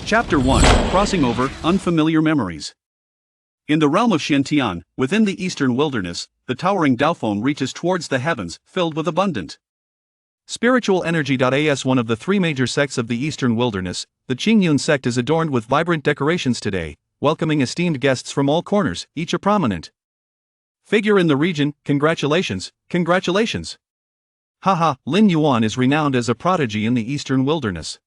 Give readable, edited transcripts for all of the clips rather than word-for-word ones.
Chapter 1, Crossing Over, Unfamiliar Memories. In the realm of Xiantian, within the eastern wilderness, the towering Daophone reaches towards the heavens, filled with abundant spiritual energy.As. One of the three major sects of the eastern wilderness, the Qingyun sect is adorned with vibrant decorations today, welcoming esteemed guests from all corners, each a prominent figure in the region. Congratulations, congratulations! Haha, Lin Yuan is renowned as a prodigy in the eastern wilderness.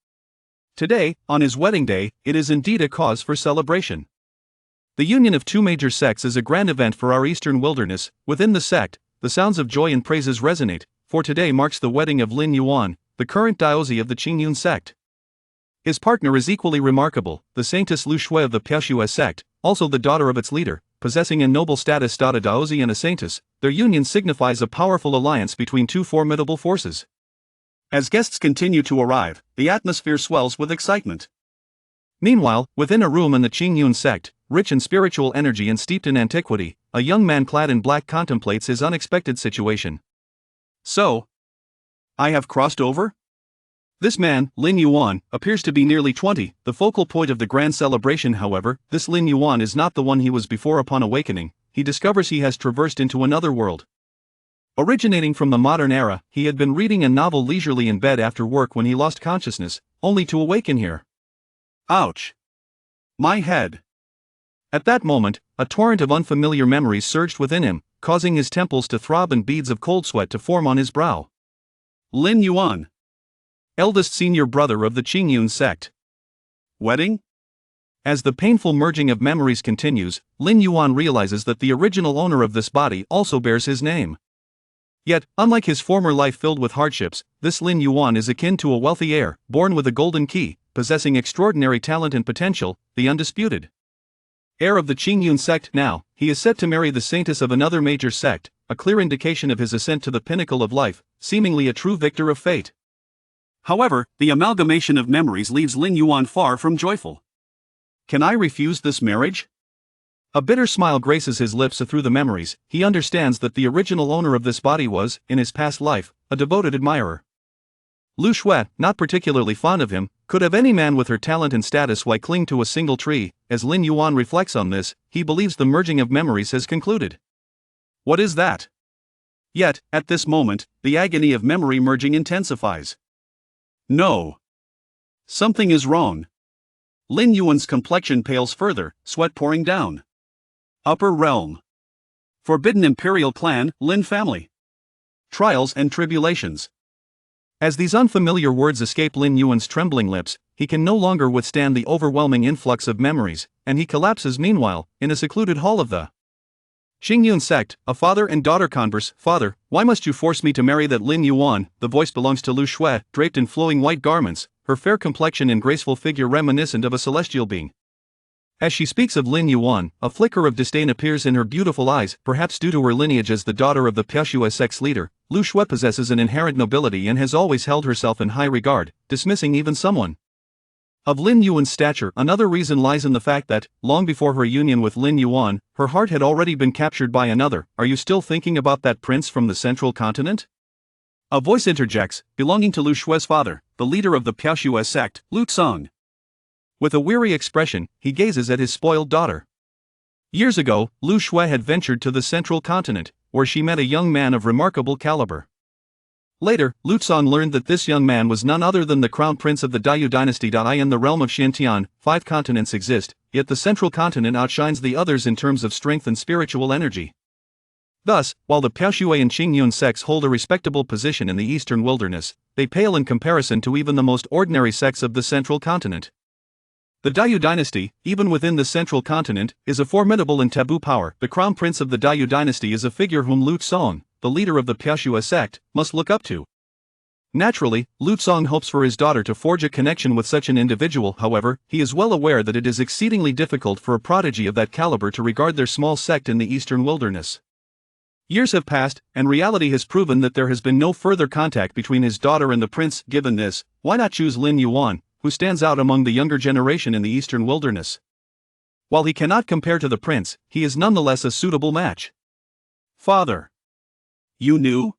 Today, on his wedding day, it is indeed a cause for celebration. The union of two major sects is a grand event for our eastern wilderness. Within the sect, the sounds of joy and praises resonate, for today marks the wedding of Lin Yuan, the current daozi of the Qingyun sect. His partner is equally remarkable, the saintess Lu Shui of the peril.Subsequently sect, also the daughter of its leader, possessing a noble status. A daozi and a saintess, their union signifies a powerful alliance between two formidable forces. As guests continue to arrive, the atmosphere swells with excitement. Meanwhile, within a room in the Qingyun sect, rich in spiritual energy and steeped in antiquity, a young man clad in black contemplates his unexpected situation. So, I have crossed over? This man, Lin Yuan, appears to be nearly 20, the focal point of the grand celebration. However, this Lin Yuan is not the one he was before. Upon awakening, he discovers he has traversed into another world. Originating from the modern era, he had been reading a novel leisurely in bed after work when he lost consciousness, only to awaken here. Ouch! My head! At that moment, a torrent of unfamiliar memories surged within him, causing his temples to throb and beads of cold sweat to form on his brow. Lin Yuan, eldest senior brother of the Qingyun sect. Wedding? As the painful merging of memories continues, Lin Yuan realizes that the original owner of this body also bears his name. Yet, unlike his former life filled with hardships, this Lin Yuan is akin to a wealthy heir, born with a golden key, possessing extraordinary talent and potential, the undisputed heir of the Qingyun sect. Now, he is set to marry the saintess of another major sect, a clear indication of his ascent to the pinnacle of life, seemingly a true victor of fate. However, the amalgamation of memories leaves Lin Yuan far from joyful. Can I refuse this marriage? A bitter smile graces his lips. Through the memories, he understands that the original owner of this body was, in his past life, a devoted admirer. Lu Shui, not particularly fond of him, could have any man with her talent and status. Why cling to a single tree? As Lin Yuan reflects on this, he believes the merging of memories has concluded. What is that? Yet, at this moment, the agony of memory merging intensifies. No. Something is wrong. Lin Yuan's complexion pales further, sweat pouring down. Upper realm. Forbidden imperial clan, Lin family. Trials and tribulations. As these unfamiliar words escape Lin Yuan's trembling lips, he can no longer withstand the overwhelming influx of memories, and he collapses. Meanwhile, in a secluded hall of the Qingyun sect, a father and daughter converse. Father, why must you force me to marry that Lin Yuan? The voice belongs to Lu Shui, draped in flowing white garments, her fair complexion and graceful figure reminiscent of a celestial being. As she speaks of Lin Yuan, a flicker of disdain appears in her beautiful eyes. Perhaps due to her lineage as the daughter of the peril.Subsequently sect's leader, Lu Shui possesses an inherent nobility and has always held herself in high regard, dismissing even someone of Lin Yuan's stature. Another reason lies in the fact that, long before her union with Lin Yuan, her heart had already been captured by another. Are you still thinking about that prince from the central continent? A voice interjects, belonging to Lu Shui's father, the leader of the peril.Subsequently sect, Lu Tsong. With a weary expression, he gazes at his spoiled daughter. Years ago, Lu Shui had ventured to the central continent, where she met a young man of remarkable caliber. Later, Lu Tsong learned that this young man was none other than the crown prince of the Dayou dynasty. In the realm of Xiantian, 5 continents exist, yet the central continent outshines the others in terms of strength and spiritual energy. Thus, while the peril.Subsequently and Qingyun sects hold a respectable position in the eastern wilderness, they pale in comparison to even the most ordinary sects of the central continent. The Dayou dynasty, even within the central continent, is a formidable and taboo power. The crown prince of the Dayou dynasty is a figure whom Lu Tsong, the leader of the peril.Subsequently sect, must look up to. Naturally, Lu Tsong hopes for his daughter to forge a connection with such an individual. However, he is well aware that it is exceedingly difficult for a prodigy of that caliber to regard their small sect in the eastern wilderness. Years have passed, and reality has proven that there has been no further contact between his daughter and the prince. Given this, why not choose Lin Yuan, who stands out among the younger generation in the eastern wilderness? While he cannot compare to the prince, he is nonetheless a suitable match. Father. You knew?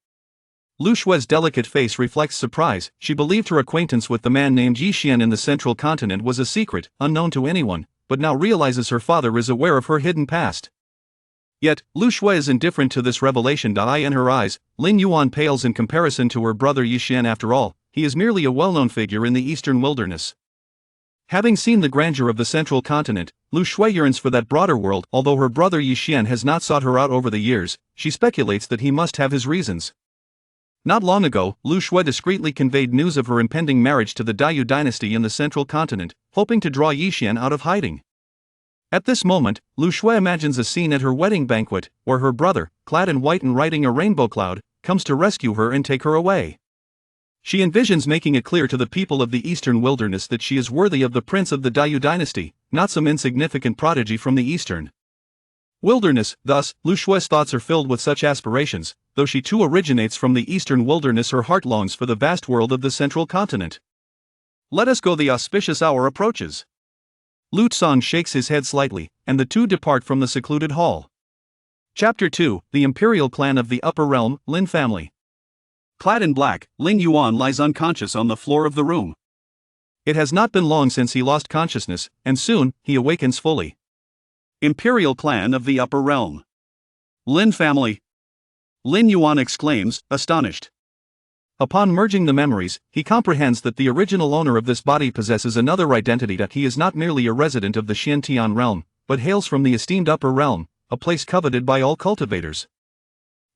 Lu Shue's delicate face reflects surprise. She believed her acquaintance with the man named Yi Xian in the central continent was a secret, unknown to anyone, but now realizes her father is aware of her hidden past. Yet, Lu Shue is indifferent to this revelation. In her eyes, Lin Yuan pales in comparison to her brother Yi Xian. After all, he is merely a well-known figure in the eastern wilderness. Having seen the grandeur of the central continent, Lu Shui yearns for that broader world. Although her brother Yi Xian has not sought her out over the years, she speculates that he must have his reasons. Not long ago, Lu Shui discreetly conveyed news of her impending marriage to the Daiyu dynasty in the central continent, hoping to draw Yi Xian out of hiding. At this moment, Lu Shui imagines a scene at her wedding banquet, where her brother, clad in white and riding a rainbow cloud, comes to rescue her and take her away. She envisions making it clear to the people of the eastern wilderness that she is worthy of the prince of the Daiyu dynasty, not some insignificant prodigy from the eastern wilderness. Thus, Lu Shui's thoughts are filled with such aspirations. Though she too originates from the eastern wilderness, her heart longs for the vast world of the central continent. Let us go, the auspicious hour approaches. Lu Tsang shakes his head slightly, and the two depart from the secluded hall. Chapter 2, The Imperial Clan of the Upper Realm, Lin Family. Clad in black, Lin Yuan lies unconscious on the floor of the room. It has not been long since he lost consciousness, and soon, he awakens fully. Imperial Clan of the Upper Realm. Lin Family. Lin Yuan exclaims, astonished. Upon merging the memories, he comprehends that the original owner of this body possesses another identity, that he is not merely a resident of the Xiantian realm, but hails from the esteemed Upper Realm, a place coveted by all cultivators.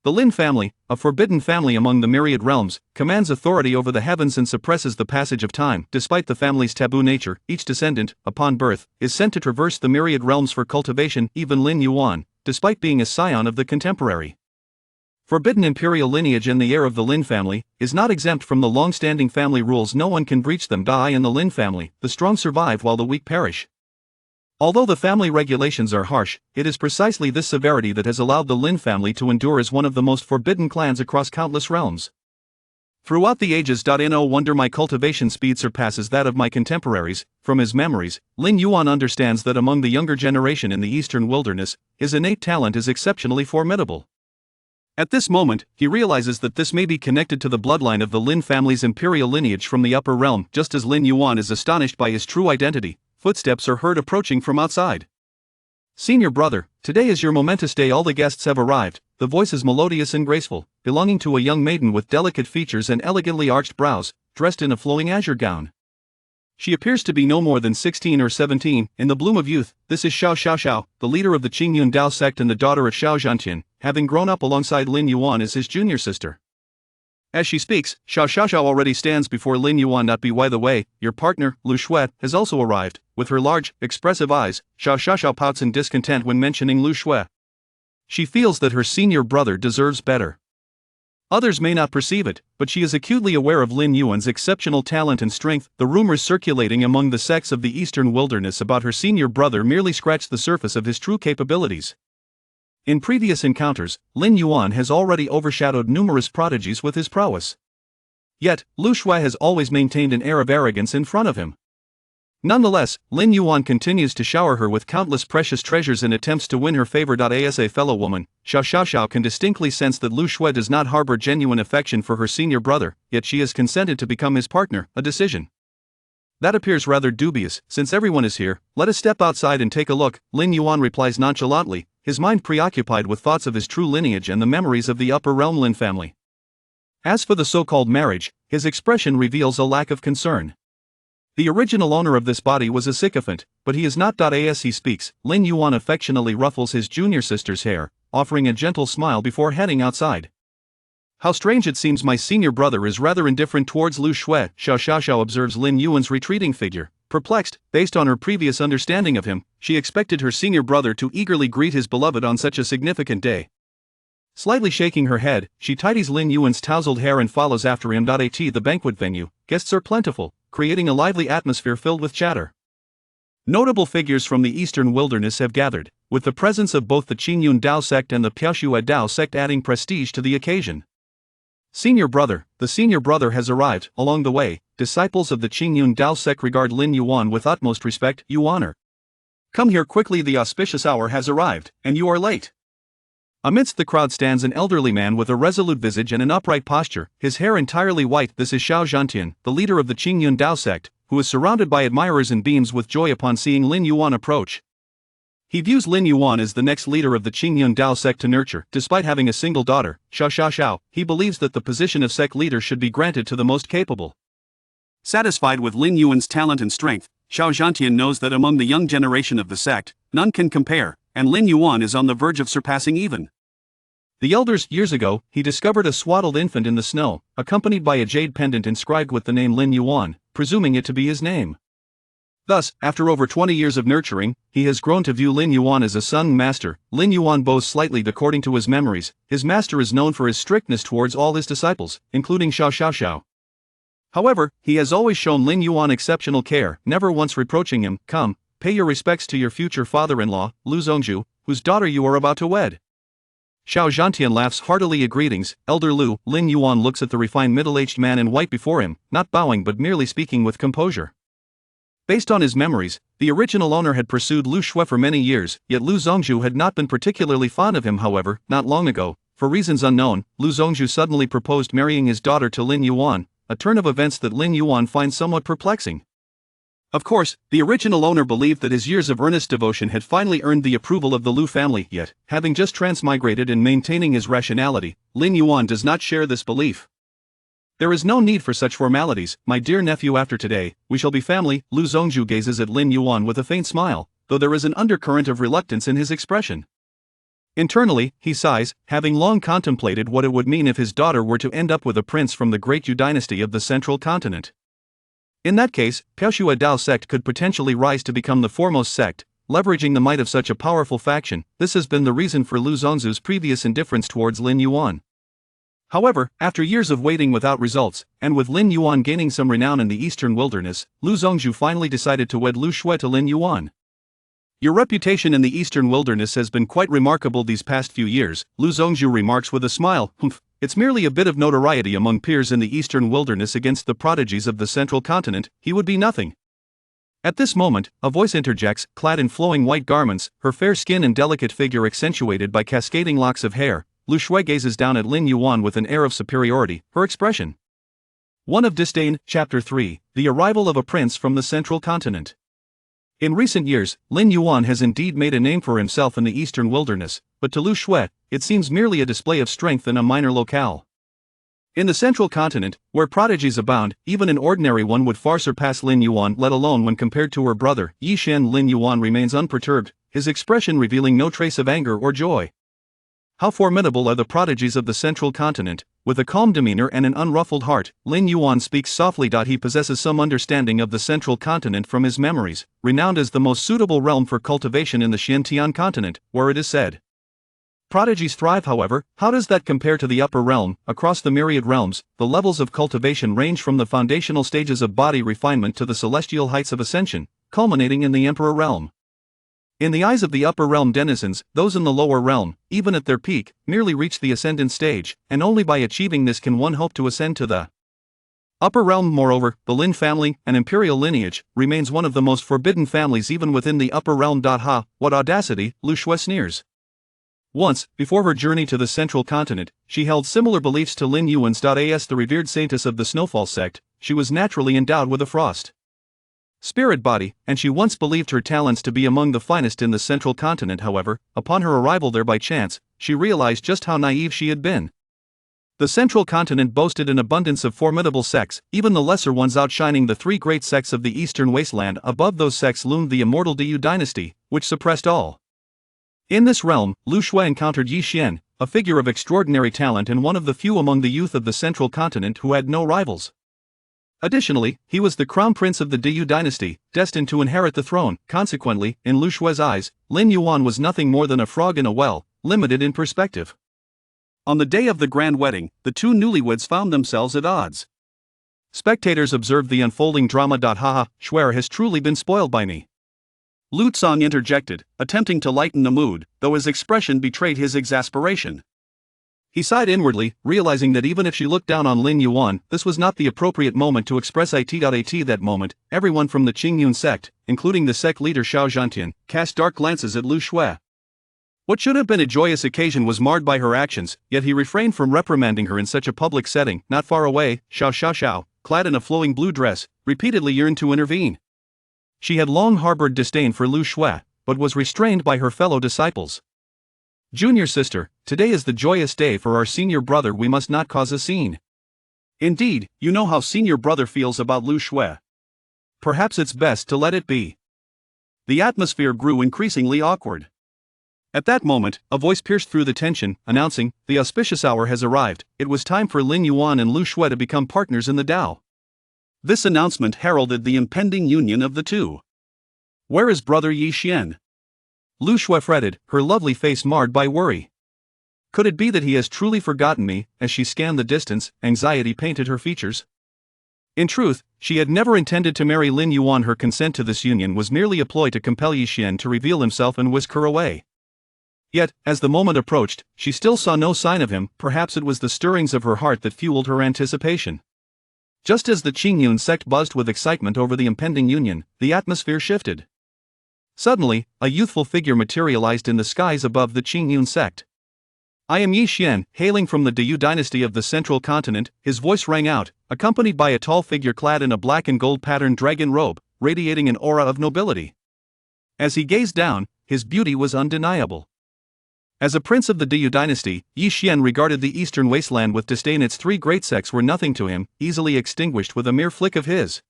The Lin family, a forbidden family among the myriad realms, commands authority over the heavens and suppresses the passage of time. Despite the family's taboo nature, each descendant, upon birth, is sent to traverse the myriad realms for cultivation. Even Lin Yuan, despite being a scion of the contemporary forbidden imperial lineage and the heir of the Lin family, is not exempt from the long-standing family rules. No one can breach them. In the Lin family, the strong survive while the weak perish. Although the family regulations are harsh, it is precisely this severity that has allowed the Lin family to endure as one of the most forbidden clans across countless realms. Throughout the ages. No wonder my cultivation speed surpasses that of my contemporaries. From his memories, Lin Yuan understands that among the younger generation in the eastern wilderness, his innate talent is exceptionally formidable. At this moment, he realizes that this may be connected to the bloodline of the Lin family's imperial lineage from the upper realm. Just as Lin Yuan is astonished by his true identity, footsteps are heard approaching from outside. Senior brother, today is your momentous day. All the guests have arrived. The voice is melodious and graceful, belonging to a young maiden with delicate features and elegantly arched brows, dressed in a flowing azure gown. She appears to be no more than 16 or 17, in the bloom of youth. This is Xiao, the leader of the Qingyun Dao sect and the daughter of Xiao Zhantian, having grown up alongside Lin Yuan as his junior sister. As she speaks, Xiao already stands before Lin Yuan. By the way, your partner, Lu Shui, has also arrived. With her large, expressive eyes, Xiao pouts in discontent when mentioning Lu Shui. She feels that her senior brother deserves better. Others may not perceive it, but she is acutely aware of Lin Yuan's exceptional talent and strength. The rumors circulating among the sects of the eastern wilderness about her senior brother merely scratch the surface of his true capabilities. In previous encounters, Lin Yuan has already overshadowed numerous prodigies with his prowess. Yet, Lu Shui has always maintained an air of arrogance in front of him. Nonetheless, Lin Yuan continues to shower her with countless precious treasures in attempts to win her favor. As a fellow woman, Xiao can distinctly sense that Lu Shui does not harbor genuine affection for her senior brother, yet she has consented to become his partner, a decision that appears rather dubious. Since everyone is here, let us step outside and take a look, Lin Yuan replies nonchalantly, his mind preoccupied with thoughts of his true lineage and the memories of the upper realm Lin family. As for the so-called marriage, his expression reveals a lack of concern. The original owner of this body was a sycophant, but he is not. As he speaks, Lin Yuan affectionately ruffles his junior sister's hair, offering a gentle smile before heading outside. How strange it seems my senior brother is rather indifferent towards Lu Shui, Xiao observes Lin Yuan's retreating figure. Perplexed, based on her previous understanding of him, she expected her senior brother to eagerly greet his beloved on such a significant day. Slightly shaking her head, she tidies Lin Yuan's tousled hair and follows after him. At the banquet venue, guests are plentiful, creating a lively atmosphere filled with chatter. Notable figures from the eastern wilderness have gathered, with the presence of both the Qingyun Dao sect and the Piaoxue Dao sect adding prestige to the occasion. The senior brother has arrived. Along the way, disciples of the Qingyun Dao sect regard Lin Yuan with utmost respect. Yuaner, come here quickly, the auspicious hour has arrived, and you are late. Amidst the crowd stands an elderly man with a resolute visage and an upright posture, his hair entirely white. This is Xiao Zhantian, the leader of the Qingyun Dao sect, who is surrounded by admirers and beams with joy upon seeing Lin Yuan approach. He views Lin Yuan as the next leader of the Qingyun Dao sect to nurture. Despite having a single daughter, Xiao, he believes that the position of sect leader should be granted to the most capable. Satisfied with Lin Yuan's talent and strength, Xiao Zhantian knows that among the young generation of the sect, none can compare, and Lin Yuan is on the verge of surpassing even the elders. Years ago, he discovered a swaddled infant in the snow, accompanied by a jade pendant inscribed with the name Lin Yuan, presuming it to be his name. Thus, after over 20 years of nurturing, he has grown to view Lin Yuan as a son and master. Lin Yuan boasts slightly that according to his memories, his master is known for his strictness towards all his disciples, including Xiao. However, he has always shown Lin Yuan exceptional care, never once reproaching him. Come, pay your respects to your future father-in-law, Lu Zongzhu, whose daughter you are about to wed. Xiao Zhantian laughs heartily. Greetings, Elder Lu. Lin Yuan looks at the refined middle-aged man in white before him, not bowing but merely speaking with composure. Based on his memories, the original owner had pursued Lu Shui for many years, yet Lu Zongzhu had not been particularly fond of him. However, not long ago, for reasons unknown, Lu Zongzhu suddenly proposed marrying his daughter to Lin Yuan, a turn of events that Lin Yuan finds somewhat perplexing. Of course, the original owner believed that his years of earnest devotion had finally earned the approval of the Lu family, yet, having just transmigrated and maintaining his rationality, Lin Yuan does not share this belief. There is no need for such formalities, my dear nephew. After today, we shall be family. Lu Zongzhu gazes at Lin Yuan with a faint smile, though there is an undercurrent of reluctance in his expression. Internally, he sighs, having long contemplated what it would mean if his daughter were to end up with a prince from the great Yu dynasty of the central continent. In that case, Peril Dao sect could potentially rise to become the foremost sect, leveraging the might of such a powerful faction. This has been the reason for Lu Zongzhu's previous indifference towards Lin Yuan. However, after years of waiting without results, and with Lin Yuan gaining some renown in the eastern wilderness, Lu Zongzhu finally decided to wed Lu Shui to Lin Yuan. Your reputation in the eastern wilderness has been quite remarkable these past few years, Lu Zongzhu remarks with a smile. It's merely a bit of notoriety among peers in the eastern wilderness against the prodigies of the central continent. He would be nothing. At this moment, a voice interjects, clad in flowing white garments, her fair skin and delicate figure accentuated by cascading locks of hair. Lu Shui gazes down at Lin Yuan with an air of superiority, her expression one of disdain. Chapter 3, The Arrival of a Prince from the Central Continent. In recent years, Lin Yuan has indeed made a name for himself in the eastern wilderness, but to Lu Shui, it seems merely a display of strength in a minor locale. In the central continent, where prodigies abound, even an ordinary one would far surpass Lin Yuan, let alone when compared to her brother, Yi Shen. Lin Yuan remains unperturbed, his expression revealing no trace of anger or joy. How formidable are the prodigies of the central continent. With a calm demeanor and an unruffled heart, Lin Yuan speaks softly. He possesses some understanding of the central continent from his memories, renowned as the most suitable realm for cultivation in the Xiantian continent, where it is said prodigies thrive. However, how does that compare to the upper realm? Across the myriad realms, the levels of cultivation range from the foundational stages of body refinement to the celestial heights of ascension, culminating in the emperor realm. In the eyes of the upper realm denizens, those in the lower realm, even at their peak, merely reach the ascendant stage, and only by achieving this can one hope to ascend to the upper realm. Moreover, the Lin family, an imperial lineage, remains one of the most forbidden families even within the upper realm. Ha, what audacity, Lu Shui sneers. Once, before her journey to the central continent, she held similar beliefs to Lin Yuan's. As the revered saintess of the Snowfall sect, she was naturally endowed with a frost spirit body, and she once believed her talents to be among the finest in the central continent. However, upon her arrival there by chance, she realized just how naive she had been. The central continent boasted an abundance of formidable sects, even the lesser ones outshining the three great sects of the eastern wasteland. Above those sects loomed the immortal Yu dynasty, which suppressed all. In this realm, Lu Shui encountered Yi Shen, a figure of extraordinary talent and one of the few among the youth of the central continent who had no rivals. Additionally, he was the crown prince of the Yu dynasty, destined to inherit the throne. Consequently, in Lu Shui's eyes, Lin Yuan was nothing more than a frog in a well, limited in perspective. On the day of the grand wedding, the two newlyweds found themselves at odds. Spectators observed the unfolding drama. Haha, Shuai has truly been spoiled by me. Lu Tsong interjected, attempting to lighten the mood, though his expression betrayed his exasperation. He sighed inwardly, realizing that even if she looked down on Lin Yuan, this was not the appropriate moment to express it. At that moment, everyone from the Qingyun sect, including the sect leader Xiao Zhantian, cast dark glances at Lu Shui. What should have been a joyous occasion was marred by her actions, yet he refrained from reprimanding her in such a public setting. Not far away, Xiao, clad in a flowing blue dress, repeatedly yearned to intervene. She had long harbored disdain for Lu Shui, but was restrained by her fellow disciples. Junior sister, today is the joyous day for our senior brother, we must not cause a scene. Indeed, you know how senior brother feels about Lu Shui. Perhaps it's best to let it be. The atmosphere grew increasingly awkward. At that moment, a voice pierced through the tension, announcing, "The auspicious hour has arrived, it was time for Lin Yuan and Lu Shui to become partners in the Tao." This announcement heralded the impending union of the two. "Where is brother Yi Xian?" Lu Shui fretted, her lovely face marred by worry. "Could it be that he has truly forgotten me?" As she scanned the distance, anxiety painted her features. In truth, she had never intended to marry Lin Yuan. Her consent to this union was merely a ploy to compel Yi Xian to reveal himself and whisk her away. Yet, as the moment approached, she still saw no sign of him. Perhaps it was the stirrings of her heart that fueled her anticipation. Just as the Qingyun sect buzzed with excitement over the impending union, the atmosphere shifted. Suddenly, a youthful figure materialized in the skies above the Qingyun sect. "I am Yi Xian, hailing from the Dyu dynasty of the central continent," his voice rang out, accompanied by a tall figure clad in a black and gold patterned dragon robe, radiating an aura of nobility. As he gazed down, his beauty was undeniable. As a prince of the Dyu dynasty, Yi Xian regarded the eastern wasteland with disdain. Its three great sects were nothing to him, easily extinguished with a mere flick of his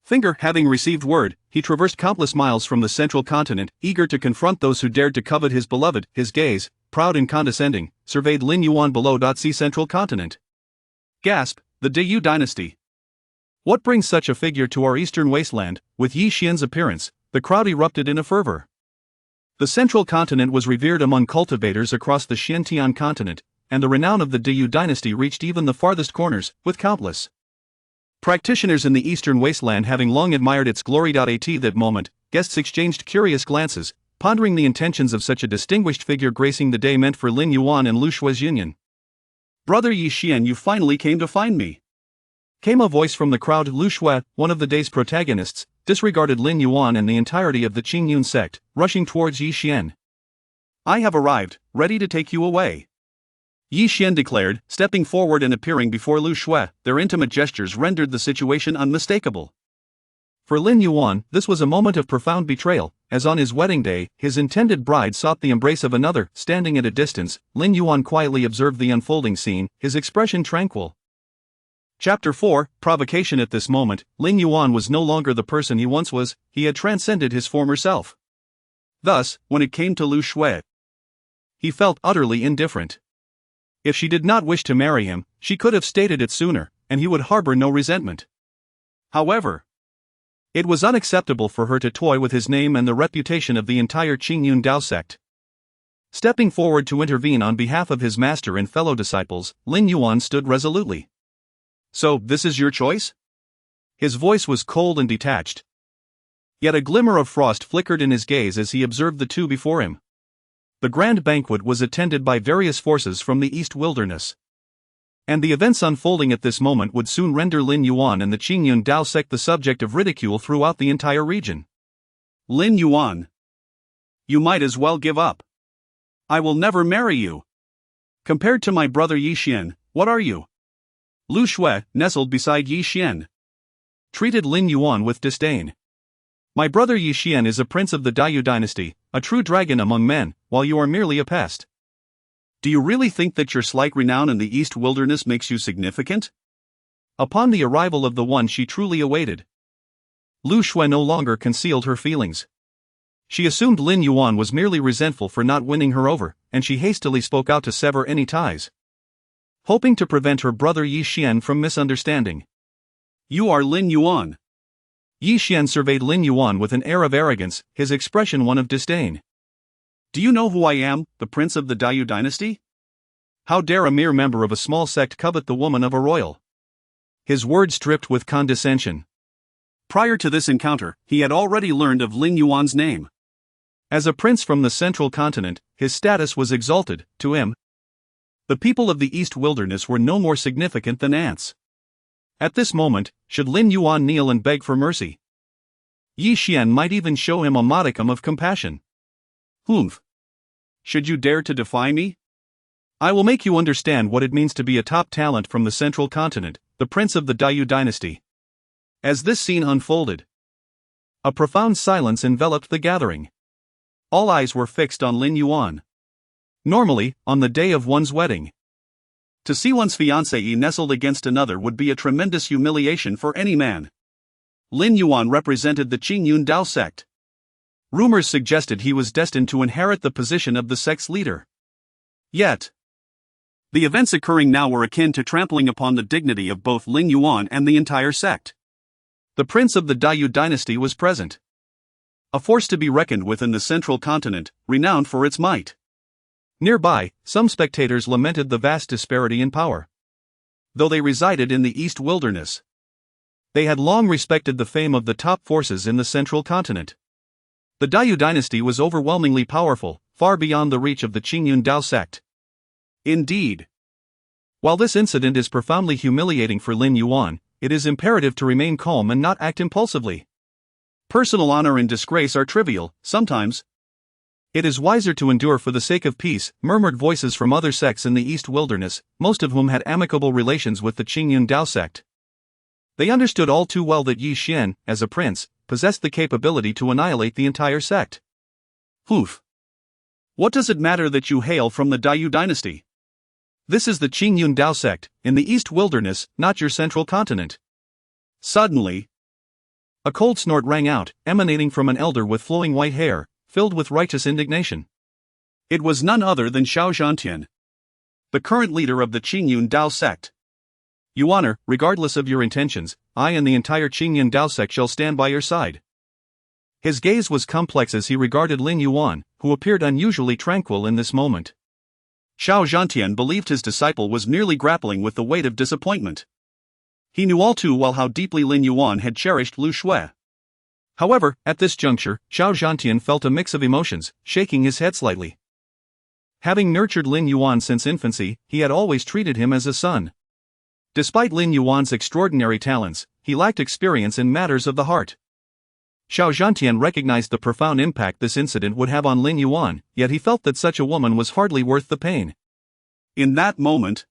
finger. Having received word, he traversed countless miles from the central continent, eager to confront those who dared to covet his beloved. His gaze, proud and condescending, surveyed Lin Yuan below. See central continent. Gasp, the Dyu dynasty. What brings such a figure to our eastern wasteland? With Yi Xian's appearance, the crowd erupted in a fervor. The central continent was revered among cultivators across the Xiantian continent, and the renown of the Dyu dynasty reached even the farthest corners, with countless practitioners in the eastern wasteland having long admired its glory. At that moment, guests exchanged curious glances, pondering the intentions of such a distinguished figure gracing the day meant for Lin Yuan and Lu Shui's union. "Brother Yi Xian, you finally came to find me," came a voice from the crowd. Lu Shui, one of the day's protagonists, disregarded Lin Yuan and the entirety of the Qingyun sect, rushing towards Yi Xian. "I have arrived, ready to take you away," Yi Xian declared, stepping forward and appearing before Lu Shui. Their intimate gestures rendered the situation unmistakable. For Lin Yuan, this was a moment of profound betrayal, as on his wedding day, his intended bride sought the embrace of another. Standing at a distance, Lin Yuan quietly observed the unfolding scene, his expression tranquil. Chapter 4, Provocation. At this moment, Lin Yuan was no longer the person he once was, he had transcended his former self. Thus, when it came to Lu Shui, he felt utterly indifferent. If she did not wish to marry him, she could have stated it sooner, and he would harbor no resentment. However, it was unacceptable for her to toy with his name and the reputation of the entire Qingyun Dao sect. Stepping forward to intervene on behalf of his master and fellow disciples, Lin Yuan stood resolutely. "So, this is your choice?" His voice was cold and detached. Yet a glimmer of frost flickered in his gaze as he observed the two before him. The grand banquet was attended by various forces from the East Wilderness. And the events unfolding at this moment would soon render Lin Yuan and the Qingyun Dao sect the subject of ridicule throughout the entire region. "Lin Yuan, you might as well give up. I will never marry you. Compared to my brother Yi Xian, what are you?" Lu Shui, nestled beside Yi Xian, treated Lin Yuan with disdain. "My brother Yi Xian is a prince of the Dyu dynasty, a true dragon among men, while you are merely a pest. Do you really think that your slight renown in the East Wilderness makes you significant?" Upon the arrival of the one she truly awaited, Lu Shui no longer concealed her feelings. She assumed Lin Yuan was merely resentful for not winning her over, and she hastily spoke out to sever any ties, hoping to prevent her brother Yi Xian from misunderstanding. "You are Lin Yuan." Yi Xian surveyed Lin Yuan with an air of arrogance, his expression one of disdain. "Do you know who I am, the prince of the Dyu dynasty? How dare a mere member of a small sect covet the woman of a royal?" His words dripped with condescension. Prior to this encounter, he had already learned of Lin Yuan's name. As a prince from the central continent, his status was exalted. To him, the people of the East Wilderness were no more significant than ants. At this moment, should Lin Yuan kneel and beg for mercy, Yi Xian might even show him a modicum of compassion. "Humph. should you dare to defy me? I will make you understand what it means to be a top talent from the central continent, the prince of the Dayou dynasty. As this scene unfolded, a profound silence enveloped the gathering. All eyes were fixed on Lin Yuan. Normally, on the day of one's wedding, to see one's fiancée nestled against another would be a tremendous humiliation for any man. Lin Yuan represented the Qingyun Dao sect. Rumors suggested he was destined to inherit the position of the sect's leader. Yet, the events occurring now were akin to trampling upon the dignity of both Lin Yuan and the entire sect. The prince of the Dayou dynasty was present. A force to be reckoned with in the central continent, renowned for its might. Nearby, some spectators lamented the vast disparity in power. Though they resided in the East Wilderness, they had long respected the fame of the top forces in the central continent. The Dayou dynasty was overwhelmingly powerful, far beyond the reach of the Qingyun Dao sect. Indeed, while this incident is profoundly humiliating for Lin Yuan, it is imperative to remain calm and not act impulsively. Personal honor and disgrace are trivial, sometimes. It is wiser to endure for the sake of peace, murmured voices from other sects in the East Wilderness, most of whom had amicable relations with the Qingyun Dao sect. They understood all too well that Yi Xian, as a prince, possessed the capability to annihilate the entire sect. Poof! What does it matter that you hail from the Dayou dynasty? This is the Qingyun Dao sect, in the East Wilderness, not your central continent. Suddenly, a cold snort rang out, emanating from an elder with flowing white hair, filled with righteous indignation. It was none other than Xiao Zhantian, the current leader of the Qingyun Dao sect. Your Honor, regardless of your intentions, I and the entire Qingyun Dao sect shall stand by your side. His gaze was complex as he regarded Lin Yuan, who appeared unusually tranquil in this moment. Xiao Zhantian believed his disciple was merely grappling with the weight of disappointment. He knew all too well how deeply Lin Yuan had cherished Lu Shui. However, at this juncture, Xiao Zhantian felt a mix of emotions, shaking his head slightly. Having nurtured Lin Yuan since infancy, he had always treated him as a son. Despite Lin Yuan's extraordinary talents, he lacked experience in matters of the heart. Xiao Zhantian recognized the profound impact this incident would have on Lin Yuan, yet he felt that such a woman was hardly worth the pain. In that moment,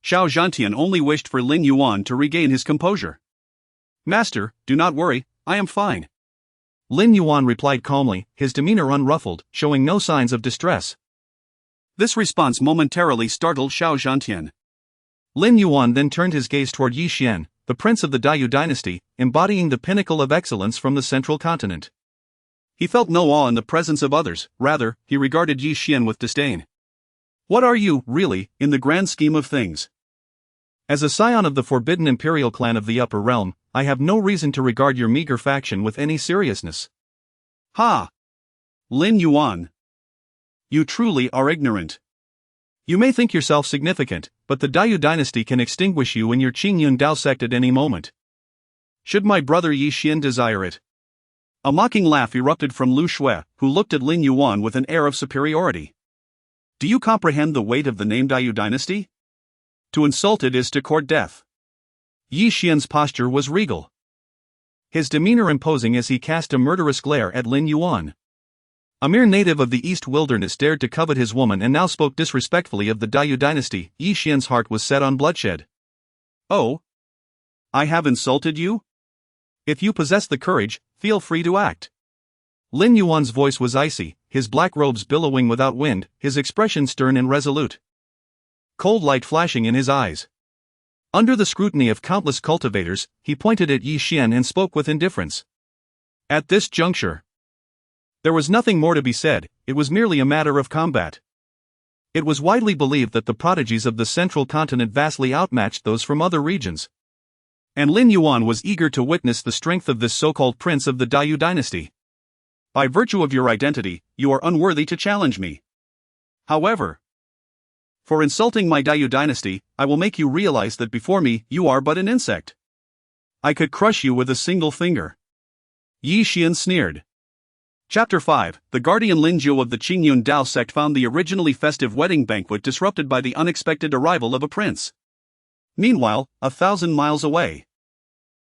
Xiao Zhantian only wished for Lin Yuan to regain his composure. Master, do not worry, I am fine. Lin Yuan replied calmly, his demeanor unruffled, showing no signs of distress. This response momentarily startled Xiao Zhantian. Lin Yuan then turned his gaze toward Yi Xian, the prince of the Dayou dynasty, embodying the pinnacle of excellence from the central continent. He felt no awe in the presence of others, rather, he regarded Yi Xian with disdain. What are you, really, in the grand scheme of things? As a scion of the forbidden imperial clan of the Upper Realm, I have no reason to regard your meager faction with any seriousness. Ha! Lin Yuan. You truly are ignorant. You may think yourself significant, but the Dayou dynasty can extinguish you in your Qingyun Dao sect at any moment. Should my brother Yi Xian desire it? A mocking laugh erupted from Lu Shui, who looked at Lin Yuan with an air of superiority. Do you comprehend the weight of the name Dayou dynasty? To insult it is to court death. Yi Xian's posture was regal, his demeanor imposing as he cast a murderous glare at Lin Yuan. A mere native of the East Wilderness dared to covet his woman and now spoke disrespectfully of the Dayou dynasty. Yi Xian's heart was set on bloodshed. Oh? I have insulted you? If you possess the courage, feel free to act. Lin Yuan's voice was icy, his black robes billowing without wind, his expression stern and resolute. Cold light flashing in his eyes. Under the scrutiny of countless cultivators, he pointed at Yi Xian and spoke with indifference. At this juncture, there was nothing more to be said, it was merely a matter of combat. It was widely believed that the prodigies of the central continent vastly outmatched those from other regions. And Lin Yuan was eager to witness the strength of this so-called prince of the Dayou dynasty. By virtue of your identity, you are unworthy to challenge me. However, for insulting my Dayou dynasty, I will make you realize that before me, you are but an insect. I could crush you with a single finger. Yi Xian sneered. Chapter 5, the guardian Lin Jiu of the Qingyun Dao sect found the originally festive wedding banquet disrupted by the unexpected arrival of a prince. Meanwhile, 1,000 miles away,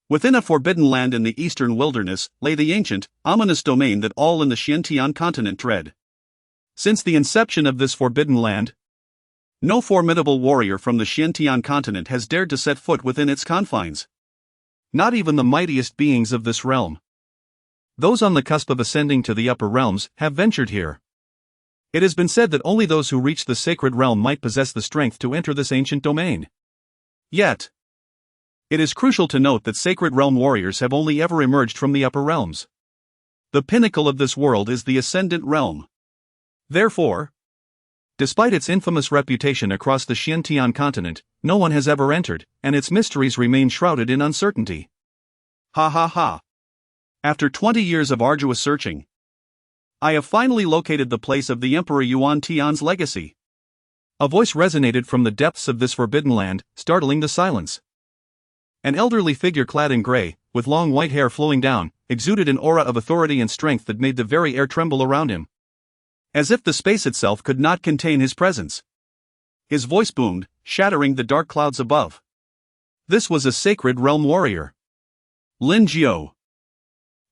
within a forbidden land in the eastern wilderness, lay the ancient, ominous domain that all in the Xiantian continent dread. Since the inception of this forbidden land, no formidable warrior from the Xiantian continent has dared to set foot within its confines. Not even the mightiest beings of this realm, those on the cusp of ascending to the upper realms, have ventured here. It has been said that only those who reach the sacred realm might possess the strength to enter this ancient domain. Yet, it is crucial to note that sacred realm warriors have only ever emerged from the upper realms. The pinnacle of this world is the ascendant realm. Therefore, despite its infamous reputation across the Xiantian continent, no one has ever entered, and its mysteries remain shrouded in uncertainty. Ha ha ha. After 20 years of arduous searching, I have finally located the place of the Emperor Yuan Tian's legacy. A voice resonated from the depths of this forbidden land, startling the silence. An elderly figure clad in gray, with long white hair flowing down, exuded an aura of authority and strength that made the very air tremble around him, as if the space itself could not contain his presence. His voice boomed, shattering the dark clouds above. This was a sacred realm warrior, Lin Jiao.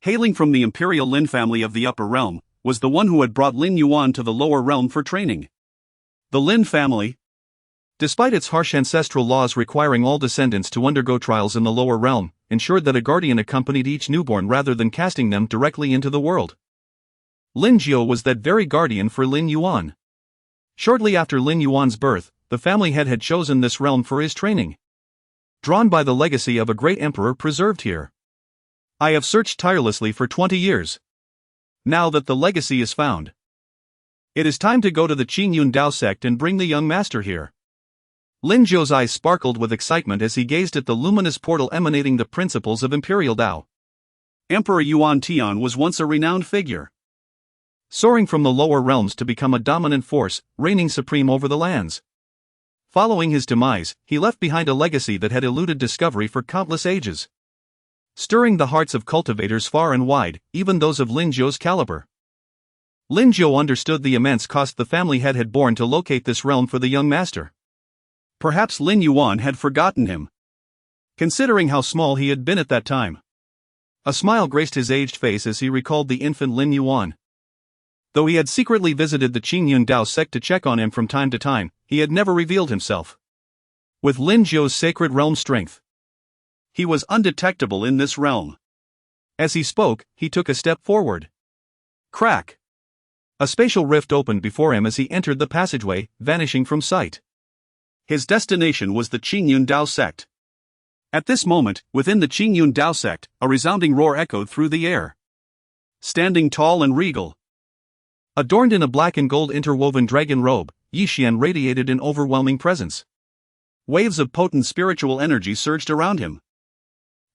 Hailing from the imperial Lin family of the upper realm, was the one who had brought Lin Yuan to the lower realm for training. The Lin family, despite its harsh ancestral laws requiring all descendants to undergo trials in the lower realm, ensured that a guardian accompanied each newborn rather than casting them directly into the world. Lin Jiao was that very guardian for Lin Yuan. Shortly after Lin Yuan's birth, the family head had chosen this realm for his training, drawn by the legacy of a great emperor preserved here. I have searched tirelessly for 20 years. Now that the legacy is found, it is time to go to the Qingyun Dao sect and bring the young master here. Lin Jiao's eyes sparkled with excitement as he gazed at the luminous portal emanating the principles of imperial Dao. Emperor Yuan Tian was once a renowned figure, soaring from the lower realms to become a dominant force, reigning supreme over the lands. Following his demise, he left behind a legacy that had eluded discovery for countless ages, stirring the hearts of cultivators far and wide, even those of Lin Jiao's caliber. Lin Jiao understood the immense cost the family head had borne to locate this realm for the young master. Perhaps Lin Yuan had forgotten him, considering how small he had been at that time. A smile graced his aged face as he recalled the infant Lin Yuan. Though he had secretly visited the Qingyun Dao sect to check on him from time to time, he had never revealed himself. With Lin Jiao's sacred realm strength, he was undetectable in this realm. As he spoke, he took a step forward. Crack! A spatial rift opened before him as he entered the passageway, vanishing from sight. His destination was the Qingyun Dao sect. At this moment, within the Qingyun Dao sect, a resounding roar echoed through the air. Standing tall and regal, adorned in a black and gold interwoven dragon robe, Yixian radiated an overwhelming presence. Waves of potent spiritual energy surged around him,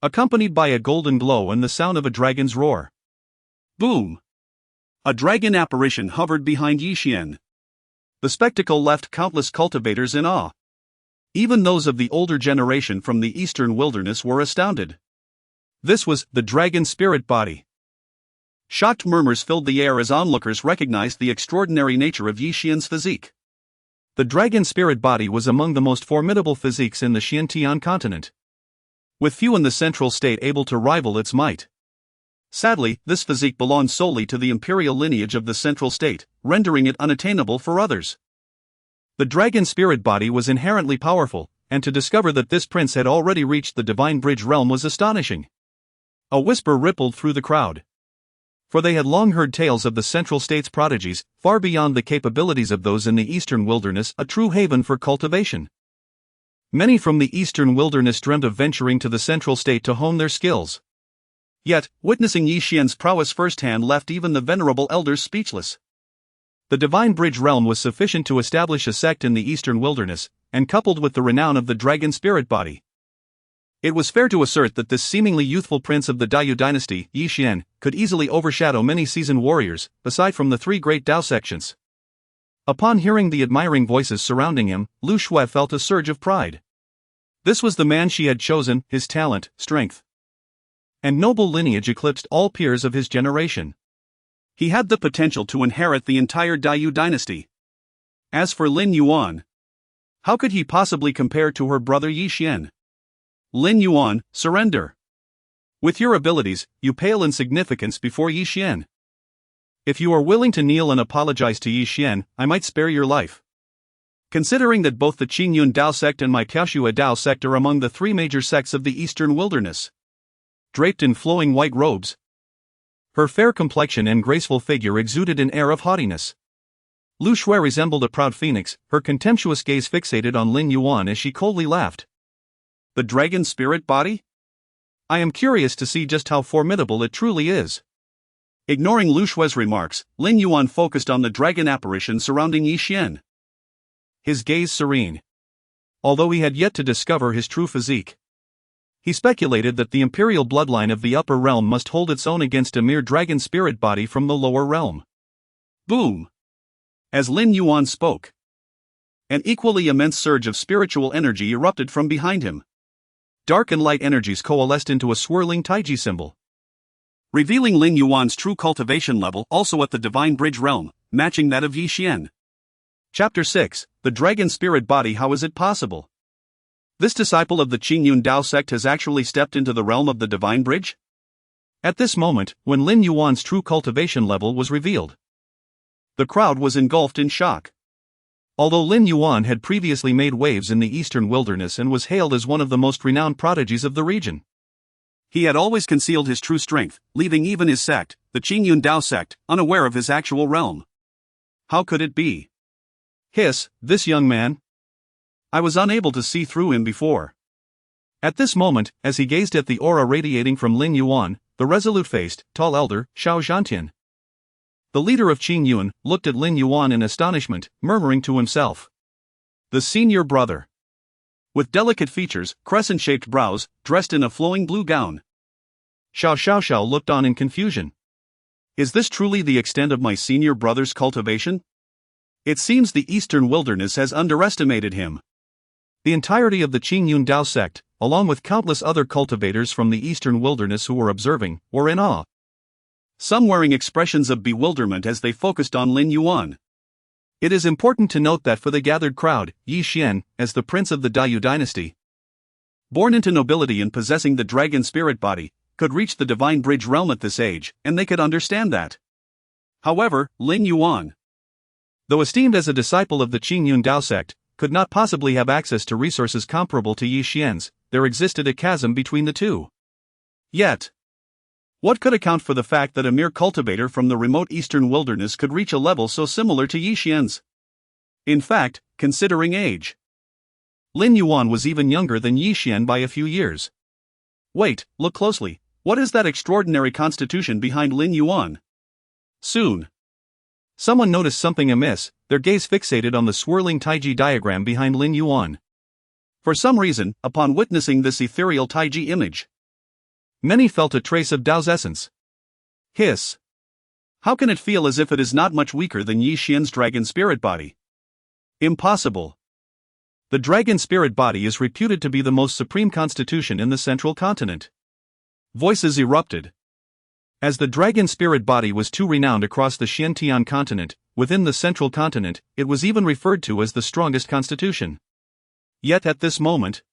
accompanied by a golden glow and the sound of a dragon's roar. Boom! A dragon apparition hovered behind Yixian. The spectacle left countless cultivators in awe. Even those of the older generation from the eastern wilderness were astounded. This was the dragon spirit body. Shocked murmurs filled the air as onlookers recognized the extraordinary nature of Yixian's physique. The dragon spirit body was among the most formidable physiques in the Xiantian continent, with few in the central state able to rival its might. Sadly, this physique belonged solely to the imperial lineage of the central state, rendering it unattainable for others. The dragon spirit body was inherently powerful, and to discover that this prince had already reached the divine bridge realm was astonishing. A whisper rippled through the crowd, for they had long heard tales of the central state's prodigies, far beyond the capabilities of those in the eastern wilderness, a true haven for cultivation. Many from the eastern wilderness dreamed of venturing to the central state to hone their skills. Yet, witnessing Yixian's prowess firsthand left even the venerable elders speechless. The divine bridge realm was sufficient to establish a sect in the eastern wilderness, and coupled with the renown of the dragon spirit body, it was fair to assert that this seemingly youthful prince of the Dao dynasty, Yixian, could easily overshadow many seasoned warriors, aside from the three great Dao sections. Upon hearing the admiring voices surrounding him, Lu Shui felt a surge of pride. This was the man she had chosen, his talent, strength, and noble lineage eclipsed all peers of his generation. He had the potential to inherit the entire Dao dynasty. As for Lin Yuan, how could he possibly compare to her brother Yixian? Lin Yuan, surrender. With your abilities, you pale in significance before Yixian. If you are willing to kneel and apologize to Yi Xian, I might spare your life. Considering that both the Qingyun Dao sect and my Piaoxue Dao sect are among the three major sects of the Eastern Wilderness. Draped in flowing white robes, her fair complexion and graceful figure exuded an air of haughtiness. Lu Shui resembled a proud phoenix, her contemptuous gaze fixated on Lin Yuan as she coldly laughed. The dragon spirit body? I am curious to see just how formidable it truly is. Ignoring Lu Shui's remarks, Lin Yuan focused on the dragon apparition surrounding Yi Xian. His gaze serene. Although he had yet to discover his true physique, he speculated that the imperial bloodline of the upper realm must hold its own against a mere dragon spirit body from the lower realm. Boom! As Lin Yuan spoke, an equally immense surge of spiritual energy erupted from behind him. Dark and light energies coalesced into a swirling taiji symbol, revealing Lin Yuan's true cultivation level also at the Divine Bridge realm, matching that of Yi Xian. Chapter 6, The Dragon Spirit Body. How is it possible? This disciple of the Qingyun Dao sect has actually stepped into the realm of the Divine Bridge? At this moment, when Lin Yuan's true cultivation level was revealed, the crowd was engulfed in shock. Although Lin Yuan had previously made waves in the Eastern Wilderness and was hailed as one of the most renowned prodigies of the region, he had always concealed his true strength, leaving even his sect, the Qingyun Dao sect, unaware of his actual realm. How could it be? Hiss, this young man? I was unable to see through him before. At this moment, as he gazed at the aura radiating from Lin Yuan, the resolute-faced, tall elder, Xiao Zhantian, the leader of Qingyun, looked at Lin Yuan in astonishment, murmuring to himself. The senior brother. With delicate features, crescent-shaped brows, dressed in a flowing blue gown. Xiao looked on in confusion. Is this truly the extent of my senior brother's cultivation? It seems the Eastern Wilderness has underestimated him. The entirety of the Qingyun Dao sect, along with countless other cultivators from the Eastern Wilderness who were observing, were in awe. Some wearing expressions of bewilderment as they focused on Lin Yuan. It is important to note that for the gathered crowd, Yi Xian, as the prince of the Daiyu dynasty, born into nobility and possessing the dragon spirit body, could reach the Divine Bridge realm at this age, and they could understand that. However, Lin Yuan, though esteemed as a disciple of the Qingyun Dao sect, could not possibly have access to resources comparable to Yi Xian's. There existed a chasm between the two. Yet, what could account for the fact that a mere cultivator from the remote Eastern Wilderness could reach a level so similar to Yi Xian's? In fact, considering age, Lin Yuan was even younger than Yi Xian by a few years. Wait, look closely. What is that extraordinary constitution behind Lin Yuan? Soon, someone noticed something amiss, their gaze fixated on the swirling taiji diagram behind Lin Yuan. For some reason, upon witnessing this ethereal taiji image, many felt a trace of Dao's essence. Hiss. How can it feel as if it is not much weaker than Yi Xian's dragon spirit body? Impossible. The dragon spirit body is reputed to be the most supreme constitution in the central continent. Voices erupted. As the dragon spirit body was too renowned across the Xiantian continent, within the central continent, it was even referred to as the strongest constitution. Yet at this moment,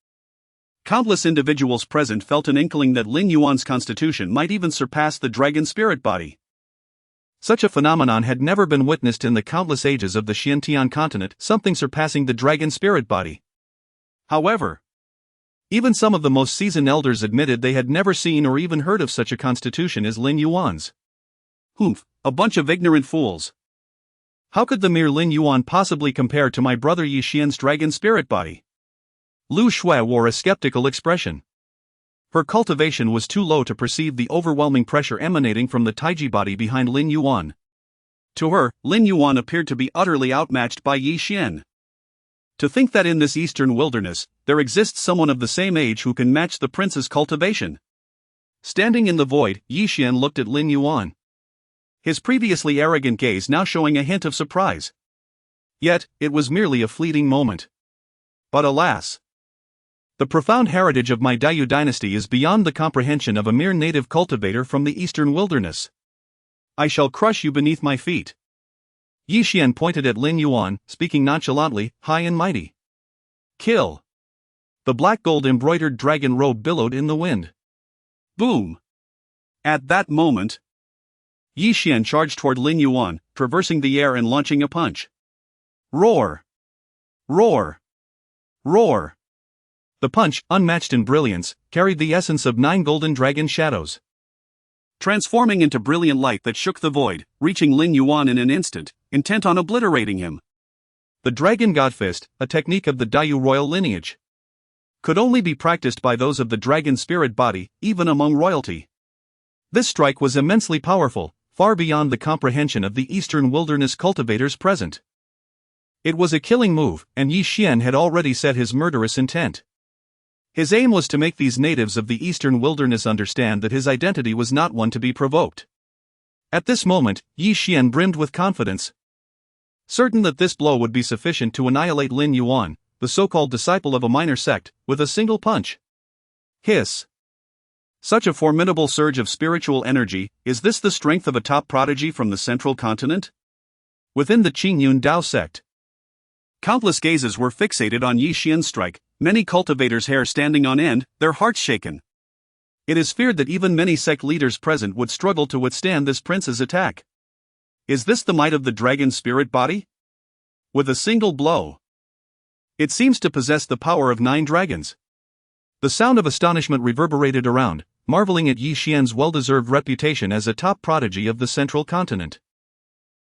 countless individuals present felt an inkling that Lin Yuan's constitution might even surpass the dragon spirit body. Such a phenomenon had never been witnessed in the countless ages of the Xiantian continent, something surpassing the dragon spirit body. However, even some of the most seasoned elders admitted they had never seen or even heard of such a constitution as Lin Yuan's. Humph, a bunch of ignorant fools. How could the mere Lin Yuan possibly compare to my brother Yi Xian's dragon spirit body? Lu Shui wore a skeptical expression. Her cultivation was too low to perceive the overwhelming pressure emanating from the taiji body behind Lin Yuan. To her, Lin Yuan appeared to be utterly outmatched by Yi Xian. To think that in this Eastern Wilderness, there exists someone of the same age who can match the prince's cultivation. Standing in the void, Yi Xian looked at Lin Yuan, his previously arrogant gaze now showing a hint of surprise. Yet, it was merely a fleeting moment. But alas, the profound heritage of my Daiyu dynasty is beyond the comprehension of a mere native cultivator from the Eastern Wilderness. I shall crush you beneath my feet. Yi Xian pointed at Lin Yuan, speaking nonchalantly, high and mighty. Kill. The black gold embroidered dragon robe billowed in the wind. Boom. At that moment, Yi Xian charged toward Lin Yuan, traversing the air and launching a punch. Roar! Roar! Roar! The punch, unmatched in brilliance, carried the essence of 9 golden dragon shadows. Transforming into brilliant light that shook the void, reaching Lin Yuan in an instant, intent on obliterating him. The Dragon God Fist, a technique of the Daiyu royal lineage, could only be practiced by those of the dragon spirit body, even among royalty. This strike was immensely powerful, far beyond the comprehension of the Eastern wilderness cultivators present. It was a killing move, and Yi Xian had already set his murderous intent. His aim was to make these natives of the Eastern wilderness understand that his identity was not one to be provoked. At this moment, Yi Xian brimmed with confidence. Certain that this blow would be sufficient to annihilate Lin Yuan, the so-called disciple of a minor sect, with a single punch. Hiss. Such a formidable surge of spiritual energy, is this the strength of a top prodigy from the central continent? Within the Qingyun Dao sect, countless gazes were fixated on Yi Xian's strike, many cultivators' hair standing on end, their hearts shaken. It is feared that even many sect leaders present would struggle to withstand this prince's attack. Is this the might of the dragon spirit body? With a single blow, it seems to possess the power of 9 dragons. The sound of astonishment reverberated around, marveling at Yi Xian's well-deserved reputation as a top prodigy of the central continent.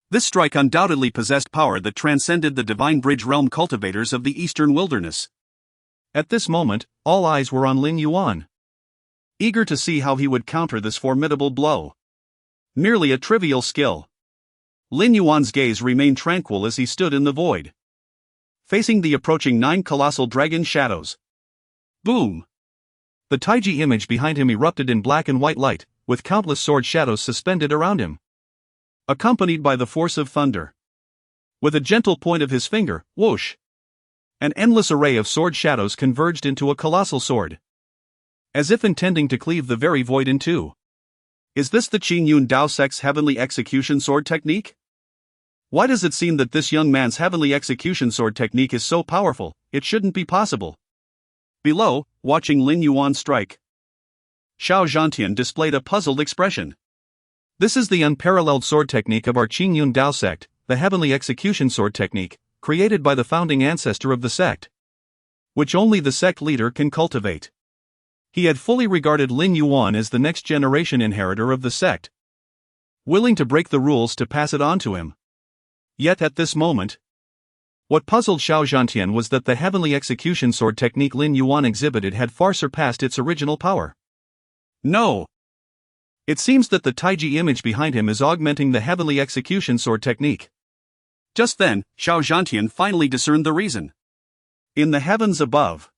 This strike undoubtedly possessed power that transcended the divine bridge realm cultivators of the eastern wilderness. At this moment, all eyes were on Lin Yuan, eager to see how he would counter this formidable blow. Merely a trivial skill. Lin Yuan's gaze remained tranquil as he stood in the void, facing the approaching 9 colossal dragon shadows. Boom! The Taiji image behind him erupted in black and white light, with countless sword shadows suspended around him, accompanied by the force of thunder. With a gentle point of his finger, whoosh! An endless array of sword shadows converged into a colossal sword, as if intending to cleave the very void in two. Is this the Qingyun Dao sect's heavenly execution sword technique? Why does it seem that this young man's heavenly execution sword technique is so powerful? It shouldn't be possible. Below, watching Lin Yuan strike, Xiao Zhantian displayed a puzzled expression. This is the unparalleled sword technique of our Qingyun Dao sect, the heavenly execution sword technique, created by the founding ancestor of the sect, which only the sect leader can cultivate. He had fully regarded Lin Yuan as the next generation inheritor of the sect, willing to break the rules to pass it on to him. Yet at this moment, what puzzled Xiao Zhantian was that the heavenly execution sword technique Lin Yuan exhibited had far surpassed its original power. No! It seems that the Taiji image behind him is augmenting the heavenly execution sword technique. Just then, Xiao Zhantian finally discerned the reason. In the heavens above,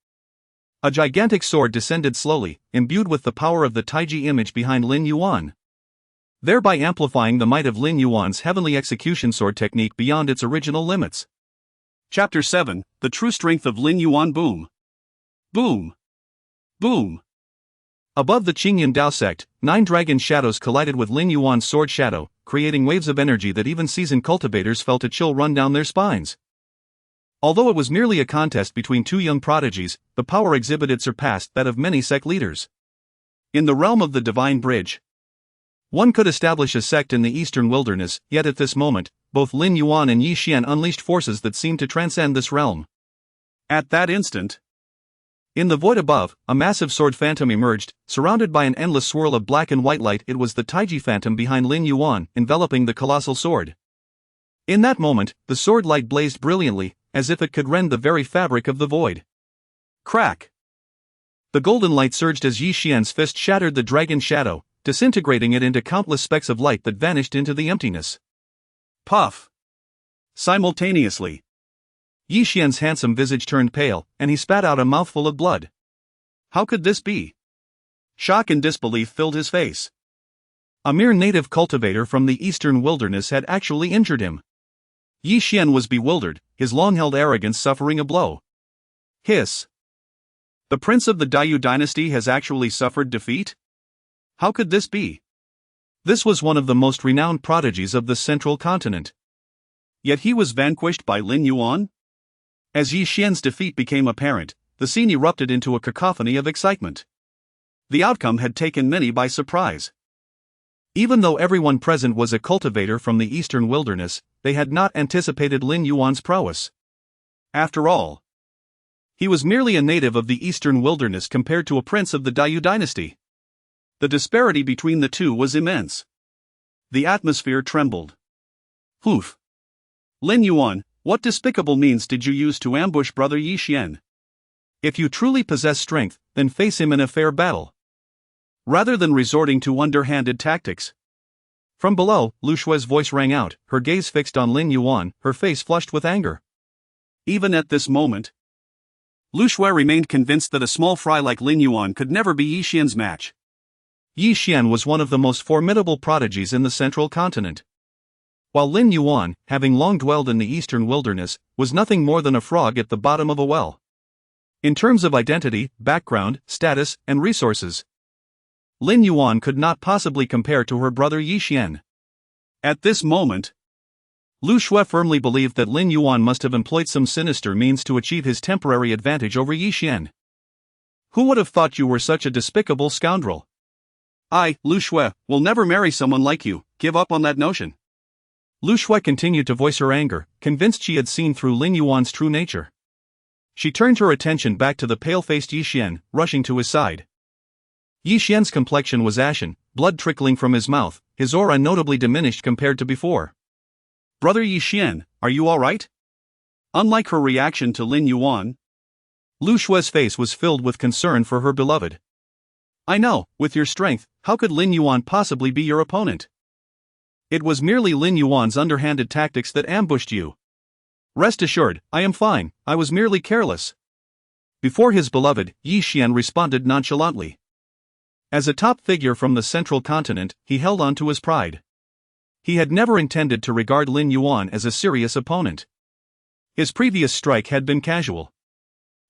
a gigantic sword descended slowly, imbued with the power of the Taiji image behind Lin Yuan, thereby amplifying the might of Lin Yuan's heavenly execution sword technique beyond its original limits. Chapter 7, The True Strength of Lin Yuan. Boom! Boom! Boom! Above the Qingyun Dao sect, 9 dragon shadows collided with Lin Yuan's sword shadow, creating waves of energy that even seasoned cultivators felt a chill run down their spines. Although it was merely a contest between 2 young prodigies, the power exhibited surpassed that of many sect leaders. In the realm of the divine bridge, one could establish a sect in the eastern wilderness, yet at this moment, both Lin Yuan and Yi Xian unleashed forces that seemed to transcend this realm. At that instant, in the void above, a massive sword phantom emerged, surrounded by an endless swirl of black and white light. It was the Taiji phantom behind Lin Yuan, enveloping the colossal sword. In that moment, the sword light blazed brilliantly, as if it could rend the very fabric of the void. Crack! The golden light surged as Yi Xian's fist shattered the dragon shadow, disintegrating it into countless specks of light that vanished into the emptiness. Puff! Simultaneously, Yi Xian's handsome visage turned pale, and he spat out a mouthful of blood. How could this be? Shock and disbelief filled his face. A mere native cultivator from the eastern wilderness had actually injured him. Yi Xian was bewildered, his long-held arrogance suffering a blow. Hiss! The prince of the Daiyu dynasty has actually suffered defeat? How could this be? This was one of the most renowned prodigies of the central continent. Yet he was vanquished by Lin Yuan? As Yi Xian's defeat became apparent, the scene erupted into a cacophony of excitement. The outcome had taken many by surprise. Even though everyone present was a cultivator from the eastern wilderness, they had not anticipated Lin Yuan's prowess. After all, he was merely a native of the eastern wilderness compared to a prince of the Dayou dynasty. The disparity between the two was immense. The atmosphere trembled. Hoof! Lin Yuan, what despicable means did you use to ambush brother Yi Xian? If you truly possess strength, then face him in a fair battle, rather than resorting to underhanded tactics. From below, Lu Shue's voice rang out, her gaze fixed on Lin Yuan, her face flushed with anger. Even at this moment, Lu Shue remained convinced that a small fry like Lin Yuan could never be Yi Xian's match. Yi Xian was one of the most formidable prodigies in the central continent, while Lin Yuan, having long dwelled in the eastern wilderness, was nothing more than a frog at the bottom of a well. In terms of identity, background, status, and resources, Lin Yuan could not possibly compare to her brother Yi Xian. At this moment, Lu Shue firmly believed that Lin Yuan must have employed some sinister means to achieve his temporary advantage over Yi Xian. Who would have thought you were such a despicable scoundrel? I, Lu Shue, will never marry someone like you. Give up on that notion. Lu Shue continued to voice her anger, convinced she had seen through Lin Yuan's true nature. She turned her attention back to the pale-faced Yi Xian, rushing to his side. Yi Xian's complexion was ashen, blood trickling from his mouth, his aura notably diminished compared to before. Brother Yi Xian, are you all right? Unlike her reaction to Lin Yuan, Lu Shue's face was filled with concern for her beloved. I know, with your strength, how could Lin Yuan possibly be your opponent? It was merely Lin Yuan's underhanded tactics that ambushed you. Rest assured, I am fine, I was merely careless. Before his beloved, Yi Xian responded nonchalantly. As a top figure from the central continent, he held on to his pride. He had never intended to regard Lin Yuan as a serious opponent. His previous strike had been casual.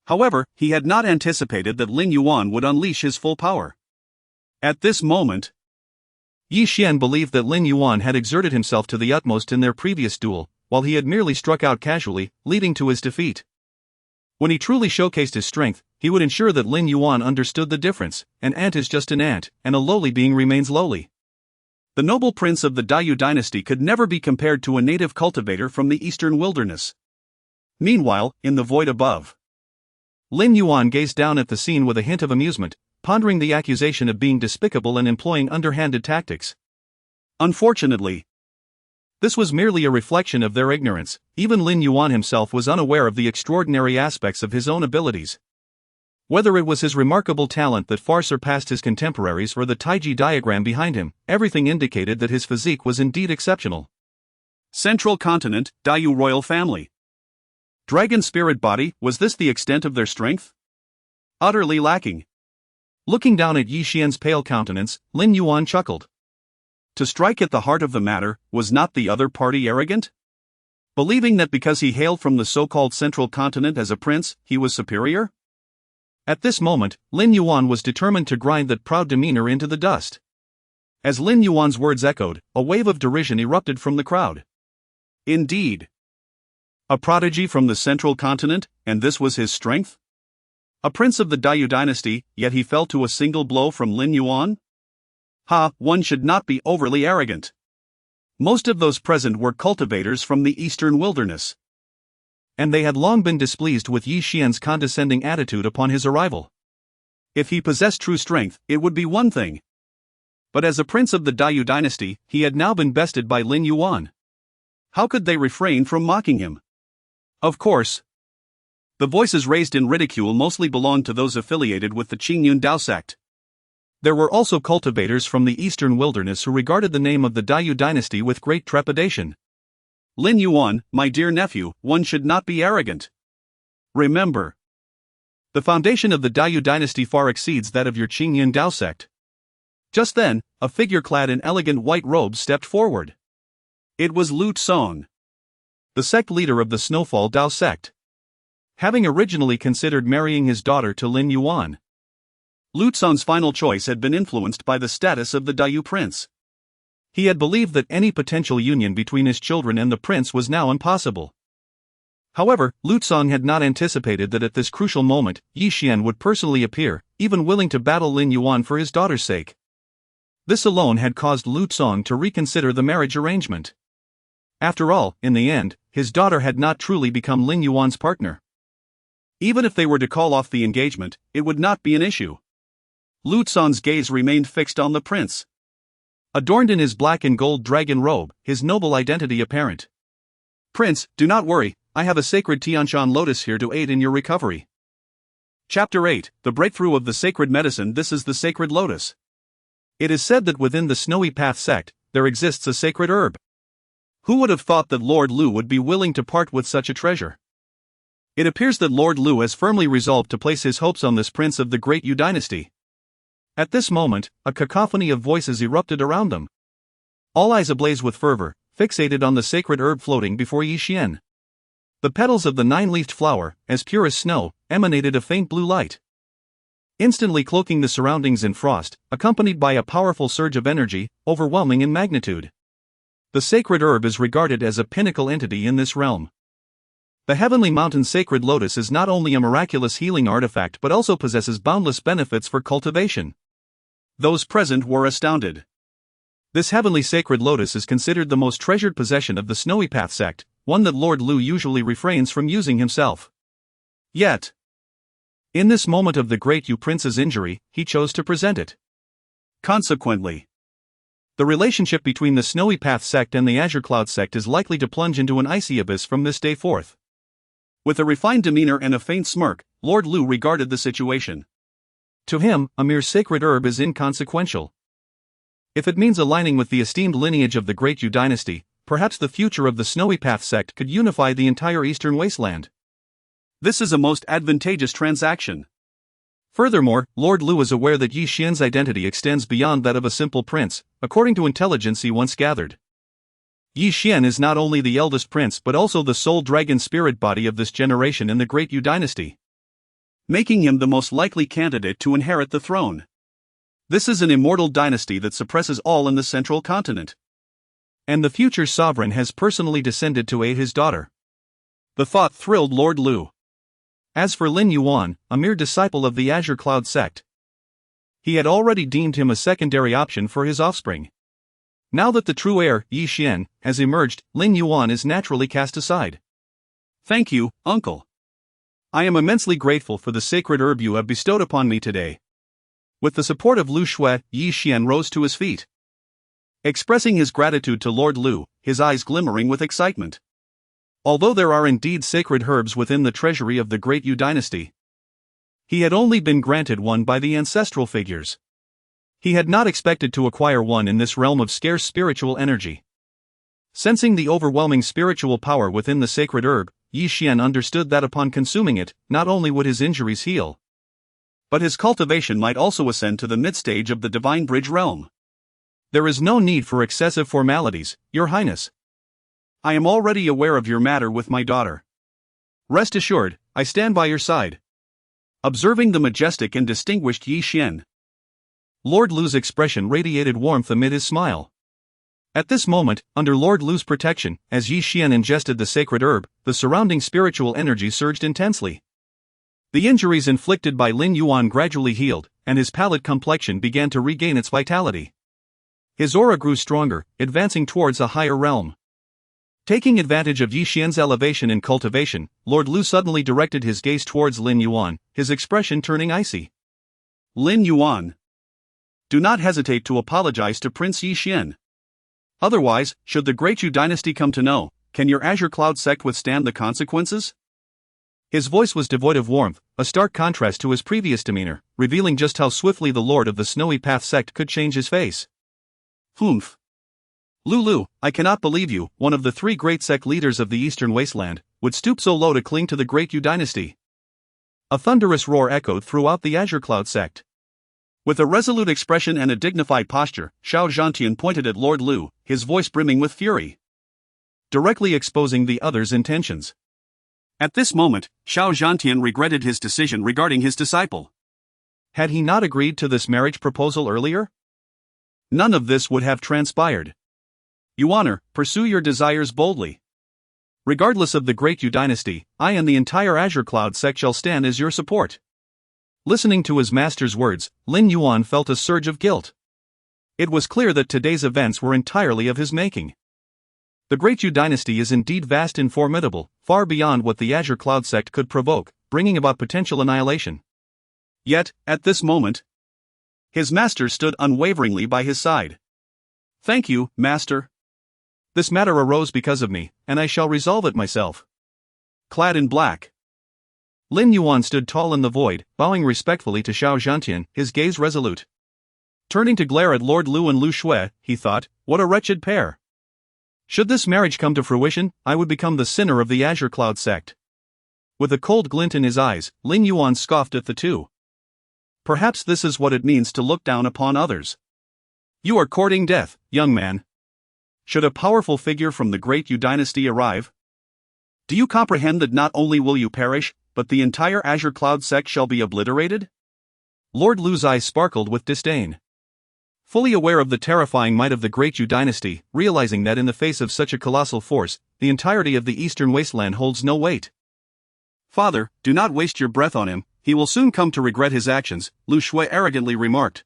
However, he had not anticipated that Lin Yuan would unleash his full power. At this moment, Yi Xian believed that Lin Yuan had exerted himself to the utmost in their previous duel, while he had merely struck out casually, leading to his defeat. When he truly showcased his strength, he would ensure that Lin Yuan understood the difference. An ant is just an ant, and a lowly being remains lowly. The noble prince of the Dayou dynasty could never be compared to a native cultivator from the eastern wilderness. Meanwhile, in the void above, Lin Yuan gazed down at the scene with a hint of amusement, pondering the accusation of being despicable and employing underhanded tactics. Unfortunately, this was merely a reflection of their ignorance. Even Lin Yuan himself was unaware of the extraordinary aspects of his own abilities. Whether it was his remarkable talent that far surpassed his contemporaries or the Taiji diagram behind him, everything indicated that his physique was indeed exceptional. Central Continent, Dayou royal family. Dragon spirit body, was this the extent of their strength? Utterly lacking. Looking down at Yi Xian's pale countenance, Lin Yuan chuckled. To strike at the heart of the matter, was not the other party arrogant? Believing that because he hailed from the so-called central continent as a prince, he was superior? At this moment, Lin Yuan was determined to grind that proud demeanor into the dust. As Lin Yuan's words echoed, a wave of derision erupted from the crowd. Indeed. A prodigy from the central continent, and this was his strength? A prince of the Dayou dynasty, yet he fell to a single blow from Lin Yuan? One should not be overly arrogant. Most of those present were cultivators from the eastern wilderness, and they had long been displeased with Yi Xian's condescending attitude upon his arrival. If he possessed true strength, it would be one thing. But as a prince of the Dayou dynasty, he had now been bested by Lin Yuan. How could they refrain from mocking him? Of course, the voices raised in ridicule mostly belonged to those affiliated with the Qingyun Dao sect. There were also cultivators from the eastern wilderness who regarded the name of the Dayou dynasty with great trepidation. Lin Yuan, my dear nephew, one should not be arrogant. Remember, the foundation of the Dayou dynasty far exceeds that of your Qingyun Dao sect. Just then, a figure clad in elegant white robes stepped forward. It was Lu Tsong, the sect leader of the Snowfall Dao sect. Having originally considered marrying his daughter to Lin Yuan, Lu Tsong's final choice had been influenced by the status of the Dayou prince. He had believed that any potential union between his children and the prince was now impossible. However, Lu Tsong had not anticipated that at this crucial moment, Yi Xian would personally appear, even willing to battle Lin Yuan for his daughter's sake. This alone had caused Lu Tsong to reconsider the marriage arrangement. After all, in the end, his daughter had not truly become Lin Yuan's partner. Even if they were to call off the engagement, it would not be an issue. Lu Tsong's gaze remained fixed on the prince. Adorned in his black and gold dragon robe, his noble identity apparent. Prince, do not worry, I have a sacred Tianshan lotus here to aid in your recovery. Chapter 8, The Breakthrough of the Sacred Medicine. This is the sacred lotus. It is said that within the Snowy Path sect, there exists a sacred herb. Who would have thought that Lord Lu would be willing to part with such a treasure? It appears that Lord Lu has firmly resolved to place his hopes on this prince of the Great Yu dynasty. At this moment, a cacophony of voices erupted around them. All eyes ablaze with fervor, fixated on the sacred herb floating before Yi Xian. The petals of the nine-leafed flower, as pure as snow, emanated a faint blue light, instantly cloaking the surroundings in frost, accompanied by a powerful surge of energy, overwhelming in magnitude. The sacred herb is regarded as a pinnacle entity in this realm. The Heavenly Mountain Sacred Lotus is not only a miraculous healing artifact but also possesses boundless benefits for cultivation. Those present were astounded. This heavenly sacred lotus is considered the most treasured possession of the Snowy Path sect, one that Lord Lu usually refrains from using himself. Yet, in this moment of the Great Yu Prince's injury, he chose to present it. Consequently, the relationship between the Snowy Path sect and the Azure Cloud sect is likely to plunge into an icy abyss from this day forth. With a refined demeanor and a faint smirk, Lord Lu regarded the situation. To him, a mere sacred herb is inconsequential. If it means aligning with the esteemed lineage of the Great Yu dynasty, perhaps the future of the Snowy Path sect could unify the entire eastern wasteland. This is a most advantageous transaction. Furthermore, Lord Lu is aware that Yi Xian's identity extends beyond that of a simple prince, according to intelligence he once gathered. Yi Xian is not only the eldest prince but also the sole dragon spirit body of this generation in the Great Yu dynasty, making him the most likely candidate to inherit the throne. This is an immortal dynasty that suppresses all in the central continent. And the future sovereign has personally descended to aid his daughter. The thought thrilled Lord Lu. As for Lin Yuan, a mere disciple of the Azure Cloud sect, he had already deemed him a secondary option for his offspring. Now that the true heir, Yi Xian, has emerged, Lin Yuan is naturally cast aside. Thank you, uncle. I am immensely grateful for the sacred herb you have bestowed upon me today. With the support of Lu Shui, Yi Xian rose to his feet, expressing his gratitude to Lord Lu, his eyes glimmering with excitement. Although there are indeed sacred herbs within the treasury of the Great Yu dynasty, he had only been granted one by the ancestral figures. He had not expected to acquire one in this realm of scarce spiritual energy. Sensing the overwhelming spiritual power within the sacred herb, Yi Xian understood that upon consuming it, not only would his injuries heal, but his cultivation might also ascend to the mid-stage of the Divine Bridge realm. There is no need for excessive formalities, Your Highness. I am already aware of your matter with my daughter. Rest assured, I stand by your side. Observing the majestic and distinguished Yi Xian, Lord Lu's expression radiated warmth amid his smile. At this moment, under Lord Lu's protection, as Yi Xian ingested the sacred herb, the surrounding spiritual energy surged intensely. The injuries inflicted by Lin Yuan gradually healed, and his pallid complexion began to regain its vitality. His aura grew stronger, advancing towards a higher realm. Taking advantage of Yi Xian's elevation in cultivation, Lord Lu suddenly directed his gaze towards Lin Yuan, his expression turning icy. Lin Yuan, do not hesitate to apologize to Prince Yi Xian. Otherwise, should the Great Yu dynasty come to know, can your Azure Cloud sect withstand the consequences? His voice was devoid of warmth, a stark contrast to his previous demeanor, revealing just how swiftly the Lord of the Snowy Path sect could change his face. Humph. Lu, I cannot believe you, one of the three great sect leaders of the Eastern Wasteland, would stoop so low to cling to the Great Yu dynasty. A thunderous roar echoed throughout the Azure Cloud sect. With a resolute expression and a dignified posture, Xiao Zhantian pointed at Lord Lu, his voice brimming with fury, directly exposing the other's intentions. At this moment, Xiao Zhantian regretted his decision regarding his disciple. Had he not agreed to this marriage proposal earlier? None of this would have transpired. Your Honor, pursue your desires boldly. Regardless of the Great Yu dynasty, I and the entire Azure Cloud sect shall stand as your support. Listening to his master's words, Lin Yuan felt a surge of guilt. It was clear that today's events were entirely of his making. The Great Yu dynasty is indeed vast and formidable, far beyond what the Azure Cloud sect could provoke, bringing about potential annihilation. Yet, at this moment, his master stood unwaveringly by his side. "Thank you, master. This matter arose because of me, and I shall resolve it myself." Clad in black, Lin Yuan stood tall in the void, bowing respectfully to Xiao Zhantian, his gaze resolute. Turning to glare at Lord Lu and Lu Shui, he thought, what a wretched pair. Should this marriage come to fruition, I would become the sinner of the Azure Cloud sect. With a cold glint in his eyes, Lin Yuan scoffed at the two. Perhaps this is what it means to look down upon others. You are courting death, young man. Should a powerful figure from the Great Yu dynasty arrive? Do you comprehend that not only will you perish, but the entire Azure Cloud sect shall be obliterated? Lord Lu's eyes sparkled with disdain. Fully aware of the terrifying might of the Great Yu dynasty, realizing that in the face of such a colossal force, the entirety of the eastern wasteland holds no weight. Father, do not waste your breath on him, he will soon come to regret his actions, Lu Shui arrogantly remarked,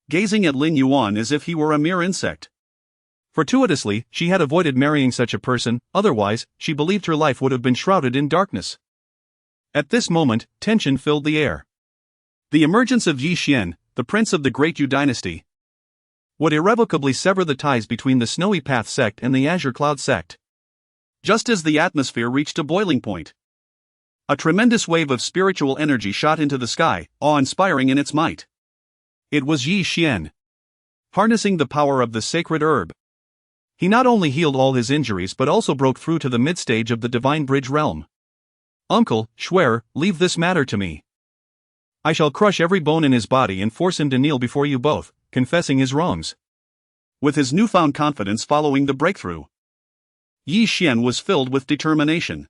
gazing at Lin Yuan as if he were a mere insect. Fortuitously, she had avoided marrying such a person, otherwise, she believed her life would have been shrouded in darkness. At this moment, tension filled the air. The emergence of Yi Xian, the prince of the Great Yu dynasty, would irrevocably sever the ties between the Snowy Path sect and the Azure Cloud sect. Just as the atmosphere reached a boiling point, a tremendous wave of spiritual energy shot into the sky, awe-inspiring in its might. It was Yi Xian. Harnessing the power of the sacred herb, he not only healed all his injuries but also broke through to the mid-stage of the Divine Bridge realm. Uncle, Schwer, leave this matter to me. I shall crush every bone in his body and force him to kneel before you both, confessing his wrongs. With his newfound confidence following the breakthrough, Yi Xian was filled with determination.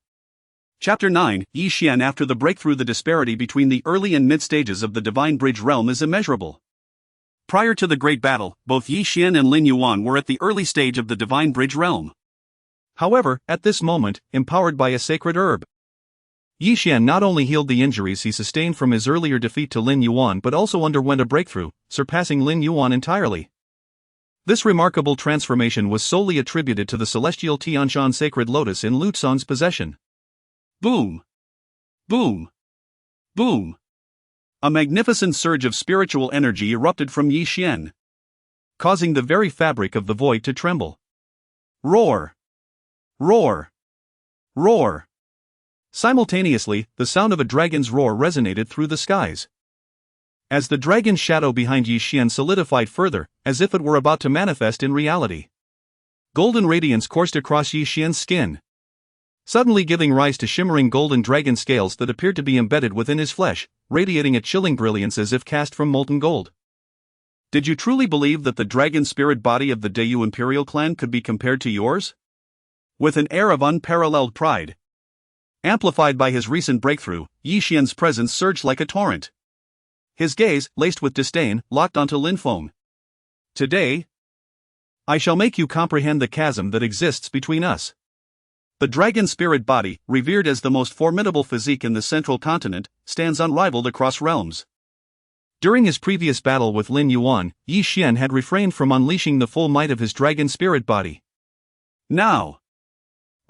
Chapter 9, Yi Xian. After the breakthrough, the disparity between the early and mid stages of the Divine Bridge realm is immeasurable. Prior to the Great Battle, both Yi Xian and Lin Yuan were at the early stage of the Divine Bridge realm. However, at this moment, empowered by a sacred herb, Yi Xian not only healed the injuries he sustained from his earlier defeat to Lin Yuan but also underwent a breakthrough, surpassing Lin Yuan entirely. This remarkable transformation was solely attributed to the celestial Tianshan sacred lotus in Lu Tsong's possession. Boom! Boom! Boom! A magnificent surge of spiritual energy erupted from Yi Xian, causing the very fabric of the void to tremble. Roar! Roar! Roar! Simultaneously, the sound of a dragon's roar resonated through the skies. As the dragon's shadow behind Yi Xian solidified further, as if it were about to manifest in reality, golden radiance coursed across Yi Xian's skin, suddenly giving rise to shimmering golden dragon scales that appeared to be embedded within his flesh, radiating a chilling brilliance as if cast from molten gold. Did you truly believe that the dragon spirit body of the Dayu Imperial clan could be compared to yours? With an air of unparalleled pride, amplified by his recent breakthrough, Yi Xian's presence surged like a torrent. His gaze, laced with disdain, locked onto Lin Feng. Today, I shall make you comprehend the chasm that exists between us. The dragon spirit body, revered as the most formidable physique in the central continent, stands unrivaled across realms. During his previous battle with Lin Yuan, Yi Xian had refrained from unleashing the full might of his dragon spirit body. Now,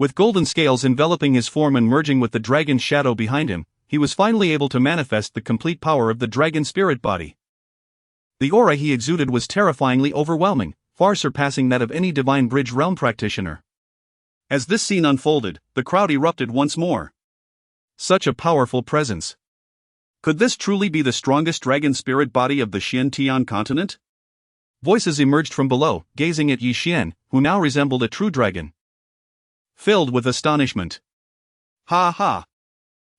with golden scales enveloping his form and merging with the dragon's shadow behind him, he was finally able to manifest the complete power of the dragon spirit body. The aura he exuded was terrifyingly overwhelming, far surpassing that of any Divine Bridge realm practitioner. As this scene unfolded, the crowd erupted once more. Such a powerful presence. Could this truly be the strongest dragon spirit body of the Xiantian continent? Voices emerged from below, gazing at Yi Xian, who now resembled a true dragon. Filled with astonishment. Ha ha!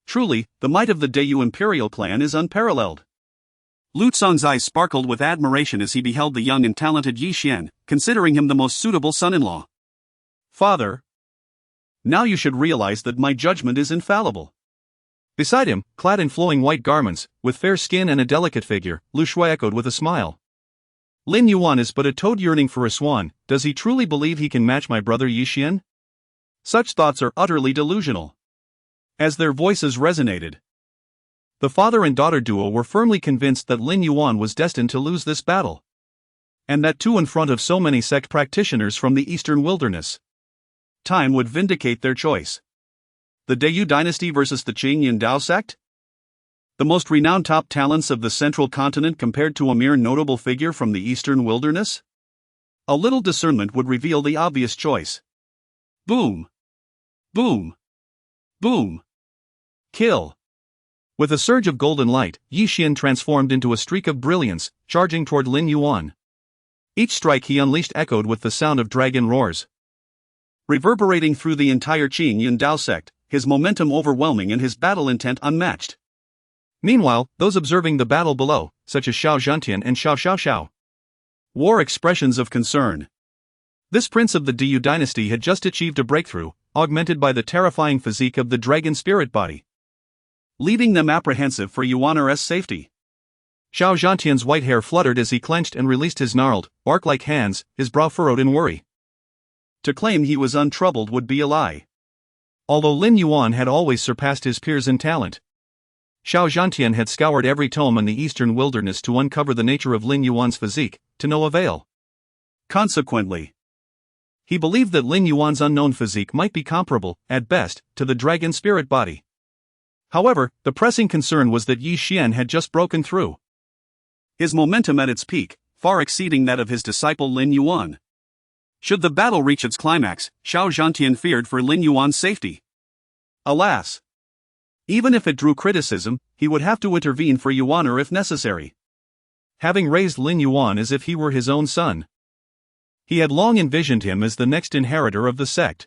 Truly, the might of the Dayu Imperial clan is unparalleled. Lu Tsong's eyes sparkled with admiration as he beheld the young and talented Yi Xian, considering him the most suitable son-in-law. Father, now you should realize that my judgment is infallible. Beside him, clad in flowing white garments, with fair skin and a delicate figure, Lu Shui echoed with a smile. Lin Yuan is but a toad yearning for a swan. Does he truly believe he can match my brother Yi Xian? Such thoughts are utterly delusional. As their voices resonated, the father and daughter duo were firmly convinced that Lin Yuan was destined to lose this battle. And that too in front of so many sect practitioners from the eastern wilderness. Time would vindicate their choice. The Dayu dynasty versus the Qing Yin Dao sect? The most renowned top talents of the central continent compared to a mere notable figure from the eastern wilderness? A little discernment would reveal the obvious choice. Boom! Boom! Boom! Kill! With a surge of golden light, Yi Xian transformed into a streak of brilliance, charging toward Lin Yuan. Each strike he unleashed echoed with the sound of dragon roars. Reverberating through the entire Qing Yin Dao sect, his momentum overwhelming and his battle intent unmatched. Meanwhile, those observing the battle below, such as Xiao Zhantian and Xiao Xiaoxiao, wore expressions of concern. This prince of the Dayu dynasty had just achieved a breakthrough, augmented by the terrifying physique of the dragon spirit body, leaving them apprehensive for Yuan's safety. Xiao Zhantian's white hair fluttered as he clenched and released his gnarled, bark-like hands, his brow furrowed in worry. To claim he was untroubled would be a lie. Although Lin Yuan had always surpassed his peers in talent, Xiao Zhantian had scoured every tome in the eastern wilderness to uncover the nature of Lin Yuan's physique, to no avail. Consequently, he believed that Lin Yuan's unknown physique might be comparable, at best, to the dragon spirit body. However, the pressing concern was that Yi Xian had just broken through, his momentum at its peak, far exceeding that of his disciple Lin Yuan. Should the battle reach its climax, Xiao Zhantian feared for Lin Yuan's safety. Alas! Even if it drew criticism, he would have to intervene for Yuan if necessary. Having raised Lin Yuan as if he were his own son, he had long envisioned him as the next inheritor of the sect.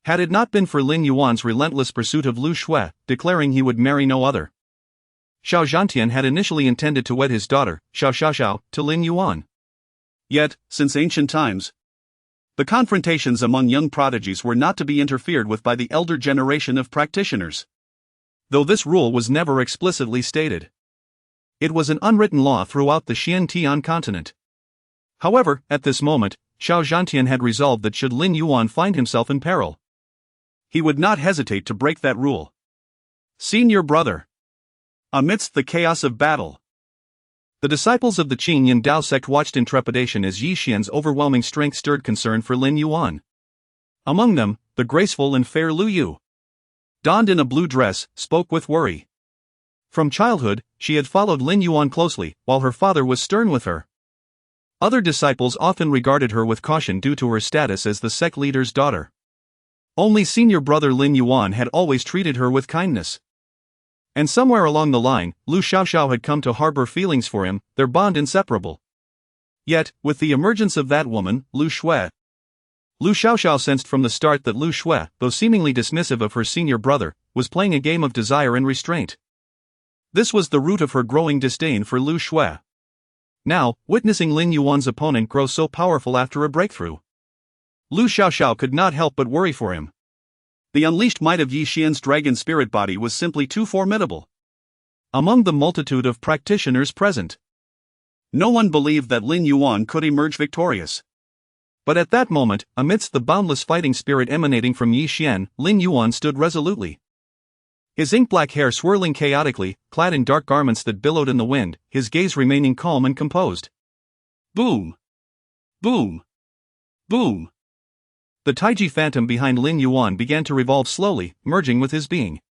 Had it not been for Lin Yuan's relentless pursuit of Lu Shui, declaring he would marry no other, Xiao Zhantian had initially intended to wed his daughter, Xiao Xiaoxiao, to Lin Yuan. Yet, since ancient times, the confrontations among young prodigies were not to be interfered with by the elder generation of practitioners. Though this rule was never explicitly stated, it was an unwritten law throughout the Xiantian continent. However, at this moment, Xiao Zhantian had resolved that should Lin Yuan find himself in peril, he would not hesitate to break that rule. Senior brother. Amidst the chaos of battle, the disciples of the Qing Yin Dao sect watched in trepidation as Yi Xian's overwhelming strength stirred concern for Lin Yuan. Among them, the graceful and fair Lu Yu, donned in a blue dress, spoke with worry. From childhood, she had followed Lin Yuan closely, while her father was stern with her. Other disciples often regarded her with caution due to her status as the sect leader's daughter. Only senior brother Lin Yuan had always treated her with kindness. And somewhere along the line, Lu Xiaoxiao had come to harbor feelings for him, their bond inseparable. Yet, with the emergence of that woman, Lu Shui, Lu Xiaoxiao sensed from the start that Lu Shui, though seemingly dismissive of her senior brother, was playing a game of desire and restraint. This was the root of her growing disdain for Lu Shui. Now, witnessing Lin Yuan's opponent grow so powerful after a breakthrough, Lu Xiaoxiao could not help but worry for him. The unleashed might of Yi Xian's dragon spirit body was simply too formidable. Among the multitude of practitioners present, no one believed that Lin Yuan could emerge victorious. But at that moment, amidst the boundless fighting spirit emanating from Yi Xian, Lin Yuan stood resolutely. His ink-black hair swirling chaotically, clad in dark garments that billowed in the wind, his gaze remaining calm and composed. Boom! Boom! Boom! The Taiji phantom behind Lin Yuan began to revolve slowly, merging with his being.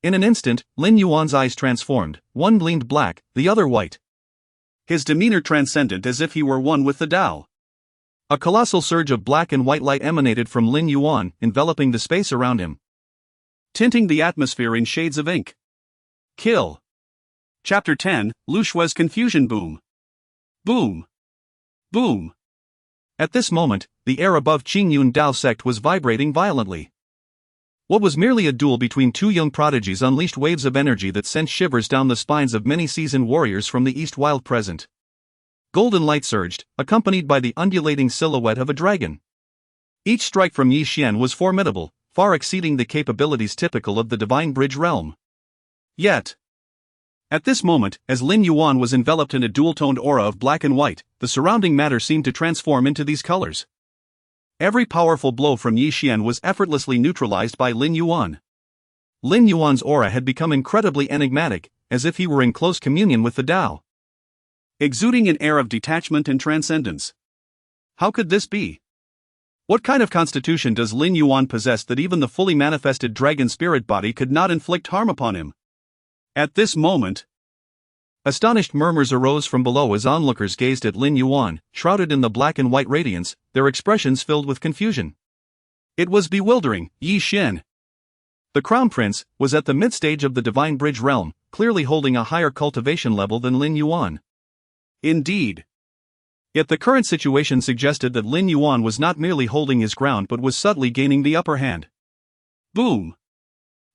In an instant, Lin Yuan's eyes transformed, one gleamed black, the other white. His demeanor transcendent as if he were one with the Tao. A colossal surge of black and white light emanated from Lin Yuan, enveloping the space around him, tinting the atmosphere in shades of ink. Kill. Chapter 10, Lu Shui's Confusion. Boom. Boom. Boom. At this moment, the air above Qing Yin Dao sect was vibrating violently. What was merely a duel between two young prodigies unleashed waves of energy that sent shivers down the spines of many seasoned warriors from the East Wild present. Golden light surged, accompanied by the undulating silhouette of a dragon. Each strike from Yi Xian was formidable, far exceeding the capabilities typical of the Divine Bridge realm. Yet, at this moment, as Lin Yuan was enveloped in a dual-toned aura of black and white, the surrounding matter seemed to transform into these colors. Every powerful blow from Yi Xian was effortlessly neutralized by Lin Yuan. Lin Yuan's aura had become incredibly enigmatic, as if he were in close communion with the Tao. exuding an air of detachment and transcendence. How could this be? What kind of constitution does Lin Yuan possess that even the fully manifested dragon spirit body could not inflict harm upon him? At this moment, astonished murmurs arose from below as onlookers gazed at Lin Yuan, shrouded in the black and white radiance, their expressions filled with confusion. It was bewildering. Yi Xian, the crown prince, was at the mid-stage of the divine bridge realm, clearly holding a higher cultivation level than Lin Yuan. Indeed. Yet the current situation suggested that Lin Yuan was not merely holding his ground but was subtly gaining the upper hand. Boom!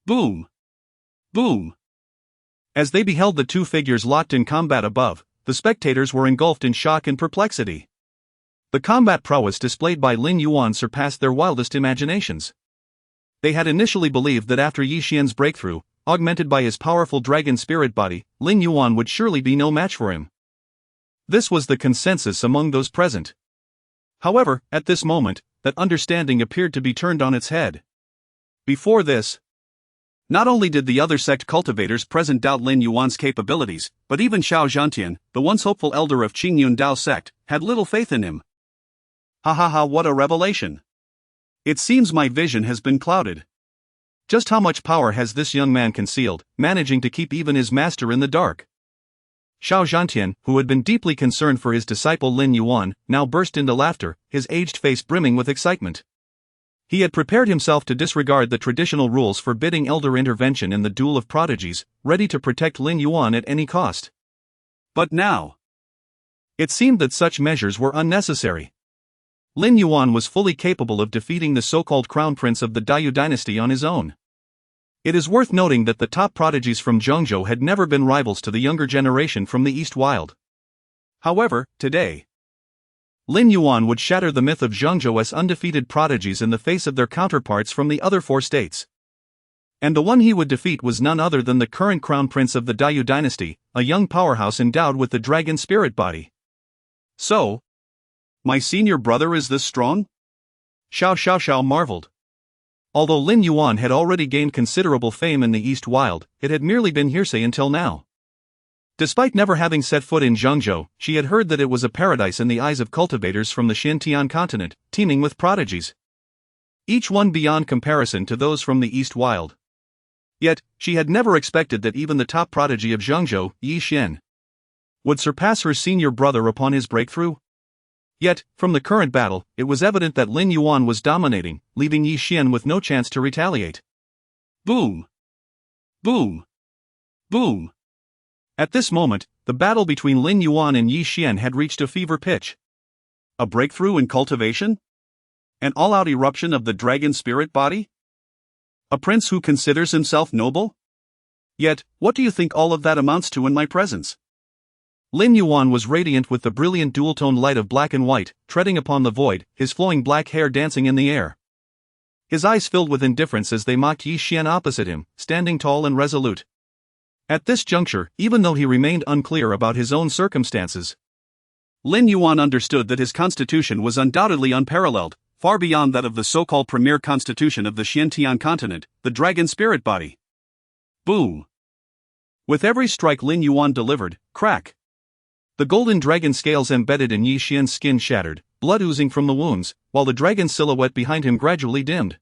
Boom! Boom! As they beheld the two figures locked in combat above, the spectators were engulfed in shock and perplexity. The combat prowess displayed by Lin Yuan surpassed their wildest imaginations. They had initially believed that after Yi Xian's breakthrough, augmented by his powerful dragon spirit body, Lin Yuan would surely be no match for him. This was the consensus among those present. However, at this moment, that understanding appeared to be turned on its head. Before this, not only did the other sect cultivators present doubt Lin Yuan's capabilities, but even Xiao Zhantian, the once hopeful elder of Qingyun Dao sect, had little faith in him. Ha ha ha, what a revelation! It seems my vision has been clouded. Just how much power has this young man concealed, managing to keep even his master in the dark? Xiao Zhantian, who had been deeply concerned for his disciple Lin Yuan, now burst into laughter, his aged face brimming with excitement. He had prepared himself to disregard the traditional rules forbidding elder intervention in the duel of prodigies, ready to protect Lin Yuan at any cost. But now, it seemed that such measures were unnecessary. Lin Yuan was fully capable of defeating the so-called crown prince of the Dayu dynasty on his own. It is worth noting that the top prodigies from Zhengzhou had never been rivals to the younger generation from the East Wild. However, today, Lin Yuan would shatter the myth of Zhengzhou as undefeated prodigies in the face of their counterparts from the other four states. And the one he would defeat was none other than the current crown prince of the Dayu dynasty, a young powerhouse endowed with the dragon spirit body. So, my senior brother is this strong? Xiao marveled. Although Lin Yuan had already gained considerable fame in the East Wild, it had merely been hearsay until now. Despite never having set foot in Zhengzhou, she had heard that it was a paradise in the eyes of cultivators from the Xintian continent, teeming with prodigies. Each one beyond comparison to those from the East Wild. Yet, she had never expected that even the top prodigy of Zhengzhou, Yi Xian, would surpass her senior brother upon his breakthrough. Yet, from the current battle, it was evident that Lin Yuan was dominating, leaving Yi Xian with no chance to retaliate. Boom! Boom! Boom! At this moment, the battle between Lin Yuan and Yi Xian had reached a fever pitch. A breakthrough in cultivation? An all-out eruption of the dragon spirit body? A prince who considers himself noble? Yet, what do you think all of that amounts to in my presence? Lin Yuan was radiant with the brilliant dual-toned light of black and white, treading upon the void, his flowing black hair dancing in the air. His eyes filled with indifference as they mocked Yi Xian opposite him, standing tall and resolute. At this juncture, even though he remained unclear about his own circumstances, Lin Yuan understood that his constitution was undoubtedly unparalleled, far beyond that of the so-called premier constitution of the Xintian continent, the dragon spirit body. Boom! With every strike Lin Yuan delivered, crack! The golden dragon scales embedded in Yi Xian's skin shattered, blood oozing from the wounds, while the dragon silhouette behind him gradually dimmed.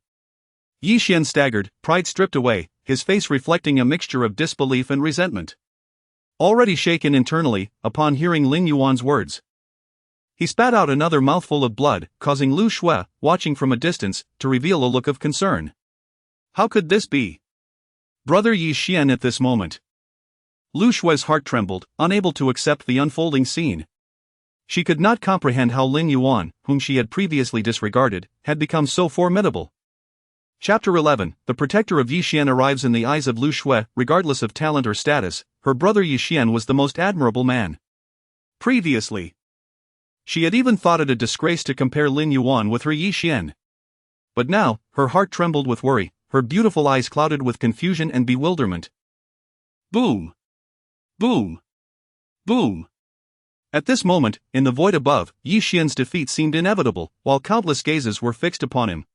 Yi Xian staggered, pride stripped away, his face reflecting a mixture of disbelief and resentment. Already shaken internally, upon hearing Lin Yuan's words, he spat out another mouthful of blood, causing Lu Shui, watching from a distance, to reveal a look of concern. How could this be? Brother Yi Xian at this moment. Lu Shui's heart trembled, unable to accept the unfolding scene. She could not comprehend how Lin Yuan, whom she had previously disregarded, had become so formidable. Chapter 11. The protector of Yi Xian arrives. In the eyes of Lu Shui, regardless of talent or status, her brother Yi Xian was the most admirable man. Previously, she had even thought it a disgrace to compare Lin Yuan with her Yi Xian. But now, her heart trembled with worry, her beautiful eyes clouded with confusion and bewilderment. Boom! Boom! Boom! At this moment, in the void above, Yi Xian's defeat seemed inevitable, while countless gazes were fixed upon him.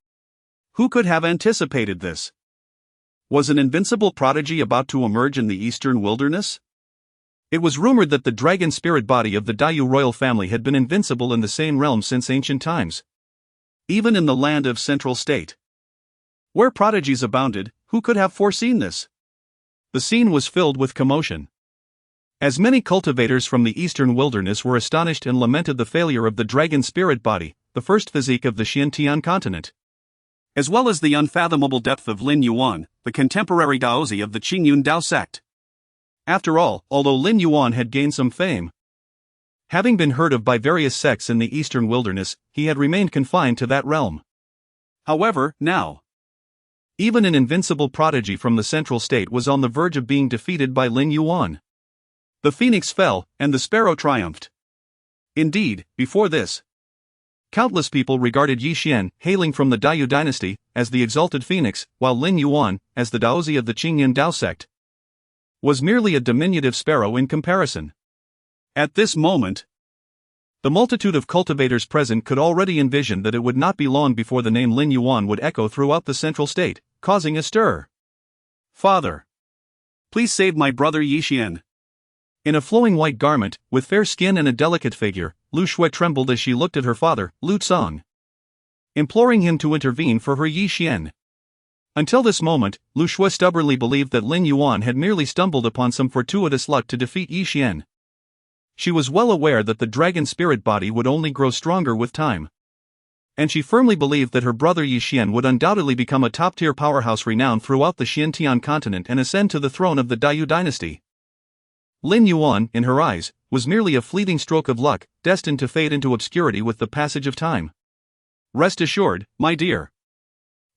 Who could have anticipated this? Was an invincible prodigy about to emerge in the eastern wilderness? It was rumored that the dragon spirit body of the Daiyu royal family had been invincible in the same realm since ancient times. Even in the land of Central State, where prodigies abounded, who could have foreseen this? The scene was filled with commotion. As many cultivators from the eastern wilderness were astonished and lamented the failure of the dragon spirit body, the first physique of the Xiantian continent, as well as the unfathomable depth of Lin Yuan, the contemporary Daozi of the Qingyun Dao sect. After all, although Lin Yuan had gained some fame, having been heard of by various sects in the eastern wilderness, he had remained confined to that realm. However, now, even an invincible prodigy from the Central State was on the verge of being defeated by Lin Yuan. The phoenix fell, and the sparrow triumphed. Indeed, before this, countless people regarded Yi Xian, hailing from the Daiyu dynasty, as the exalted phoenix, while Lin Yuan, as the Daozi of the Qingyun Dao sect, was merely a diminutive sparrow in comparison. At this moment, the multitude of cultivators present could already envision that it would not be long before the name Lin Yuan would echo throughout the Central State, causing a stir. "Father, please save my brother Yi Xian." In a flowing white garment, with fair skin and a delicate figure, Lu Shui trembled as she looked at her father, Lu Tsong, imploring him to intervene for her Yi Xian. Until this moment, Lu Shui stubbornly believed that Lin Yuan had merely stumbled upon some fortuitous luck to defeat Yi Xian. She was well aware that the dragon spirit body would only grow stronger with time, and she firmly believed that her brother Yi Xian would undoubtedly become a top-tier powerhouse renowned throughout the Xiantian continent and ascend to the throne of the Daiyu dynasty. Lin Yuan, in her eyes, was merely a fleeting stroke of luck, destined to fade into obscurity with the passage of time. "Rest assured, my dear.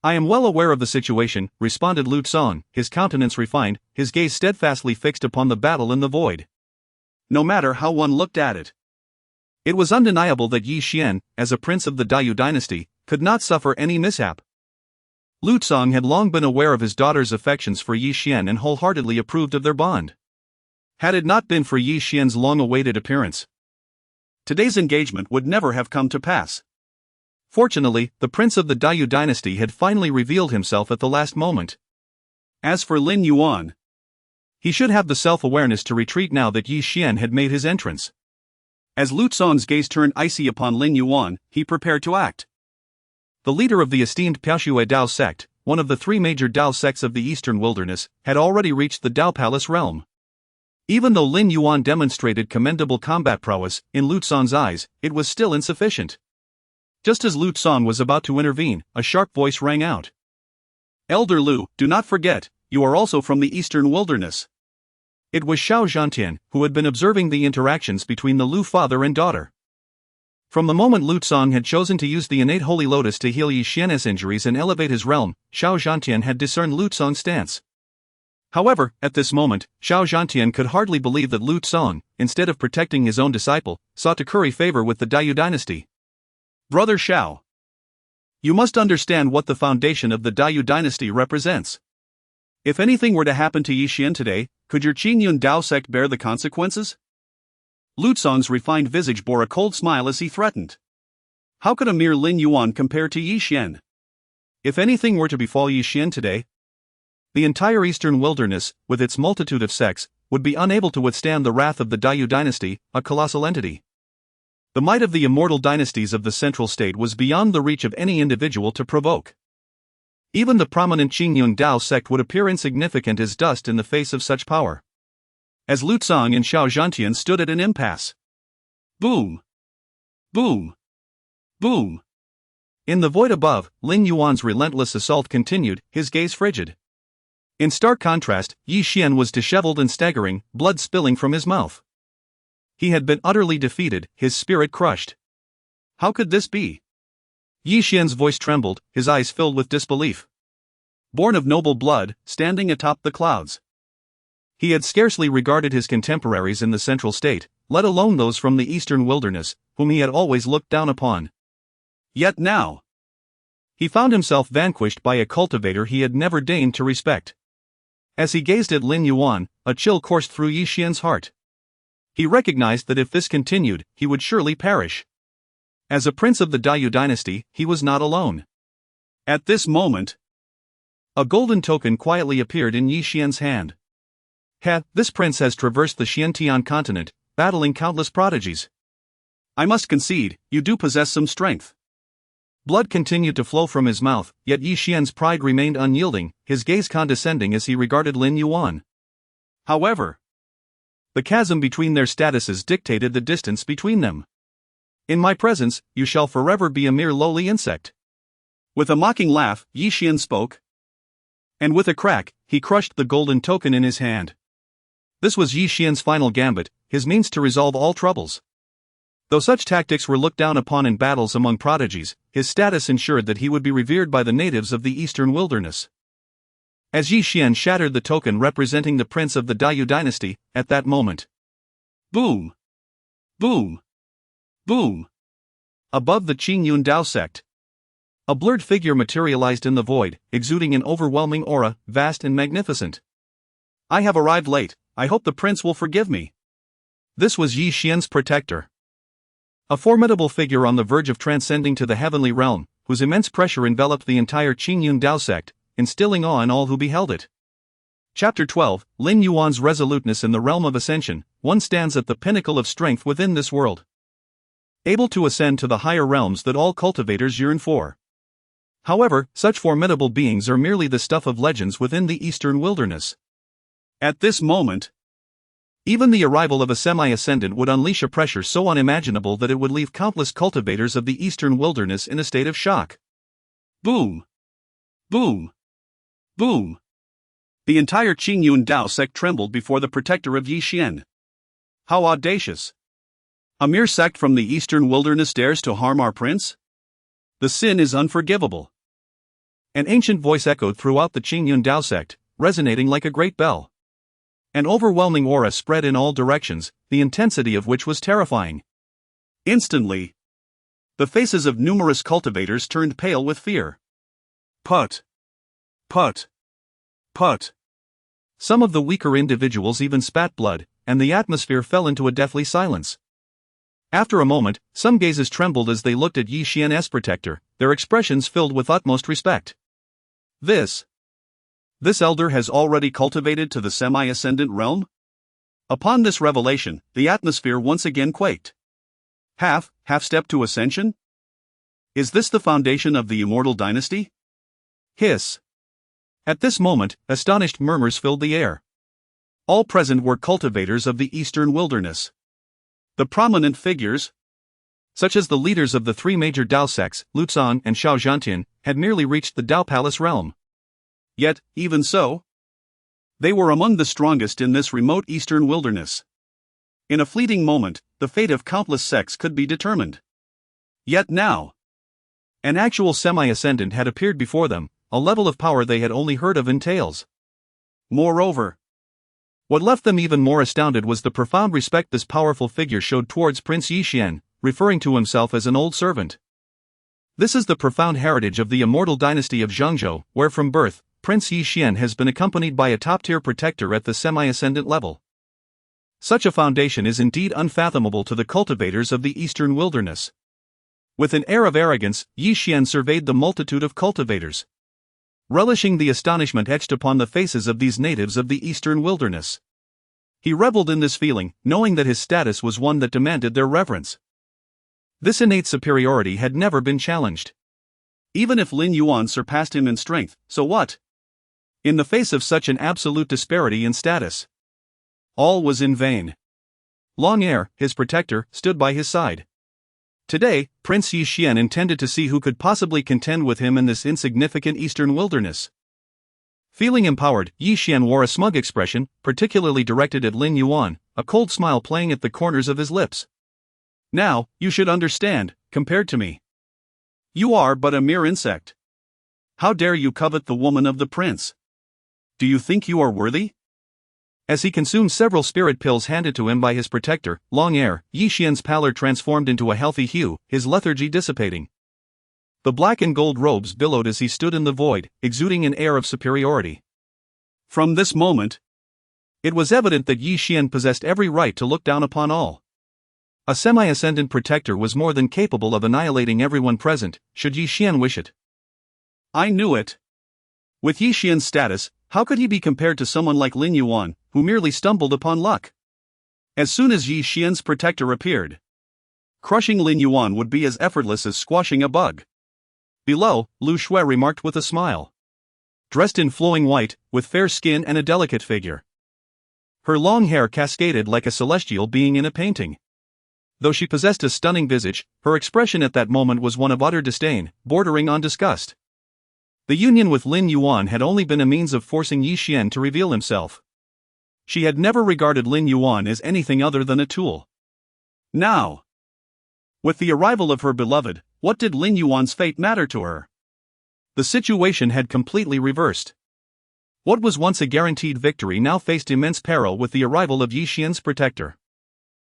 I am well aware of the situation," responded Lu Tsong, his countenance refined, his gaze steadfastly fixed upon the battle in the void. No matter how one looked at it, it was undeniable that Yi Xian, as a prince of the Daiyu dynasty, could not suffer any mishap. Lu Tsong had long been aware of his daughter's affections for Yi Xian and wholeheartedly approved of their bond. Had it not been for Yi Xian's long-awaited appearance, today's engagement would never have come to pass. Fortunately, the prince of the Daiyu dynasty had finally revealed himself at the last moment. As for Lin Yuan, he should have the self-awareness to retreat now that Yi Xian had made his entrance. As Lu Tsong's gaze turned icy upon Lin Yuan, he prepared to act. The leader of the esteemed Peril Dao sect, one of the three major Dao sects of the eastern wilderness, had already reached the Dao Palace realm. Even though Lin Yuan demonstrated commendable combat prowess, in Lu Tsong's eyes, it was still insufficient. Just as Lu Tsong was about to intervene, a sharp voice rang out. "Elder Lu, do not forget, you are also from the eastern wilderness." It was Xiao Zhantian, who had been observing the interactions between the Lu father and daughter. From the moment Lu Tsong had chosen to use the innate holy lotus to heal Yi Xian's injuries and elevate his realm, Xiao Zhantian had discerned Lu Tsong's stance. However, at this moment, Xiao Zhantian could hardly believe that Lu Tsong, instead of protecting his own disciple, sought to curry favor with the Daiyu dynasty. "Brother Xiao, you must understand what the foundation of the Daiyu dynasty represents. If anything were to happen to Yi Xian today, could your Qingyun Dao sect bear the consequences?" Lu Tsong's refined visage bore a cold smile as he threatened. How could a mere Lin Yuan compare to Yi Xian? If anything were to befall Yi Xian today, the entire eastern wilderness, with its multitude of sects, would be unable to withstand the wrath of the Daiyu dynasty, a colossal entity. The might of the immortal dynasties of the Central State was beyond the reach of any individual to provoke. Even the prominent Qingyun Dao sect would appear insignificant as dust in the face of such power. As Lu Tsong and Xiao Zhantian stood at an impasse. Boom! Boom! Boom! In the void above, Lin Yuan's relentless assault continued, his gaze frigid. In stark contrast, Yi Xian was disheveled and staggering, blood spilling from his mouth. He had been utterly defeated, his spirit crushed. How could this be? Yi Xian's voice trembled, his eyes filled with disbelief. Born of noble blood, standing atop the clouds. He had scarcely regarded his contemporaries in the Central State, let alone those from the eastern wilderness, whom he had always looked down upon. Yet now, he found himself vanquished by a cultivator he had never deigned to respect. As he gazed at Lin Yuan, a chill coursed through Yi Xian's heart. He recognized that if this continued, he would surely perish. As a prince of the Daiyu dynasty, he was not alone. At this moment, a golden token quietly appeared in Yi Xian's hand. This prince has traversed the Xiantian continent, battling countless prodigies. I must concede, you do possess some strength. Blood continued to flow from his mouth, yet Yi Xian's pride remained unyielding, his gaze condescending as he regarded Lin Yuan. However, the chasm between their statuses dictated the distance between them. In my presence, you shall forever be a mere lowly insect. With a mocking laugh, Yi Xian spoke. And with a crack, he crushed the golden token in his hand. This was Yi Xian's final gambit, his means to resolve all troubles. Though such tactics were looked down upon in battles among prodigies, his status ensured that he would be revered by the natives of the eastern wilderness. As Yi Xian shattered the token representing the prince of the Daiyu dynasty, at that moment. Boom! Boom! Boom! Above the Qingyun Dao sect, a blurred figure materialized in the void, exuding an overwhelming aura, vast and magnificent. I have arrived late, I hope the prince will forgive me. This was Yi Xian's protector. A formidable figure on the verge of transcending to the heavenly realm, whose immense pressure enveloped the entire Qingyun Dao sect, instilling awe in all who beheld it. Chapter 12, Lin Yuan's resoluteness in the realm of ascension. One stands at the pinnacle of strength within this world, able to ascend to the higher realms that all cultivators yearn for. However, such formidable beings are merely the stuff of legends within the eastern wilderness. At this moment, even the arrival of a semi-ascendant would unleash a pressure so unimaginable that it would leave countless cultivators of the eastern wilderness in a state of shock. Boom! Boom! Boom! The entire Qingyun Dao sect trembled before the protector of Yi Xian. How audacious! A mere sect from the eastern wilderness dares to harm our prince? The sin is unforgivable. An ancient voice echoed throughout the Qingyun Dao sect, resonating like a great bell. An overwhelming aura spread in all directions, the intensity of which was terrifying. Instantly, the faces of numerous cultivators turned pale with fear. Put! Put! Put! Some of the weaker individuals even spat blood, and the atmosphere fell into a deathly silence. After a moment, some gazes trembled as they looked at Yi Xian's protector, their expressions filled with utmost respect. This elder has already cultivated to the semi-ascendant realm? Upon this revelation, the atmosphere once again quaked. Half-step to ascension? Is this the foundation of the immortal dynasty? Hiss. At this moment, astonished murmurs filled the air. All present were cultivators of the eastern wilderness. The prominent figures, such as the leaders of the three major Dao sects, Luzon and Shaozhantian, had merely reached the Dao Palace realm. Yet, even so, they were among the strongest in this remote eastern wilderness. In a fleeting moment, the fate of countless sects could be determined. Yet now, an actual semi-ascendant had appeared before them, a level of power they had only heard of in tales. Moreover, what left them even more astounded was the profound respect this powerful figure showed towards Prince Yi Xian, referring to himself as an old servant. This is the profound heritage of the immortal dynasty of Zhengzhou, where from birth, Prince Yi Xian has been accompanied by a top-tier protector at the semi-ascendant level. Such a foundation is indeed unfathomable to the cultivators of the eastern wilderness. With an air of arrogance, Yi Xian surveyed the multitude of cultivators, relishing the astonishment etched upon the faces of these natives of the eastern wilderness. He reveled in this feeling, knowing that his status was one that demanded their reverence. This innate superiority had never been challenged. Even if Lin Yuan surpassed him in strength, so what? In the face of such an absolute disparity in status, all was in vain. Long Air, his protector, stood by his side. Today, Prince Yi Xian intended to see who could possibly contend with him in this insignificant eastern wilderness. Feeling empowered, Yi Xian wore a smug expression, particularly directed at Lin Yuan, a cold smile playing at the corners of his lips. Now, you should understand, compared to me, you are but a mere insect. How dare you covet the woman of the prince? Do you think you are worthy? As he consumed several spirit pills handed to him by his protector, Long Air, Yi Xian's pallor transformed into a healthy hue, his lethargy dissipating. The black and gold robes billowed as he stood in the void, exuding an air of superiority. From this moment, it was evident that Yi Xian possessed every right to look down upon all. A semi-ascendant protector was more than capable of annihilating everyone present, should Yi Xian wish it. I knew it. With Yi Xian's status, how could he be compared to someone like Lin Yuan, who merely stumbled upon luck? As soon as Yi Xian's protector appeared, crushing Lin Yuan would be as effortless as squashing a bug. Below, Lu Shui remarked with a smile. Dressed in flowing white, with fair skin and a delicate figure. Her long hair cascaded like a celestial being in a painting. Though she possessed a stunning visage, her expression at that moment was one of utter disdain, bordering on disgust. The union with Lin Yuan had only been a means of forcing Yi Xian to reveal himself. She had never regarded Lin Yuan as anything other than a tool. Now, with the arrival of her beloved, what did Lin Yuan's fate matter to her? The situation had completely reversed. What was once a guaranteed victory now faced immense peril with the arrival of Yi Xian's protector.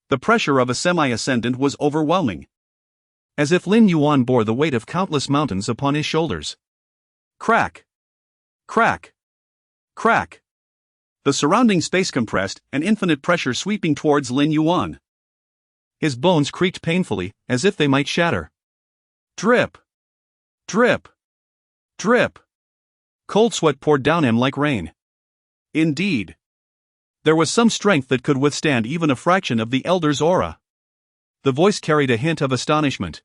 The pressure of a semi-ascendant was overwhelming. As if Lin Yuan bore the weight of countless mountains upon his shoulders. Crack! Crack! Crack! The surrounding space compressed, an infinite pressure sweeping towards Lin Yuan. His bones creaked painfully, as if they might shatter. Drip! Drip! Drip! Cold sweat poured down him like rain. Indeed. There was some strength that could withstand even a fraction of the Elder's aura. The voice carried a hint of astonishment.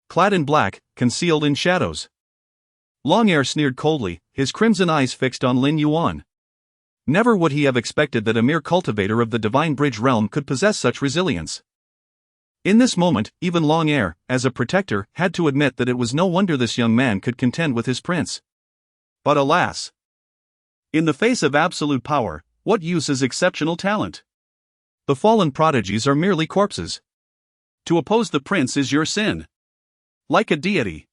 Clad in black, concealed in shadows. Longhair sneered coldly, his crimson eyes fixed on Lin Yuan. Never would he have expected that a mere cultivator of the Divine Bridge realm could possess such resilience. In this moment, even Longhair, as a protector, had to admit that it was no wonder this young man could contend with his prince. But alas! In the face of absolute power, what use is exceptional talent? The fallen prodigies are merely corpses. To oppose the prince is your sin. Like a deity.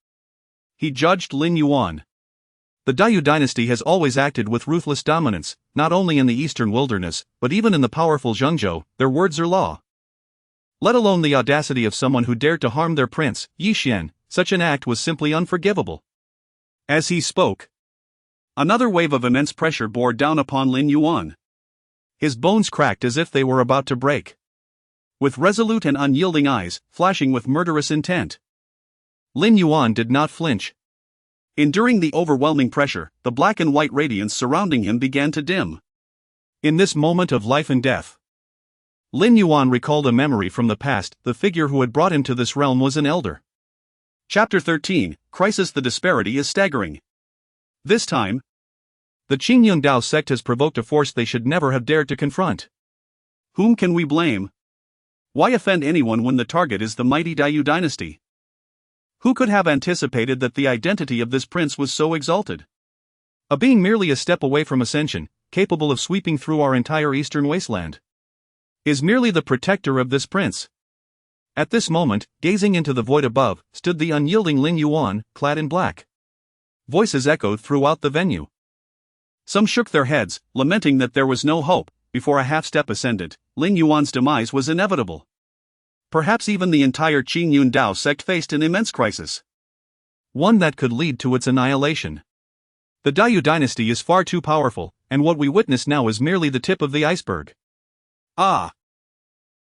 He judged Lin Yuan. The Dayou dynasty has always acted with ruthless dominance, not only in the eastern wilderness, but even in the powerful Zhengzhou. Their words are law. Let alone the audacity of someone who dared to harm their prince, Yi Xian. Such an act was simply unforgivable. As he spoke, another wave of immense pressure bore down upon Lin Yuan. His bones cracked as if they were about to break. With resolute and unyielding eyes, flashing with murderous intent, Lin Yuan did not flinch. Enduring the overwhelming pressure, the black and white radiance surrounding him began to dim. In this moment of life and death, Lin Yuan recalled a memory from the past. The figure who had brought him to this realm was an elder. Chapter 13, Crisis. The disparity is staggering. This time, the Qingyun Dao sect has provoked a force they should never have dared to confront. Whom can we blame? Why offend anyone when the target is the mighty Dayou dynasty? Who could have anticipated that the identity of this prince was so exalted? A being merely a step away from ascension, capable of sweeping through our entire eastern wasteland, is merely the protector of this prince. At this moment, gazing into the void above, stood the unyielding Lin Yuan, clad in black. Voices echoed throughout the venue. Some shook their heads, lamenting that there was no hope. Before a half-step ascendant, Lin Yuan's demise was inevitable. Perhaps even the entire Qingyun Dao sect faced an immense crisis. One that could lead to its annihilation. The Dayou dynasty is far too powerful, and what we witness now is merely the tip of the iceberg. Ah!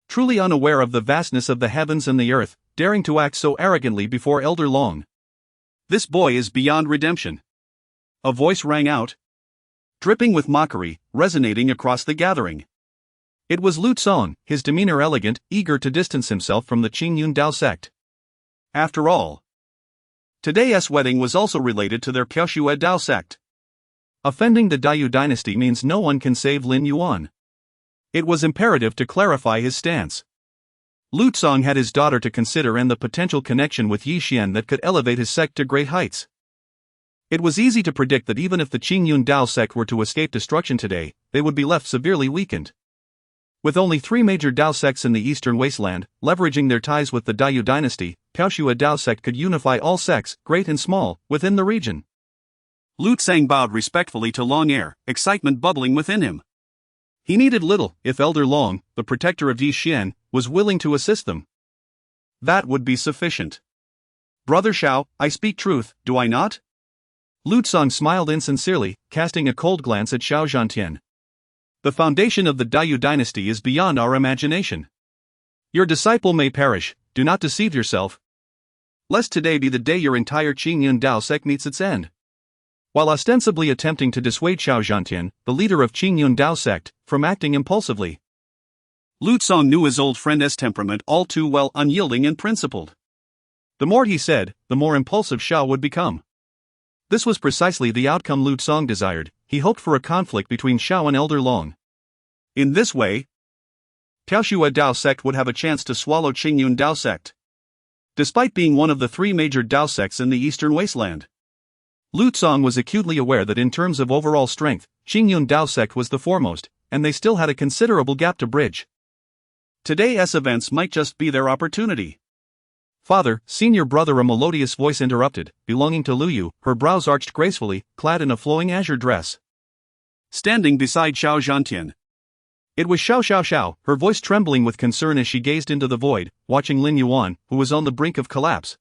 Truly unaware of the vastness of the heavens and the earth, daring to act so arrogantly before Elder Long. This boy is beyond redemption. A voice rang out, dripping with mockery, resonating across the gathering. It was Lu Tsong, his demeanor elegant, eager to distance himself from the Qingyun Dao sect. After all, today's wedding was also related to their Piaoxue Dao sect. Offending the Dayou dynasty means no one can save Lin Yuan. It was imperative to clarify his stance. Lu Tsong had his daughter to consider and the potential connection with Yi Xian that could elevate his sect to great heights. It was easy to predict that even if the Qingyun Dao sect were to escape destruction today, they would be left severely weakened. With only 3 major Dao sects in the eastern wasteland, leveraging their ties with the Dayou dynasty, Piaoxue Dao sect could unify all sects, great and small, within the region. Lu Tsang bowed respectfully to Longhair, excitement bubbling within him. He needed little if Elder Long, the protector of Yi Xian, was willing to assist them. That would be sufficient. Brother Shao, I speak truth, do I not? Lu Tsang smiled insincerely, casting a cold glance at Xiao Zhantian. The foundation of the Dayou dynasty is beyond our imagination. Your disciple may perish, do not deceive yourself. Lest today be the day your entire Qingyun Dao sect meets its end. while ostensibly attempting to dissuade Xiao Zhantian, the leader of Qingyun Dao sect, from acting impulsively. Lu Cong knew his old friend's temperament all too well, unyielding and principled. The more he said, the more impulsive Xiao would become. This was precisely the outcome Lu Cong desired. He hoped for a conflict between Xiao and Elder Long. In this way, Taoxue Dao sect would have a chance to swallow Qingyun Dao sect. Despite being one of the three major Dao sects in the Eastern Wasteland, Lu Cong was acutely aware that in terms of overall strength, Qingyun Dao sect was the foremost, and they still had a considerable gap to bridge. Today's events might just be their opportunity. Father, senior brother, a melodious voice interrupted, belonging to Lu Yu, her brows arched gracefully, clad in a flowing azure dress. Standing beside Xiao Zhantian. It was Xiao, her voice trembling with concern as she gazed into the void, watching Lin Yuan, who was on the brink of collapse.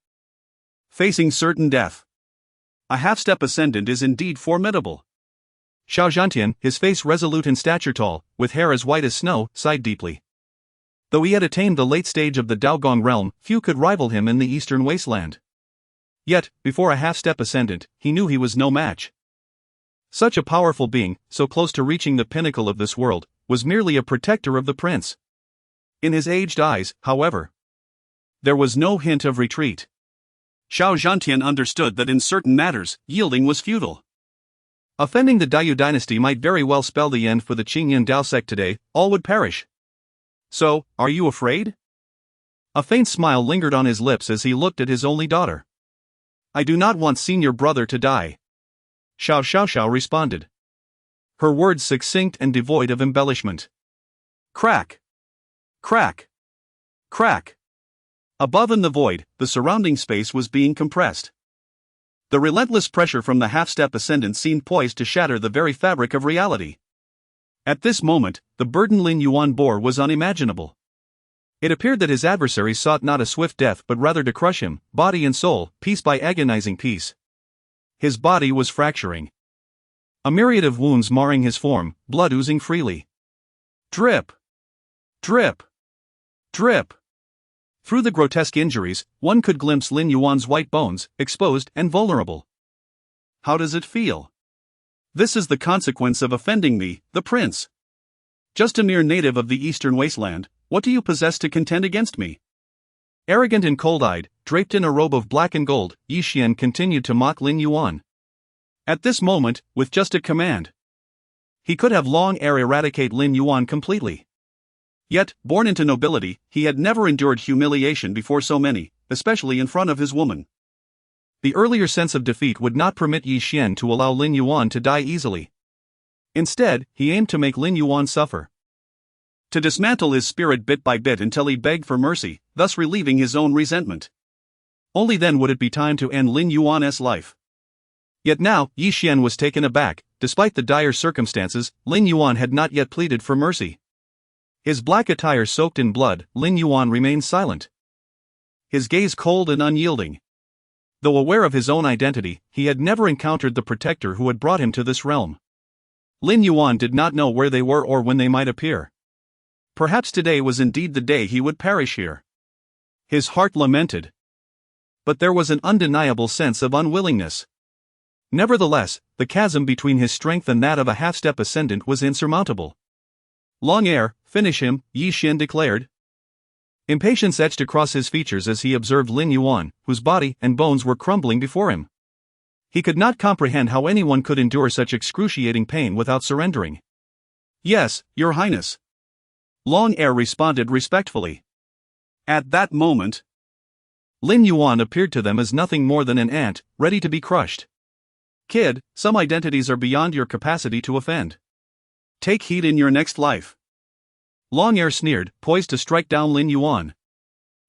Facing certain death. A half-step ascendant is indeed formidable. Xiao Zhantian, his face resolute and stature tall, with hair as white as snow, sighed deeply. Though he had attained the late stage of the Daogong realm, few could rival him in the Eastern Wasteland. Yet, before a half-step ascendant, he knew he was no match. Such a powerful being, so close to reaching the pinnacle of this world, was merely a protector of the prince. In his aged eyes, however, there was no hint of retreat. Xiao Zhantian understood that in certain matters, yielding was futile. Offending the Daiyu dynasty might very well spell the end for the Qingyun Dao sect today. All would perish. So, are you afraid? A faint smile lingered on his lips as he looked at his only daughter. I do not want senior brother to die. Xiao responded. Her words succinct and devoid of embellishment. Crack. Crack. Crack. Above in the void, the surrounding space was being compressed. The relentless pressure from the half-step ascendant seemed poised to shatter the very fabric of reality. At this moment, the burden Lin Yuan bore was unimaginable. It appeared that his adversaries sought not a swift death but rather to crush him, body and soul, piece by agonizing piece. His body was fracturing. A myriad of wounds marring his form, blood oozing freely. Drip. Drip. Drip. Through the grotesque injuries, one could glimpse Lin Yuan's white bones, exposed and vulnerable. How does it feel? This is the consequence of offending me, the prince. Just a mere native of the Eastern Wasteland, what do you possess to contend against me? Arrogant and cold-eyed, draped in a robe of black and gold, Yi Xian continued to mock Lin Yuan. At this moment, with just a command, he could have long ere eradicate Lin Yuan completely. Yet, born into nobility, he had never endured humiliation before so many, especially in front of his woman. The earlier sense of defeat would not permit Yi Xian to allow Lin Yuan to die easily. Instead, he aimed to make Lin Yuan suffer. To dismantle his spirit bit by bit until he begged for mercy, thus relieving his own resentment. Only then would it be time to end Lin Yuan's life. Yet now, Yi Xian was taken aback. Despite the dire circumstances, Lin Yuan had not yet pleaded for mercy. His black attire soaked in blood, Lin Yuan remained silent. His gaze cold and unyielding. Though aware of his own identity, he had never encountered the protector who had brought him to this realm. Lin Yuan did not know where they were or when they might appear. Perhaps today was indeed the day he would perish here. His heart lamented. But there was an undeniable sense of unwillingness. Nevertheless, the chasm between his strength and that of a half-step ascendant was insurmountable. Long ere, finish him, Yi Xian declared. Impatience etched across his features as he observed Lin Yuan, whose body and bones were crumbling before him. He could not comprehend how anyone could endure such excruciating pain without surrendering. Yes, Your Highness. Long ere responded respectfully. At that moment, Lin Yuan appeared to them as nothing more than an ant, ready to be crushed. Kid, some identities are beyond your capacity to offend. Take heed in your next life. Long ere sneered, poised to strike down Lin Yuan.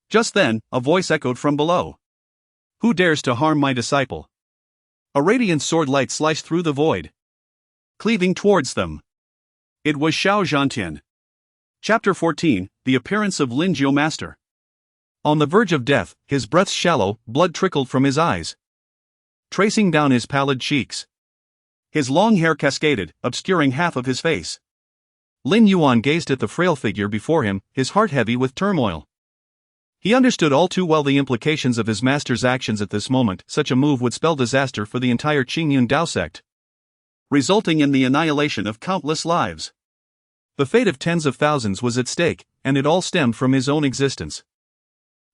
Just then, a voice echoed from below. Who dares to harm my disciple? A radiant sword light sliced through the void, cleaving towards them. It was Xiao Zhantian. Chapter 14, The Appearance of Lin Jiu Master. On the verge of death, his breath shallow, blood trickled from his eyes, tracing down his pallid cheeks. His long hair cascaded, obscuring half of his face. Lin Yuan gazed at the frail figure before him, his heart heavy with turmoil. He understood all too well the implications of his master's actions at this moment. Such a move would spell disaster for the entire Qingyun Dao sect, resulting in the annihilation of countless lives. The fate of tens of thousands was at stake, and it all stemmed from his own existence.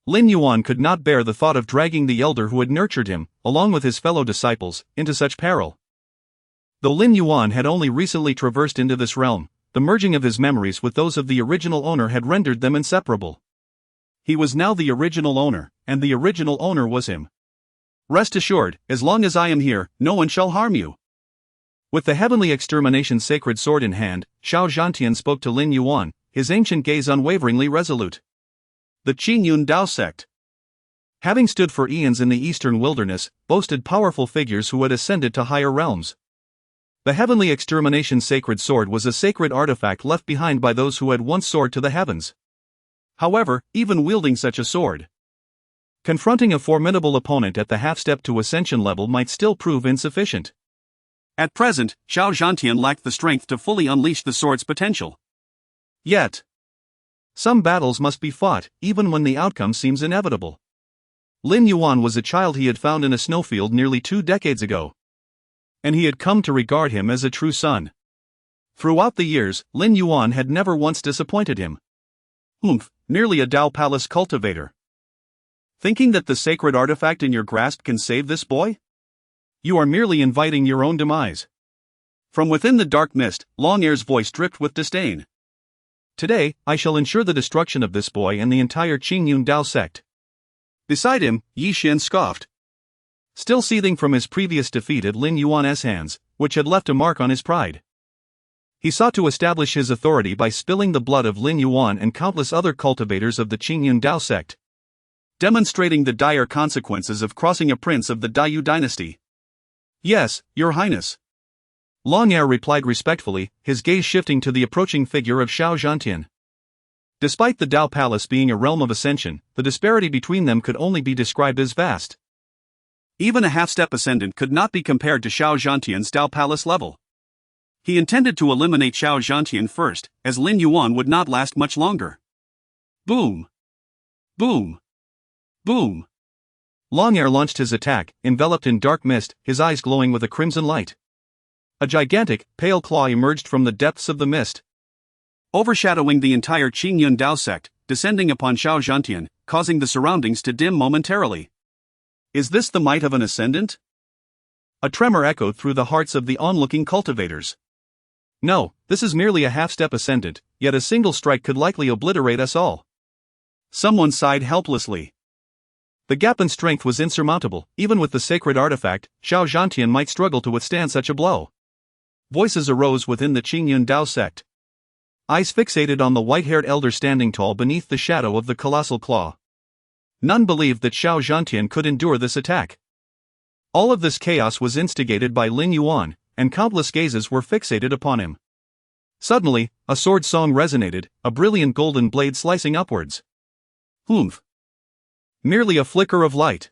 Lin Yuan could not bear the thought of dragging the elder who had nurtured him, along with his fellow disciples, into such peril. Though Lin Yuan had only recently traversed into this realm, the merging of his memories with those of the original owner had rendered them inseparable. He was now the original owner, and the original owner was him. Rest assured, as long as I am here, no one shall harm you. With the heavenly extermination sacred sword in hand, Xiao Zhantian spoke to Lin Yuan, his ancient gaze unwaveringly resolute. The Qingyun Dao sect, having stood for eons in the eastern wilderness, boasted powerful figures who had ascended to higher realms. The heavenly extermination sacred sword was a sacred artifact left behind by those who had once soared to the heavens. However, even wielding such a sword, confronting a formidable opponent at the half-step to ascension level might still prove insufficient. At present, Xiao Zhantian lacked the strength to fully unleash the sword's potential. Yet, some battles must be fought, even when the outcome seems inevitable. Lin Yuan was a child he had found in a snowfield nearly 2 decades ago, and he had come to regard him as a true son. Throughout the years, Lin Yuan had never once disappointed him. Merely a Dao Palace cultivator. Thinking that the sacred artifact in your grasp can save this boy? You are merely inviting your own demise. From within the dark mist, Long Air's voice dripped with disdain. Today, I shall ensure the destruction of this boy and the entire Qingyun Dao sect. Beside him, Yi Xin scoffed. Still seething from his previous defeat at Lin Yuan's hands, which had left a mark on his pride. He sought to establish his authority by spilling the blood of Lin Yuan and countless other cultivators of the Qingyun Dao sect, demonstrating the dire consequences of crossing a prince of the Daiyu dynasty. Yes, Your Highness. Long Air replied respectfully, his gaze shifting to the approaching figure of Xiao Zhantian. Despite the Dao Palace being a realm of ascension, the disparity between them could only be described as vast. Even a half-step ascendant could not be compared to Xiao Zhantian's Dao Palace level. He intended to eliminate Xiao Zhantian first, as Lin Yuan would not last much longer. Boom! Boom! Boom! Long Air launched his attack, enveloped in dark mist, his eyes glowing with a crimson light. A gigantic, pale claw emerged from the depths of the mist, overshadowing the entire Qingyun Dao sect, descending upon Xiao Zhantian, causing the surroundings to dim momentarily. Is this the might of an ascendant? A tremor echoed through the hearts of the onlooking cultivators. No, this is merely a half-step ascendant, yet a single strike could likely obliterate us all. Someone sighed helplessly. The gap in strength was insurmountable. Even with the sacred artifact, Xiao Zhantian might struggle to withstand such a blow. Voices arose within the Qingyun Dao sect. Eyes fixated on the white-haired elder standing tall beneath the shadow of the colossal claw. None believed that Xiao Zhantian could endure this attack. All of this chaos was instigated by Lin Yuan, and countless gazes were fixated upon him. Suddenly, a sword song resonated, a brilliant golden blade slicing upwards. Merely a flicker of light.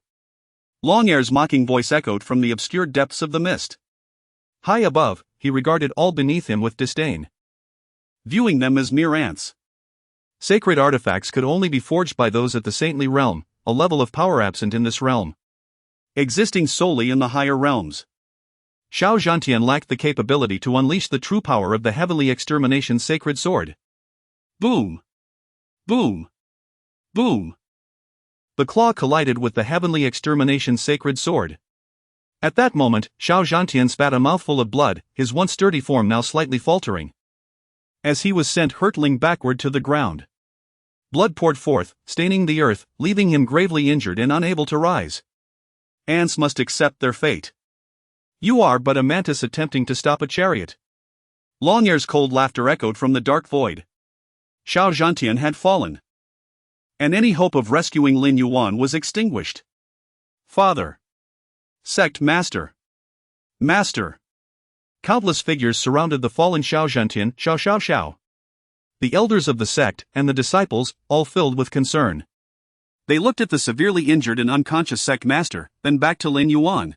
Long Air's mocking voice echoed from the obscured depths of the mist. High above, he regarded all beneath him with disdain, viewing them as mere ants. Sacred artifacts could only be forged by those at the saintly realm, a level of power absent in this realm, existing solely in the higher realms. Xiao Zhantian lacked the capability to unleash the true power of the heavenly extermination sacred sword. Boom! Boom! Boom! The claw collided with the heavenly extermination sacred sword. At that moment, Xiao Zhantian spat a mouthful of blood, his once sturdy form now slightly faltering, as he was sent hurtling backward to the ground. Blood poured forth, staining the earth, leaving him gravely injured and unable to rise. Ants must accept their fate. You are but a mantis attempting to stop a chariot. Long Air's cold laughter echoed from the dark void. Xiao Zhantian had fallen, and any hope of rescuing Lin Yuan was extinguished. Father! Sect Master! Master! Countless figures surrounded the fallen Xiao Zhantian, Xiao. The elders of the sect, and the disciples, all filled with concern. They looked at the severely injured and unconscious sect master, then back to Lin Yuan,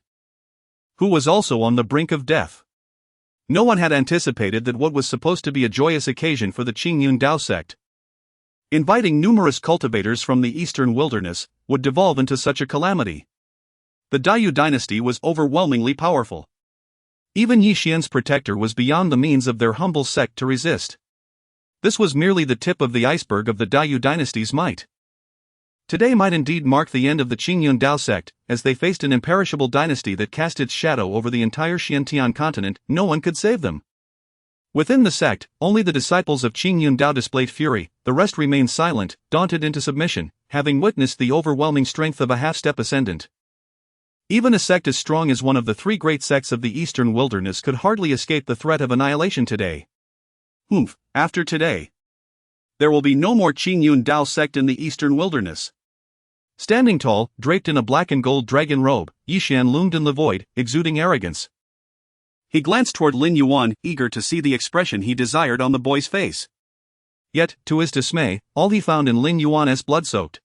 who was also on the brink of death. No one had anticipated that what was supposed to be a joyous occasion for the Qingyun Dao sect, Inviting numerous cultivators from the eastern wilderness would devolve into such a calamity. The Dayou dynasty was overwhelmingly powerful. Even Yi Xian's protector was beyond the means of their humble sect to resist. This was merely the tip of the iceberg of the Dayou dynasty's might. Today might indeed mark the end of the Qingyun Dao sect, as they faced an imperishable dynasty that cast its shadow over the entire Xiantian continent. No one could save them. Within the sect, only the disciples of Qingyun Dao displayed fury, the rest remained silent, daunted into submission, having witnessed the overwhelming strength of a half-step ascendant. Even a sect as strong as one of the three great sects of the eastern wilderness could hardly escape the threat of annihilation today. After today, there will be no more Qingyun Dao sect in the eastern wilderness. Standing tall, draped in a black and gold dragon robe, Yi Xian loomed in the void, exuding arrogance. He glanced toward Lin Yuan, eager to see the expression he desired on the boy's face. Yet, to his dismay, all he found in Lin Yuan's blood-soaked,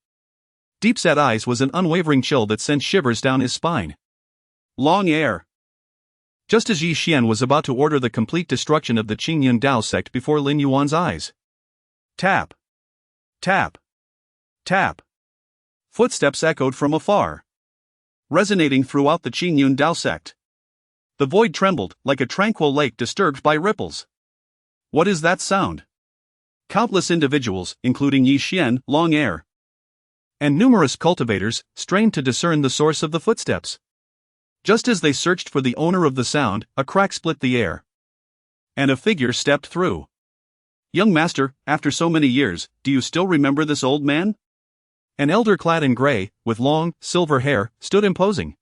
deep-set eyes was an unwavering chill that sent shivers down his spine. Long ere. Just as Yi Xian was about to order the complete destruction of the Qingyun Dao sect before Lin Yuan's eyes. Tap. Tap. Tap. Footsteps echoed from afar, resonating throughout the Qingyun Dao sect. The void trembled, like a tranquil lake disturbed by ripples. What is that sound? Countless individuals, including Yi Xian, long ere, and numerous cultivators, strained to discern the source of the footsteps. Just as they searched for the owner of the sound, a crack split the air, and a figure stepped through. Young master, after so many years, do you still remember this old man? An elder clad in gray, with long, silver hair, stood imposing,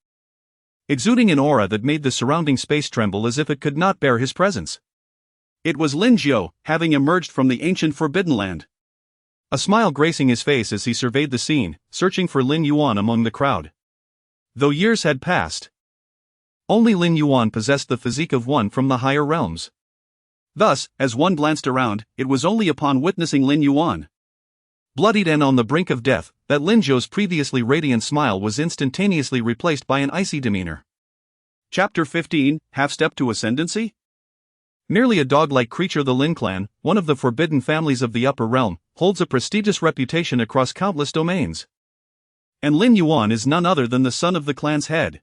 exuding an aura that made the surrounding space tremble as if it could not bear his presence. It was Lin Jiu, having emerged from the ancient Forbidden Land. A smile gracing his face as he surveyed the scene, searching for Lin Yuan among the crowd. Though years had passed, only Lin Yuan possessed the physique of one from the higher realms. Thus, as one glanced around, it was only upon witnessing Lin Yuan, bloodied and on the brink of death, that Lin Jiu's previously radiant smile was instantaneously replaced by an icy demeanor. Chapter 15, Half-Step to Ascendancy? Merely a dog-like creature, the Lin clan, one of the forbidden families of the upper realm, holds a prestigious reputation across countless domains. And Lin Yuan is none other than the son of the clan's head.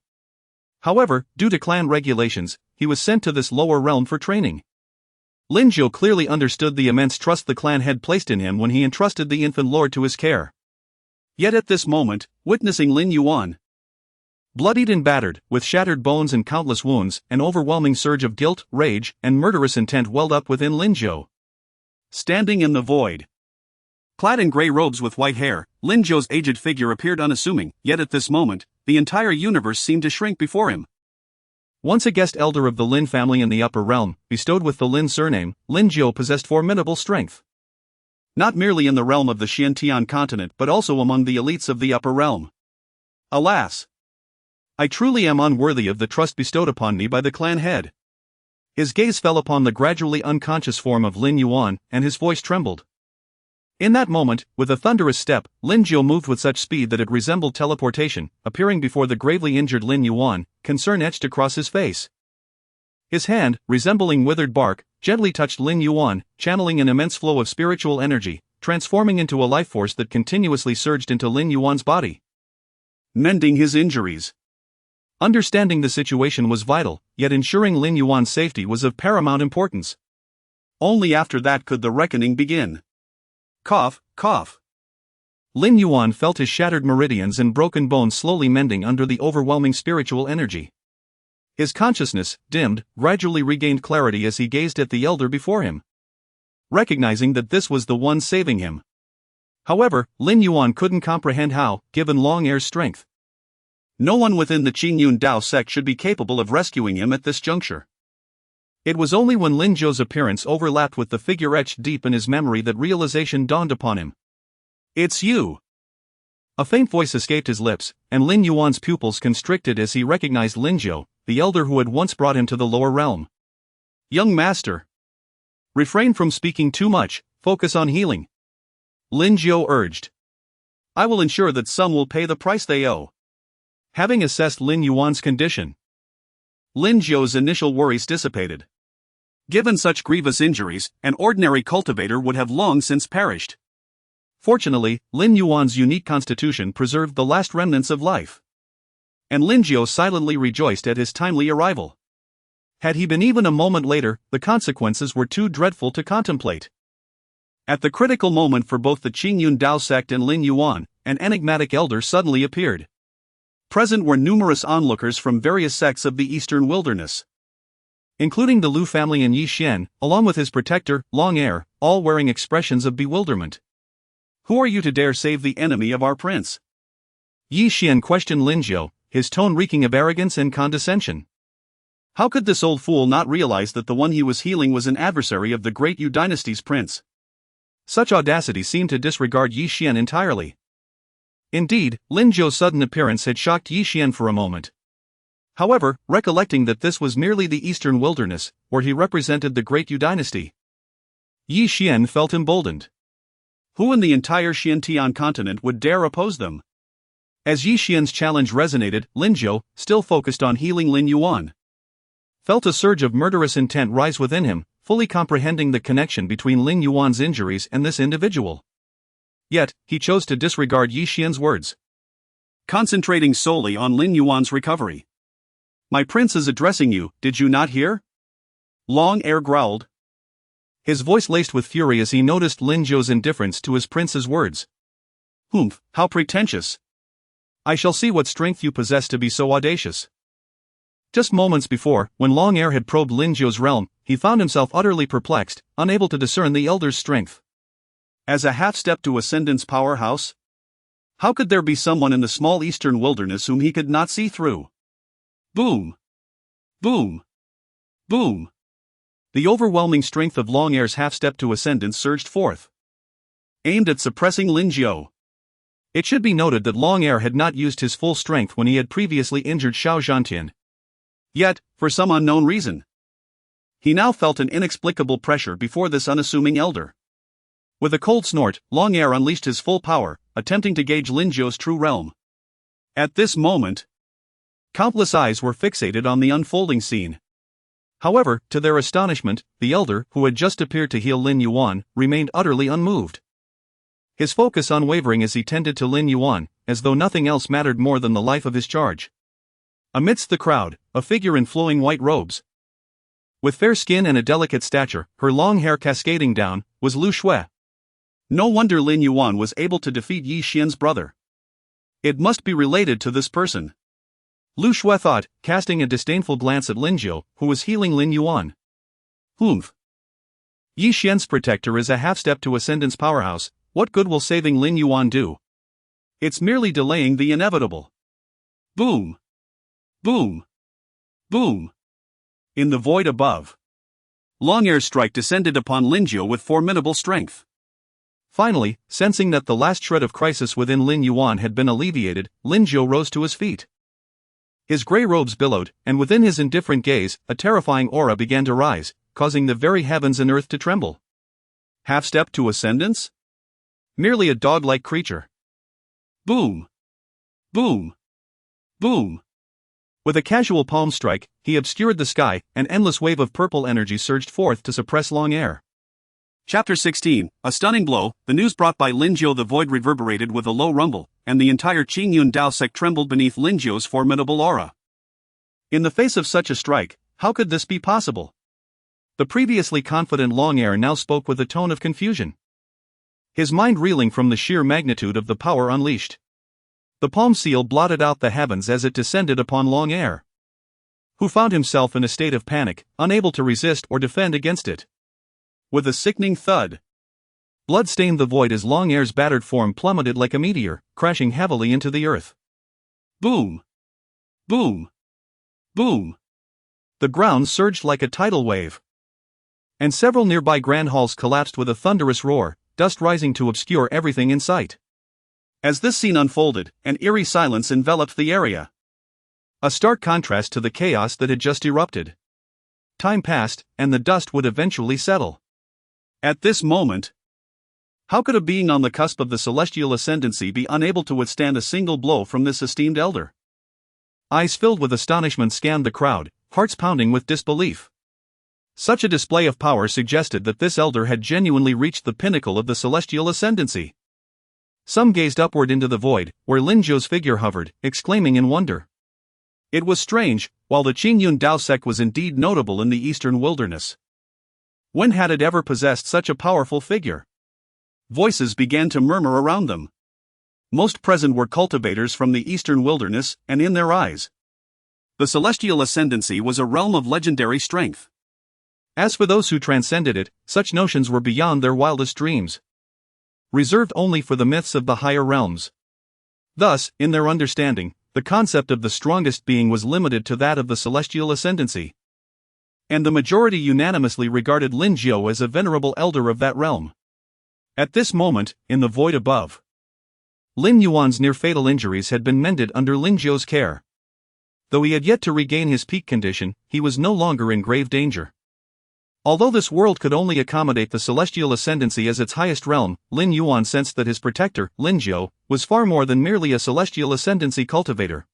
However, due to clan regulations, he was sent to this lower realm for training. Lin Jiu clearly understood the immense trust the clan had placed in him when he entrusted the infant lord to his care. Yet at this moment, witnessing Lin Yuan, bloodied and battered, with shattered bones and countless wounds, an overwhelming surge of guilt, rage, and murderous intent welled up within Lin Jiu. Standing in the void, clad in gray robes with white hair, Lin Jiu's aged figure appeared unassuming, yet at this moment, the entire universe seemed to shrink before him. Once a guest elder of the Lin family in the upper realm, bestowed with the Lin surname, Lin Jiu possessed formidable strength. Not merely in the realm of the Xiantian continent but also among the elites of the upper realm. Alas! I truly am unworthy of the trust bestowed upon me by the clan head. His gaze fell upon the gradually unconscious form of Lin Yuan, and his voice trembled. In that moment, with a thunderous step, Lin Jiu moved with such speed that it resembled teleportation, appearing before the gravely injured Lin Yuan, concern etched across his face. His hand, resembling withered bark, gently touched Lin Yuan, channeling an immense flow of spiritual energy, transforming into a life force that continuously surged into Lin Yuan's body, mending his injuries. Understanding the situation was vital, yet ensuring Lin Yuan's safety was of paramount importance. Only after that could the reckoning begin. Cough, cough. Lin Yuan felt his shattered meridians and broken bones slowly mending under the overwhelming spiritual energy. His consciousness, dimmed, gradually regained clarity as he gazed at the elder before him, recognizing that this was the one saving him. However, Lin Yuan couldn't comprehend how, given Long Air's strength, no one within the Qingyun Dao sect should be capable of rescuing him at this juncture. It was only when Lin Jiu's appearance overlapped with the figure etched deep in his memory that realization dawned upon him. It's you! A faint voice escaped his lips, and Lin Yuan's pupils constricted as he recognized Lin Jiu, the elder who had once brought him to the lower realm. Young master! Refrain from speaking too much, focus on healing. Lin Jiu urged. I will ensure that some will pay the price they owe. Having assessed Lin Yuan's condition, Lin Jiu's initial worries dissipated. Given such grievous injuries, an ordinary cultivator would have long since perished. Fortunately, Lin Yuan's unique constitution preserved the last remnants of life. And Lin Jiu silently rejoiced at his timely arrival. Had he been even a moment later, the consequences were too dreadful to contemplate. At the critical moment for both the Qingyun Dao sect and Lin Yuan, an enigmatic elder suddenly appeared. Present were numerous onlookers from various sects of the eastern wilderness, including the Lu family and Yi Xian, along with his protector, Long Air, all wearing expressions of bewilderment. "Who are you to dare save the enemy of our prince?" Yi Xian questioned Lin Jiu, his tone reeking of arrogance and condescension. How could this old fool not realize that the one he was healing was an adversary of the great Yu dynasty's prince? Such audacity seemed to disregard Yi Xian entirely. Indeed, Lin Jiu's sudden appearance had shocked Yi Xian for a moment. However, recollecting that this was merely the eastern wilderness, where he represented the great Yu dynasty, Yi Xian felt emboldened. Who in the entire Xiantian continent would dare oppose them? As Yi Xian's challenge resonated, Lin Jiu, still focused on healing Lin Yuan, felt a surge of murderous intent rise within him, fully comprehending the connection between Lin Yuan's injuries and this individual. Yet, he chose to disregard Yi Xian's words, concentrating solely on Lin Yuan's recovery. "My prince is addressing you, did you not hear?" Long Air growled, his voice laced with fury as he noticed Lin Jiu's indifference to his prince's words. "Humph, how pretentious! I shall see what strength you possess to be so audacious." Just moments before, when Long Air had probed Lin Jiu's realm, he found himself utterly perplexed, unable to discern the elder's strength. As a half-step to Ascendant's powerhouse? How could there be someone in the small eastern wilderness whom he could not see through? Boom! Boom! Boom! The overwhelming strength of Long Air's half-step to Ascendant surged forth, aimed at suppressing Lin Jiu. It should be noted that Long Air had not used his full strength when he had previously injured Xiao Zhantian. Yet, for some unknown reason, he now felt an inexplicable pressure before this unassuming elder. With a cold snort, Long Air unleashed his full power, attempting to gauge Lin Jiu's true realm. At this moment, countless eyes were fixated on the unfolding scene. However, to their astonishment, the elder, who had just appeared to heal Lin Yuan, remained utterly unmoved. His focus unwavering as he tended to Lin Yuan, as though nothing else mattered more than the life of his charge. Amidst the crowd, a figure in flowing white robes, with fair skin and a delicate stature, her long hair cascading down, was Lu Shui. No wonder Lin Yuan was able to defeat Yi Xian's brother. It must be related to this person, Lu Shui thought, casting a disdainful glance at Lin Jiu, who was healing Lin Yuan. Humph. Yi Xian's protector is a half-step to Ascendant's powerhouse. What good will saving Lin Yuan do? It's merely delaying the inevitable. Boom. Boom. Boom. In the void above, Long Air's strike descended upon Lin Jiu with formidable strength. Finally, sensing that the last shred of crisis within Lin Yuan had been alleviated, Lin Jiu rose to his feet. His grey robes billowed, and within his indifferent gaze, a terrifying aura began to rise, causing the very heavens and earth to tremble. Half-step to Ascendance? Merely a dog-like creature. Boom. Boom. Boom. With a casual palm strike, he obscured the sky, an endless wave of purple energy surged forth to suppress Long Air. Chapter 16, a stunning blow. The news brought by Lin Jiu. The void reverberated with a low rumble, and the entire Qingyun Dao sect trembled beneath Lin Jiu's formidable aura. In the face of such a strike, how could this be possible? The previously confident Long Air now spoke with a tone of confusion, his mind reeling from the sheer magnitude of the power unleashed. The palm seal blotted out the heavens as it descended upon Long Air, who found himself in a state of panic, unable to resist or defend against it. With a sickening thud, blood stained the void as Long Air's battered form plummeted like a meteor, crashing heavily into the earth. Boom! Boom! Boom! The ground surged like a tidal wave, and several nearby grand halls collapsed with a thunderous roar, dust rising to obscure everything in sight. As this scene unfolded, an eerie silence enveloped the area, a stark contrast to the chaos that had just erupted. Time passed, and the dust would eventually settle. At this moment, how could a being on the cusp of the celestial ascendancy be unable to withstand a single blow from this esteemed elder? Eyes filled with astonishment scanned the crowd, hearts pounding with disbelief. Such a display of power suggested that this elder had genuinely reached the pinnacle of the celestial ascendancy. Some gazed upward into the void, where Lin Zhou's figure hovered, exclaiming in wonder. It was strange, while the Qingyun Dao sect was indeed notable in the eastern wilderness. When had it ever possessed such a powerful figure? Voices began to murmur around them. Most present were cultivators from the eastern wilderness, and in their eyes, the celestial ascendancy was a realm of legendary strength. As for those who transcended it, such notions were beyond their wildest dreams, reserved only for the myths of the higher realms. Thus, in their understanding, the concept of the strongest being was limited to that of the celestial ascendancy. And the majority unanimously regarded Lin Zhou as a venerable elder of that realm. At this moment, in the void above, Lin Yuan's near-fatal injuries had been mended under Lin Zhou's care. Though he had yet to regain his peak condition, he was no longer in grave danger. Although this world could only accommodate the celestial ascendancy as its highest realm, Lin Yuan sensed that his protector, Lin Zhou, was far more than merely a celestial ascendancy cultivator.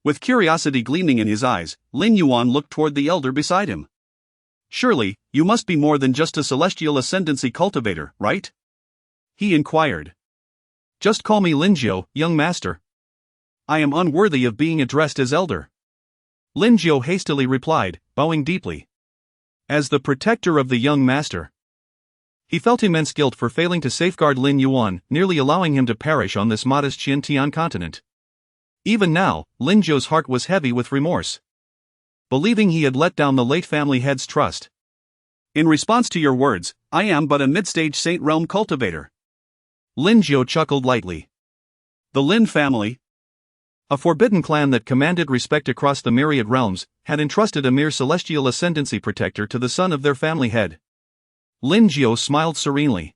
With curiosity gleaming in his eyes, Lin Yuan looked toward the elder beside him. "Surely, you must be more than just a celestial ascendancy cultivator, right?" he inquired. "Just call me Lin Zhou, young master. I am unworthy of being addressed as elder." Lin Zhou hastily replied, bowing deeply. As the protector of the young master, he felt immense guilt for failing to safeguard Lin Yuan, nearly allowing him to perish on this modest Xintian continent. Even now, Lin Zhou's heart was heavy with remorse, believing he had let down the late family head's trust. "In response to your words, I am but a mid-stage Saint Realm cultivator." Lin Zhou chuckled lightly. The Lin family, a forbidden clan that commanded respect across the myriad realms, had entrusted a mere celestial ascendancy protector to the son of their family head. Lin Zhou smiled serenely.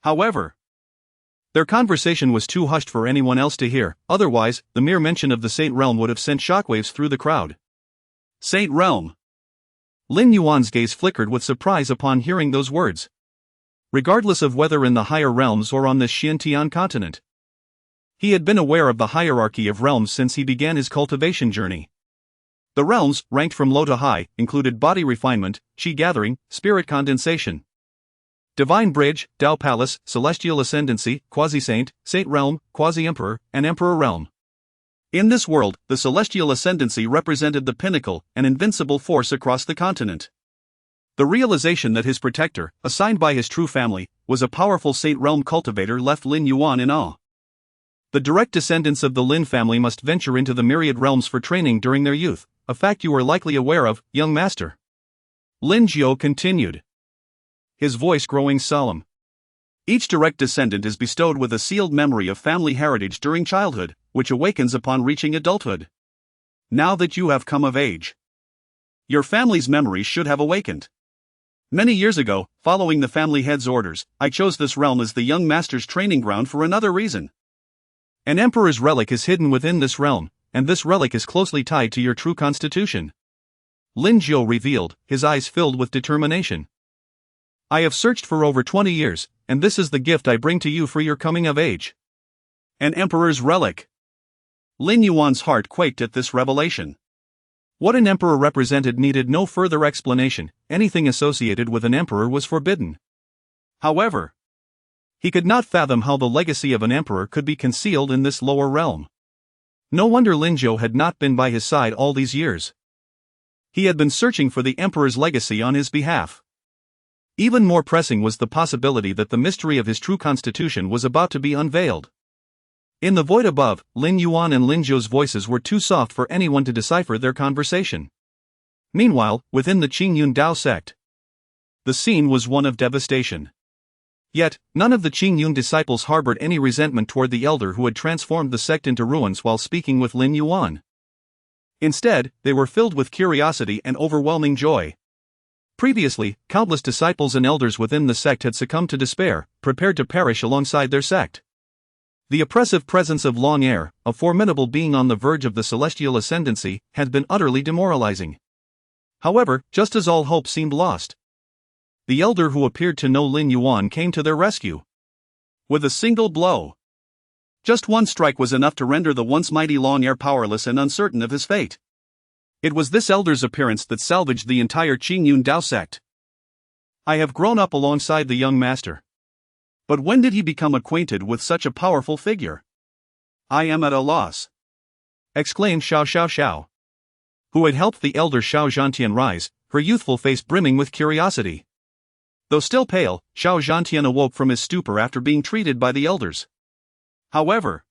However, their conversation was too hushed for anyone else to hear, otherwise, the mere mention of the Saint Realm would have sent shockwaves through the crowd. Saint Realm. Lin Yuan's gaze flickered with surprise upon hearing those words. Regardless of whether in the higher realms or on this Xintian continent, he had been aware of the hierarchy of realms since he began his cultivation journey. The realms, ranked from low to high, included body refinement, qi gathering, spirit condensation, divine bridge, Dao palace, celestial ascendancy, quasi-saint, saint realm, quasi-emperor, and emperor realm. In this world, the celestial ascendancy represented the pinnacle, an invincible force across the continent. The realization that his protector, assigned by his true family, was a powerful Saint Realm cultivator left Lin Yuan in awe. The direct descendants of the Lin family must venture into the myriad realms for training during their youth, a fact you are likely aware of, young master. Lin Zhou continued, his voice growing solemn. Each direct descendant is bestowed with a sealed memory of family heritage during childhood, which awakens upon reaching adulthood. Now that you have come of age, your family's memories should have awakened. Many years ago, following the family head's orders, I chose this realm as the young master's training ground for another reason. An emperor's relic is hidden within this realm, and this relic is closely tied to your true constitution. Lin Zhou revealed, his eyes filled with determination. I have searched for over 20 years, and this is the gift I bring to you for your coming of age. An emperor's relic. Lin Yuan's heart quaked at this revelation. What an emperor represented needed no further explanation, anything associated with an emperor was forbidden. However, he could not fathom how the legacy of an emperor could be concealed in this lower realm. No wonder Lin Zhou had not been by his side all these years. He had been searching for the emperor's legacy on his behalf. Even more pressing was the possibility that the mystery of his true constitution was about to be unveiled. In the void above, Lin Yuan and Lin Zhou's voices were too soft for anyone to decipher their conversation. Meanwhile, within the Qingyun Dao sect, the scene was one of devastation. Yet, none of the Qingyun disciples harbored any resentment toward the elder who had transformed the sect into ruins while speaking with Lin Yuan. Instead, they were filled with curiosity and overwhelming joy. Previously, countless disciples and elders within the sect had succumbed to despair, prepared to perish alongside their sect. The oppressive presence of Long Air, a formidable being on the verge of the celestial ascendancy, had been utterly demoralizing. However, just as all hope seemed lost, the elder who appeared to know Lin Yuan came to their rescue. With a single blow. Just one strike was enough to render the once mighty Long Air powerless and uncertain of his fate. It was this elder's appearance that salvaged the entire Qingyun Dao sect. I have grown up alongside the young master. But when did he become acquainted with such a powerful figure? I am at a loss, exclaimed Xiao Xiao Xiao, who had helped the elder Xiao Zhantian rise, her youthful face brimming with curiosity. Though still pale, Xiao Zhantian awoke from his stupor after being treated by the elders. However,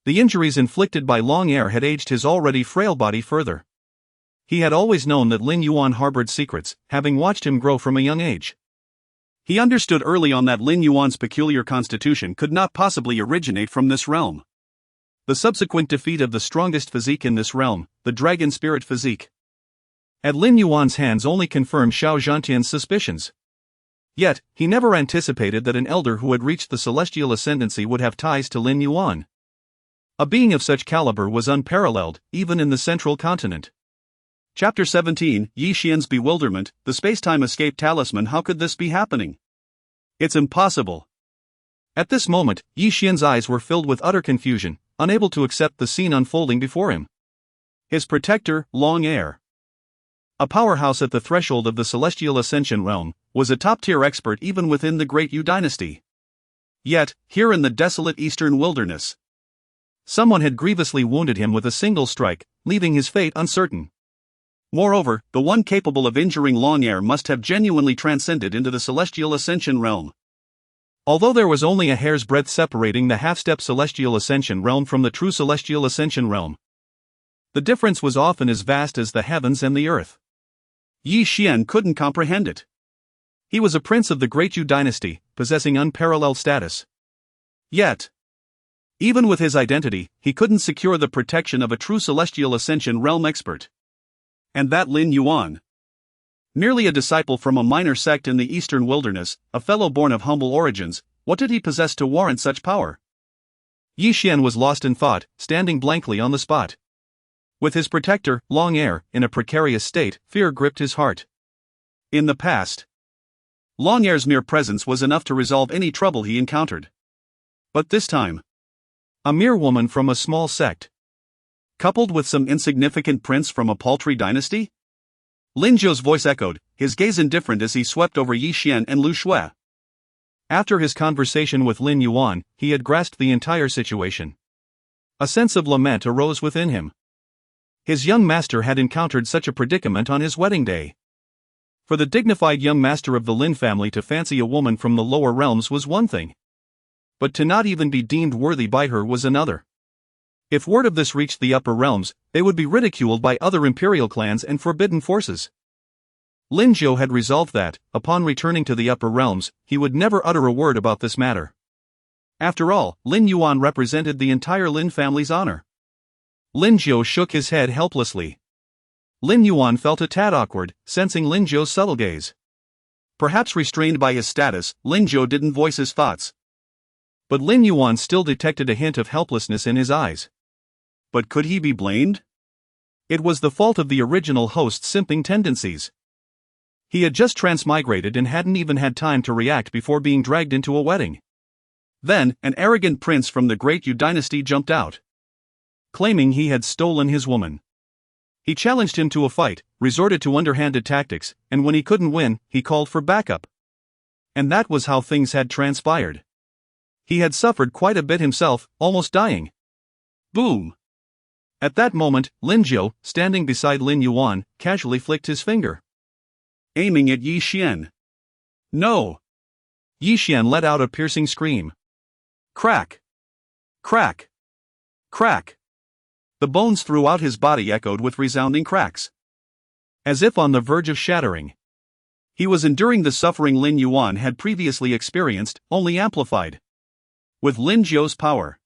the injuries inflicted by long air had aged his already frail body further. He had always known that Lin Yuan harbored secrets, having watched him grow from a young age. He understood early on that Lin Yuan's peculiar constitution could not possibly originate from this realm. The subsequent defeat of the strongest physique in this realm, the dragon spirit physique, at Lin Yuan's hands only confirmed Xiao Zhantian's suspicions. Yet, he never anticipated that an elder who had reached the celestial ascendancy would have ties to Lin Yuan. A being of such caliber was unparalleled, even in the central continent. Chapter 17, Yi Xian's Bewilderment, the Space-Time Escape Talisman. How could this be happening? It's impossible. At this moment, Yi Xian's eyes were filled with utter confusion, unable to accept the scene unfolding before him. His protector, Long Air, a powerhouse at the threshold of the celestial ascension realm, was a top-tier expert even within the Great Yu dynasty. Yet, here in the desolate eastern wilderness, someone had grievously wounded him with a single strike, leaving his fate uncertain. Moreover, the one capable of injuring Long Air must have genuinely transcended into the celestial ascension realm. Although there was only a hair's breadth separating the half-step celestial ascension realm from the true celestial ascension realm, the difference was often as vast as the heavens and the earth. Yi Xian couldn't comprehend it. He was a prince of the Great Yu dynasty, possessing unparalleled status. Yet, even with his identity, he couldn't secure the protection of a true celestial ascension realm expert. And that Lin Yuan, merely a disciple from a minor sect in the eastern wilderness, a fellow born of humble origins, what did he possess to warrant such power? Yi Xian was lost in thought, standing blankly on the spot. With his protector, Long Air, in a precarious state, fear gripped his heart. In the past, Long Air's mere presence was enough to resolve any trouble he encountered. But this time, a mere woman from a small sect, coupled with some insignificant prince from a paltry dynasty? Lin Zhou's voice echoed, his gaze indifferent as he swept over Yi Xian and Lu Shui. After his conversation with Lin Yuan, he had grasped the entire situation. A sense of lament arose within him. His young master had encountered such a predicament on his wedding day. For the dignified young master of the Lin family to fancy a woman from the lower realms was one thing, but to not even be deemed worthy by her was another. If word of this reached the upper realms, they would be ridiculed by other imperial clans and forbidden forces. Lin Zhou had resolved that, upon returning to the upper realms, he would never utter a word about this matter. After all, Lin Yuan represented the entire Lin family's honor. Lin Zhou shook his head helplessly. Lin Yuan felt a tad awkward, sensing Lin Zhou's subtle gaze. Perhaps restrained by his status, Lin Zhou didn't voice his thoughts. But Lin Yuan still detected a hint of helplessness in his eyes. But could he be blamed? It was the fault of the original host's simping tendencies. He had just transmigrated and hadn't even had time to react before being dragged into a wedding. Then, an arrogant prince from the Great Yu dynasty jumped out, claiming he had stolen his woman. He challenged him to a fight, resorted to underhanded tactics, and when he couldn't win, he called for backup. And that was how things had transpired. He had suffered quite a bit himself, almost dying. Boom! At that moment, Lin Zhou, standing beside Lin Yuan, casually flicked his finger, aiming at Yi Xian. No! Yi Xian let out a piercing scream. Crack! Crack! Crack! The bones throughout his body echoed with resounding cracks, as if on the verge of shattering. He was enduring the suffering Lin Yuan had previously experienced, only amplified with Lin Zhou's power.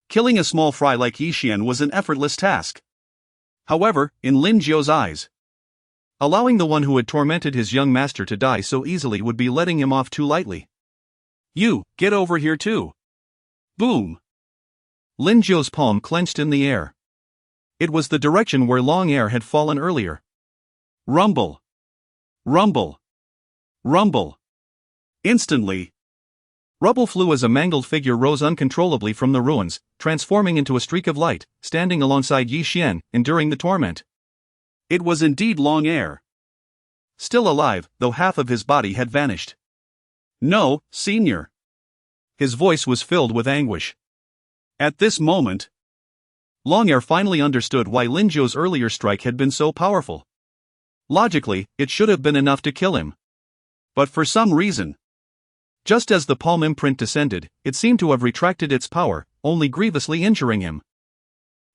Killing a small fry like Yi Xian was an effortless task. However, in Lin Zhou's eyes, allowing the one who had tormented his young master to die so easily would be letting him off too lightly. You, get over here too. Boom! Lin Zhou's palm clenched in the air. It was the direction where Long Air had fallen earlier. Rumble! Rumble! Rumble! Instantly, rubble flew as a mangled figure rose uncontrollably from the ruins, transforming into a streak of light, standing alongside Yi Xian, enduring the torment. It was indeed Long Air. Still alive, though half of his body had vanished. No, Senior. His voice was filled with anguish. At this moment, Long-Air finally understood why Lin Zhou's earlier strike had been so powerful. Logically, it should have been enough to kill him. But for some reason, just as the palm imprint descended, it seemed to have retracted its power, only grievously injuring him.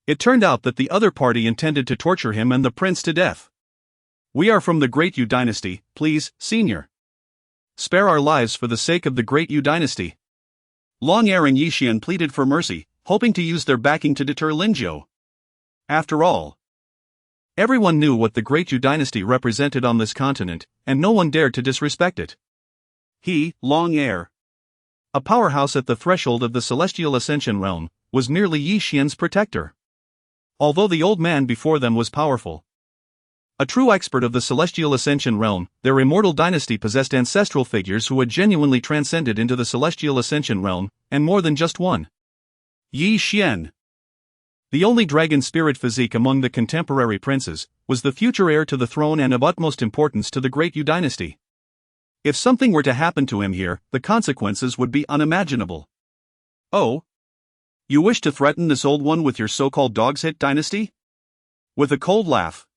It turned out that the other party intended to torture him and the prince to death. "We are from the Great Yu dynasty, please, senior. Spare our lives for the sake of the Great Yu dynasty." Long-Air and Yi Xian pleaded for mercy, hoping to use their backing to deter Lin Zhou. After all, everyone knew what the Great Yu dynasty represented on this continent, and no one dared to disrespect it. He, Long-Air, a powerhouse at the threshold of the celestial ascension realm, was merely Yi Xian's protector. Although the old man before them was powerful, a true expert of the celestial ascension realm, their immortal dynasty possessed ancestral figures who had genuinely transcended into the celestial ascension realm, and more than just one. Yi Xian, the only dragon spirit physique among the contemporary princes, was the future heir to the throne and of utmost importance to the Great Yu dynasty. If something were to happen to him here, the consequences would be unimaginable. "Oh? You wish to threaten this old one with your so-called dog's hit dynasty?" With a cold laugh,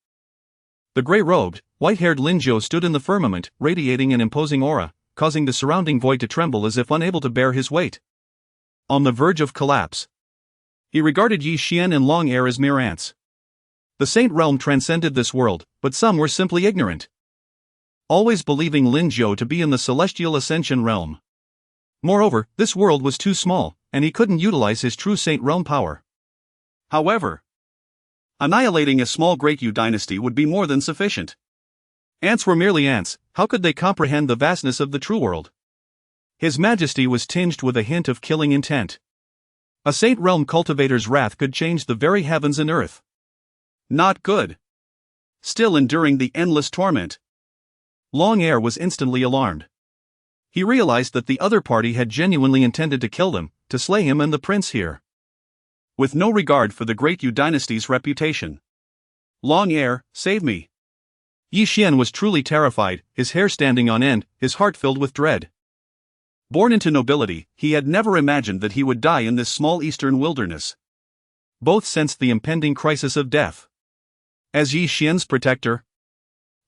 the gray-robed, white-haired Lin Zhou stood in the firmament, radiating an imposing aura, causing the surrounding void to tremble as if unable to bear his weight. On the verge of collapse, he regarded Yi Xian and Long-Air as mere ants. The Saint Realm transcended this world, but some were simply ignorant, always believing Lin Zhou to be in the celestial ascension realm. Moreover, this world was too small, and he couldn't utilize his true Saint Realm power. However, annihilating a small Great Yu dynasty would be more than sufficient. Ants were merely ants, how could they comprehend the vastness of the true world? His Majesty was tinged with a hint of killing intent. A Saint Realm cultivator's wrath could change the very heavens and earth. Not good. Still enduring the endless torment, Long-Air was instantly alarmed. He realized that the other party had genuinely intended to kill them, to slay him and the prince here, with no regard for the Great Yu dynasty's reputation. "Long-Air, save me." Yi Xian was truly terrified, his hair standing on end, his heart filled with dread. Born into nobility, he had never imagined that he would die in this small eastern wilderness. Both sensed the impending crisis of death. As Yi Xian's protector,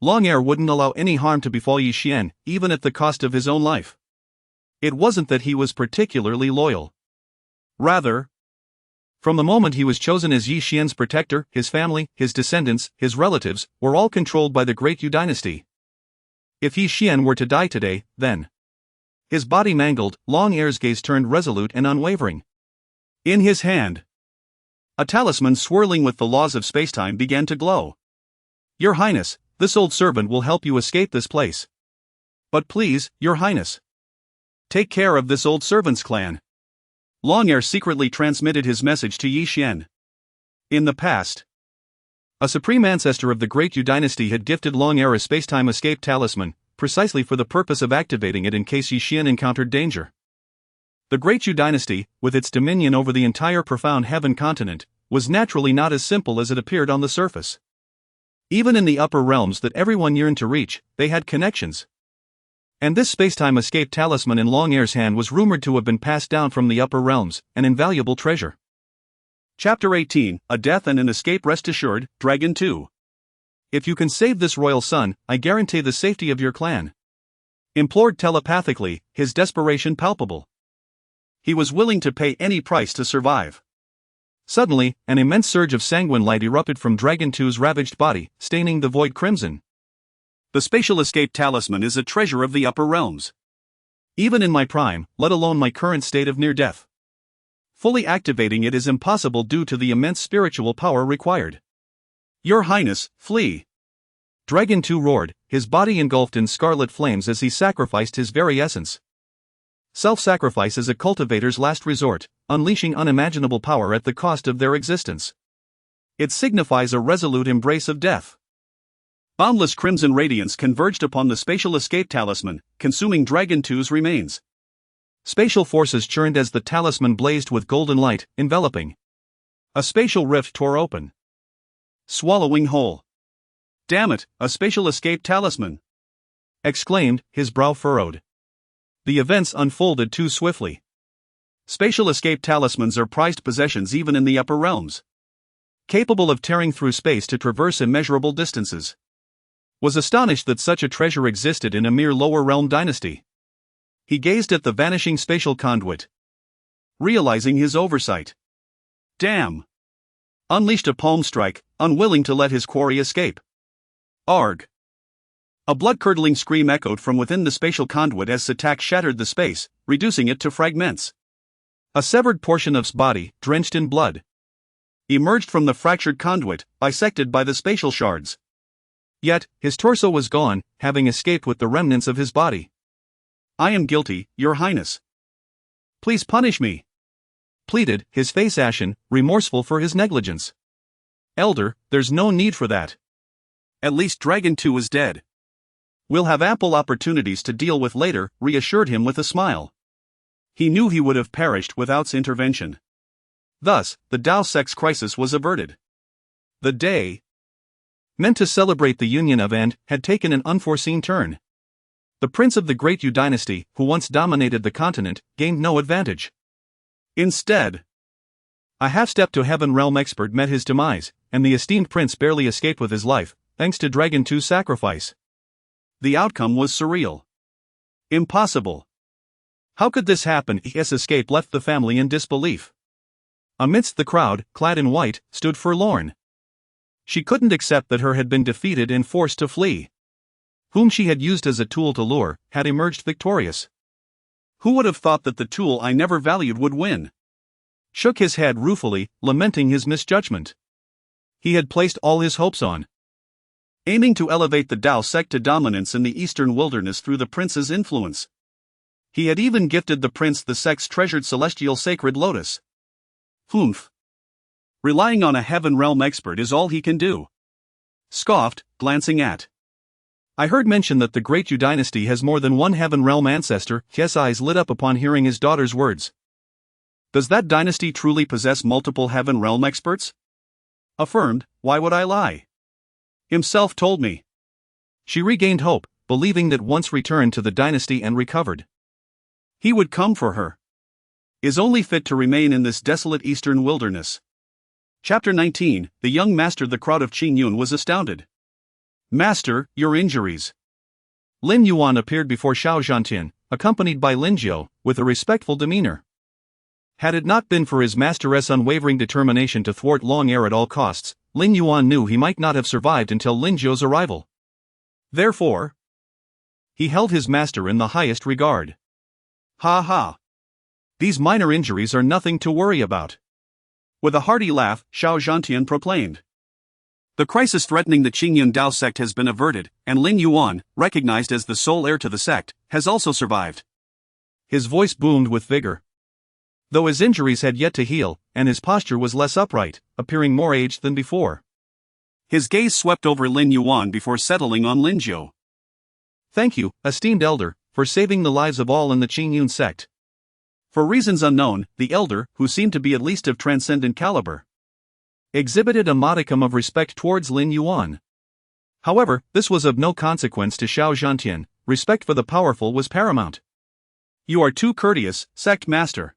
Long-Air wouldn't allow any harm to befall Yi Xian, even at the cost of his own life. It wasn't that he was particularly loyal. Rather, from the moment he was chosen as Yi Xian's protector, his family, his descendants, his relatives, were all controlled by the Great Yu dynasty. If Yi Xian were to die today, then, his body mangled, Long-Air's gaze turned resolute and unwavering. In his hand, a talisman swirling with the laws of spacetime began to glow. "Your Highness, this old servant will help you escape this place. But please, Your Highness, take care of this old servant's clan." Long-Air secretly transmitted his message to Yi Xian. In the past, a supreme ancestor of the Great Yu dynasty had gifted Long-Air a spacetime escape talisman, precisely for the purpose of activating it in case Yi Xian encountered danger. The Great Yu dynasty, with its dominion over the entire profound heaven continent, was naturally not as simple as it appeared on the surface. Even in the upper realms that everyone yearned to reach, they had connections. And this spacetime escape talisman in Long-Air's hand was rumored to have been passed down from the upper realms, an invaluable treasure. Chapter 18, A Death and an Escape. Rest assured, Dragon 2. If you can save this royal son, I guarantee the safety of your clan. Implored telepathically, his desperation palpable. He was willing to pay any price to survive. Suddenly, an immense surge of sanguine light erupted from Dragon 2's ravaged body, staining the void crimson. The spatial escape talisman is a treasure of the upper realms. Even in my prime, let alone my current state of near death, fully activating it is impossible due to the immense spiritual power required. Your Highness, flee! Dragon 2 roared, his body engulfed in scarlet flames as he sacrificed his very essence. Self-sacrifice is a cultivator's last resort, unleashing unimaginable power at the cost of their existence. It signifies a resolute embrace of death. Boundless crimson radiance converged upon the spatial escape talisman, consuming Dragon 2's remains. Spatial forces churned as the talisman blazed with golden light, enveloping. A spatial rift tore open, swallowing whole. "Damn it, a spatial escape talisman!" exclaimed, his brow furrowed. The events unfolded too swiftly. Spatial escape talismans are prized possessions even in the upper realms. Capable of tearing through space to traverse immeasurable distances. Was astonished that such a treasure existed in a mere lower realm dynasty. He gazed at the vanishing spatial conduit, realizing his oversight. Damn! Unleashed a palm strike, unwilling to let his quarry escape. Arg! A blood-curdling scream echoed from within the spatial conduit as Satak shattered the space, reducing it to fragments. A severed portion of his body, drenched in blood, emerged from the fractured conduit, bisected by the spatial shards. Yet, his torso was gone, having escaped with the remnants of his body. I am guilty, Your Highness. Please punish me, pleaded, his face ashen, remorseful for his negligence. Elder, there's no need for that. At least Dragon 2 is dead. We'll have ample opportunities to deal with later, reassured him with a smile. He knew he would have perished without intervention. Thus, the Tao sect's crisis was averted. The day, meant to celebrate the union of and, had taken an unforeseen turn. The prince of the Great Yu dynasty, who once dominated the continent, gained no advantage. Instead, a half-step to heaven realm expert met his demise, and the esteemed prince barely escaped with his life, thanks to Dragon 2's sacrifice. The outcome was surreal. Impossible. How could this happen? His escape left the family in disbelief. Amidst the crowd, clad in white, stood forlorn. She couldn't accept that her had been defeated and forced to flee. Whom she had used as a tool to lure, had emerged victorious. Who would have thought that the tool I never valued would win? Shook his head ruefully, lamenting his misjudgment. He had placed all his hopes on aiming to elevate the Tao sect to dominance in the eastern wilderness through the prince's influence. He had even gifted the prince the sect's treasured celestial sacred lotus. Humph. Relying on a heaven realm expert is all he can do. Scoffed, glancing at. I heard mention that the Great Yu dynasty has more than one heaven realm ancestor. His eyes lit up upon hearing his daughter's words. Does that dynasty truly possess multiple heaven realm experts? Affirmed, why would I lie? Himself told me. She regained hope, believing that once returned to the dynasty and recovered, he would come for her. Is only fit to remain in this desolate eastern wilderness. Chapter 19, the young master. The crowd of Qin Yun was astounded. Master, your injuries. Lin Yuan appeared before Xiao Zhantian, accompanied by Lin Jiu, with a respectful demeanor. Had it not been for his master's unwavering determination to thwart Long Air at all costs, Lin Yuan knew he might not have survived until Lin Jiu's arrival. Therefore, he held his master in the highest regard. Ha ha. These minor injuries are nothing to worry about. With a hearty laugh, Xiao Zhantian proclaimed. The crisis threatening the Qingyun Dao sect has been averted, and Lin Yuan, recognized as the sole heir to the sect, has also survived. His voice boomed with vigor. Though his injuries had yet to heal, and his posture was less upright, appearing more aged than before. His gaze swept over Lin Yuan before settling on Lin Jiu. Thank you, esteemed elder, for saving the lives of all in the Qingyun sect. For reasons unknown, the elder, who seemed to be at least of transcendent caliber, exhibited a modicum of respect towards Lin Yuan. However, this was of no consequence to Xiao Zhantian. Respect for the powerful was paramount. You are too courteous, sect master.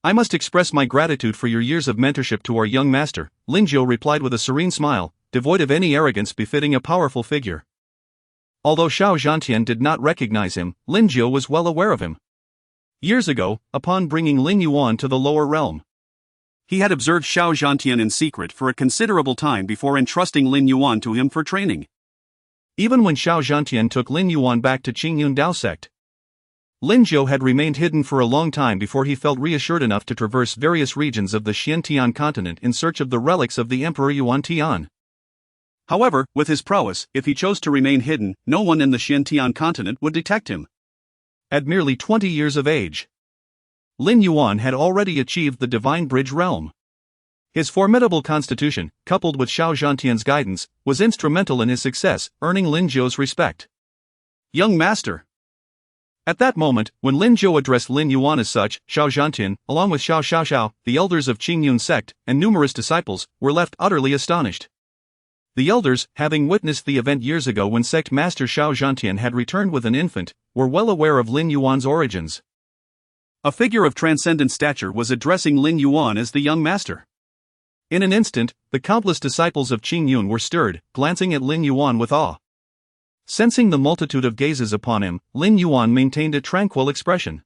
I must express my gratitude for your years of mentorship to our young master, Lin Jiu replied with a serene smile, devoid of any arrogance befitting a powerful figure. Although Xiao Zhantian did not recognize him, Lin Jiu was well aware of him. Years ago, upon bringing Lin Yuan to the lower realm, he had observed Xiao Zhantian in secret for a considerable time before entrusting Lin Yuan to him for training. Even when Xiao Zhantian took Lin Yuan back to Qingyun Dao sect, Lin Jiu had remained hidden for a long time before he felt reassured enough to traverse various regions of the Xiantian continent in search of the relics of the Emperor Yuan Tian. However, with his prowess, if he chose to remain hidden, no one in the Xiantian continent would detect him. At merely 20 years of age, Lin Yuan had already achieved the Divine Bridge realm. His formidable constitution, coupled with Xiao Zhantian's guidance, was instrumental in his success, earning Lin Jiu's respect. Young master. At that moment, when Lin Jiu addressed Lin Yuan as such, Xiao Zhantian, along with Xiao Xiaoxiao, the elders of Qingyun sect, and numerous disciples, were left utterly astonished. The elders, having witnessed the event years ago when sect master Xiao Zhantian had returned with an infant, were well aware of Lin Yuan's origins. A figure of transcendent stature was addressing Lin Yuan as the young master. In an instant, the countless disciples of Qing Yun were stirred, glancing at Lin Yuan with awe. Sensing the multitude of gazes upon him, Lin Yuan maintained a tranquil expression.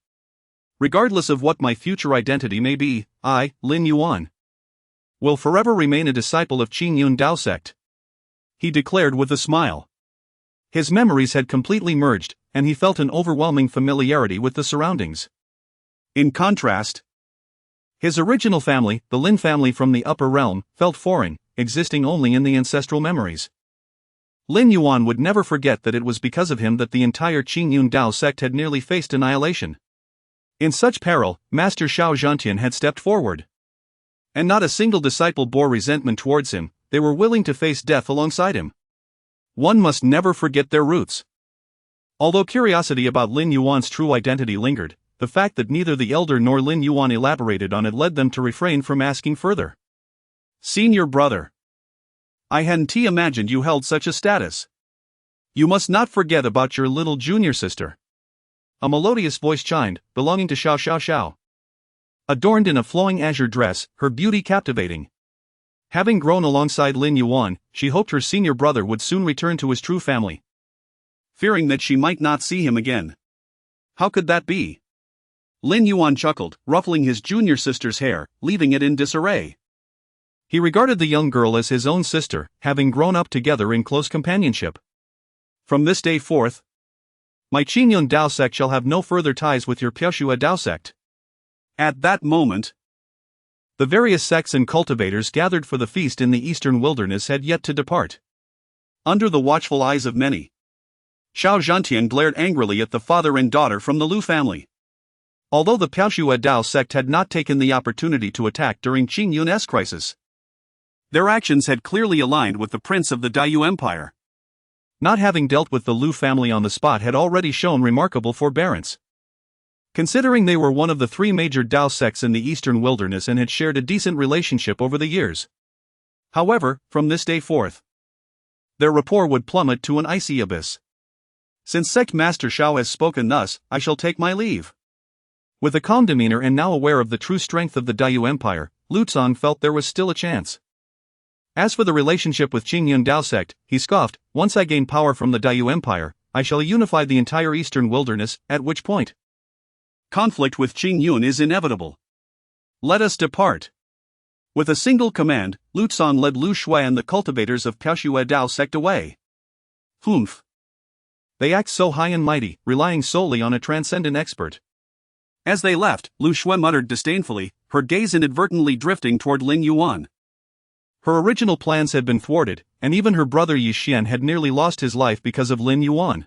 Regardless of what my future identity may be, I, Lin Yuan, will forever remain a disciple of Qing Yun Dao sect, he declared with a smile. His memories had completely merged, and he felt an overwhelming familiarity with the surroundings. In contrast, his original family, the Lin family from the upper realm, felt foreign, existing only in the ancestral memories. Lin Yuan would never forget that it was because of him that the entire Qing Yun Dao sect had nearly faced annihilation. In such peril, Master Xiao Zhantian had stepped forward. And not a single disciple bore resentment towards him, they were willing to face death alongside him. One must never forget their roots. Although curiosity about Lin Yuan's true identity lingered, the fact that neither the elder nor Lin Yuan elaborated on it led them to refrain from asking further. Senior brother, I hadn't imagined you held such a status. You must not forget about your little junior sister. A melodious voice chimed, belonging to Xiao Xiao Xiao. Adorned in a flowing azure dress, her beauty captivating. Having grown alongside Lin Yuan, she hoped her senior brother would soon return to his true family, fearing that she might not see him again. How could that be? Lin Yuan chuckled, ruffling his junior sister's hair, leaving it in disarray. He regarded the young girl as his own sister, having grown up together in close companionship. From this day forth, my Qingyun Dao sect shall have no further ties with your Piaoxue Dao sect. At that moment, the various sects and cultivators gathered for the feast in the eastern wilderness had yet to depart. Under the watchful eyes of many, Xiao Zhantian glared angrily at the father and daughter from the Lu family. Although the Piaoxue Dao sect had not taken the opportunity to attack during Qing Yun's crisis, their actions had clearly aligned with the prince of the Daiyu Empire. Not having dealt with the Lu family on the spot had already shown remarkable forbearance. Considering they were one of the three major Dao sects in the eastern wilderness and had shared a decent relationship over the years. However, from this day forth, their rapport would plummet to an icy abyss. Since sect master Xiao has spoken thus, I shall take my leave. With a calm demeanor and now aware of the true strength of the Daiyu Empire, Lu Cong felt there was still a chance. As for the relationship with Qing Yun Dao sect, he scoffed, once I gain power from the Daiyu Empire, I shall unify the entire eastern wilderness, at which point conflict with Qing Yun is inevitable. Let us depart. With a single command, Lu Cong led Lu Shui and the cultivators of Piaoxue Dao sect away. Humph. They act so high and mighty, relying solely on a transcendent expert. As they left, Lu Shui muttered disdainfully, her gaze inadvertently drifting toward Lin Yuan. Her original plans had been thwarted, and even her brother Yi Xian had nearly lost his life because of Lin Yuan.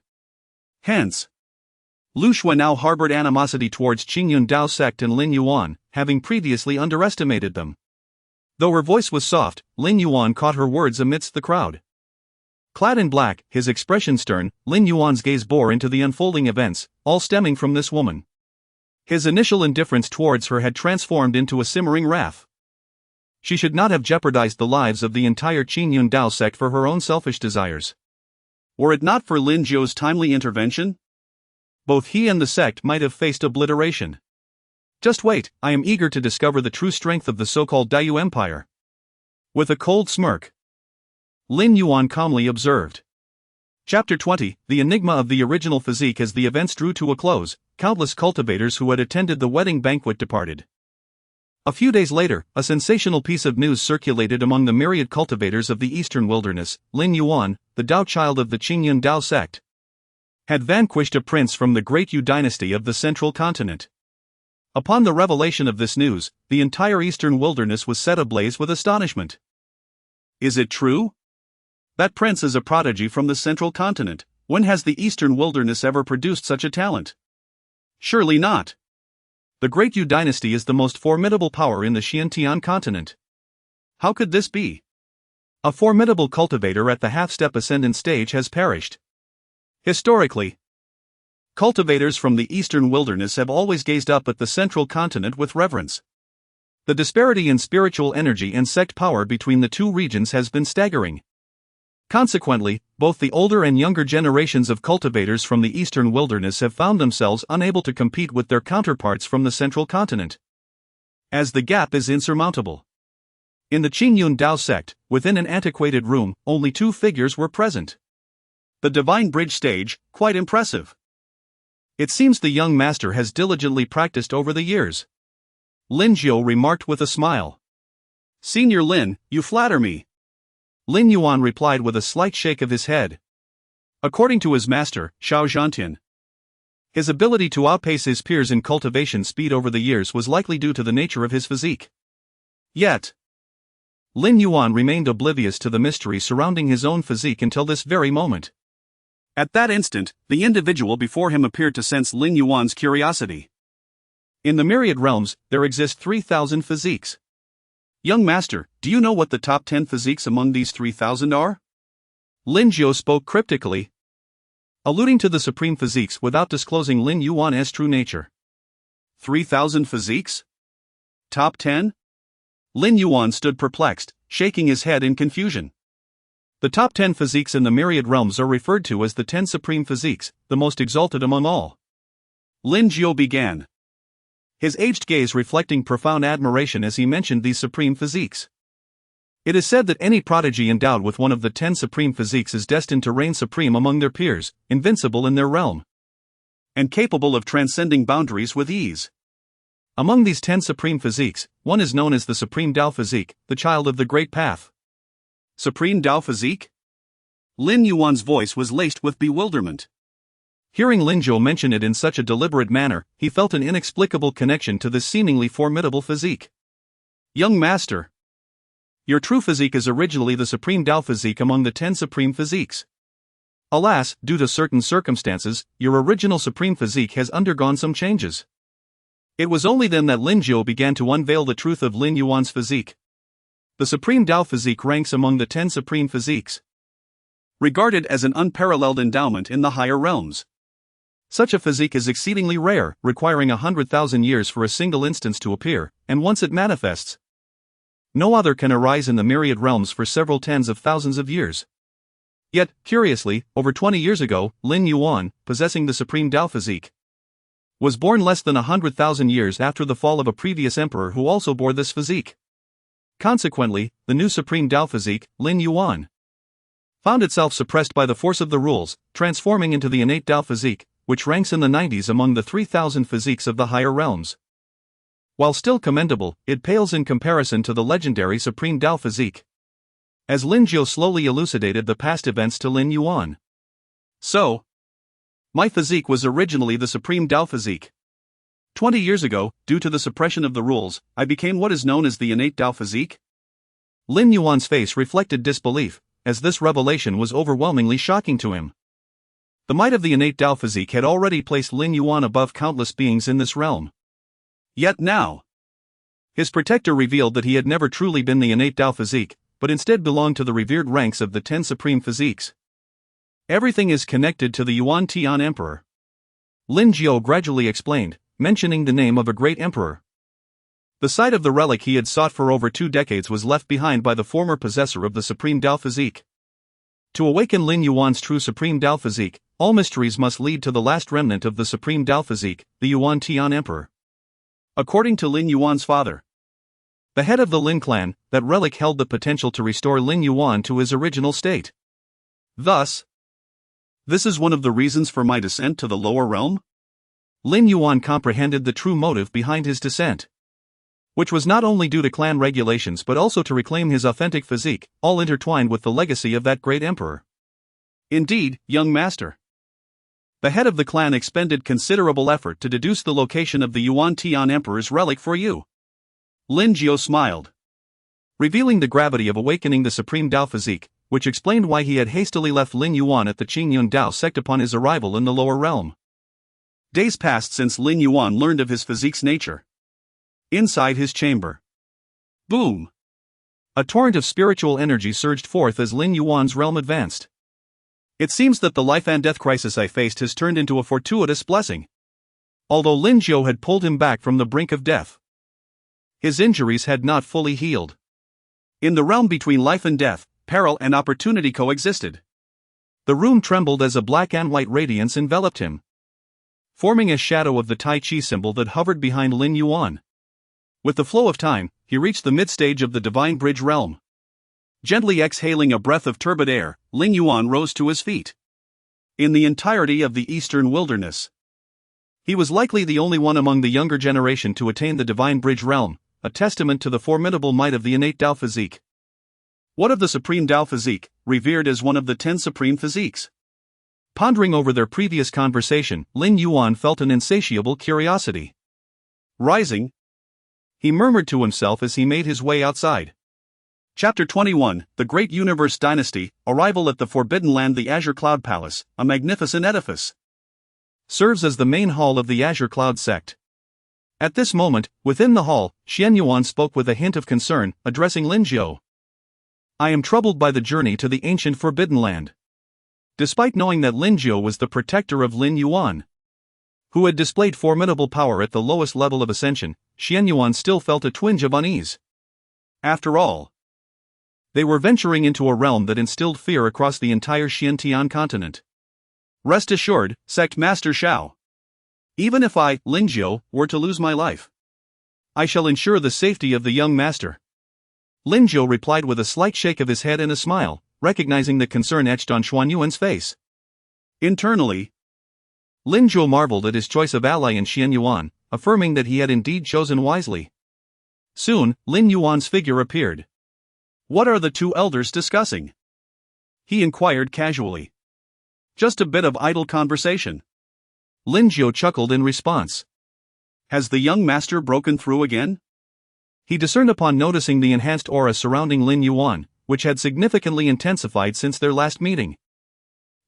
Hence, Lu Shui now harbored animosity towards Qingyun Dao sect and Lin Yuan, having previously underestimated them. Though her voice was soft, Lin Yuan caught her words amidst the crowd. Clad in black, his expression stern, Lin Yuan's gaze bore into the unfolding events, all stemming from this woman. His initial indifference towards her had transformed into a simmering wrath. She should not have jeopardized the lives of the entire Qingyun Dao sect for her own selfish desires. Were it not for Lin Zhou's timely intervention, both he and the sect might have faced obliteration. Just wait, I am eager to discover the true strength of the so-called Daiyu Empire. With a cold smirk, Lin Yuan calmly observed. Chapter 20, The Enigma of the Original Physique. As the events drew to a close, countless cultivators who had attended the wedding banquet departed. A few days later, a sensational piece of news circulated among the myriad cultivators of the eastern wilderness. Lin Yuan, the Dao child of the Qingyun Dao sect, had vanquished a prince from the Great Yu dynasty of the central continent. Upon the revelation of this news, the entire eastern wilderness was set ablaze with astonishment. Is it true? That prince is a prodigy from the central continent. When has the eastern wilderness ever produced such a talent? Surely not. The Great Yu dynasty is the most formidable power in the Xiantian continent. How could this be? A formidable cultivator at the half-step ascendant stage has perished. Historically, cultivators from the eastern wilderness have always gazed up at the central continent with reverence. The disparity in spiritual energy and sect power between the two regions has been staggering. Consequently, both the older and younger generations of cultivators from the eastern wilderness have found themselves unable to compete with their counterparts from the central continent, as the gap is insurmountable. In the Qingyun Dao sect, within an antiquated room, only two figures were present. The divine bridge stage, quite impressive. It seems the young master has diligently practiced over the years. Lin Jiu remarked with a smile. Senior Lin, you flatter me. Lin Yuan replied with a slight shake of his head. According to his master, Xiao Zhantian, his ability to outpace his peers in cultivation speed over the years was likely due to the nature of his physique. Yet, Lin Yuan remained oblivious to the mystery surrounding his own physique until this very moment. At that instant, the individual before him appeared to sense Lin Yuan's curiosity. In the myriad realms, there exist 3,000 physiques. Young master, do you know what the top 10 physiques among these 3,000 are? Lin Jiu spoke cryptically, alluding to the supreme physiques without disclosing Lin Yuan's true nature. 3,000 physiques? Top 10? Lin Yuan stood perplexed, shaking his head in confusion. The top 10 physiques in the myriad realms are referred to as the 10 supreme physiques, the most exalted among all. Lin Jiu began, his aged gaze reflecting profound admiration as he mentioned these supreme physiques. It is said that any prodigy endowed with one of the 10 supreme physiques is destined to reign supreme among their peers, invincible in their realm, and capable of transcending boundaries with ease. Among these 10 supreme physiques, one is known as the Supreme Tao Physique, the child of the Great Path. Supreme Tao Physique? Lin Yuan's voice was laced with bewilderment. Hearing Lin Jiu mention it in such a deliberate manner, he felt an inexplicable connection to this seemingly formidable physique. Young master, your true physique is originally the Supreme Tao Physique among the 10 supreme physiques. Alas, due to certain circumstances, your original supreme physique has undergone some changes. It was only then that Lin Jiu began to unveil the truth of Lin Yuan's physique. The Supreme Tao Physique ranks among the 10 supreme physiques, regarded as an unparalleled endowment in the higher realms. Such a physique is exceedingly rare, requiring 100,000 years for a single instance to appear, and once it manifests, no other can arise in the myriad realms for several tens of thousands of years. Yet, curiously, over 20 years ago, Lin Yuan, possessing the Supreme Tao Physique, was born less than 100,000 years after the fall of a previous emperor who also bore this physique. Consequently, the new Supreme Tao Physique, Lin Yuan, found itself suppressed by the force of the rules, transforming into the innate Tao Physique, which ranks in the 90s among the 3,000 physiques of the higher realms. While still commendable, it pales in comparison to the legendary Supreme Tao Physique. As Lin Jiu slowly elucidated the past events to Lin Yuan. So, my physique was originally the Supreme Tao Physique. 20 years ago, due to the suppression of the rules, I became what is known as the innate Tao Physique. Lin Yuan's face reflected disbelief, as this revelation was overwhelmingly shocking to him. The might of the innate Tao Physique had already placed Lin Yuan above countless beings in this realm. Yet now, his protector revealed that he had never truly been the innate Tao Physique, but instead belonged to the revered ranks of the 10 supreme physiques. Everything is connected to the Yuan Tian Emperor. Lin Jiu gradually explained, mentioning the name of a great emperor. The site of the relic he had sought for over 2 decades was left behind by the former possessor of the Supreme Tao Physique. To awaken Lin Yuan's true Supreme Tao Physique, all mysteries must lead to the last remnant of the Supreme Tao Physique, the Yuan Tian Emperor. According to Lin Yuan's father, the head of the Lin clan, that relic held the potential to restore Lin Yuan to his original state. Thus, this is one of the reasons for my descent to the lower realm? Lin Yuan comprehended the true motive behind his descent, which was not only due to clan regulations but also to reclaim his authentic physique, all intertwined with the legacy of that great emperor. Indeed, young master. The head of the clan expended considerable effort to deduce the location of the Yuan Tian Emperor's relic for you. Lin Jiu smiled, revealing the gravity of awakening the Supreme Tao Physique, which explained why he had hastily left Lin Yuan at the Qingyun Dao sect upon his arrival in the lower realm. Days passed since Lin Yuan learned of his physique's nature. Inside his chamber, boom! A torrent of spiritual energy surged forth as Lin Yuan's realm advanced. It seems that the life and death crisis I faced has turned into a fortuitous blessing. Although Lin Jiu had pulled him back from the brink of death, his injuries had not fully healed. In the realm between life and death, peril and opportunity coexisted. The room trembled as a black and white radiance enveloped him, forming a shadow of the Tai Chi symbol that hovered behind Lin Yuan. With the flow of time, he reached the mid-stage of the Divine Bridge realm. Gently exhaling a breath of turbid air, Lin Yuan rose to his feet. In the entirety of the Eastern Wilderness, he was likely the only one among the younger generation to attain the Divine Bridge realm, a testament to the formidable might of the innate Tao physique. What of the supreme Tao physique, revered as one of the 10 supreme physiques? Pondering over their previous conversation, Lin Yuan felt an insatiable curiosity. Rising, he murmured to himself as he made his way outside. Chapter 21, The Great Universe Dynasty, Arrival at the Forbidden Land. The Azure Cloud Palace, a magnificent edifice, serves as the main hall of the Azure Cloud sect. At this moment, within the hall, Xian Yuan spoke with a hint of concern, addressing Lin Zhou. I am troubled by the journey to the ancient Forbidden Land. Despite knowing that Lin Zhou was the protector of Lin Yuan, who had displayed formidable power at the lowest level of ascension, Xian Yuan still felt a twinge of unease. After all, they were venturing into a realm that instilled fear across the entire Xiantian continent. Rest assured, Sect Master Xiao. Even if I, Lin Zhou, were to lose my life, I shall ensure the safety of the young master. Lin Zhou replied with a slight shake of his head and a smile, recognizing the concern etched on Xuan Yuan's face. Internally, Lin Zhou marveled at his choice of ally in Xian Yuan, affirming that he had indeed chosen wisely. Soon, Lin Yuan's figure appeared. What are the two elders discussing? He inquired casually. Just a bit of idle conversation. Lin Zhou chuckled in response. Has the young master broken through again? He discerned upon noticing the enhanced aura surrounding Lin Yuan, which had significantly intensified since their last meeting.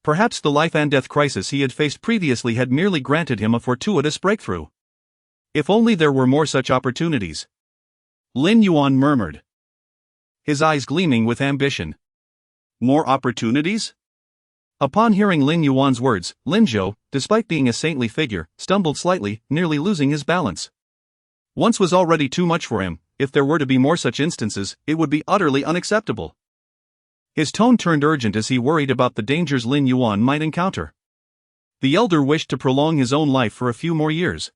Perhaps the life and death crisis he had faced previously had merely granted him a fortuitous breakthrough. If only there were more such opportunities. Lin Yuan murmured, his eyes gleaming with ambition. More opportunities? Upon hearing Lin Yuan's words, Lin Zhou, despite being a saintly figure, stumbled slightly, nearly losing his balance. Once was already too much for him. If there were to be more such instances, it would be utterly unacceptable. His tone turned urgent as he worried about the dangers Lin Yuan might encounter. The elder wished to prolong his own life for a few more years.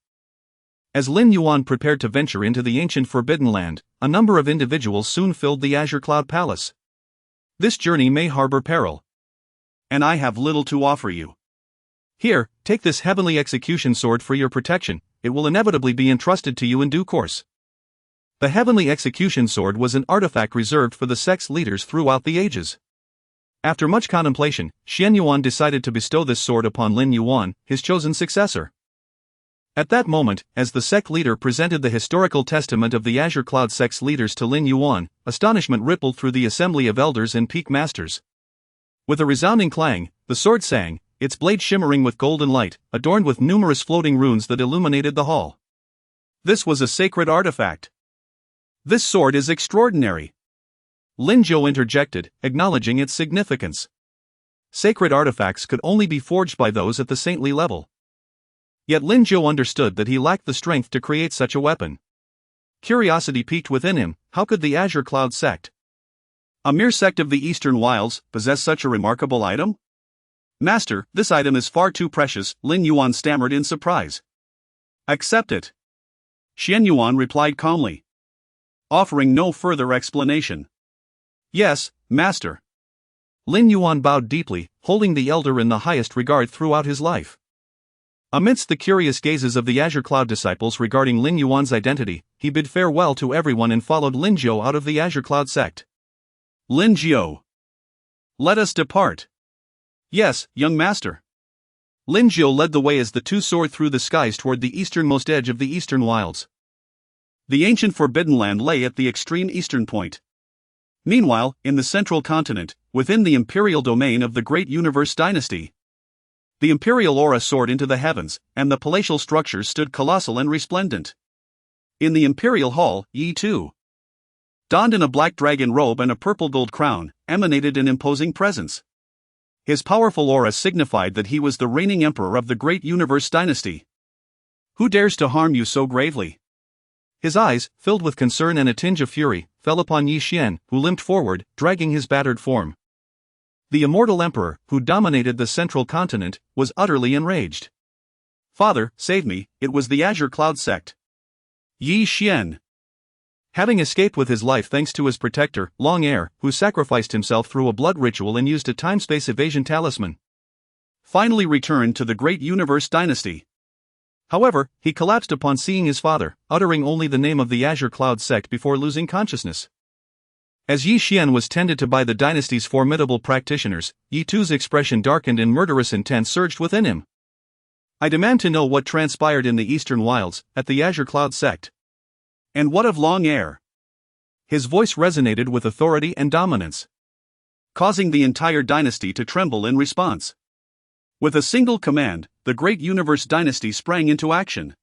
As Lin Yuan prepared to venture into the ancient Forbidden Land, a number of individuals soon filled the Azure Cloud Palace. This journey may harbor peril, and I have little to offer you. Here, take this heavenly execution sword for your protection. It will inevitably be entrusted to you in due course. The heavenly execution sword was an artifact reserved for the sect's leaders throughout the ages. After much contemplation, Xian Yuan decided to bestow this sword upon Lin Yuan, his chosen successor. At that moment, as the sect leader presented the historical testament of the Azure Cloud sect's leaders to Lin Yuan, astonishment rippled through the assembly of elders and peak masters. With a resounding clang, the sword sang, its blade shimmering with golden light, adorned with numerous floating runes that illuminated the hall. This was a sacred artifact. This sword is extraordinary. Lin Zhou interjected, acknowledging its significance. Sacred artifacts could only be forged by those at the saintly level. Yet Lin Zhou understood that he lacked the strength to create such a weapon. Curiosity piqued within him. How could the Azure Cloud sect, a mere sect of the Eastern Wilds, possess such a remarkable item? Master, this item is far too precious, Lin Yuan stammered in surprise. Accept it. Xian Yuan replied calmly, offering no further explanation. Yes, master. Lin Yuan bowed deeply, holding the elder in the highest regard throughout his life. Amidst the curious gazes of the Azure Cloud disciples regarding Lin Yuan's identity, he bid farewell to everyone and followed Lin Zhou out of the Azure Cloud sect. Lin Zhou, let us depart. Yes, young master. Lin Zhou led the way as the two soared through the skies toward the easternmost edge of the Eastern Wilds. The ancient Forbidden Land lay at the extreme eastern point. Meanwhile, in the central continent, within the imperial domain of the Great Universe Dynasty, the imperial aura soared into the heavens, and the palatial structures stood colossal and resplendent. In the imperial hall, Yi Tu, donned in a black dragon robe and a purple gold crown, emanated an imposing presence. His powerful aura signified that he was the reigning emperor of the Great Universe Dynasty. Who dares to harm you so gravely? His eyes, filled with concern and a tinge of fury, fell upon Yi Xian, who limped forward, dragging his battered form. The immortal emperor, who dominated the central continent, was utterly enraged. "Father, save me, it was the Azure Cloud sect." Yi Xian. Having escaped with his life thanks to his protector, Long Air, who sacrificed himself through a blood ritual and used a time-space evasion talisman, finally returned to the Great Universe Dynasty. However, he collapsed upon seeing his father, uttering only the name of the Azure Cloud sect before losing consciousness. As Yi Xian was tended to by the dynasty's formidable practitioners, Yi Tu's expression darkened and murderous intent surged within him. "I demand to know what transpired in the Eastern Wilds, at the Azure Cloud sect. And what of Long Air?" His voice resonated with authority and dominance, causing the entire dynasty to tremble in response. With a single command, the Great Universe Dynasty sprang into action.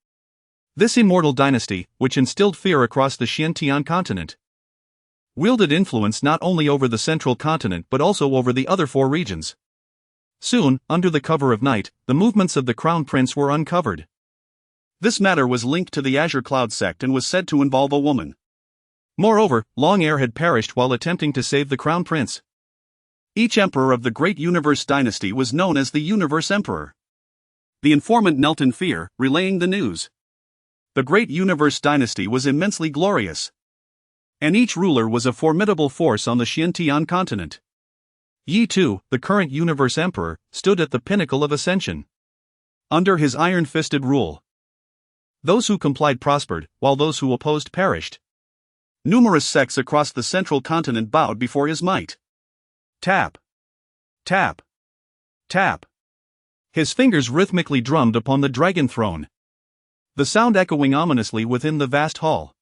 This immortal dynasty, which instilled fear across the Xiantian continent, wielded influence not only over the central continent but also over the other 4 regions. Soon, under the cover of night, the movements of the Crown Prince were uncovered. This matter was linked to the Azure Cloud sect and was said to involve a woman. Moreover, Long Air had perished while attempting to save the Crown Prince. Each emperor of the Great Universe Dynasty was known as the Universe Emperor. The informant knelt in fear, relaying the news. The Great Universe Dynasty was immensely glorious, and each ruler was a formidable force on the Xiantian continent. Yi Tu, the current Universe Emperor, stood at the pinnacle of ascension. Under his iron-fisted rule, those who complied prospered, while those who opposed perished. Numerous sects across the central continent bowed before his might. Tap. Tap. Tap. His fingers rhythmically drummed upon the dragon throne, the sound echoing ominously within the vast hall.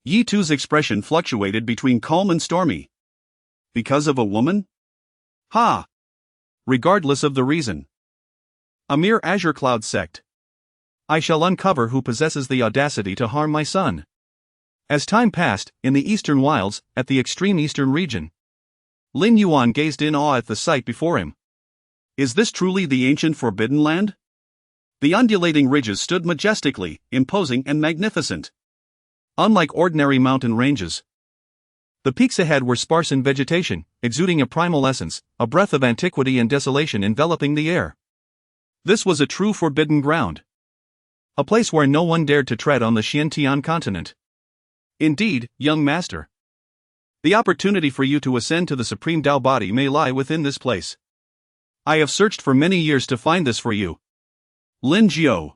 Yi Tu's expression fluctuated between calm and stormy. Because of a woman? Ha! Regardless of the reason. A mere Azure Cloud sect. I shall uncover who possesses the audacity to harm my son. As time passed, in the Eastern Wilds, at the extreme eastern region, Lin Yuan gazed in awe at the sight before him. Is this truly the ancient Forbidden Land? The undulating ridges stood majestically, imposing and magnificent. Unlike ordinary mountain ranges, the peaks ahead were sparse in vegetation, exuding a primal essence, a breath of antiquity and desolation enveloping the air. This was a true forbidden ground. A place where no one dared to tread on the Xiantian continent. Indeed, young master, the opportunity for you to ascend to the supreme Tao body may lie within this place. I have searched for many years to find this for you. Lin Jiao,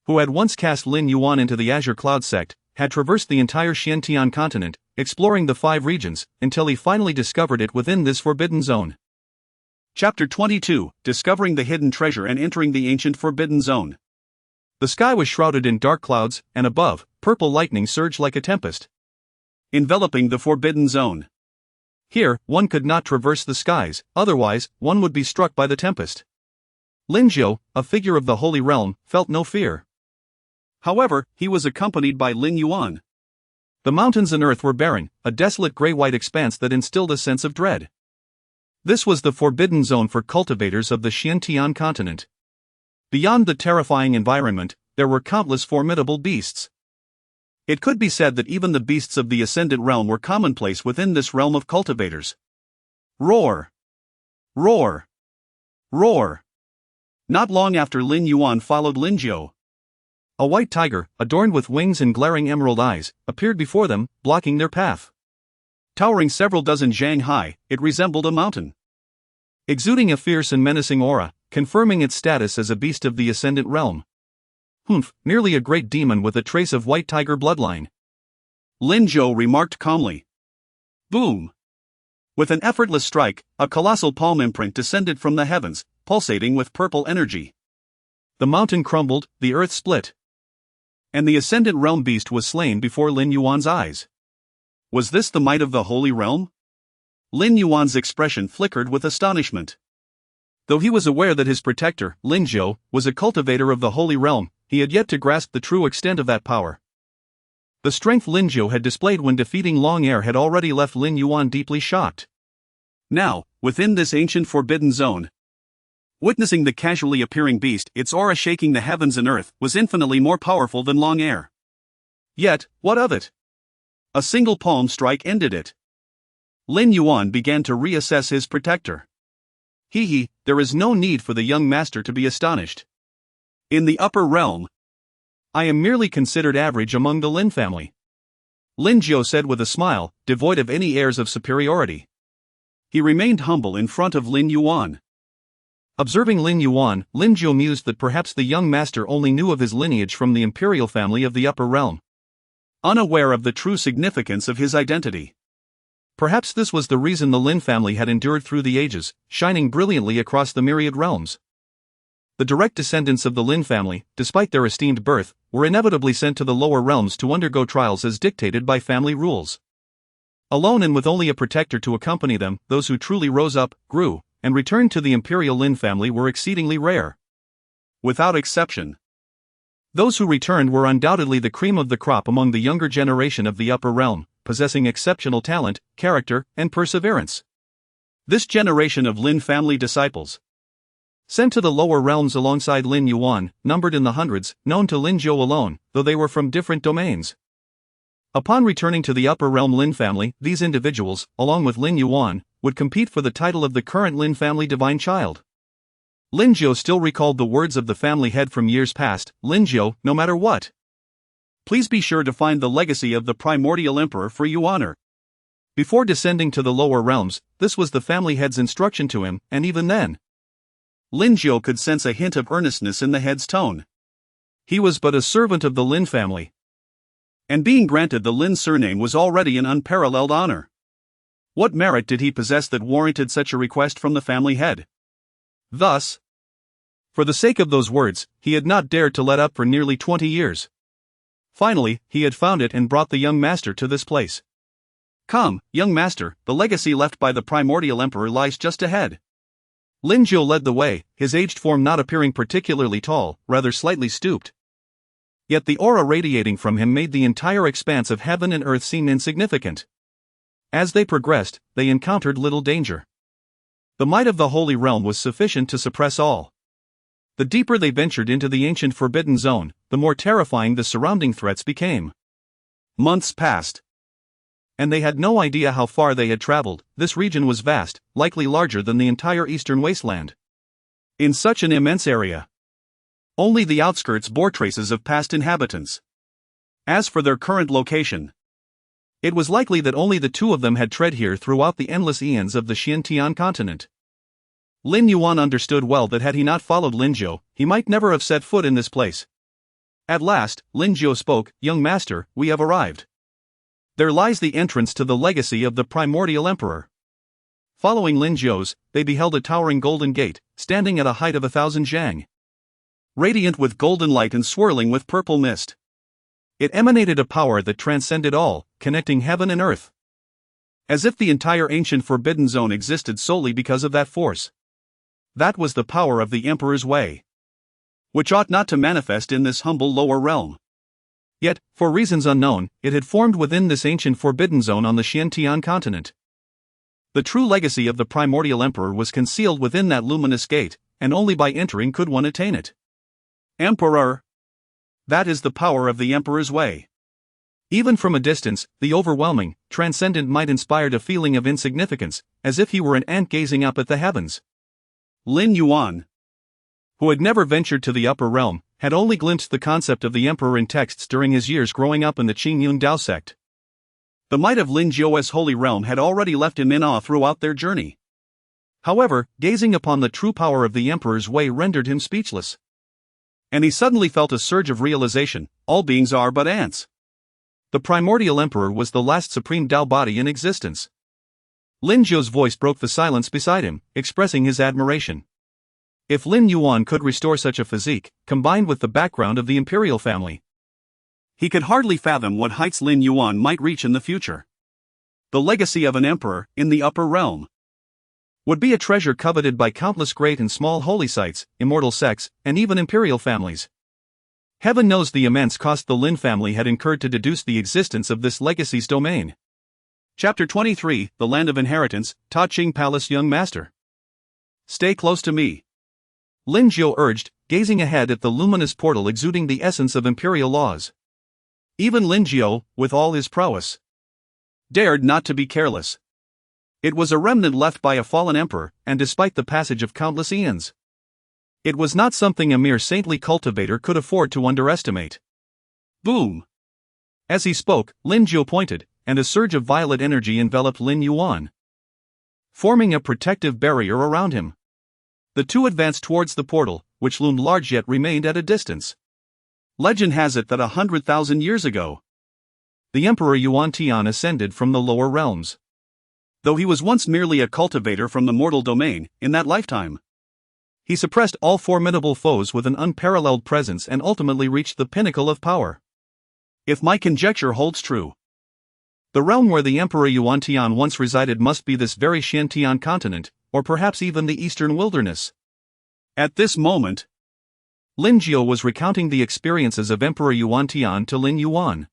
who had once cast Lin Yuan into the Azure Cloud sect, had traversed the entire Xiantian continent, exploring the 5 regions, until he finally discovered it within this forbidden zone. Chapter 22, Discovering the Hidden Treasure and Entering the Ancient Forbidden Zone. The sky was shrouded in dark clouds, and above, purple lightning surged like a tempest, enveloping the Forbidden Zone. Here, one could not traverse the skies, otherwise, one would be struck by the tempest. Lin Jiao, a figure of the Holy Realm, felt no fear. However, he was accompanied by Lin Yuan. The mountains and earth were barren, a desolate gray-white expanse that instilled a sense of dread. This was the Forbidden Zone for cultivators of the Xiantian continent. Beyond the terrifying environment, there were countless formidable beasts. It could be said that even the beasts of the Ascendant Realm were commonplace within this realm of cultivators. Roar! Roar! Roar! Not long after Lin Yuan followed Lin Jiao. A white tiger, adorned with wings and glaring emerald eyes, appeared before them, blocking their path. Towering several dozen zhang high, it resembled a mountain, exuding a fierce and menacing aura, confirming its status as a beast of the Ascendant Realm. Nearly a great demon with a trace of white tiger bloodline. Lin Jiao remarked calmly. Boom! With an effortless strike, a colossal palm imprint descended from the heavens, pulsating with purple energy. The mountain crumbled, the earth split, and the Ascendant Realm beast was slain before Lin Yuan's eyes. Was this the might of the Holy Realm? Lin Yuan's expression flickered with astonishment. Though he was aware that his protector, Lin Jiao, was a cultivator of the Holy Realm, he had yet to grasp the true extent of that power. The strength Lin Jiao had displayed when defeating Long Air had already left Lin Yuan deeply shocked. Now, within this ancient forbidden zone, witnessing the casually appearing beast, its aura shaking the heavens and earth, was infinitely more powerful than Long Air. Yet, what of it? A single palm strike ended it. Lin Yuan began to reassess his protector. There is no need for the young master to be astonished. In the upper realm, I am merely considered average among the Lin family. Lin Jiu said with a smile, devoid of any airs of superiority. He remained humble in front of Lin Yuan. Observing Lin Yuan, Lin Jiu mused that perhaps the young master only knew of his lineage from the imperial family of the upper realm, unaware of the true significance of his identity. Perhaps this was the reason the Lin family had endured through the ages, shining brilliantly across the myriad realms. The direct descendants of the Lin family, despite their esteemed birth, were inevitably sent to the lower realms to undergo trials as dictated by family rules. Alone and with only a protector to accompany them, those who truly rose up, grew, and returned to the imperial Lin family were exceedingly rare. Without exception, those who returned were undoubtedly the cream of the crop among the younger generation of the upper realm, possessing exceptional talent, character, and perseverance. This generation of Lin family disciples, sent to the lower realms alongside Lin Yuan, numbered in the hundreds, known to Lin Jiu alone, though they were from different domains. Upon returning to the upper realm Lin family, these individuals, along with Lin Yuan, would compete for the title of the current Lin family divine child. Lin Jiu still recalled the words of the family head from years past, "Lin Jiu, no matter what, please be sure to find the legacy of the primordial emperor for you honor." Before descending to the lower realms, this was the family head's instruction to him, and even then, Lin Jiu could sense a hint of earnestness in the head's tone. He was but a servant of the Lin family, and being granted the Lin surname was already an unparalleled honor. What merit did he possess that warranted such a request from the family head? Thus, for the sake of those words, he had not dared to let up for nearly 20 years. Finally, he had found it and brought the young master to this place. "Come, young master, the legacy left by the primordial emperor lies just ahead." Lin Jiu led the way, his aged form not appearing particularly tall, rather slightly stooped. Yet the aura radiating from him made the entire expanse of heaven and earth seem insignificant. As they progressed, they encountered little danger. The might of the Holy Realm was sufficient to suppress all. The deeper they ventured into the ancient Forbidden Zone, the more terrifying the surrounding threats became. Months passed, and they had no idea how far they had traveled. This region was vast, likely larger than the entire eastern wasteland. In such an immense area, only the outskirts bore traces of past inhabitants. As for their current location, it was likely that only the two of them had tread here throughout the endless eons of the Xiantian continent. Lin Yuan understood well that had he not followed Lin Jiu, he might never have set foot in this place. At last, Lin Jiu spoke, "Young master, we have arrived. There lies the entrance to the legacy of the primordial emperor." Following Lin Jiu's, they beheld a towering golden gate, standing at a height of 1,000 zhang. Radiant with golden light and swirling with purple mist, it emanated a power that transcended all, connecting heaven and earth. As if the entire ancient Forbidden Zone existed solely because of that force. That was the power of the Emperor's Way, which ought not to manifest in this humble lower realm. Yet, for reasons unknown, it had formed within this ancient Forbidden Zone on the Xiantian continent. The true legacy of the primordial emperor was concealed within that luminous gate, and only by entering could one attain it. Emperor! That is the power of the Emperor's Way. Even from a distance, the overwhelming, transcendent might inspired a feeling of insignificance, as if he were an ant gazing up at the heavens. Lin Yuan, who had never ventured to the upper realm, had only glimpsed the concept of the emperor in texts during his years growing up in the Qingyun Dao sect. The might of Lin Jiu's holy realm had already left him in awe throughout their journey. However, gazing upon the true power of the Emperor's Way rendered him speechless. And he suddenly felt a surge of realization: all beings are but ants. The primordial emperor was the last supreme Dao body in existence. Lin Jiu's voice broke the silence beside him, expressing his admiration. If Lin Yuan could restore such a physique, combined with the background of the imperial family, he could hardly fathom what heights Lin Yuan might reach in the future. The legacy of an emperor, in the upper realm, would be a treasure coveted by countless great and small holy sites, immortal sects, and even imperial families. Heaven knows the immense cost the Lin family had incurred to deduce the existence of this legacy's domain. Chapter 23, The Land of Inheritance, Ta Ching Palace. Young master, stay close to me, Lin Jiu urged, gazing ahead at the luminous portal exuding the essence of imperial laws. Even Lin Jiu, with all his prowess, dared not to be careless. It was a remnant left by a fallen emperor, and despite the passage of countless eons, it was not something a mere saintly cultivator could afford to underestimate. Boom! As he spoke, Lin Jiu pointed, and a surge of violet energy enveloped Lin Yuan, forming a protective barrier around him. The two advanced towards the portal, which loomed large yet remained at a distance. Legend has it that 100,000 years ago, the Emperor Yuan Tian ascended from the lower realms. Though he was once merely a cultivator from the mortal domain, in that lifetime, he suppressed all formidable foes with an unparalleled presence and ultimately reached the pinnacle of power. If my conjecture holds true, the realm where the Emperor Yuan Tian once resided must be this very Xiantian continent, or perhaps even the eastern wilderness. At this moment, Lin Jiu was recounting the experiences of Emperor Yuan Tian to Lin Yuan.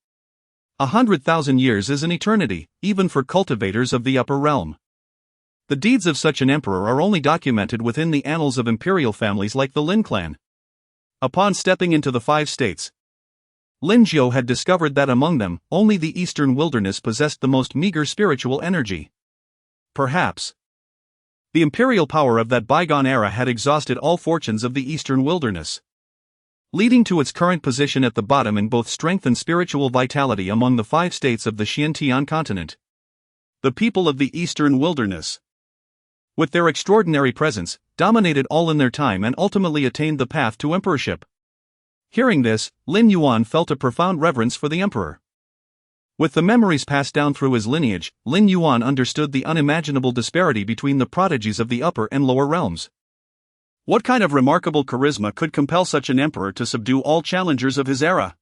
100,000 years is an eternity, even for cultivators of the upper realm. The deeds of such an emperor are only documented within the annals of imperial families like the Lin clan. Upon stepping into the 5 states, Lin Jiu had discovered that among them, only the eastern wilderness possessed the most meager spiritual energy. Perhaps the imperial power of that bygone era had exhausted all fortunes of the eastern wilderness, leading to its current position at the bottom in both strength and spiritual vitality among the 5 states of the Xiantian continent. The people of the eastern wilderness, with their extraordinary presence, dominated all in their time and ultimately attained the path to emperorship. Hearing this, Lin Yuan felt a profound reverence for the emperor. With the memories passed down through his lineage, Lin Yuan understood the unimaginable disparity between the prodigies of the upper and lower realms. What kind of remarkable charisma could compel such an emperor to subdue all challengers of his era?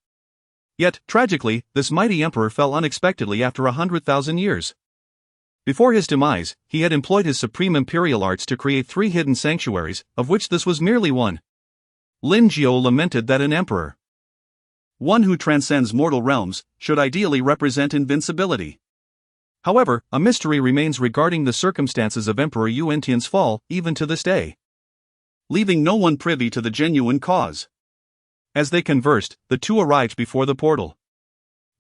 Yet, tragically, this mighty emperor fell unexpectedly after 100,000 years. Before his demise, he had employed his supreme imperial arts to create 3 hidden sanctuaries, of which this was merely one. Lin Jiu lamented that an emperor, one who transcends mortal realms, should ideally represent invincibility. However, a mystery remains regarding the circumstances of Emperor Yuan Tian's fall, even to this day, leaving no one privy to the genuine cause. As they conversed, the two arrived before the portal.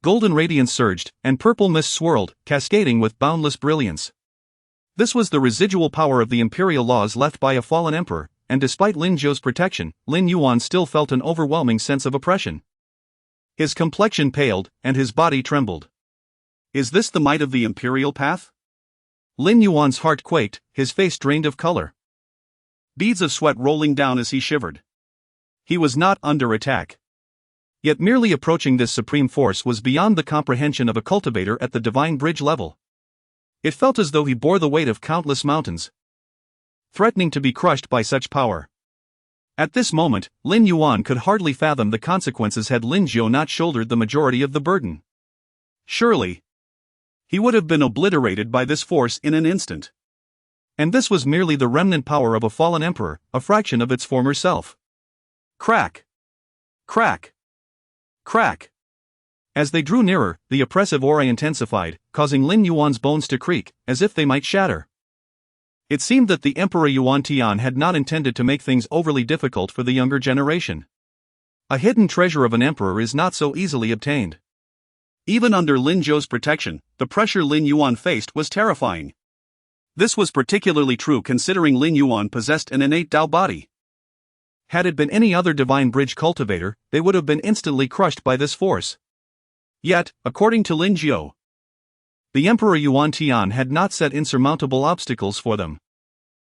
Golden radiance surged, and purple mist swirled, cascading with boundless brilliance. This was the residual power of the imperial laws left by a fallen emperor, and despite Lin Jiu's protection, Lin Yuan still felt an overwhelming sense of oppression. His complexion paled, and his body trembled. Is this the might of the imperial path? Lin Yuan's heart quaked, his face drained of color, beads of sweat rolling down as he shivered. He was not under attack. Yet merely approaching this supreme force was beyond the comprehension of a cultivator at the divine bridge level. It felt as though he bore the weight of countless mountains, threatening to be crushed by such power. At this moment, Lin Yuan could hardly fathom the consequences had Lin Jiu not shouldered the majority of the burden. Surely, he would have been obliterated by this force in an instant. And this was merely the remnant power of a fallen emperor, a fraction of its former self. Crack! Crack! Crack! As they drew nearer, the oppressive aura intensified, causing Lin Yuan's bones to creak, as if they might shatter. It seemed that the Emperor Yuan Tian had not intended to make things overly difficult for the younger generation. A hidden treasure of an emperor is not so easily obtained. Even under Lin Jiu's protection, the pressure Lin Yuan faced was terrifying. This was particularly true considering Lin Yuan possessed an innate Tao body. Had it been any other divine bridge cultivator, they would have been instantly crushed by this force. Yet, according to Lin Jiu, the Emperor Yuan Tian had not set insurmountable obstacles for them.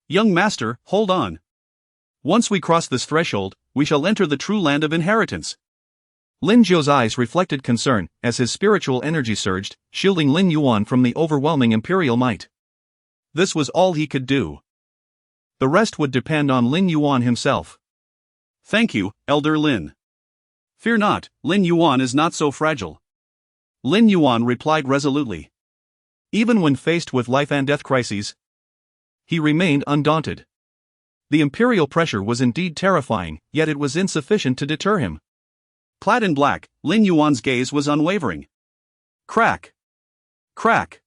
Young master, hold on. Once we cross this threshold, we shall enter the true land of inheritance. Lin Jiu's eyes reflected concern, as his spiritual energy surged, shielding Lin Yuan from the overwhelming imperial might. This was all he could do. The rest would depend on Lin Yuan himself. Thank you, Elder Lin. Fear not, Lin Yuan is not so fragile. Lin Yuan replied resolutely. Even when faced with life and death crises, he remained undaunted. The imperial pressure was indeed terrifying, yet it was insufficient to deter him. Clad in black, Lin Yuan's gaze was unwavering. Crack! Crack!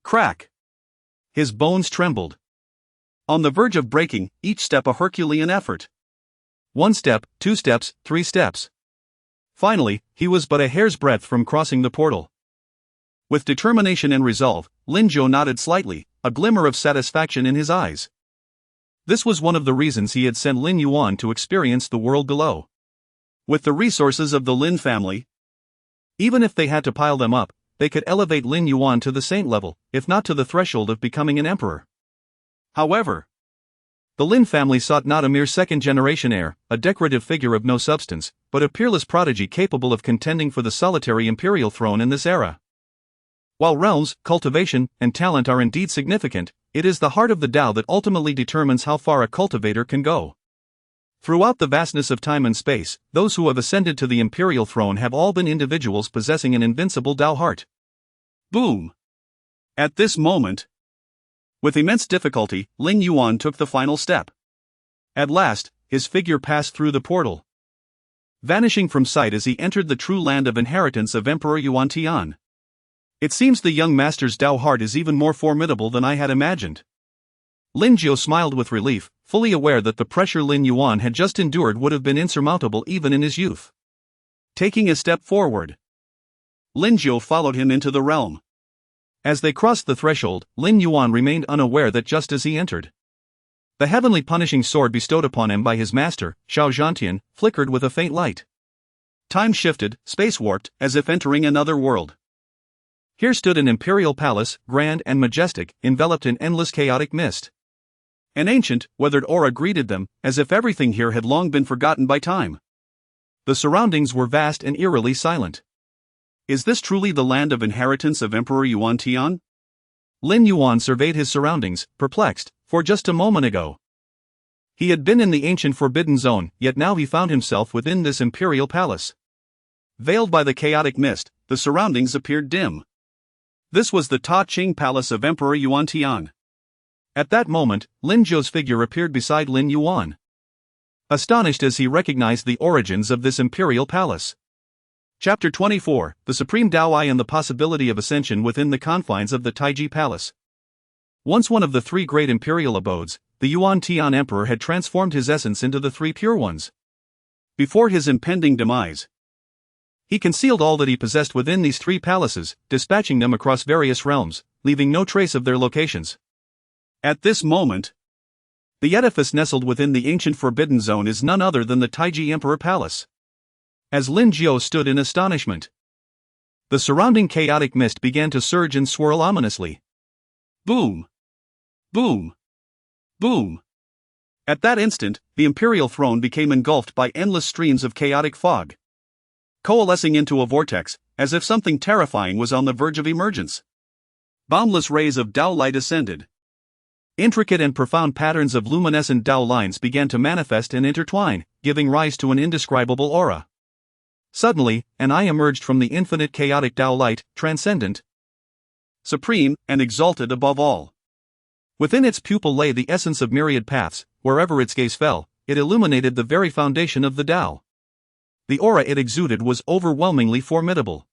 Crack! His bones trembled. On the verge of breaking, each step a Herculean effort. 1 step, 2 steps, 3 steps. Finally, he was but a hair's breadth from crossing the portal. With determination and resolve, Lin Jiu nodded slightly, a glimmer of satisfaction in his eyes. This was one of the reasons he had sent Lin Yuan to experience the world below. With the resources of the Lin family, even if they had to pile them up, they could elevate Lin Yuan to the saint level, if not to the threshold of becoming an emperor. However, the Lin family sought not a mere second-generation heir, a decorative figure of no substance, but a peerless prodigy capable of contending for the solitary imperial throne in this era. While realms, cultivation, and talent are indeed significant, it is the heart of the Tao that ultimately determines how far a cultivator can go. Throughout the vastness of time and space, those who have ascended to the imperial throne have all been individuals possessing an invincible Tao heart. Boom! At this moment, with immense difficulty, Lin Yuan took the final step. At last, his figure passed through the portal, vanishing from sight as he entered the true land of inheritance of Emperor Yuan Tian. It seems the young master's Tao heart is even more formidable than I had imagined. Lin Jiu smiled with relief, fully aware that the pressure Lin Yuan had just endured would have been insurmountable even in his youth. Taking a step forward, Lin Jiu followed him into the realm. As they crossed the threshold, Lin Yuan remained unaware that just as he entered, the heavenly punishing sword bestowed upon him by his master, Xiao Zhantian, flickered with a faint light. Time shifted, space warped, as if entering another world. Here stood an imperial palace, grand and majestic, enveloped in endless chaotic mist. An ancient, weathered aura greeted them, as if everything here had long been forgotten by time. The surroundings were vast and eerily silent. Is this truly the land of inheritance of Emperor Yuan Tian? Lin Yuan surveyed his surroundings, perplexed, for just a moment ago he had been in the ancient forbidden zone, yet now he found himself within this imperial palace. Veiled by the chaotic mist, the surroundings appeared dim. This was the Ta Ching Palace of Emperor Yuan Tian. At that moment, Lin Jiu's figure appeared beside Lin Yuan, astonished as he recognized the origins of this imperial palace. Chapter 24, The Supreme Taoai and the Possibility of Ascension within the confines of the Taiji Palace. Once one of the three great imperial abodes, the Yuan Tian Emperor had transformed his essence into the three pure ones. Before his impending demise, he concealed all that he possessed within these three palaces, dispatching them across various realms, leaving no trace of their locations. At this moment, the edifice nestled within the ancient Forbidden Zone is none other than the Taiji Emperor Palace. As Lin Jiu stood in astonishment, the surrounding chaotic mist began to surge and swirl ominously. Boom! Boom! Boom! At that instant, the imperial throne became engulfed by endless streams of chaotic fog, coalescing into a vortex, as if something terrifying was on the verge of emergence. Boundless rays of Tao light ascended. Intricate and profound patterns of luminescent Tao lines began to manifest and intertwine, giving rise to an indescribable aura. Suddenly, an eye emerged from the infinite chaotic Tao light, transcendent, supreme, and exalted above all. Within its pupil lay the essence of myriad paths. Wherever its gaze fell, it illuminated the very foundation of the Tao. The aura it exuded was overwhelmingly formidable.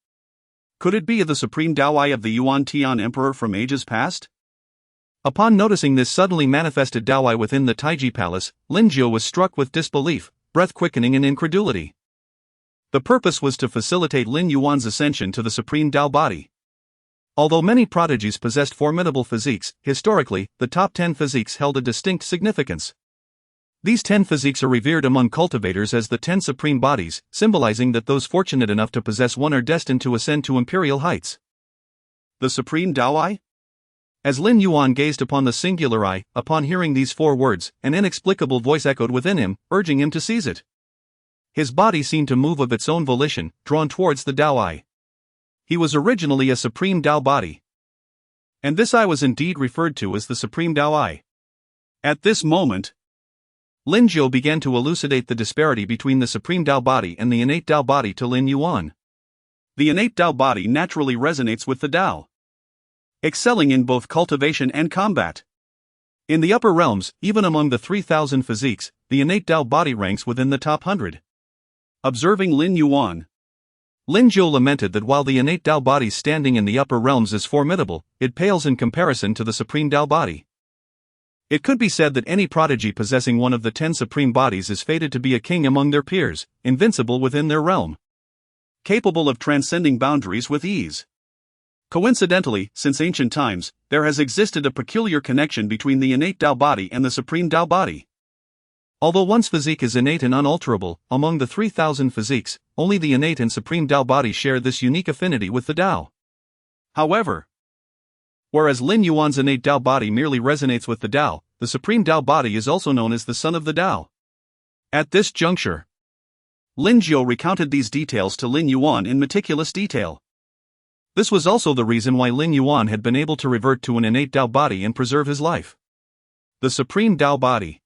Could it be the supreme Taoai of the Yuan Tian Emperor from ages past? Upon noticing this suddenly manifested Taoai within the Taiji Palace, Lin Jiu was struck with disbelief, breath-quickening and incredulity. The purpose was to facilitate Lin Yuan's ascension to the supreme Tao body. Although many prodigies possessed formidable physiques, historically, the top 10 physiques held a distinct significance. These 10 physiques are revered among cultivators as the 10 supreme bodies, symbolizing that those fortunate enough to possess one are destined to ascend to imperial heights. The supreme Taoai? As Lin Yuan gazed upon the singular eye, upon hearing these four words, an inexplicable voice echoed within him, urging him to seize it. His body seemed to move of its own volition, drawn towards the Tao eye. He was originally a supreme Tao body, and this eye was indeed referred to as the supreme Tao eye. At this moment, Lin Jiu began to elucidate the disparity between the supreme Tao body and the innate Tao body to Lin Yuan. The innate Tao body naturally resonates with the Tao, excelling in both cultivation and combat. In the upper realms, even among the 3,000 physiques, the innate Tao body ranks within the top 100. Observing Lin Yuan, Lin Jiu lamented that while the innate Tao body standing in the upper realms is formidable, it pales in comparison to the supreme Tao body. It could be said that any prodigy possessing one of the 10 supreme bodies is fated to be a king among their peers, invincible within their realm, capable of transcending boundaries with ease. Coincidentally, since ancient times, there has existed a peculiar connection between the innate Tao body and the supreme Tao body. Although one's physique is innate and unalterable, among the 3,000 physiques, only the innate and supreme Tao body share this unique affinity with the Tao. However, whereas Lin Yuan's innate Tao body merely resonates with the Tao, the supreme Tao body is also known as the Son of the Tao. At this juncture, Lin Jiu recounted these details to Lin Yuan in meticulous detail. This was also the reason why Lin Yuan had been able to revert to an innate Tao body and preserve his life. The supreme Tao body.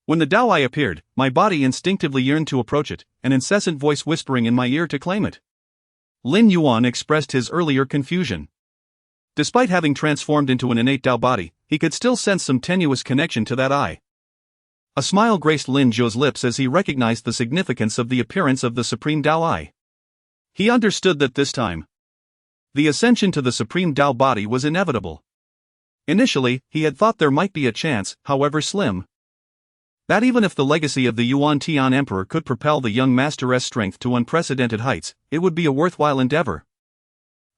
When the Tao I appeared, my body instinctively yearned to approach it, an incessant voice whispering in my ear to claim it. Lin Yuan expressed his earlier confusion. Despite having transformed into an innate Tao body, he could still sense some tenuous connection to that I. A smile graced Lin Jiu's lips as he recognized the significance of the appearance of the supreme Tao I. He understood that this time, the ascension to the supreme Tao body was inevitable. Initially, he had thought there might be a chance, however slim, that even if the legacy of the Yuan Tian Emperor could propel the young master's strength to unprecedented heights, it would be a worthwhile endeavor.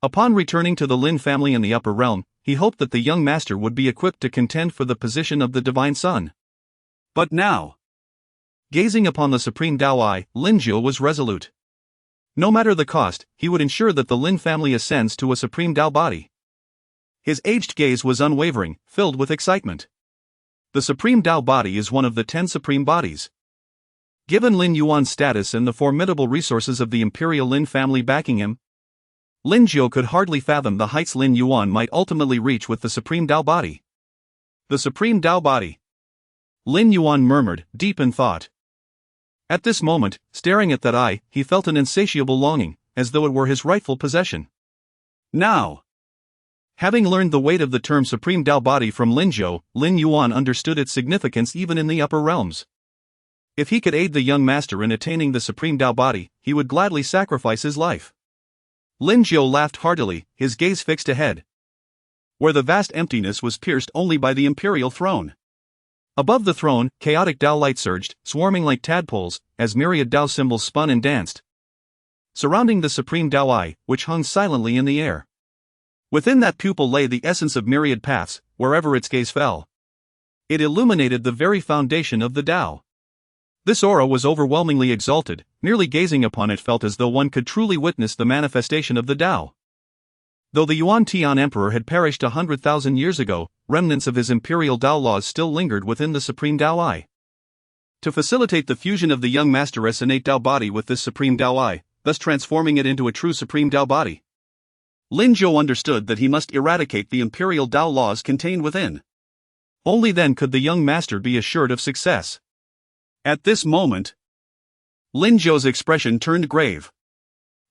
Upon returning to the Lin family in the upper realm, he hoped that the young master would be equipped to contend for the position of the divine son. But now, gazing upon the supreme Tao I, Lin Jiu was resolute. No matter the cost, he would ensure that the Lin family ascends to a supreme Tao body. His aged gaze was unwavering, filled with excitement. The supreme Tao body is one of the 10 supreme bodies. Given Lin Yuan's status and the formidable resources of the imperial Lin family backing him, Lin Jiu could hardly fathom the heights Lin Yuan might ultimately reach with the supreme Tao body. The supreme Tao body. Lin Yuan murmured, deep in thought. At this moment, staring at that eye, he felt an insatiable longing, as though it were his rightful possession. Now, having learned the weight of the term supreme Tao body from Lin Jiu, Lin Yuan understood its significance even in the upper realms. If he could aid the young master in attaining the supreme Tao body, he would gladly sacrifice his life. Lin Jiu laughed heartily, his gaze fixed ahead, where the vast emptiness was pierced only by the imperial throne. Above the throne, chaotic Tao light surged, swarming like tadpoles, as myriad Tao symbols spun and danced, surrounding the supreme Tao I, which hung silently in the air. Within that pupil lay the essence of myriad paths, wherever its gaze fell. It illuminated the very foundation of the Tao. This aura was overwhelmingly exalted, merely gazing upon it felt as though one could truly witness the manifestation of the Tao. Though the Yuan Tian Emperor had perished 100,000 years ago, remnants of his imperial Tao laws still lingered within the supreme Tao I. To facilitate the fusion of the young master's innate Tao body with this supreme Tao I, thus transforming it into a true supreme Tao body, Lin Jiu understood that he must eradicate the imperial Tao laws contained within. Only then could the young master be assured of success. At this moment, Lin Jiu's expression turned grave.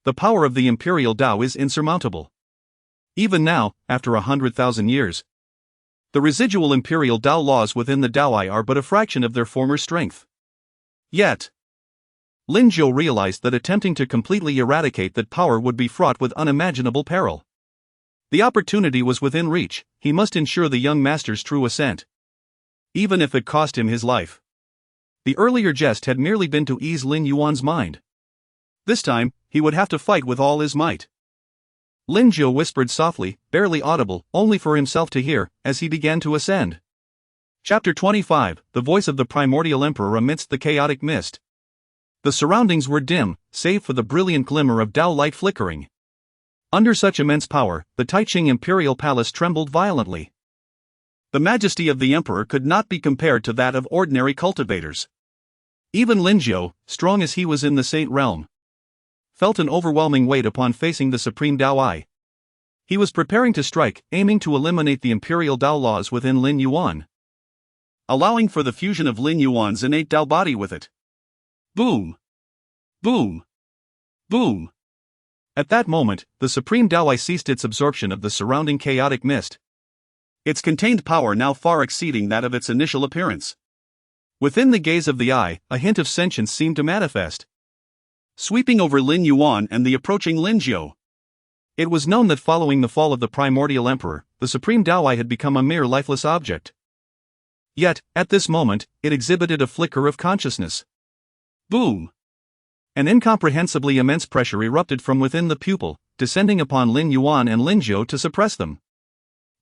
The power of the imperial Tao is insurmountable. Even now, after 100,000 years, the residual imperial Tao laws within the Tao I are but a fraction of their former strength. Yet, Lin Jiu realized that attempting to completely eradicate that power would be fraught with unimaginable peril. The opportunity was within reach, he must ensure the young master's true ascent, even if it cost him his life. The earlier jest had merely been to ease Lin Yuan's mind. This time, he would have to fight with all his might. Lin Jiu whispered softly, barely audible, only for himself to hear, as he began to ascend. Chapter 25, The Voice of the Primordial Emperor Amidst the Chaotic Mist. The surroundings were dim, save for the brilliant glimmer of Tao light flickering. Under such immense power, the Taiching Imperial Palace trembled violently. The majesty of the emperor could not be compared to that of ordinary cultivators. Even Lin Jiu, strong as he was in the Saint realm, felt an overwhelming weight upon facing the supreme Tao I. He was preparing to strike, aiming to eliminate the imperial Tao laws within Lin Yuan, allowing for the fusion of Lin Yuan's innate Tao body with it. Boom! Boom! Boom! At that moment, the supreme Tao I ceased its absorption of the surrounding chaotic mist, its contained power now far exceeding that of its initial appearance. Within the gaze of the eye, a hint of sentience seemed to manifest, sweeping over Lin Yuan and the approaching Lin Jiu. It was known that following the fall of the primordial emperor, the supreme Tao I had become a mere lifeless object. Yet, at this moment, it exhibited a flicker of consciousness. Boom! An incomprehensibly immense pressure erupted from within the pupil, descending upon Lin Yuan and Lin Zhou to suppress them.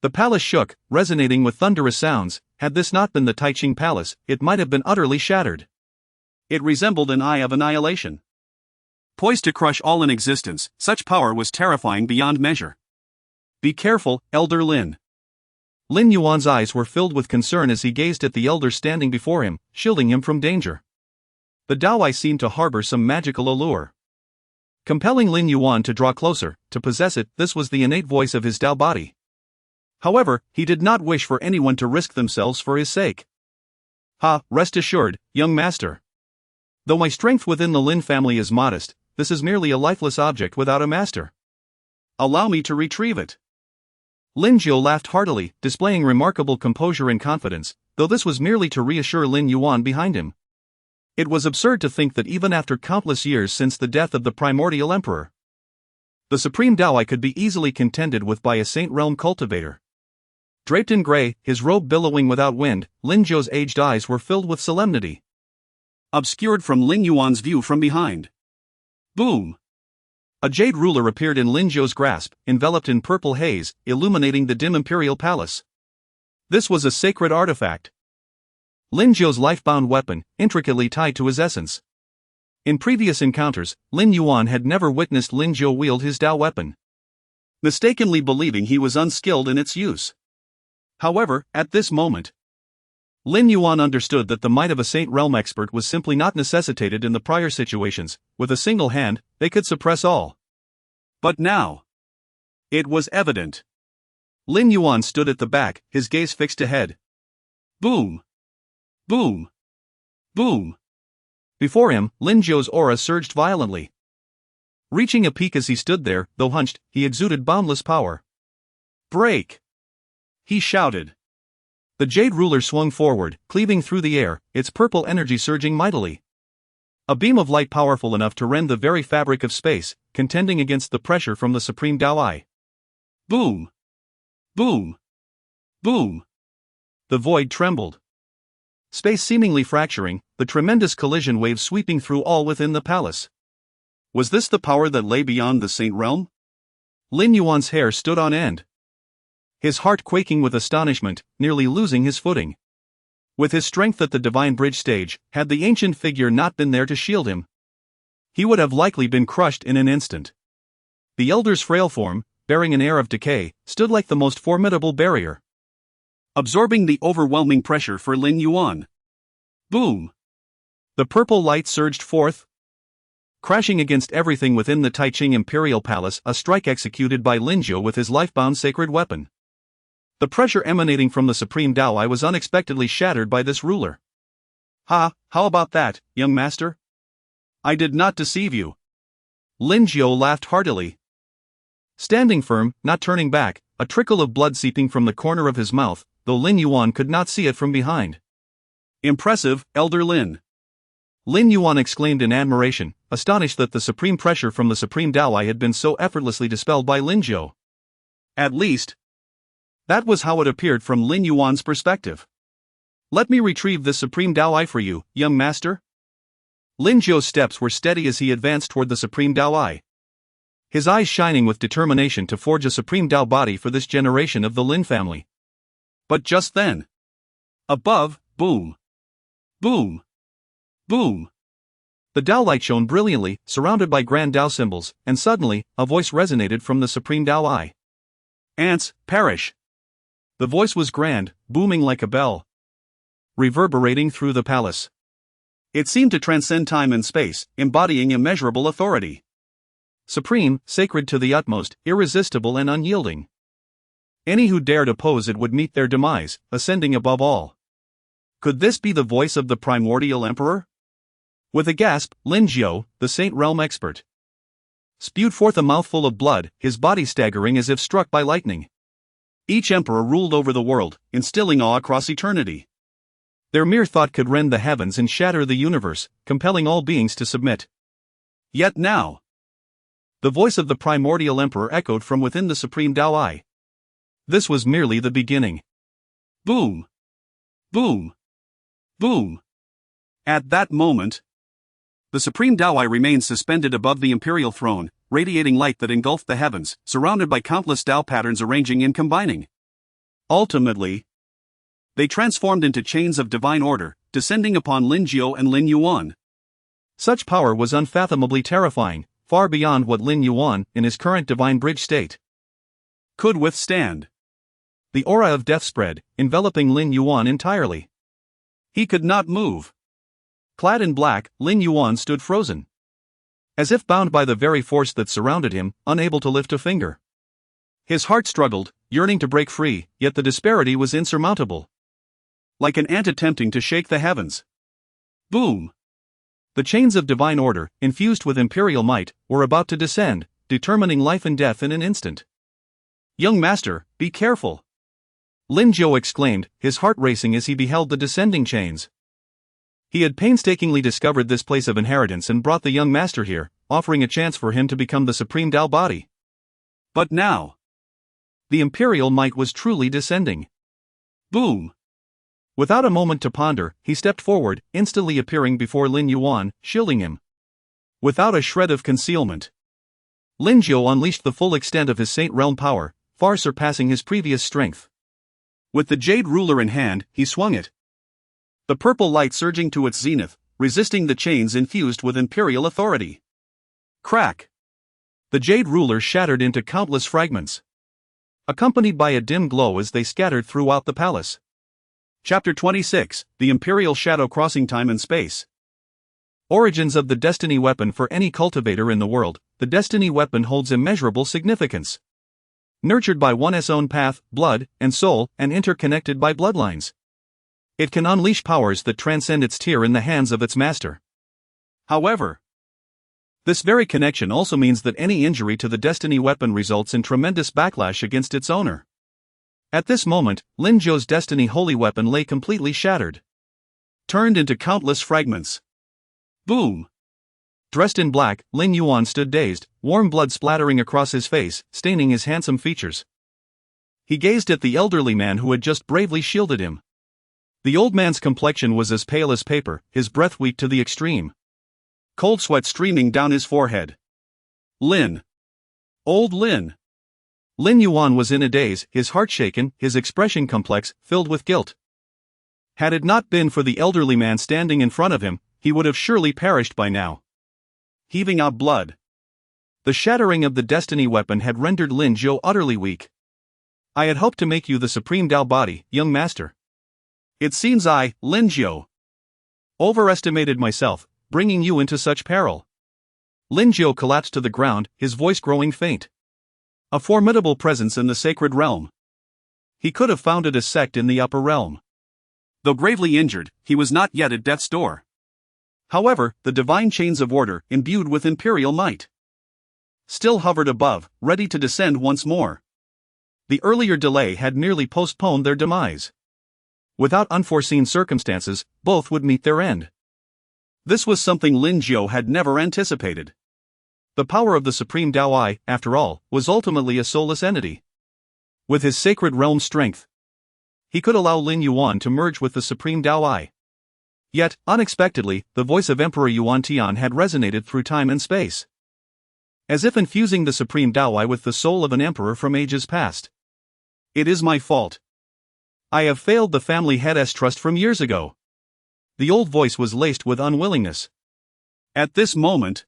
The palace shook, resonating with thunderous sounds. Had this not been the Taiqing palace, it might have been utterly shattered. It resembled an eye of annihilation. Poised to crush all in existence, such power was terrifying beyond measure. Be careful, Elder Lin. Lin Yuan's eyes were filled with concern as he gazed at the elder standing before him, shielding him from danger. The Dao seemed to harbor some magical allure, compelling Lin Yuan to draw closer. To possess it, this was the innate voice of his Dao body. However, he did not wish for anyone to risk themselves for his sake. Rest assured, young master. Though my strength within the Lin family is modest, this is merely a lifeless object without a master. Allow me to retrieve it. Lin Zhou laughed heartily, displaying remarkable composure and confidence, though this was merely to reassure Lin Yuan behind him. It was absurd to think that even after countless years since the death of the primordial emperor, the supreme Dao could be easily contended with by a saint realm cultivator. Draped in gray, his robe billowing without wind, Lin Zhou's aged eyes were filled with solemnity, obscured from Lin Yuan's view from behind. Boom! A jade ruler appeared in Lin Zhou's grasp, enveloped in purple haze, illuminating the dim imperial palace. This was a sacred artifact, Lin Zhou's life-bound weapon, intricately tied to his essence. In previous encounters, Lin Yuan had never witnessed Lin Zhou wield his Dao weapon, mistakenly believing he was unskilled in its use. However, at this moment, Lin Yuan understood that the might of a Saint Realm expert was simply not necessitated in the prior situations. With a single hand, they could suppress all. But now, it was evident. Lin Yuan stood at the back, his gaze fixed ahead. Boom! Boom! Boom! Before him, Lin Zhou's aura surged violently. Reaching a peak as he stood there, though hunched, he exuded boundless power. Break! He shouted. The jade ruler swung forward, cleaving through the air, its purple energy surging mightily. A beam of light powerful enough to rend the very fabric of space, contending against the pressure from the supreme Dao. Boom! Boom! Boom! The void trembled. Space seemingly fracturing, the tremendous collision waves sweeping through all within the palace. Was this the power that lay beyond the Saint Realm? Lin Yuan's hair stood on end, his heart quaking with astonishment, nearly losing his footing. With his strength at the divine bridge stage, had the ancient figure not been there to shield him, he would have likely been crushed in an instant. The elder's frail form, bearing an air of decay, stood like the most formidable barrier, absorbing the overwhelming pressure for Lin Yuan. Boom! The purple light surged forth, crashing against everything within the Taiqing Imperial Palace, a strike executed by Lin Zhou with his life-bound sacred weapon. The pressure emanating from the supreme Dao was unexpectedly shattered by this ruler. How about that, young master? I did not deceive you. Lin Zhou laughed heartily. Standing firm, not turning back, a trickle of blood seeping from the corner of his mouth, though Lin Yuan could not see it from behind. Impressive, Elder Lin. Lin Yuan exclaimed in admiration, astonished that the supreme pressure from the supreme Dao had been so effortlessly dispelled by Lin Zhou. At least, that was how it appeared from Lin Yuan's perspective. Let me retrieve this supreme Dao for you, young master. Lin Zhou's steps were steady as he advanced toward the supreme Dao, his eyes shining with determination to forge a supreme Dao body for this generation of the Lin family. But just then, above, boom! Boom! Boom! The Dao light shone brilliantly, surrounded by grand Dao symbols, and suddenly, a voice resonated from the supreme Dao. Ants, perish! The voice was grand, booming like a bell, reverberating through the palace. It seemed to transcend time and space, embodying immeasurable authority. Supreme, sacred to the utmost, irresistible and unyielding. Any who dared oppose it would meet their demise, ascending above all. Could this be the voice of the primordial emperor? With a gasp, Lin Zhou, the Saint Realm expert, spewed forth a mouthful of blood, his body staggering as if struck by lightning. Each emperor ruled over the world, instilling awe across eternity. Their mere thought could rend the heavens and shatter the universe, compelling all beings to submit. Yet now, the voice of the primordial emperor echoed from within the supreme Dao. This was merely the beginning. Boom! Boom! Boom! At that moment, The supreme Taoai remained suspended above the imperial throne, radiating light that engulfed the heavens, surrounded by countless Tao patterns arranging and combining. Ultimately, they transformed into chains of divine order, descending upon Lin Jiu and Lin Yuan. Such power was unfathomably terrifying, far beyond what Lin Yuan, in his current divine bridge state, could withstand. The aura of death spread, enveloping Lin Yuan entirely. He could not move. Clad in black, Lin Yuan stood frozen, as if bound by the very force that surrounded him, unable to lift a finger. His heart struggled, yearning to break free, yet the disparity was insurmountable. Like an ant attempting to shake the heavens. Boom! The chains of divine order, infused with imperial might, were about to descend, determining life and death in an instant. "Young master, be careful!" Lin Jiu exclaimed, his heart racing as he beheld the descending chains. He had painstakingly discovered this place of inheritance and brought the young master here, offering a chance for him to become the supreme Tao body. But now, the imperial might was truly descending. Boom! Without a moment to ponder, he stepped forward, instantly appearing before Lin Yuan, shielding him. Without a shred of concealment, Lin Jiu unleashed the full extent of his Saint Realm power, far surpassing his previous strength. With the jade ruler in hand, he swung it. The purple light surging to its zenith, resisting the chains infused with imperial authority. Crack! The jade ruler shattered into countless fragments, accompanied by a dim glow as they scattered throughout the palace. Chapter 26, The Imperial Shadow Crossing Time and Space. Origins of the Destiny Weapon. For any cultivator in the world, the Destiny Weapon holds immeasurable significance. Nurtured by one's own path, blood, and soul, and interconnected by bloodlines, it can unleash powers that transcend its tier in the hands of its master. However, this very connection also means that any injury to the Destiny Weapon results in tremendous backlash against its owner. At this moment, Lin Jiu's Destiny Holy Weapon lay completely shattered, turned into countless fragments. Boom! Dressed in black, Lin Yuan stood dazed, warm blood splattering across his face, staining his handsome features. He gazed at the elderly man who had just bravely shielded him. The old man's complexion was as pale as paper, his breath weak to the extreme, cold sweat streaming down his forehead. Lin. Old Lin. Lin Yuan was in a daze, his heart shaken, his expression complex, filled with guilt. Had it not been for the elderly man standing in front of him, he would have surely perished by now. Heaving out blood, the shattering of the Destiny Weapon had rendered Lin Jiu utterly weak. "I had hoped to make you the supreme Tao body, young master. It seems I, Lin Jiu, overestimated myself, bringing you into such peril." Lin Jiu collapsed to the ground, his voice growing faint. A formidable presence in the sacred realm. He could have founded a sect in the upper realm. Though gravely injured, he was not yet at death's door. However, the divine chains of order, imbued with imperial might, still hovered above, ready to descend once more. The earlier delay had merely postponed their demise. Without unforeseen circumstances, both would meet their end. This was something Lin Jiu had never anticipated. The power of the Supreme Taoai, after all, was ultimately a soulless entity. With his sacred realm strength, he could allow Lin Yuan to merge with the Supreme Taoai. Yet, unexpectedly, the voice of Emperor Yuan Tian had resonated through time and space, as if infusing the Supreme Taoai with the soul of an emperor from ages past. "It is my fault. I have failed the family head's trust from years ago." The old voice was laced with unwillingness. At this moment,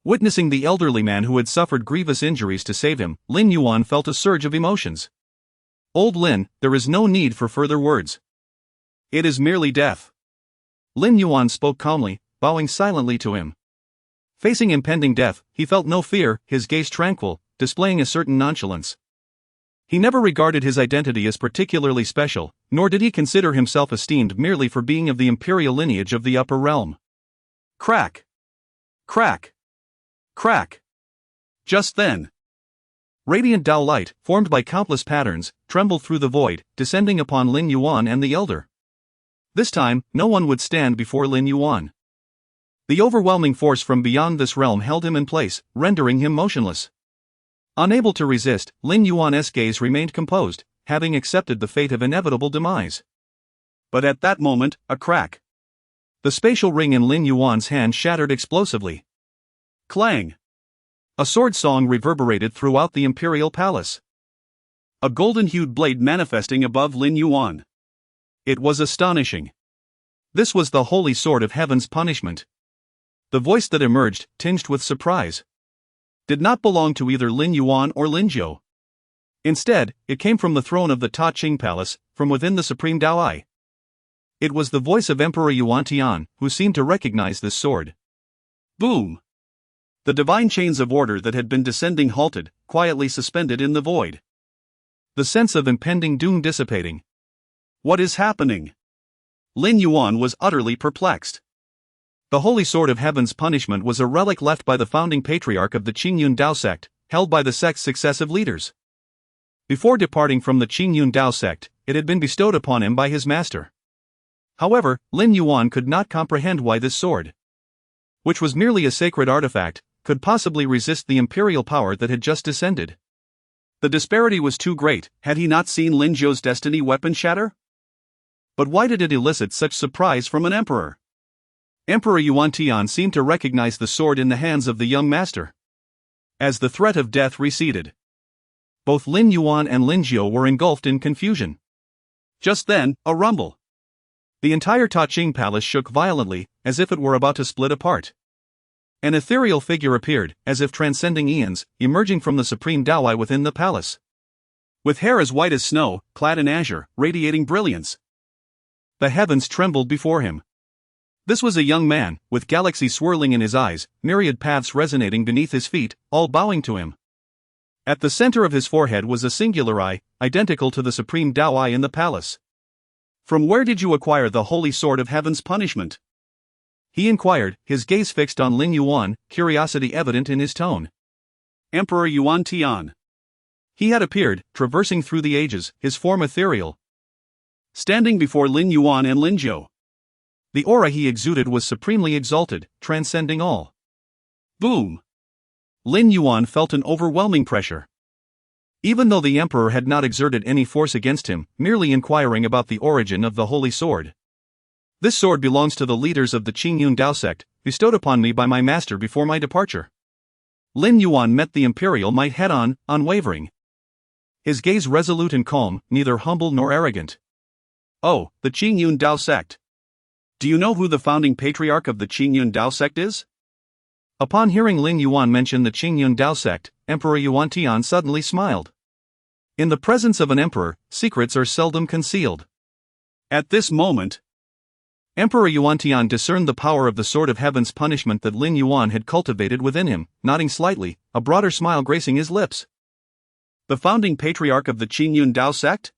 witnessing the elderly man who had suffered grievous injuries to save him, Lin Yuan felt a surge of emotions. "Old Lin, there is no need for further words. It is merely death." Lin Yuan spoke calmly, bowing silently to him. Facing impending death, he felt no fear, his gaze tranquil, displaying a certain nonchalance. He never regarded his identity as particularly special, nor did he consider himself esteemed merely for being of the imperial lineage of the upper realm. Crack! Crack! Crack! Just then, radiant Tao light, formed by countless patterns, trembled through the void, descending upon Lin Yuan and the elder. This time, no one would stand before Lin Yuan. The overwhelming force from beyond this realm held him in place, rendering him motionless. Unable to resist, Lin Yuan's gaze remained composed, having accepted the fate of inevitable demise. But at that moment, a crack, The spatial ring in Lin Yuan's hand shattered explosively. Clang! A sword song reverberated throughout the imperial palace. A golden-hued blade manifesting above Lin Yuan. It was astonishing. This was the holy sword of heaven's punishment. The voice that emerged, tinged with surprise, did not belong to either Lin Yuan or Lin Zhou. Instead, it came from the throne of the Ta Qing Palace, from within the supreme Dao. It was the voice of Emperor Yuan Tian, who seemed to recognize this sword. Boom! The divine chains of order that had been descending halted, quietly suspended in the void. The sense of impending doom dissipating. What is happening? Lin Yuan was utterly perplexed. The holy sword of heaven's punishment was a relic left by the founding patriarch of the Qingyun Dao sect, held by the sect's successive leaders. Before departing from the Qingyun Dao sect, it had been bestowed upon him by his master. However, Lin Yuan could not comprehend why this sword, which was merely a sacred artifact, could possibly resist the imperial power that had just descended. The disparity was too great. Had he not seen Lin Zhou's destiny weapon shatter? But why did it elicit such surprise from an emperor? Emperor Yuan Tian seemed to recognize the sword in the hands of the young master. As the threat of death receded, both Lin Yuan and Lin Zhou were engulfed in confusion. Just then, a rumble. The entire Ta Qing Palace shook violently, as if it were about to split apart. An ethereal figure appeared, as if transcending eons, emerging from the supreme Dao within the palace. With hair as white as snow, clad in azure, radiating brilliance. The heavens trembled before him. This was a young man, with galaxies swirling in his eyes, myriad paths resonating beneath his feet, all bowing to him. At the center of his forehead was a singular eye, identical to the supreme Dao in the palace. From where did you acquire the holy sword of heaven's punishment? He inquired, his gaze fixed on Lin Yuan, curiosity evident in his tone. Emperor Yuan Tian. He had appeared, traversing through the ages, his form ethereal, standing before Lin Yuan and Lin Zhou. The aura he exuded was supremely exalted, transcending all. Boom! Lin Yuan felt an overwhelming pressure. Even though the emperor had not exerted any force against him, merely inquiring about the origin of the holy sword. This sword belongs to the leaders of the Qingyun Dao sect, bestowed upon me by my master before my departure. Lin Yuan met the imperial might head-on, unwavering. His gaze resolute and calm, neither humble nor arrogant. Oh, the Qingyun Dao sect. Do you know who the founding patriarch of the Qingyun Dao sect is? Upon hearing Lin Yuan mention the Qingyun Dao sect, Emperor Yuan Tian suddenly smiled. In the presence of an emperor, secrets are seldom concealed. At this moment, Emperor Yuan Tian discerned the power of the sword of heaven's punishment that Lin Yuan had cultivated within him, nodding slightly, a broader smile gracing his lips. The founding patriarch of the Qingyun Dao sect?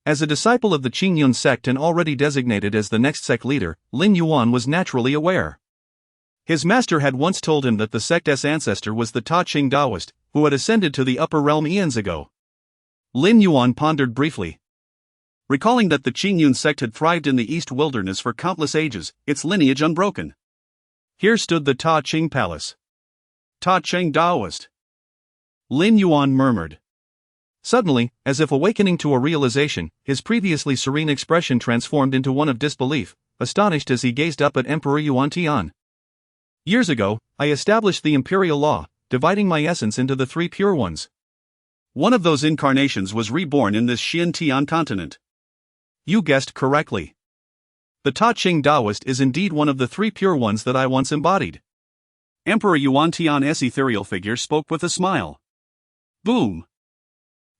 As a disciple of the Qingyun sect and already designated as the next sect leader, Lin Yuan was naturally aware. His master had once told him that the sect's ancestor was the Ta Qing Daoist, who had ascended to the upper realm eons ago. Lin Yuan pondered briefly. Recalling that the Qingyun sect had thrived in the East wilderness for countless ages, its lineage unbroken. Here stood the Ta Qing Palace. Ta Qing Daoist. Lin Yuan murmured. Suddenly, as if awakening to a realization, his previously serene expression transformed into one of disbelief, astonished as he gazed up at Emperor Yuan Tian. Years ago, I established the imperial law, dividing my essence into the three pure ones. One of those incarnations was reborn in this Xiantian continent. You guessed correctly. The Ta Qing Daoist is indeed one of the three pure ones that I once embodied. Emperor Yuan Tian's ethereal figure spoke with a smile. Boom!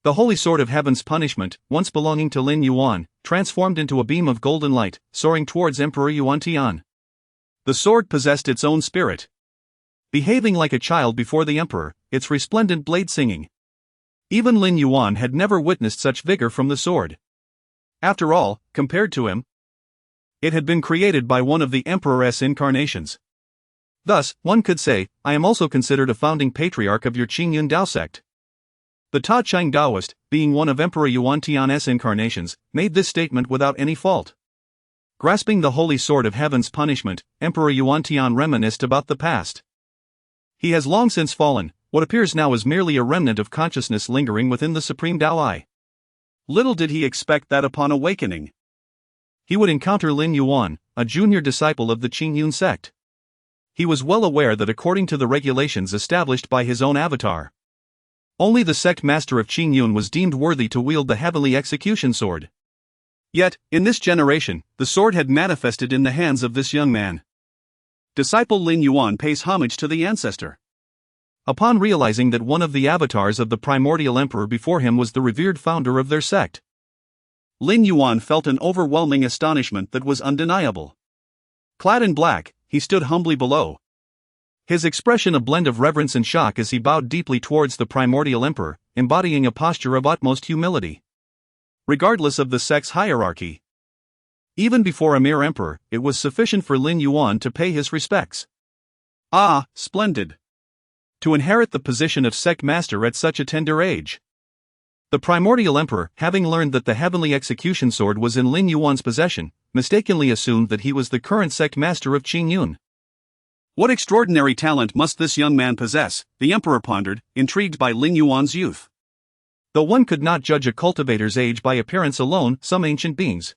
The holy sword of heaven's punishment, once belonging to Lin Yuan, transformed into a beam of golden light, soaring towards Emperor Yuan Tian. The sword possessed its own spirit. Behaving like a child before the emperor, its resplendent blade singing. Even Lin Yuan had never witnessed such vigor from the sword. After all, compared to him, it had been created by one of the emperor's incarnations. Thus, one could say, I am also considered a founding patriarch of your Qingyun Dao sect. The Ta Qing Daoist, being one of Emperor Yuan Tian's incarnations, made this statement without any fault. Grasping the holy sword of heaven's punishment, Emperor Yuan Tian reminisced about the past. He has long since fallen, what appears now is merely a remnant of consciousness lingering within the supreme Dao. Little did he expect that upon awakening, he would encounter Lin Yuan, a junior disciple of the Qingyun sect. He was well aware that according to the regulations established by his own avatar, only the sect master of Qingyun was deemed worthy to wield the heavenly execution sword. Yet, in this generation, the sword had manifested in the hands of this young man. Disciple Lin Yuan pays homage to the ancestor. Upon realizing that one of the avatars of the primordial emperor before him was the revered founder of their sect, Lin Yuan felt an overwhelming astonishment that was undeniable. Clad in black, he stood humbly below, his expression a blend of reverence and shock as he bowed deeply towards the primordial emperor, embodying a posture of utmost humility. Regardless of the sect's hierarchy, even before a mere emperor, it was sufficient for Lin Yuan to pay his respects. Ah, splendid! To inherit the position of sect master at such a tender age. The primordial emperor, having learned that the heavenly execution sword was in Lin Yuan's possession, mistakenly assumed that he was the current sect master of Qingyun. What extraordinary talent must this young man possess, the emperor pondered, intrigued by Lin Yuan's youth. Though one could not judge a cultivator's age by appearance alone, some ancient beings,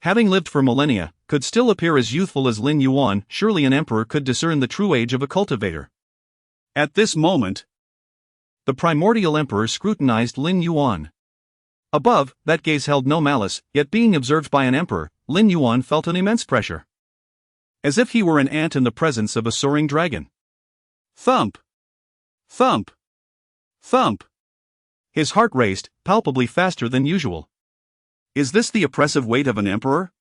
having lived for millennia, could still appear as youthful as Lin Yuan. Surely an emperor could discern the true age of a cultivator. At this moment, the primordial emperor scrutinized Lin Yuan. Above, that gaze held no malice, yet being observed by an emperor, Lin Yuan felt an immense pressure. As if he were an ant in the presence of a soaring dragon. Thump! Thump! Thump! His heart raced, palpably faster than usual. Is this the oppressive weight of an emperor?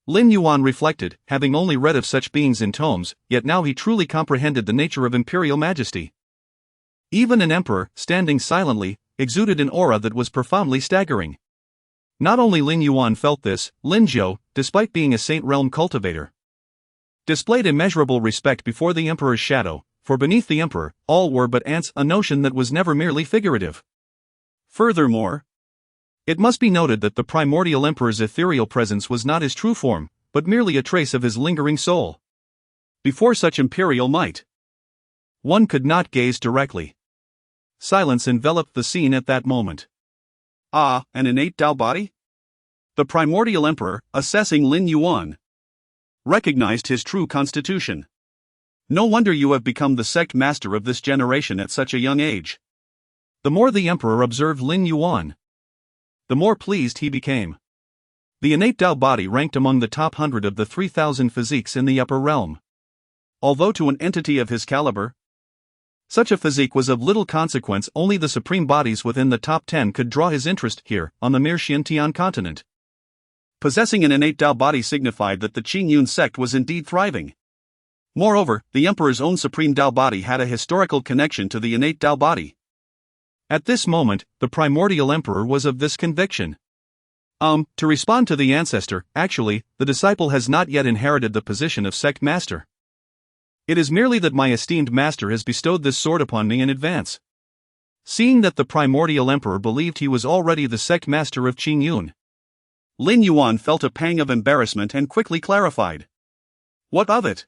Lin Yuan reflected, having only read of such beings in tomes, yet now he truly comprehended the nature of imperial majesty. Even an emperor, standing silently, exuded an aura that was profoundly staggering. Not only Lin Yuan felt this, Lin Zhou, despite being a saint realm cultivator, displayed immeasurable respect before the emperor's shadow, for beneath the emperor, all were but ants, a notion that was never merely figurative. Furthermore, it must be noted that the primordial emperor's ethereal presence was not his true form, but merely a trace of his lingering soul. Before such imperial might, one could not gaze directly. Silence enveloped the scene at that moment. Ah, an innate Tao body? The primordial emperor, assessing Lin Yuan, recognized his true constitution. No wonder you have become the sect master of this generation at such a young age. The more the emperor observed Lin Yuan, the more pleased he became. The innate Tao body ranked among the top 100 of the 3,000 physiques in the upper realm. Although to an entity of his caliber, such a physique was of little consequence, only the supreme bodies within the top 10 could draw his interest here, on the mere Xiantian continent. Possessing an innate Tao body signified that the Qingyun sect was indeed thriving. Moreover, the emperor's own supreme Tao body had a historical connection to the innate Tao body. At this moment, the primordial emperor was of this conviction. To respond to the ancestor, actually, the disciple has not yet inherited the position of sect master. It is merely that my esteemed master has bestowed this sword upon me in advance. Seeing that the primordial emperor believed he was already the sect master of Qingyun, Lin Yuan felt a pang of embarrassment and quickly clarified. What of it?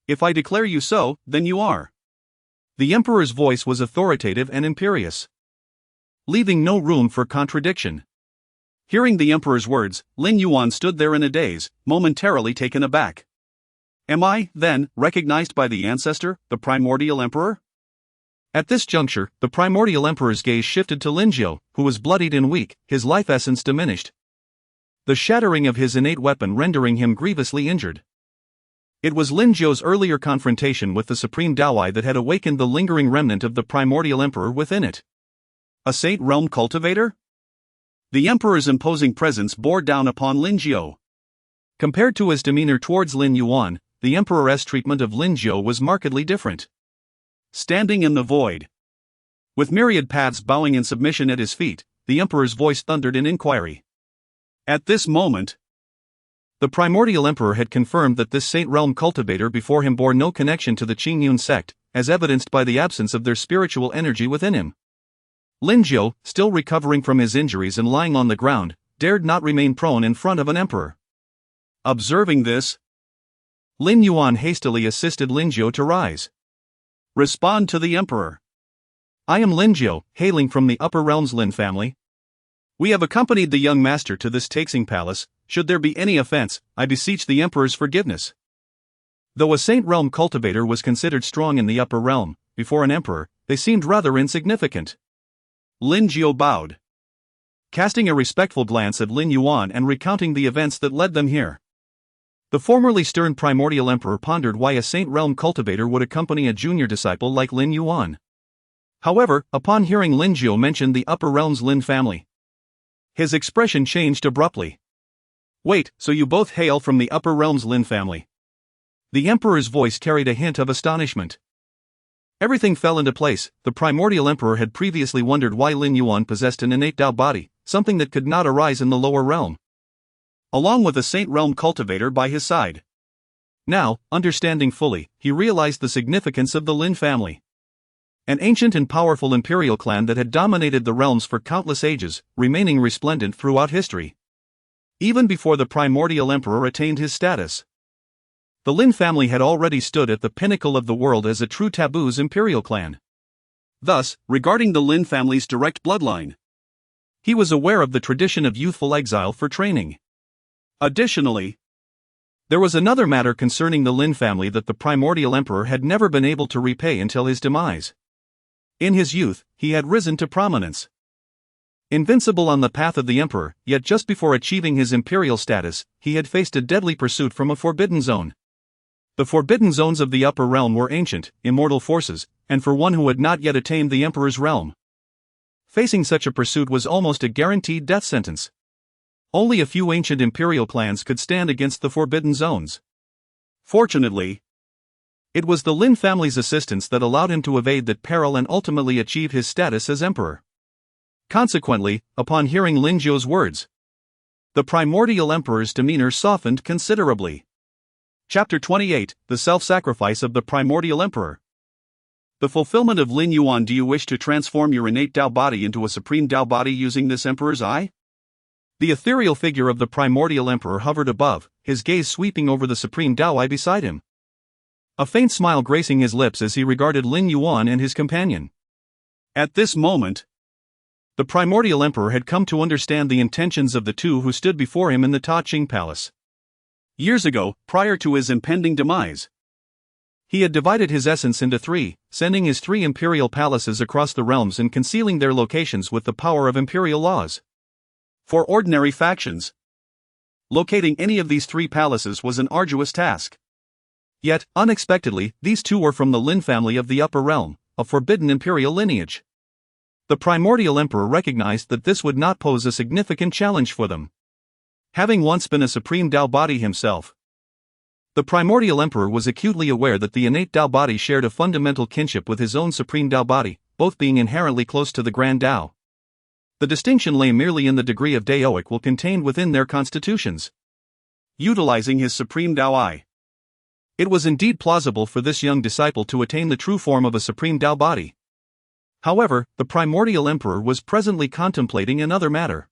If I declare you so, then you are. The emperor's voice was authoritative and imperious, leaving no room for contradiction. Hearing the emperor's words, Lin Yuan stood there in a daze, momentarily taken aback. Am I, then, recognized by the ancestor, the primordial emperor? At this juncture, the primordial emperor's gaze shifted to Lin Zhou, who was bloodied and weak, his life essence diminished, the shattering of his innate weapon rendering him grievously injured. It was Lin Zhou's earlier confrontation with the supreme Daowei that had awakened the lingering remnant of the primordial emperor within it. A saint realm cultivator? The emperor's imposing presence bore down upon Lin Zhou. Compared to his demeanor towards Lin Yuan, the emperor's treatment of Lin Zhou was markedly different. Standing in the void, with myriad paths bowing in submission at his feet, the emperor's voice thundered in inquiry. At this moment, the primordial emperor had confirmed that this saint realm cultivator before him bore no connection to the Qingyun sect, as evidenced by the absence of their spiritual energy within him. Lin Zhou, still recovering from his injuries and lying on the ground, dared not remain prone in front of an emperor. Observing this, Lin Yuan hastily assisted Lin Zhou to rise. Respond to the emperor. I am Lin Zhou, hailing from the upper realms Lin family. We have accompanied the young master to this taxing palace, should there be any offense, I beseech the emperor's forgiveness. Though a saint realm cultivator was considered strong in the upper realm, before an emperor, they seemed rather insignificant. Lin Jiao bowed, casting a respectful glance at Lin Yuan and recounting the events that led them here. The formerly stern primordial emperor pondered why a saint realm cultivator would accompany a junior disciple like Lin Yuan. However, upon hearing Lin Jiao mention the upper realm's Lin family, his expression changed abruptly. Wait, so you both hail from the upper realm's Lin family? The emperor's voice carried a hint of astonishment. Everything fell into place. The primordial emperor had previously wondered why Lin Yuan possessed an innate Tao body, something that could not arise in the lower realm, along with a saint realm cultivator by his side. Now, understanding fully, he realized the significance of the Lin family. An ancient and powerful imperial clan that had dominated the realms for countless ages, remaining resplendent throughout history, even before the primordial emperor attained his status. The Lin family had already stood at the pinnacle of the world as a true taboo's imperial clan. Thus, regarding the Lin family's direct bloodline, he was aware of the tradition of youthful exile for training. Additionally, there was another matter concerning the Lin family that the primordial emperor had never been able to repay until his demise. In his youth, he had risen to prominence, invincible on the path of the emperor, yet just before achieving his imperial status, he had faced a deadly pursuit from a forbidden zone. The forbidden zones of the upper realm were ancient, immortal forces, and for one who had not yet attained the emperor's realm, facing such a pursuit was almost a guaranteed death sentence. Only a few ancient imperial clans could stand against the forbidden zones. Fortunately, it was the Lin family's assistance that allowed him to evade that peril and ultimately achieve his status as emperor. Consequently, upon hearing Lin Jiao's words, the primordial emperor's demeanor softened considerably. Chapter 28, The Self-Sacrifice of the Primordial Emperor. The fulfillment of Lin Yuan. Do you wish to transform your innate Tao body into a supreme Tao body using this emperor's eye? The ethereal figure of the primordial emperor hovered above, his gaze sweeping over the supreme Tao eye beside him, a faint smile gracing his lips as he regarded Lin Yuan and his companion. At this moment, the primordial emperor had come to understand the intentions of the two who stood before him in the Ta Ching Palace. Years ago, prior to his impending demise, he had divided his essence into three, sending his three imperial palaces across the realms and concealing their locations with the power of imperial laws. For ordinary factions, locating any of these three palaces was an arduous task. Yet, unexpectedly, these two were from the Lin family of the upper realm, a forbidden imperial lineage. The primordial emperor recognized that this would not pose a significant challenge for them. Having once been a supreme Tao body himself, the primordial emperor was acutely aware that the innate Tao body shared a fundamental kinship with his own supreme Tao body, both being inherently close to the grand Tao. The distinction lay merely in the degree of Daoic will contained within their constitutions. Utilizing his supreme Tao eye, it was indeed plausible for this young disciple to attain the true form of a supreme Tao body. However, the primordial emperor was presently contemplating another matter.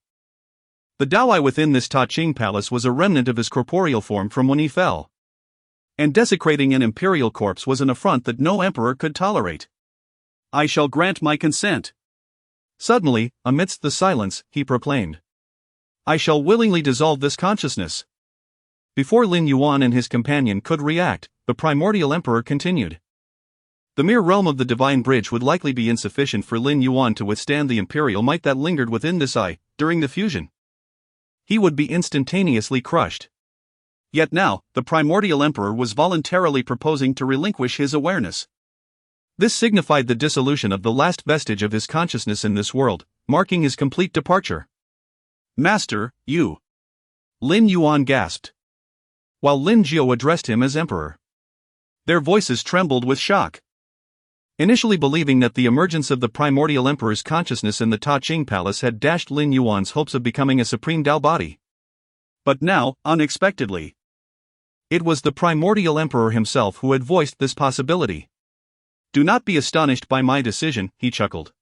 The Tao eye within this Ta Ching palace was a remnant of his corporeal form from when he fell, and desecrating an imperial corpse was an affront that no emperor could tolerate. I shall grant my consent. Suddenly, amidst the silence, he proclaimed, I shall willingly dissolve this consciousness. Before Lin Yuan and his companion could react, the primordial emperor continued. The mere realm of the divine bridge would likely be insufficient for Lin Yuan to withstand the imperial might that lingered within this eye, during the fusion. He would be instantaneously crushed. Yet now, the primordial emperor was voluntarily proposing to relinquish his awareness. This signified the dissolution of the last vestige of his consciousness in this world, marking his complete departure. Master, you. Lin Yuan gasped, while Lin Jiao addressed him as emperor. Their voices trembled with shock. Initially believing that the emergence of the primordial emperor's consciousness in the Ta Ching Palace had dashed Lin Yuan's hopes of becoming a supreme Tao body. But now, unexpectedly, it was the primordial emperor himself who had voiced this possibility. Do not be astonished by my decision, he chuckled.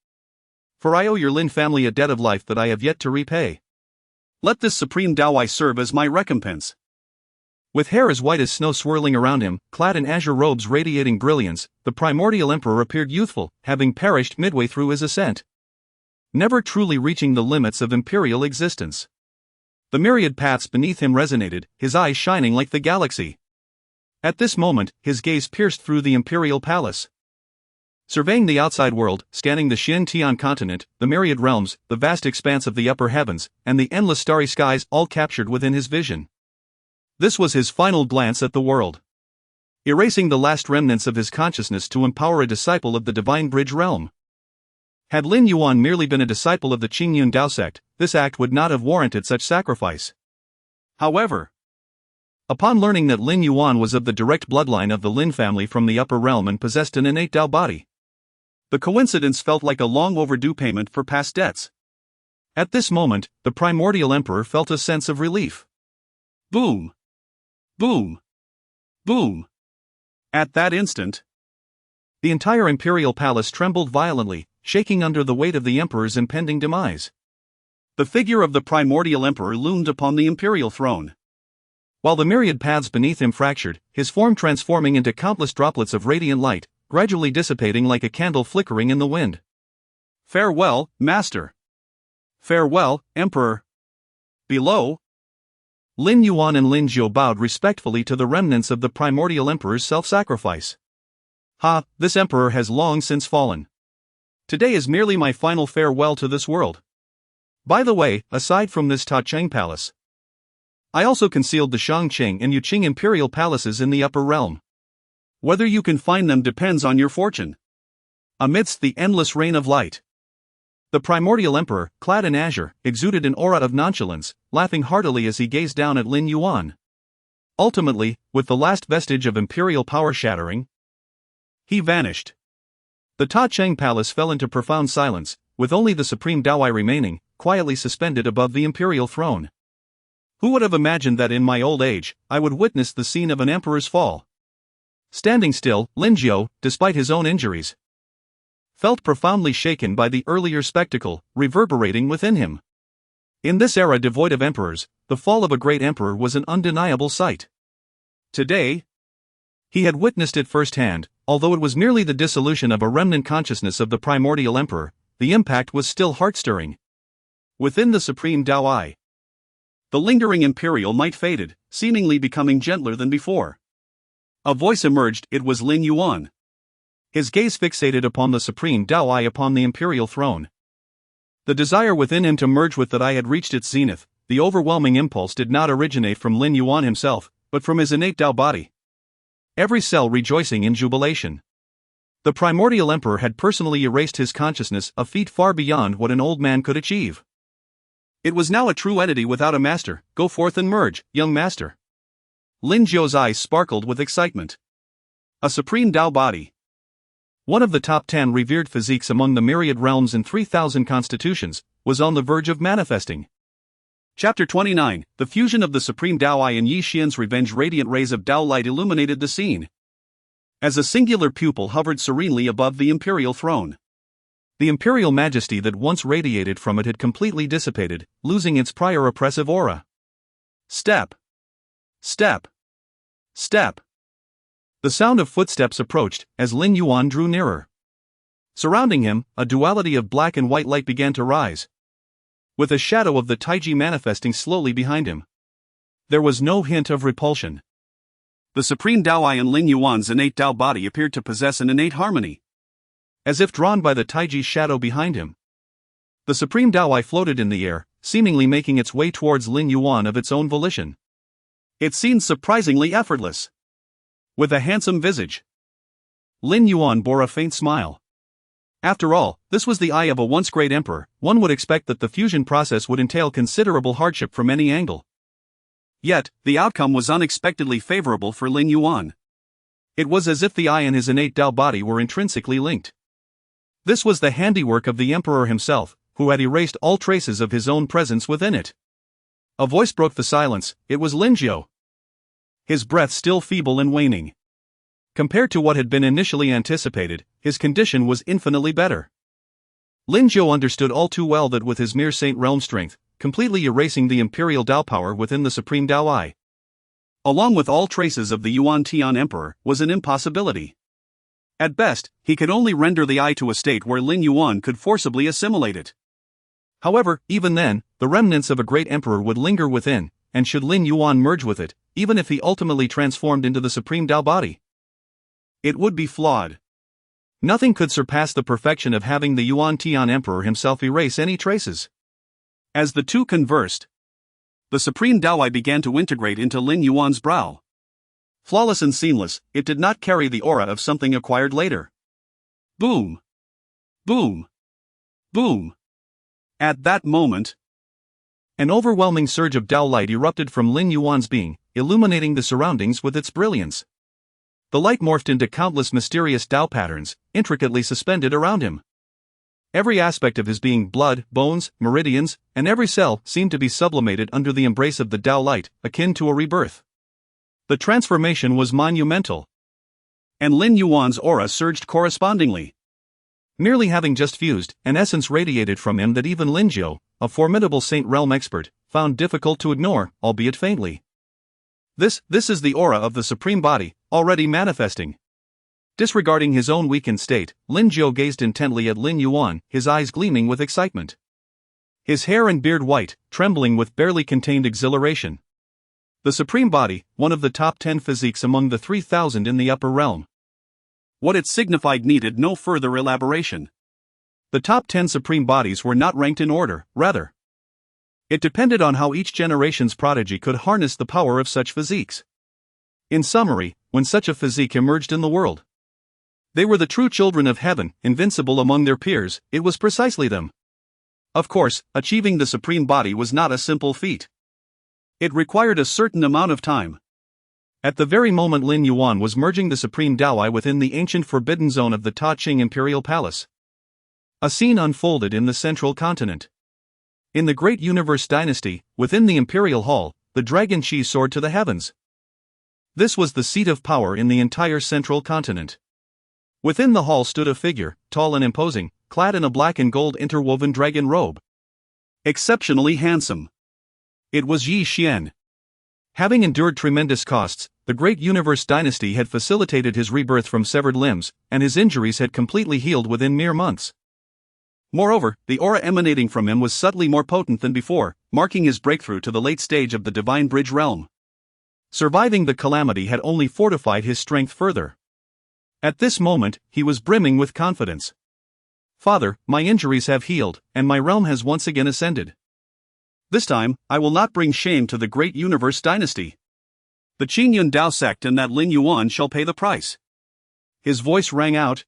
For I owe your Lin family a debt of life that I have yet to repay. Let this supreme Tao eye serve as my recompense. With hair as white as snow swirling around him, clad in azure robes radiating brilliance, the primordial emperor appeared youthful, having perished midway through his ascent, never truly reaching the limits of imperial existence. The myriad paths beneath him resonated, his eyes shining like the galaxy. At this moment, his gaze pierced through the imperial palace. Surveying the outside world, scanning the Xiantian continent, the myriad realms, the vast expanse of the upper heavens, and the endless starry skies all captured within his vision. This was his final glance at the world. Erasing the last remnants of his consciousness to empower a disciple of the Divine Bridge realm. Had Lin Yuan merely been a disciple of the Qingyun Dao sect, this act would not have warranted such sacrifice. However, upon learning that Lin Yuan was of the direct bloodline of the Lin family from the upper realm and possessed an innate Dao body, the coincidence felt like a long overdue payment for past debts. At this moment, the primordial emperor felt a sense of relief. Boom! Boom! Boom! At that instant, the entire imperial palace trembled violently, shaking under the weight of the emperor's impending demise. The figure of the primordial emperor loomed upon the imperial throne. While the myriad paths beneath him fractured, his form transforming into countless droplets of radiant light, gradually dissipating like a candle flickering in the wind. Farewell, Master. Farewell, Emperor. Below, Lin Yuan and Lin Zhou bowed respectfully to the remnants of the primordial emperor's self-sacrifice. Ha, this emperor has long since fallen. Today is merely my final farewell to this world. By the way, aside from this Ta Cheng palace, I also concealed the Shangqing and Yuqing imperial palaces in the upper realm. Whether you can find them depends on your fortune. Amidst the endless rain of light, the primordial emperor, clad in azure, exuded an aura of nonchalance, laughing heartily as he gazed down at Lin Yuan. Ultimately, with the last vestige of imperial power shattering, he vanished. The Ta Cheng palace fell into profound silence, with only the supreme Daowei remaining, quietly suspended above the imperial throne. Who would have imagined that in my old age, I would witness the scene of an emperor's fall? Standing still, Lin Zhou, despite his own injuries, felt profoundly shaken by the earlier spectacle, reverberating within him. In this era devoid of emperors, the fall of a great emperor was an undeniable sight. Today, he had witnessed it firsthand. Although it was merely the dissolution of a remnant consciousness of the primordial emperor, the impact was still heart-stirring. Within the supreme Daowei, the lingering imperial might faded, seemingly becoming gentler than before. A voice emerged, it was Lin Yuan. His gaze fixated upon the supreme Daowei upon the imperial throne. The desire within him to merge with that I had reached its zenith. The overwhelming impulse did not originate from Lin Yuan himself, but from his innate Dao body. Every cell rejoicing in jubilation. The primordial emperor had personally erased his consciousness, a feat far beyond what an old man could achieve. It was now a true entity without a master. Go forth and merge, young master. Lin Zhou's eyes sparkled with excitement. A supreme Dao body. One of the top 10 revered physiques among the myriad realms and 3,000 constitutions, was on the verge of manifesting. Chapter 29, the fusion of the supreme Daowei and Yi Xian's revenge. Radiant rays of Dao light illuminated the scene, as a singular pupil hovered serenely above the imperial throne. The imperial majesty that once radiated from it had completely dissipated, losing its prior oppressive aura. Step. Step. Step. The sound of footsteps approached, as Lin Yuan drew nearer. Surrounding him, a duality of black and white light began to rise, with a shadow of the Taiji manifesting slowly behind him. There was no hint of repulsion. The supreme Daowei and Lin Yuan's innate Dao body appeared to possess an innate harmony, as if drawn by the Taiji's shadow behind him. The supreme Daowei floated in the air, seemingly making its way towards Lin Yuan of its own volition. It seemed surprisingly effortless. With a handsome visage, Lin Yuan bore a faint smile. After all, this was the eye of a once great emperor. One would expect that the fusion process would entail considerable hardship from any angle. Yet, the outcome was unexpectedly favorable for Lin Yuan. It was as if the eye and his innate Dao body were intrinsically linked. This was the handiwork of the emperor himself, who had erased all traces of his own presence within it. A voice broke the silence. It was Lin Zhou. His breath still feeble and waning. Compared to what had been initially anticipated, his condition was infinitely better. Lin Zhou understood all too well that with his mere Saint Realm strength, completely erasing the imperial Dao power within the supreme Daowei, along with all traces of the Yuan Tian Emperor, was an impossibility. At best, he could only render the eye to a state where Lin Yuan could forcibly assimilate it. However, even then, the remnants of a great emperor would linger within, and should Lin Yuan merge with it, even if he ultimately transformed into the supreme Tao body, it would be flawed. Nothing could surpass the perfection of having the Yuan Tian emperor himself erase any traces. As the two conversed, the supreme Taoai began to integrate into Lin Yuan's brow. Flawless and seamless, it did not carry the aura of something acquired later. Boom! Boom! Boom! At that moment, an overwhelming surge of Tao light erupted from Lin Yuan's being, illuminating the surroundings with its brilliance. The light morphed into countless mysterious Tao patterns, intricately suspended around him. Every aspect of his being, blood, bones, meridians, and every cell, seemed to be sublimated under the embrace of the Tao light, akin to a rebirth. The transformation was monumental. And Lin Yuan's aura surged correspondingly. Merely having just fused, an essence radiated from him that even Lin Jiu, a formidable Saint Realm expert, found difficult to ignore, albeit faintly. This is the aura of the supreme body, already manifesting. Disregarding his own weakened state, Lin Jiu gazed intently at Lin Yuan, his eyes gleaming with excitement. His hair and beard white, trembling with barely contained exhilaration. The supreme body, one of the top 10 physiques among the 3,000 in the upper realm. What it signified needed no further elaboration. The top 10 supreme bodies were not ranked in order, rather. It depended on how each generation's prodigy could harness the power of such physiques. In summary, when such a physique emerged in the world, they were the true children of heaven, invincible among their peers. It was precisely them. Of course, achieving the supreme body was not a simple feat. It required a certain amount of time. At the very moment Lin Yuan was merging the supreme Taoai within the ancient forbidden zone of the Ta Ching imperial palace, a scene unfolded in the central continent. In the great universe dynasty, within the imperial hall, the dragon Shi soared to the heavens. This was the seat of power in the entire central continent. Within the hall stood a figure, tall and imposing, clad in a black and gold interwoven dragon robe. Exceptionally handsome. It was Yi Xian. Having endured tremendous costs, the great universe dynasty had facilitated his rebirth from severed limbs, and his injuries had completely healed within mere months. Moreover, the aura emanating from him was subtly more potent than before, marking his breakthrough to the late stage of the divine bridge realm. Surviving the calamity had only fortified his strength further. At this moment, he was brimming with confidence. Father, my injuries have healed, and my realm has once again ascended. This time, I will not bring shame to the great universe dynasty. The Qingyun Dao sect and that Lin Yuan shall pay the price. His voice rang out,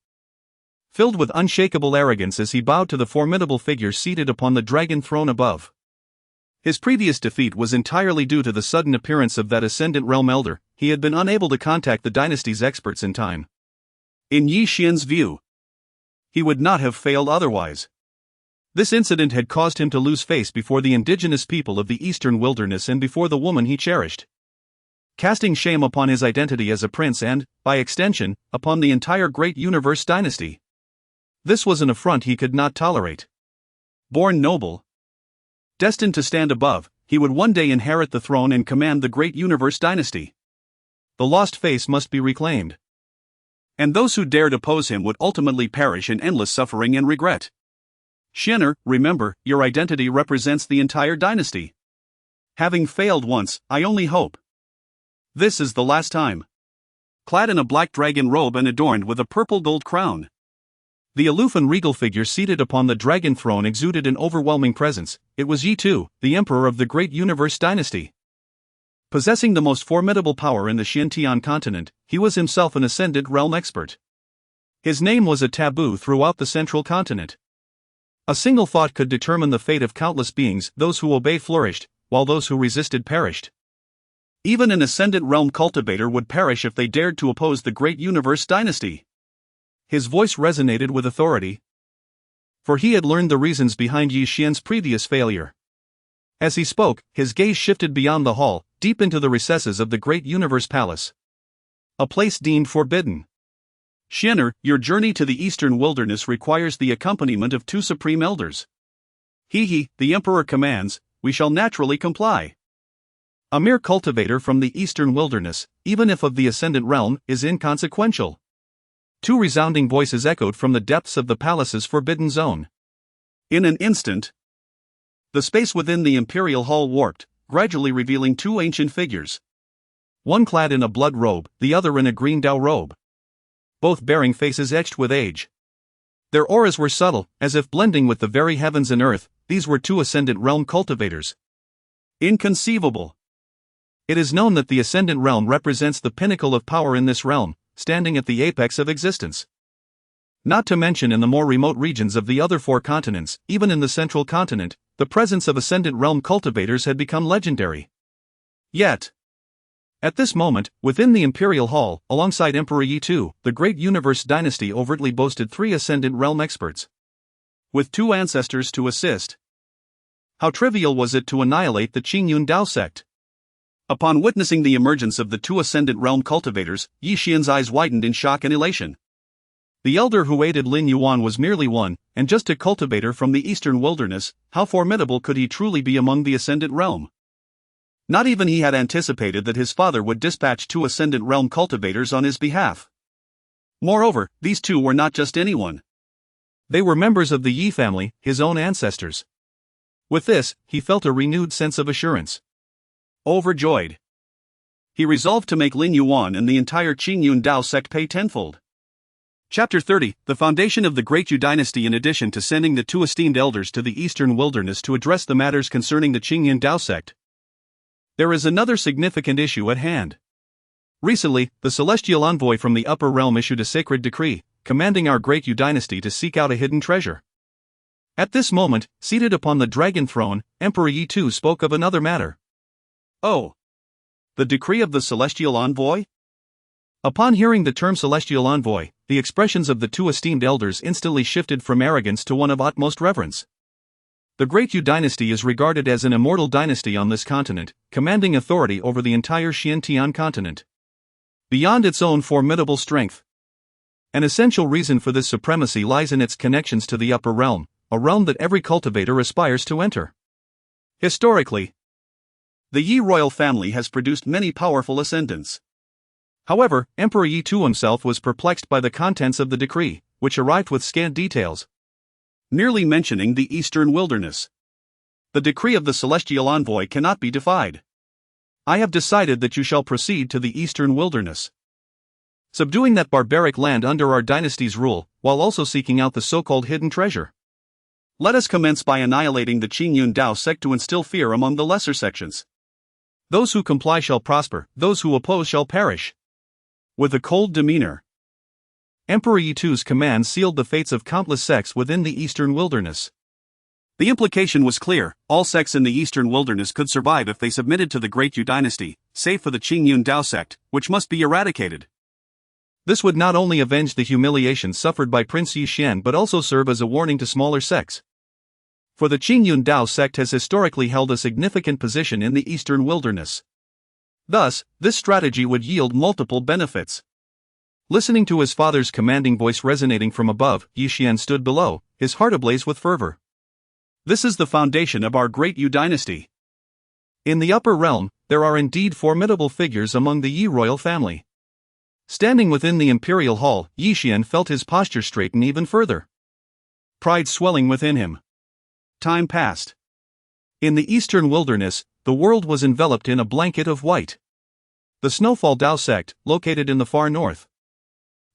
filled with unshakable arrogance as he bowed to the formidable figure seated upon the dragon throne above. His previous defeat was entirely due to the sudden appearance of that ascendant realm elder. He had been unable to contact the dynasty's experts in time. In Yi Xian's view, he would not have failed otherwise. This incident had caused him to lose face before the indigenous people of the eastern wilderness and before the woman he cherished, casting shame upon his identity as a prince and, by extension, upon the entire great universe dynasty. This was an affront he could not tolerate. Born noble, destined to stand above, he would one day inherit the throne and command the great universe dynasty. The lost face must be reclaimed. And those who dared oppose him would ultimately perish in endless suffering and regret. Xianer, remember, your identity represents the entire dynasty. Having failed once, I only hope this is the last time. Clad in a black dragon robe and adorned with a purple gold crown, the aloof and regal figure seated upon the dragon throne exuded an overwhelming presence. It was Yi Tu, the emperor of the great universe dynasty. Possessing the most formidable power in the Xintian continent, he was himself an ascendant realm expert. His name was a taboo throughout the central continent. A single thought could determine the fate of countless beings. Those who obeyed flourished, while those who resisted perished. Even an ascendant realm cultivator would perish if they dared to oppose the great universe dynasty. His voice resonated with authority, for he had learned the reasons behind Yi Xian's previous failure. As he spoke, his gaze shifted beyond the hall, deep into the recesses of the great universe palace, a place deemed forbidden. Xianer, your journey to the eastern wilderness requires the accompaniment of two supreme elders. He, the emperor commands, we shall naturally comply. A mere cultivator from the eastern wilderness, even if of the ascendant realm, is inconsequential. Two resounding voices echoed from the depths of the palace's forbidden zone. In an instant, The space within the imperial hall warped, gradually revealing two ancient figures. One clad in a blood robe, the other in a green Dao robe. Both bearing faces etched with age. Their auras were subtle, as if blending with the very heavens and earth. These were two Ascendant Realm cultivators. Inconceivable. It is known that the Ascendant Realm represents the pinnacle of power in this realm, standing at the apex of existence. Not to mention in the more remote regions of the other four continents, even in the central continent, the presence of Ascendant Realm cultivators had become legendary. Yet, at this moment, within the Imperial Hall, alongside Emperor Yi II, the Great Universe Dynasty overtly boasted 3 Ascendant Realm experts, with 2 ancestors to assist. How trivial was it to annihilate the Qingyun Dao sect? Upon witnessing the emergence of the 2 Ascendant Realm cultivators, Yi Xian's eyes widened in shock and elation. The elder who aided Lin Yuan was merely one, and just a cultivator from the eastern wilderness. How formidable could he truly be among the Ascendant Realm? Not even he had anticipated that his father would dispatch 2 Ascendant Realm cultivators on his behalf. Moreover, these 2 were not just anyone. They were members of the Yi family, his own ancestors. With this, he felt a renewed sense of assurance. Overjoyed, he resolved to make Lin Yuan and the entire Qingyun Dao sect pay tenfold. Chapter 30, The Foundation of the Great Yu Dynasty. In addition to sending the 2 esteemed elders to the eastern wilderness to address the matters concerning the Qingyun Dao sect, there is another significant issue at hand. Recently, the celestial envoy from the upper realm issued a sacred decree, commanding our Great Yu Dynasty to seek out a hidden treasure. At this moment, seated upon the dragon throne, Emperor Yi II spoke of another matter. Oh, the decree of the celestial envoy? Upon hearing the term celestial envoy, the expressions of the 2 esteemed elders instantly shifted from arrogance to one of utmost reverence. The Great Yu Dynasty is regarded as an immortal dynasty on this continent, commanding authority over the entire Xiantian continent. Beyond its own formidable strength. An essential reason for this supremacy lies in its connections to the upper realm, a realm that every cultivator aspires to enter. Historically, the Yi royal family has produced many powerful ascendants. However, Emperor Yi II himself was perplexed by the contents of the decree, which arrived with scant details, merely mentioning the eastern wilderness. The decree of the celestial envoy cannot be defied. I have decided that you shall proceed to the eastern wilderness, subduing that barbaric land under our dynasty's rule, while also seeking out the so-called hidden treasure. Let us commence by annihilating the Qingyun Dao sect to instill fear among the lesser sections. Those who comply shall prosper, those who oppose shall perish. With a cold demeanor, Emperor Yi II's command sealed the fates of countless sects within the eastern wilderness. The implication was clear: all sects in the eastern wilderness could survive if they submitted to the Great Yu Dynasty, save for the Qingyun Dao sect, which must be eradicated. This would not only avenge the humiliation suffered by Prince Yi Xian but also serve as a warning to smaller sects. For the Qingyun Dao sect has historically held a significant position in the eastern wilderness. Thus, this strategy would yield multiple benefits. Listening to his father's commanding voice resonating from above, Yi Xian stood below, his heart ablaze with fervor. This is the foundation of our Great Yu Dynasty. In the upper realm, there are indeed formidable figures among the Yi royal family. Standing within the imperial hall, Yi Xian felt his posture straighten even further, pride swelling within him. Time passed. In the eastern wilderness, the world was enveloped in a blanket of white. The Snowfall Dao sect, located in the far north,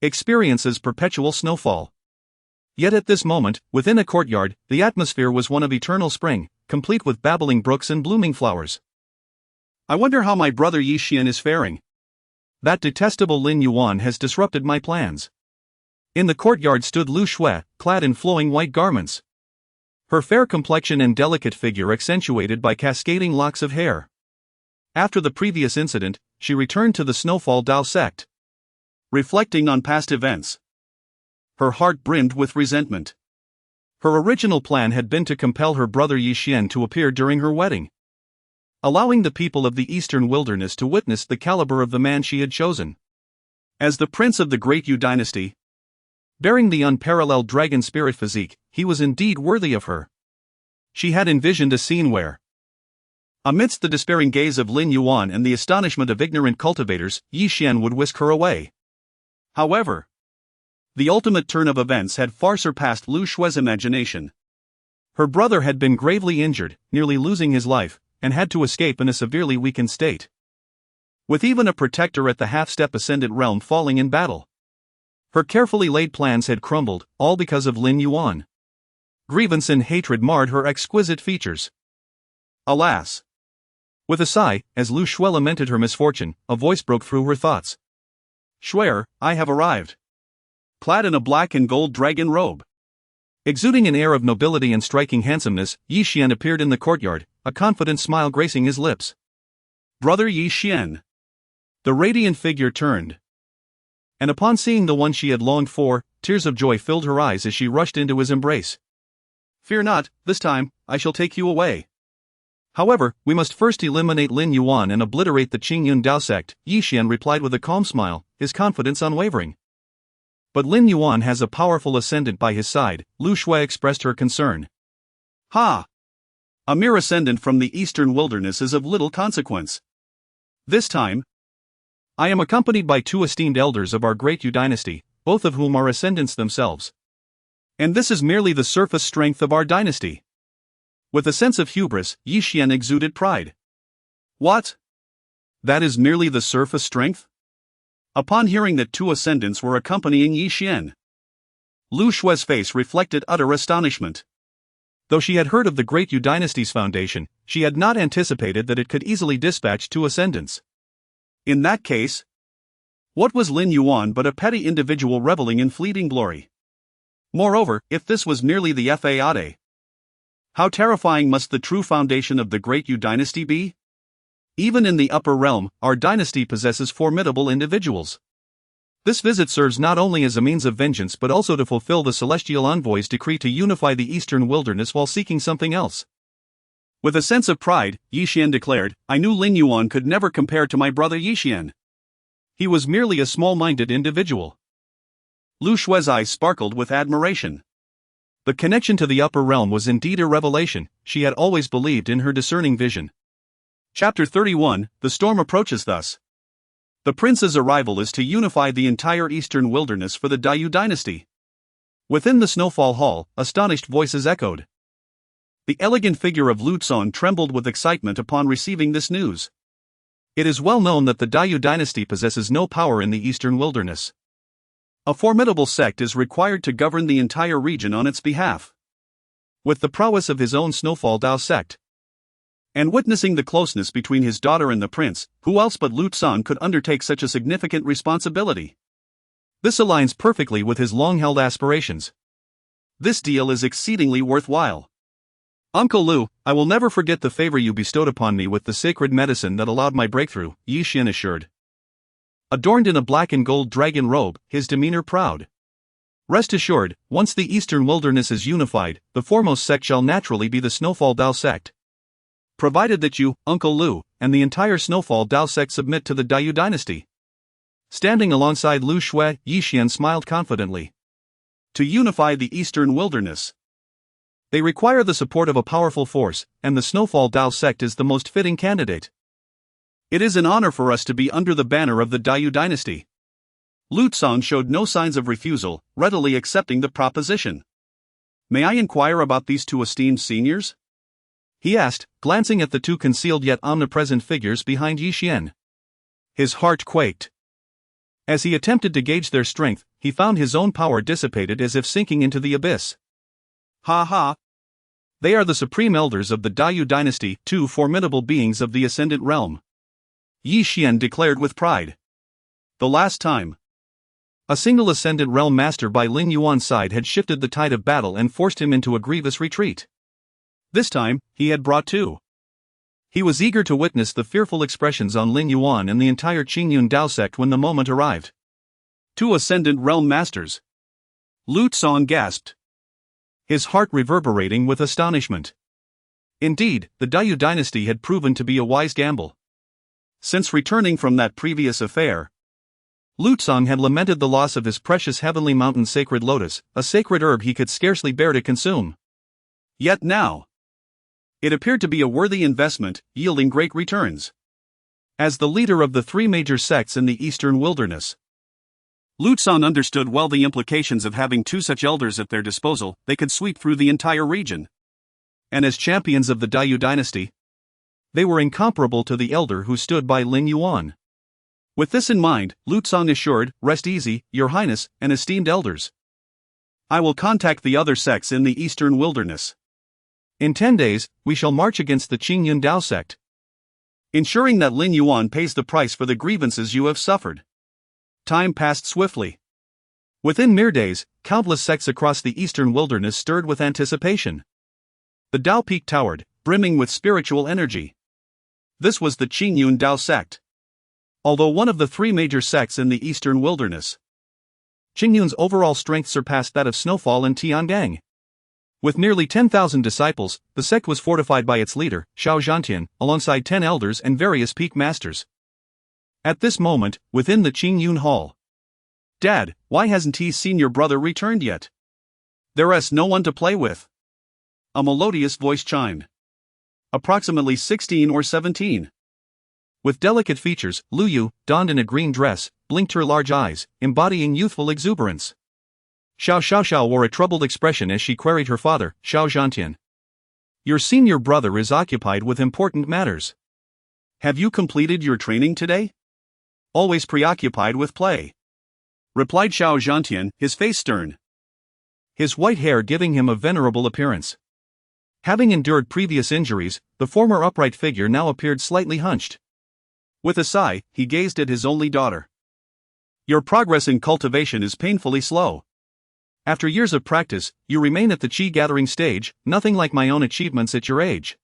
experiences perpetual snowfall. Yet at this moment, within a courtyard, the atmosphere was one of eternal spring, complete with babbling brooks and blooming flowers. I wonder how my brother Yi Xian is faring. That detestable Lin Yuan has disrupted my plans. In the courtyard stood Lu Shui, clad in flowing white garments, her fair complexion and delicate figure accentuated by cascading locks of hair. After the previous incident, she returned to the Snowfall Dao sect, reflecting on past events. Her heart brimmed with resentment. Her original plan had been to compel her brother Yi Xian to appear during her wedding, allowing the people of the eastern wilderness to witness the caliber of the man she had chosen. As the prince of the Great Yu Dynasty, bearing the unparalleled dragon spirit physique, he was indeed worthy of her. She had envisioned a scene where, amidst the despairing gaze of Lin Yuan and the astonishment of ignorant cultivators, Yi Xian would whisk her away. However, the ultimate turn of events had far surpassed Lu Shui's imagination. Her brother had been gravely injured, nearly losing his life, and had to escape in a severely weakened state. With even a protector at the half-step ascendant realm falling in battle. Her carefully laid plans had crumbled, all because of Lin Yuan. Grievance and hatred marred her exquisite features. Alas! With a sigh, as Lu Shui lamented her misfortune, a voice broke through her thoughts. Shuer, I have arrived. Clad in a black and gold dragon robe. Exuding an air of nobility and striking handsomeness, Yi Xian appeared in the courtyard, a confident smile gracing his lips. Brother Yi Xian. The radiant figure turned. And upon seeing the one she had longed for, tears of joy filled her eyes as she rushed into his embrace. Fear not, this time, I shall take you away. However, we must first eliminate Lin Yuan and obliterate the Qingyun Dao sect, Yi Xian replied with a calm smile, his confidence unwavering. But Lin Yuan has a powerful ascendant by his side, Lu Shui expressed her concern. Ha! A mere ascendant from the eastern wilderness is of little consequence. This time, I am accompanied by 2 esteemed elders of our great Yu dynasty, both of whom are ascendants themselves. And this is merely the surface strength of our dynasty. With a sense of hubris, Yi Xian exuded pride. What? That is merely the surface strength? Upon hearing that 2 ascendants were accompanying Yi Xian, Lu Shui's face reflected utter astonishment. Though she had heard of the great Yu dynasty's foundation, she had not anticipated that it could easily dispatch 2 ascendants. In that case, what was Lin Yuan but a petty individual reveling in fleeting glory? Moreover, if this was merely the façade, how terrifying must the true foundation of the great Yu dynasty be? Even in the upper realm, our dynasty possesses formidable individuals. This visit serves not only as a means of vengeance but also to fulfill the celestial envoy's decree to unify the eastern wilderness while seeking something else. With a sense of pride, Yi Xian declared, I knew Lin Yuan could never compare to my brother Yi Xian. He was merely a small-minded individual. Lu Shui's eyes sparkled with admiration. The connection to the upper realm was indeed a revelation, she had always believed in her discerning vision. Chapter 31, The Storm Approaches Thus. The prince's arrival is to unify the entire eastern wilderness for the Dayu dynasty. Within the Snowfall Hall, astonished voices echoed. The elegant figure of Lu Zong trembled with excitement upon receiving this news. It is well known that the Dayu dynasty possesses no power in the eastern wilderness. A formidable sect is required to govern the entire region on its behalf. With the prowess of his own Snowfall Dao sect, and witnessing the closeness between his daughter and the prince, who else but Lu Zong could undertake such a significant responsibility? This aligns perfectly with his long-held aspirations. This deal is exceedingly worthwhile. Uncle Lu, I will never forget the favor you bestowed upon me with the sacred medicine that allowed my breakthrough, Yi Xian assured. Adorned in a black and gold dragon robe, his demeanor proud. Rest assured, once the eastern wilderness is unified, the foremost sect shall naturally be the Snowfall Dao sect. Provided that you, Uncle Lu, and the entire Snowfall Dao sect submit to the Dayu dynasty. Standing alongside Lu Shui, Yi Xian smiled confidently. To unify the eastern wilderness, they require the support of a powerful force, and the Snowfall Dao sect is the most fitting candidate. It is an honor for us to be under the banner of the Dayu dynasty. Lu Zong showed no signs of refusal, readily accepting the proposition. May I inquire about these 2 esteemed seniors? He asked, glancing at the 2 concealed yet omnipresent figures behind Yi Xian. His heart quaked. As he attempted to gauge their strength, he found his own power dissipated as if sinking into the abyss. Ha ha! They are the supreme elders of the Dayu dynasty, 2 formidable beings of the ascendant realm. Yi Xian declared with pride. The last time a single ascendant realm master by Lin Yuan's side had shifted the tide of battle and forced him into a grievous retreat. This time, he had brought 2. He was eager to witness the fearful expressions on Lin Yuan and the entire Qingyun Dao sect when the moment arrived. 2 ascendant realm masters. Lu Zong gasped, his heart reverberating with astonishment. Indeed, the Dayu dynasty had proven to be a wise gamble. Since returning from that previous affair, Lu Zong had lamented the loss of his precious heavenly mountain sacred lotus, a sacred herb he could scarcely bear to consume. Yet now, it appeared to be a worthy investment, yielding great returns. As the leader of the 3 major sects in the eastern wilderness, Lu Zong understood well the implications of having 2 such elders at their disposal. They could sweep through the entire region. And as champions of the Dayou dynasty, they were incomparable to the elder who stood by Lin Yuan. With this in mind, Lu Cong assured, "Rest easy, Your Highness and esteemed elders. I will contact the other sects in the eastern wilderness. In 10 days, we shall march against the Qingyun Dao sect, ensuring that Lin Yuan pays the price for the grievances you have suffered." Time passed swiftly. Within mere days, countless sects across the eastern wilderness stirred with anticipation. The Dao peak towered, brimming with spiritual energy. This was the Qingyun Dao sect. Although one of the 3 major sects in the eastern wilderness, Qingyun's overall strength surpassed that of Snowfall and Tiangang. With nearly 10,000 disciples, the sect was fortified by its leader, Xiao Zhantian, alongside 10 elders and various peak masters. At this moment, within the Qingyun hall, "Dad, why hasn't he seen your brother returned yet? There's no one to play with." A melodious voice chimed. Approximately 16 or 17. With delicate features, Lu Yu, donned in a green dress, blinked her large eyes, embodying youthful exuberance. Xiao Xiaoxiao wore a troubled expression as she queried her father, Xiao Zhantian. "Your senior brother is occupied with important matters. Have you completed your training today?" "Always preoccupied with play," replied Xiao Zhantian, his face stern, his white hair giving him a venerable appearance. Having endured previous injuries, the former upright figure now appeared slightly hunched. With a sigh, he gazed at his only daughter. "Your progress in cultivation is painfully slow. After years of practice, you remain at the Qi gathering stage, nothing like my own achievements at your age.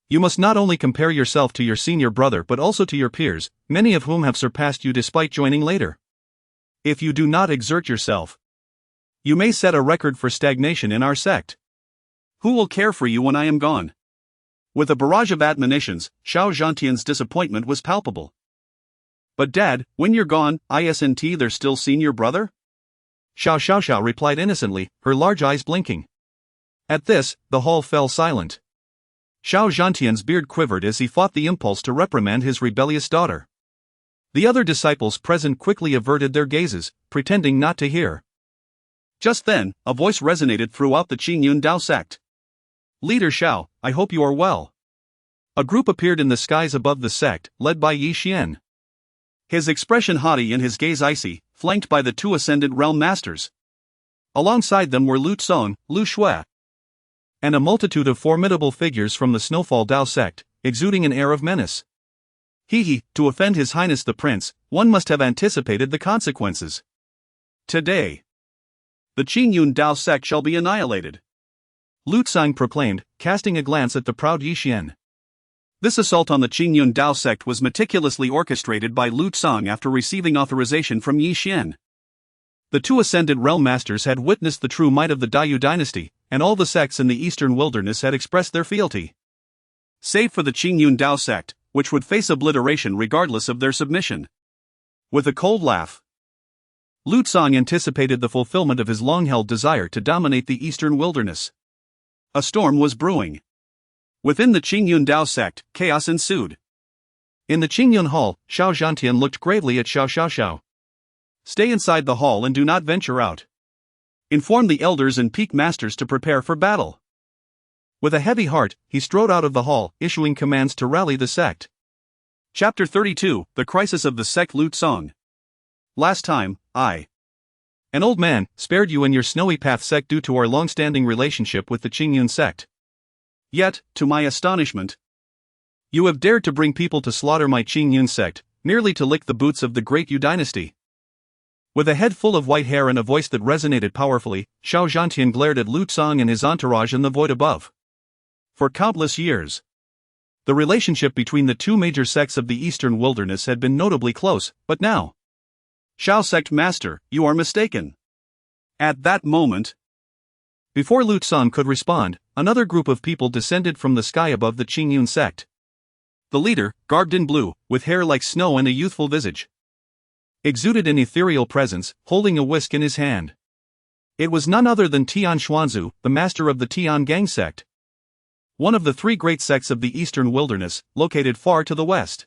You must not only compare yourself to your senior brother but also to your peers, many of whom have surpassed you despite joining later. If you do not exert yourself, you may set a record for stagnation in our sect. Who will care for you when I am gone?" With a barrage of admonitions, Xiao Zhantian's disappointment was palpable. "But Dad, when you're gone, isn't there still senior brother?" Xiao Xiaoxiao replied innocently, her large eyes blinking. At this, the hall fell silent. Xiao Zhantian's beard quivered as he fought the impulse to reprimand his rebellious daughter. The other disciples present quickly averted their gazes, pretending not to hear. Just then, a voice resonated throughout the Qingyun Dao sect. "Leader Xiao, I hope you are well." A group appeared in the skies above the sect, led by Yi Xian. His expression haughty and his gaze icy, flanked by the 2 ascendant realm masters. Alongside them were Lu Cong, Lu Shui, and a multitude of formidable figures from the Snowfall Dao sect, exuding an air of menace. To offend His Highness the Prince, one must have anticipated the consequences. Today, the Qingyun Dao sect shall be annihilated, Lu Cong proclaimed, casting a glance at the proud Yi Xian. This assault on the Qingyun Dao sect was meticulously orchestrated by Lu Cong after receiving authorization from Yi Xian. The 2 ascendant realm masters had witnessed the true might of the Dayou dynasty, and all the sects in the eastern wilderness had expressed their fealty. Save for the Qingyun Dao sect, which would face obliteration regardless of their submission. With a cold laugh, Lu Cong anticipated the fulfillment of his long-held desire to dominate the eastern wilderness. A storm was brewing. Within the Qingyun Dao sect, chaos ensued. In the Qingyun hall, Xiao Zhantian looked gravely at Xiao Xiaoxiao. "Stay inside the hall and do not venture out. Inform the elders and peak masters to prepare for battle." With a heavy heart, he strode out of the hall, issuing commands to rally the sect. Chapter 32, The Crisis of the Sect. Lu Cong. Last time, an old man, spared you and your Snowy Path sect due to our long-standing relationship with the Qingyun sect. Yet, to my astonishment, you have dared to bring people to slaughter my Qingyun sect, merely to lick the boots of the great Yu dynasty. With a head full of white hair and a voice that resonated powerfully, Xiao Zhantian glared at Lu Cong and his entourage in the void above. For countless years, the relationship between the 2 major sects of the eastern wilderness had been notably close, but now, "Xiao sect master, you are mistaken." At that moment, before Lu Cong could respond, another group of people descended from the sky above the Qingyun sect. The leader, garbed in blue, with hair like snow and a youthful visage, exuded an ethereal presence, holding a whisk in his hand. It was none other than Tian Xuanzu, the master of the Tiangang sect, one of the 3 great sects of the eastern wilderness, located far to the west.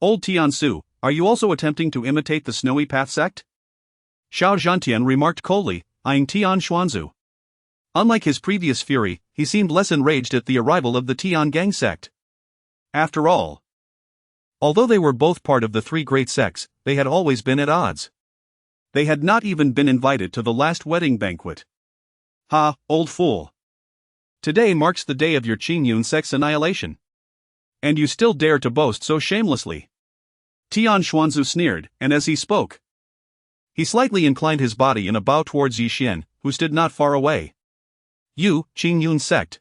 "Old Tiansu, are you also attempting to imitate the Snowy Path sect?" Xiao Zhantian remarked coldly, eyeing Tian Xuanzu. Unlike his previous fury, he seemed less enraged at the arrival of the Tiangang sect. After all, although they were both part of the three great sects, they had always been at odds. They had not even been invited to the last wedding banquet. Ha, old fool. Today marks the day of your Qingyun sect's annihilation. And you still dare to boast so shamelessly. Tian Xuanzu sneered, and as he spoke, he slightly inclined his body in a bow towards Yi Xian, who stood not far away. You, Qingyun sect,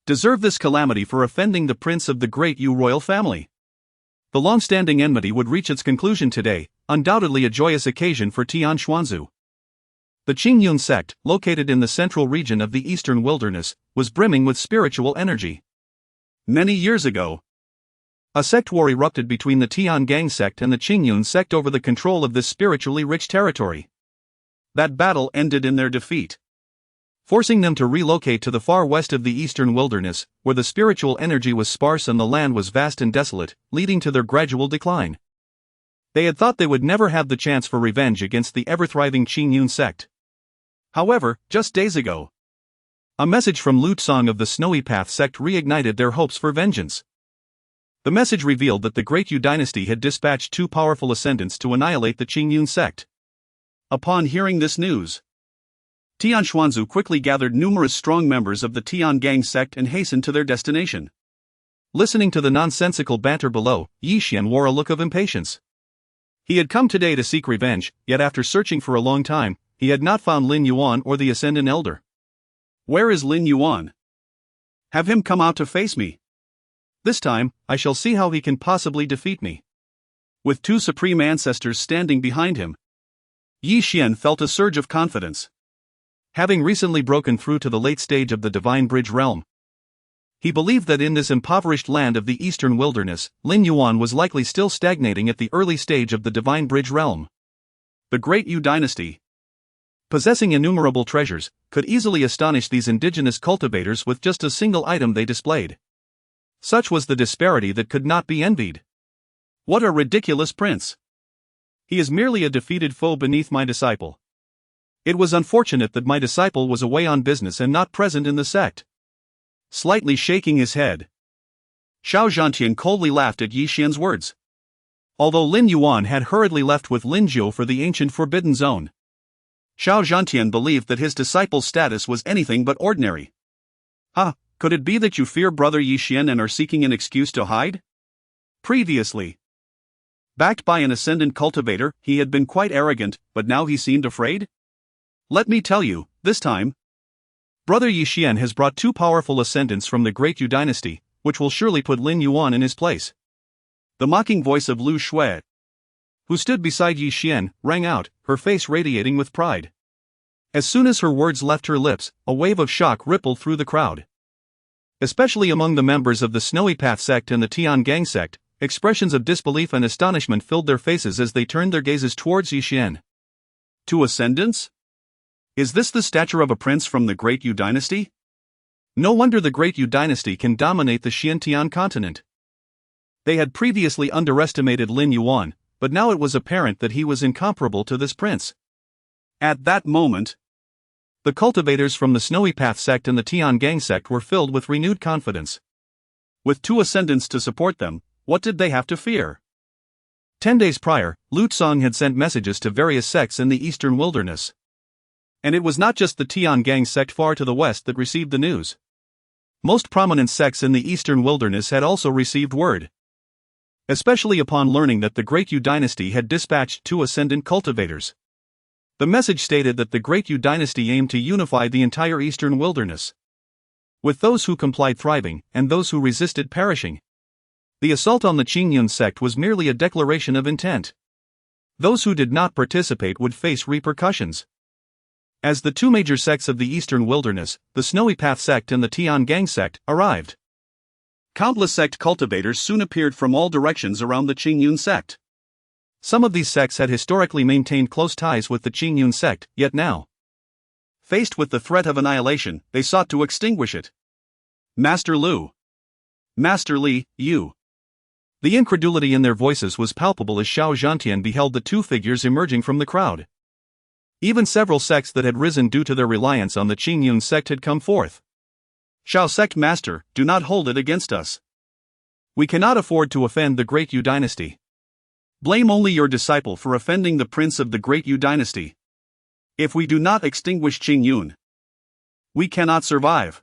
deserve this calamity for offending the prince of the great Yu royal family. The long-standing enmity would reach its conclusion today, undoubtedly a joyous occasion for Tian Xuanzu. The Qingyun sect, located in the central region of the eastern wilderness, was brimming with spiritual energy. Many years ago, a sect war erupted between the Tiangang sect and the Qingyun sect over the control of this spiritually rich territory. That battle ended in their defeat, forcing them to relocate to the far west of the eastern wilderness, where the spiritual energy was sparse and the land was vast and desolate, leading to their gradual decline. They had thought they would never have the chance for revenge against the ever-thriving Qingyun sect. However, just days ago, a message from Lu Tsong of the Snowy Path sect reignited their hopes for vengeance. The message revealed that the Great Yu dynasty had dispatched two powerful ascendants to annihilate the Qingyun sect. Upon hearing this news, Tian Xuanzu quickly gathered numerous strong members of the Tiangang sect and hastened to their destination. Listening to the nonsensical banter below, Yi Xian wore a look of impatience. He had come today to seek revenge, yet after searching for a long time, he had not found Lin Yuan or the Ascendant Elder. Where is Lin Yuan? Have him come out to face me. This time, I shall see how he can possibly defeat me. With two supreme ancestors standing behind him, Yi Xian felt a surge of confidence. Having recently broken through to the late stage of the Divine Bridge realm, he believed that in this impoverished land of the eastern wilderness, Lin Yuan was likely still stagnating at the early stage of the Divine Bridge realm. The Great Yu dynasty, possessing innumerable treasures, could easily astonish these indigenous cultivators with just a single item they displayed. Such was the disparity that could not be envied. What a ridiculous prince! He is merely a defeated foe beneath my disciple. It was unfortunate that my disciple was away on business and not present in the sect. Slightly shaking his head, Xiao Zhantian coldly laughed at Yi Xian's words. Although Lin Yuan had hurriedly left with Lin Zhou for the ancient Forbidden Zone, Xiao Zhantian believed that his disciple's status was anything but ordinary. Could it be that you fear brother Yi Xian and are seeking an excuse to hide? Previously, backed by an ascendant cultivator, he had been quite arrogant, but now he seemed afraid? Let me tell you, this time, brother Yi Xian has brought two powerful ascendants from the Great Yu dynasty, which will surely put Lin Yuan in his place. The mocking voice of Lu Shui, who stood beside Yi Xian, rang out, her face radiating with pride. As soon as her words left her lips, a wave of shock rippled through the crowd. Especially among the members of the Snowy Path sect and the Tiangang sect, expressions of disbelief and astonishment filled their faces as they turned their gazes towards Yi Xian. Two ascendants? Is this the stature of a prince from the Great Yu dynasty? No wonder the Great Yu dynasty can dominate the Xiantian continent. They had previously underestimated Lin Yuan, but now it was apparent that he was incomparable to this prince. At that moment, the cultivators from the Snowy Path sect and the Tiangang sect were filled with renewed confidence. With two ascendants to support them, what did they have to fear? 10 days prior, Lu Tsong had sent messages to various sects in the eastern wilderness. And it was not just the Tiangang sect far to the west that received the news. Most prominent sects in the eastern wilderness had also received word. Especially upon learning that the Great Yu dynasty had dispatched two ascendant cultivators. The message stated that the Great Yu dynasty aimed to unify the entire eastern wilderness, with those who complied thriving, and those who resisted perishing. The assault on the Qingyun sect was merely a declaration of intent. Those who did not participate would face repercussions. As the two major sects of the eastern wilderness, the Snowy Path sect and the Tiangang sect, arrived, countless sect cultivators soon appeared from all directions around the Qingyun sect. Some of these sects had historically maintained close ties with the Qingyun sect, yet now, faced with the threat of annihilation, they sought to extinguish it. Master Lu. Master Li, you. The incredulity in their voices was palpable as Xiao Zhantian beheld the two figures emerging from the crowd. Even several sects that had risen due to their reliance on the Qingyun sect had come forth. Shao sect master, do not hold it against us. We cannot afford to offend the great Yu dynasty. Blame only your disciple for offending the prince of the great Yu dynasty. If we do not extinguish Qingyun, we cannot survive.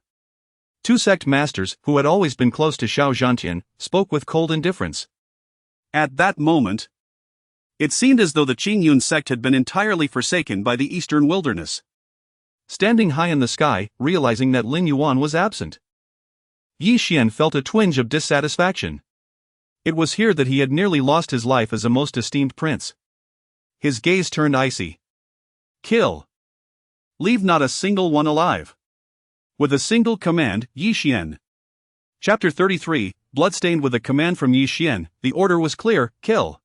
Two sect masters, who had always been close to Shao Zhantian, spoke with cold indifference. At that moment, it seemed as though the Qingyun sect had been entirely forsaken by the eastern wilderness. Standing high in the sky, realizing that Lin Yuan was absent, Yi Xian felt a twinge of dissatisfaction. It was here that he had nearly lost his life as a most esteemed prince. His gaze turned icy. Kill. Leave not a single one alive. With a single command, Yi Xian. Chapter 33, bloodstained with a command from Yi Xian, the order was clear, kill.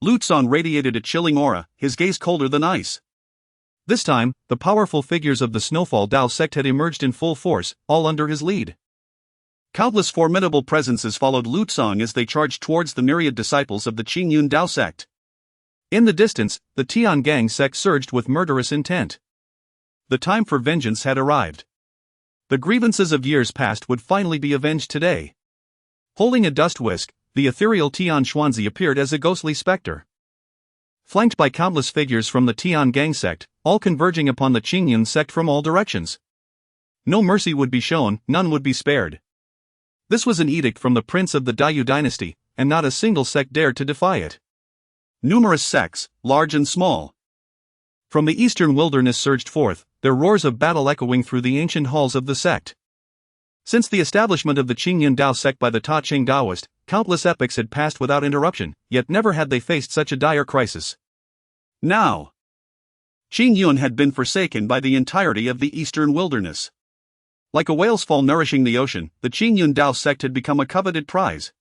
Lu Cong radiated a chilling aura, his gaze colder than ice. This time, the powerful figures of the Snowfall Dao sect had emerged in full force, all under his lead. Countless formidable presences followed Lu Cong as they charged towards the myriad disciples of the Qingyun Dao sect. In the distance, the Tiangang sect surged with murderous intent. The time for vengeance had arrived. The grievances of years past would finally be avenged today. Holding a dust whisk, the ethereal Tian Xuanzi appeared as a ghostly specter. Flanked by countless figures from the Tiangang sect, all converging upon the Qingyun sect from all directions. No mercy would be shown, none would be spared. This was an edict from the prince of the Dayu dynasty, and not a single sect dared to defy it. Numerous sects, large and small, from the eastern wilderness surged forth, their roars of battle echoing through the ancient halls of the sect. Since the establishment of the Qingyun Dao sect by the Ta Ching Daoist, countless epochs had passed without interruption, yet never had they faced such a dire crisis. Now, Qingyun had been forsaken by the entirety of the eastern wilderness. Like a whale's fall nourishing the ocean, the Qingyun Dao sect had become a coveted prize.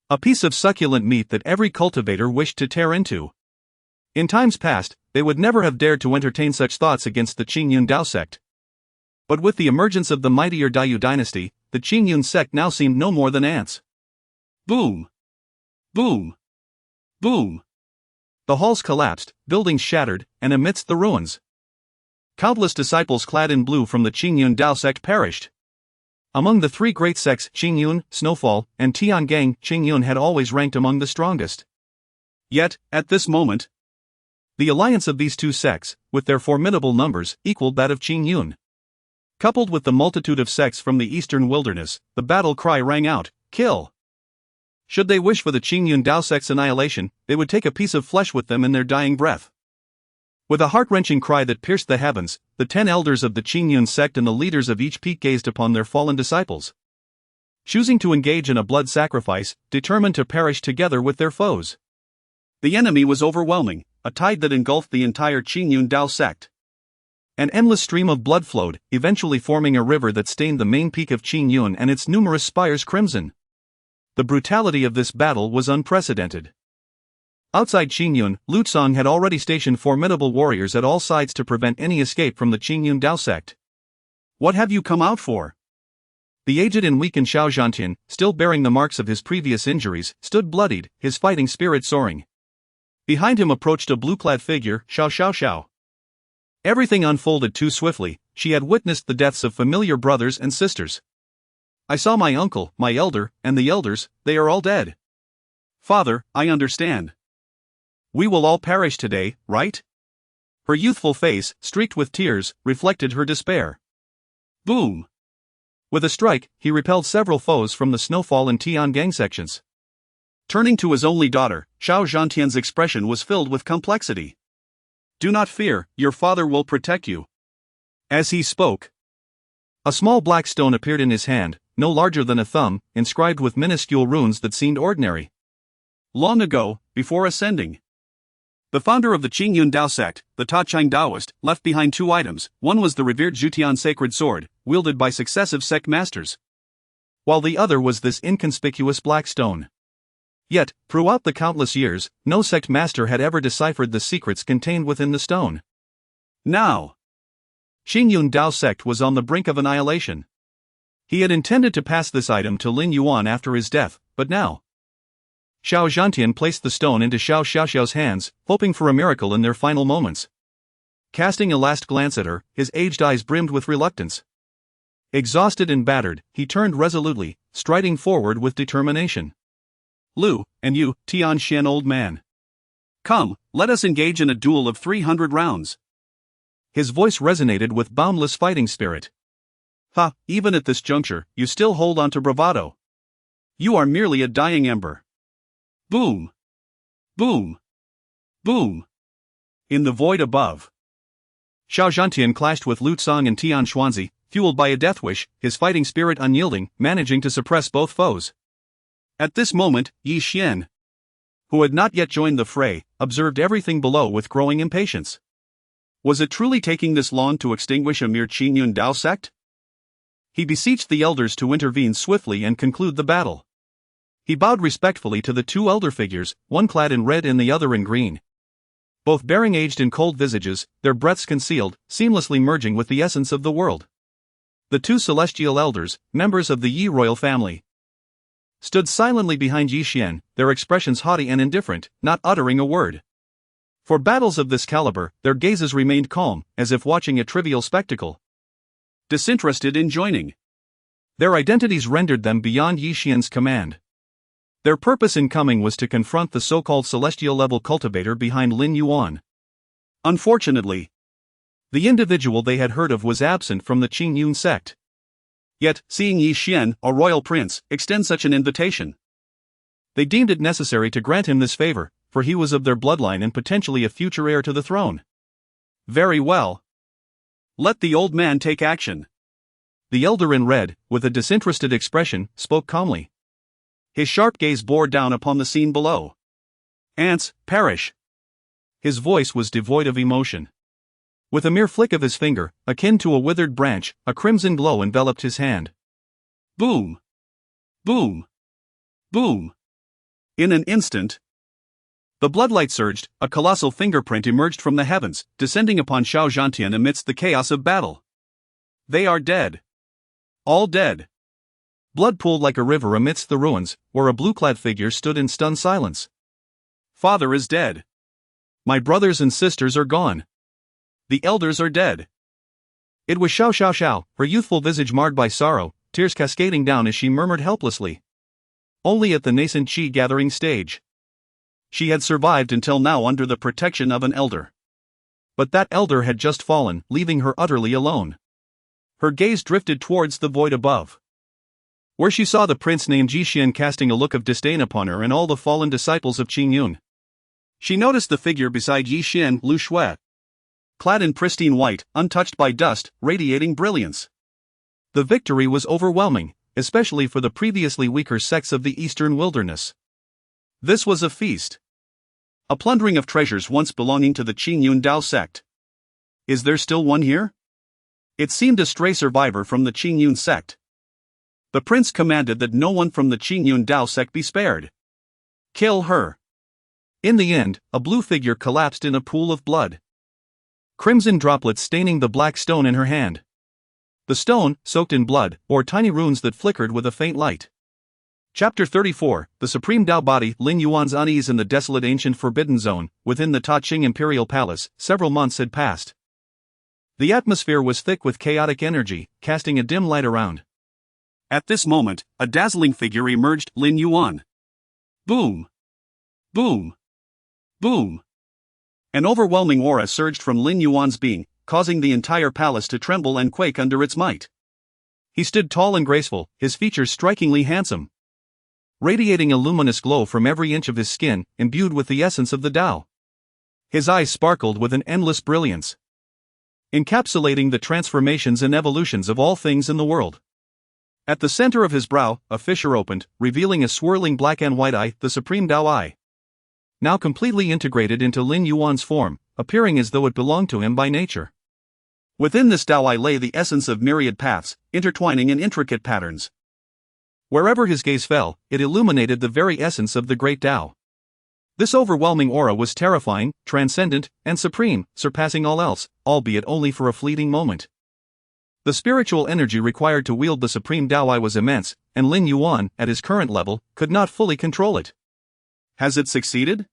A piece of succulent meat that every cultivator wished to tear into. In times past, they would never have dared to entertain such thoughts against the Qingyun Dao sect. But with the emergence of the mightier Dayu dynasty, the Qingyun sect now seemed no more than ants. Boom! Boom! Boom! The halls collapsed, buildings shattered, and amidst the ruins, countless disciples clad in blue from the Qingyun Dao sect perished. Among the three great sects, Qingyun, Snowfall, and Tiangang, Qingyun had always ranked among the strongest. Yet, at this moment, the alliance of these two sects, with their formidable numbers, equaled that of Qingyun. Coupled with the multitude of sects from the eastern wilderness, the battle cry rang out, kill! Should they wish for the Qingyun Dao sect's annihilation, they would take a piece of flesh with them in their dying breath. With a heart-wrenching cry that pierced the heavens, the 10 elders of the Qingyun sect and the leaders of each peak gazed upon their fallen disciples, choosing to engage in a blood sacrifice, determined to perish together with their foes. The enemy was overwhelming, a tide that engulfed the entire Qingyun Dao sect. An endless stream of blood flowed, eventually forming a river that stained the main peak of Qingyun and its numerous spires crimson. The brutality of this battle was unprecedented. Outside Qingyun, Lu Cong had already stationed formidable warriors at all sides to prevent any escape from the Qingyun Dao sect. What have you come out for? The aged and weakened Shao Zhantian, still bearing the marks of his previous injuries, stood bloodied, his fighting spirit soaring. Behind him approached a blue-clad figure, Shao. Everything unfolded too swiftly, she had witnessed the deaths of familiar brothers and sisters. I saw my uncle, my elder, and the elders, they are all dead. Father, I understand. We will all perish today, right? Her youthful face, streaked with tears, reflected her despair. Boom! With a strike, he repelled several foes from the Snowfall and Tiangang sections. Turning to his only daughter, Shao Zhantian's expression was filled with complexity. Do not fear, your father will protect you. As he spoke, a small black stone appeared in his hand, no larger than a thumb, inscribed with minuscule runes that seemed ordinary. Long ago, before ascending, the founder of the Qingyun Dao sect, the Ta Ching Daoist, left behind two items. One was the revered Zhutian sacred sword, wielded by successive sect masters, while the other was this inconspicuous black stone. Yet, throughout the countless years, no sect master had ever deciphered the secrets contained within the stone. Now, Qingyun Dao sect was on the brink of annihilation. He had intended to pass this item to Lin Yuan after his death, but now, Shao Zhantian placed the stone into Shao Xiaoxiao's hands, hoping for a miracle in their final moments. casting a last glance at her, his aged eyes brimmed with reluctance. Exhausted and battered, he turned resolutely, striding forward with determination. Lu, and you, Tian Shen old man. Come, let us engage in a duel of 300 rounds. His voice resonated with boundless fighting spirit. Ha, even at this juncture, you still hold on to bravado. You are merely a dying ember. Boom! Boom! Boom! In the void above. Xiao Zhantian clashed with Lu Tsang and Tian Xuanzi, fueled by a death wish, his fighting spirit unyielding, managing to suppress both foes. At this moment, Yi Xian, who had not yet joined the fray, observed everything below with growing impatience. Was it truly taking this long to extinguish a mere Qingyun Dao sect? He beseeched the elders to intervene swiftly and conclude the battle. He bowed respectfully to the two elder figures, one clad in red and the other in green. Both bearing aged and cold visages, their breaths concealed, seamlessly merging with the essence of the world. The two celestial elders, members of the Yi royal family, stood silently behind Yi Xian, their expressions haughty and indifferent, not uttering a word. For battles of this caliber, their gazes remained calm, as if watching a trivial spectacle. Disinterested in joining. Their identities rendered them beyond Yi Xian's command. Their purpose in coming was to confront the so-called celestial-level cultivator behind Lin Yuan. Unfortunately, the individual they had heard of was absent from the Qingyun sect. Yet, seeing Yi Xian, a royal prince, extend such an invitation, they deemed it necessary to grant him this favor, for he was of their bloodline and potentially a future heir to the throne. Very well. Let the old man take action. The elder in red, with a disinterested expression, spoke calmly. His sharp gaze bore down upon the scene below. Ants, perish! His voice was devoid of emotion. With a mere flick of his finger, akin to a withered branch, a crimson glow enveloped his hand. Boom! Boom! Boom! In an instant, the bloodlight surged, a colossal fingerprint emerged from the heavens, descending upon Xiao Zhantian amidst the chaos of battle. They are dead. All dead. Blood pooled like a river amidst the ruins, where a blue-clad figure stood in stunned silence. Father is dead. My brothers and sisters are gone. The elders are dead. It was Xiao, her youthful visage marred by sorrow, tears cascading down as she murmured helplessly. Only at the nascent qi gathering stage. She had survived until now under the protection of an elder. But that elder had just fallen, leaving her utterly alone. Her gaze drifted towards the void above, where she saw the prince named Yi Xian casting a look of disdain upon her and all the fallen disciples of Qingyun. She noticed the figure beside Yi Xian, Lu Shui, clad in pristine white, untouched by dust, radiating brilliance. The victory was overwhelming, especially for the previously weaker sects of the eastern wilderness. This was a feast. A plundering of treasures once belonging to the Qingyun Dao sect. Is there still one here? It seemed a stray survivor from the Qingyun sect. The prince commanded that no one from the Qingyun Dao sect be spared. Kill her. In the end, a blue figure collapsed in a pool of blood. Crimson droplets staining the black stone in her hand. The stone, soaked in blood, bore tiny runes that flickered with a faint light. Chapter 34, The Supreme Tao Body. Lin Yuan's unease in the desolate ancient Forbidden Zone, within the Ta Qing Imperial Palace. Several months had passed. The atmosphere was thick with chaotic energy, casting a dim light around. At this moment, a dazzling figure emerged, Lin Yuan. Boom! Boom! Boom! An overwhelming aura surged from Lin Yuan's being, causing the entire palace to tremble and quake under its might. He stood tall and graceful, his features strikingly handsome, radiating a luminous glow from every inch of his skin, imbued with the essence of the Tao. His eyes sparkled with an endless brilliance, encapsulating the transformations and evolutions of all things in the world. At the center of his brow, a fissure opened, revealing a swirling black and white eye, the Supreme Tao Eye, now completely integrated into Lin Yuan's form, appearing as though it belonged to him by nature. Within this Tao Eye lay the essence of myriad paths, intertwining in intricate patterns. Wherever his gaze fell, it illuminated the very essence of the great Tao. This overwhelming aura was terrifying, transcendent, and supreme, surpassing all else, albeit only for a fleeting moment. The spiritual energy required to wield the Supreme Tao Eye was immense, and Lin Yuan, at his current level, could not fully control it. Has it succeeded?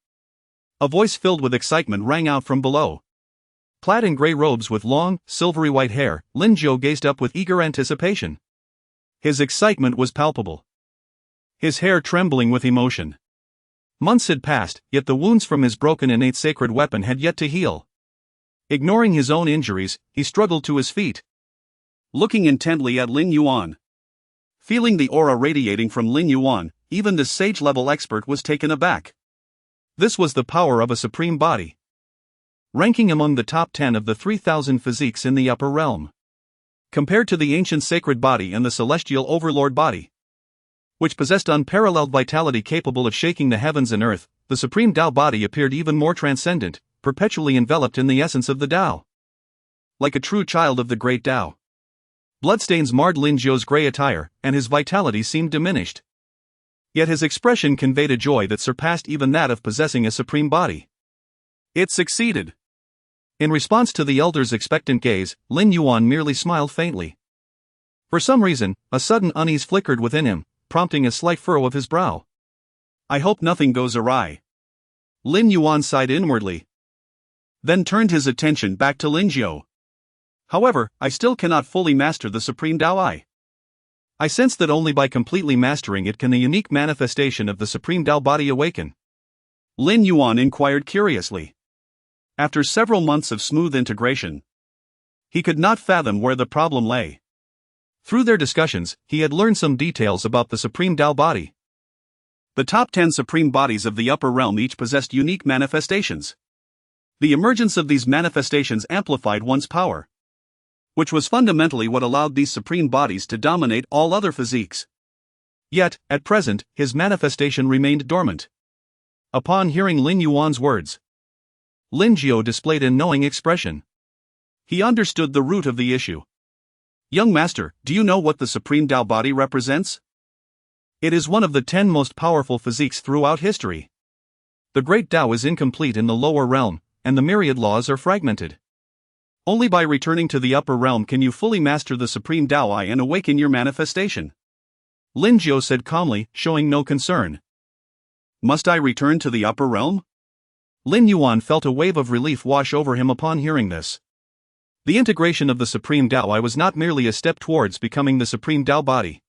A voice filled with excitement rang out from below. Clad in gray robes with long, silvery white hair, Lin Jiu gazed up with eager anticipation. His excitement was palpable, his hair trembling with emotion. Months had passed, yet the wounds from his broken innate sacred weapon had yet to heal. Ignoring his own injuries, he struggled to his feet, looking intently at Lin Yuan. Feeling the aura radiating from Lin Yuan, even the sage-level expert was taken aback. This was the power of a supreme body, ranking among the top 10 of the 3,000 physiques in the upper realm. Compared to the ancient sacred body and the celestial overlord body, which possessed unparalleled vitality capable of shaking the heavens and earth, the supreme Tao body appeared even more transcendent, perpetually enveloped in the essence of the Tao. Like a true child of the great Tao. Bloodstains marred Lin Jiu's gray attire, and his vitality seemed diminished. Yet his expression conveyed a joy that surpassed even that of possessing a supreme body. It succeeded. In response to the elder's expectant gaze, Lin Yuan merely smiled faintly. For some reason, a sudden unease flickered within him, prompting a slight furrow of his brow. I hope nothing goes awry. Lin Yuan sighed inwardly, then turned his attention back to Lin Jiu. However, I still cannot fully master the supreme Tao I sense that only by completely mastering it can the unique manifestation of the supreme Tao body awaken. Lin Yuan inquired curiously. After several months of smooth integration, he could not fathom where the problem lay. Through their discussions, he had learned some details about the supreme Tao body. The top 10 supreme bodies of the upper realm each possessed unique manifestations. The emergence of these manifestations amplified one's power, which was fundamentally what allowed these supreme bodies to dominate all other physiques. Yet, at present, his manifestation remained dormant. Upon hearing Lin Yuan's words, Lin Jiu displayed a knowing expression. He understood the root of the issue. Young master, do you know what the supreme Tao body represents? It is one of the 10 most powerful physiques throughout history. The great Tao is incomplete in the lower realm, and the myriad laws are fragmented. Only by returning to the upper realm can you fully master the supreme Tao and awaken your manifestation. Lin Jiu said calmly, showing no concern. Must I return to the upper realm? Lin Yuan felt a wave of relief wash over him upon hearing this. The integration of the supreme Tao was not merely a step towards becoming the supreme Tao body.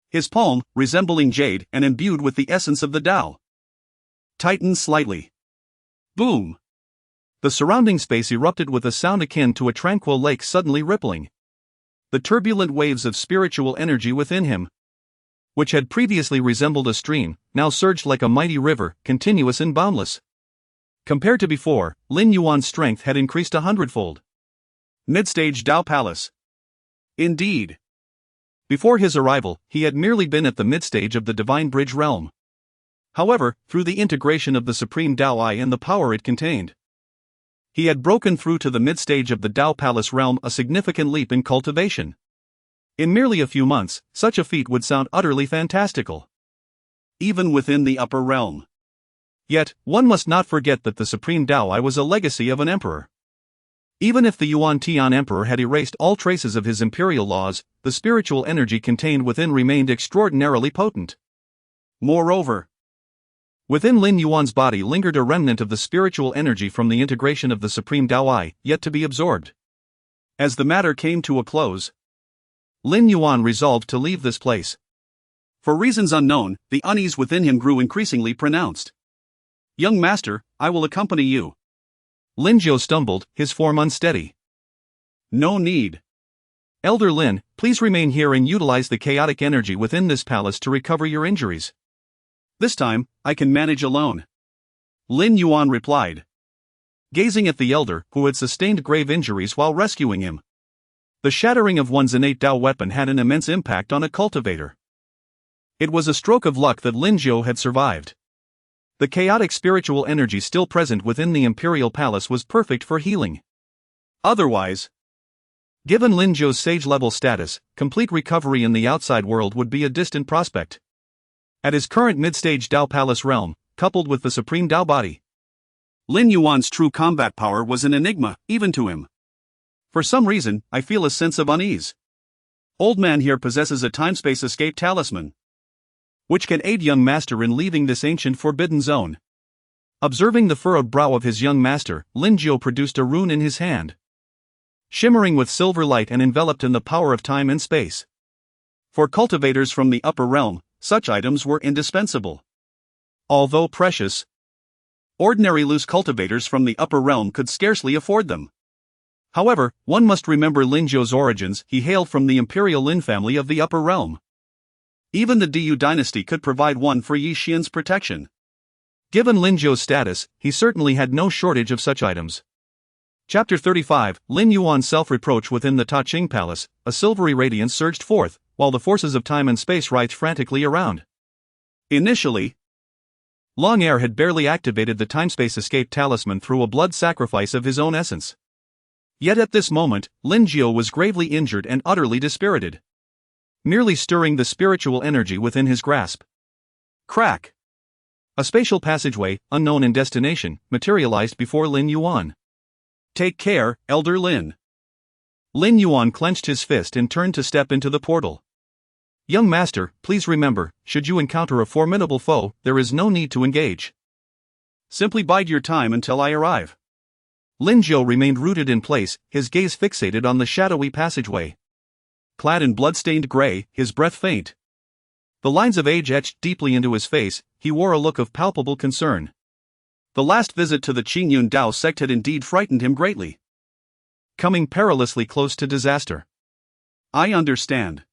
His palm, resembling jade and imbued with the essence of the Tao, tightened slightly. Boom! The surrounding space erupted with a sound akin to a tranquil lake suddenly rippling. The turbulent waves of spiritual energy within him, which had previously resembled a stream, now surged like a mighty river, continuous and boundless. Compared to before, Lin Yuan's strength had increased 100-fold. Mid-stage Tao Palace. Indeed. Before his arrival, he had merely been at the mid-stage of the Divine Bridge realm. However, through the integration of the Supreme Tao and the power it contained, he had broken through to the mid-stage of the Tao Palace realm, a significant leap in cultivation. In merely a few months, such a feat would sound utterly fantastical, even within the upper realm. Yet, one must not forget that the Supreme Tao was a legacy of an emperor. Even if the Yuan Tian Emperor had erased all traces of his imperial laws, the spiritual energy contained within remained extraordinarily potent. Moreover, within Lin Yuan's body lingered a remnant of the spiritual energy from the integration of the Supreme Tao, yet to be absorbed. As the matter came to a close, Lin Yuan resolved to leave this place. For reasons unknown, the unease within him grew increasingly pronounced. Young master, I will accompany you. Lin Jiu stumbled, his form unsteady. No need. Elder Lin, please remain here and utilize the chaotic energy within this palace to recover your injuries. This time, I can manage alone. Lin Yuan replied, gazing at the elder, who had sustained grave injuries while rescuing him. The shattering of one's innate Tao weapon had an immense impact on a cultivator. It was a stroke of luck that Lin Jiu had survived. The chaotic spiritual energy still present within the Imperial Palace was perfect for healing. Otherwise, given Lin Jiu's sage-level status, complete recovery in the outside world would be a distant prospect. At his current mid-stage Tao Palace realm, coupled with the Supreme Tao body, Lin Yuan's true combat power was an enigma, even to him. For some reason, I feel a sense of unease. Old man here possesses a time-space escape talisman, which can aid young master in leaving this ancient forbidden zone. Observing the furrowed brow of his young master, Lin Jiu produced a rune in his hand. Shimmering with silver light and enveloped in the power of time and space. For cultivators from the upper realm, such items were indispensable. Although precious, ordinary loose cultivators from the upper realm could scarcely afford them. However, one must remember Lin Jiu's origins. He hailed from the imperial Lin family of the upper realm. Even the Du dynasty could provide one for Yi Xian's protection. Given Lin Jiu's status, he certainly had no shortage of such items. Chapter 35, Lin Yuan's self-reproach. Within the Ta Ching Palace, a silvery radiance surged forth, while the forces of time and space writhed frantically around. Initially, Long Air had barely activated the time-space escape talisman through a blood sacrifice of his own essence. Yet at this moment, Lin Jiu was gravely injured and utterly dispirited. Merely stirring the spiritual energy within his grasp. Crack! A spatial passageway, unknown in destination, materialized before Lin Yuan. Take care, Elder Lin. Lin Yuan clenched his fist and turned to step into the portal. Young master, please remember, should you encounter a formidable foe, there is no need to engage. Simply bide your time until I arrive. Lin Jiu remained rooted in place, his gaze fixated on the shadowy passageway. Clad in blood-stained gray, his breath faint. The lines of age etched deeply into his face, he wore a look of palpable concern. The last visit to the Qingyun Dao sect had indeed frightened him greatly. Coming perilously close to disaster. I understand.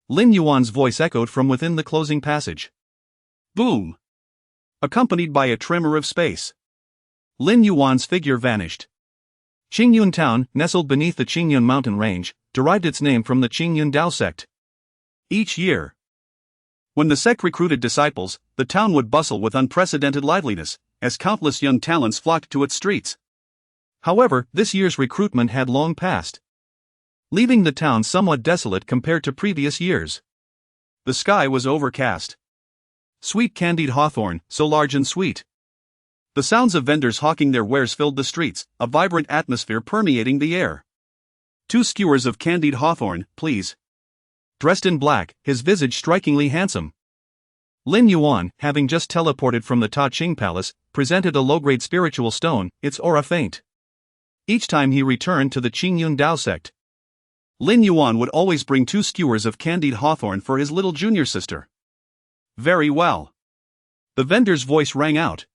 Lin Yuan's voice echoed from within the closing passage. Boom! Accompanied by a tremor of space. Lin Yuan's figure vanished. Qingyun Town, nestled beneath the Qingyun mountain range, derived its name from the Qingyun Dao sect. Each year, when the sect recruited disciples, the town would bustle with unprecedented liveliness, as countless young talents flocked to its streets. However, this year's recruitment had long passed, leaving the town somewhat desolate compared to previous years. The sky was overcast. Sweet candied hawthorn, so large and sweet. The sounds of vendors hawking their wares filled the streets, a vibrant atmosphere permeating the air. 2 skewers of candied hawthorn, please. Dressed in black, his visage strikingly handsome. Lin Yuan, having just teleported from the Ta Ching Palace, presented a low-grade spiritual stone, its aura faint. Each time he returned to the Qingyun Dao sect, Lin Yuan would always bring 2 skewers of candied hawthorn for his little junior sister. Very well. The vendor's voice rang out,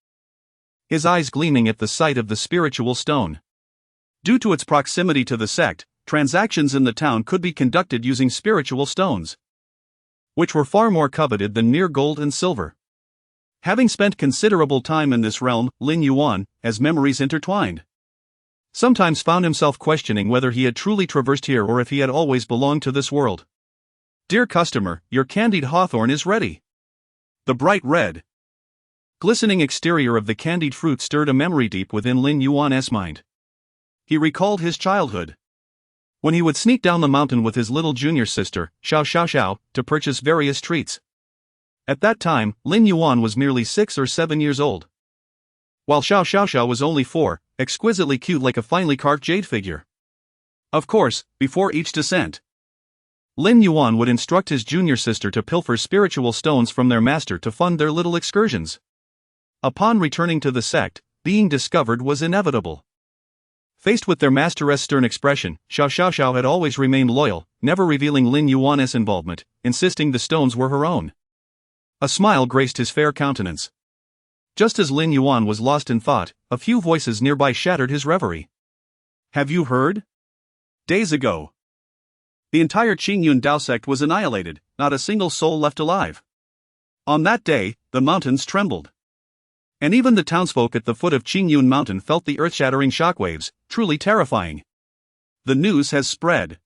his eyes gleaming at the sight of the spiritual stone. Due to its proximity to the sect, transactions in the town could be conducted using spiritual stones, which were far more coveted than mere gold and silver. Having spent considerable time in this realm, Lin Yuan, as memories intertwined, sometimes found himself questioning whether he had truly traversed here or if he had always belonged to this world. Dear customer, your candied hawthorn is ready. The bright red, glistening exterior of the candied fruit stirred a memory deep within Lin Yuan's mind. He recalled his childhood, when he would sneak down the mountain with his little junior sister, Xiao, to purchase various treats. At that time, Lin Yuan was merely 6 or 7 years old, while Xiao was only 4, exquisitely cute like a finely carved jade figure. Of course, before each descent, Lin Yuan would instruct his junior sister to pilfer spiritual stones from their master to fund their little excursions. Upon returning to the sect, being discovered was inevitable. Faced with their master's stern expression, Xiao had always remained loyal, never revealing Lin Yuan's involvement, insisting the stones were her own. A smile graced his fair countenance. Just as Lin Yuan was lost in thought, a few voices nearby shattered his reverie. Have you heard? Days ago, the entire Qingyun Dao sect was annihilated, not a single soul left alive. On that day, the mountains trembled. And even the townsfolk at the foot of Qingyun Mountain felt the earth-shattering shockwaves, truly terrifying. The news has spread.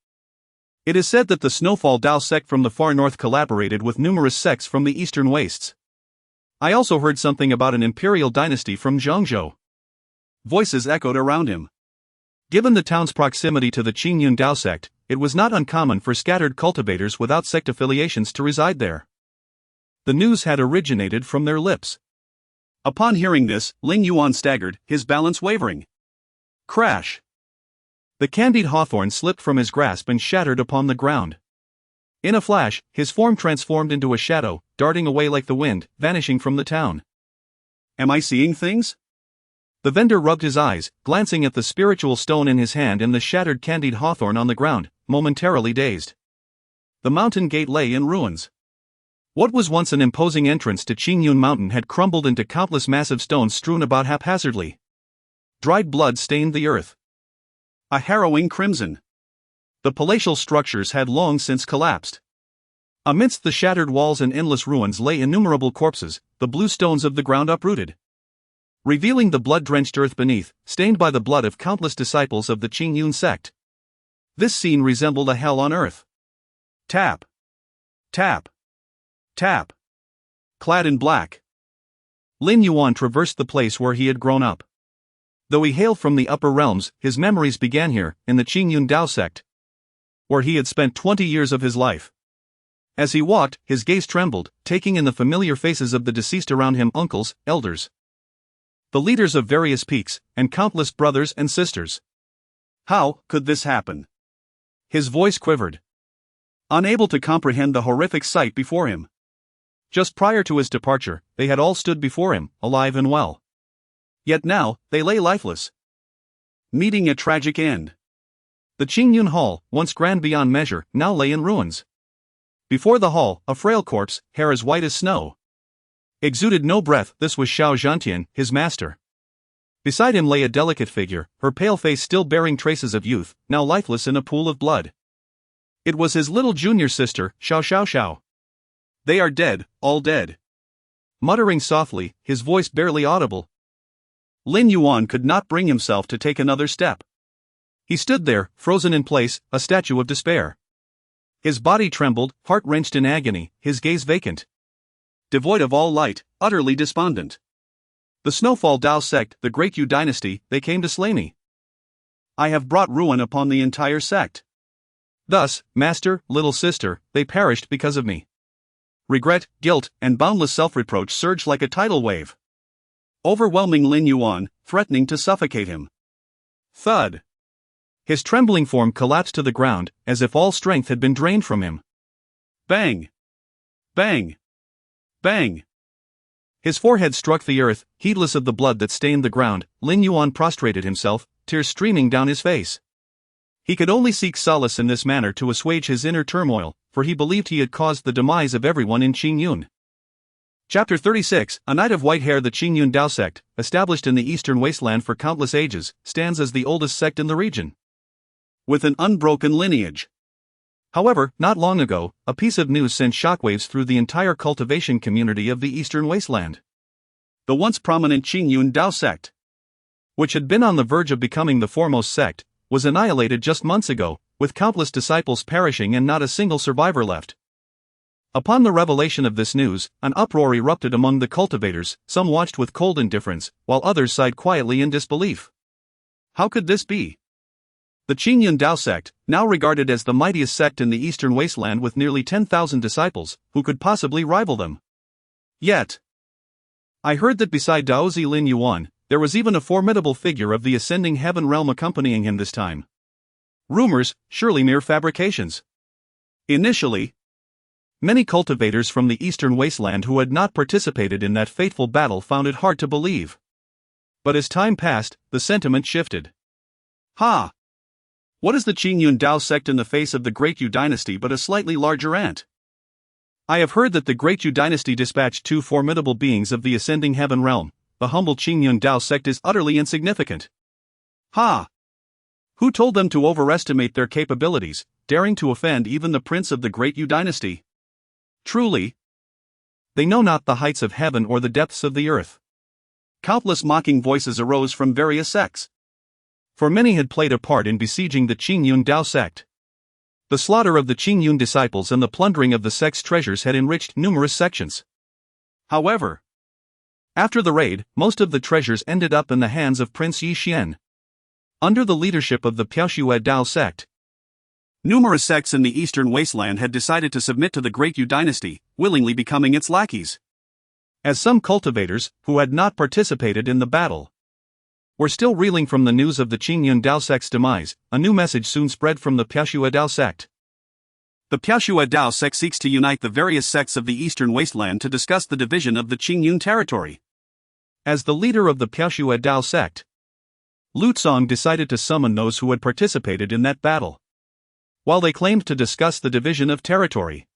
It is said that the Snowfall Dao sect from the far north collaborated with numerous sects from the eastern wastes. I also heard something about an imperial dynasty from Zhengzhou. Voices echoed around him. Given the town's proximity to the Qingyun Dao sect, it was not uncommon for scattered cultivators without sect affiliations to reside there. The news had originated from their lips. Upon hearing this, Lin Yuan staggered, his balance wavering. Crash! The candied hawthorn slipped from his grasp and shattered upon the ground. In a flash, his form transformed into a shadow, darting away like the wind, vanishing from the town. Am I seeing things? The vendor rubbed his eyes, glancing at the spiritual stone in his hand and the shattered candied hawthorn on the ground, momentarily dazed. The mountain gate lay in ruins. What was once an imposing entrance to Qingyun Mountain had crumbled into countless massive stones strewn about haphazardly. Dried blood stained the earth. A harrowing crimson. The palatial structures had long since collapsed. Amidst the shattered walls and endless ruins lay innumerable corpses, the blue stones of the ground uprooted, revealing the blood-drenched earth beneath, stained by the blood of countless disciples of the Qingyun sect. This scene resembled a hell on earth. Tap. Tap. Tap. Clad in black, Lin Yuan traversed the place where he had grown up. Though he hailed from the upper realms, his memories began here, in the Qingyun Dao sect, where he had spent 20 years of his life. As he walked, his gaze trembled, taking in the familiar faces of the deceased around him, uncles, elders, the leaders of various peaks, and countless brothers and sisters. How could this happen? His voice quivered, unable to comprehend the horrific sight before him. Just prior to his departure, they had all stood before him, alive and well. Yet now, they lay lifeless, meeting a tragic end. The Qingyun Hall, once grand beyond measure, now lay in ruins. Before the hall, a frail corpse, hair as white as snow, exuded no breath. This was Xiao Zhantian, his master. Beside him lay a delicate figure, her pale face still bearing traces of youth, now lifeless in a pool of blood. It was his little junior sister, Xiao. They are dead, all dead. Muttering softly, his voice barely audible, Lin Yuan could not bring himself to take another step. He stood there, frozen in place, a statue of despair. His body trembled, heart-wrenched in agony, his gaze vacant, devoid of all light, utterly despondent. The Snowfall Dao sect, the Great Yu dynasty, they came to slay me. I have brought ruin upon the entire sect. Thus, master, little sister, they perished because of me. Regret, guilt, and boundless self-reproach surged like a tidal wave, overwhelming Lin Yuan, threatening to suffocate him. Thud. His trembling form collapsed to the ground, as if all strength had been drained from him. Bang! Bang! Bang! His forehead struck the earth, heedless of the blood that stained the ground. Lin Yuan prostrated himself, tears streaming down his face. He could only seek solace in this manner to assuage his inner turmoil, for he believed he had caused the demise of everyone in Qingyun. Chapter 36, A Knight of White Hair. The Qingyun Dao sect, established in the eastern wasteland for countless ages, stands as the oldest sect in the region, with an unbroken lineage. However, not long ago, a piece of news sent shockwaves through the entire cultivation community of the eastern wasteland. The once prominent Qingyun Dao sect, which had been on the verge of becoming the foremost sect, was annihilated just months ago, with countless disciples perishing and not a single survivor left. Upon the revelation of this news, an uproar erupted among the cultivators. Some watched with cold indifference, while others sighed quietly in disbelief. How could this be? The Qingyun Dao sect, now regarded as the mightiest sect in the eastern wasteland with nearly 10,000 disciples, who could possibly rival them? Yet, I heard that beside Daozi Lin Yuan, there was even a formidable figure of the ascending heaven realm accompanying him this time. Rumors, surely mere fabrications. Initially, many cultivators from the eastern wasteland who had not participated in that fateful battle found it hard to believe. But as time passed, the sentiment shifted. Ha! What is the Qingyun Dao sect in the face of the Great Yu dynasty but a slightly larger ant? I have heard that the Great Yu dynasty dispatched two formidable beings of the ascending heaven realm. The humble Qingyun Dao sect is utterly insignificant. Ha! Who told them to overestimate their capabilities, daring to offend even the prince of the Great Yu dynasty? Truly, they know not the heights of heaven or the depths of the earth. Countless mocking voices arose from various sects, for many had played a part in besieging the Qingyun Dao sect. The slaughter of the Qingyun disciples and the plundering of the sect's treasures had enriched numerous sections. However, after the raid, most of the treasures ended up in the hands of Prince Yi Xian. Under the leadership of the Piaoxue Dao sect, numerous sects in the eastern wasteland had decided to submit to the Great Yu dynasty, willingly becoming its lackeys. As some cultivators, who had not participated in the battle, were still reeling from the news of the Qingyun Dao sect's demise, a new message soon spread from the Piaoxue Dao sect. The Piaoxue Dao sect seeks to unite the various sects of the eastern wasteland to discuss the division of the Qingyun territory. As the leader of the façade.His sect, Lu Tsong decided to summon those who had participated in that battle. While they claimed to discuss the division of territory,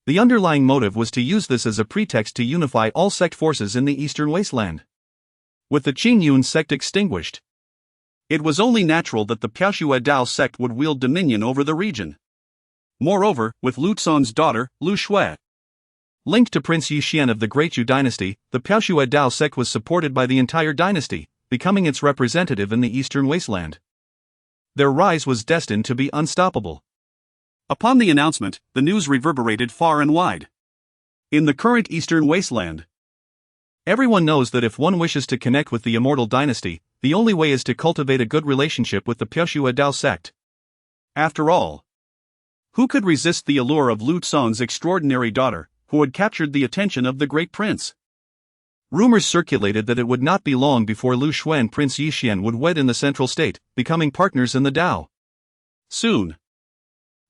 the underlying motive was to use this as a pretext to unify all sect forces in the eastern wasteland. With the Qingyun sect extinguished, it was only natural that the façade.His sect would wield dominion over the region. Moreover, with Lu Tsong's daughter, Lu Shui, linked to Prince Yixian of the Great Yu dynasty, the façade.His sect was supported by the entire dynasty, becoming its representative in the eastern wasteland. Their rise was destined to be unstoppable. Upon the announcement, the news reverberated far and wide. In the current eastern wasteland, everyone knows that if one wishes to connect with the immortal dynasty, the only way is to cultivate a good relationship with the façade.His sect. After all, who could resist the allure of Lu Tsong's extraordinary daughter, who had captured the attention of the great prince? Rumors circulated that it would not be long before Lu Shui and Prince Yixian would wed in the central state, becoming partners in the Tao. Soon,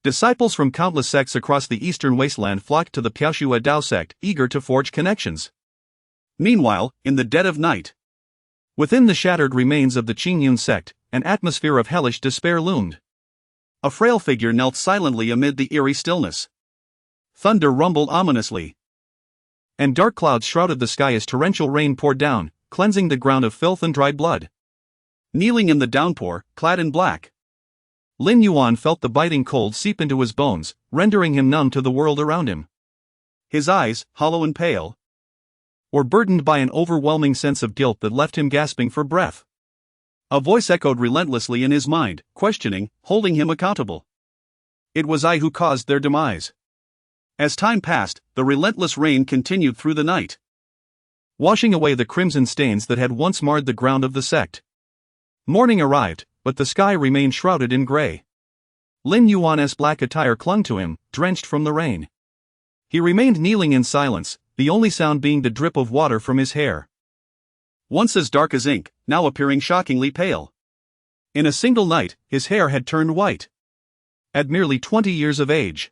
disciples from countless sects across the eastern wasteland flocked to the façade.His sect, eager to forge connections. Meanwhile, in the dead of night, within the shattered remains of the Qingyun sect, an atmosphere of hellish despair loomed. A frail figure knelt silently amid the eerie stillness. Thunder rumbled ominously, and dark clouds shrouded the sky as torrential rain poured down, cleansing the ground of filth and dried blood. Kneeling in the downpour, clad in black, Lin Yuan felt the biting cold seep into his bones, rendering him numb to the world around him. His eyes, hollow and pale, were burdened by an overwhelming sense of guilt that left him gasping for breath. A voice echoed relentlessly in his mind, questioning, holding him accountable. It was I who caused their demise. As time passed, the relentless rain continued through the night, washing away the crimson stains that had once marred the ground of the sect. Morning arrived, but the sky remained shrouded in gray. Lin Yuan's black attire clung to him, drenched from the rain. He remained kneeling in silence, the only sound being the drip of water from his hair. Once as dark as ink, now appearing shockingly pale. In a single night, his hair had turned white. At merely 20 years of age,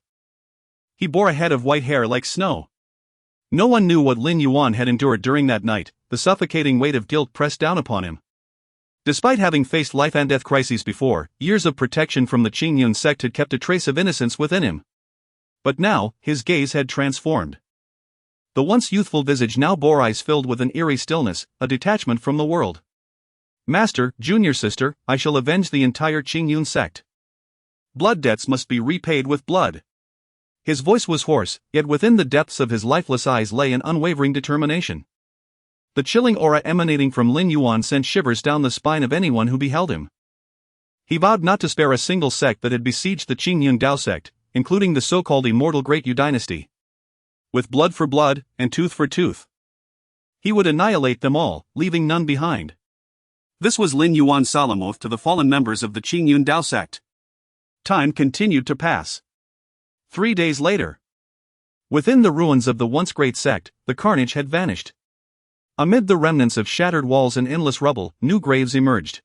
he bore a head of white hair like snow. No one knew what Lin Yuan had endured during that night. The suffocating weight of guilt pressed down upon him. Despite having faced life and death crises before, years of protection from the Qingyun sect had kept a trace of innocence within him. But now, his gaze had transformed. The once youthful visage now bore eyes filled with an eerie stillness, a detachment from the world. Master, junior sister, I shall avenge the entire Qingyun sect. Blood debts must be repaid with blood. His voice was hoarse, yet within the depths of his lifeless eyes lay an unwavering determination. The chilling aura emanating from Lin Yuan sent shivers down the spine of anyone who beheld him. He vowed not to spare a single sect that had besieged the Qingyun Dao sect, including the so-called immortal Great Yu dynasty. With blood for blood, and tooth for tooth, he would annihilate them all, leaving none behind. This was Lin Yuan's solemn oath to the fallen members of the Qingyun Dao sect. Time continued to pass. 3 days later, within the ruins of the once great sect, the carnage had vanished. Amid the remnants of shattered walls and endless rubble, new graves emerged.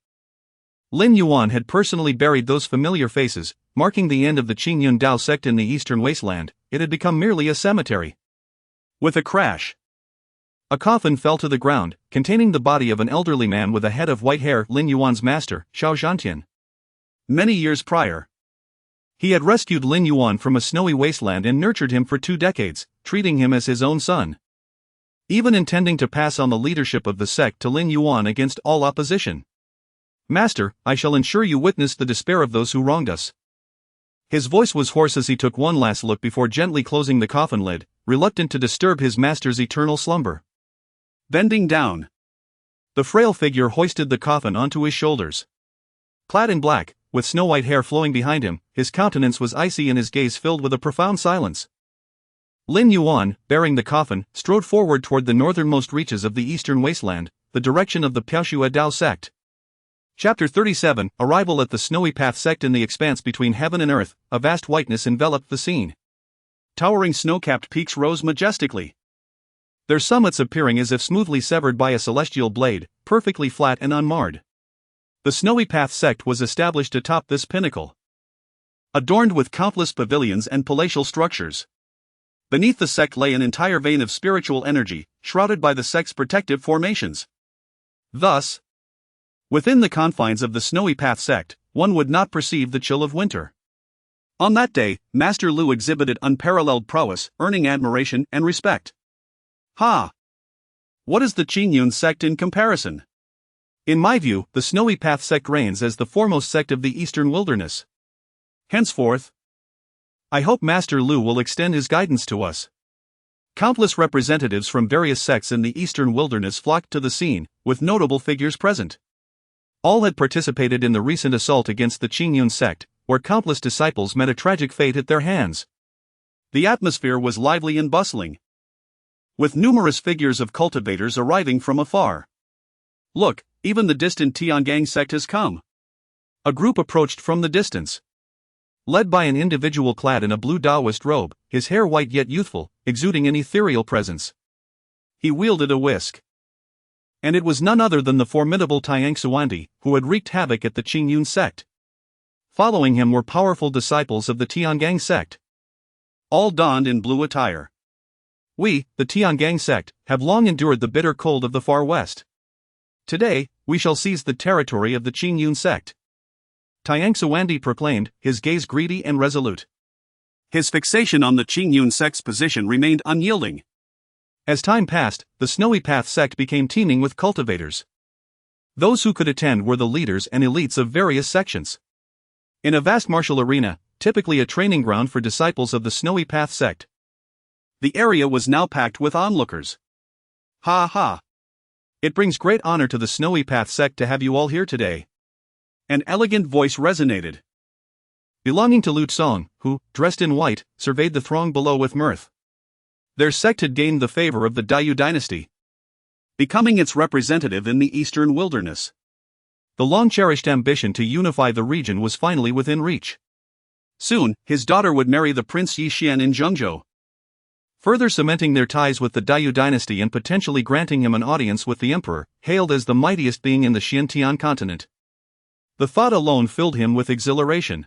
Lin Yuan had personally buried those familiar faces, marking the end of the Qingyun Dao sect in the eastern wasteland. It had become merely a cemetery. With a crash, a coffin fell to the ground, containing the body of an elderly man with a head of white hair, Lin Yuan's master, Xiao Zhantian. Many years prior, he had rescued Lin Yuan from a snowy wasteland and nurtured him for 2 decades, treating him as his own son, even intending to pass on the leadership of the sect to Lin Yuan against all opposition. Master, I shall ensure you witness the despair of those who wronged us. His voice was hoarse as he took one last look before gently closing the coffin lid, reluctant to disturb his master's eternal slumber. Bending down, the frail figure hoisted the coffin onto his shoulders. Clad in black, with snow-white hair flowing behind him, his countenance was icy and his gaze filled with a profound silence. Lin Yuan, bearing the coffin, strode forward toward the northernmost reaches of the eastern wasteland, the direction of the façade.His sect. Chapter 37, Arrival at the Snowy Path sect. In the expanse between heaven and earth, a vast whiteness enveloped the scene. Towering snow-capped peaks rose majestically, their summits appearing as if smoothly severed by a celestial blade, perfectly flat and unmarred. The Snowy Path sect was established atop this pinnacle, adorned with countless pavilions and palatial structures. Beneath the sect lay an entire vein of spiritual energy, shrouded by the sect's protective formations. Thus, within the confines of the Snowy Path sect, one would not perceive the chill of winter. On that day, Master Lu exhibited unparalleled prowess, earning admiration and respect. Ha! What is the Qingyun sect in comparison? In my view, the Snowy Path sect reigns as the foremost sect of the Eastern Wilderness. Henceforth, I hope Master Lu will extend his guidance to us. Countless representatives from various sects in the Eastern Wilderness flocked to the scene, with notable figures present. All had participated in the recent assault against the Qingyun sect, where countless disciples met a tragic fate at their hands. The atmosphere was lively and bustling, with numerous figures of cultivators arriving from afar. Look, even the distant Tiangang sect has come. A group approached from the distance. Led by an individual clad in a blue Taoist robe, his hair white yet youthful, exuding an ethereal presence. He wielded a whisk. And it was none other than the formidable Tianxuandi, who had wreaked havoc at the Qingyun sect. Following him were powerful disciples of the Tiangang sect. All donned in blue attire. We, the Tiangang sect, have long endured the bitter cold of the far west. Today, we shall seize the territory of the Qingyun sect. Tianxuandi proclaimed, his gaze greedy and resolute. His fixation on the Qingyun sect's position remained unyielding. As time passed, the Snowy Path sect became teeming with cultivators. Those who could attend were the leaders and elites of various sections. In a vast martial arena, typically a training ground for disciples of the Snowy Path sect, the area was now packed with onlookers. Ha ha! It brings great honor to the Snowy Path sect to have you all here today. An elegant voice resonated. Belonging to Lu Tsong, who, dressed in white, surveyed the throng below with mirth. Their sect had gained the favor of the Daiyu dynasty, becoming its representative in the Eastern Wilderness. The long-cherished ambition to unify the region was finally within reach. Soon, his daughter would marry the Prince Yixian in Zhengzhou, further cementing their ties with the Daiyu dynasty and potentially granting him an audience with the emperor, hailed as the mightiest being in the Xiantian continent. The thought alone filled him with exhilaration.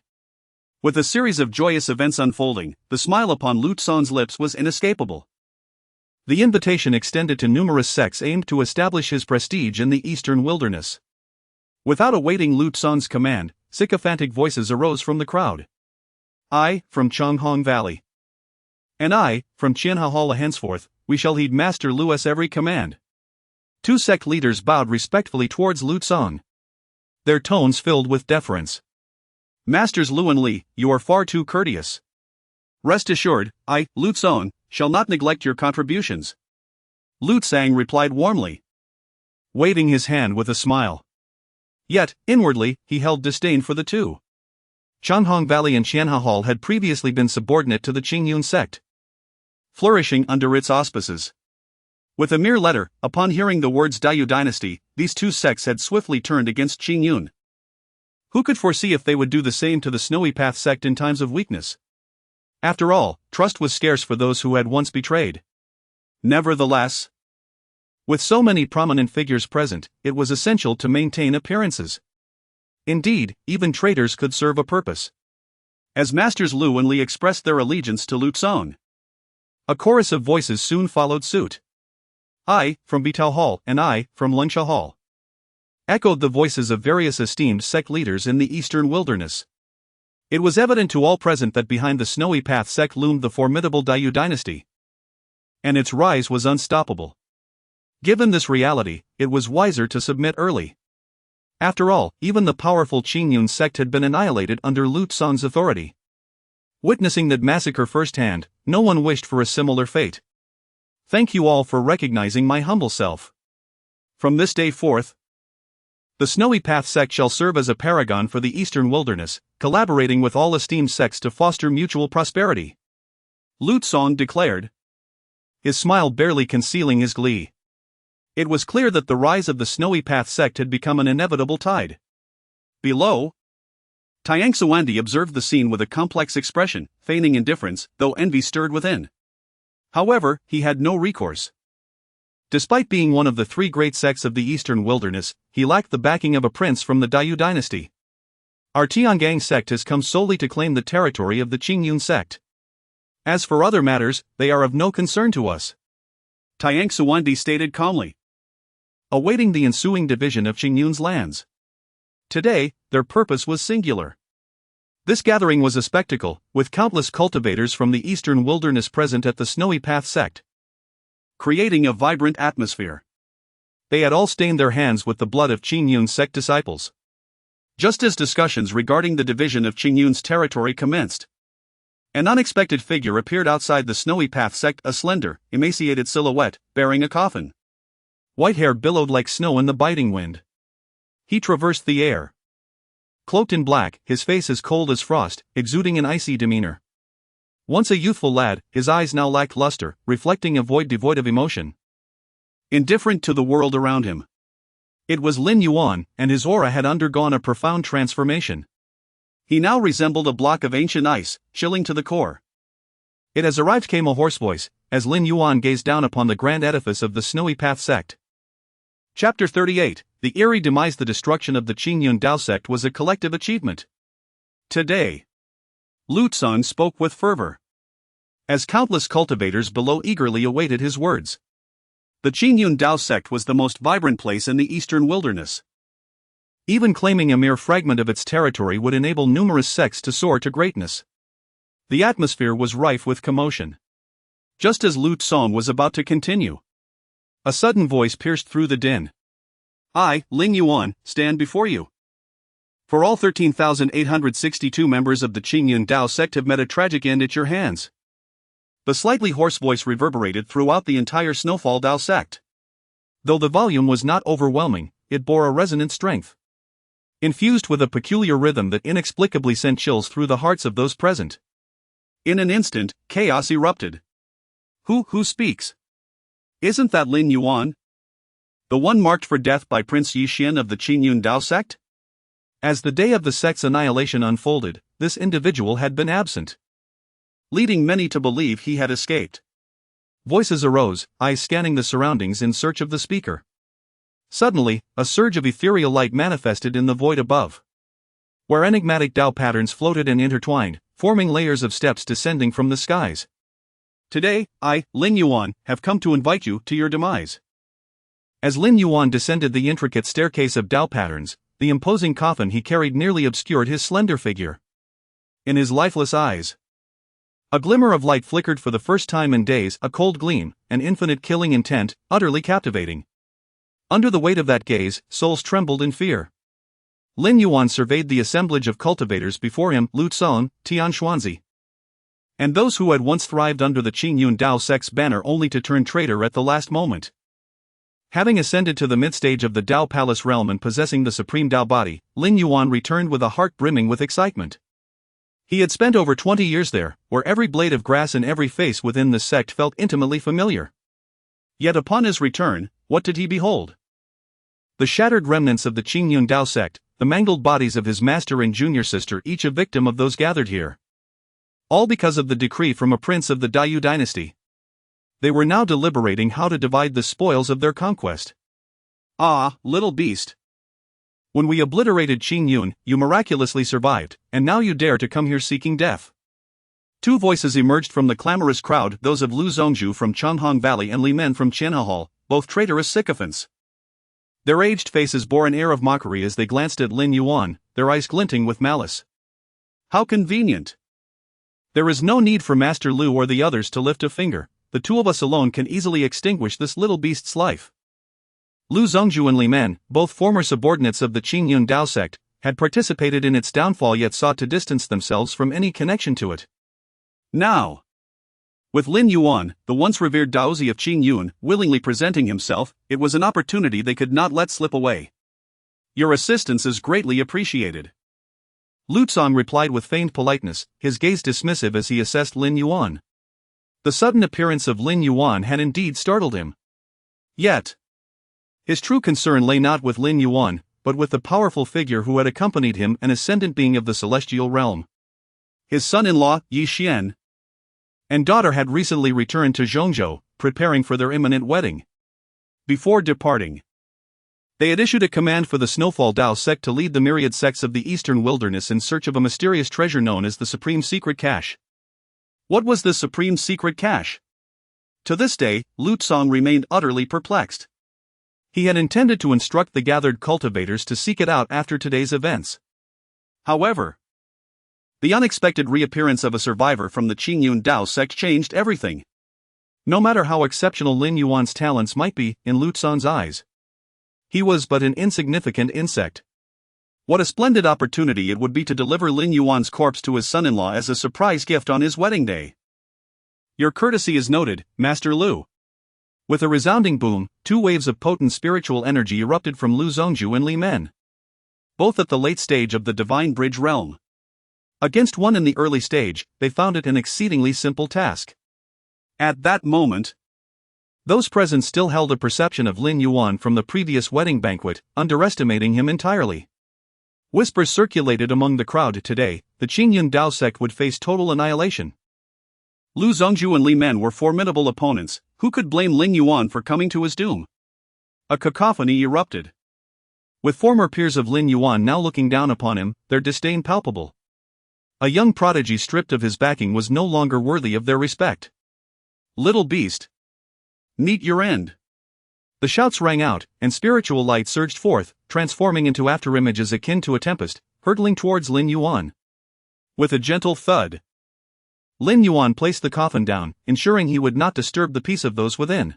With a series of joyous events unfolding, the smile upon Lu Tsong's lips was inescapable. The invitation extended to numerous sects aimed to establish his prestige in the Eastern Wilderness. Without awaiting Lu Tsong's command, sycophantic voices arose from the crowd. I, from Changhong Valley. And I, from Qianhahala. Henceforth, we shall heed Master Lu's every command. Two sect leaders bowed respectfully towards Lu Tsong, their tones filled with deference. Masters Lu and Li, you are far too courteous. Rest assured, I, Lu Tsong, shall not neglect your contributions. Lu Tsang replied warmly, waving his hand with a smile. Yet, inwardly, he held disdain for the two. Changhong Valley and Qianhahal had previously been subordinate to the Qingyun sect, flourishing under its auspices. With a mere letter, upon hearing the words Daiyu dynasty, these two sects had swiftly turned against Qingyun. Who could foresee if they would do the same to the Snowy Path sect in times of weakness? After all, trust was scarce for those who had once betrayed. Nevertheless, with so many prominent figures present, it was essential to maintain appearances. Indeed, even traitors could serve a purpose. As Masters Lu and Li expressed their allegiance to Lu Tsong, a chorus of voices soon followed suit. I, from Bitao Hall, and I, from Lungsha Hall, echoed the voices of various esteemed sect leaders in the Eastern Wilderness. It was evident to all present that behind the Snowy Path sect loomed the formidable Daiyu dynasty, and its rise was unstoppable. Given this reality, it was wiser to submit early. After all, even the powerful Qingyun sect had been annihilated under Lu Tsong's authority. Witnessing that massacre firsthand, no one wished for a similar fate. Thank you all for recognizing my humble self. From this day forth, the Snowy Path sect shall serve as a paragon for the Eastern Wilderness, collaborating with all esteemed sects to foster mutual prosperity. Lu Tsong declared, his smile barely concealing his glee. It was clear that the rise of the Snowy Path sect had become an inevitable tide. Below, Tianxuandi observed the scene with a complex expression, feigning indifference, though envy stirred within. However, he had no recourse. Despite being one of the three great sects of the Eastern Wilderness, he lacked the backing of a prince from the Daiyu dynasty. Our Tiangang sect has come solely to claim the territory of the Qingyun sect. As for other matters, they are of no concern to us. Tianxuandi stated calmly, awaiting the ensuing division of Qingyun's lands. Today, their purpose was singular. This gathering was a spectacle, with countless cultivators from the eastern wilderness present at the Snowy Path sect, creating a vibrant atmosphere. They had all stained their hands with the blood of Qingyun's sect disciples. Just as discussions regarding the division of Qingyun's territory commenced, an unexpected figure appeared outside the Snowy Path sect, a slender, emaciated silhouette, bearing a coffin. White hair billowed like snow in the biting wind. He traversed the air. Cloaked in black, his face as cold as frost, exuding an icy demeanor. Once a youthful lad, his eyes now lacked luster, reflecting a void devoid of emotion. Indifferent to the world around him. It was Lin Yuan, and his aura had undergone a profound transformation. He now resembled a block of ancient ice, chilling to the core. "It has arrived," came a hoarse voice, as Lin Yuan gazed down upon the grand edifice of the Snowy Path sect. Chapter 38, The Eerie Demise. The destruction of the Qingyun Dao sect was a collective achievement. Today, Lu Tsang spoke with fervor, as countless cultivators below eagerly awaited his words. The Qingyun Dao sect was the most vibrant place in the eastern wilderness. Even claiming a mere fragment of its territory would enable numerous sects to soar to greatness. The atmosphere was rife with commotion. Just as Lu Tsang was about to continue, a sudden voice pierced through the din. "I, Lin Yuan, stand before you. For all 13,862 members of the Qingyun Dao sect have met a tragic end at your hands." The slightly hoarse voice reverberated throughout the entire Snowfall Dao sect. Though the volume was not overwhelming, it bore a resonant strength, infused with a peculiar rhythm that inexplicably sent chills through the hearts of those present. In an instant, chaos erupted. Who speaks? Isn't that Lin Yuan? The one marked for death by Prince Yixin of the Qingyun Dao sect? As the day of the sect's annihilation unfolded, this individual had been absent, leading many to believe he had escaped. Voices arose, eyes scanning the surroundings in search of the speaker. Suddenly, a surge of ethereal light manifested in the void above, where enigmatic Dao patterns floated and intertwined, forming layers of steps descending from the skies. "Today, I, Lin Yuan, have come to invite you to your demise." As Lin Yuan descended the intricate staircase of Dao patterns, the imposing coffin he carried nearly obscured his slender figure. In his lifeless eyes, a glimmer of light flickered for the first time in days, a cold gleam, an infinite killing intent, utterly captivating. Under the weight of that gaze, souls trembled in fear. Lin Yuan surveyed the assemblage of cultivators before him, Lu Tsang, Tian Xuanzi, and those who had once thrived under the Qingyun Dao sect's banner only to turn traitor at the last moment. Having ascended to the midstage of the Dao Palace realm and possessing the supreme Dao body, Lin Yuan returned with a heart brimming with excitement. He had spent over 20 years there, where every blade of grass and every face within the sect felt intimately familiar. Yet upon his return, what did he behold? The shattered remnants of the Qingyun Dao sect, the mangled bodies of his master and junior sister, each a victim of those gathered here. All because of the decree from a prince of the Dayu dynasty. They were now deliberating how to divide the spoils of their conquest. "Ah, little beast. When we obliterated Qingyun, you miraculously survived, and now you dare to come here seeking death." Two voices emerged from the clamorous crowd, those of Lu Zongzhu from Changhong Valley and Li Men from Qianhehall, both traitorous sycophants. Their aged faces bore an air of mockery as they glanced at Lin Yuan, their eyes glinting with malice. "How convenient. There is no need for Master Lu or the others to lift a finger. The two of us alone can easily extinguish this little beast's life." Lu Zongzhu and Li Men, both former subordinates of the Qingyun Dao sect, had participated in its downfall yet sought to distance themselves from any connection to it. Now, with Lin Yuan, the once revered Daozi of Qingyun, willingly presenting himself, it was an opportunity they could not let slip away. "Your assistance is greatly appreciated." Lu Tsang replied with feigned politeness, his gaze dismissive as he assessed Lin Yuan. The sudden appearance of Lin Yuan had indeed startled him. Yet, his true concern lay not with Lin Yuan, but with the powerful figure who had accompanied him, an ascendant being of the celestial realm. His son-in-law, Yixin, and daughter had recently returned to Zhongzhou, preparing for their imminent wedding. Before departing, they had issued a command for the Snowfall Dao sect to lead the myriad sects of the eastern wilderness in search of a mysterious treasure known as the Supreme Secret Cache. What was the Supreme Secret Cache? To this day, Lu Tsong remained utterly perplexed. He had intended to instruct the gathered cultivators to seek it out after today's events. However, the unexpected reappearance of a survivor from the Qingyun Dao sect changed everything. No matter how exceptional Lin Yuan's talents might be in Lu Tsong's eyes, he was but an insignificant insect. What a splendid opportunity it would be to deliver Lin Yuan's corpse to his son-in-law as a surprise gift on his wedding day. Your courtesy is noted, Master Lu. With a resounding boom, two waves of potent spiritual energy erupted from Lu Zongju and Li Men, both at the late stage of the Divine Bridge realm. Against one in the early stage, they found it an exceedingly simple task. At that moment, those present still held a perception of Lin Yuan from the previous wedding banquet, underestimating him entirely. Whispers circulated among the crowd today, the Qingyun Dao sect would face total annihilation. Lu Zongju and Li Men were formidable opponents. Who could blame Lin Yuan for coming to his doom? A cacophony erupted, with former peers of Lin Yuan now looking down upon him, their disdain palpable. A young prodigy stripped of his backing was no longer worthy of their respect. Little beast, meet your end. The shouts rang out, and spiritual light surged forth, transforming into afterimages akin to a tempest, hurtling towards Lin Yuan. With a gentle thud, Lin Yuan placed the coffin down, ensuring he would not disturb the peace of those within.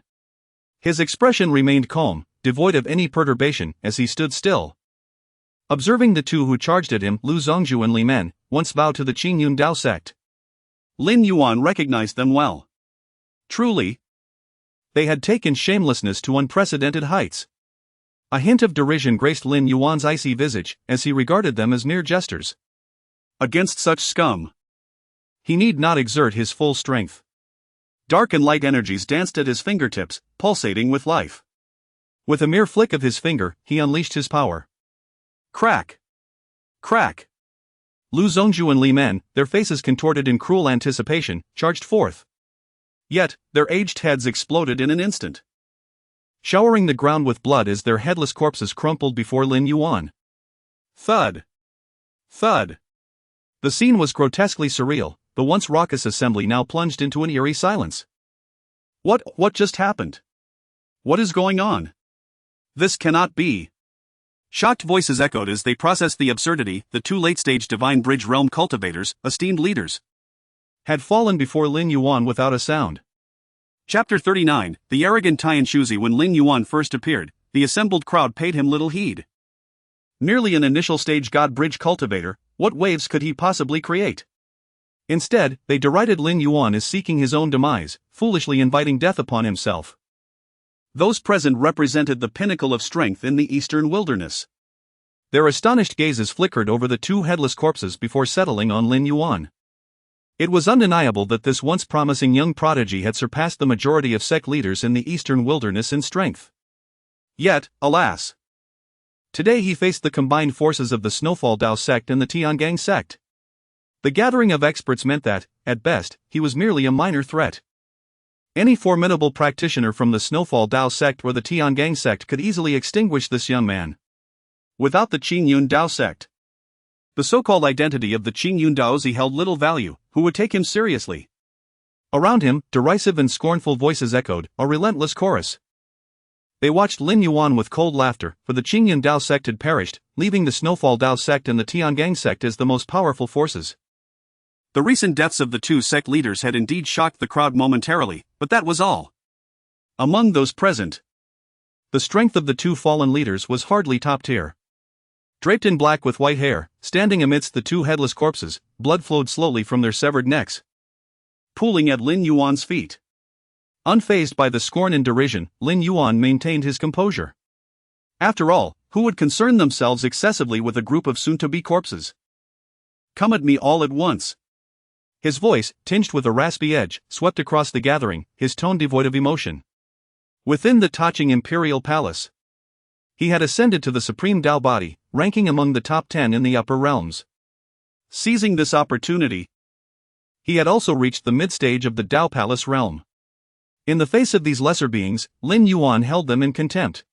His expression remained calm, devoid of any perturbation, as he stood still. Observing the two who charged at him, Lu Zongju and Li Men, once vowed to the Qingyun Dao sect, Lin Yuan recognized them well. Truly, they had taken shamelessness to unprecedented heights. A hint of derision graced Lin Yuan's icy visage, as he regarded them as mere jesters. Against such scum, he need not exert his full strength. Dark and light energies danced at his fingertips, pulsating with life. With a mere flick of his finger, he unleashed his power. Crack! Crack! Lu Zongju and Li Men, their faces contorted in cruel anticipation, charged forth. Yet, their aged heads exploded in an instant, showering the ground with blood as their headless corpses crumpled before Lin Yuan. Thud! Thud! The scene was grotesquely surreal, the once raucous assembly now plunged into an eerie silence. What just happened? What is going on? This cannot be. Shocked voices echoed as they processed the absurdity. The two late-stage Divine Bridge realm cultivators, esteemed leaders, had fallen before Lin Yuan without a sound. Chapter 39, The Arrogant Tianshuzi. When Lin Yuan first appeared, the assembled crowd paid him little heed. Merely an initial stage God Bridge cultivator, what waves could he possibly create? Instead, they derided Lin Yuan as seeking his own demise, foolishly inviting death upon himself. Those present represented the pinnacle of strength in the eastern wilderness. Their astonished gazes flickered over the two headless corpses before settling on Lin Yuan. It was undeniable that this once promising young prodigy had surpassed the majority of sect leaders in the eastern wilderness in strength. Yet, alas, today he faced the combined forces of the Snowfall Dao sect and the Tiangang sect. The gathering of experts meant that, at best, he was merely a minor threat. Any formidable practitioner from the Snowfall Dao sect or the Tiangang sect could easily extinguish this young man. Without the Qingyun Dao sect, the so-called identity of the Qingyun Daozi held little value. Who would take him seriously? Around him, derisive and scornful voices echoed, a relentless chorus. They watched Lin Yuan with cold laughter, for the Qingyun Dao sect had perished, leaving the Snowfall Dao sect and the Tiangang sect as the most powerful forces. The recent deaths of the two sect leaders had indeed shocked the crowd momentarily, but that was all. Among those present, the strength of the two fallen leaders was hardly top tier. Draped in black with white hair, standing amidst the two headless corpses, blood flowed slowly from their severed necks, pooling at Lin Yuan's feet. Unfazed by the scorn and derision, Lin Yuan maintained his composure. After all, who would concern themselves excessively with a group of soon-to-be corpses? Come at me all at once. His voice, tinged with a raspy edge, swept across the gathering, his tone devoid of emotion. Within the touching imperial palace, he had ascended to the supreme Dao body, ranking among the top 10 in the upper realms. Seizing this opportunity, he had also reached the mid-stage of the Dao Palace realm. In the face of these lesser beings, Lin Yuan held them in contempt.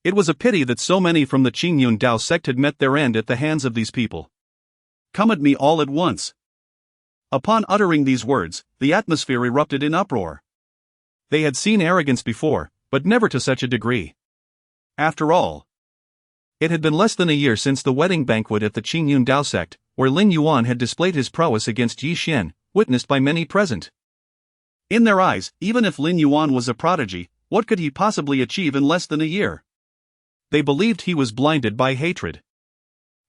It was a pity that so many from the Qingyun Dao sect had met their end at the hands of these people. Come at me all at once. Upon uttering these words, the atmosphere erupted in uproar. They had seen arrogance before, but never to such a degree. After all, it had been less than a year since the wedding banquet at the Qingyun Dao sect, where Lin Yuan had displayed his prowess against Yi Xian, witnessed by many present. In their eyes, even if Lin Yuan was a prodigy, what could he possibly achieve in less than a year? They believed he was blinded by hatred,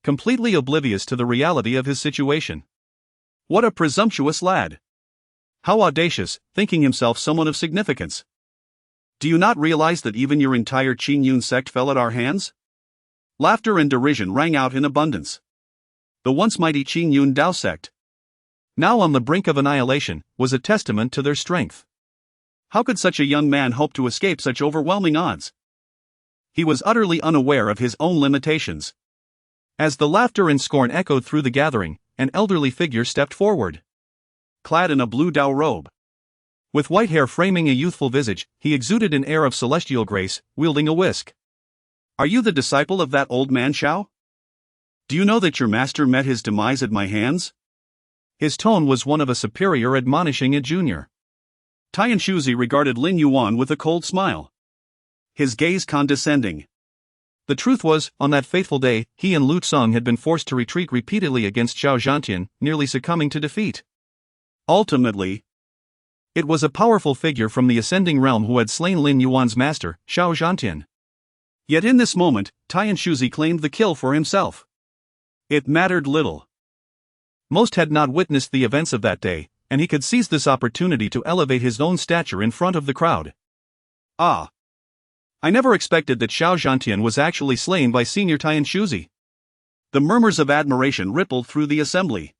completely oblivious to the reality of his situation. What a presumptuous lad! How audacious, thinking himself someone of significance. Do you not realize that even your entire Qingyun sect fell at our hands? Laughter and derision rang out in abundance. The once mighty Qingyun Dao sect, now on the brink of annihilation, was a testament to their strength. How could such a young man hope to escape such overwhelming odds? He was utterly unaware of his own limitations. As the laughter and scorn echoed through the gathering, an elderly figure stepped forward. Clad in a blue Dao robe, with white hair framing a youthful visage, he exuded an air of celestial grace, wielding a whisk. Are you the disciple of that old man Xiao? Do you know that your master met his demise at my hands? His tone was one of a superior admonishing a junior. Tianshuzi regarded Lin Yuan with a cold smile, his gaze condescending. The truth was, on that fateful day, he and Lu Tsang had been forced to retreat repeatedly against Xiao Zhantian, nearly succumbing to defeat. Ultimately, it was a powerful figure from the ascending realm who had slain Lin Yuan's master, Xiao Zhantian. Yet in this moment, Tianshuzi claimed the kill for himself. It mattered little. Most had not witnessed the events of that day, and he could seize this opportunity to elevate his own stature in front of the crowd. Ah! I never expected that Xiao Zhantian was actually slain by Senior Tianshuzi. The murmurs of admiration rippled through the assembly.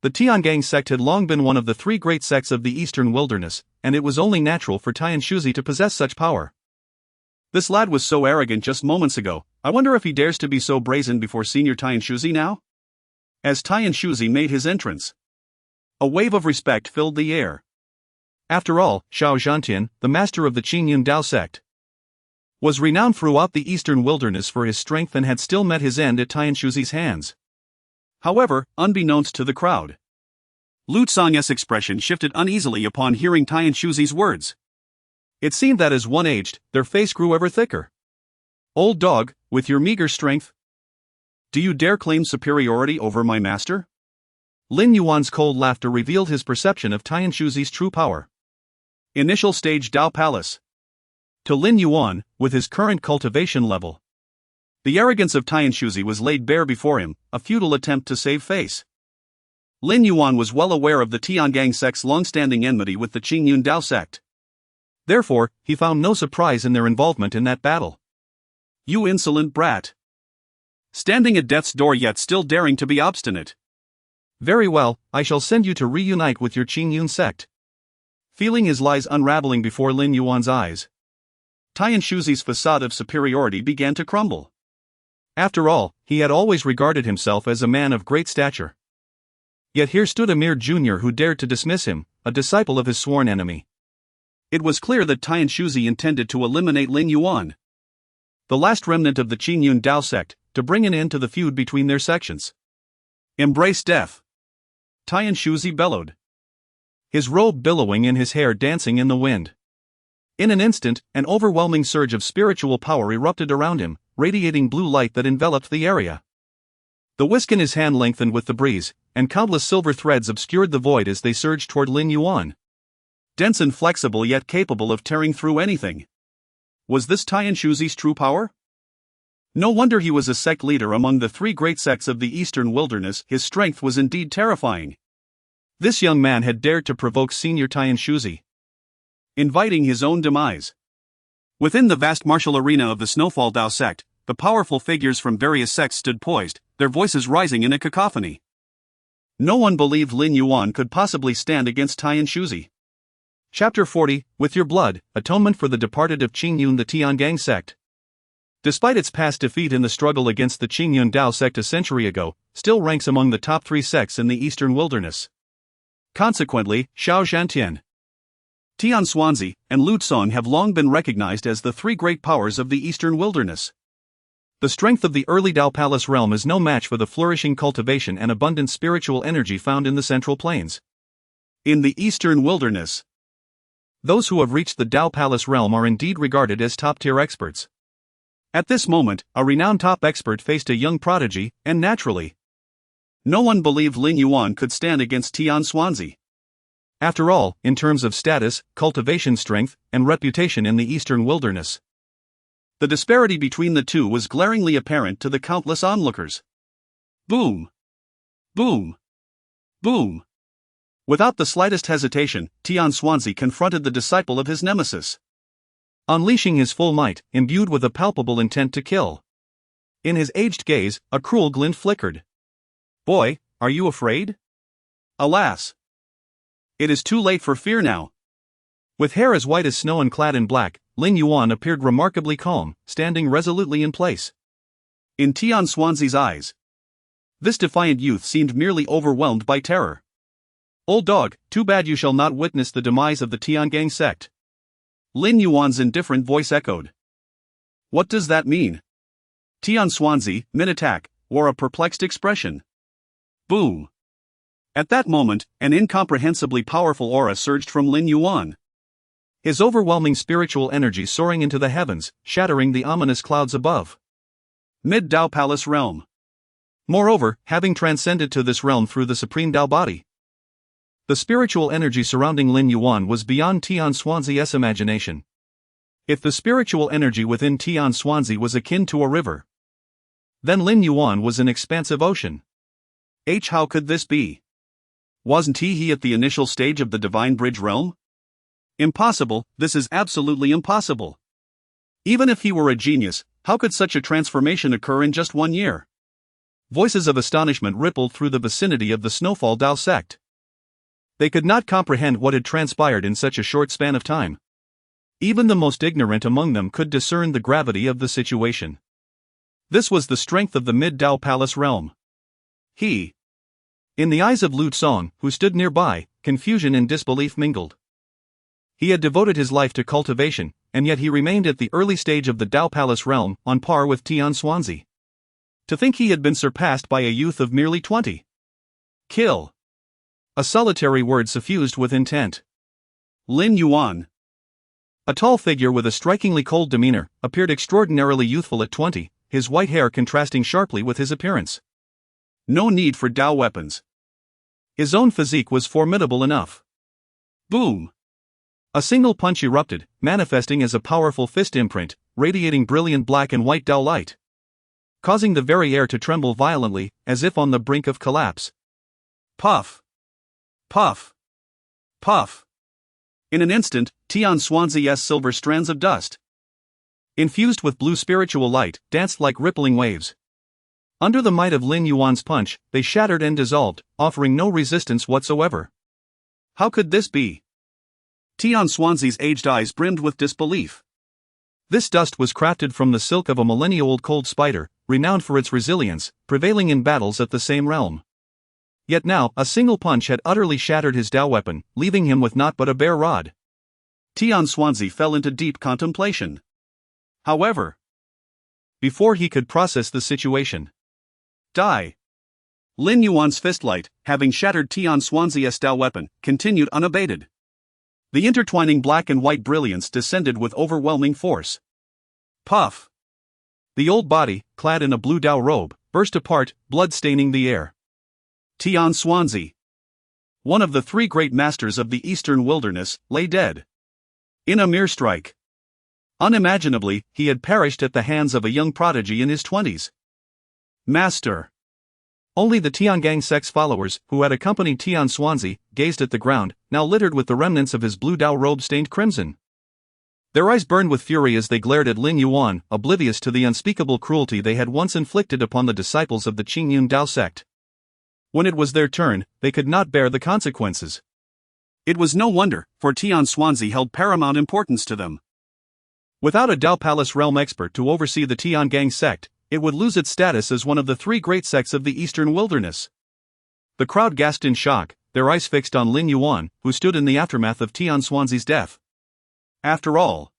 The Tiangang sect had long been one of the three great sects of the Eastern Wilderness, and it was only natural for Tianshuzi to possess such power. This lad was so arrogant just moments ago, I wonder if he dares to be so brazen before Senior Tianshuzi now? As Tianshuzi made his entrance, a wave of respect filled the air. After all, Xiao Zhantian, the master of the Qingyun Dao sect, was renowned throughout the Eastern Wilderness for his strength and had still met his end at Tianshuzi's hands. However, unbeknownst to the crowd, Lu Tsang's expression shifted uneasily upon hearing Tianshuzi's words. It seemed that as one aged, their face grew ever thicker. Old dog, with your meager strength, do you dare claim superiority over my master? Lin Yuan's cold laughter revealed his perception of Tianshuzi's true power. Initial stage Dao Palace. To Lin Yuan, with his current cultivation level, the arrogance of Tianshuzi was laid bare before him, a futile attempt to save face. Lin Yuan was well aware of the Tiangang sect's long-standing enmity with the Qingyun Dao sect. Therefore, he found no surprise in their involvement in that battle. You insolent brat! Standing at death's door yet still daring to be obstinate. Very well, I shall send you to reunite with your Qingyun sect. Feeling his lies unraveling before Lin Yuan's eyes, Tianshuzi's facade of superiority began to crumble. After all, he had always regarded himself as a man of great stature. Yet here stood a mere junior who dared to dismiss him, a disciple of his sworn enemy. It was clear that Tianshuzi intended to eliminate Lin Yuan, the last remnant of the Qingyun Dao sect, to bring an end to the feud between their sections. Embrace death! Tianshuzi bellowed, his robe billowing and his hair dancing in the wind. In an instant, an overwhelming surge of spiritual power erupted around him, radiating blue light that enveloped the area. The whisk in his hand lengthened with the breeze, and countless silver threads obscured the void as they surged toward Lin Yuan. Dense and flexible yet capable of tearing through anything. Was this Tianshuzi's true power? No wonder he was a sect leader among the three great sects of the Eastern Wilderness. His strength was indeed terrifying. This young man had dared to provoke Senior Tianshuzi, inviting his own demise. Within the vast martial arena of the Snowfall Dao sect, the powerful figures from various sects stood poised, their voices rising in a cacophony. No one believed Lin Yuan could possibly stand against Tianshuzi. Chapter 40, With Your Blood, Atonement for the Departed of Qingyun. The Tiangang sect, despite its past defeat in the struggle against the Qingyun Dao sect a century ago, still ranks among the top three sects in the Eastern Wilderness. Consequently, Xiao Zhantian, Tian Xuanzi, and Lu Tsang have long been recognized as the three great powers of the Eastern Wilderness. The strength of the early Dao Palace realm is no match for the flourishing cultivation and abundant spiritual energy found in the Central Plains. In the Eastern Wilderness, Those who have reached the Tao Palace realm are indeed regarded as top-tier experts. At this moment, a renowned top expert faced a young prodigy, and naturally, no one believed Lin Yuan could stand against Tian Xuanzi. After all, in terms of status, cultivation strength, and reputation in the eastern wilderness, the disparity between the two was glaringly apparent to the countless onlookers. Boom! Boom! Boom! Without the slightest hesitation, Tian Xuanzi confronted the disciple of his nemesis, unleashing his full might, imbued with a palpable intent to kill. In his aged gaze, a cruel glint flickered. Boy, are you afraid? Alas! It is too late for fear now. With hair as white as snow and clad in black, Lin Yuan appeared remarkably calm, standing resolutely in place. In Tian Xuanzi's eyes, this defiant youth seemed merely overwhelmed by terror. Old dog, too bad you shall not witness the demise of the Tiangang sect. Lin Yuan's indifferent voice echoed. What does that mean? Tian Xuanzi, mid-attack, wore a perplexed expression. Boom! At that moment, an incomprehensibly powerful aura surged from Lin Yuan, his overwhelming spiritual energy soaring into the heavens, shattering the ominous clouds above. Mid-Tao Palace realm. Moreover, having transcended to this realm through the supreme Tao body, the spiritual energy surrounding Lin Yuan was beyond Tian Xuanzi's imagination. If the spiritual energy within Tian Xuanzi was akin to a river, then Lin Yuan was an expansive ocean. How could this be? Wasn't he at the initial stage of the Divine Bridge realm? Impossible, this is absolutely impossible. Even if he were a genius, how could such a transformation occur in just 1 year? Voices of astonishment rippled through the vicinity of the Snowfall Tao sect. They could not comprehend what had transpired in such a short span of time. Even the most ignorant among them could discern the gravity of the situation. This was the strength of the mid-Tao Palace realm. In the eyes of Lu Tsong, who stood nearby, confusion and disbelief mingled. He had devoted his life to cultivation, and yet he remained at the early stage of the Tao Palace realm, on par with Tian Xuanzi. To think he had been surpassed by a youth of merely 20. Kill. A solitary word suffused with intent. Lin Yuan, a tall figure with a strikingly cold demeanor, appeared extraordinarily youthful at 20, his white hair contrasting sharply with his appearance. No need for Tao weapons. His own physique was formidable enough. Boom! A single punch erupted, manifesting as a powerful fist imprint, radiating brilliant black and white Tao light, causing the very air to tremble violently, as if on the brink of collapse. Puff! Puff! Puff! In an instant, Tian Xuanzi's silver strands of dust, infused with blue spiritual light, danced like rippling waves. Under the might of Lin Yuan's punch, they shattered and dissolved, offering no resistance whatsoever. How could this be? Tian Xuanzi's aged eyes brimmed with disbelief. This dust was crafted from the silk of a millennia-old cold spider, renowned for its resilience, prevailing in battles at the same realm. Yet now, a single punch had utterly shattered his Tao weapon, leaving him with naught but a bare rod. Tian Xuanzi fell into deep contemplation. However, before he could process the situation, die. Lin Yuan's fistlight, having shattered Tian Xuanzi's Tao weapon, continued unabated. The intertwining black and white brilliance descended with overwhelming force. Puff! The old body, clad in a blue Tao robe, burst apart, blood staining the air. Tian Xuanzi, one of the 3 great masters of the eastern wilderness, lay dead. In a mere strike. Unimaginably, he had perished at the hands of a young prodigy in his 20s. Master. Only the Tiangang sect's followers, who had accompanied Tian Xuanzi, gazed at the ground, now littered with the remnants of his blue Tao robe stained crimson. Their eyes burned with fury as they glared at Lin Yuan, oblivious to the unspeakable cruelty they had once inflicted upon the disciples of the Qingyun Tao sect. When it was their turn, they could not bear the consequences. It was no wonder, for Tian Xuanzi held paramount importance to them. Without a Tao Palace realm expert to oversee the Tiangang sect, it would lose its status as one of the 3 great sects of the eastern wilderness. The crowd gasped in shock, their eyes fixed on Lin Yuan, who stood in the aftermath of Tian Xuanzi's death. After all,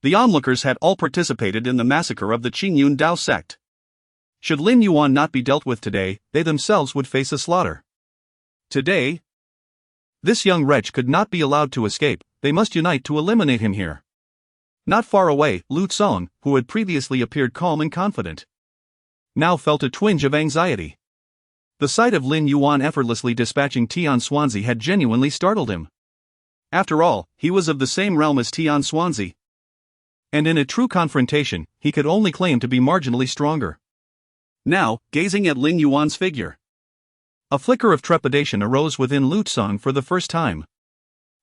the onlookers had all participated in the massacre of the Qingyun Tao sect. Should Lin Yuan not be dealt with today, they themselves would face a slaughter. Today? This young wretch could not be allowed to escape, they must unite to eliminate him here. Not far away, Lu Song, who had previously appeared calm and confident, now felt a twinge of anxiety. The sight of Lin Yuan effortlessly dispatching Tian Xuanzi had genuinely startled him. After all, he was of the same realm as Tian Xuanzi, and in a true confrontation, he could only claim to be marginally stronger. Now, gazing at Lin Yuan's figure, a flicker of trepidation arose within Lu Song for the first time.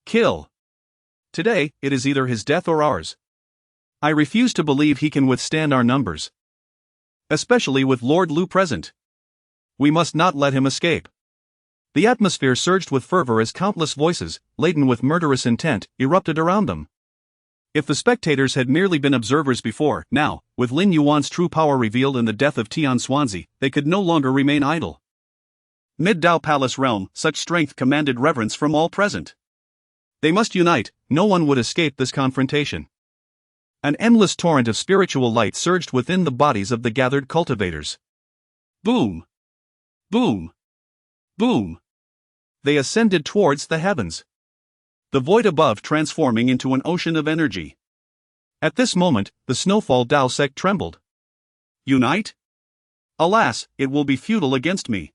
Kill. Today, it is either his death or ours. I refuse to believe he can withstand our numbers, especially with Lord Lu present. We must not let him escape. The atmosphere surged with fervor as countless voices, laden with murderous intent, erupted around them. If the spectators had merely been observers before, now, with Lin Yuan's true power revealed in the death of Tian Xuanzi, they could no longer remain idle. Mid-Dao Palace realm, such strength commanded reverence from all present. They must unite, no one would escape this confrontation. An endless torrent of spiritual light surged within the bodies of the gathered cultivators. Boom! Boom! Boom! They ascended towards the heavens, the void above transforming into an ocean of energy. At this moment, the Snowfall Dao sect trembled. Unite? Alas, it will be futile against me.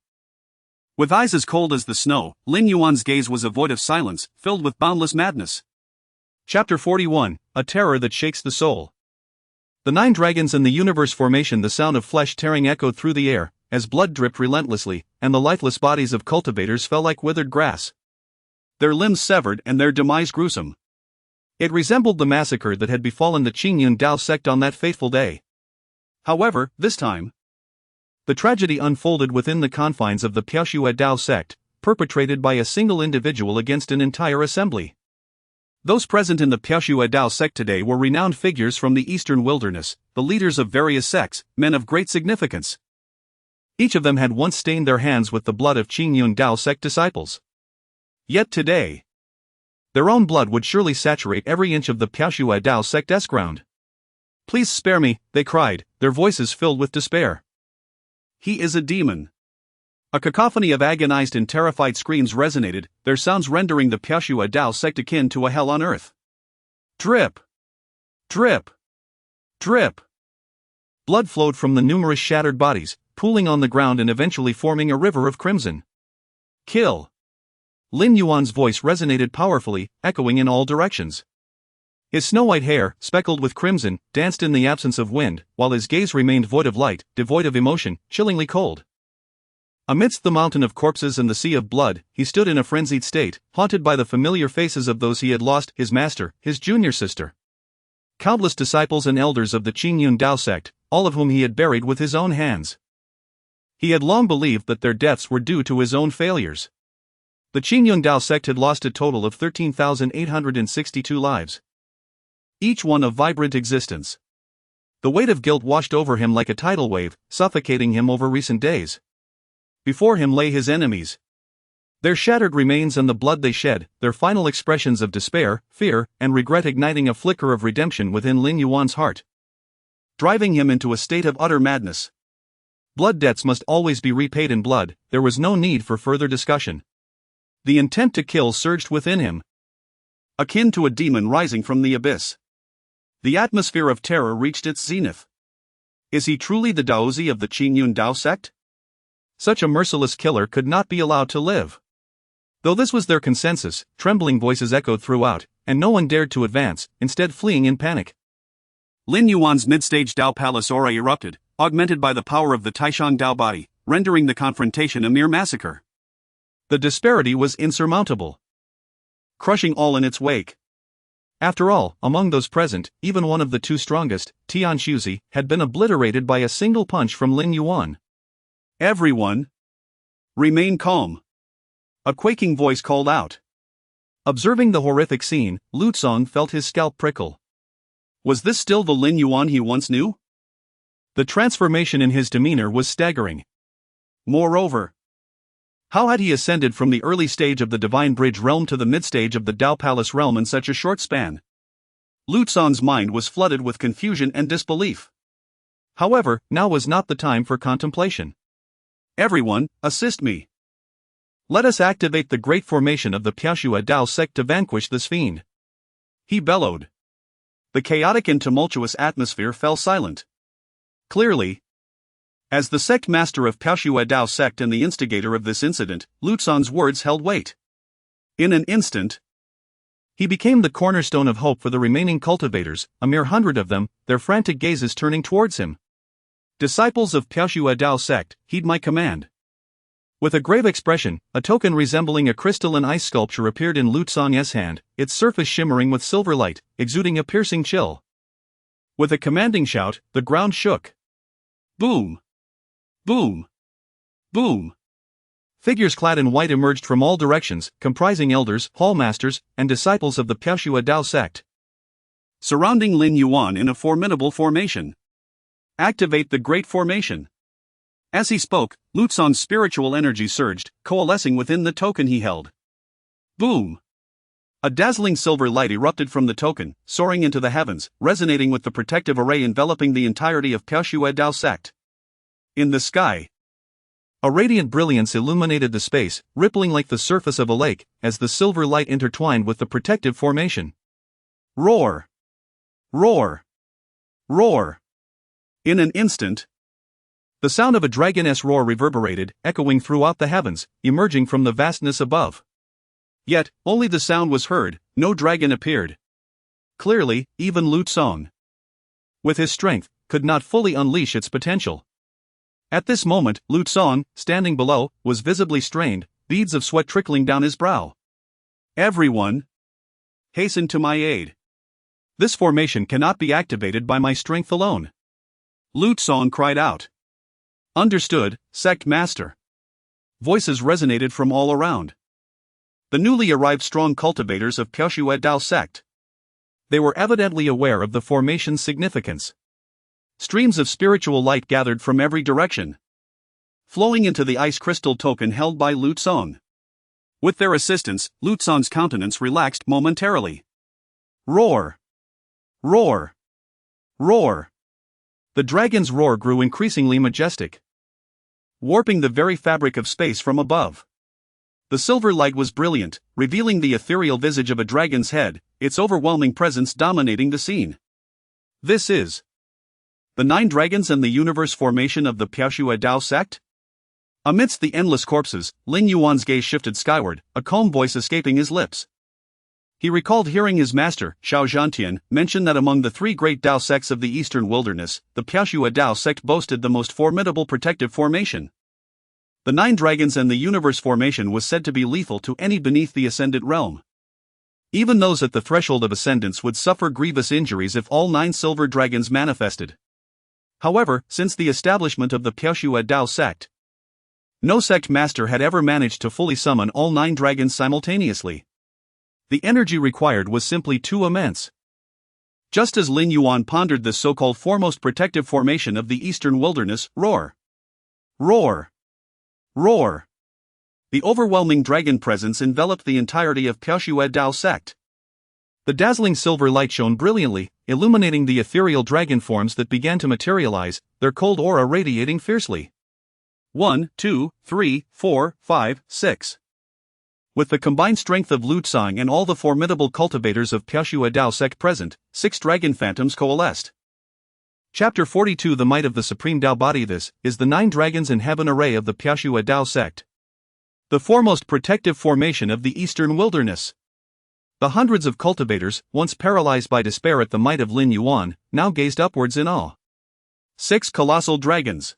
With eyes as cold as the snow, Lin Yuan's gaze was a void of silence, filled with boundless madness. Chapter 41, A Terror That Shakes the Soul. The 9 dragons in the universe formation. The sound of flesh tearing echoed through the air, as blood dripped relentlessly, and the lifeless bodies of cultivators fell like withered grass. Their limbs severed and their demise gruesome. It resembled the massacre that had befallen the Qingyun Dao sect on that fateful day. However, this time, the tragedy unfolded within the confines of the Piaoxue Dao sect, perpetrated by a single individual against an entire assembly. Those present in the Piaoxue Dao sect today were renowned figures from the eastern wilderness, the leaders of various sects, men of great significance. Each of them had once stained their hands with the blood of Qingyun Dao sect disciples. Yet today, their own blood would surely saturate every inch of the Piaoxue Dao sect's ground. Please spare me, they cried, their voices filled with despair. He is a demon. A cacophony of agonized and terrified screams resonated, their sounds rendering the Piaoxue Dao sect akin to a hell on earth. Drip! Drip! Drip! Blood flowed from the numerous shattered bodies, pooling on the ground and eventually forming a river of crimson. Kill! Lin Yuan's voice resonated powerfully, echoing in all directions. His snow-white hair, speckled with crimson, danced in the absence of wind, while his gaze remained void of light, devoid of emotion, chillingly cold. Amidst the mountain of corpses and the sea of blood, he stood in a frenzied state, haunted by the familiar faces of those he had lost, his master, his junior sister. Countless disciples and elders of the Qingyun Dao sect, all of whom he had buried with his own hands. He had long believed that their deaths were due to his own failures. The Qingyun Dao sect had lost a total of 13,862 lives. Each one a vibrant existence. The weight of guilt washed over him like a tidal wave, suffocating him over recent days. Before him lay his enemies. Their shattered remains and the blood they shed, their final expressions of despair, fear, and regret igniting a flicker of redemption within Lin Yuan's heart, driving him into a state of utter madness. Blood debts must always be repaid in blood, there was no need for further discussion. The intent to kill surged within him, akin to a demon rising from the abyss. The atmosphere of terror reached its zenith. Is he truly the Daozi of the Qingyun Dao sect? Such a merciless killer could not be allowed to live. Though this was their consensus, trembling voices echoed throughout, and no one dared to advance, instead fleeing in panic. Lin Yuan's mid-stage Dao Palace aura erupted, augmented by the power of the Taishang Dao body, rendering the confrontation a mere massacre. The disparity was insurmountable, crushing all in its wake. After all, among those present, even one of the 2 strongest, Tian Xuzi, had been obliterated by a single punch from Lin Yuan. Everyone, remain calm. A quaking voice called out. Observing the horrific scene, Lu Song felt his scalp prickle. Was this still the Lin Yuan he once knew? The transformation in his demeanor was staggering. Moreover, how had he ascended from the early stage of the Divine Bridge realm to the mid-stage of the Dao Palace realm in such a short span? Lu Song's mind was flooded with confusion and disbelief. However, now was not the time for contemplation. Everyone, assist me. Let us activate the great formation of the façade.His sect to vanquish this fiend. He bellowed. The chaotic and tumultuous atmosphere fell silent. Clearly, as the sect master of façade.His sect and the instigator of this incident, Lutzon's words held weight. In an instant, he became the cornerstone of hope for the remaining cultivators, a mere 100 of them, their frantic gazes turning towards him. Disciples of façade.His sect, heed my command. With a grave expression, a token resembling a crystalline ice sculpture appeared in Lutzon's hand, its surface shimmering with silver light, exuding a piercing chill. With a commanding shout, the ground shook. Boom! Boom! Boom! Figures clad in white emerged from all directions, comprising elders, hallmasters, and disciples of the façade.His sect. Surrounding Lin Yuan in a formidable formation. Activate the Great Formation. As he spoke, Lutzon's spiritual energy surged, coalescing within the token he held. Boom! A dazzling silver light erupted from the token, soaring into the heavens, resonating with the protective array enveloping the entirety of façade.His sect. In the sky, a radiant brilliance illuminated the space, rippling like the surface of a lake, as the silver light intertwined with the protective formation. Roar! Roar! Roar! In an instant, the sound of a dragon's roar reverberated, echoing throughout the heavens, emerging from the vastness above. Yet, only the sound was heard, no dragon appeared. Clearly, even Lutzon, with his strength, could not fully unleash its potential. At this moment, Lutzon, standing below, was visibly strained, beads of sweat trickling down his brow. Everyone, hasten to my aid. This formation cannot be activated by my strength alone. Lutzon cried out. Understood, sect master. Voices resonated from all around. The newly arrived strong cultivators of façade.His sect. They were evidently aware of the formation's significance. Streams of spiritual light gathered from every direction, flowing into the ice crystal token held by Lutzon. With their assistance, Lutzon's countenance relaxed momentarily. Roar! Roar! Roar! The dragon's roar grew increasingly majestic, warping the very fabric of space from above. The silver light was brilliant, revealing the ethereal visage of a dragon's head, its overwhelming presence dominating the scene. This is the 9 dragons and the universe formation of the façade.His sect? Amidst the endless corpses, Lin Yuan's gaze shifted skyward, a calm voice escaping his lips. He recalled hearing his master, Xiao Zhantian, mention that among the 3 great Dao sects of the eastern wilderness, the façade.His sect boasted the most formidable protective formation. The 9 dragons and the universe formation was said to be lethal to any beneath the ascendant realm. Even those at the threshold of ascendance would suffer grievous injuries if all 9 silver dragons manifested. However, since the establishment of the façade.His sect, no sect master had ever managed to fully summon all 9 dragons simultaneously. The energy required was simply too immense. Just as Lin Yuan pondered this so-called foremost protective formation of the eastern wilderness, roar! Roar! Roar! The overwhelming dragon presence enveloped the entirety of façade.His sect. The dazzling silver light shone brilliantly, illuminating the ethereal dragon forms that began to materialize, their cold aura radiating fiercely. 1, 2, 3, 4, 5, 6. With the combined strength of Lutzon and all the formidable cultivators of façade.His sect present, 6 dragon phantoms coalesced. Chapter 42 The Might of the Supreme Tao Body. This is the 9 dragons in heaven array of the façade.His sect, the foremost protective formation of the eastern wilderness. The hundreds of cultivators, once paralyzed by despair at the might of Lin Yuan, now gazed upwards in awe. 6 colossal dragons,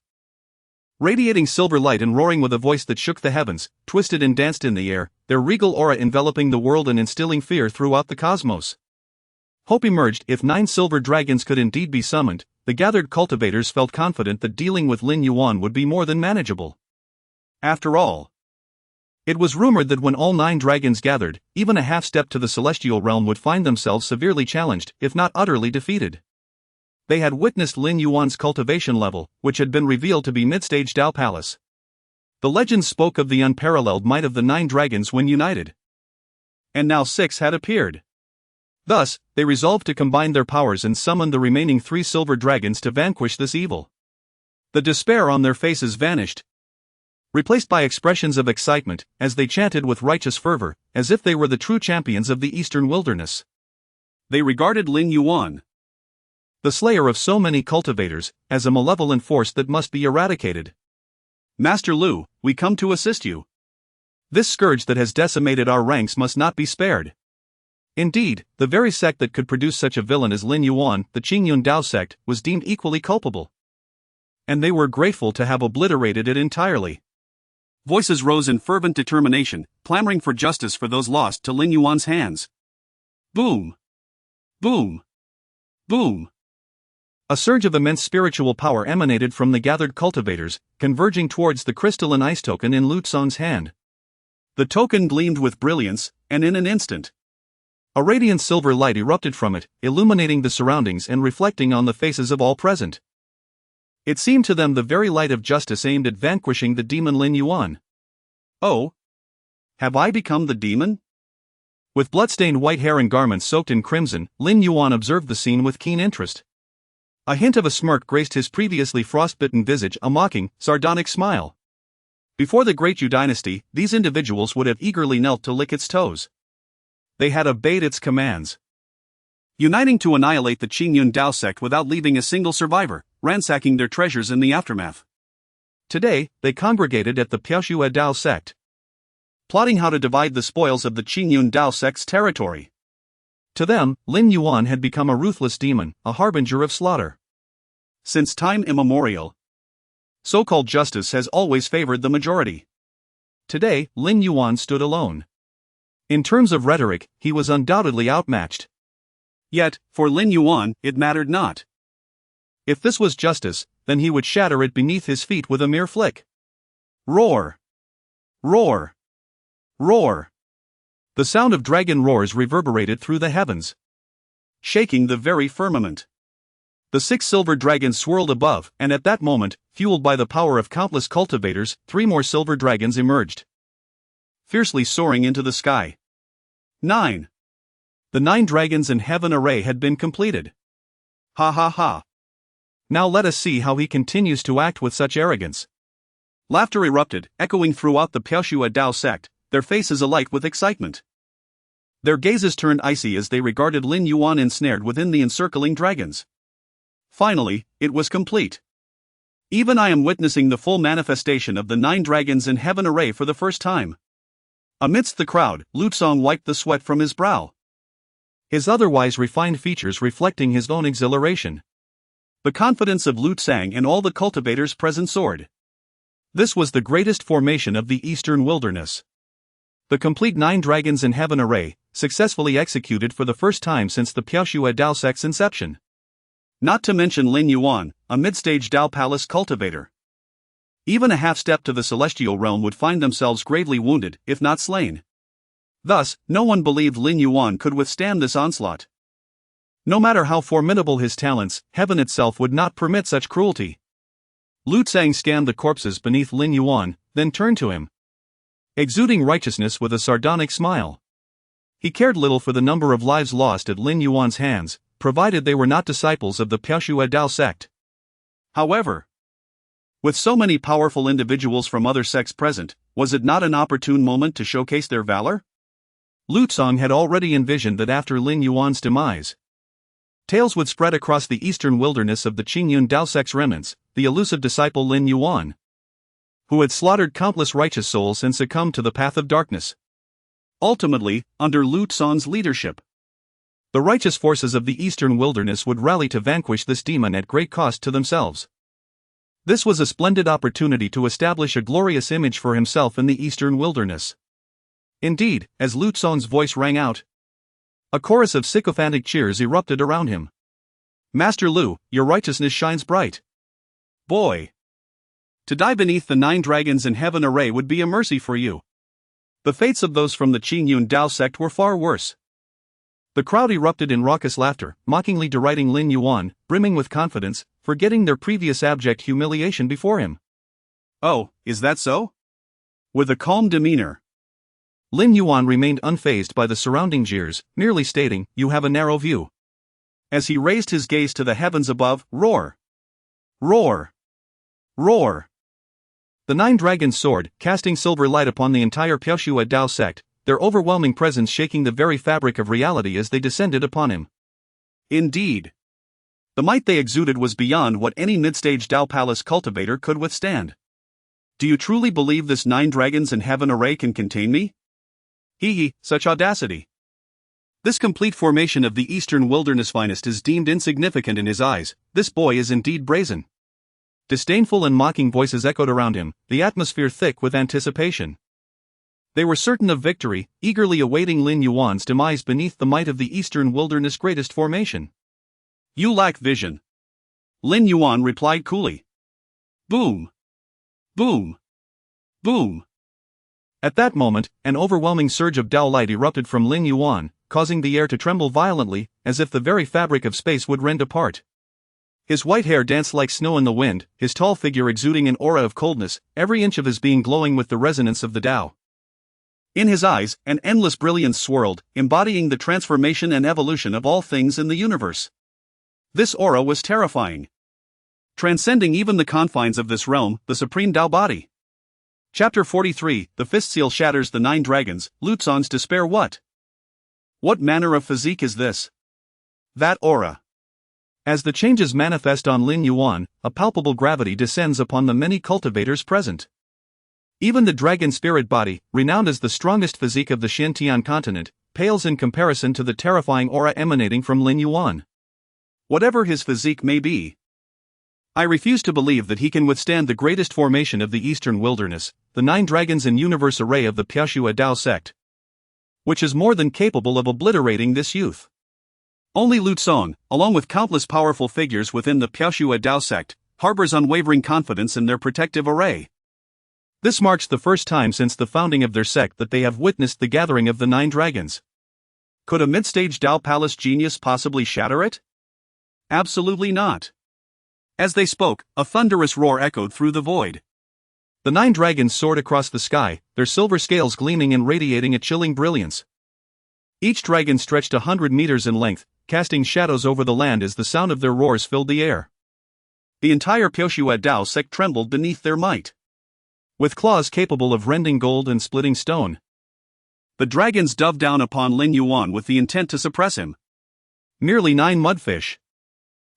radiating silver light and roaring with a voice that shook the heavens, twisted and danced in the air, their regal aura enveloping the world and instilling fear throughout the cosmos. Hope emerged. If 9 silver dragons could indeed be summoned, the gathered cultivators felt confident that dealing with Lin Yuan would be more than manageable. After all, it was rumored that when all 9 dragons gathered, even a half step to the celestial realm would find themselves severely challenged, if not utterly defeated. They had witnessed Lin Yuan's cultivation level, which had been revealed to be mid-stage Dao Palace. The legends spoke of the unparalleled might of the 9 dragons when united. And now 6 had appeared. Thus, they resolved to combine their powers and summon the remaining 3 silver dragons to vanquish this evil. The despair on their faces vanished. replaced by expressions of excitement, as they chanted with righteous fervor, as if they were the true champions of the eastern wilderness. They regarded Lin Yuan, the slayer of so many cultivators, as a malevolent force that must be eradicated. Master Lu, we come to assist you. This scourge that has decimated our ranks must not be spared. Indeed, the very sect that could produce such a villain as Lin Yuan, the Qingyun Dao sect, was deemed equally culpable. And they were grateful to have obliterated it entirely. Voices rose in fervent determination, clamoring for justice for those lost to Lin Yuan's hands. Boom! Boom! Boom! A surge of immense spiritual power emanated from the gathered cultivators, converging towards the crystalline ice token in Lu Tsong's hand. The token gleamed with brilliance, and in an instant, a radiant silver light erupted from it, illuminating the surroundings and reflecting on the faces of all present. It seemed to them the very light of justice aimed at vanquishing the demon Lin Yuan. Oh! Have I become the demon? With bloodstained white hair and garments soaked in crimson, Lin Yuan observed the scene with keen interest. A hint of a smirk graced his previously frostbitten visage, a mocking, sardonic smile. Before the Great Yu dynasty, these individuals would have eagerly knelt to lick its toes. They had obeyed its commands, uniting to annihilate the Qingyun Dao sect without leaving a single survivor, ransacking their treasures in the aftermath. Today, they congregated at the Piaoxue Dao sect, plotting how to divide the spoils of the Qingyun Dao sect's territory. To them, Lin Yuan had become a ruthless demon, a harbinger of slaughter. Since time immemorial, so-called justice has always favored the majority. Today, Lin Yuan stood alone. In terms of rhetoric, he was undoubtedly outmatched. Yet, for Lin Yuan, it mattered not. If this was justice, then he would shatter it beneath his feet with a mere flick. Roar! Roar! Roar! The sound of dragon roars reverberated through the heavens, shaking the very firmament. The 6 silver dragons swirled above, and at that moment, fueled by the power of countless cultivators, 3 more silver dragons emerged, fiercely soaring into the sky. 9. The 9 dragons in heaven array had been completed. Ha ha ha. Now let us see how he continues to act with such arrogance. Laughter erupted, echoing throughout the Piaoxue Dao sect, their faces alight with excitement. Their gazes turned icy as they regarded Lin Yuan ensnared within the encircling dragons. Finally, it was complete. Even I am witnessing the full manifestation of the 9 dragons in heaven array for the first time. Amidst the crowd, Lu Tsong wiped the sweat from his brow, his otherwise refined features reflecting his own exhilaration. The confidence of Lu Tsang and all the cultivators present soared. This was the greatest formation of the eastern wilderness. The complete 9 dragons in heaven array, successfully executed for the first time since the Piaoxue Dao sect's inception. Not to mention Lin Yuan, a mid-stage Dao palace cultivator. Even a half-step to the celestial realm would find themselves gravely wounded, if not slain. Thus, no one believed Lin Yuan could withstand this onslaught. No matter how formidable his talents, heaven itself would not permit such cruelty. Lu Tsang scanned the corpses beneath Lin Yuan, then turned to him, exuding righteousness with a sardonic smile. He cared little for the number of lives lost at Lin Yuan's hands, provided they were not disciples of the Piaoxue Dao sect. However, with so many powerful individuals from other sects present, was it not an opportune moment to showcase their valor? Lu Tsong had already envisioned that after Lin Yuan's demise, tales would spread across the eastern wilderness of the Qingyun Dao sect's remnants, the elusive disciple Lin Yuan, who had slaughtered countless righteous souls and succumbed to the path of darkness. Ultimately, under Lu Tsong's leadership, the righteous forces of the eastern wilderness would rally to vanquish this demon at great cost to themselves. This was a splendid opportunity to establish a glorious image for himself in the eastern wilderness. Indeed, as Lu Tsong's voice rang out, a chorus of sycophantic cheers erupted around him. Master Lu, your righteousness shines bright. Boy! To die beneath the 9 dragons in heaven array would be a mercy for you. The fates of those from the Qingyun Dao sect were far worse. The crowd erupted in raucous laughter, mockingly deriding Lin Yuan, brimming with confidence, forgetting their previous abject humiliation before him. Oh, is that so? With a calm demeanor, Lin Yuan remained unfazed by the surrounding jeers, merely stating, "You have a narrow view." As he raised his gaze to the heavens above, roar! Roar! Roar! The nine dragons soared, casting silver light upon the entire peril.Dao sect, their overwhelming presence shaking the very fabric of reality as they descended upon him. Indeed. The might they exuded was beyond what any mid-stage Dao Palace cultivator could withstand. Do you truly believe this 9 dragons in heaven array can contain me? Hee, such audacity. This complete formation of the eastern wilderness finest is deemed insignificant in his eyes. This boy is indeed brazen. Disdainful and mocking voices echoed around him, the atmosphere thick with anticipation. They were certain of victory, eagerly awaiting Lin Yuan's demise beneath the might of the eastern wilderness' greatest formation. You lack vision. Lin Yuan replied coolly. Boom. Boom. Boom. At that moment, an overwhelming surge of Dao light erupted from Lin Yuan, causing the air to tremble violently, as if the very fabric of space would rend apart. His white hair danced like snow in the wind, his tall figure exuding an aura of coldness, every inch of his being glowing with the resonance of the Dao. In his eyes, an endless brilliance swirled, embodying the transformation and evolution of all things in the universe. This aura was terrifying. Transcending even the confines of this realm, the supreme Dao body. Chapter 43, The Fist Seal Shatters the 9 Dragons, Lutsan's Despair. What manner of physique is this? That aura. As the changes manifest on Lin Yuan, a palpable gravity descends upon the many cultivators present. Even the dragon spirit body, renowned as the strongest physique of the Xintian continent, pales in comparison to the terrifying aura emanating from Lin Yuan. Whatever his physique may be, I refuse to believe that he can withstand the greatest formation of the eastern wilderness, the 9 dragons in universe array of the peril.Dao sect, which is more than capable of obliterating this youth. Only Lutsan, along with countless powerful figures within the peril.Dao sect, harbors unwavering confidence in their protective array. This marks the first time since the founding of their sect that they have witnessed the gathering of the 9 dragons. Could a mid-stage Dao Palace genius possibly shatter it? Absolutely not. As they spoke, a thunderous roar echoed through the void. The 9 dragons soared across the sky, their silver scales gleaming and radiating a chilling brilliance. Each dragon stretched 100 meters in length, casting shadows over the land as the sound of their roars filled the air. The entire peril.Dao sect trembled beneath their might. With claws capable of rending gold and splitting stone, the dragons dove down upon Lin Yuan with the intent to suppress him. Merely 9 mudfish.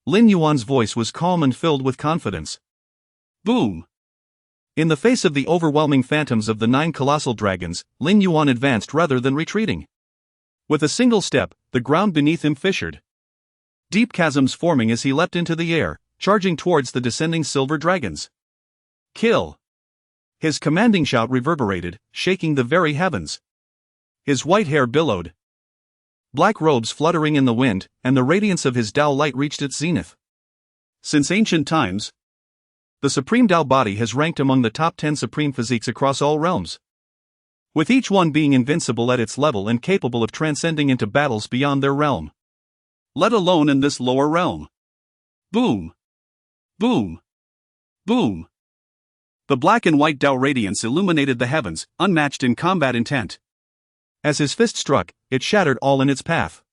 Lin Yuan's voice was calm and filled with confidence. Boom! In the face of the overwhelming phantoms of the 9 colossal dragons, Lin Yuan advanced rather than retreating. With a single step, the ground beneath him fissured. Deep chasms forming as he leapt into the air, charging towards the descending silver dragons. Kill! His commanding shout reverberated, shaking the very heavens. His white hair billowed. Black robes fluttering in the wind, and the radiance of his Dao light reached its zenith. Since ancient times, the supreme Dao body has ranked among the top 10 supreme physiques across all realms, with each one being invincible at its level and capable of transcending into battles beyond their realm, let alone in this lower realm. Boom! Boom! Boom! The black and white Dao radiance illuminated the heavens, unmatched in combat intent. As his fist struck, it shattered all in its path.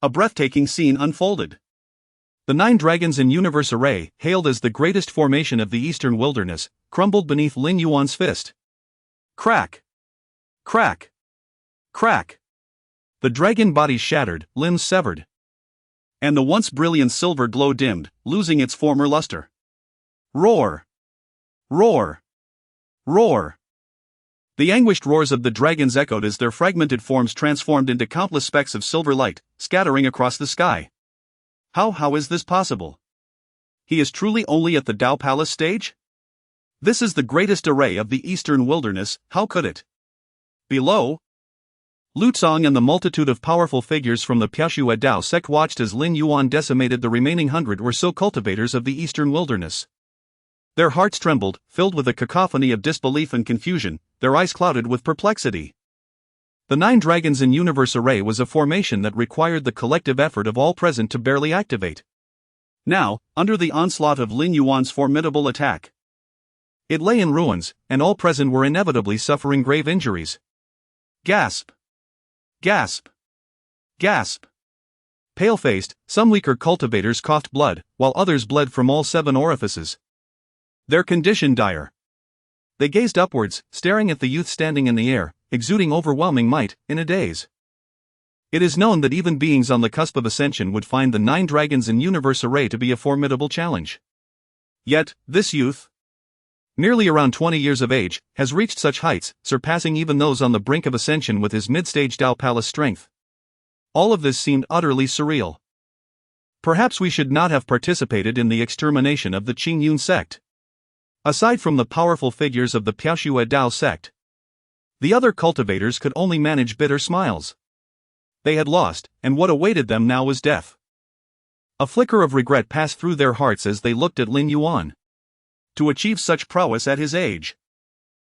A breathtaking scene unfolded. The 9 dragons in universe array, hailed as the greatest formation of the eastern wilderness, crumbled beneath Lin Yuan's fist. Crack! Crack! Crack! The dragon bodies shattered, limbs severed. And the once brilliant silver glow dimmed, losing its former luster. Roar! Roar! Roar! The anguished roars of the dragons echoed as their fragmented forms transformed into countless specks of silver light, scattering across the sky. How is this possible? He is truly only at the Dao Palace stage? This is the greatest array of the eastern wilderness, how could it? Below, Lutsong and the multitude of powerful figures from the peril.Dao sect watched as Lin Yuan decimated the remaining 100 or so cultivators of the eastern wilderness. Their hearts trembled, filled with a cacophony of disbelief and confusion, their eyes clouded with perplexity. The 9 dragons in universe array was a formation that required the collective effort of all present to barely activate. Now, under the onslaught of Lin Yuan's formidable attack, it lay in ruins, and all present were inevitably suffering grave injuries. Gasp! Gasp! Gasp! Pale-faced, some weaker cultivators coughed blood, while others bled from all 7 orifices. Their condition dire. They gazed upwards, staring at the youth standing in the air, exuding overwhelming might, in a daze. It is known that even beings on the cusp of ascension would find the 9 dragons in universe array to be a formidable challenge. Yet, this youth, nearly around 20 years of age, has reached such heights, surpassing even those on the brink of ascension with his mid-stage Tao Palace strength. All of this seemed utterly surreal. Perhaps we should not have participated in the extermination of the Qingyun sect. Aside from the powerful figures of the Piaoxue sect, the other cultivators could only manage bitter smiles. They had lost, and what awaited them now was death. A flicker of regret passed through their hearts as they looked at Lin Yuan. To achieve such prowess at his age,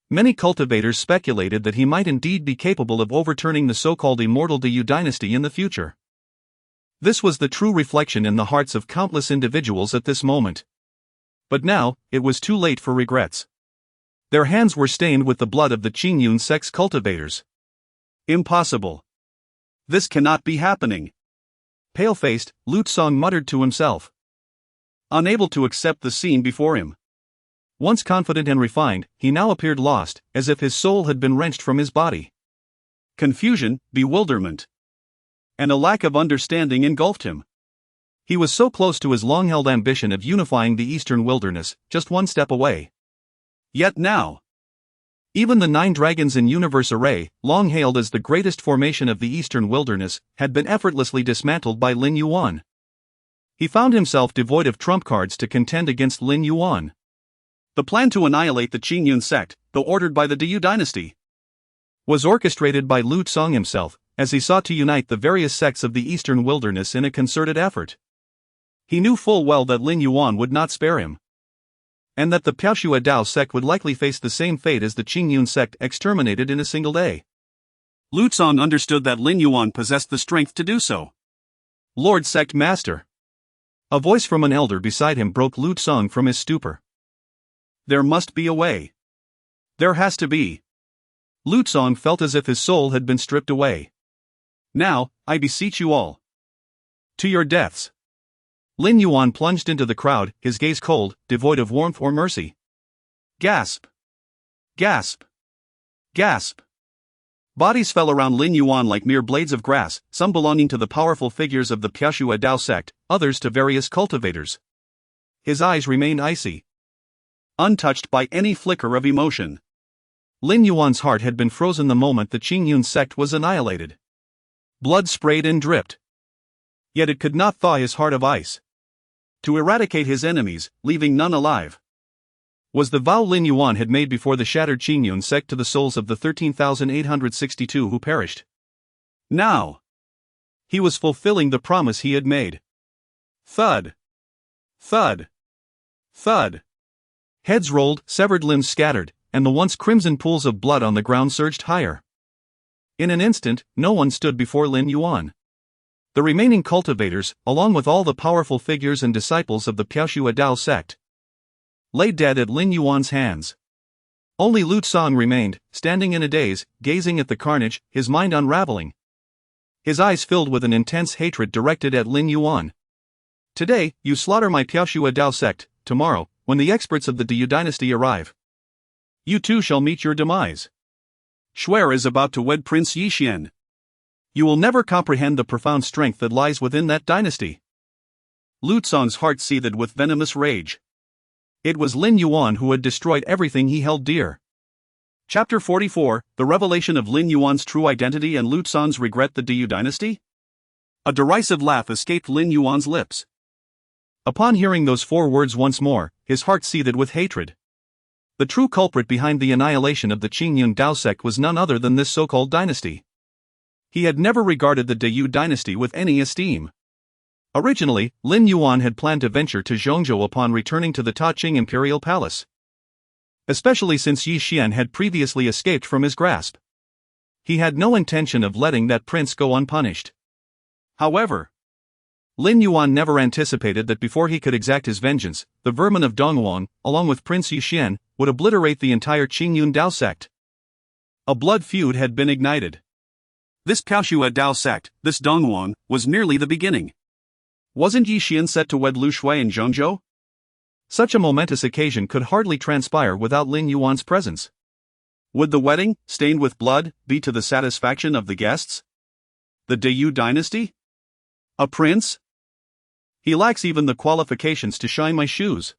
many cultivators speculated that he might indeed be capable of overturning the so-called immortal Diyu dynasty in the future. This was the true reflection in the hearts of countless individuals at this moment. But now, it was too late for regrets. Their hands were stained with the blood of the Qingyun sect's cultivators. Impossible. This cannot be happening. Pale-faced, Lu Tsong muttered to himself, unable to accept the scene before him. Once confident and refined, he now appeared lost, as if his soul had been wrenched from his body. Confusion, bewilderment, and a lack of understanding engulfed him. He was so close to his long-held ambition of unifying the eastern wilderness, just one step away. Yet now, even the 9 dragons in universe array, long hailed as the greatest formation of the eastern wilderness, had been effortlessly dismantled by Lin Yuan. He found himself devoid of trump cards to contend against Lin Yuan. The plan to annihilate the Qingyun sect, though ordered by the Diyu dynasty, was orchestrated by Lu Tsong himself, as he sought to unite the various sects of the eastern wilderness in a concerted effort. He knew full well that Lin Yuan would not spare him, and that the Piaoxue sect would likely face the same fate as the Qingyun sect exterminated in a single day. Lu Tsong understood that Lin Yuan possessed the strength to do so. Lord Sect Master. A voice from an elder beside him broke Lu Tsong from his stupor. There must be a way. There has to be. Lu Tsong felt as if his soul had been stripped away. Now, I beseech you all, to your deaths. Lin Yuan plunged into the crowd, his gaze cold, devoid of warmth or mercy. Gasp! Gasp! Gasp! Bodies fell around Lin Yuan like mere blades of grass, some belonging to the powerful figures of the Piaoxue sect, others to various cultivators. His eyes remained icy, untouched by any flicker of emotion. Lin Yuan's heart had been frozen the moment the Qingyun sect was annihilated. Blood sprayed and dripped. Yet it could not thaw his heart of ice. To eradicate his enemies, leaving none alive, was the vow Lin Yuan had made before the shattered Qingyun sect to the souls of the 13,862 who perished. Now, he was fulfilling the promise he had made. Thud! Thud! Thud! Heads rolled, severed limbs scattered, and the once crimson pools of blood on the ground surged higher. In an instant, no one stood before Lin Yuan. The remaining cultivators, along with all the powerful figures and disciples of the Piaoxue sect, lay dead at Lin Yuan's hands. Only Lu Tsong remained, standing in a daze, gazing at the carnage, his mind unraveling. His eyes filled with an intense hatred directed at Lin Yuan. Today, you slaughter my Piaoxue sect. Tomorrow, when the experts of the Diyu dynasty arrive, you too shall meet your demise. Shuer is about to wed Prince Yixian. You will never comprehend the profound strength that lies within that dynasty. Lu Tsong's heart seethed with venomous rage. It was Lin Yuan who had destroyed everything he held dear. Chapter 44, The Revelation of Lin Yuan's True Identity and Lu Tsong's Regret the Diyu Dynasty? A derisive laugh escaped Lin Yuan's lips. Upon hearing those 4 words once more, his heart seethed with hatred. The true culprit behind the annihilation of the Qingyun sect was none other than this so-called dynasty. He had never regarded the Diyu dynasty with any esteem. Originally, Lin Yuan had planned to venture to Zhongzhou upon returning to the Taqing imperial palace, especially since Yi Xian had previously escaped from his grasp. He had no intention of letting that prince go unpunished. However, Lin Yuan never anticipated that before he could exact his vengeance, the vermin of Dongwang, along with Prince Yi Xian, would obliterate the entire Qingyun sect. A blood feud had been ignited. This Piaoxue sect, this Dongwang, was merely the beginning. Wasn't Yi Xian set to wed Lu Shui in Zhongzhou? Such a momentous occasion could hardly transpire without Lin Yuan's presence. Would the wedding, stained with blood, be to the satisfaction of the guests? The Deyu dynasty? A prince? He lacks even the qualifications to shine my shoes.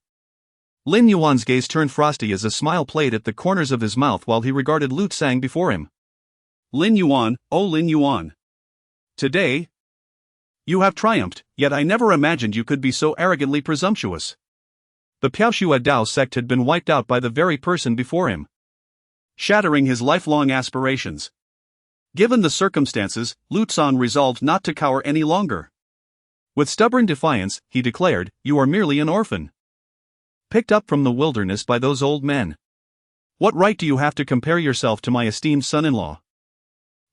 Lin Yuan's gaze turned frosty as a smile played at the corners of his mouth while he regarded Lu Tsang before him. Lin Yuan, oh Lin Yuan. Today, you have triumphed, yet I never imagined you could be so arrogantly presumptuous. The Dao sect had been wiped out by the very person before him, shattering his lifelong aspirations. Given the circumstances, Lu Tsang resolved not to cower any longer. With stubborn defiance, he declared, "You are merely an orphan, picked up from the wilderness by those old men. What right do you have to compare yourself to my esteemed son-in-law?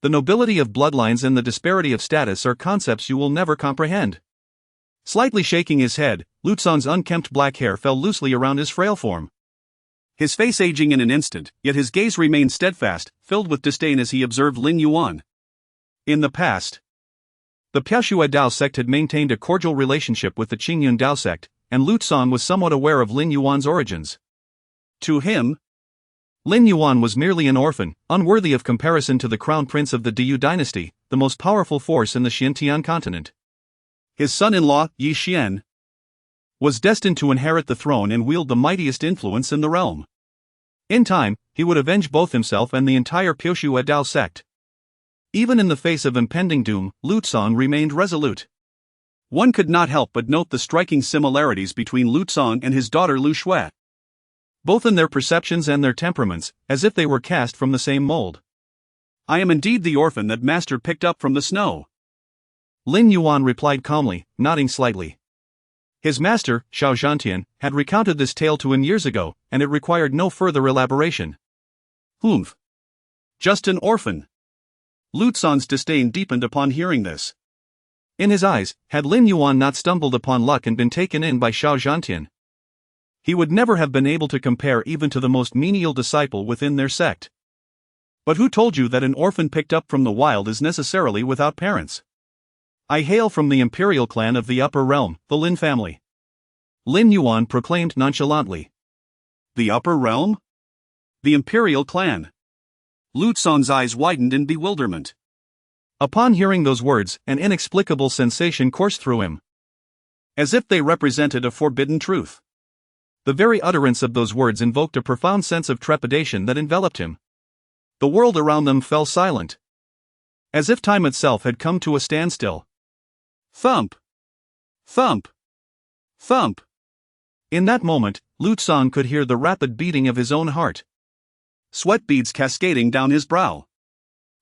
The nobility of bloodlines and the disparity of status are concepts you will never comprehend." Slightly shaking his head, Lu Tsang's unkempt black hair fell loosely around his frail form. His face aging in an instant, yet his gaze remained steadfast, filled with disdain as he observed Lin Yuan. In the past, the Dao sect had maintained a cordial relationship with the Qingyun Dao sect, and Lu Tsang was somewhat aware of Lin Yuan's origins. To him, Lin Yuan was merely an orphan, unworthy of comparison to the crown prince of the Deyu dynasty, the most powerful force in the Xiantian continent. His son-in-law, Yi Xian, was destined to inherit the throne and wield the mightiest influence in the realm. In time, he would avenge both himself and the entire Dao sect. Even in the face of impending doom, Lu Tsang remained resolute. One could not help but note the striking similarities between Lu Tsang and his daughter Lu Shui, both in their perceptions and their temperaments, as if they were cast from the same mold. I am indeed the orphan that master picked up from the snow, Lin Yuan replied calmly, nodding slightly. His master, Xiao Zhantian, had recounted this tale to him years ago, and it required no further elaboration. Humph. Just an orphan. Lu Tsang's disdain deepened upon hearing this. In his eyes, had Lin Yuan not stumbled upon luck and been taken in by Xiao Zhantian, he would never have been able to compare even to the most menial disciple within their sect. But who told you that an orphan picked up from the wild is necessarily without parents? I hail from the imperial clan of the upper realm, the Lin family, Lin Yuan proclaimed nonchalantly. The upper realm? The imperial clan? Lu Tsang's eyes widened in bewilderment. Upon hearing those words, an inexplicable sensation coursed through him, as if they represented a forbidden truth. The very utterance of those words invoked a profound sense of trepidation that enveloped him. The world around them fell silent, as if time itself had come to a standstill. Thump! Thump! Thump! In that moment, Lu Tsang could hear the rapid beating of his own heart, sweat beads cascading down his brow.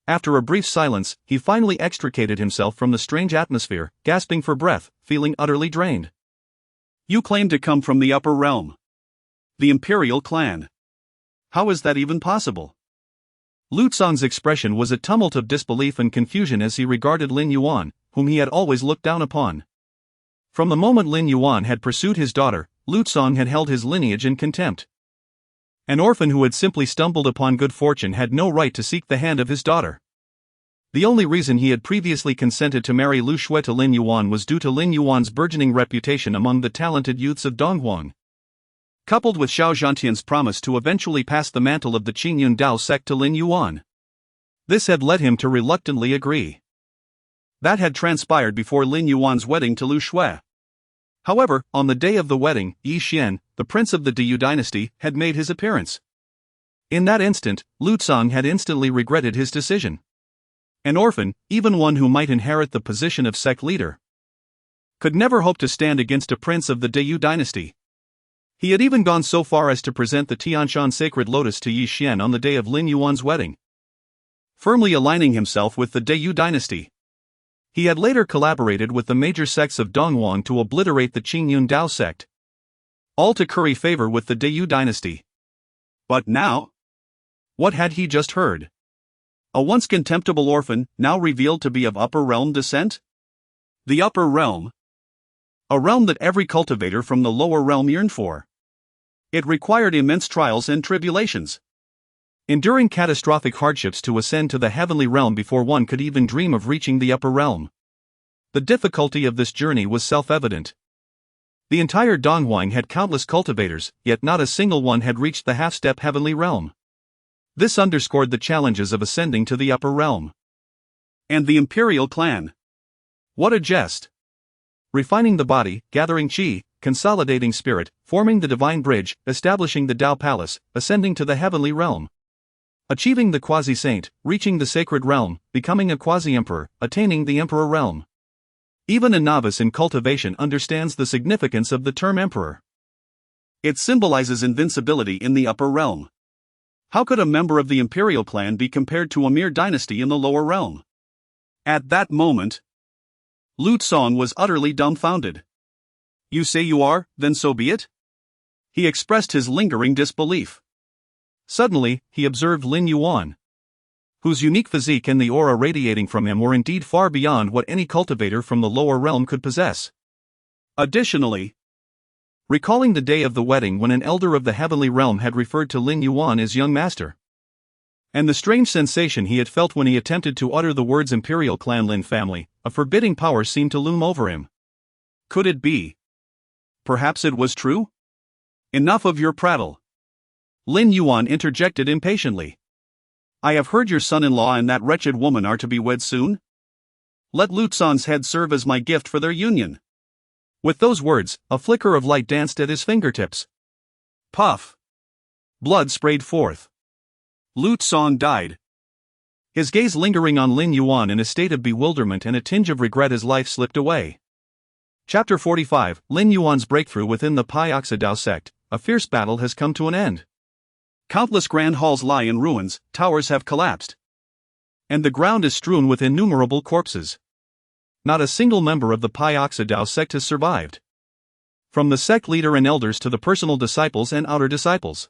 After a brief silence, he finally extricated himself from the strange atmosphere, gasping for breath, feeling utterly drained. You claim to come from the upper realm, the imperial clan. How is that even possible? Lu Tsang's expression was a tumult of disbelief and confusion as he regarded Lin Yuan, whom he had always looked down upon. From the moment Lin Yuan had pursued his daughter, Lu Tsang had held his lineage in contempt. An orphan who had simply stumbled upon good fortune had no right to seek the hand of his daughter. The only reason he had previously consented to marry Lu Shui to Lin Yuan was due to Lin Yuan's burgeoning reputation among the talented youths of Donghuang, coupled with Xiao Zhantian's promise to eventually pass the mantle of the Qingyun Dao sect to Lin Yuan. This had led him to reluctantly agree. That had transpired before Lin Yuan's wedding to Lu Shui. However, on the day of the wedding, Yi Xian, the prince of the Deyu dynasty, had made his appearance. In that instant, Lu Tsang had instantly regretted his decision. An orphan, even one who might inherit the position of sect leader, could never hope to stand against a prince of the Deyu dynasty. He had even gone so far as to present the Tianshan sacred lotus to Yi Xian on the day of Lin Yuan's wedding, firmly aligning himself with the Deyu dynasty. He had later collaborated with the major sects of Donghuang to obliterate the Qingyun Dao sect, all to curry favor with the Deyu dynasty. But now, what had he just heard? A once contemptible orphan, now revealed to be of upper realm descent? The upper realm. A realm that every cultivator from the lower realm yearned for. It required immense trials and tribulations, enduring catastrophic hardships to ascend to the heavenly realm before one could even dream of reaching the upper realm. The difficulty of this journey was self-evident. The entire Donghuang had countless cultivators, yet not a single one had reached the half-step heavenly realm. This underscored the challenges of ascending to the upper realm. And the imperial clan. What a jest! Refining the body, gathering qi, consolidating spirit, forming the divine bridge, establishing the Tao Palace, ascending to the heavenly realm. Achieving the quasi-saint, reaching the sacred realm, becoming a quasi-emperor, attaining the emperor realm. Even a novice in cultivation understands the significance of the term emperor. It symbolizes invincibility in the upper realm. How could a member of the imperial clan be compared to a mere dynasty in the lower realm? At that moment, Lu Tsong was utterly dumbfounded. You say you are, then so be it? He expressed his lingering disbelief. Suddenly, he observed Lin Yuan, whose unique physique and the aura radiating from him were indeed far beyond what any cultivator from the lower realm could possess. Additionally, recalling the day of the wedding when an elder of the heavenly realm had referred to Lin Yuan as young master, and the strange sensation he had felt when he attempted to utter the words imperial clan Lin family, a forbidding power seemed to loom over him. Could it be? Perhaps it was true? Enough of your prattle. Lin Yuan interjected impatiently. I have heard your son-in-law and that wretched woman are to be wed soon. Let Lu Tsong's head serve as my gift for their union. With those words, a flicker of light danced at his fingertips. Puff! Blood sprayed forth. Lu Tsong died. His gaze lingering on Lin Yuan in a state of bewilderment and a tinge of regret as life slipped away. Chapter 45, Lin Yuan's breakthrough within the Pai-Oxidao sect. A fierce battle has come to an end. Countless grand halls lie in ruins, towers have collapsed, and the ground is strewn with innumerable corpses. Not a single member of the Pai-Oxidao sect has survived. From the sect leader and elders to the personal disciples and outer disciples.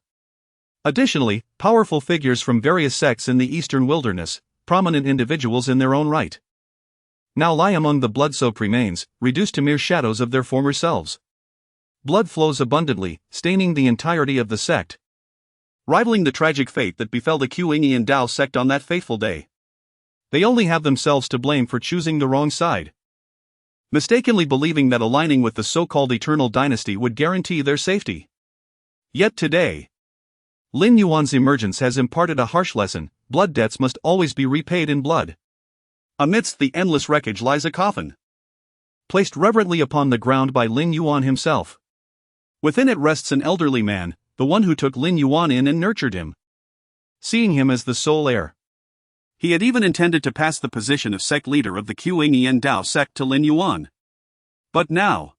Additionally, powerful figures from various sects in the eastern wilderness, prominent individuals in their own right, now lie among the blood-soaked remains, reduced to mere shadows of their former selves. Blood flows abundantly, staining the entirety of the sect, rivaling the tragic fate that befell the Qingyi and Dao sect on that fateful day. They only have themselves to blame for choosing the wrong side, mistakenly believing that aligning with the so-called eternal dynasty would guarantee their safety. Yet today, Lin Yuan's emergence has imparted a harsh lesson: blood debts must always be repaid in blood. Amidst the endless wreckage lies a coffin, placed reverently upon the ground by Lin Yuan himself. Within it rests an elderly man, the one who took Lin Yuan in and nurtured him, seeing him as the sole heir. He had even intended to pass the position of sect leader of the Qingyi and Dao sect to Lin Yuan. But now,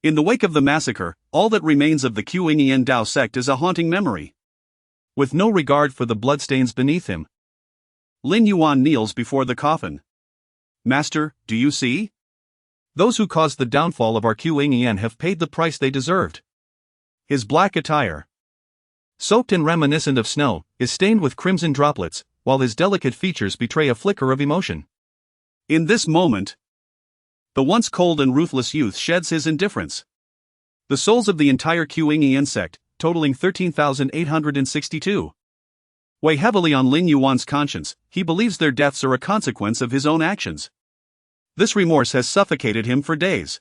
in the wake of the massacre, all that remains of the Qingyi and Dao sect is a haunting memory. With no regard for the bloodstains beneath him, Lin Yuan kneels before the coffin. Master, do you see? Those who caused the downfall of our Qingyi have paid the price they deserved. His black attire, soaked and reminiscent of snow, is stained with crimson droplets, while his delicate features betray a flicker of emotion. In this moment, the once cold and ruthless youth sheds his indifference. The souls of the entire Qingyi sect, totaling 13,862, weigh heavily on Lin Yuan's conscience. He believes their deaths are a consequence of his own actions. This remorse has suffocated him for days,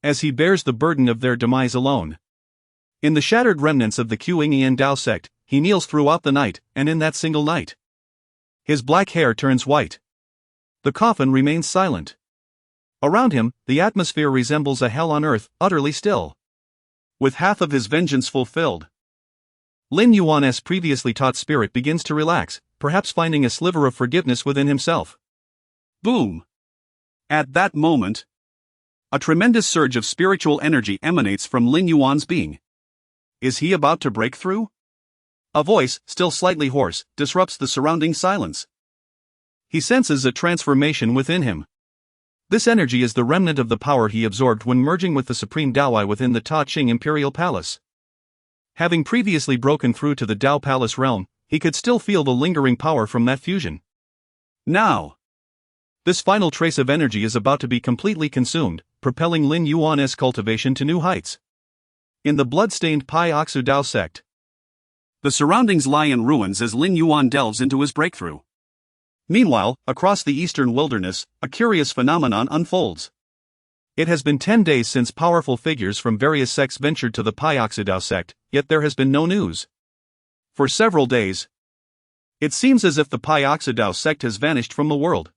as he bears the burden of their demise alone. In the shattered remnants of the Qingyi and Dao sect, he kneels throughout the night, and in that single night, his black hair turns white. The coffin remains silent. Around him, the atmosphere resembles a hell on earth, utterly still. With half of his vengeance fulfilled, Lin Yuan's previously taught spirit begins to relax, perhaps finding a sliver of forgiveness within himself. Boom! At that moment, a tremendous surge of spiritual energy emanates from Lin Yuan's being. Is he about to break through? A voice, still slightly hoarse, disrupts the surrounding silence. He senses a transformation within him. This energy is the remnant of the power he absorbed when merging with the supreme Daowei within the Ta Qing Imperial Palace. Having previously broken through to the Dao Palace realm, he could still feel the lingering power from that fusion. Now, this final trace of energy is about to be completely consumed, propelling Lin Yuan's cultivation to new heights. In the blood-stained Pai-Oxidao sect, the surroundings lie in ruins as Lin Yuan delves into his breakthrough. Meanwhile, across the eastern wilderness, a curious phenomenon unfolds. It has been 10 days since powerful figures from various sects ventured to the peril.Subsequently sect, yet there has been no news. For several days, it seems as if the peril.Subsequently sect has vanished from the world.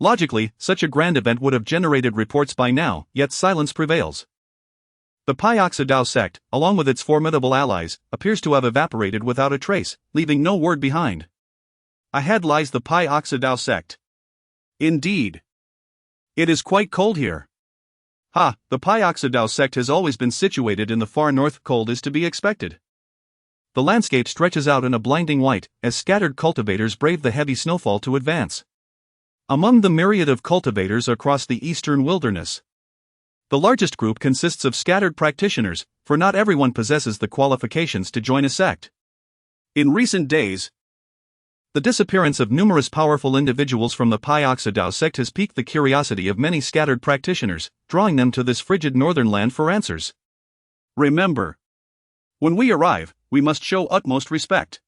Logically, such a grand event would have generated reports by now, yet silence prevails. The peril.Subsequently sect, along with its formidable allies, appears to have evaporated without a trace, leaving no word behind. Ahead lies the peril.Subsequently sect. Indeed. It is quite cold here. The peril.Subsequently sect has always been situated in the far north. Cold is to be expected. The landscape stretches out in a blinding white, as scattered cultivators brave the heavy snowfall to advance. Among the myriad of cultivators across the eastern wilderness, the largest group consists of scattered practitioners, for not everyone possesses the qualifications to join a sect. In recent days, the disappearance of numerous powerful individuals from the peril.Subsequently sect has piqued the curiosity of many scattered practitioners, drawing them to this frigid northern land for answers. Remember, when we arrive, we must show utmost respect.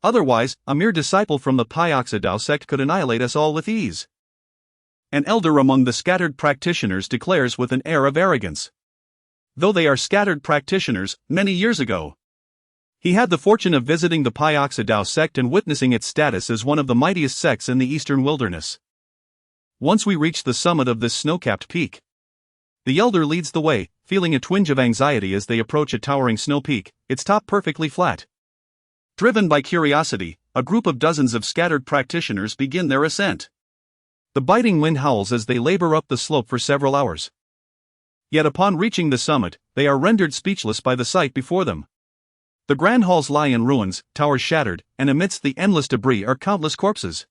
Otherwise, a mere disciple from the peril.Subsequently sect could annihilate us all with ease. An elder among the scattered practitioners declares with an air of arrogance. Though they are scattered practitioners, many years ago, he had the fortune of visiting the peril.Subsequently sect and witnessing its status as one of the mightiest sects in the eastern wilderness. Once we reach the summit of this snow-capped peak, the elder leads the way, feeling a twinge of anxiety as they approach a towering snow peak, its top perfectly flat. Driven by curiosity, a group of dozens of scattered practitioners begin their ascent. The biting wind howls as they labor up the slope for several hours. Yet upon reaching the summit, they are rendered speechless by the sight before them. The grand halls lie in ruins, towers shattered, and amidst the endless debris are countless corpses.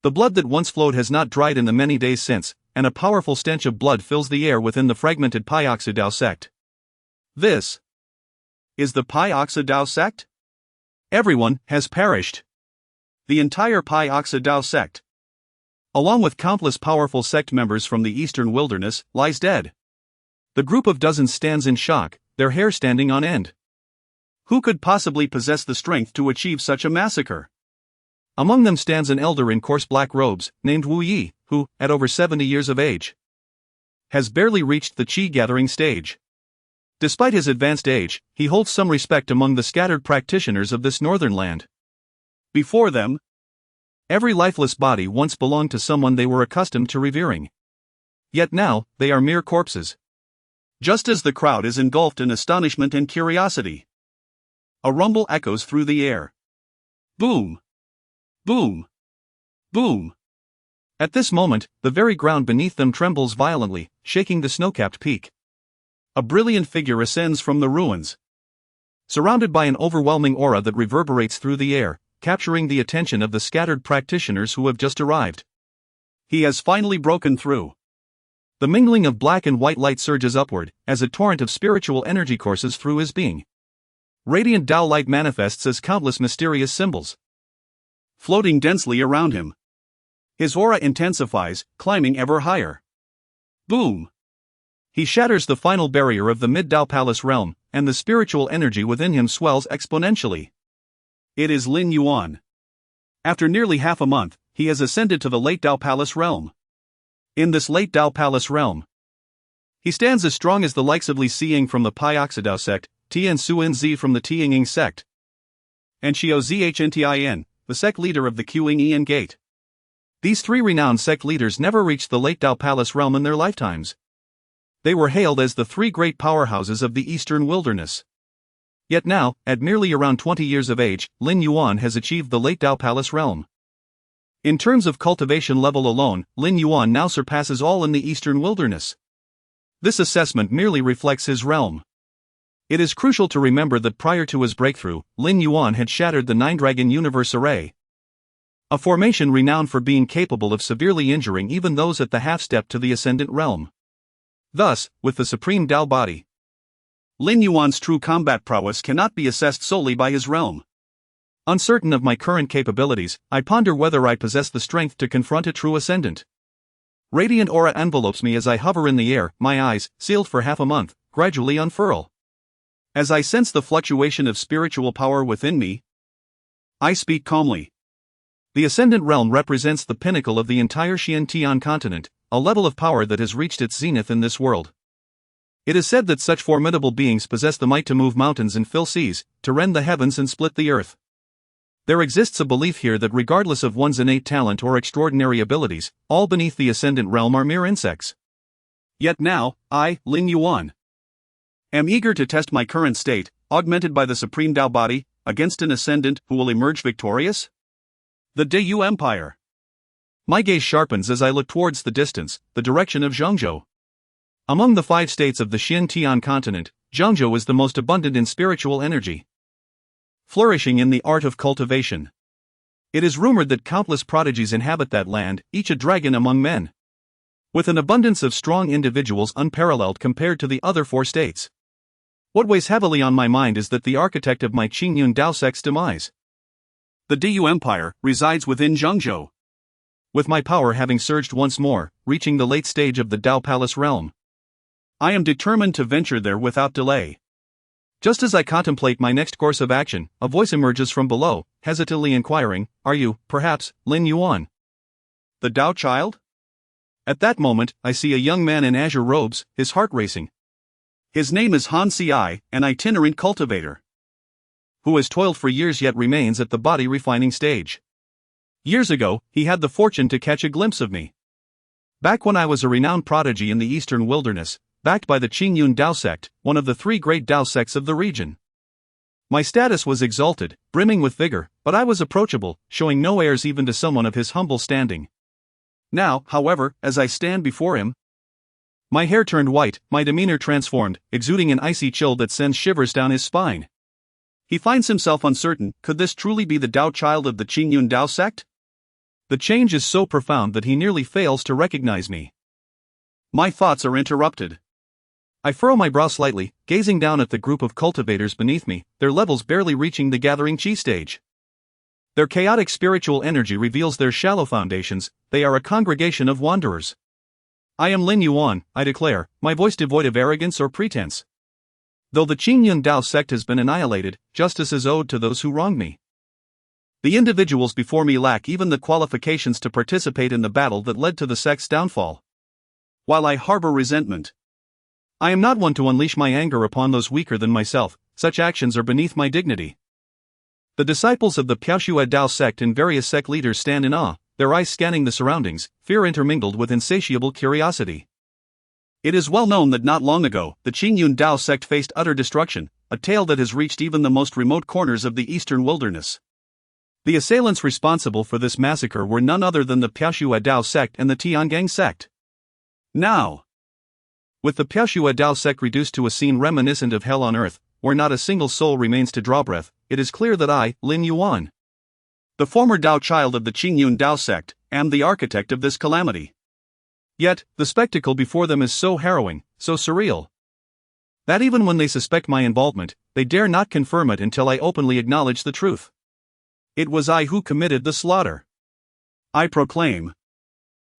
The blood that once flowed has not dried in the many days since, and a powerful stench of blood fills the air within the fragmented peril.Subsequently sect. This is the peril.Subsequently sect? Everyone has perished. The entire peril.Subsequently sect, along with countless powerful sect members from the eastern wilderness, lies dead. The group of dozens stands in shock, their hair standing on end. Who could possibly possess the strength to achieve such a massacre? Among them stands an elder in coarse black robes, named Wu Yi, who, at over 70 years of age, has barely reached the chi-gathering stage. Despite his advanced age, he holds some respect among the scattered practitioners of this northern land. Before them, every lifeless body once belonged to someone they were accustomed to revering. Yet now, they are mere corpses. Just as the crowd is engulfed in astonishment and curiosity, a rumble echoes through the air. Boom! Boom! Boom! At this moment, the very ground beneath them trembles violently, shaking the snow-capped peak. A brilliant figure ascends from the ruins, surrounded by an overwhelming aura that reverberates through the air, capturing the attention of the scattered practitioners who have just arrived. He has finally broken through. The mingling of black and white light surges upward, as a torrent of spiritual energy courses through his being. Radiant Tao light manifests as countless mysterious symbols, floating densely around him. His aura intensifies, climbing ever higher. Boom! He shatters the final barrier of the mid-Tao Palace realm, and the spiritual energy within him swells exponentially. It is Lin Yuan. After nearly half a month, he has ascended to the late Tao Palace realm. In this late Tao Palace realm, he stands as strong as the likes of Li Xiying from the peril.Subsequently sect, Tian Suin Zi from the Tianying sect, and Xiao Zhnchin, the sect leader of the Qingyan Gate. These three renowned sect leaders never reached the late Tao Palace realm in their lifetimes. They were hailed as the three great powerhouses of the eastern wilderness. Yet now, at merely around 20 years of age, Lin Yuan has achieved the late Tao Palace realm. In terms of cultivation level alone, Lin Yuan now surpasses all in the eastern wilderness. This assessment merely reflects his realm. It is crucial to remember that prior to his breakthrough, Lin Yuan had shattered the Nine-Dragon Universe Array, a formation renowned for being capable of severely injuring even those at the half-step to the Ascendant realm. Thus, with the Supreme Tao body, Lin Yuan's true combat prowess cannot be assessed solely by his realm. Uncertain of my current capabilities, I ponder whether I possess the strength to confront a true Ascendant. Radiant aura envelopes me as I hover in the air, my eyes, sealed for half a month, gradually unfurl. As I sense the fluctuation of spiritual power within me, I speak calmly. The Ascendant realm represents the pinnacle of the entire Xiantian continent, a level of power that has reached its zenith in this world. It is said that such formidable beings possess the might to move mountains and fill seas, to rend the heavens and split the earth. There exists a belief here that regardless of one's innate talent or extraordinary abilities, all beneath the ascendant realm are mere insects. Yet now, I, Lin Yuan, am eager to test my current state, augmented by the supreme Tao body, against an ascendant who will emerge victorious? The Deyu Empire. My gaze sharpens as I look towards the distance, the direction of Zhengzhou. Among the 5 states of the Xintian continent, Zhengzhou is the most abundant in spiritual energy, flourishing in the art of cultivation. It is rumored that countless prodigies inhabit that land, each a dragon among men, with an abundance of strong individuals unparalleled compared to the other 4 states. What weighs heavily on my mind is that the architect of my Qingyun Dao sect's demise, the Deyu Empire, resides within Zhengzhou. With my power having surged once more, reaching the late stage of the Dao Palace realm, I am determined to venture there without delay. Just as I contemplate my next course of action, a voice emerges from below, hesitantly inquiring, "Are you, perhaps, Lin Yuan, the Dao child?" At that moment, I see a young man in azure robes, his heart racing. His name is Han Ci, an itinerant cultivator, who has toiled for years yet remains at the body refining stage. Years ago, he had the fortune to catch a glimpse of me. Back when I was a renowned prodigy in the eastern wilderness, backed by the Qingyun Dao sect, one of the 3 great Dao sects of the region. My status was exalted, brimming with vigor, but I was approachable, showing no airs even to someone of his humble standing. Now, however, as I stand before him, my hair turned white, my demeanor transformed, exuding an icy chill that sends shivers down his spine. He finds himself uncertain, could this truly be the Dao child of the Qingyun Dao sect? The change is so profound that he nearly fails to recognize me. My thoughts are interrupted. I furrow my brow slightly, gazing down at the group of cultivators beneath me, their levels barely reaching the gathering chi stage. Their chaotic spiritual energy reveals their shallow foundations, they are a congregation of wanderers. I am Lin Yuan, I declare, my voice devoid of arrogance or pretense. Though the Qingyun Dao sect has been annihilated, justice is owed to those who wronged me. The individuals before me lack even the qualifications to participate in the battle that led to the sect's downfall. While I harbor resentment, I am not one to unleash my anger upon those weaker than myself, such actions are beneath my dignity. The disciples of the Piaoxue Dao sect and various sect leaders stand in awe, their eyes scanning the surroundings, fear intermingled with insatiable curiosity. It is well known that not long ago, the Qingyun Dao sect faced utter destruction, a tale that has reached even the most remote corners of the eastern wilderness. The assailants responsible for this massacre were none other than the Piaoxue Dao sect and the Tiangang sect. Now, with the Piaoxue Dao sect reduced to a scene reminiscent of hell on earth, where not a single soul remains to draw breath, it is clear that I, Lin Yuan, the former Dao child of the Qingyun Dao sect, am the architect of this calamity. Yet, the spectacle before them is so harrowing, so surreal, that even when they suspect my involvement, they dare not confirm it until I openly acknowledge the truth. It was I who committed the slaughter, I proclaim,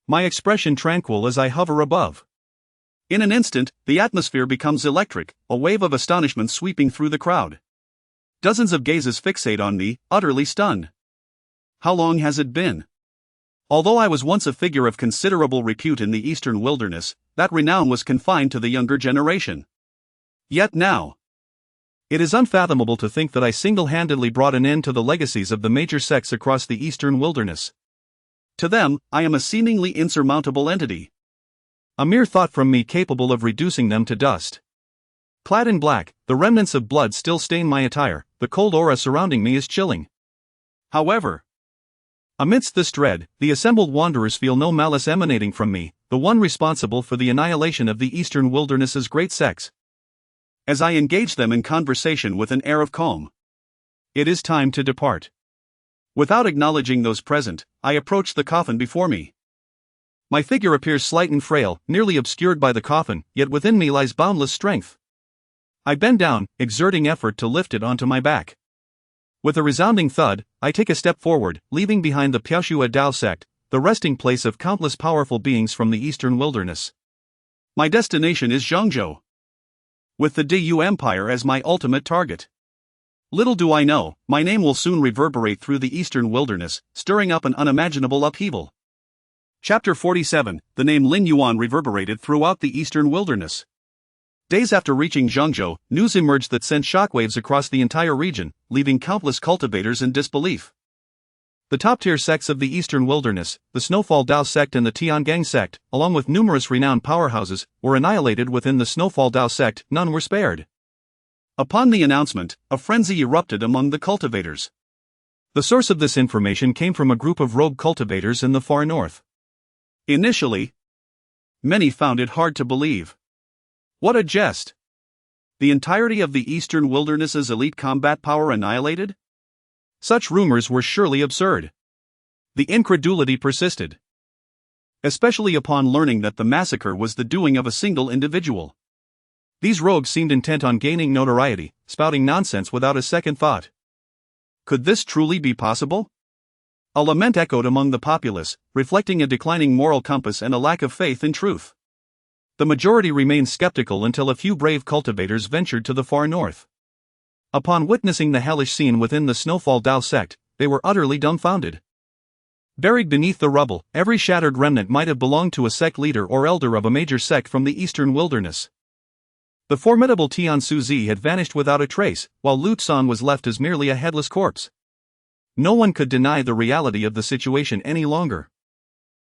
my expression tranquil as I hover above. In an instant, the atmosphere becomes electric, a wave of astonishment sweeping through the crowd. Dozens of gazes fixate on me, utterly stunned. How long has it been? Although I was once a figure of considerable repute in the eastern wilderness, that renown was confined to the younger generation. Yet now, it is unfathomable to think that I single-handedly brought an end to the legacies of the major sects across the eastern wilderness. To them, I am a seemingly insurmountable entity, a mere thought from me capable of reducing them to dust. Clad in black, the remnants of blood still stain my attire, the cold aura surrounding me is chilling. However, amidst this dread, the assembled wanderers feel no malice emanating from me, the one responsible for the annihilation of the eastern wilderness's great sects. As I engage them in conversation with an air of calm, it is time to depart. Without acknowledging those present, I approach the coffin before me. My figure appears slight and frail, nearly obscured by the coffin, yet within me lies boundless strength. I bend down, exerting effort to lift it onto my back. With a resounding thud, I take a step forward, leaving behind the Piaoxue Dao sect, the resting place of countless powerful beings from the eastern wilderness. My destination is Zhengzhou, with the Deyu Empire as my ultimate target. Little do I know, my name will soon reverberate through the eastern wilderness, stirring up an unimaginable upheaval. Chapter 47. The name Lin Yuan reverberated throughout the eastern wilderness. Days after reaching Zhengzhou, news emerged that sent shockwaves across the entire region, leaving countless cultivators in disbelief. The top-tier sects of the eastern wilderness, the Snowfall Dao sect and the Tiangang sect, along with numerous renowned powerhouses, were annihilated within the Snowfall Dao sect. None were spared. Upon the announcement, a frenzy erupted among the cultivators. The source of this information came from a group of rogue cultivators in the far north. Initially, many found it hard to believe. What a jest! The entirety of the eastern wilderness's elite combat power annihilated? Such rumors were surely absurd. The incredulity persisted, especially upon learning that the massacre was the doing of a single individual. These rogues seemed intent on gaining notoriety, spouting nonsense without a second thought. Could this truly be possible? A lament echoed among the populace, reflecting a declining moral compass and a lack of faith in truth. The majority remained skeptical until a few brave cultivators ventured to the far north. Upon witnessing the hellish scene within the Snowfall Dao sect, they were utterly dumbfounded. Buried beneath the rubble, every shattered remnant might have belonged to a sect leader or elder of a major sect from the eastern wilderness. The formidable Tian Suzi had vanished without a trace, while Lu Tsan was left as merely a headless corpse. No one could deny the reality of the situation any longer.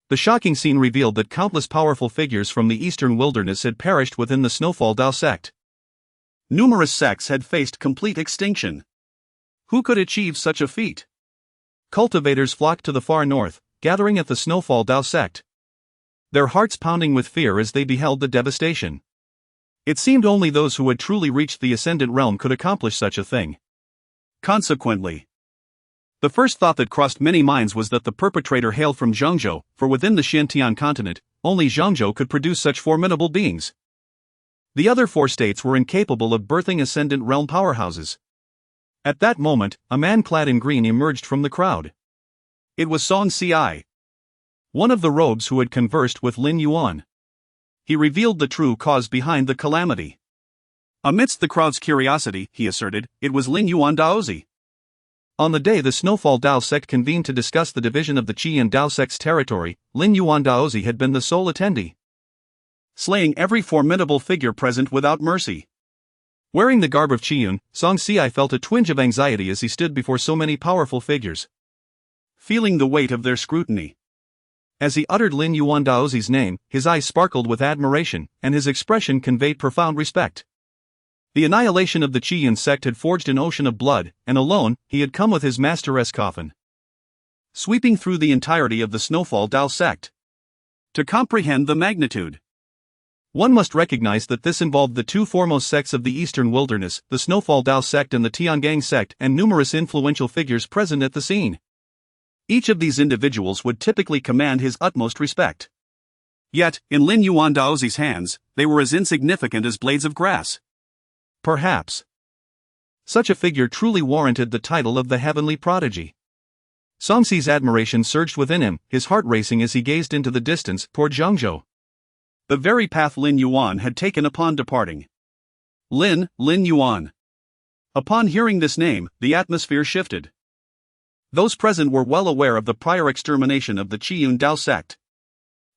The shocking scene revealed that countless powerful figures from the eastern wilderness had perished within the Snowfall Dao sect. Numerous sects had faced complete extinction. Who could achieve such a feat? Cultivators flocked to the far north, gathering at the Snowfall Dao sect, their hearts pounding with fear as they beheld the devastation. It seemed only those who had truly reached the ascendant realm could accomplish such a thing. Consequently, the first thought that crossed many minds was that the perpetrator hailed from Zhengzhou, for within the Xintian continent, only Zhengzhou could produce such formidable beings. The other four states were incapable of birthing ascendant realm powerhouses. At that moment, a man clad in green emerged from the crowd. It was Song Ci, one of the rogues who had conversed with Lin Yuan. He revealed the true cause behind the calamity. Amidst the crowd's curiosity, he asserted, it was Lin Yuan Daozi. On the day the Snowfall Dao sect convened to discuss the division of the Qi and Dao sect's territory, Lin Yuan Daozi had been the sole attendee, slaying every formidable figure present without mercy. Wearing the garb of Qiyun, Song Ci felt a twinge of anxiety as he stood before so many powerful figures, feeling the weight of their scrutiny. As he uttered Lin Yuan Daozi's name, his eyes sparkled with admiration, and his expression conveyed profound respect. The annihilation of the Qiyun sect had forged an ocean of blood, and alone, he had come with his master's coffin, sweeping through the entirety of the Snowfall Dao sect. To comprehend the magnitude, one must recognize that this involved the two foremost sects of the eastern wilderness, the Snowfall Dao sect and the Tiangang sect, and numerous influential figures present at the scene. Each of these individuals would typically command his utmost respect. Yet, in Lin Yuan Daozi's hands, they were as insignificant as blades of grass. Perhaps such a figure truly warranted the title of the heavenly prodigy. Song Ci's admiration surged within him, his heart racing as he gazed into the distance toward Zhengzhou, the very path Lin Yuan had taken upon departing. Lin Yuan. Upon hearing this name, the atmosphere shifted. Those present were well aware of the prior extermination of the Qiyun Dao sect.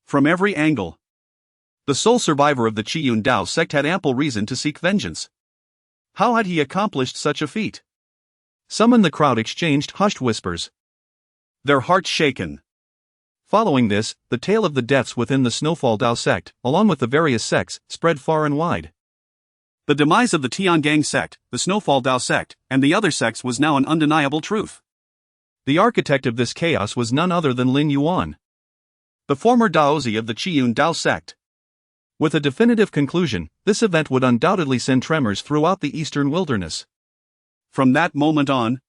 From every angle, the sole survivor of the Qiyun Dao sect had ample reason to seek vengeance. How had he accomplished such a feat? Some in the crowd exchanged hushed whispers, their hearts shaken. Following this, the tale of the deaths within the Snowfall Dao sect, along with the various sects, spread far and wide. The demise of the Tiangang sect, the Snowfall Dao sect, and the other sects was now an undeniable truth. The architect of this chaos was none other than Lin Yuan, the former Daozi of the Qiyun Dao sect. With a definitive conclusion, this event would undoubtedly send tremors throughout the eastern wilderness. From that moment on,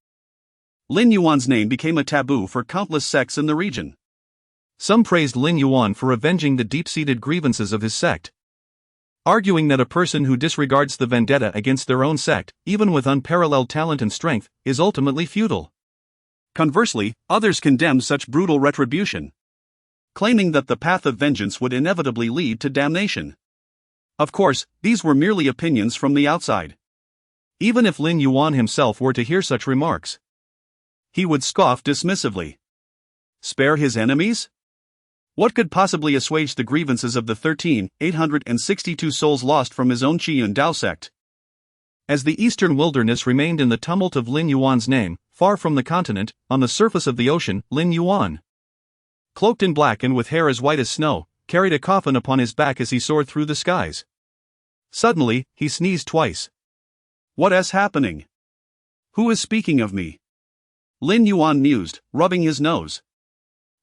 Lin Yuan's name became a taboo for countless sects in the region. Some praised Lin Yuan for avenging the deep-seated grievances of his sect, arguing that a person who disregards the vendetta against their own sect, even with unparalleled talent and strength, is ultimately futile. Conversely, others condemned such brutal retribution, claiming that the path of vengeance would inevitably lead to damnation. Of course, these were merely opinions from the outside. Even if Lin Yuan himself were to hear such remarks, he would scoff dismissively. Spare his enemies? What could possibly assuage the grievances of the 13,862 souls lost from his own Qi and Dao sect? As the eastern wilderness remained in the tumult of Lin Yuan's name, far from the continent, on the surface of the ocean, Lin Yuan, cloaked in black and with hair as white as snow, carried a coffin upon his back as he soared through the skies. Suddenly, he sneezed twice. What is happening? Who is speaking of me? Lin Yuan mused, rubbing his nose.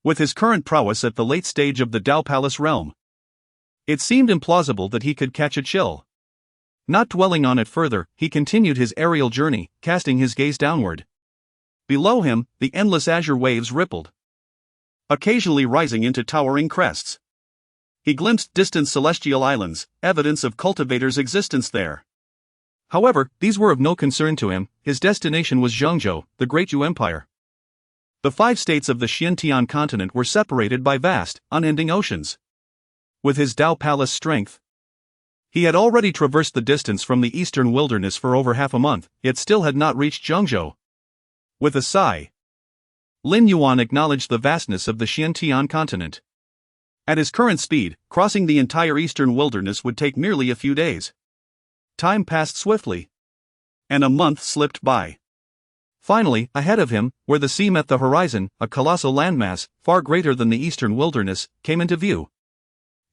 With his current prowess at the late stage of the Dao Palace realm, it seemed implausible that he could catch a chill. Not dwelling on it further, he continued his aerial journey, casting his gaze downward. Below him, the endless azure waves rippled, occasionally rising into towering crests. He glimpsed distant celestial islands, evidence of cultivators' existence there. However, these were of no concern to him. His destination was Zhengzhou, the Great Yu Empire. The 5 states of the Xiantian continent were separated by vast, unending oceans. With his Dao Palace strength, he had already traversed the distance from the eastern wilderness for over half a month, yet still had not reached Zhengzhou. With a sigh, Lin Yuan acknowledged the vastness of the Xiantian continent. At his current speed, crossing the entire eastern wilderness would take merely a few days. Time passed swiftly, and a month slipped by. Finally, ahead of him, where the sea met the horizon, a colossal landmass, far greater than the eastern wilderness, came into view.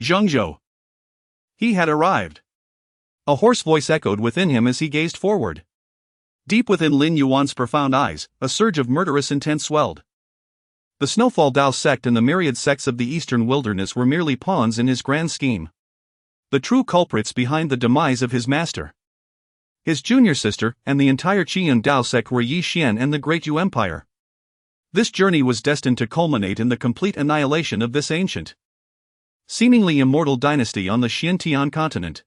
Zhengzhou. He had arrived. A hoarse voice echoed within him as he gazed forward. Deep within Lin Yuan's profound eyes, a surge of murderous intent swelled. The Snowfall Dao sect and the myriad sects of the eastern wilderness were merely pawns in his grand scheme. The true culprits behind the demise of his master, his junior sister, and the entire Qi and Dao sect were Yi Xian and the Great Yu Empire. This journey was destined to culminate in the complete annihilation of this ancient, seemingly immortal dynasty on the Xiantian continent.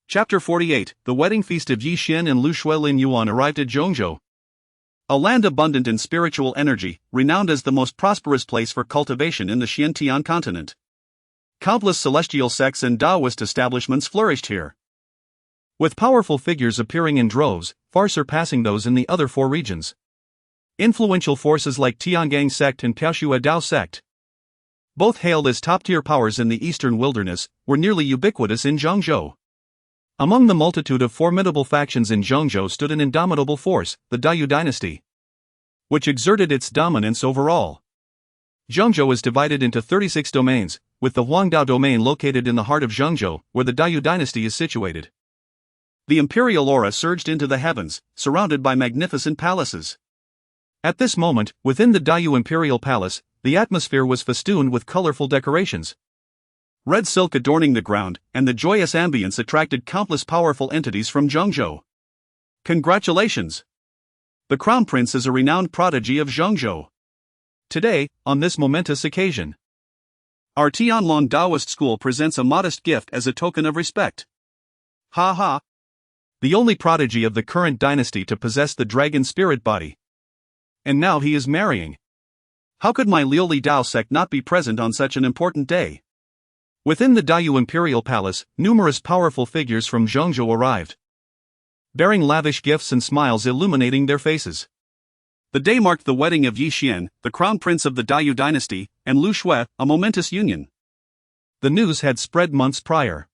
Chapter 48: The wedding feast of Yi Xian and Lu Shui. Lin Yuan arrived at Zhengzhou, a land abundant in spiritual energy, renowned as the most prosperous place for cultivation in the Xiantian continent. Countless celestial sects and Taoist establishments flourished here, with powerful figures appearing in droves, far surpassing those in the other 4 regions. Influential forces like Tiangang sect and Piaoxue Dao sect, both hailed as top-tier powers in the eastern wilderness, were nearly ubiquitous in Zhengzhou. Among the multitude of formidable factions in Zhengzhou stood an indomitable force, the Dayu dynasty, which exerted its dominance over all. Zhengzhou is divided into 36 domains, with the Huangdao domain located in the heart of Zhengzhou, where the Dayu dynasty is situated. The imperial aura surged into the heavens, surrounded by magnificent palaces. At this moment, within the Dayu imperial palace, the atmosphere was festooned with colorful decorations. Red silk adorning the ground, and the joyous ambience attracted countless powerful entities from Zhengzhou. Congratulations! The Crown Prince is a renowned prodigy of Zhengzhou. Today, on this momentous occasion, our Tianlong Taoist school presents a modest gift as a token of respect. Ha ha! The only prodigy of the current dynasty to possess the dragon spirit body. And now he is marrying. How could my Liuli Dao sect not be present on such an important day? Within the Dayu Imperial Palace, numerous powerful figures from Zhengzhou arrived, bearing lavish gifts and smiles illuminating their faces. The day marked the wedding of Yi Xian, the crown prince of the Dayu dynasty, and Lu Shui, a momentous union. The news had spread months prior.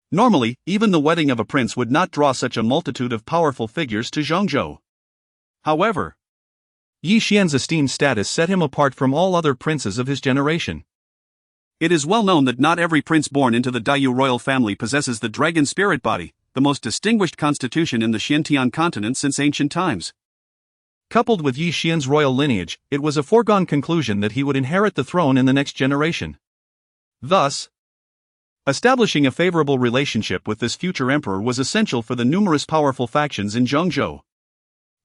Normally, even the wedding of a prince would not draw such a multitude of powerful figures to Zhengzhou. However, Yi Xian's esteemed status set him apart from all other princes of his generation. It is well known that not every prince born into the Dayu royal family possesses the dragon spirit body, the most distinguished constitution in the Xiantian continent since ancient times. Coupled with Yi Xian's royal lineage, it was a foregone conclusion that he would inherit the throne in the next generation. Thus, establishing a favorable relationship with this future emperor was essential for the numerous powerful factions in Zhengzhou.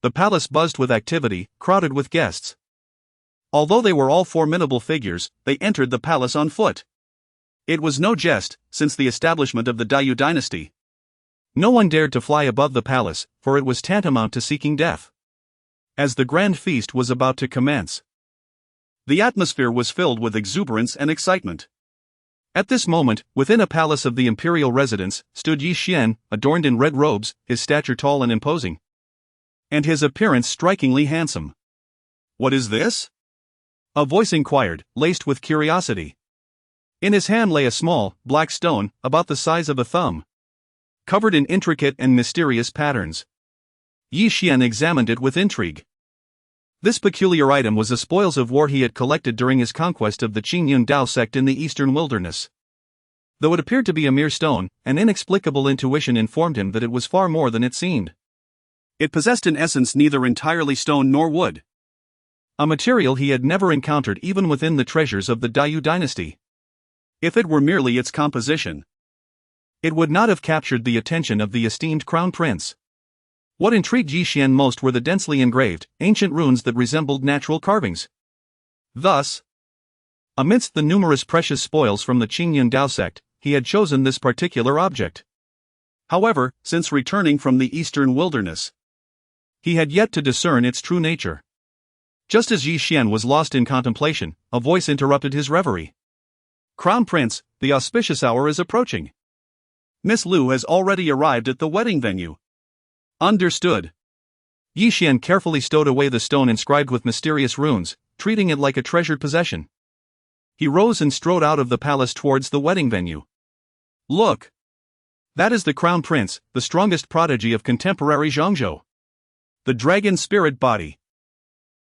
The palace buzzed with activity, crowded with guests. Although they were all formidable figures, they entered the palace on foot. It was no jest, since the establishment of the Dayu dynasty. No one dared to fly above the palace, for it was tantamount to seeking death. As the grand feast was about to commence, the atmosphere was filled with exuberance and excitement. At this moment, within a palace of the imperial residence, stood Yi Xian, adorned in red robes, his stature tall and imposing, and his appearance strikingly handsome. "What is this?" a voice inquired, laced with curiosity. In his hand lay a small, black stone, about the size of a thumb, covered in intricate and mysterious patterns. Yi Xian examined it with intrigue. This peculiar item was the spoils of war he had collected during his conquest of the Qingyun Dao sect in the eastern wilderness. Though it appeared to be a mere stone, an inexplicable intuition informed him that it was far more than it seemed. It possessed in essence neither entirely stone nor wood, a material he had never encountered even within the treasures of the Dayu dynasty. If it were merely its composition, it would not have captured the attention of the esteemed crown prince. What intrigued Yi Xian most were the densely engraved, ancient runes that resembled natural carvings. Thus, amidst the numerous precious spoils from the Qingyun Dao sect, he had chosen this particular object. However, since returning from the eastern wilderness, he had yet to discern its true nature. Just as Yi Xian was lost in contemplation, a voice interrupted his reverie. "Crown Prince, the auspicious hour is approaching. Miss Lu has already arrived at the wedding venue." "Understood." Yi Xian carefully stowed away the stone inscribed with mysterious runes, treating it like a treasured possession. He rose and strode out of the palace towards the wedding venue. "Look! That is the crown prince, the strongest prodigy of contemporary Zhongzhou. The dragon spirit body.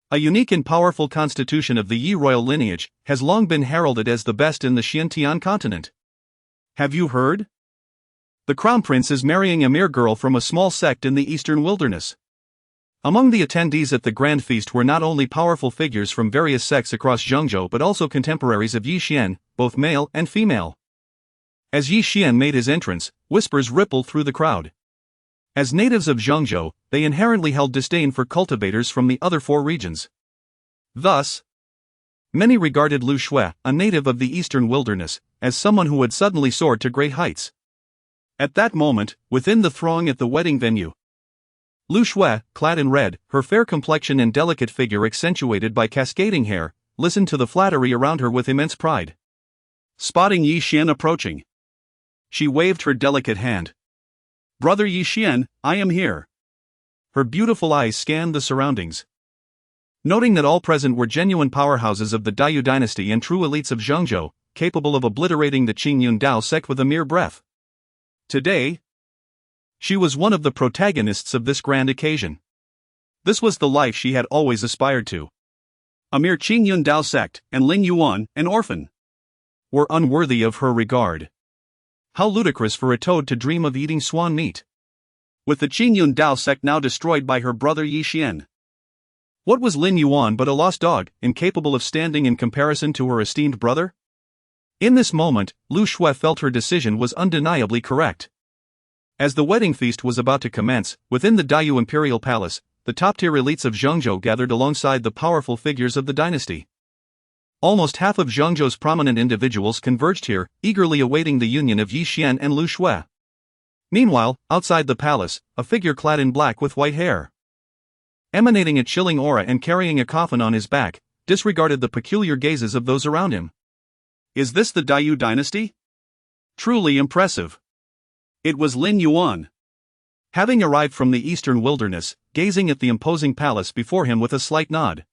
A unique and powerful constitution of the Yi royal lineage has long been heralded as the best in the Xiantian continent. Have you heard? The crown prince is marrying a mere girl from a small sect in the eastern wilderness." Among the attendees at the grand feast were not only powerful figures from various sects across Zhongzhou but also contemporaries of Yi Xian, both male and female. As Yi Xian made his entrance, whispers rippled through the crowd. As natives of Zhongzhou, they inherently held disdain for cultivators from the other four regions. Thus, many regarded Lu Shui, a native of the eastern wilderness, as someone who had suddenly soared to great heights. At that moment, within the throng at the wedding venue, Lu Shui, clad in red, her fair complexion and delicate figure accentuated by cascading hair, listened to the flattery around her with immense pride. Spotting Yi Xian approaching, she waved her delicate hand. "Brother Yi Xian, I am here." Her beautiful eyes scanned the surroundings. Noting that all present were genuine powerhouses of the Dayu dynasty and true elites of Zhongzhou, capable of obliterating the Qingyun Dao sect with a mere breath. Today, she was one of the protagonists of this grand occasion. This was the life she had always aspired to. A mere Qingyun Dao sect, and Lin Yuan, an orphan, were unworthy of her regard. How ludicrous for a toad to dream of eating swan meat. With the Qingyun Dao sect now destroyed by her brother Yi Xian, what was Lin Yuan but a lost dog, incapable of standing in comparison to her esteemed brother? In this moment, Lu Shui felt her decision was undeniably correct. As the wedding feast was about to commence, within the Dayu imperial palace, the top-tier elites of Zhongzhou gathered alongside the powerful figures of the dynasty. Almost half of Zhongzhou's prominent individuals converged here, eagerly awaiting the union of Yi Xian and Lu Shui. Meanwhile, outside the palace, a figure clad in black with white hair, emanating a chilling aura and carrying a coffin on his back, disregarded the peculiar gazes of those around him. "Is this the Dayu dynasty? Truly impressive." It was Lin Yuan. Having arrived from the eastern wilderness, gazing at the imposing palace before him with a slight nod.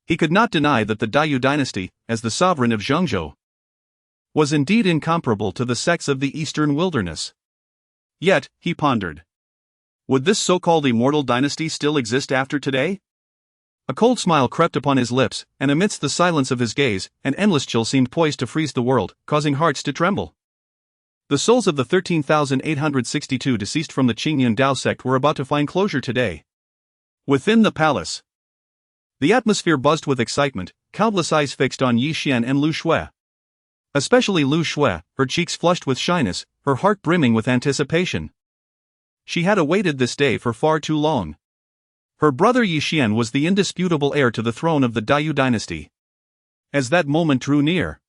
He could not deny that the Dayu dynasty, as the sovereign of Zhongzhou, was indeed incomparable to the sects of the eastern wilderness. Yet, he pondered, would this so-called immortal dynasty still exist after today? A cold smile crept upon his lips, and amidst the silence of his gaze, an endless chill seemed poised to freeze the world, causing hearts to tremble. The souls of the 13,862 deceased from the Qingyun Dao sect were about to find closure today. Within the palace, the atmosphere buzzed with excitement, countless eyes fixed on Yi Xian and Lu Shui. Especially Lu Shui, her cheeks flushed with shyness, her heart brimming with anticipation. She had awaited this day for far too long. Her brother Yi Xian was the indisputable heir to the throne of the Dayu dynasty. As that moment drew near,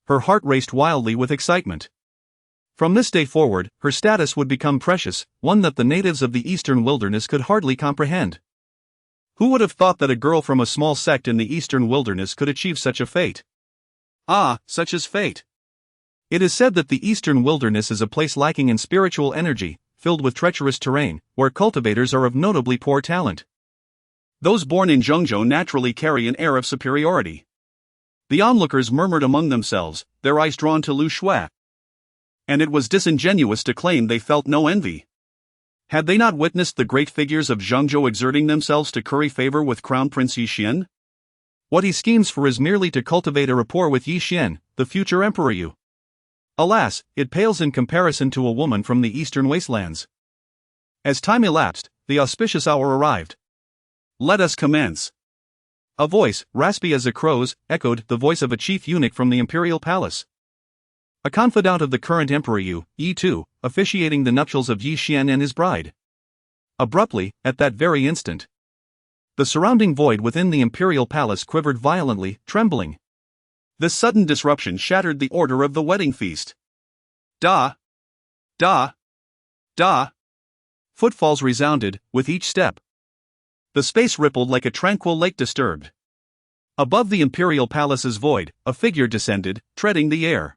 her heart raced wildly with excitement. From this day forward, her status would become precious, one that the natives of the eastern wilderness could hardly comprehend. Who would have thought that a girl from a small sect in the eastern wilderness could achieve such a fate? Ah, such is fate. It is said that the eastern wilderness is a place lacking in spiritual energy, filled with treacherous terrain, where cultivators are of notably poor talent. Those born in Zhongzhou naturally carry an air of superiority. The onlookers murmured among themselves, their eyes drawn to Lu Shui. And it was disingenuous to claim they felt no envy. Had they not witnessed the great figures of Zhengzhou exerting themselves to curry favor with Crown Prince Yi Xian? What he schemes for is merely to cultivate a rapport with Yi Xian, the future Emperor Yu. Alas, it pales in comparison to a woman from the eastern wastelands. As time elapsed, the auspicious hour arrived. "Let us commence." A voice, raspy as a crow's, echoed the voice of a chief eunuch from the imperial palace. A confidant of the current Emperor Yu, Yi Tu, officiating the nuptials of Yi Xian and his bride. Abruptly, at that very instant, the surrounding void within the imperial palace quivered violently, trembling. This sudden disruption shattered the order of the wedding feast. Da! Da! Da! Footfalls resounded, with each step. The space rippled like a tranquil lake disturbed. Above the imperial palace's void, a figure descended, treading the air.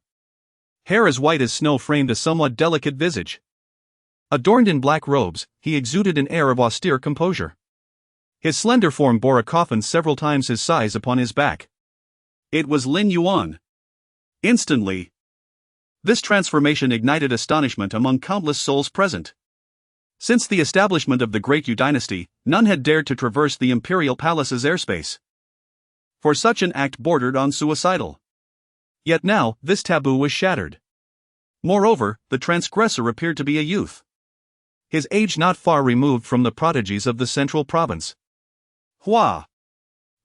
Hair as white as snow framed a somewhat delicate visage. Adorned in black robes, he exuded an air of austere composure. His slender form bore a coffin several times his size upon his back. It was Lin Yuan. Instantly, this transformation ignited astonishment among countless souls present. Since the establishment of the Great Yu dynasty, none had dared to traverse the imperial palace's airspace. For such an act bordered on suicidal. Yet now, this taboo was shattered. Moreover, the transgressor appeared to be a youth. His age not far removed from the prodigies of the central province. Hua!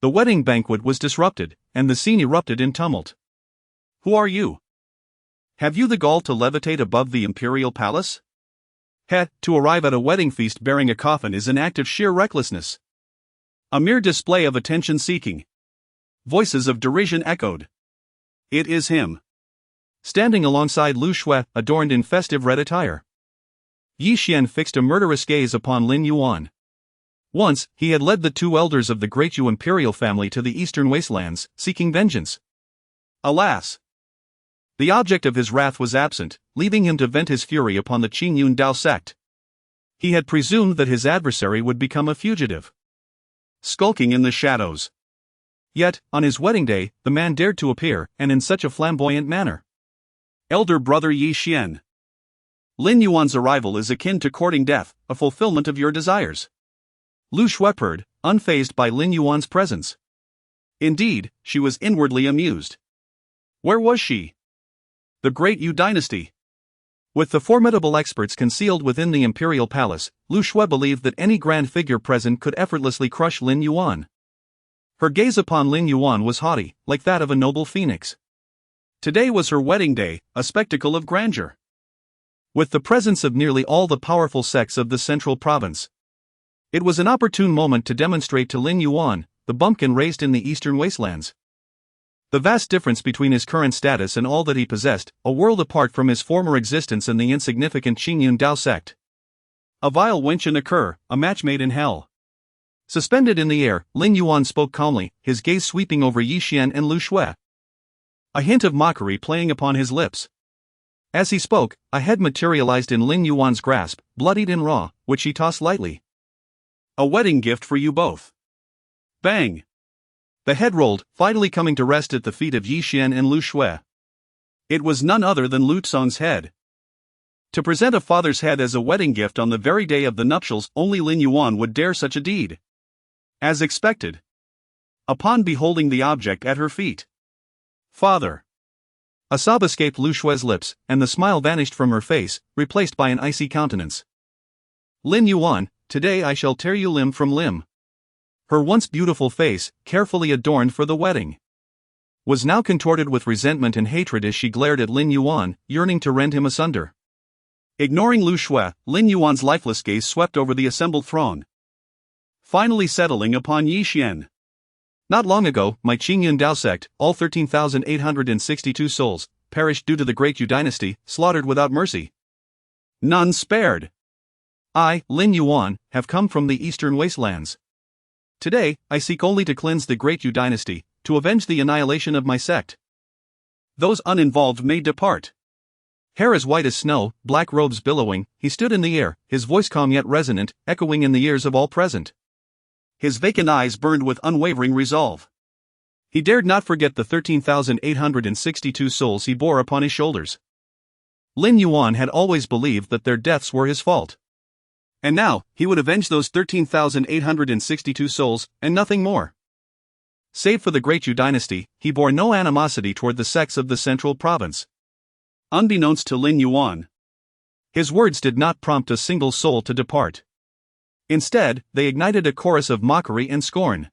The wedding banquet was disrupted, and the scene erupted in tumult. Who are you? Have you the gall to levitate above the imperial palace? To arrive at a wedding feast bearing a coffin is an act of sheer recklessness. A mere display of attention-seeking. Voices of derision echoed. It is him. Standing alongside Lu Shui, adorned in festive red attire. Yi Xian fixed a murderous gaze upon Lin Yuan. Once, he had led the two elders of the Great Yu imperial family to the eastern wastelands, seeking vengeance. Alas! The object of his wrath was absent, leaving him to vent his fury upon the Qingyun Dao sect. He had presumed that his adversary would become a fugitive, skulking in the shadows. Yet, on his wedding day, the man dared to appear, and in such a flamboyant manner. Elder brother Yi Xian. Lin Yuan's arrival is akin to courting death, a fulfillment of your desires. Lu Shui purred, unfazed by Lin Yuan's presence. Indeed, she was inwardly amused. Where was she? The Great Yu dynasty. With the formidable experts concealed within the imperial palace, Lu Shui believed that any grand figure present could effortlessly crush Lin Yuan. Her gaze upon Lin Yuan was haughty, like that of a noble phoenix. Today was her wedding day, a spectacle of grandeur. With the presence of nearly all the powerful sects of the central province, it was an opportune moment to demonstrate to Lin Yuan, the bumpkin raised in the eastern wastelands, the vast difference between his current status and all that he possessed, a world apart from his former existence in the insignificant Qingyun Dao sect. A vile wench in a cur, a match made in hell. Suspended in the air, Lin Yuan spoke calmly, his gaze sweeping over Yi Xian and Lu Shui. A hint of mockery playing upon his lips. As he spoke, a head materialized in Lin Yuan's grasp, bloodied and raw, which he tossed lightly. A wedding gift for you both. Bang! The head rolled, finally coming to rest at the feet of Yi Xian and Lu Shui. It was none other than Lu Tsong's head. To present a father's head as a wedding gift on the very day of the nuptials, only Lin Yuan would dare such a deed. As expected. Upon beholding the object at her feet. Father! A sob escaped Lu Shui's lips, and the smile vanished from her face, replaced by an icy countenance. Lin Yuan, today I shall tear you limb from limb. Her once beautiful face, carefully adorned for the wedding, was now contorted with resentment and hatred as she glared at Lin Yuan, yearning to rend him asunder. Ignoring Lu Shui, Lin Yuan's lifeless gaze swept over the assembled throng, finally settling upon Yi Xian. Not long ago, my Qingyun Dao sect, all 13,862 souls, perished due to the Great Yu dynasty, slaughtered without mercy. None spared. I, Lin Yuan, have come from the eastern wastelands. Today, I seek only to cleanse the Great Yu dynasty, to avenge the annihilation of my sect. Those uninvolved may depart. Hair as white as snow, black robes billowing, he stood in the air, his voice calm yet resonant, echoing in the ears of all present. His vacant eyes burned with unwavering resolve. He dared not forget the 13,862 souls he bore upon his shoulders. Lin Yuan had always believed that their deaths were his fault. And now, he would avenge those 13,862 souls, and nothing more. Save for the Great Yu dynasty, he bore no animosity toward the sects of the central province. Unbeknownst to Lin Yuan, his words did not prompt a single soul to depart. Instead, they ignited a chorus of mockery and scorn.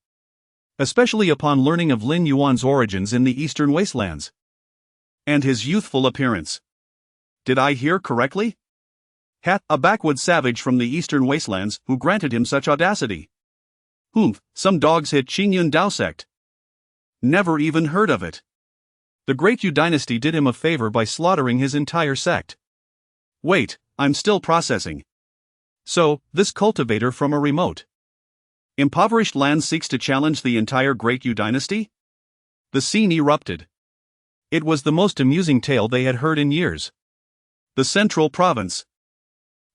Especially upon learning of Lin Yuan's origins in the eastern wastelands. And his youthful appearance. Did I hear correctly? A backwoods savage from the eastern wastelands who granted him such audacity. Humph, some dogs hit Qingyun Dao sect. Never even heard of it. The Great Yu dynasty did him a favor by slaughtering his entire sect. Wait, I'm still processing. So, this cultivator from a remote, impoverished land seeks to challenge the entire Great Yu dynasty? The scene erupted. It was the most amusing tale they had heard in years. The central province,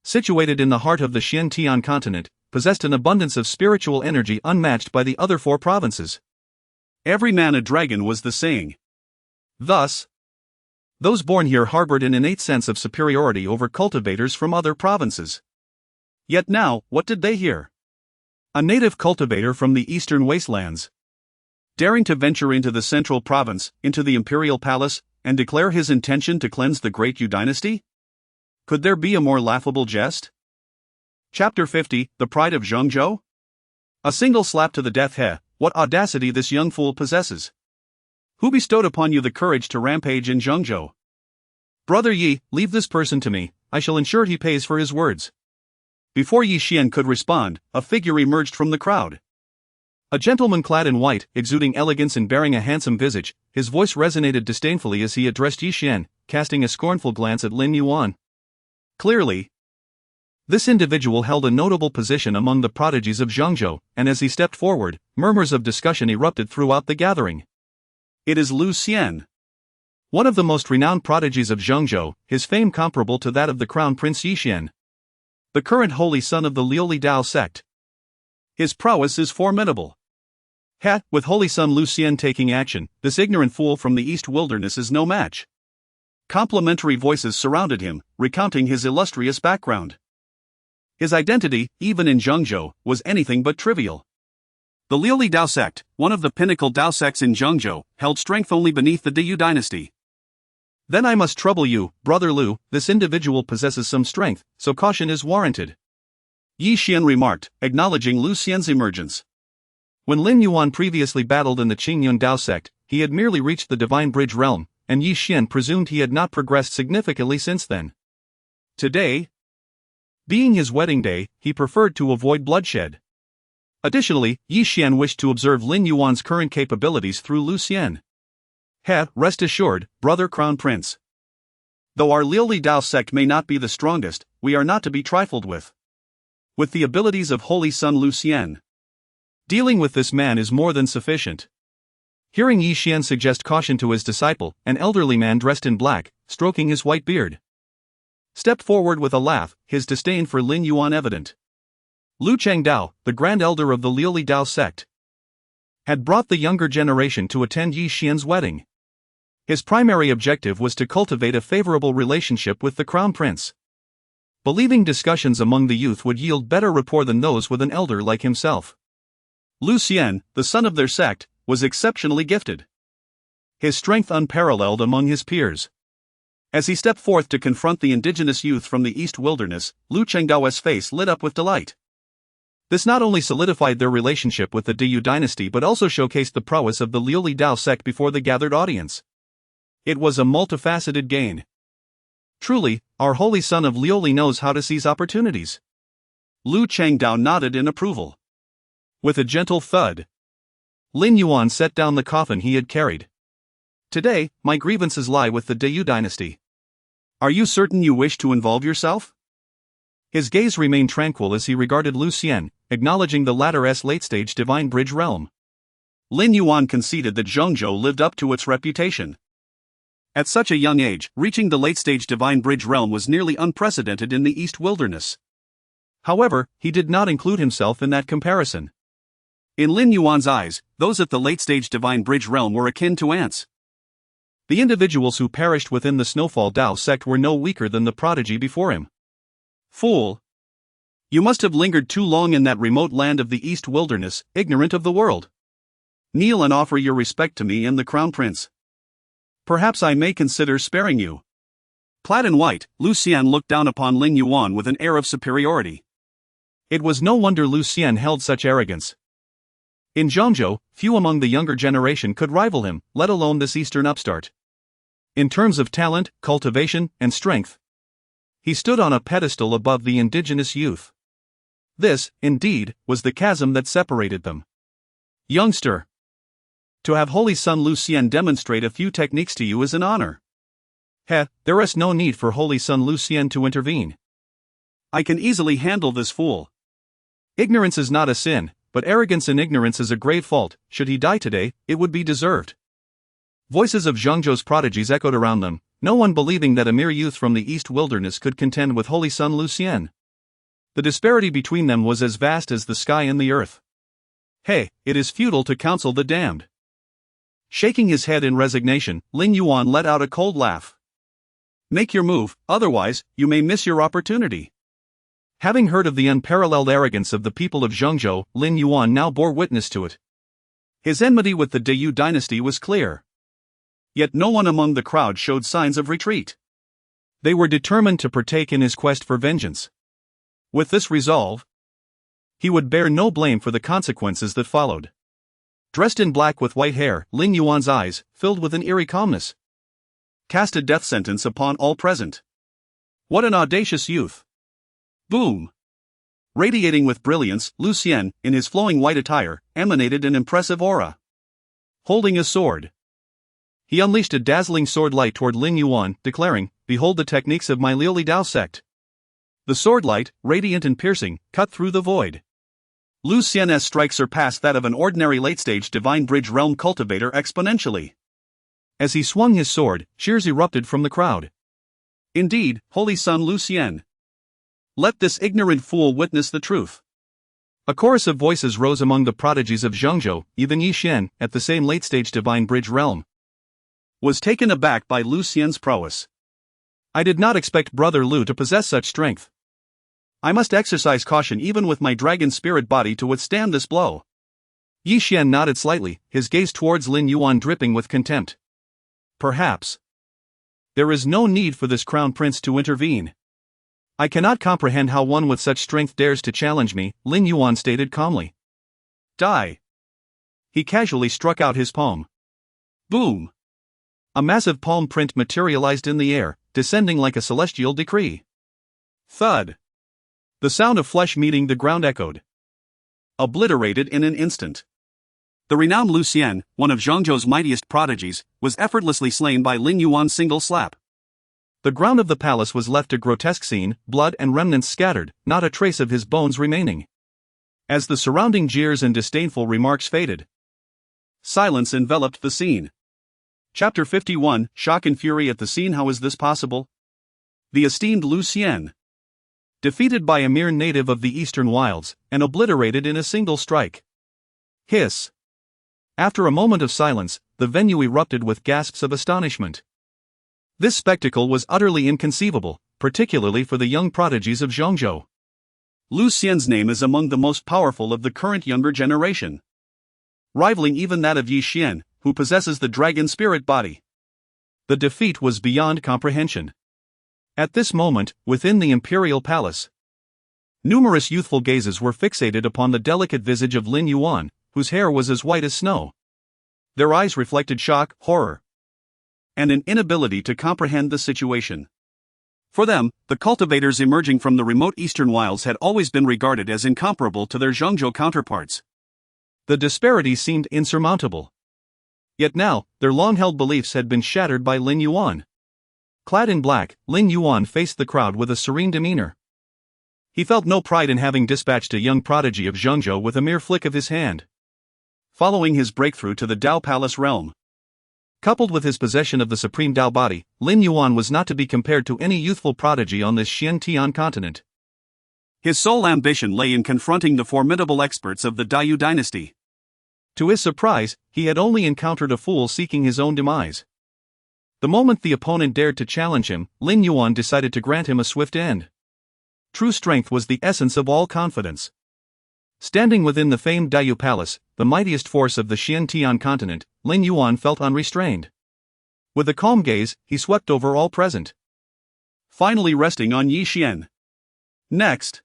situated in the heart of the Xiantian continent, possessed an abundance of spiritual energy unmatched by the other 4 provinces. Every man a dragon was the saying. Thus, those born here harbored an innate sense of superiority over cultivators from other provinces. Yet now, what did they hear? A native cultivator from the eastern wastelands, daring to venture into the central province, into the imperial palace, and declare his intention to cleanse the Great Yu dynasty? Could there be a more laughable jest? Chapter 50, The Pride of Zhengzhou? A single slap to the death head. What audacity this young fool possesses! Who bestowed upon you the courage to rampage in Zhengzhou? Brother Yi, leave this person to me, I shall ensure he pays for his words. Before Yi Xian could respond, a figure emerged from the crowd. A gentleman clad in white, exuding elegance and bearing a handsome visage, his voice resonated disdainfully as he addressed Yi Xian, casting a scornful glance at Lin Yuan. Clearly, this individual held a notable position among the prodigies of Zhengzhou, and as he stepped forward, murmurs of discussion erupted throughout the gathering. It is Lu Xian, one of the most renowned prodigies of Zhengzhou, his fame comparable to that of the Crown Prince Yi Xian, the current holy son of the Liuli Dao sect. His prowess is formidable. With holy son Lu Xian taking action, this ignorant fool from the East Wilderness is no match. Complimentary voices surrounded him, recounting his illustrious background. His identity, even in Zhengzhou, was anything but trivial. The Liuli Dao sect, one of the pinnacle Dao sects in Zhengzhou, held strength only beneath the Diyu dynasty. Then I must trouble you, Brother Lu, this individual possesses some strength, so caution is warranted. Yi Xian remarked, acknowledging Lu Xian's emergence. When Lin Yuan previously battled in the Qingyun Dao sect, he had merely reached the Divine Bridge realm, and Yi Xian presumed he had not progressed significantly since then. Today, being his wedding day, he preferred to avoid bloodshed. Additionally, Yi Xian wished to observe Lin Yuan's current capabilities through Lu Xian. Rest assured, brother Crown Prince. Though our Liuli Dao sect may not be the strongest, we are not to be trifled with. With the abilities of Holy Son Lu Xian, dealing with this man is more than sufficient. Hearing Yi Xian suggest caution to his disciple, an elderly man dressed in black, stroking his white beard, stepped forward with a laugh, his disdain for Lin Yuan evident. Lu Chengdao, the grand elder of the Liuli Dao sect, had brought the younger generation to attend Yi Xian's wedding. His primary objective was to cultivate a favorable relationship with the Crown Prince, believing discussions among the youth would yield better rapport than those with an elder like himself. Lu Xian, the son of their sect, was exceptionally gifted. His strength unparalleled among his peers. As he stepped forth to confront the indigenous youth from the East Wilderness, Lu Chengdao's face lit up with delight. This not only solidified their relationship with the Diyu dynasty but also showcased the prowess of the Liuli Dao sect before the gathered audience. It was a multifaceted gain. Truly, our holy son of Liuli knows how to seize opportunities. Lu Chengdao nodded in approval. With a gentle thud, Lin Yuan set down the coffin he had carried. Today, my grievances lie with the Diyu dynasty. Are you certain you wish to involve yourself? His gaze remained tranquil as he regarded Lu Xian, acknowledging the latter's late-stage Divine Bridge realm. Lin Yuan conceded that Zhengzhou lived up to its reputation. At such a young age, reaching the late-stage Divine Bridge realm was nearly unprecedented in the East Wilderness. However, he did not include himself in that comparison. In Lin Yuan's eyes, those at the late-stage Divine Bridge realm were akin to ants. The individuals who perished within the Snowfall Dao sect were no weaker than the prodigy before him. Fool! You must have lingered too long in that remote land of the East Wilderness, ignorant of the world. Kneel and offer your respect to me and the Crown Prince. Perhaps I may consider sparing you. Clad in white, Lu Xian looked down upon Lin Yuan with an air of superiority. It was no wonder Lu Xian held such arrogance. In Zhangzhou, few among the younger generation could rival him, let alone this eastern upstart. In terms of talent, cultivation, and strength, he stood on a pedestal above the indigenous youth. This, indeed, was the chasm that separated them. Youngster, to have Holy Son Lu Xian demonstrate a few techniques to you is an honor. There is no need for Holy Son Lu Xian to intervene. I can easily handle this fool. Ignorance is not a sin, but arrogance in ignorance is a grave fault. Should he die today, it would be deserved. Voices of Zhangzhou's prodigies echoed around them, no one believing that a mere youth from the East Wilderness could contend with Holy Son Lu Xian. The disparity between them was as vast as the sky and the earth. It is futile to counsel the damned. Shaking his head in resignation, Lin Yuan let out a cold laugh. Make your move, otherwise, you may miss your opportunity. Having heard of the unparalleled arrogance of the people of Zhangzhou, Lin Yuan now bore witness to it. His enmity with the Deyu dynasty was clear. Yet no one among the crowd showed signs of retreat. They were determined to partake in his quest for vengeance. With this resolve, he would bear no blame for the consequences that followed. Dressed in black with white hair, Lin Yuan's eyes, filled with an eerie calmness, cast a death sentence upon all present. What an audacious youth! Boom! Radiating with brilliance, Lu Xian, in his flowing white attire, emanated an impressive aura. Holding a sword, he unleashed a dazzling sword light toward Lin Yuan, declaring, "Behold the techniques of my Liuli Dao sect." The sword light, radiant and piercing, cut through the void. Lu Xian's strike surpassed that of an ordinary late-stage Divine Bridge realm cultivator exponentially. As he swung his sword, cheers erupted from the crowd. Indeed, Holy Son Lu Xian, let this ignorant fool witness the truth. A chorus of voices rose among the prodigies of Zhangzhou. Even Yi Xian, at the same late-stage Divine Bridge realm, was taken aback by Lu Xian's prowess. I did not expect Brother Lu to possess such strength. I must exercise caution even with my dragon spirit body to withstand this blow. Yi Xian nodded slightly, his gaze towards Lin Yuan dripping with contempt. Perhaps there is no need for this crown prince to intervene. I cannot comprehend how one with such strength dares to challenge me, Lin Yuan stated calmly. Die. He casually struck out his palm. Boom! A massive palm print materialized in the air, descending like a celestial decree. Thud! The sound of flesh meeting the ground echoed. Obliterated in an instant. The renowned Lu Xian, one of Zhangzhou's mightiest prodigies, was effortlessly slain by Lin Yuan's single slap. The ground of the palace was left a grotesque scene, blood and remnants scattered, not a trace of his bones remaining. As the surrounding jeers and disdainful remarks faded, silence enveloped the scene. Chapter 51, Shock and Fury at the Scene. How is this possible? The esteemed Lu Xian, defeated by a mere native of the eastern wilds, and obliterated in a single strike. Hiss. After a moment of silence, the venue erupted with gasps of astonishment. This spectacle was utterly inconceivable, particularly for the young prodigies of Zhangzhou. Lu Xian's name is among the most powerful of the current younger generation, rivaling even that of Yi Xian, who possesses the dragon spirit body. The defeat was beyond comprehension. At this moment, within the imperial palace, numerous youthful gazes were fixated upon the delicate visage of Lin Yuan, whose hair was as white as snow. Their eyes reflected shock, horror, and an inability to comprehend the situation. For them, the cultivators emerging from the remote eastern wilds had always been regarded as incomparable to their Zhangzhou counterparts. The disparity seemed insurmountable. Yet now, their long-held beliefs had been shattered by Lin Yuan. Clad in black, Lin Yuan faced the crowd with a serene demeanor. He felt no pride in having dispatched a young prodigy of Zhangzhou with a mere flick of his hand. Following his breakthrough to the Dao Palace realm, coupled with his possession of the supreme Dao body, Lin Yuan was not to be compared to any youthful prodigy on this Xiantian continent. His sole ambition lay in confronting the formidable experts of the Dayu dynasty. To his surprise, he had only encountered a fool seeking his own demise. The moment the opponent dared to challenge him, Lin Yuan decided to grant him a swift end. True strength was the essence of all confidence. Standing within the famed Daiyu Palace, the mightiest force of the Xiantian continent, Lin Yuan felt unrestrained. With a calm gaze, he swept over all present, finally resting on Yi Xian. Next.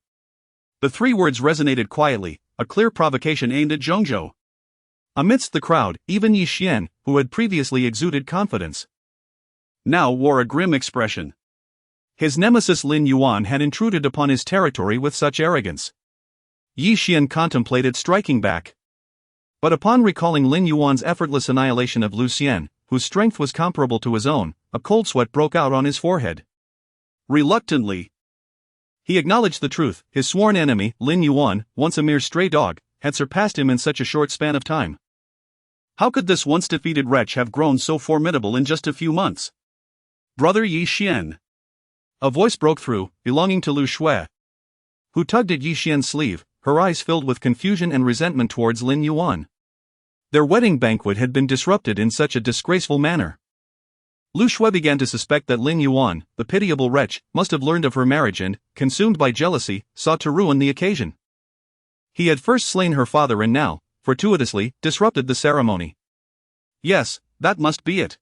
The three words resonated quietly, a clear provocation aimed at Zhongzhou. Amidst the crowd, even Yi Xian, who had previously exuded confidence, now wore a grim expression. His nemesis Lin Yuan had intruded upon his territory with such arrogance. Yi Xian contemplated striking back. But upon recalling Lin Yuan's effortless annihilation of Lu Xian, whose strength was comparable to his own, a cold sweat broke out on his forehead. Reluctantly, he acknowledged the truth: his sworn enemy, Lin Yuan, once a mere stray dog, had surpassed him in such a short span of time. How could this once defeated wretch have grown so formidable in just a few months? Brother Yi Xian. A voice broke through, belonging to Lu Shui, who tugged at Yi Xian's sleeve, her eyes filled with confusion and resentment towards Lin Yuan. Their wedding banquet had been disrupted in such a disgraceful manner. Lu Shui began to suspect that Lin Yuan, the pitiable wretch, must have learned of her marriage and, consumed by jealousy, sought to ruin the occasion. He had first slain her father and now, fortuitously, disrupted the ceremony. Yes, that must be it.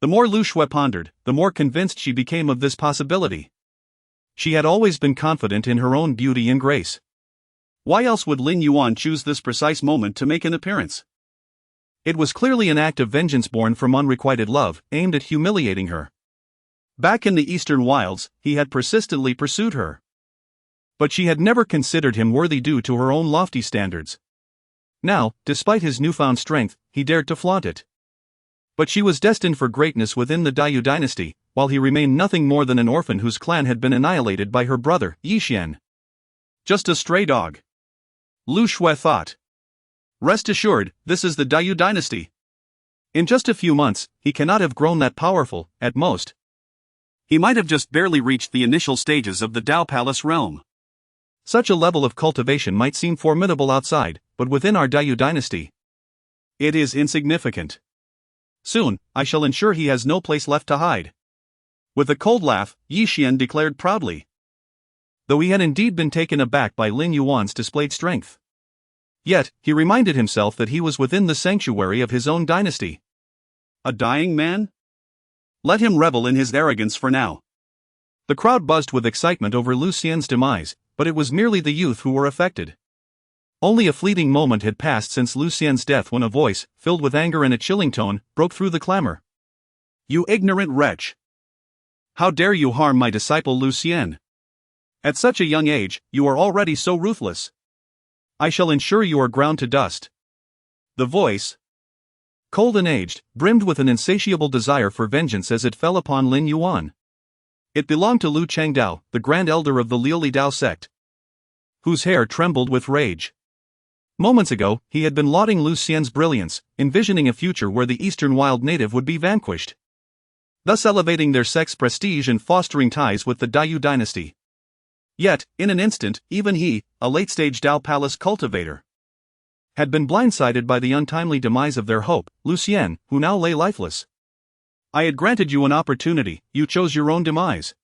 The more Lu Shui pondered, the more convinced she became of this possibility. She had always been confident in her own beauty and grace. Why else would Lin Yuan choose this precise moment to make an appearance? It was clearly an act of vengeance born from unrequited love, aimed at humiliating her. Back in the eastern wilds, he had persistently pursued her. But she had never considered him worthy due to her own lofty standards. Now, despite his newfound strength, he dared to flaunt it. But she was destined for greatness within the Daiyu dynasty, while he remained nothing more than an orphan whose clan had been annihilated by her brother, Yi Xian. Just a stray dog, Lu Shui thought. Rest assured, this is the Daiyu dynasty. In just a few months, he cannot have grown that powerful. At most, he might have just barely reached the initial stages of the Dao Palace realm. Such a level of cultivation might seem formidable outside, but within our Daiyu dynasty, it is insignificant. Soon, I shall ensure he has no place left to hide. With a cold laugh, Yi Xian declared proudly. Though he had indeed been taken aback by Lin Yuan's displayed strength, yet, he reminded himself that he was within the sanctuary of his own dynasty. A dying man? Let him revel in his arrogance for now. The crowd buzzed with excitement over Lu Xian's demise, but it was merely the youth who were affected. Only a fleeting moment had passed since Lu Xian's death when a voice, filled with anger and a chilling tone, broke through the clamor. You ignorant wretch! How dare you harm my disciple Lu Xian? At such a young age, you are already so ruthless. I shall ensure you are ground to dust. The voice, cold and aged, brimmed with an insatiable desire for vengeance as it fell upon Lin Yuan. It belonged to Lu Chengdao, the grand elder of the Liuli Dao sect, whose hair trembled with rage. Moments ago, he had been lauding Lu Xian's brilliance, envisioning a future where the eastern wild native would be vanquished, thus elevating their sect's prestige and fostering ties with the Daiyu dynasty. Yet, in an instant, even he, a late-stage Dao Palace cultivator, had been blindsided by the untimely demise of their hope, Lu Xian, who now lay lifeless. I had granted you an opportunity, you chose your own demise.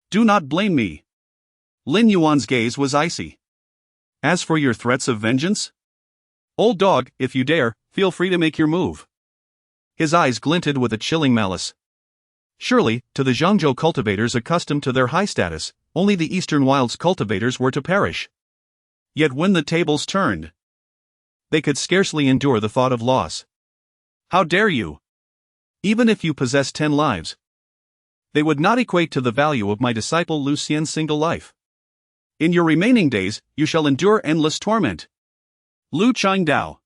Do not blame me. Lin Yuan's gaze was icy. As for your threats of vengeance? Old dog, if you dare, feel free to make your move. His eyes glinted with a chilling malice. Surely, to the Zhangzhou cultivators accustomed to their high status, only the eastern wilds cultivators were to perish. Yet when the tables turned, they could scarcely endure the thought of loss. How dare you? Even if you possess 10 lives, they would not equate to the value of my disciple Lu Xian's single life. In your remaining days, you shall endure endless torment. Lu Chengdao,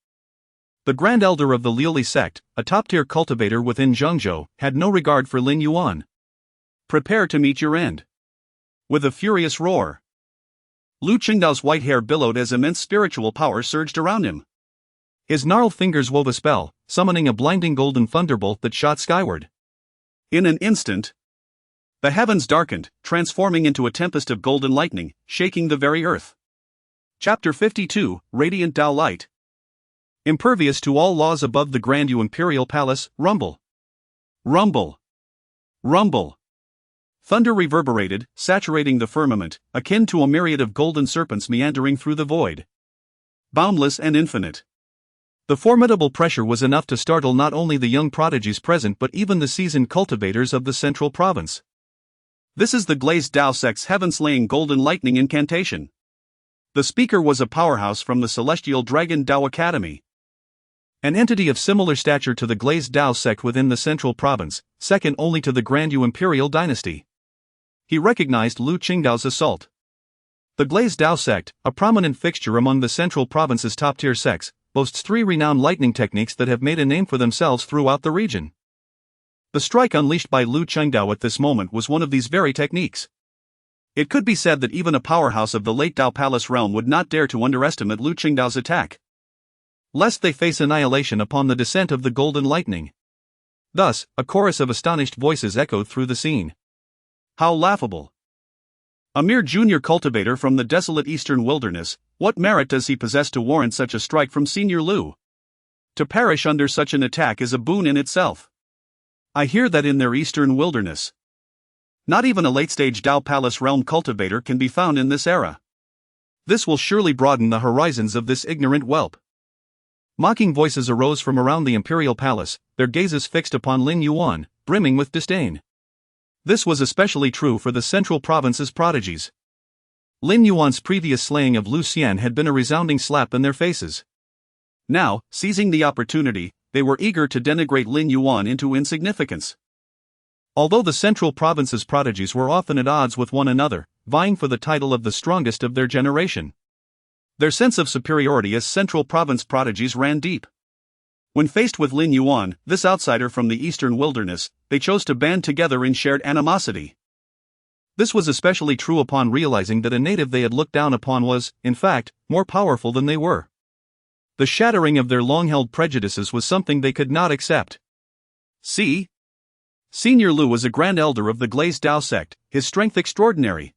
the grand elder of the Liuli sect, a top-tier cultivator within Zhangzhou, had no regard for Lin Yuan. Prepare to meet your end. With a furious roar, Lu Chengdao's white hair billowed as immense spiritual power surged around him. His gnarled fingers wove a spell, summoning a blinding golden thunderbolt that shot skyward. In an instant, the heavens darkened, transforming into a tempest of golden lightning, shaking the very earth. Chapter 52, Radiant Dao Light. Impervious to all laws above the grand imperial palace, rumble. Rumble. Rumble. Thunder reverberated, saturating the firmament, akin to a myriad of golden serpents meandering through the void. Boundless and infinite. The formidable pressure was enough to startle not only the young prodigies present but even the seasoned cultivators of the central province. This is the glazed Tao sect's heaven-slaying golden lightning incantation. The speaker was a powerhouse from the celestial dragon Tao Academy. An entity of similar stature to the glazed Tao sect within the central province, second only to the grand imperial dynasty. He recognized Lu Qingdao's assault. The glazed Tao sect, a prominent fixture among the central province's top-tier sects, boasts 3 renowned lightning techniques that have made a name for themselves throughout the region. The strike unleashed by Lu Qingdao at this moment was one of these very techniques. It could be said that even a powerhouse of the late Tao Palace realm would not dare to underestimate Lu Qingdao's attack, lest they face annihilation upon the descent of the golden lightning. Thus, a chorus of astonished voices echoed through the scene. How laughable! A mere junior cultivator from the desolate eastern wilderness, what merit does he possess to warrant such a strike from Senior Lu? To perish under such an attack is a boon in itself. I hear that in their eastern wilderness, not even a late-stage Tao Palace realm cultivator can be found in this era. This will surely broaden the horizons of this ignorant whelp. Mocking voices arose from around the imperial palace, their gazes fixed upon Lin Yuan, brimming with disdain. This was especially true for the central province's prodigies. Lin Yuan's previous slaying of Lu Xian had been a resounding slap in their faces. Now, seizing the opportunity, they were eager to denigrate Lin Yuan into insignificance. Although the central province's prodigies were often at odds with one another, vying for the title of the strongest of their generation, their sense of superiority as central province prodigies ran deep. When faced with Lin Yuan, this outsider from the eastern wilderness, they chose to band together in shared animosity. This was especially true upon realizing that a native they had looked down upon was, in fact, more powerful than they were. The shattering of their long-held prejudices was something they could not accept. See? Senior Lu was a grand elder of the glazed Tao sect, his strength extraordinary.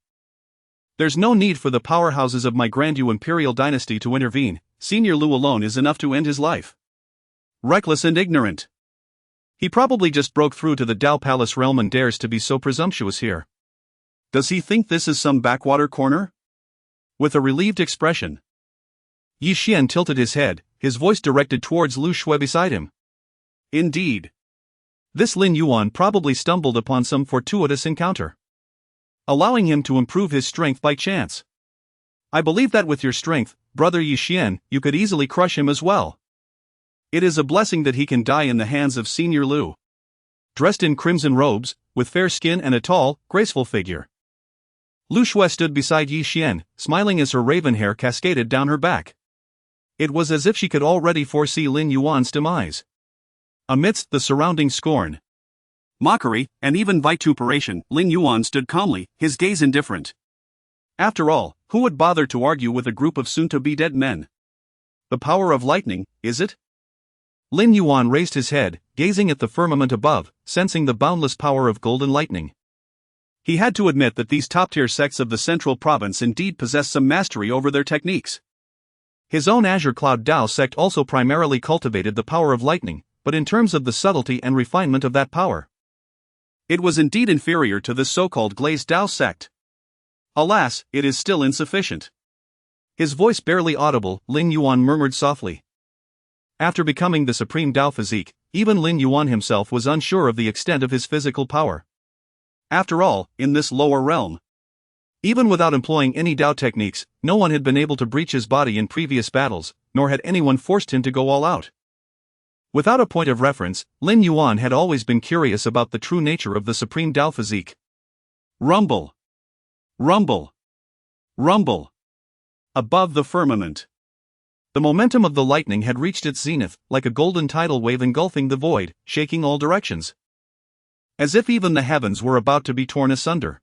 There's no need for the powerhouses of my grand imperial dynasty to intervene, Senior Lu alone is enough to end his life. Reckless and ignorant. He probably just broke through to the Tao Palace realm and dares to be so presumptuous here. Does he think this is some backwater corner? With a relieved expression, Yi Xian tilted his head, his voice directed towards Lu Shui beside him. Indeed. This Lin Yuan probably stumbled upon some fortuitous encounter, allowing him to improve his strength by chance. I believe that with your strength, brother Yi Xian, you could easily crush him as well. It is a blessing that he can die in the hands of Senior Lu. Dressed in crimson robes, with fair skin and a tall, graceful figure, Lu Shui stood beside Yi Xian, smiling as her raven hair cascaded down her back. It was as if she could already foresee Lin Yuan's demise. Amidst the surrounding scorn, mockery, and even vituperation, Lin Yuan stood calmly, his gaze indifferent. After all, who would bother to argue with a group of soon-to-be-dead men? The power of lightning, is it? Lin Yuan raised his head, gazing at the firmament above, sensing the boundless power of golden lightning. He had to admit that these top-tier sects of the central province indeed possessed some mastery over their techniques. His own Azure Cloud Tao sect also primarily cultivated the power of lightning, but in terms of the subtlety and refinement of that power, it was indeed inferior to this so-called glazed Tao sect. Alas, it is still insufficient. His voice barely audible, Lin Yuan murmured softly. After becoming the supreme Tao physique, even Lin Yuan himself was unsure of the extent of his physical power. After all, in this lower realm, even without employing any Tao techniques, no one had been able to breach his body in previous battles, nor had anyone forced him to go all out. Without a point of reference, Lin Yuan had always been curious about the true nature of the supreme Tao physique. Rumble. Rumble. Rumble. Above the firmament, the momentum of the lightning had reached its zenith, like a golden tidal wave engulfing the void, shaking all directions, as if even the heavens were about to be torn asunder.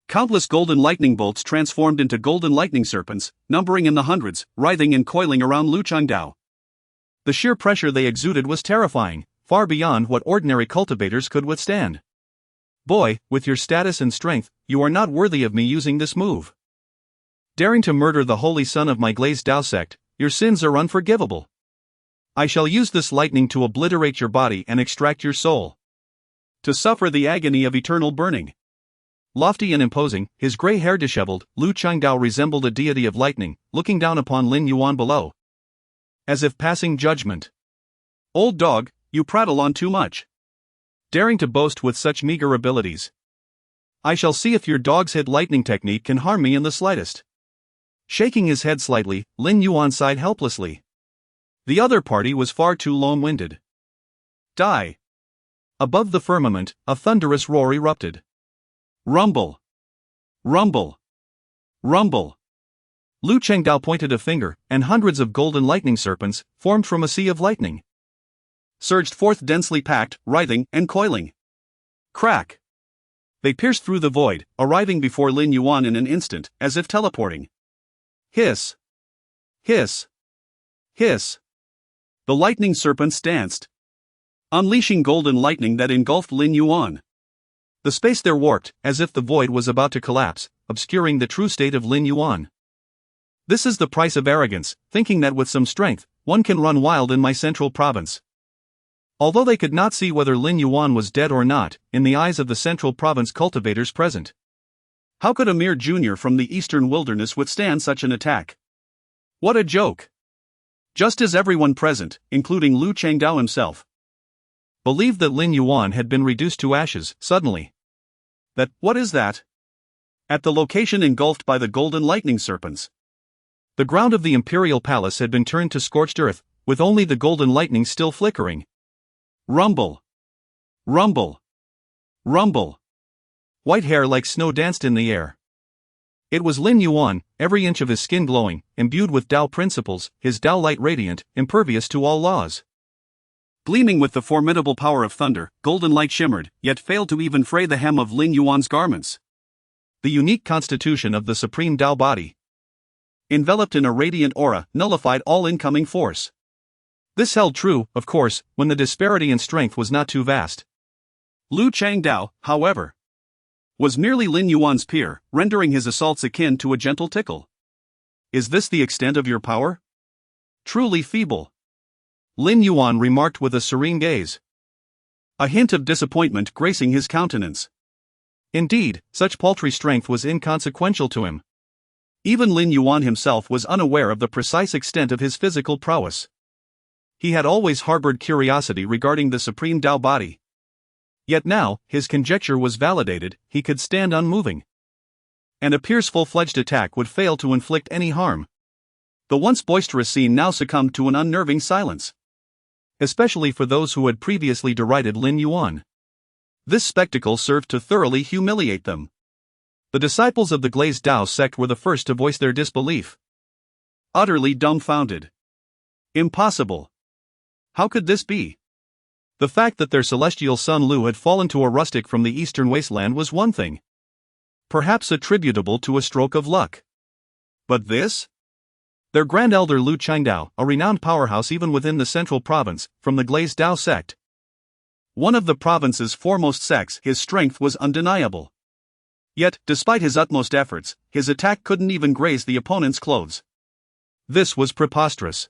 Countless golden lightning bolts transformed into golden lightning serpents, numbering in the hundreds, writhing and coiling around Lu Qingdao. The sheer pressure they exuded was terrifying, far beyond what ordinary cultivators could withstand. Boy, with your status and strength, you are not worthy of me using this move. Daring to murder the holy son of my glazed Tao sect, your sins are unforgivable. I shall use this lightning to obliterate your body and extract your soul. To suffer the agony of eternal burning. Lofty and imposing, his gray hair disheveled, Lu Changdao resembled a deity of lightning, looking down upon Lin Yuan below, as if passing judgment. Old dog, you prattle on too much. Daring to boast with such meager abilities. I shall see if your dog's head lightning technique can harm me in the slightest. Shaking his head slightly, Lin Yuan sighed helplessly. The other party was far too long-winded. Die. Above the firmament, a thunderous roar erupted. Rumble. Rumble. Rumble. Lu Chengdao pointed a finger, and hundreds of golden lightning serpents, formed from a sea of lightning, surged forth densely packed, writhing, and coiling. Crack. They pierced through the void, arriving before Lin Yuan in an instant, as if teleporting. Hiss. Hiss. Hiss. The lightning serpents danced, unleashing golden lightning that engulfed Lin Yuan. The space there warped, as if the void was about to collapse, obscuring the true state of Lin Yuan. This is the price of arrogance, thinking that with some strength, one can run wild in my central province. Although they could not see whether Lin Yuan was dead or not, in the eyes of the central province cultivators present. How could a mere junior from the eastern wilderness withstand such an attack? What a joke! Just as everyone present, including Lu Chengdao himself, believed that Lin Yuan had been reduced to ashes, suddenly. What is that? At the location engulfed by the golden lightning serpents. The ground of the imperial palace had been turned to scorched earth, with only the golden lightning still flickering. Rumble. Rumble. Rumble. White hair like snow danced in the air. It was Lin Yuan, every inch of his skin glowing, imbued with Tao principles, his Tao light radiant, impervious to all laws. Gleaming with the formidable power of thunder, golden light shimmered, yet failed to even fray the hem of Lin Yuan's garments. The unique constitution of the supreme Tao body, enveloped in a radiant aura, nullified all incoming force. This held true, of course, when the disparity in strength was not too vast. Lu Changdao, however, was merely Lin Yuan's peer, rendering his assaults akin to a gentle tickle. Is this the extent of your power? Truly feeble. Lin Yuan remarked with a serene gaze, a hint of disappointment gracing his countenance. Indeed, such paltry strength was inconsequential to him. Even Lin Yuan himself was unaware of the precise extent of his physical prowess. He had always harbored curiosity regarding the supreme Tao body. Yet now, his conjecture was validated, he could stand unmoving. And a peer's full-fledged attack would fail to inflict any harm. The once boisterous scene now succumbed to an unnerving silence. Especially for those who had previously derided Lin Yuan. This spectacle served to thoroughly humiliate them. The disciples of the glazed Tao sect were the first to voice their disbelief. Utterly dumbfounded. Impossible. How could this be? The fact that their celestial son Lu had fallen to a rustic from the eastern wasteland was one thing. Perhaps attributable to a stroke of luck. But this? Their grand elder Lu Changdao, a renowned powerhouse even within the central province, from the glazed Tao sect. One of the province's foremost sects, his strength was undeniable. Yet, despite his utmost efforts, his attack couldn't even graze the opponent's clothes. This was preposterous.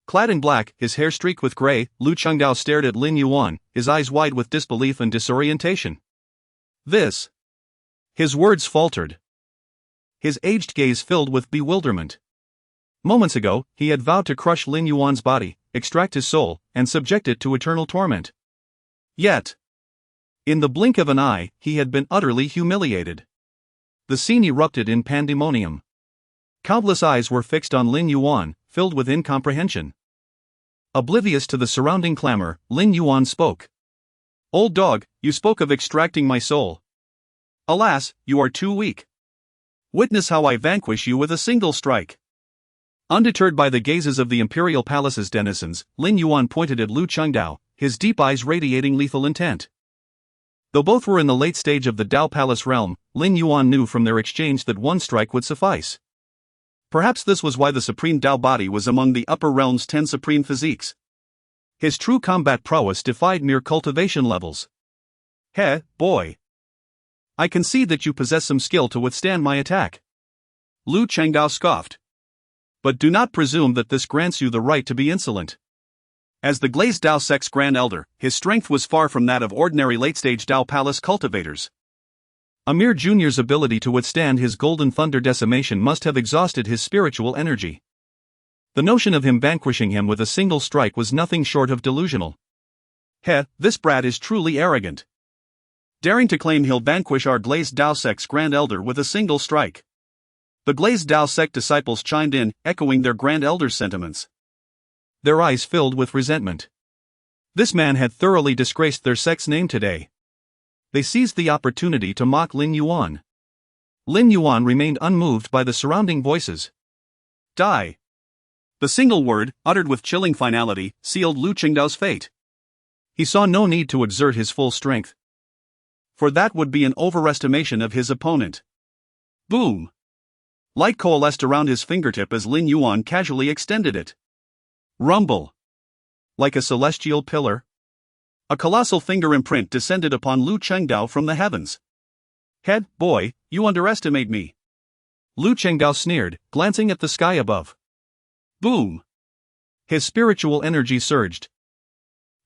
Clad in black, his hair streaked with gray, Lu Chengdao stared at Lin Yuan, his eyes wide with disbelief and disorientation. This. His words faltered. His aged gaze filled with bewilderment. Moments ago, he had vowed to crush Lin Yuan's body, extract his soul, and subject it to eternal torment. Yet, in the blink of an eye, he had been utterly humiliated. The scene erupted in pandemonium. Countless eyes were fixed on Lin Yuan, filled with incomprehension. Oblivious to the surrounding clamor, Lin Yuan spoke. Old dog, you spoke of extracting my soul. Alas, you are too weak. Witness how I vanquish you with a single strike. Undeterred by the gazes of the imperial palace's denizens, Lin Yuan pointed at Lu Chengdao, his deep eyes radiating lethal intent. Though both were in the late stage of the Tao Palace realm, Lin Yuan knew from their exchange that one strike would suffice. Perhaps this was why the supreme Tao body was among the upper realm's 10 supreme physiques. His true combat prowess defied mere cultivation levels. Heh, boy. I concede that you possess some skill to withstand my attack. Lu Chengdao scoffed. But do not presume that this grants you the right to be insolent. As the glazed Dao sect's Grand Elder, his strength was far from that of ordinary late-stage Dao Palace cultivators. A mere junior's ability to withstand his golden thunder decimation must have exhausted his spiritual energy. The notion of him vanquishing him with a single strike was nothing short of delusional. This brat is truly arrogant. Daring to claim he'll vanquish our glazed Dao sect's Grand Elder with a single strike. The glazed Dao sect disciples chimed in, echoing their Grand Elder's sentiments. Their eyes filled with resentment. This man had thoroughly disgraced their sect's name today. They seized the opportunity to mock Lin Yuan. Lin Yuan remained unmoved by the surrounding voices. Die. The single word, uttered with chilling finality, sealed Lu Qingdao's fate. He saw no need to exert his full strength, for that would be an overestimation of his opponent. Boom! Light coalesced around his fingertip as Lin Yuan casually extended it. Rumble! Like a celestial pillar, a colossal finger imprint descended upon Lu Qingdao from the heavens. Boy, you underestimate me. Lu Qingdao sneered, glancing at the sky above. Boom! His spiritual energy surged,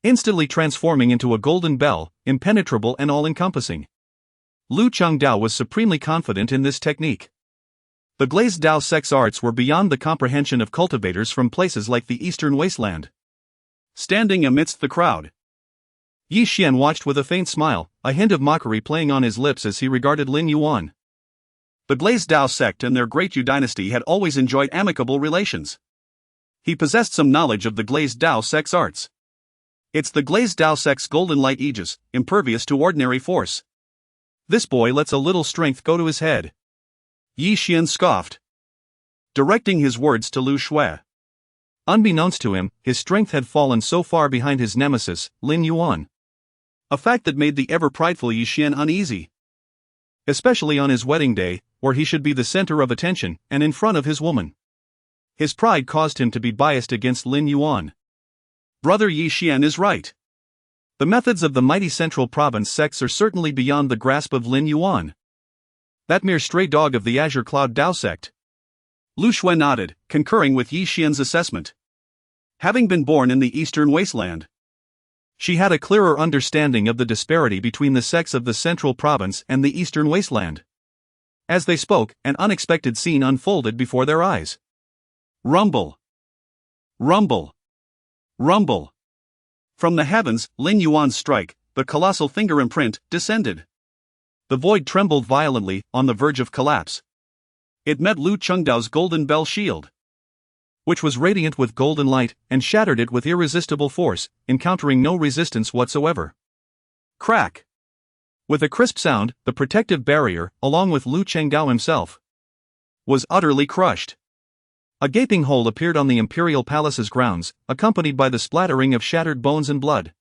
instantly transforming into a golden bell, impenetrable and all-encompassing. Lu Qingdao was supremely confident in this technique. The glazed Dao sect's arts were beyond the comprehension of cultivators from places like the Eastern Wasteland. Standing amidst the crowd, Yi Xian watched with a faint smile, a hint of mockery playing on his lips as he regarded Lin Yuan. The glazed Dao sect and their great Yu dynasty had always enjoyed amicable relations. He possessed some knowledge of the glazed Dao sect's arts. It's the glazed Dao sect's golden light aegis, impervious to ordinary force. This boy lets a little strength go to his head. Yi Xian scoffed, directing his words to Lu Shui. Unbeknownst to him, his strength had fallen so far behind his nemesis, Lin Yuan. A fact that made the ever-prideful Yi Xian uneasy. Especially on his wedding day, where he should be the center of attention, and in front of his woman. His pride caused him to be biased against Lin Yuan. Brother Yi Xian is right. The methods of the mighty central province sects are certainly beyond the grasp of Lin Yuan. That mere stray dog of the Azure Cloud Dao sect. Lu Shui nodded, concurring with Yi Xian's assessment. Having been born in the Eastern Wasteland, she had a clearer understanding of the disparity between the sects of the central province and the Eastern Wasteland. As they spoke, an unexpected scene unfolded before their eyes. Rumble! Rumble! Rumble! From the heavens, Lin Yuan's strike, the colossal finger imprint, descended. The void trembled violently, on the verge of collapse. It met Lu Qingdao's golden bell shield, which was radiant with golden light, and shattered it with irresistible force, encountering no resistance whatsoever. Crack! With a crisp sound, the protective barrier, along with Lu Qingdao himself, was utterly crushed. A gaping hole appeared on the Imperial Palace's grounds, accompanied by the splattering of shattered bones and blood.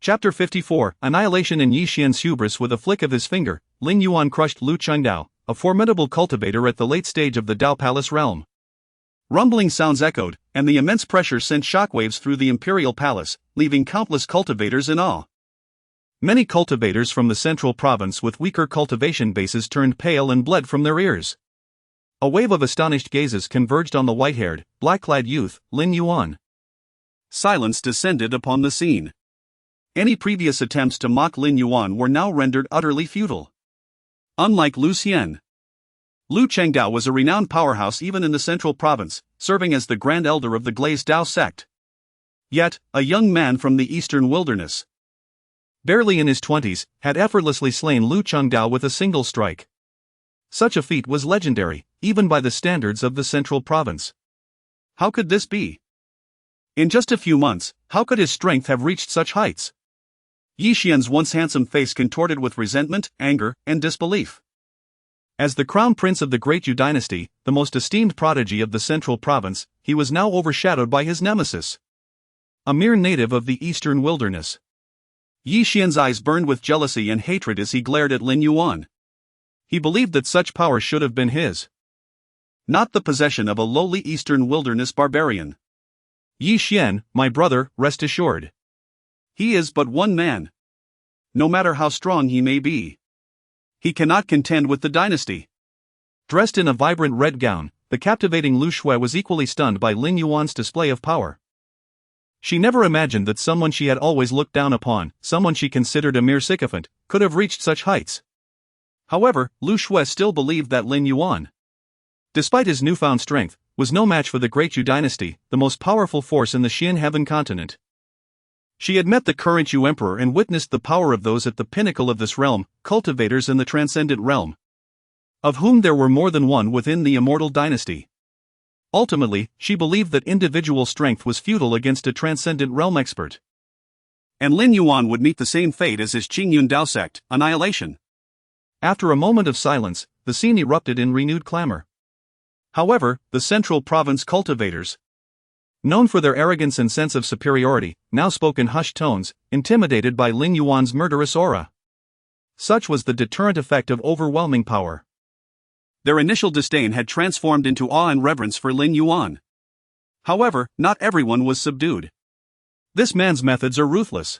Chapter 54, Annihilation. In Yi Xian's hubris, with a flick of his finger, Lin Yuan crushed Lu Qingdao, a formidable cultivator at the late stage of the Dao Palace realm. Rumbling sounds echoed, and the immense pressure sent shockwaves through the Imperial Palace, leaving countless cultivators in awe. Many cultivators from the central province with weaker cultivation bases turned pale and bled from their ears. A wave of astonished gazes converged on the white-haired, black-clad youth, Lin Yuan. Silence descended upon the scene. Any previous attempts to mock Lin Yuan were now rendered utterly futile. Unlike Lu Xian, Lu Qingdao was a renowned powerhouse even in the central province, serving as the Grand Elder of the glazed Dao sect. Yet, a young man from the eastern wilderness, barely in his 20s, had effortlessly slain Lu Qingdao with a single strike. Such a feat was legendary, even by the standards of the central province. How could this be? In just a few months, how could his strength have reached such heights? Yi Xian's once handsome face contorted with resentment, anger, and disbelief. As the crown prince of the great Yu dynasty, the most esteemed prodigy of the central province, he was now overshadowed by his nemesis, a mere native of the eastern wilderness. Yi Xian's eyes burned with jealousy and hatred as he glared at Lin Yuan. He believed that such power should have been his, not the possession of a lowly eastern wilderness barbarian. Yi Xian, my brother, rest assured. He is but one man. No matter how strong he may be, he cannot contend with the dynasty. Dressed in a vibrant red gown, the captivating Lu Shui was equally stunned by Lin Yuan's display of power. She never imagined that someone she had always looked down upon, someone she considered a mere sycophant, could have reached such heights. However, Lu Xue still believed that Lin Yuan, despite his newfound strength, was no match for the Great Yu dynasty, the most powerful force in the Xian heaven continent. She had met the current Yu emperor and witnessed the power of those at the pinnacle of this realm, cultivators in the Transcendent realm, of whom there were more than one within the immortal dynasty. Ultimately, she believed that individual strength was futile against a Transcendent realm expert. And Lin Yuan would meet the same fate as his Qingyun Dao sect, annihilation. After a moment of silence, the scene erupted in renewed clamor. However, the Central Province cultivators, known for their arrogance and sense of superiority, now spoke in hushed tones, intimidated by Lin Yuan's murderous aura. Such was the deterrent effect of overwhelming power. Their initial disdain had transformed into awe and reverence for Lin Yuan. However, not everyone was subdued. This man's methods are ruthless.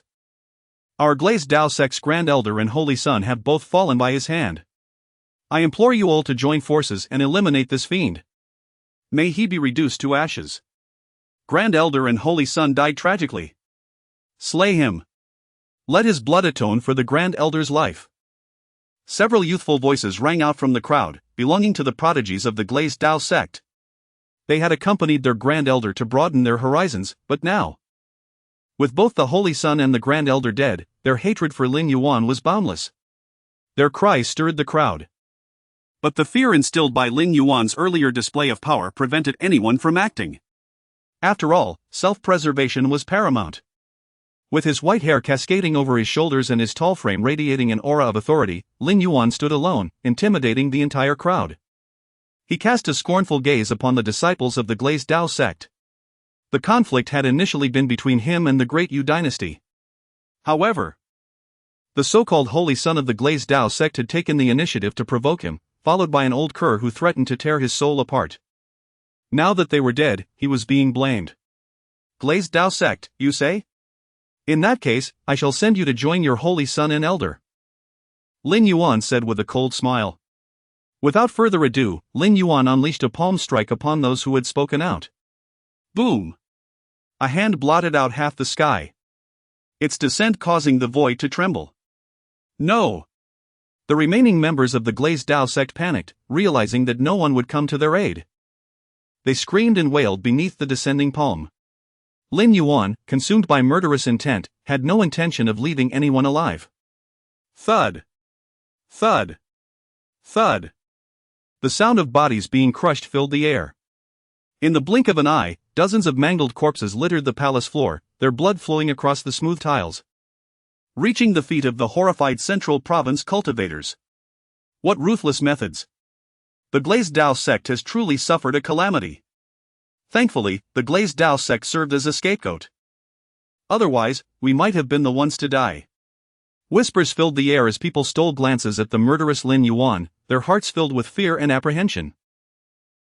Our glazed Dao sect's Grand Elder and Holy Son have both fallen by his hand. I implore you all to join forces and eliminate this fiend. May he be reduced to ashes. Grand Elder and Holy Son died tragically. Slay him. Let his blood atone for the Grand Elder's life. Several youthful voices rang out from the crowd, belonging to the prodigies of the glazed Dao sect. They had accompanied their Grand Elder to broaden their horizons, but now, with both the Holy Son and the Grand Elder dead, their hatred for Lin Yuan was boundless. Their cries stirred the crowd. But the fear instilled by Lin Yuan's earlier display of power prevented anyone from acting. After all, self-preservation was paramount. With his white hair cascading over his shoulders and his tall frame radiating an aura of authority, Lin Yuan stood alone, intimidating the entire crowd. He cast a scornful gaze upon the disciples of the glazed Dao sect. The conflict had initially been between him and the Great Yu dynasty. However, the so-called Holy Son of the glazed Dao sect had taken the initiative to provoke him, followed by an old cur who threatened to tear his soul apart. Now that they were dead, he was being blamed. Glazed Dao sect, you say? In that case, I shall send you to join your Holy Son and Elder. Lin Yuan said with a cold smile. Without further ado, Lin Yuan unleashed a palm strike upon those who had spoken out. Boom! A hand blotted out half the sky, its descent causing the void to tremble. No! The remaining members of the glazed Dao sect panicked, realizing that no one would come to their aid. They screamed and wailed beneath the descending palm. Lin Yuan, consumed by murderous intent, had no intention of leaving anyone alive. Thud! Thud! Thud! The sound of bodies being crushed filled the air. In the blink of an eye, dozens of mangled corpses littered the palace floor, their blood flowing across the smooth tiles, reaching the feet of the horrified Central Province cultivators. What ruthless methods! The glazed Dao sect has truly suffered a calamity. Thankfully, the glazed Dao sect served as a scapegoat. Otherwise, we might have been the ones to die. Whispers filled the air as people stole glances at the murderous Lin Yuan, their hearts filled with fear and apprehension.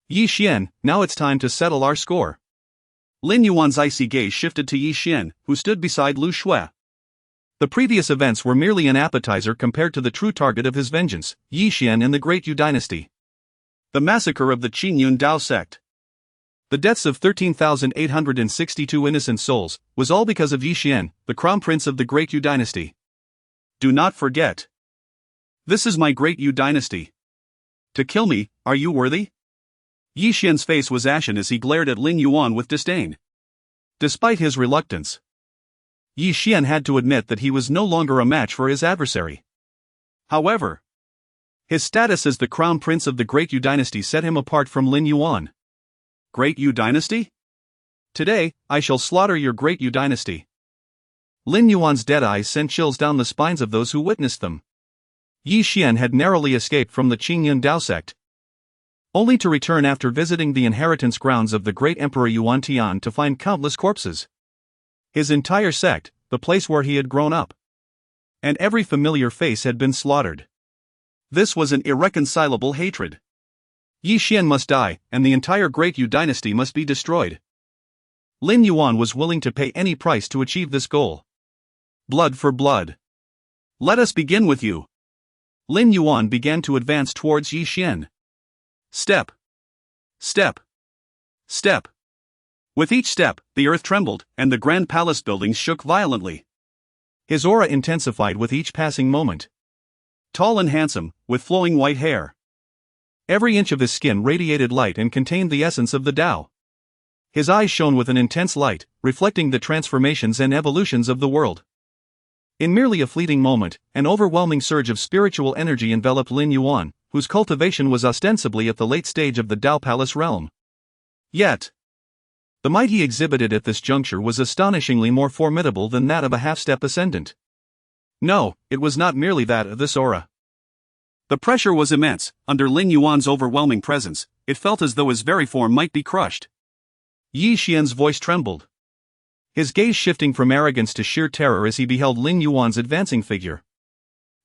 Yi Xian, now it's time to settle our score. Lin Yuan's icy gaze shifted to Yi Xian, who stood beside Lu Xue. The previous events were merely an appetizer compared to the true target of his vengeance, Yi Xian and the Great Yu dynasty. The massacre of the Qingyun Dao sect. The deaths of 13,862 innocent souls was all because of Yi Xian, the crown prince of the Great Yu dynasty. Do not forget. This is my Great Yu dynasty. To kill me, are you worthy? Yi Xian's face was ashen as he glared at Lin Yuan with disdain. Despite his reluctance, Yi Xian had to admit that he was no longer a match for his adversary. However, his status as the crown prince of the Great Yu dynasty set him apart from Lin Yuan. Great Yu dynasty? Today, I shall slaughter your Great Yu dynasty. Lin Yuan's dead eyes sent chills down the spines of those who witnessed them. Yi Xian had narrowly escaped from the Qingyun Dao sect, only to return after visiting the inheritance grounds of the great Emperor Yuan Tian to find countless corpses. His entire sect, the place where he had grown up, and every familiar face had been slaughtered. This was an irreconcilable hatred. Yi Xian must die, and the entire Great Yu dynasty must be destroyed. Lin Yuan was willing to pay any price to achieve this goal. Blood for blood. Let us begin with you. Lin Yuan began to advance towards Yi Xian. Step. Step. Step. With each step, the earth trembled, and the grand palace buildings shook violently. His aura intensified with each passing moment. Tall and handsome, with flowing white hair. Every inch of his skin radiated light and contained the essence of the Tao. His eyes shone with an intense light, reflecting the transformations and evolutions of the world. In merely a fleeting moment, an overwhelming surge of spiritual energy enveloped Lin Yuan, whose cultivation was ostensibly at the late stage of the Tao Palace realm. Yet, the might he exhibited at this juncture was astonishingly more formidable than that of a half-step ascendant. No, it was not merely that of this aura. The pressure was immense. Under Lin Yuan's overwhelming presence, it felt as though his very form might be crushed. Yi Xian's voice trembled, his gaze shifting from arrogance to sheer terror as he beheld Lin Yuan's advancing figure.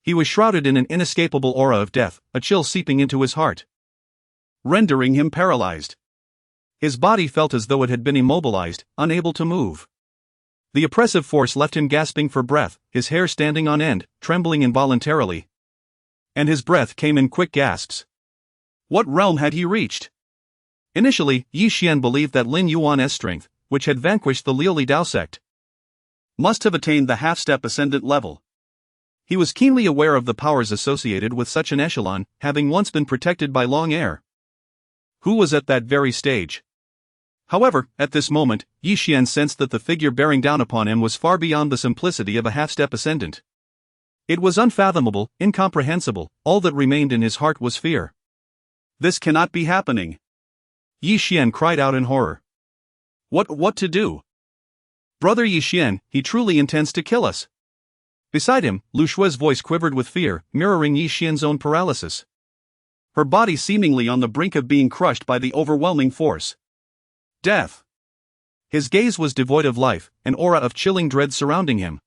He was shrouded in an inescapable aura of death, a chill seeping into his heart, rendering him paralyzed. His body felt as though it had been immobilized, unable to move. The oppressive force left him gasping for breath, his hair standing on end, trembling involuntarily. And his breath came in quick gasps. What realm had he reached? Initially, Yi Xian believed that Lin Yuan's strength, which had vanquished the Liuli Dao sect, must have attained the half-step ascendant level. He was keenly aware of the powers associated with such an echelon, having once been protected by long air. Who was at that very stage? However, at this moment, Yi Xian sensed that the figure bearing down upon him was far beyond the simplicity of a half-step ascendant. It was unfathomable, incomprehensible. All that remained in his heart was fear. This cannot be happening. Yi Xian cried out in horror. What to do? Brother Yi Xian, he truly intends to kill us. Beside him, Lu Shui's voice quivered with fear, mirroring Yi Xian's own paralysis. Her body seemingly on the brink of being crushed by the overwhelming force. Death. His gaze was devoid of life, an aura of chilling dread surrounding him,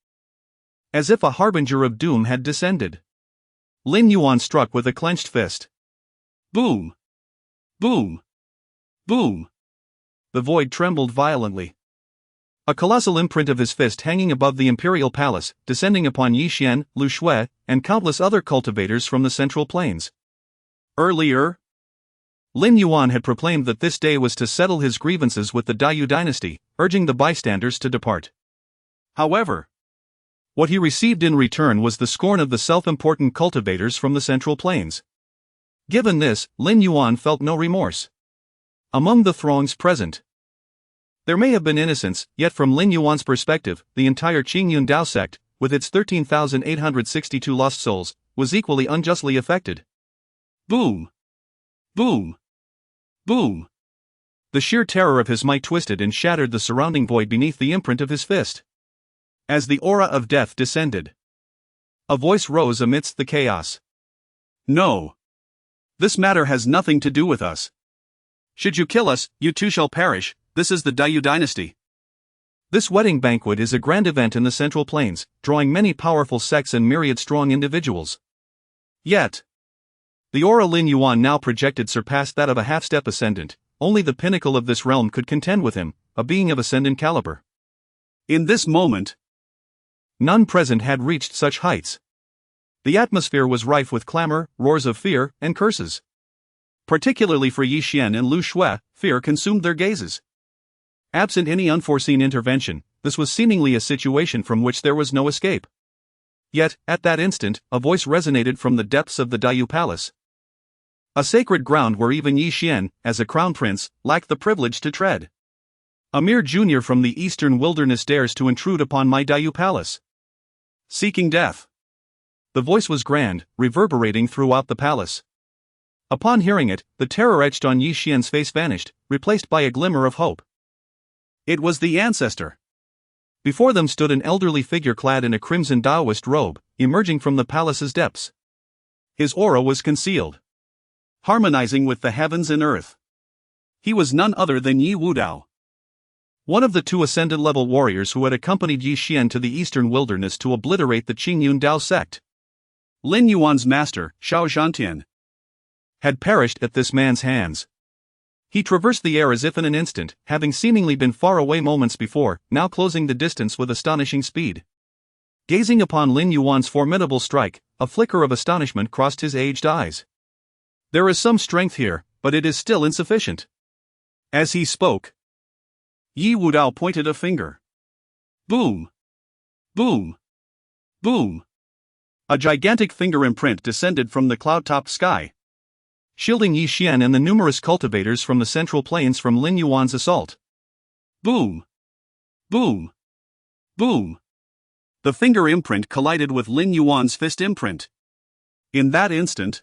as if a harbinger of doom had descended. Lin Yuan struck with a clenched fist. Boom! Boom! Boom! The void trembled violently. A colossal imprint of his fist hanging above the imperial palace, descending upon Yi Xian, Lu Shui, and countless other cultivators from the central plains. Earlier, Lin Yuan had proclaimed that this day was to settle his grievances with the Dayu dynasty, urging the bystanders to depart. However, what he received in return was the scorn of the self-important cultivators from the central plains. Given this, Lin Yuan felt no remorse. Among the throngs present, there may have been innocence, yet from Lin Yuan's perspective, the entire Qingyun Dao sect, with its 13,862 lost souls, was equally unjustly affected. Boom! Boom! Boom! The sheer terror of his might twisted and shattered the surrounding void beneath the imprint of his fist. As the aura of death descended, a voice rose amidst the chaos. No. This matter has nothing to do with us. Should you kill us, you too shall perish. This is the Dayu dynasty. This wedding banquet is a grand event in the Central Plains, drawing many powerful sects and myriad strong individuals. Yet, the aura Lin Yuan now projected surpassed that of a half-step ascendant. Only the pinnacle of this realm could contend with him, a being of ascendant caliber. In this moment, none present had reached such heights. The atmosphere was rife with clamor, roars of fear, and curses. Particularly for Yi Xian and Lu Shui, fear consumed their gazes. Absent any unforeseen intervention, this was seemingly a situation from which there was no escape. Yet, at that instant, a voice resonated from the depths of the Dayu Palace. A sacred ground where even Yi Xian, as a crown prince, lacked the privilege to tread. A mere junior from the eastern wilderness dares to intrude upon my Dayu Palace, seeking death. The voice was grand, reverberating throughout the palace. Upon hearing it, the terror etched on Yi Xian's face vanished, replaced by a glimmer of hope. It was the ancestor. Before them stood an elderly figure clad in a crimson Taoist robe, emerging from the palace's depths. His aura was concealed, harmonizing with the heavens and earth. He was none other than Yi Wudao, one of the two ascendant-level warriors who had accompanied Yi Xian to the eastern wilderness to obliterate the Qingyun Dao sect. Lin Yuan's master, Xiao Zhantian, had perished at this man's hands. He traversed the air as if in an instant, having seemingly been far away moments before, now closing the distance with astonishing speed. Gazing upon Lin Yuan's formidable strike, a flicker of astonishment crossed his aged eyes. There is some strength here, but it is still insufficient. As he spoke, Yi Wudao pointed a finger. Boom! Boom! Boom! A gigantic finger imprint descended from the cloud-topped sky, shielding Yi Xian and the numerous cultivators from the central plains from Lin Yuan's assault. Boom! Boom! Boom! The finger imprint collided with Lin Yuan's fist imprint. In that instant,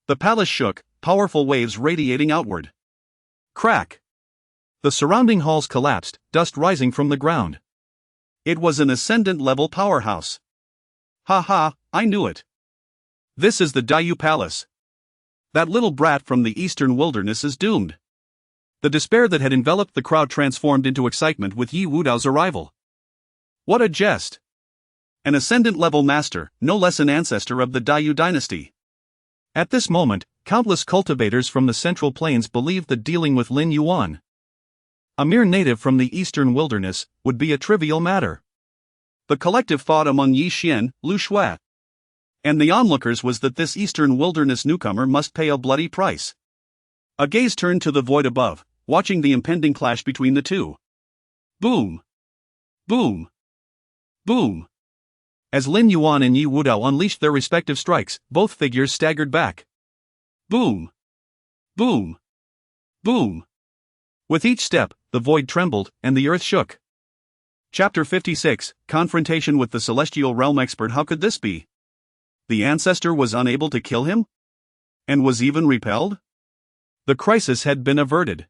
the palace shook, powerful waves radiating outward. Crack! The surrounding halls collapsed, dust rising from the ground. It was an ascendant-level powerhouse. Ha ha, I knew it. This is the Dayu Palace. That little brat from the eastern wilderness is doomed. The despair that had enveloped the crowd transformed into excitement with Yi Wudao's arrival. What a jest! An ascendant-level master, no less an ancestor of the Dayu dynasty. At this moment, countless cultivators from the central plains believed that dealing with Lin Yuan, a mere native from the eastern wilderness, would be a trivial matter. The collective thought among Yi Xian, Lu Shui, and the onlookers was that this eastern wilderness newcomer must pay a bloody price. A gaze turned to the void above, watching the impending clash between the two. Boom! Boom! Boom! As Lin Yuan and Yi Wudao unleashed their respective strikes, both figures staggered back. Boom! Boom! Boom! With each step, the void trembled, and the earth shook. Chapter 56, Confrontation with the Celestial Realm Expert. How could this be? The ancestor was unable to kill him? And was even repelled? The crisis had been averted.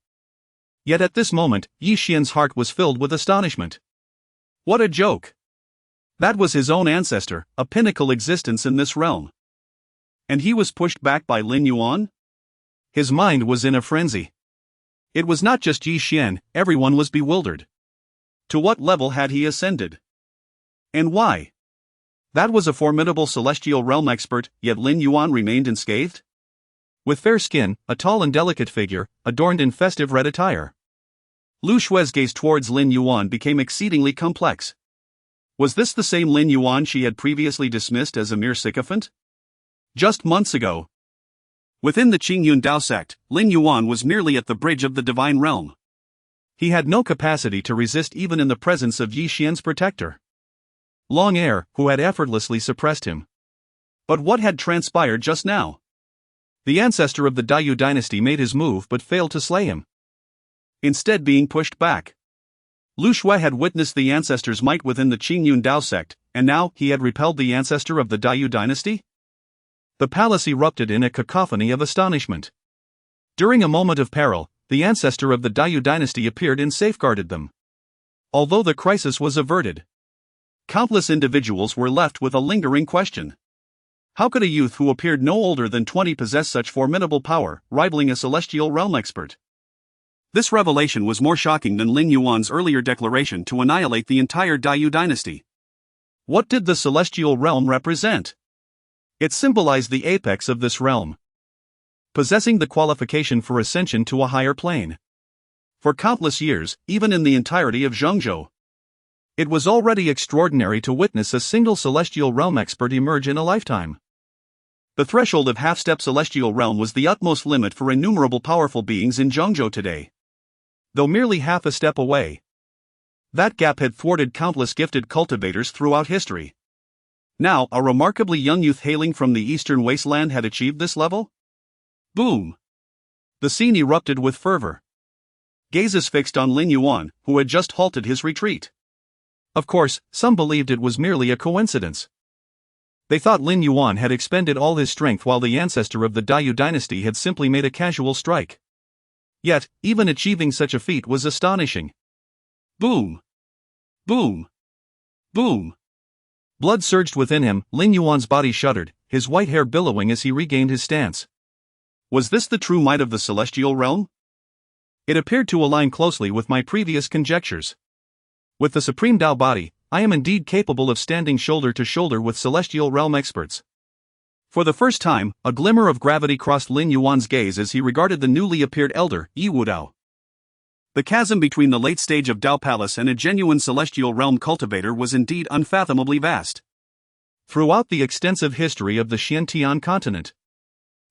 Yet at this moment, Yi Xian's heart was filled with astonishment. What a joke! That was his own ancestor, a pinnacle existence in this realm. And he was pushed back by Lin Yuan? His mind was in a frenzy. It was not just Yi Xian, everyone was bewildered. To what level had he ascended? And why? That was a formidable celestial realm expert, yet Lin Yuan remained unscathed? With fair skin, a tall and delicate figure, adorned in festive red attire. Lu Shui's gaze towards Lin Yuan became exceedingly complex. Was this the same Lin Yuan she had previously dismissed as a mere sycophant? Just months ago, within the Qingyun Dao sect, Lin Yuan was merely at the bridge of the divine realm. He had no capacity to resist even in the presence of Yi Xian's protector, Long Air, who had effortlessly suppressed him. But what had transpired just now? The ancestor of the Dayu dynasty made his move but failed to slay him, instead being pushed back. Lu Shui had witnessed the ancestor's might within the Qingyun Dao sect, and now he had repelled the ancestor of the Dayu dynasty? The palace erupted in a cacophony of astonishment. During a moment of peril, the ancestor of the Dayu dynasty appeared and safeguarded them. Although the crisis was averted, countless individuals were left with a lingering question. How could a youth who appeared no older than 20 possess such formidable power, rivaling a celestial realm expert? This revelation was more shocking than Lin Yuan's earlier declaration to annihilate the entire Dayu dynasty. What did the celestial realm represent? It symbolized the apex of this realm, possessing the qualification for ascension to a higher plane. For countless years, even in the entirety of Zhengzhou, it was already extraordinary to witness a single celestial realm expert emerge in a lifetime. The threshold of half-step celestial realm was the utmost limit for innumerable powerful beings in Zhengzhou today. Though merely half a step away, that gap had thwarted countless gifted cultivators throughout history. Now, a remarkably young youth hailing from the eastern wasteland had achieved this level? Boom! The scene erupted with fervor. Gazes fixed on Lin Yuan, who had just halted his retreat. Of course, some believed it was merely a coincidence. They thought Lin Yuan had expended all his strength while the ancestor of the Dayu dynasty had simply made a casual strike. Yet, even achieving such a feat was astonishing. Boom! Boom! Boom! Blood surged within him, Lin Yuan's body shuddered, his white hair billowing as he regained his stance. Was this the true might of the celestial realm? It appeared to align closely with my previous conjectures. With the supreme Dao body, I am indeed capable of standing shoulder to shoulder with celestial realm experts. For the first time, a glimmer of gravity crossed Lin Yuan's gaze as he regarded the newly appeared elder, Yi Wudao. The chasm between the late stage of Dao Palace and a genuine celestial realm cultivator was indeed unfathomably vast. Throughout the extensive history of the Xiantian continent,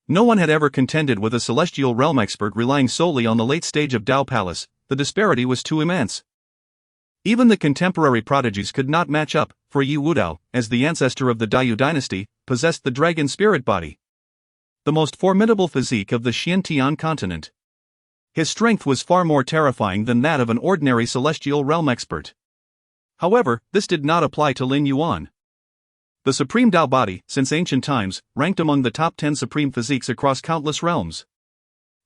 no one had ever contended with a celestial realm expert relying solely on the late stage of Dao Palace, the disparity was too immense. Even the contemporary prodigies could not match up, for Yi Wudao, as the ancestor of the Dayou dynasty, possessed the dragon spirit body, the most formidable physique of the Xiantian continent. His strength was far more terrifying than that of an ordinary celestial realm expert. However, this did not apply to Lin Yuan. The supreme Dao body, since ancient times, ranked among the top 10 supreme physiques across countless realms.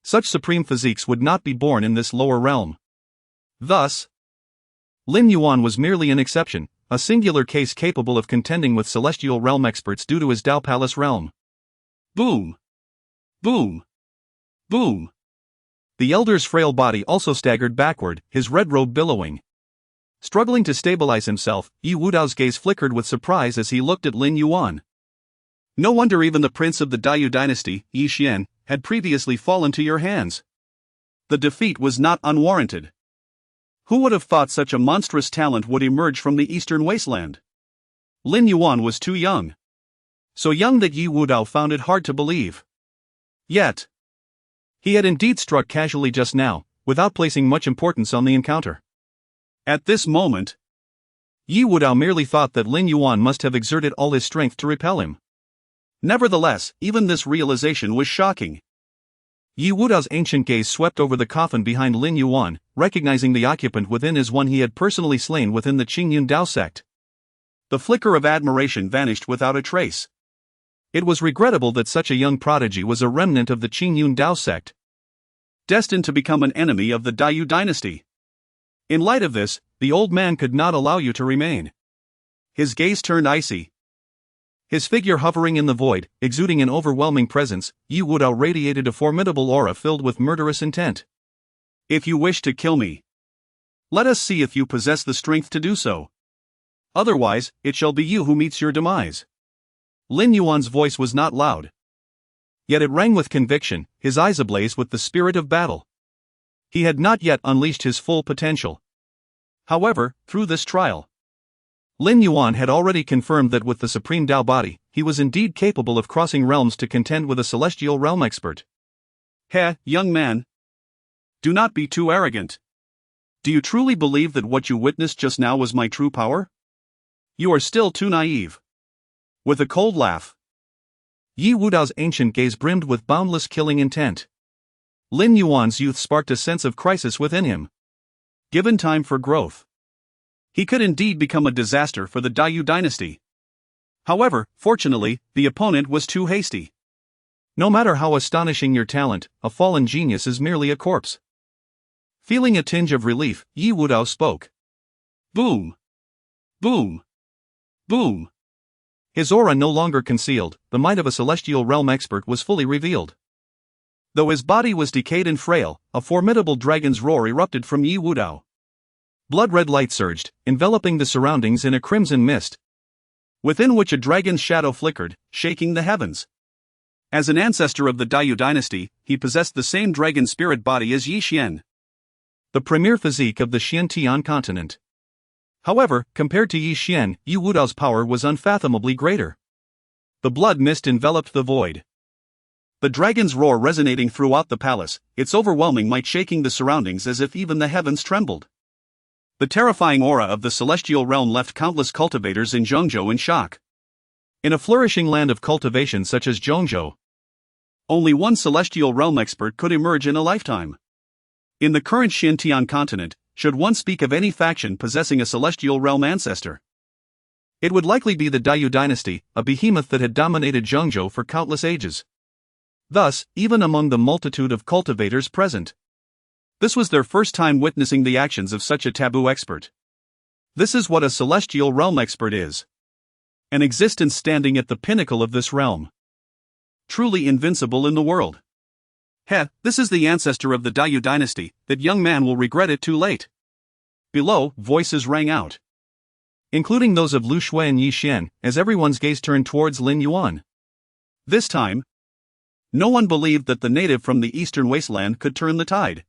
Such supreme physiques would not be born in this lower realm. Thus, Lin Yuan was merely an exception, a singular case capable of contending with celestial realm experts due to his Dao Palace realm. Boom! Boom! Boom! The elder's frail body also staggered backward, his red robe billowing. Struggling to stabilize himself, Yi Wudao's gaze flickered with surprise as he looked at Lin Yuan. No wonder even the prince of the Dayou dynasty, Yi Xian, had previously fallen to your hands. The defeat was not unwarranted. Who would have thought such a monstrous talent would emerge from the eastern wasteland? Lin Yuan was too young. So young that Yi Wudao found it hard to believe. Yet, he had indeed struck casually just now, without placing much importance on the encounter. At this moment, Yi Wudao merely thought that Lin Yuan must have exerted all his strength to repel him. Nevertheless, even this realization was shocking. Yi Wudao's ancient gaze swept over the coffin behind Lin Yuan, recognizing the occupant within as one he had personally slain within the Qingyun Dao sect. The flicker of admiration vanished without a trace. It was regrettable that such a young prodigy was a remnant of the Qingyun Dao sect, destined to become an enemy of the Dayou dynasty. In light of this, the old man could not allow you to remain. His gaze turned icy. His figure hovering in the void, exuding an overwhelming presence, Yi Wudao radiated a formidable aura filled with murderous intent. If you wish to kill me, let us see if you possess the strength to do so. Otherwise, it shall be you who meets your demise. Lin Yuan's voice was not loud. Yet it rang with conviction, his eyes ablaze with the spirit of battle. He had not yet unleashed his full potential. However, through this trial, Lin Yuan had already confirmed that with the supreme Dao body, he was indeed capable of crossing realms to contend with a celestial realm expert. Heh, young man. Do not be too arrogant. Do you truly believe that what you witnessed just now was my true power? You are still too naive. With a cold laugh, Yi Wudao's ancient gaze brimmed with boundless killing intent. Lin Yuan's youth sparked a sense of crisis within him. Given time for growth, he could indeed become a disaster for the Dayou dynasty. However, fortunately, the opponent was too hasty. No matter how astonishing your talent, a fallen genius is merely a corpse. Feeling a tinge of relief, Yi Wudao spoke. Boom! Boom! Boom! His aura no longer concealed, the might of a celestial realm expert was fully revealed. Though his body was decayed and frail, a formidable dragon's roar erupted from Yi Wudao. Blood-red light surged, enveloping the surroundings in a crimson mist, within which a dragon's shadow flickered, shaking the heavens. As an ancestor of the Dayou dynasty, he possessed the same dragon spirit body as Yi Xian, the premier physique of the Xiantian continent. However, compared to Yi Xian, Yi Wudao's power was unfathomably greater. The blood mist enveloped the void, the dragon's roar resonating throughout the palace, its overwhelming might shaking the surroundings as if even the heavens trembled. The terrifying aura of the celestial realm left countless cultivators in Zhongzhou in shock. In a flourishing land of cultivation such as Zhongzhou, only one celestial realm expert could emerge in a lifetime. In the current Xiantian continent, should one speak of any faction possessing a celestial realm ancestor, it would likely be the Dayou dynasty, a behemoth that had dominated Zhongzhou for countless ages. Thus, even among the multitude of cultivators present, this was their first time witnessing the actions of such a taboo expert. This is what a celestial realm expert is. An existence standing at the pinnacle of this realm. Truly invincible in the world. Heh, this is the ancestor of the Dayou dynasty, that young man will regret it too late. Below, voices rang out, including those of Lu Shui and Yi Xian, as everyone's gaze turned towards Lin Yuan. This time, no one believed that the native from the eastern wasteland could turn the tide.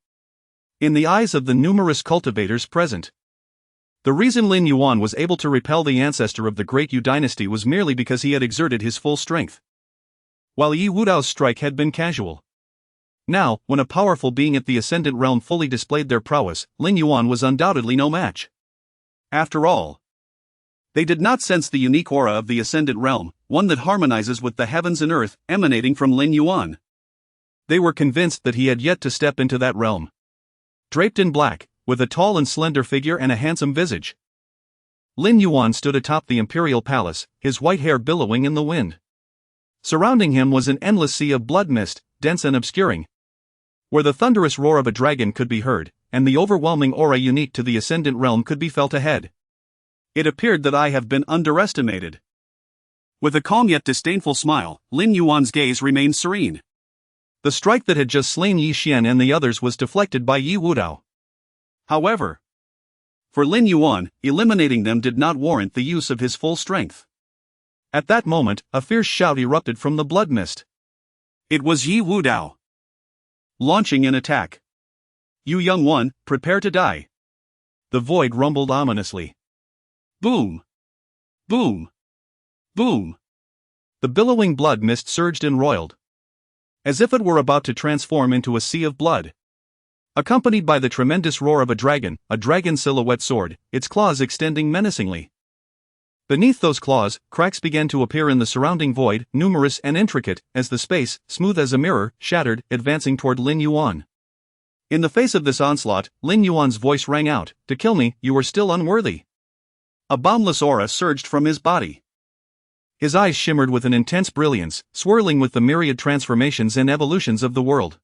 In the eyes of the numerous cultivators present, the reason Lin Yuan was able to repel the ancestor of the great Yu dynasty was merely because he had exerted his full strength, while Yi Wudao's strike had been casual. Now, when a powerful being at the Ascendant realm fully displayed their prowess, Lin Yuan was undoubtedly no match. After all, they did not sense the unique aura of the Ascendant realm, one that harmonizes with the heavens and earth, emanating from Lin Yuan. They were convinced that he had yet to step into that realm. Draped in black, with a tall and slender figure and a handsome visage, Lin Yuan stood atop the imperial palace, his white hair billowing in the wind. Surrounding him was an endless sea of blood mist, dense and obscuring, where the thunderous roar of a dragon could be heard, and the overwhelming aura unique to the Ascendant realm could be felt ahead. It appeared that I have been underestimated. With a calm yet disdainful smile, Lin Yuan's gaze remained serene. The strike that had just slain Yi Xian and the others was deflected by Yi Wudao. However, for Lin Yuan, eliminating them did not warrant the use of his full strength. At that moment, a fierce shout erupted from the blood mist. It was Yi Wudao, launching an attack. "You young one, prepare to die." The void rumbled ominously. Boom! Boom! Boom! The billowing blood mist surged and roiled, as if it were about to transform into a sea of blood. Accompanied by the tremendous roar of a dragon silhouette sword, its claws extending menacingly. Beneath those claws, cracks began to appear in the surrounding void, numerous and intricate, as the space, smooth as a mirror, shattered, advancing toward Lin Yuan. In the face of this onslaught, Lin Yuan's voice rang out, "To kill me, you are still unworthy." A boundless aura surged from his body. His eyes shimmered with an intense brilliance, swirling with the myriad transformations and evolutions of the world.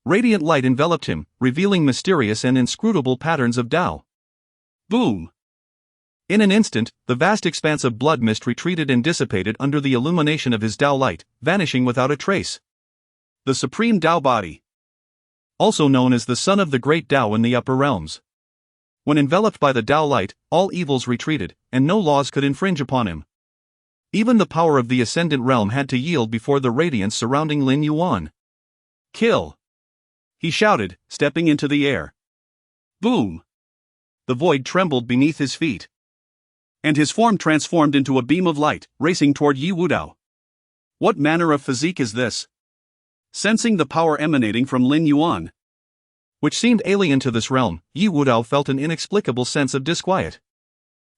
Radiant light enveloped him, revealing mysterious and inscrutable patterns of Tao. Boom! In an instant, the vast expanse of blood mist retreated and dissipated under the illumination of his Tao light, vanishing without a trace. The supreme Tao body, also known as the Son of the Great Tao in the upper realms. When enveloped by the Tao light, all evils retreated, and no laws could infringe upon him. Even the power of the Ascendant realm had to yield before the radiance surrounding Lin Yuan. "Kill!" he shouted, stepping into the air. Boom! The void trembled beneath his feet, and his form transformed into a beam of light, racing toward Yi Wudao. What manner of physique is this? Sensing the power emanating from Lin Yuan, which seemed alien to this realm, Yi Wudao felt an inexplicable sense of disquiet.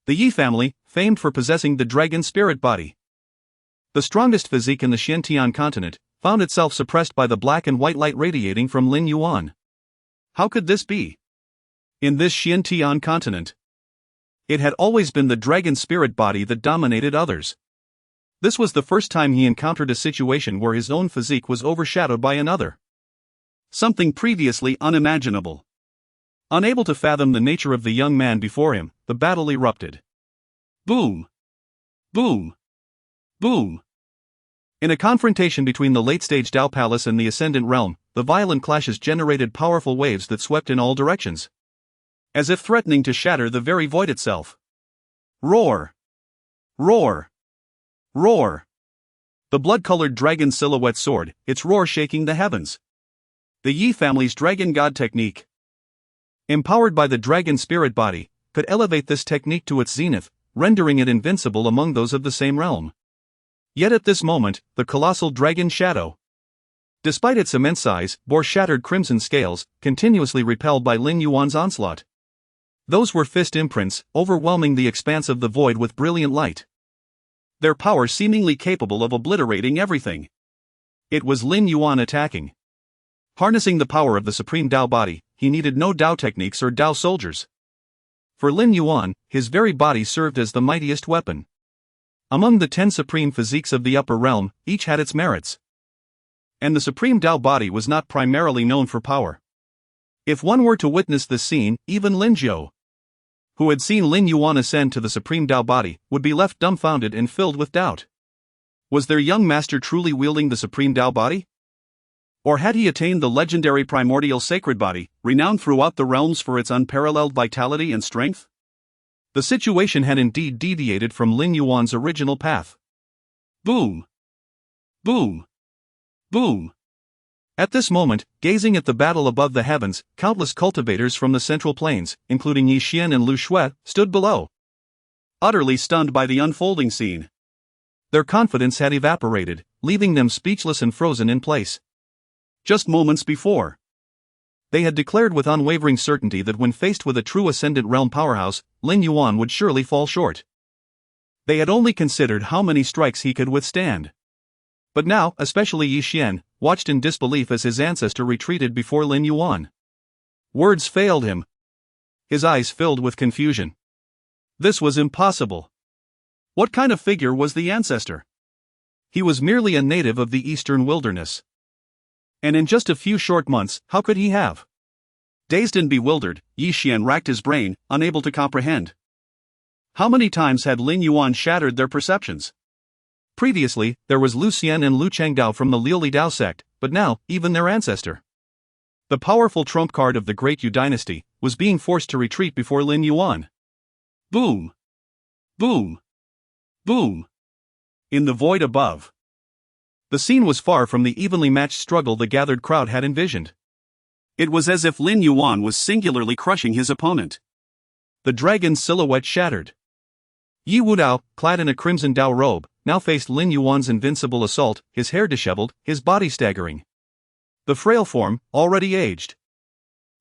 The Yi family, famed for possessing the dragon spirit body, the strongest physique in the Xiantian continent, found itself suppressed by the black and white light radiating from Lin Yuan. How could this be? In this Xiantian continent, it had always been the dragon spirit body that dominated others. This was the first time he encountered a situation where his own physique was overshadowed by another. Something previously unimaginable. Unable to fathom the nature of the young man before him, the battle erupted. Boom! Boom! Boom! In a confrontation between the late-stage Tao Palace and the Ascendant realm, the violent clashes generated powerful waves that swept in all directions, as if threatening to shatter the very void itself. Roar! Roar! Roar! The blood-colored dragon silhouette soared, its roar shaking the heavens. The Yi family's dragon god technique, empowered by the dragon spirit body, could elevate this technique to its zenith, rendering it invincible among those of the same realm. Yet at this moment, the colossal dragon shadow, despite its immense size, bore shattered crimson scales, continuously repelled by Lin Yuan's onslaught. Those were fist imprints, overwhelming the expanse of the void with brilliant light, their power seemingly capable of obliterating everything. It was Lin Yuan attacking. Harnessing the power of the supreme Tao body, he needed no Tao techniques or Tao soldiers. For Lin Yuan, his very body served as the mightiest weapon. Among the 10 supreme physiques of the upper realm, each had its merits. And the supreme Tao body was not primarily known for power. If one were to witness this scene, even Lin Zhou, who had seen Lin Yuan ascend to the supreme Tao body, would be left dumbfounded and filled with doubt. Was their young master truly wielding the supreme Tao body? Or had he attained the legendary primordial sacred body, renowned throughout the realms for its unparalleled vitality and strength? The situation had indeed deviated from Lin Yuan's original path. Boom! Boom! Boom! At this moment, gazing at the battle above the heavens, countless cultivators from the central plains, including Yi Xian and Lu Shui, stood below, utterly stunned by the unfolding scene. Their confidence had evaporated, leaving them speechless and frozen in place. just moments before. They had declared with unwavering certainty that when faced with a true Ascendant Realm powerhouse, Lin Yuan would surely fall short. They had only considered how many strikes he could withstand. But now, especially Yi Xian, watched in disbelief as his ancestor retreated before Lin Yuan. Words failed him. His eyes filled with confusion. This was impossible. What kind of figure was the ancestor? He was merely a native of the eastern wilderness. And in just a few short months, how could he have? Dazed and bewildered, Yi Xian racked his brain, unable to comprehend. How many times had Lin Yuan shattered their perceptions? Previously, there was Lu Xian and Lu Chengdao from the Liuli Dao sect, but now, even their ancestor, the powerful trump card of the Great Yu dynasty, was being forced to retreat before Lin Yuan. Boom! Boom! Boom! In the void above. The scene was far from the evenly matched struggle the gathered crowd had envisioned. It was as if Lin Yuan was singularly crushing his opponent. The dragon's silhouette shattered. Yi Wudao, clad in a crimson Dao robe, now faced Lin Yuan's invincible assault, his hair disheveled, his body staggering. The frail form, already aged,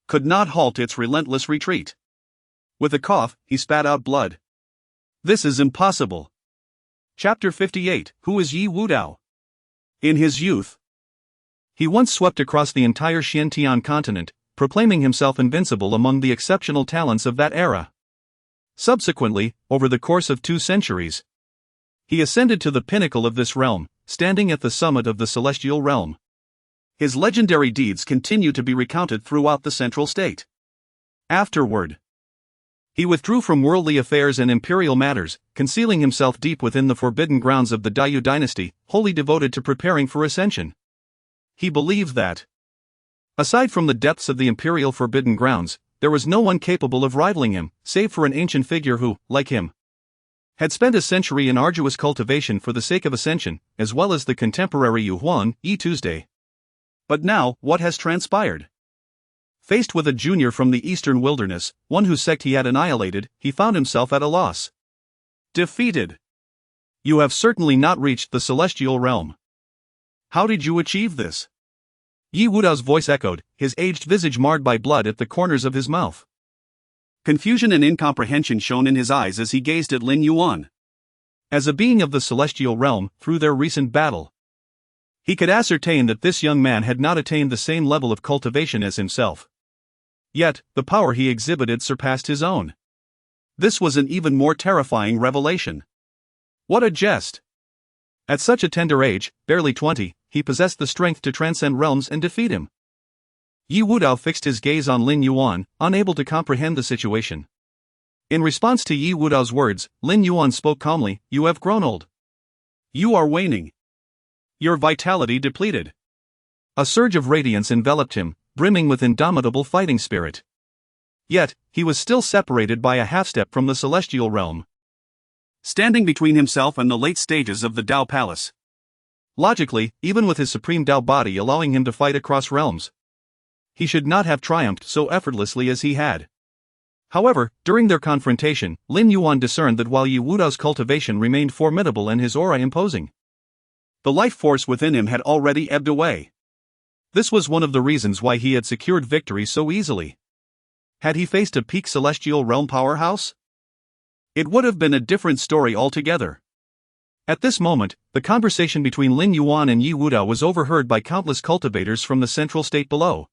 could not halt its relentless retreat. With a cough, he spat out blood. This is impossible. Chapter 58. Who is Yi Wudao? In his youth, he once swept across the entire Xiantian continent, proclaiming himself invincible among the exceptional talents of that era. Subsequently, over the course of 2 centuries, he ascended to the pinnacle of this realm, standing at the summit of the celestial realm. His legendary deeds continue to be recounted throughout the central state. Afterward, he withdrew from worldly affairs and imperial matters, concealing himself deep within the forbidden grounds of the Daiyu dynasty, wholly devoted to preparing for ascension. He believed that, aside from the depths of the imperial forbidden grounds, there was no one capable of rivaling him, save for an ancient figure who, like him, had spent a century in arduous cultivation for the sake of ascension, as well as the contemporary Yu Huan, Yi Tuesday. But now, what has transpired? Faced with a junior from the eastern wilderness, one whose sect he had annihilated, he found himself at a loss. Defeated. You have certainly not reached the celestial realm. How did you achieve this? Yi Wudao's voice echoed, his aged visage marred by blood at the corners of his mouth. Confusion and incomprehension shone in his eyes as he gazed at Lin Yuan. As a being of the celestial realm, through their recent battle, he could ascertain that this young man had not attained the same level of cultivation as himself. Yet, the power he exhibited surpassed his own. This was an even more terrifying revelation. What a jest! At such a tender age, barely 20, he possessed the strength to transcend realms and defeat him. Yi Wudao fixed his gaze on Lin Yuan, unable to comprehend the situation. In response to Yi Wudao's words, Lin Yuan spoke calmly, "You have grown old. You are waning. Your vitality depleted." A surge of radiance enveloped him, brimming with indomitable fighting spirit. Yet, he was still separated by a half-step from the celestial realm, standing between himself and the late stages of the Dao Palace. Logically, even with his supreme Dao body allowing him to fight across realms, he should not have triumphed so effortlessly as he had. However, during their confrontation, Lin Yuan discerned that while Yi Wudao's cultivation remained formidable and his aura imposing, the life force within him had already ebbed away. This was one of the reasons why he had secured victory so easily. Had he faced a peak celestial realm powerhouse? It would have been a different story altogether. At this moment, the conversation between Lin Yuan and Yi Wudao was overheard by countless cultivators from the central state below.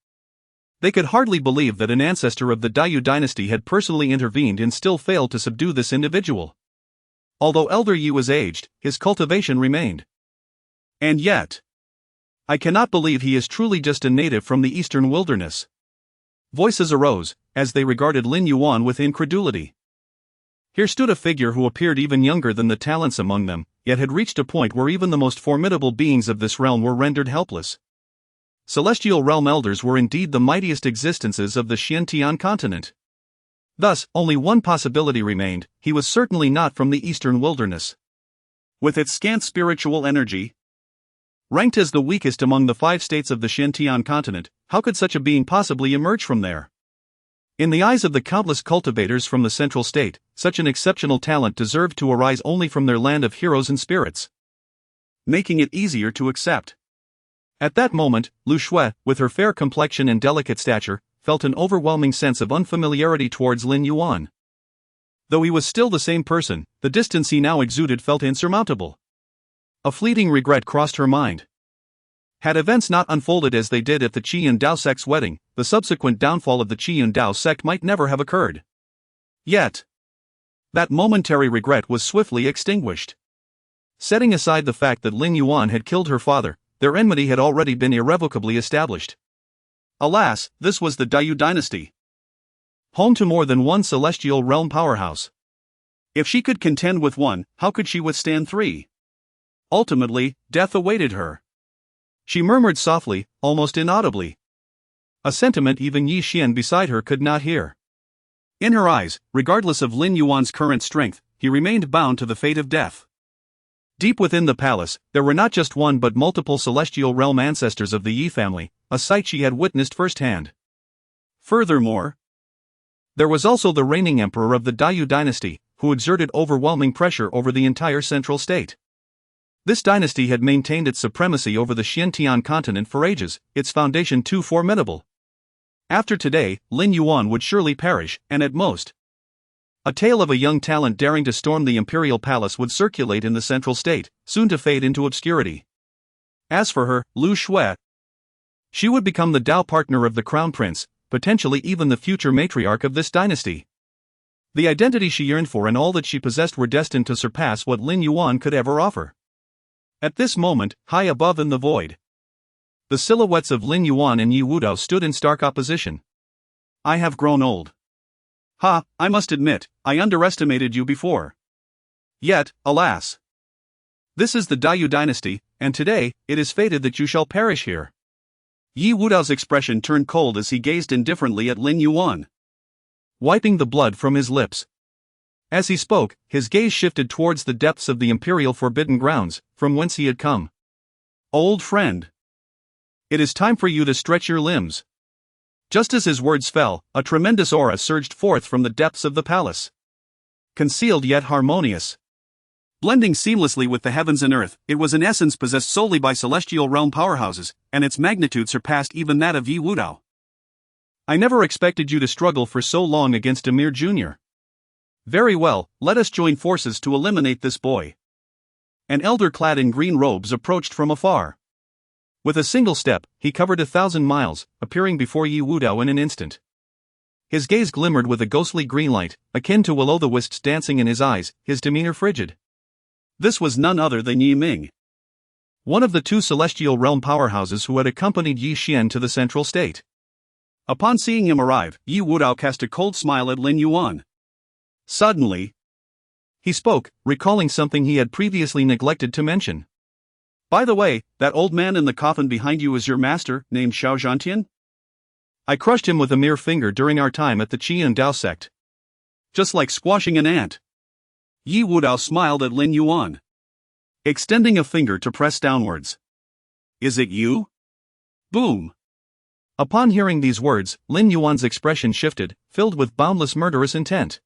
They could hardly believe that an ancestor of the Daiyu dynasty had personally intervened and still failed to subdue this individual. Although Elder Yi was aged, his cultivation remained. And yet, I cannot believe he is truly just a native from the eastern wilderness. Voices arose, as they regarded Lin Yuan with incredulity. Here stood a figure who appeared even younger than the talents among them, yet had reached a point where even the most formidable beings of this realm were rendered helpless. Celestial realm elders were indeed the mightiest existences of the Xiantian continent. Thus, only one possibility remained: he was certainly not from the eastern wilderness. With its scant spiritual energy, ranked as the weakest among the 5 states of the Xiantian continent, how could such a being possibly emerge from there? In the eyes of the countless cultivators from the central state, such an exceptional talent deserved to arise only from their land of heroes and spirits, making it easier to accept. At that moment, Lu Shui, with her fair complexion and delicate stature, felt an overwhelming sense of unfamiliarity towards Lin Yuan. Though he was still the same person, the distance he now exuded felt insurmountable. A fleeting regret crossed her mind. Had events not unfolded as they did at the Qi and Dao sect's wedding, the subsequent downfall of the Qi and Dao sect might never have occurred. Yet, that momentary regret was swiftly extinguished. Setting aside the fact that Lin Yuan had killed her father, their enmity had already been irrevocably established. Alas, this was the Daiyu dynasty, home to more than one celestial realm powerhouse. If she could contend with one, how could she withstand three? Ultimately, death awaited her. She murmured softly, almost inaudibly. A sentiment even Yi Xian beside her could not hear. In her eyes, regardless of Lin Yuan's current strength, he remained bound to the fate of death. Deep within the palace, there were not just one but multiple celestial realm ancestors of the Yi family, a sight she had witnessed firsthand. Furthermore, there was also the reigning emperor of the Daiyu dynasty, who exerted overwhelming pressure over the entire central state. This dynasty had maintained its supremacy over the Xiantian continent for ages, its foundation too formidable. After today, Lin Yuan would surely perish, and at most, a tale of a young talent daring to storm the imperial palace would circulate in the central state, soon to fade into obscurity. As for her, Lu Shui, she would become the Dao partner of the crown prince, potentially even the future matriarch of this dynasty. The identity she yearned for and all that she possessed were destined to surpass what Lin Yuan could ever offer. At this moment, high above in the void, the silhouettes of Lin Yuan and Yi Wudao stood in stark opposition. I have grown old. Ha, I must admit, I underestimated you before. Yet, alas, this is the Daiyu dynasty, and today, it is fated that you shall perish here. Yi Wudao's expression turned cold as he gazed indifferently at Lin Yuan, wiping the blood from his lips. As he spoke, his gaze shifted towards the depths of the imperial forbidden grounds, from whence he had come. Old friend, it is time for you to stretch your limbs. Just as his words fell, a tremendous aura surged forth from the depths of the palace. Concealed yet harmonious. Blending seamlessly with the heavens and earth, it was in essence possessed solely by celestial realm powerhouses, and its magnitude surpassed even that of Yi Wudao. I never expected you to struggle for so long against a mere junior. Very well, let us join forces to eliminate this boy. An elder clad in green robes approached from afar. With a single step, he covered 1,000 miles, appearing before Yi Wudao in an instant. His gaze glimmered with a ghostly green light, akin to will-o'-the-wisps dancing in his eyes, his demeanor frigid. This was none other than Yi Ming, one of the two celestial realm powerhouses who had accompanied Yi Xian to the central state. Upon seeing him arrive, Yi Wudao cast a cold smile at Lin Yuan. Suddenly, he spoke, recalling something he had previously neglected to mention. By the way, that old man in the coffin behind you is your master, named Xiao Zhantian? I crushed him with a mere finger during our time at the Qi and Dao sect. Just like squashing an ant. Yi Wudao smiled at Lin Yuan, extending a finger to press downwards. Is it you? Boom. Upon hearing these words, Lin Yuan's expression shifted, filled with boundless murderous intent.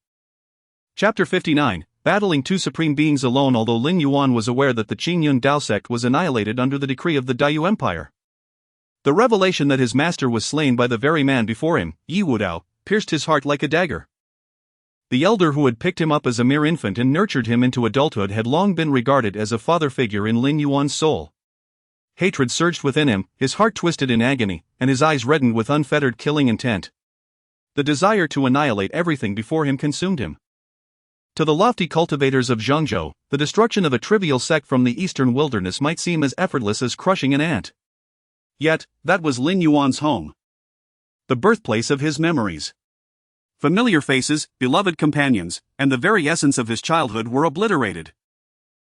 Chapter 59. Battling two supreme beings alone. Although Lin Yuan was aware that the Qingyun Dao sect was annihilated under the decree of the Daiyu Empire, the revelation that his master was slain by the very man before him, Yi Wudao, pierced his heart like a dagger. The elder who had picked him up as a mere infant and nurtured him into adulthood had long been regarded as a father figure in Lin Yuan's soul. Hatred surged within him, his heart twisted in agony, and his eyes reddened with unfettered killing intent. The desire to annihilate everything before him consumed him. To the lofty cultivators of Zhengzhou, the destruction of a trivial sect from the eastern wilderness might seem as effortless as crushing an ant. Yet, that was Lin Yuan's home, the birthplace of his memories. Familiar faces, beloved companions, and the very essence of his childhood were obliterated.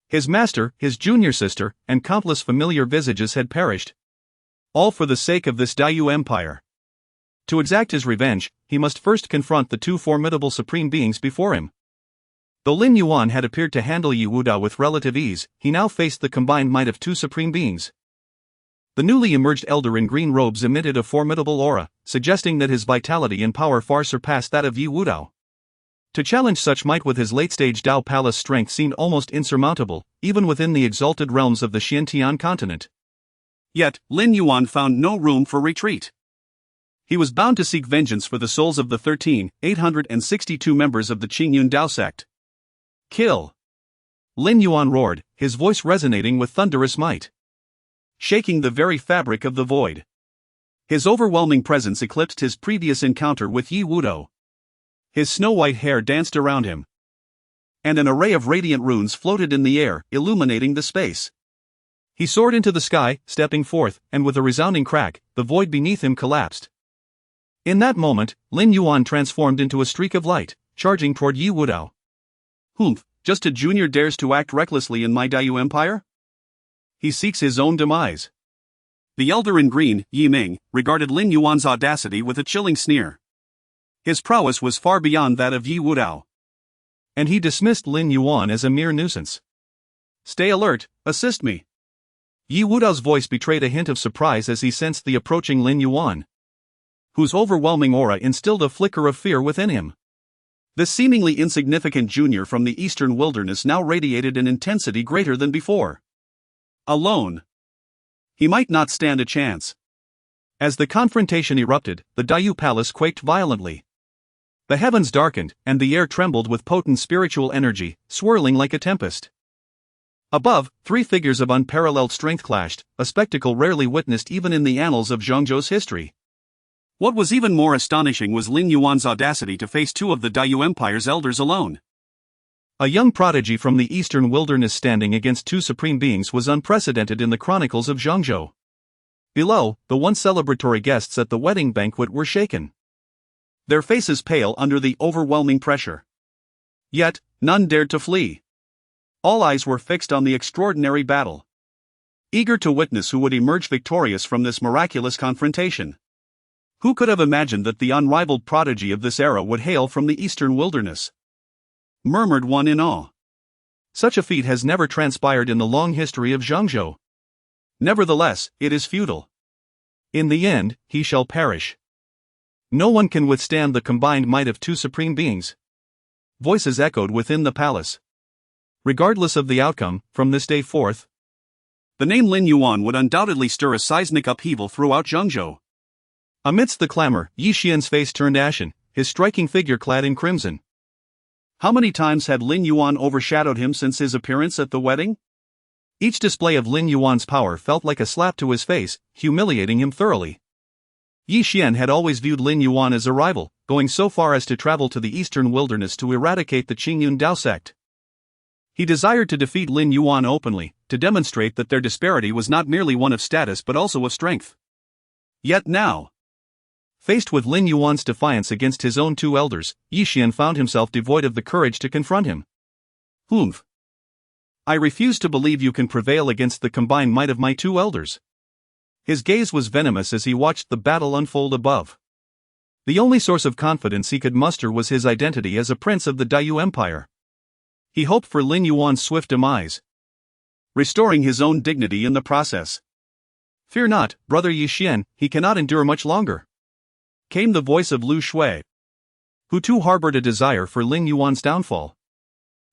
His master, his junior sister, and countless familiar visages had perished. All for the sake of this Daiyu Empire. To exact his revenge, he must first confront the two formidable supreme beings before him. Though Lin Yuan had appeared to handle Yi Wudao with relative ease, he now faced the combined might of two supreme beings. The newly emerged elder in green robes emitted a formidable aura, suggesting that his vitality and power far surpassed that of Yi Wudao. To challenge such might with his late-stage Dao Palace strength seemed almost insurmountable, even within the exalted realms of the Xiantian continent. Yet, Lin Yuan found no room for retreat. He was bound to seek vengeance for the souls of the 13,862 members of the Qingyun Dao sect. Kill! Lin Yuan roared, his voice resonating with thunderous might, shaking the very fabric of the void. His overwhelming presence eclipsed his previous encounter with Yi Wudao. His snow-white hair danced around him, and an array of radiant runes floated in the air, illuminating the space. He soared into the sky, stepping forth, and with a resounding crack, the void beneath him collapsed. In that moment, Lin Yuan transformed into a streak of light, charging toward Yi Wudao. Humph, just a junior dares to act recklessly in my Daiyu Empire? He seeks his own demise. The elder in green, Yi Ming, regarded Lin Yuan's audacity with a chilling sneer. His prowess was far beyond that of Yi Wudao, and he dismissed Lin Yuan as a mere nuisance. Stay alert, assist me. Yi Wudao's voice betrayed a hint of surprise as he sensed the approaching Lin Yuan, whose overwhelming aura instilled a flicker of fear within him. The seemingly insignificant junior from the eastern wilderness now radiated an intensity greater than before. Alone, he might not stand a chance. As the confrontation erupted, the Daiyu Palace quaked violently. The heavens darkened, and the air trembled with potent spiritual energy, swirling like a tempest. Above, three figures of unparalleled strength clashed, a spectacle rarely witnessed even in the annals of Zhongzhou's history. What was even more astonishing was Lin Yuan's audacity to face two of the Daiyu Empire's elders alone. A young prodigy from the eastern wilderness standing against two supreme beings was unprecedented in the chronicles of Zhongzhou. Below, the once celebratory guests at the wedding banquet were shaken, their faces pale under the overwhelming pressure. Yet, none dared to flee. All eyes were fixed on the extraordinary battle, eager to witness who would emerge victorious from this miraculous confrontation. Who could have imagined that the unrivaled prodigy of this era would hail from the eastern wilderness? Murmured one in awe. Such a feat has never transpired in the long history of Zhongzhou. Nevertheless, it is futile. In the end, he shall perish. No one can withstand the combined might of two supreme beings. Voices echoed within the palace. Regardless of the outcome, from this day forth, the name Lin Yuan would undoubtedly stir a seismic upheaval throughout Zhongzhou. Amidst the clamor, Yi Xian's face turned ashen, his striking figure clad in crimson. How many times had Lin Yuan overshadowed him since his appearance at the wedding? Each display of Lin Yuan's power felt like a slap to his face, humiliating him thoroughly. Yi Xian had always viewed Lin Yuan as a rival, going so far as to travel to the eastern wilderness to eradicate the Qingyun Dao sect. He desired to defeat Lin Yuan openly, to demonstrate that their disparity was not merely one of status but also of strength. Yet now, faced with Lin Yuan's defiance against his own two elders, Yi Xian found himself devoid of the courage to confront him. Humph. I refuse to believe you can prevail against the combined might of my two elders. His gaze was venomous as he watched the battle unfold above. The only source of confidence he could muster was his identity as a prince of the Daiyu Empire. He hoped for Lin Yuan's swift demise, restoring his own dignity in the process. Fear not, brother Yi Xian, he cannot endure much longer, came the voice of Lu Shui, who too harbored a desire for Lin Yuan's downfall.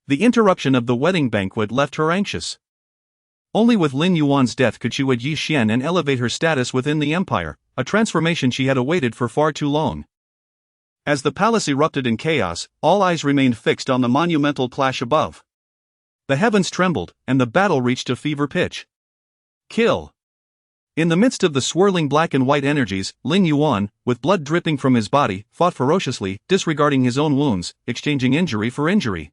The interruption of the wedding banquet left her anxious. Only with Lin Yuan's death could she wed Yi Xian and elevate her status within the empire, a transformation she had awaited for far too long. As the palace erupted in chaos, all eyes remained fixed on the monumental clash above. The heavens trembled, and the battle reached a fever pitch. Kill! In the midst of the swirling black and white energies, Lin Yuan, with blood dripping from his body, fought ferociously, disregarding his own wounds, exchanging injury for injury.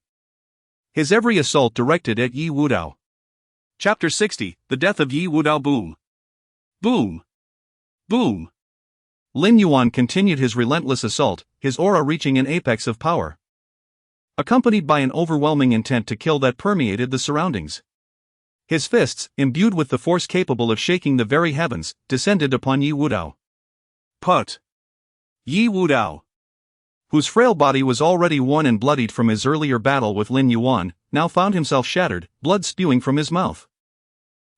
His every assault directed at Yi Wudao. Chapter 60, The Death of Yi Wudao. Boom! Boom! Boom! Lin Yuan continued his relentless assault, his aura reaching an apex of power, accompanied by an overwhelming intent to kill that permeated the surroundings. His fists, imbued with the force capable of shaking the very heavens, descended upon Yi Wudao. Put! Yi Wudao, whose frail body was already worn and bloodied from his earlier battle with Lin Yuan, now found himself shattered, blood spewing from his mouth.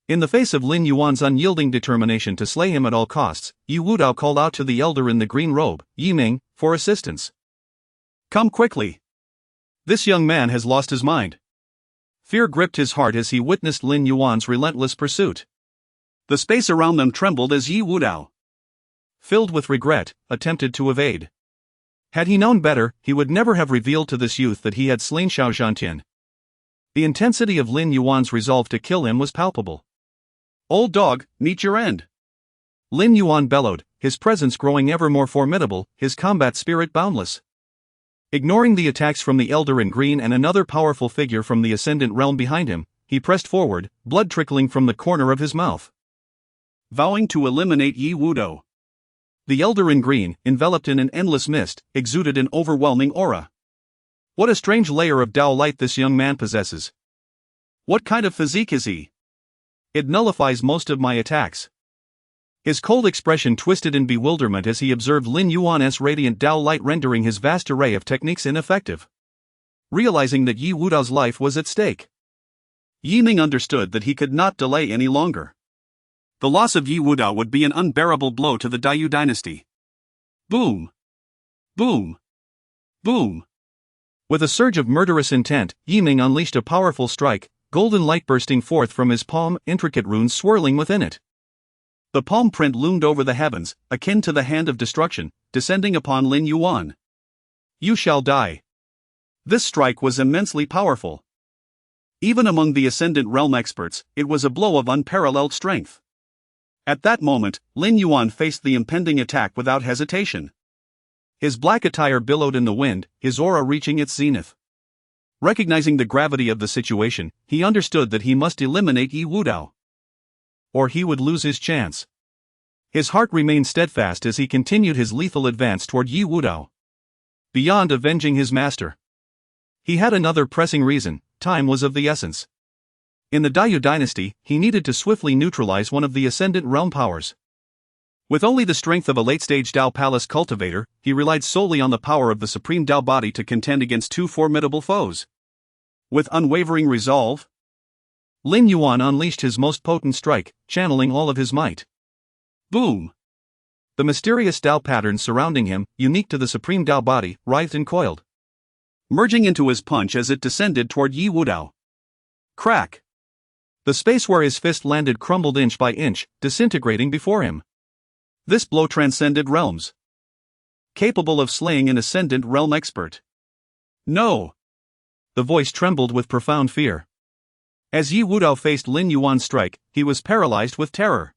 In the face of Lin Yuan's unyielding determination to slay him at all costs, Yi Wudao called out to the elder in the green robe, Yi Ming, for assistance. Come quickly! This young man has lost his mind. Fear gripped his heart as he witnessed Lin Yuan's relentless pursuit. The space around them trembled as Yi Wudao, filled with regret, attempted to evade. Had he known better, he would never have revealed to this youth that he had slain Xiao Zhantian. The intensity of Lin Yuan's resolve to kill him was palpable. "Old dog, meet your end," Lin Yuan bellowed, his presence growing ever more formidable, his combat spirit boundless. Ignoring the attacks from the Elder in Green and another powerful figure from the Ascendant realm behind him, he pressed forward, blood trickling from the corner of his mouth. Vowing to eliminate Yi Wudao, The Elder in Green, enveloped in an endless mist, exuded an overwhelming aura. What a strange layer of Tao light this young man possesses. What kind of physique is he? It nullifies most of my attacks. His cold expression twisted in bewilderment as he observed Lin Yuan's radiant Tao light rendering his vast array of techniques ineffective. Realizing that Yi Wudao's life was at stake, Yi Ming understood that he could not delay any longer. The loss of Yi Wudao would be an unbearable blow to the Dayu dynasty. Boom! Boom! Boom! With a surge of murderous intent, Yi Ming unleashed a powerful strike, golden light bursting forth from his palm, intricate runes swirling within it. The palm print loomed over the heavens, akin to the hand of destruction, descending upon Lin Yuan. You shall die. This strike was immensely powerful. Even among the Ascendant Realm experts, it was a blow of unparalleled strength. At that moment, Lin Yuan faced the impending attack without hesitation. His black attire billowed in the wind, his aura reaching its zenith. Recognizing the gravity of the situation, he understood that he must eliminate Yi Wudao, or he would lose his chance. His heart remained steadfast as he continued his lethal advance toward Yi Wudao. Beyond avenging his master, he had another pressing reason: time was of the essence. In the Dayu dynasty, he needed to swiftly neutralize one of the Ascendant realm powers. With only the strength of a late-stage Tao Palace cultivator, he relied solely on the power of the supreme Tao body to contend against two formidable foes. With unwavering resolve, Lin Yuan unleashed his most potent strike, channeling all of his might. Boom! The mysterious Tao patterns surrounding him, unique to the supreme Tao body, writhed and coiled, merging into his punch as it descended toward Yi Wudao. Crack! The space where his fist landed crumbled inch by inch, disintegrating before him. This blow transcended realms, capable of slaying an Ascendant realm expert. No! The voice trembled with profound fear. As Yi Wudao faced Lin Yuan's strike, he was paralyzed with terror,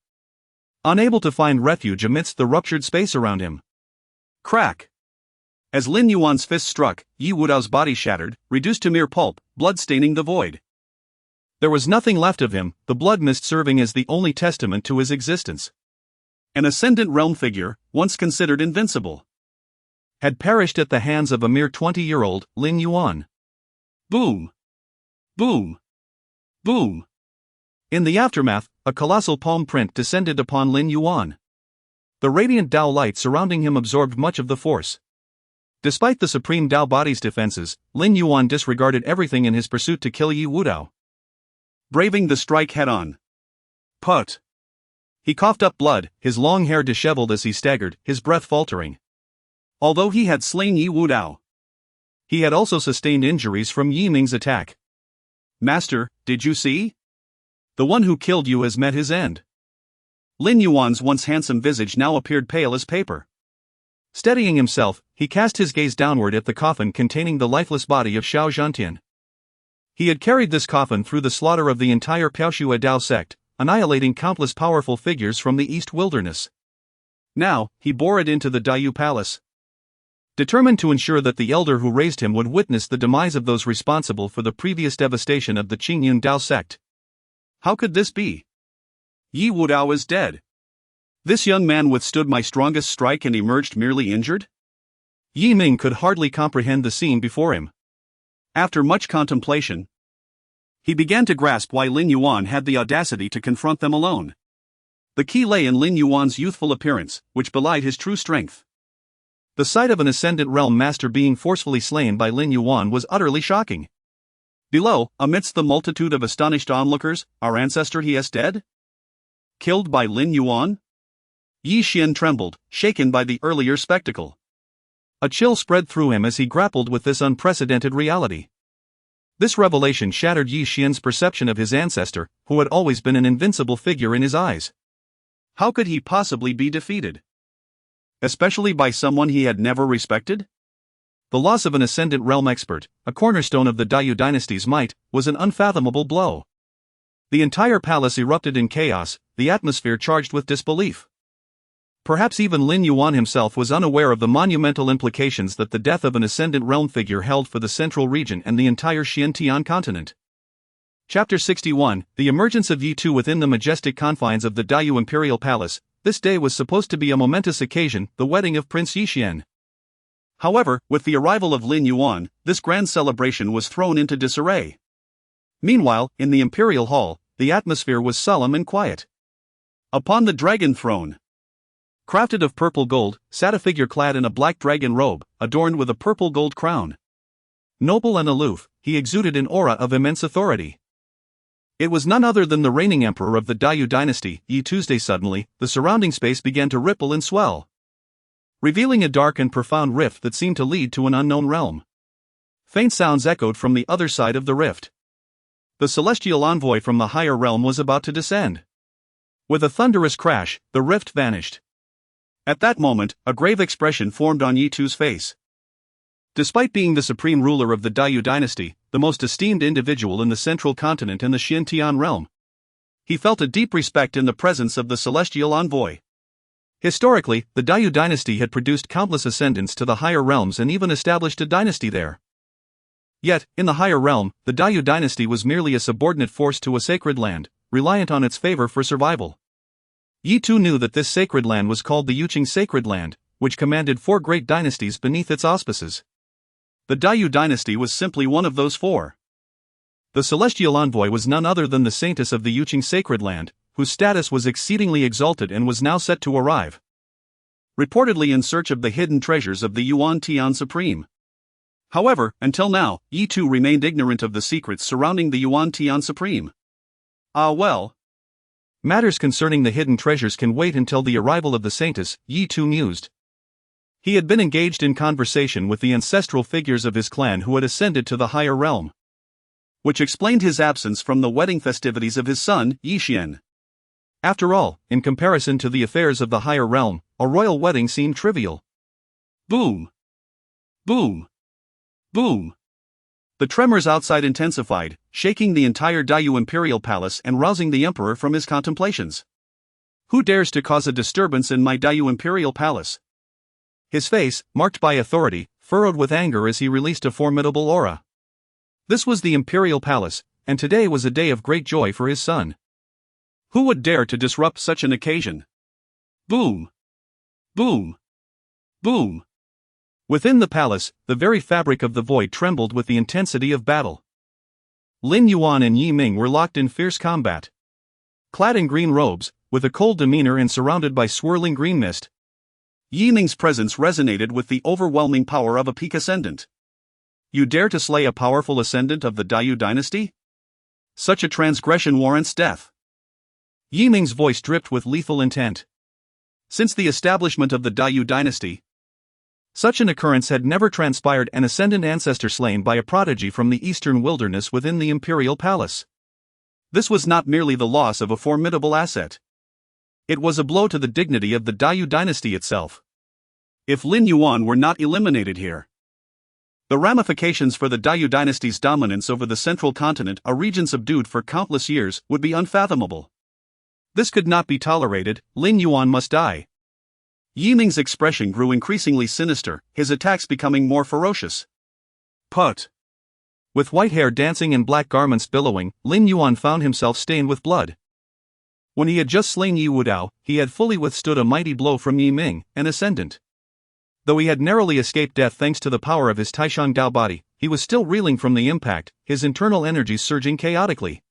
unable to find refuge amidst the ruptured space around him. Crack! As Lin Yuan's fist struck, Yi Wudao's body shattered, reduced to mere pulp, blood staining the void. There was nothing left of him, the blood mist serving as the only testament to his existence. An Ascendant realm figure, once considered invincible, had perished at the hands of a mere 20-year-old, Lin Yuan. Boom! Boom! Boom! In the aftermath, a colossal palm print descended upon Lin Yuan. The radiant Tao light surrounding him absorbed much of the force. Despite the supreme Tao body's defenses, Lin Yuan disregarded everything in his pursuit to kill Yi Wudao, braving the strike head-on. Put! He coughed up blood, his long hair disheveled as he staggered, his breath faltering. Although he had slain Yi Wudao, he had also sustained injuries from Yi Ming's attack. Master, did you see? The one who killed you has met his end. Lin Yuan's once handsome visage now appeared pale as paper. Steadying himself, he cast his gaze downward at the coffin containing the lifeless body of Xiao Zhantian. He had carried this coffin through the slaughter of the entire Piaoxue Dao sect, annihilating countless powerful figures from the East Wilderness. Now, he bore it into the Dayu Palace, determined to ensure that the elder who raised him would witness the demise of those responsible for the previous devastation of the Qingyun Dao sect. How could this be? Yi Wudao is dead. This young man withstood my strongest strike and emerged merely injured? Yi Ming could hardly comprehend the scene before him. After much contemplation, he began to grasp why Lin Yuan had the audacity to confront them alone. The key lay in Lin Yuan's youthful appearance, which belied his true strength. The sight of an Ascendant realm master being forcefully slain by Lin Yuan was utterly shocking. Below, amidst the multitude of astonished onlookers, our ancestor he is dead? Killed by Lin Yuan? Yi Xian trembled, shaken by the earlier spectacle. A chill spread through him as he grappled with this unprecedented reality. This revelation shattered Yi Xian's perception of his ancestor, who had always been an invincible figure in his eyes. How could he possibly be defeated? Especially by someone he had never respected? The loss of an Ascendant realm expert, a cornerstone of the Dayu dynasty's might, was an unfathomable blow. The entire palace erupted in chaos, the atmosphere charged with disbelief. Perhaps even Lin Yuan himself was unaware of the monumental implications that the death of an Ascendant realm figure held for the central region and the entire Xiantian continent. Chapter 61, The Emergence of Yi Tu within the majestic confines of the Dayu Imperial Palace. This day was supposed to be a momentous occasion, the wedding of Prince Yixian. However, with the arrival of Lin Yuan, this grand celebration was thrown into disarray. Meanwhile, in the Imperial Hall, the atmosphere was solemn and quiet. Upon the dragon throne, crafted of purple gold, sat a figure clad in a black dragon robe, adorned with a purple gold crown. Noble and aloof, he exuded an aura of immense authority. It was none other than the reigning emperor of the Dayu dynasty, Yi Tuesday. Suddenly, the surrounding space began to ripple and swell, revealing a dark and profound rift that seemed to lead to an unknown realm. Faint sounds echoed from the other side of the rift. The celestial envoy from the higher realm was about to descend. With a thunderous crash, the rift vanished. At that moment, a grave expression formed on Yi Tu's face. Despite being the supreme ruler of the Dayu dynasty, the most esteemed individual in the central continent and the Xiantian realm, he felt a deep respect in the presence of the celestial envoy. Historically, the Dayu dynasty had produced countless ascendants to the higher realms and even established a dynasty there. Yet, in the higher realm, the Dayu dynasty was merely a subordinate force to a sacred land, reliant on its favor for survival. Yi Tu knew that this sacred land was called the Yuqing Sacred Land, which commanded 4 great dynasties beneath its auspices. The Dayu dynasty was simply one of those 4. The celestial envoy was none other than the saintess of the Yuqing Sacred Land, whose status was exceedingly exalted and was now set to arrive, reportedly in search of the hidden treasures of the Yuan Tian Supreme. However, until now, Yi Tu remained ignorant of the secrets surrounding the Yuan Tian Supreme. Well. Matters concerning the hidden treasures can wait until the arrival of the saintess, Yi Tu mused. He had been engaged in conversation with the ancestral figures of his clan who had ascended to the higher realm, which explained his absence from the wedding festivities of his son, Yixian. After all, in comparison to the affairs of the higher realm, a royal wedding seemed trivial. Boom! Boom! Boom! The tremors outside intensified, shaking the entire Dayu Imperial Palace and rousing the emperor from his contemplations. Who dares to cause a disturbance in my Dayu Imperial Palace? His face, marked by authority, furrowed with anger as he released a formidable aura. This was the Imperial Palace, and today was a day of great joy for his son. Who would dare to disrupt such an occasion? Boom! Boom! Boom! Within the palace, the very fabric of the void trembled with the intensity of battle. Lin Yuan and Yi Ming were locked in fierce combat. Clad in green robes, with a cold demeanor and surrounded by swirling green mist, Yi Ming's presence resonated with the overwhelming power of a peak ascendant. You dare to slay a powerful ascendant of the Dayu dynasty? Such a transgression warrants death. Yi Ming's voice dripped with lethal intent. Since the establishment of the Dayu dynasty, such an occurrence had never transpired, an ascendant ancestor slain by a prodigy from the eastern wilderness within the imperial palace. This was not merely the loss of a formidable asset. It was a blow to the dignity of the Dayu dynasty itself. If Lin Yuan were not eliminated here, the ramifications for the Dayu dynasty's dominance over the central continent, a region subdued for countless years, would be unfathomable. This could not be tolerated. Lin Yuan must die. Yi Ming's expression grew increasingly sinister, his attacks becoming more ferocious. Put! With white hair dancing and black garments billowing, Lin Yuan found himself stained with blood. When he had just slain Yi Wudao, he had fully withstood a mighty blow from Yi Ming, an ascendant. Though he had narrowly escaped death thanks to the power of his Taishang Dao body, he was still reeling from the impact, his internal energies surging chaotically.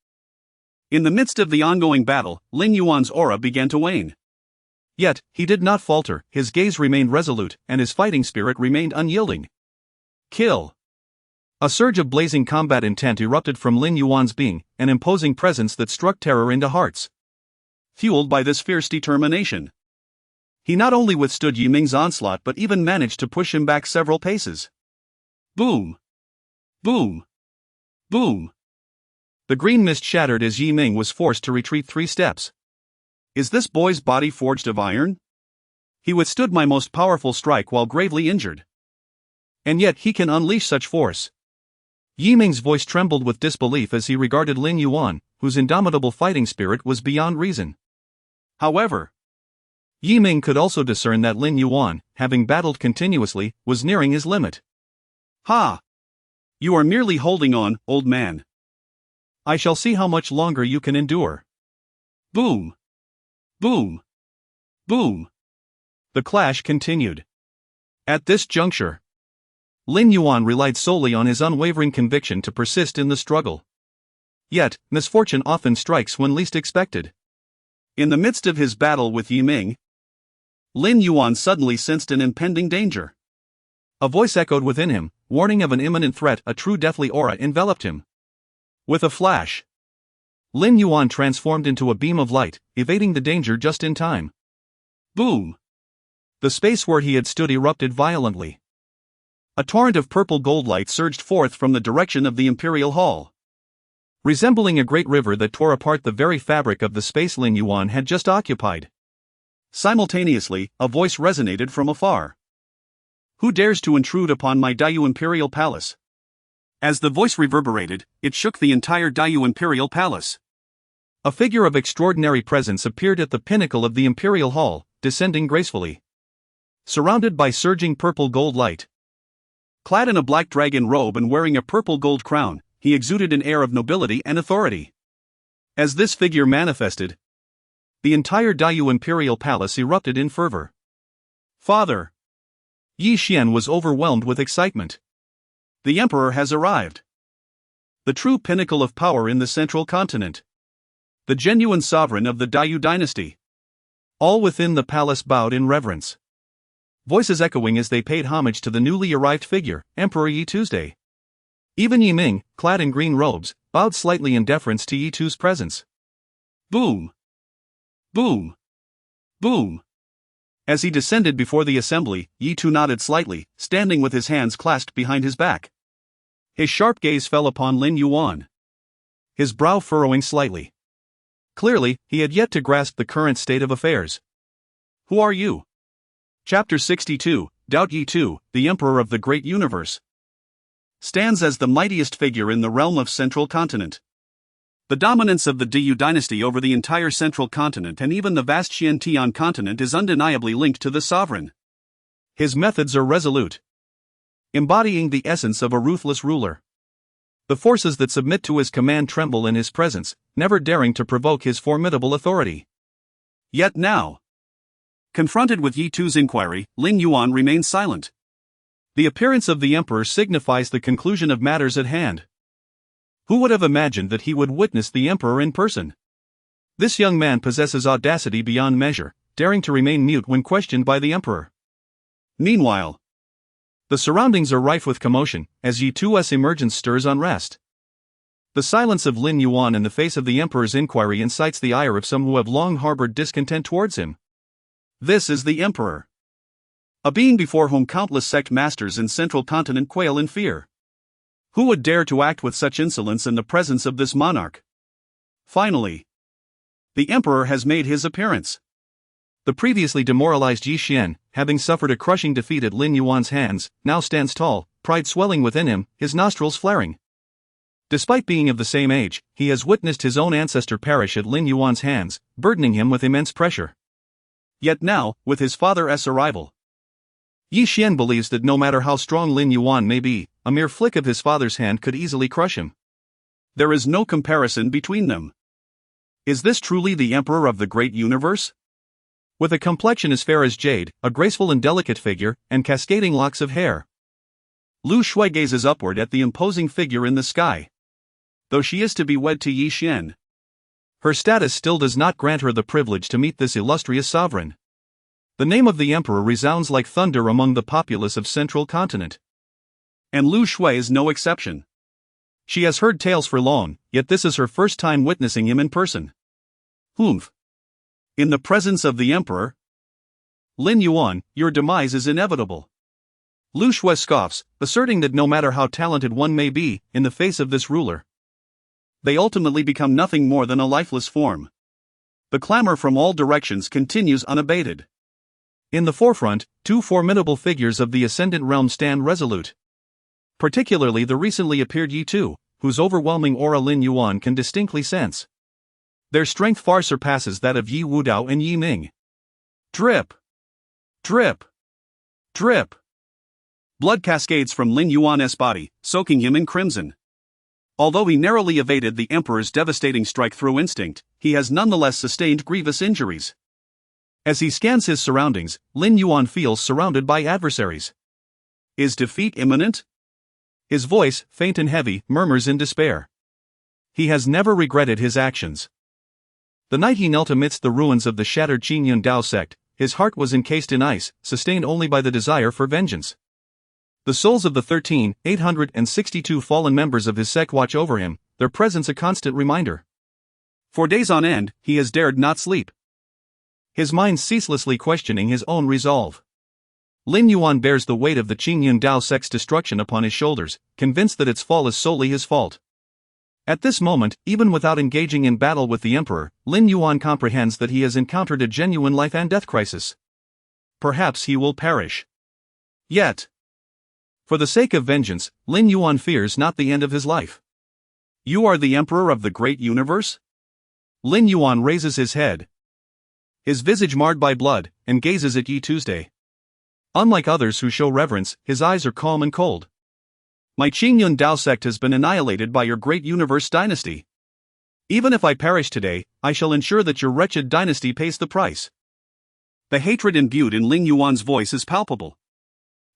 In the midst of the ongoing battle, Lin Yuan's aura began to wane. Yet, he did not falter, his gaze remained resolute, and his fighting spirit remained unyielding. Kill! A surge of blazing combat intent erupted from Lin Yuan's being, an imposing presence that struck terror into hearts. Fueled by this fierce determination, he not only withstood Yi Ming's onslaught but even managed to push him back several paces. Boom! Boom! Boom! The green mist shattered as Yi Ming was forced to retreat 3 steps. Is this boy's body forged of iron? He withstood my most powerful strike while gravely injured. And yet he can unleash such force. Yi Ming's voice trembled with disbelief as he regarded Lin Yuan, whose indomitable fighting spirit was beyond reason. However, Yi Ming could also discern that Lin Yuan, having battled continuously, was nearing his limit. Ha! You are merely holding on, old man. I shall see how much longer you can endure. Boom! Boom! Boom! The clash continued. At this juncture, Lin Yuan relied solely on his unwavering conviction to persist in the struggle. Yet, misfortune often strikes when least expected. In the midst of his battle with Yi Ming, Lin Yuan suddenly sensed an impending danger. A voice echoed within him, warning of an imminent threat. A true deathly aura enveloped him. With a flash, Lin Yuan transformed into a beam of light, evading the danger just in time. Boom! The space where he had stood erupted violently. A torrent of purple gold light surged forth from the direction of the Imperial Hall. Resembling a great river that tore apart the very fabric of the space Lin Yuan had just occupied. Simultaneously, a voice resonated from afar. Who dares to intrude upon my Daiyu Imperial Palace? As the voice reverberated, it shook the entire Daiyu Imperial Palace. A figure of extraordinary presence appeared at the pinnacle of the Imperial Hall, descending gracefully, surrounded by surging purple gold light. Clad in a black dragon robe and wearing a purple gold crown, he exuded an air of nobility and authority. As this figure manifested, the entire Daiyu Imperial Palace erupted in fervor. Father! Yi Xian was overwhelmed with excitement. The Emperor has arrived. The true pinnacle of power in the central continent. The genuine sovereign of the Daiyu dynasty. All within the palace bowed in reverence. Voices echoing as they paid homage to the newly arrived figure, Emperor Yi Tuesday. Even Yi Ming, clad in green robes, bowed slightly in deference to Yi Tu's presence. Boom! Boom! Boom! As he descended before the assembly, Yi Tu nodded slightly, standing with his hands clasped behind his back. His sharp gaze fell upon Lin Yuan, his brow furrowing slightly. Clearly, he had yet to grasp the current state of affairs. Who are you? Chapter 62, Doubt Yi Tu, the Emperor of the Great Universe, stands as the mightiest figure in the realm of Central Continent. The dominance of the Daiyu dynasty over the entire Central Continent and even the vast Xiantian continent is undeniably linked to the sovereign. His methods are resolute, embodying the essence of a ruthless ruler. The forces that submit to his command tremble in his presence, never daring to provoke his formidable authority. Yet now, confronted with Yi Tu's inquiry, Lin Yuan remains silent. The appearance of the emperor signifies the conclusion of matters at hand. Who would have imagined that he would witness the emperor in person? This young man possesses audacity beyond measure, daring to remain mute when questioned by the emperor. Meanwhile, the surroundings are rife with commotion, as Yi Tu's emergence stirs unrest. The silence of Lin Yuan in the face of the emperor's inquiry incites the ire of some who have long harbored discontent towards him. This is the emperor, a being before whom countless sect masters in Central Continent quail in fear. Who would dare to act with such insolence in the presence of this monarch? Finally, the emperor has made his appearance. The previously demoralized Yi Xian, having suffered a crushing defeat at Lin Yuan's hands, now stands tall, pride swelling within him, his nostrils flaring. Despite being of the same age, he has witnessed his own ancestor perish at Lin Yuan's hands, burdening him with immense pressure. Yet now, with his father's arrival, Yi Xian believes that no matter how strong Lin Yuan may be, a mere flick of his father's hand could easily crush him. There is no comparison between them. Is this truly the Emperor of the Great Universe? With a complexion as fair as jade, a graceful and delicate figure, and cascading locks of hair, Lu Shui gazes upward at the imposing figure in the sky. Though she is to be wed to Yi Xian, her status still does not grant her the privilege to meet this illustrious sovereign. The name of the emperor resounds like thunder among the populace of Central Continent. And Lu Shui is no exception. She has heard tales for long, yet this is her first time witnessing him in person. Humph. In the presence of the emperor? Lin Yuan, your demise is inevitable. Lu Shui scoffs, asserting that no matter how talented one may be, in the face of this ruler, they ultimately become nothing more than a lifeless form. The clamor from all directions continues unabated. In the forefront, two formidable figures of the ascendant realm stand resolute. Particularly the recently appeared Yi Tu, whose overwhelming aura Lin Yuan can distinctly sense. Their strength far surpasses that of Yi Wudao and Yi Ming. Drip! Drip! Drip! Blood cascades from Lin Yuan's body, soaking him in crimson. Although he narrowly evaded the Emperor's devastating strike through instinct, he has nonetheless sustained grievous injuries. As he scans his surroundings, Lin Yuan feels surrounded by adversaries. Is defeat imminent? His voice, faint and heavy, murmurs in despair. He has never regretted his actions. The night he knelt amidst the ruins of the shattered Qingyun Dao sect, his heart was encased in ice, sustained only by the desire for vengeance. The souls of the 13,862 fallen members of his sect watch over him, their presence a constant reminder. For days on end, he has dared not sleep. His mind ceaselessly questioning his own resolve. Lin Yuan bears the weight of the Qingyun Dao sect's destruction upon his shoulders, convinced that its fall is solely his fault. At this moment, even without engaging in battle with the Emperor, Lin Yuan comprehends that he has encountered a genuine life and death crisis. Perhaps he will perish. Yet, for the sake of vengeance, Lin Yuan fears not the end of his life. You are the Emperor of the great universe? Lin Yuan raises his head, his visage marred by blood, and gazes at Yi Tuesday. Unlike others who show reverence, his eyes are calm and cold. My Qingyun Dao sect has been annihilated by your great universe dynasty. Even if I perish today, I shall ensure that your wretched dynasty pays the price. The hatred imbued in Lin Yuan's voice is palpable.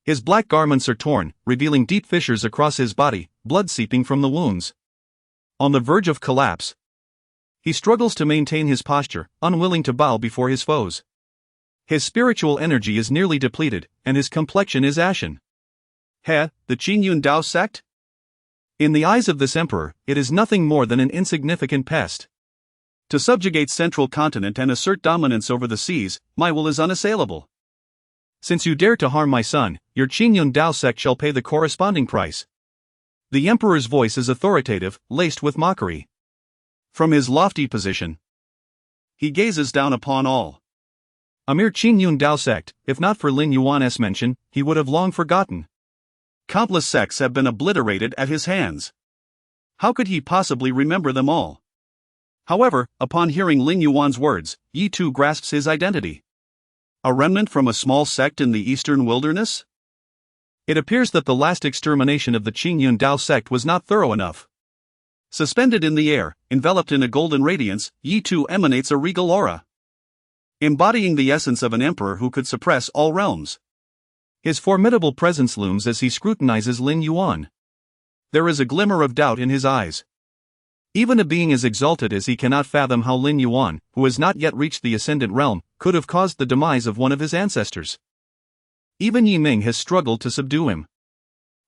His black garments are torn, revealing deep fissures across his body, blood seeping from the wounds. On the verge of collapse, he struggles to maintain his posture, unwilling to bow before his foes. His spiritual energy is nearly depleted, and his complexion is ashen. The Qingyun Dao sect? In the eyes of this emperor, it is nothing more than an insignificant pest. To subjugate central continent and assert dominance over the seas, my will is unassailable. Since you dare to harm my son, your Qingyun Dao sect shall pay the corresponding price. The emperor's voice is authoritative, laced with mockery. From his lofty position, he gazes down upon all. A mere Qingyun Dao sect, if not for Lin Yuan's mention, he would have long forgotten. Countless sects have been obliterated at his hands. How could he possibly remember them all? However, upon hearing Lin Yuan's words, Yi Tu grasps his identity. A remnant from a small sect in the eastern wilderness? It appears that the last extermination of the Qingyun Dao sect was not thorough enough. Suspended in the air, enveloped in a golden radiance, Yi Tu emanates a regal aura, embodying the essence of an emperor who could suppress all realms. His formidable presence looms as he scrutinizes Lin Yuan. There is a glimmer of doubt in his eyes. Even a being as exalted as he cannot fathom how Lin Yuan, who has not yet reached the ascendant realm, could have caused the demise of one of his ancestors. Even Yi Ming has struggled to subdue him.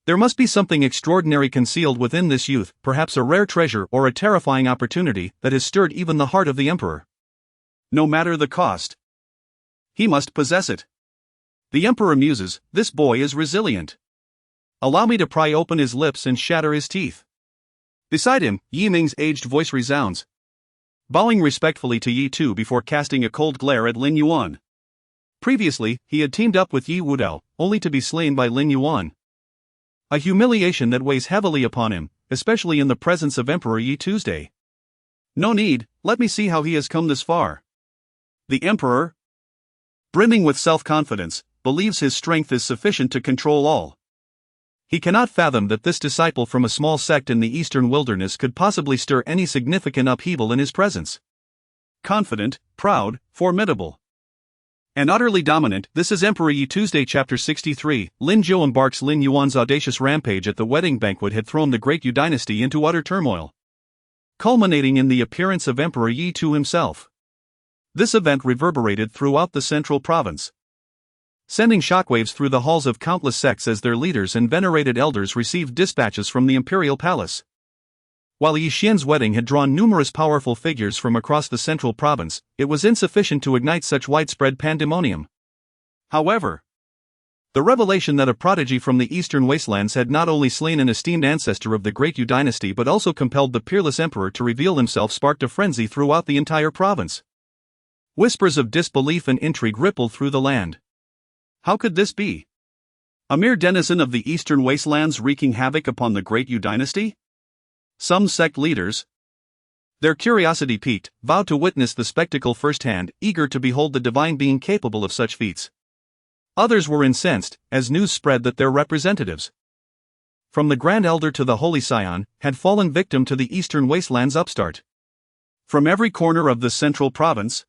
There must be something extraordinary concealed within this youth, perhaps a rare treasure or a terrifying opportunity that has stirred even the heart of the emperor. No matter the cost, he must possess it. The emperor muses, this boy is resilient. Allow me to pry open his lips and shatter his teeth. Beside him, Yi Ming's aged voice resounds, bowing respectfully to Yi Tu before casting a cold glare at Lin Yuan. Previously, he had teamed up with Yi Wudao, only to be slain by Lin Yuan. A humiliation that weighs heavily upon him, especially in the presence of Emperor Yi Tuesday. No need, let me see how he has come this far. The emperor, brimming with self-confidence, believes his strength is sufficient to control all. He cannot fathom that this disciple from a small sect in the eastern wilderness could possibly stir any significant upheaval in his presence. Confident, proud, formidable, and utterly dominant, this is Emperor Yi Tuesday. Chapter 63. Lin Zhou embarks. Lin Yuan's audacious rampage at the wedding banquet had thrown the great Yu dynasty into utter turmoil, culminating in the appearance of Emperor Yi Tu himself. This event reverberated throughout the central province, sending shockwaves through the halls of countless sects as their leaders and venerated elders received dispatches from the imperial palace. While Yi Xian's wedding had drawn numerous powerful figures from across the central province, it was insufficient to ignite such widespread pandemonium. However, the revelation that a prodigy from the eastern wastelands had not only slain an esteemed ancestor of the great Yu dynasty but also compelled the peerless emperor to reveal himself sparked a frenzy throughout the entire province. Whispers of disbelief and intrigue rippled through the land. How could this be? A mere denizen of the eastern wastelands wreaking havoc upon the great Yu dynasty? Some sect leaders, their curiosity piqued, vowed to witness the spectacle firsthand, eager to behold the divine being capable of such feats. Others were incensed, as news spread that their representatives, from the Grand Elder to the Holy Scion, had fallen victim to the eastern wastelands upstart. From every corner of the central province,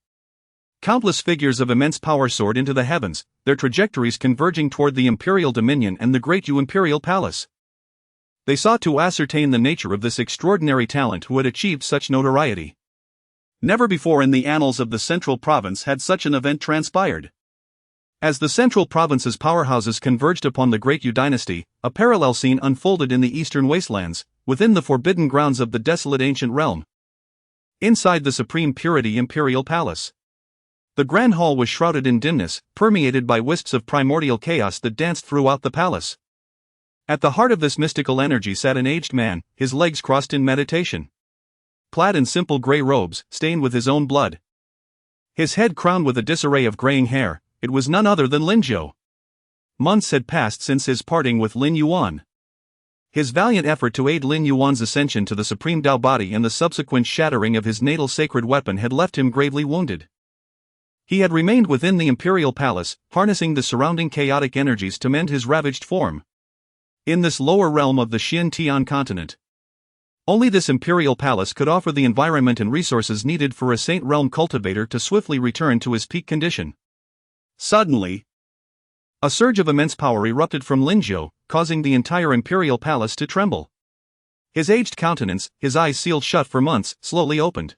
countless figures of immense power soared into the heavens, their trajectories converging toward the imperial dominion and the great Yu imperial palace. They sought to ascertain the nature of this extraordinary talent who had achieved such notoriety. Never before in the annals of the central province had such an event transpired. As the central province's powerhouses converged upon the great Yu dynasty, a parallel scene unfolded in the eastern wastelands, within the forbidden grounds of the desolate ancient realm. Inside the supreme purity imperial palace, the grand hall was shrouded in dimness, permeated by wisps of primordial chaos that danced throughout the palace. At the heart of this mystical energy sat an aged man, his legs crossed in meditation. Clad in simple gray robes, stained with his own blood. His head crowned with a disarray of graying hair, it was none other than Lin Yuan. Months had passed since his parting with Lin Yuan. His valiant effort to aid Lin Yuan's ascension to the supreme Tao body and the subsequent shattering of his natal sacred weapon had left him gravely wounded. He had remained within the imperial palace, harnessing the surrounding chaotic energies to mend his ravaged form. In this lower realm of the Xintian continent, only this imperial palace could offer the environment and resources needed for a saint realm cultivator to swiftly return to his peak condition. Suddenly, a surge of immense power erupted from Lin Yuan, causing the entire imperial palace to tremble. His aged countenance, his eyes sealed shut for months, slowly opened.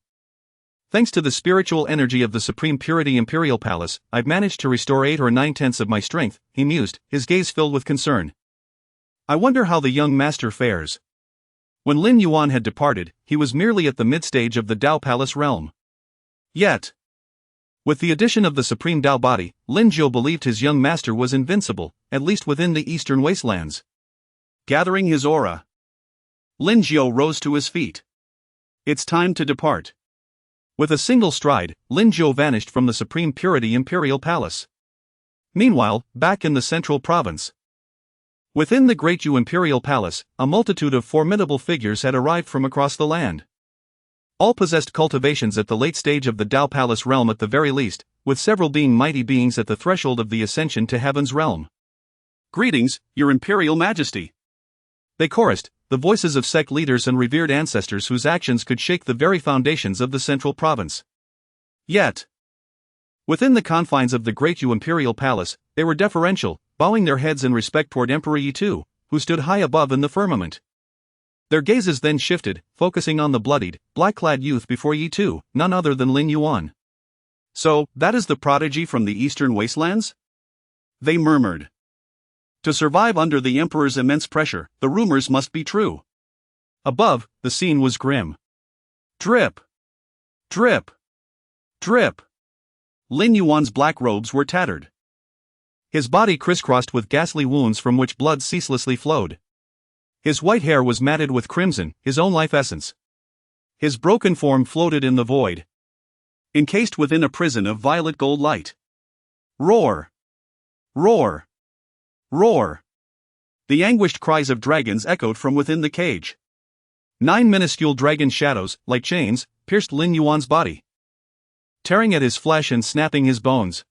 Thanks to the spiritual energy of the supreme purity imperial palace, I've managed to restore 8 or 9/10 of my strength, he mused, his gaze filled with concern. I wonder how the young master fares. When Lin Yuan had departed, he was merely at the mid-stage of the Tao Palace realm. Yet, with the addition of the supreme Tao body, Lin Yuan believed his young master was invincible, at least within the eastern wastelands. Gathering his aura, Lin Yuan rose to his feet. It's time to depart. With a single stride, Lin Yuan vanished from the supreme purity imperial palace. Meanwhile, back in the central province, within the great Yu imperial palace, a multitude of formidable figures had arrived from across the land. All possessed cultivations at the late stage of the Tao Palace realm at the very least, with several being mighty beings at the threshold of the ascension to heaven's realm. Greetings, Your Imperial Majesty. They chorused, the voices of sect leaders and revered ancestors whose actions could shake the very foundations of the central province. Yet, within the confines of the great Yu imperial palace, they were deferential, bowing their heads in respect toward Emperor Yi Tu, who stood high above in the firmament. Their gazes then shifted, focusing on the bloodied, black-clad youth before Yi Tu, none other than Lin Yuan. So, that is the prodigy from the eastern wastelands? They murmured. To survive under the emperor's immense pressure, the rumors must be true. Above, the scene was grim. Drip. Drip. Drip. Lin Yuan's black robes were tattered. His body crisscrossed with ghastly wounds from which blood ceaselessly flowed. His white hair was matted with crimson, his own life essence. His broken form floated in the void, encased within a prison of violet gold light. Roar! Roar! Roar! The anguished cries of dragons echoed from within the cage. 9 minuscule dragon shadows, like chains, pierced Lin Yuan's body, tearing at his flesh and snapping his bones.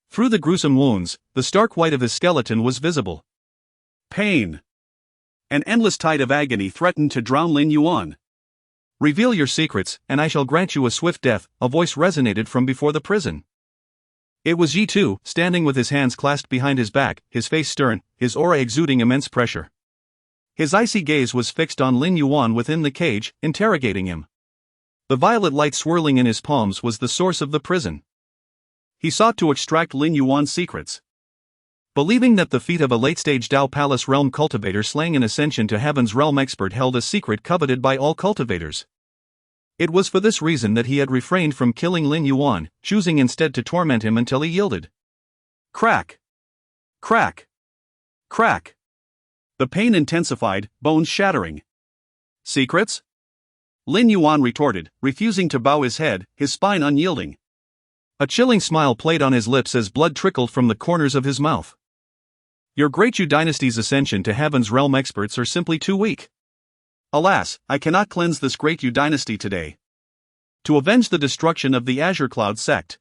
Through the gruesome wounds, the stark white of his skeleton was visible. Pain. An endless tide of agony threatened to drown Lin Yuan. Reveal your secrets, and I shall grant you a swift death, a voice resonated from before the prison. It was Yi Tu, standing with his hands clasped behind his back, his face stern, his aura exuding immense pressure. His icy gaze was fixed on Lin Yuan within the cage, interrogating him. The violet light swirling in his palms was the source of the prison. He sought to extract Lin Yuan's secrets. Believing that the feat of a late-stage Tao Palace realm cultivator slaying an ascension to heaven's realm expert held a secret coveted by all cultivators. It was for this reason that he had refrained from killing Lin Yuan, choosing instead to torment him until he yielded. Crack! Crack! Crack! The pain intensified, bones shattering. Secrets? Lin Yuan retorted, refusing to bow his head, his spine unyielding. A chilling smile played on his lips as blood trickled from the corners of his mouth. Your great Yu dynasty's ascension to heaven's realm experts are simply too weak. Alas, I cannot cleanse this great Yu dynasty today. To avenge the destruction of the Azure Cloud sect.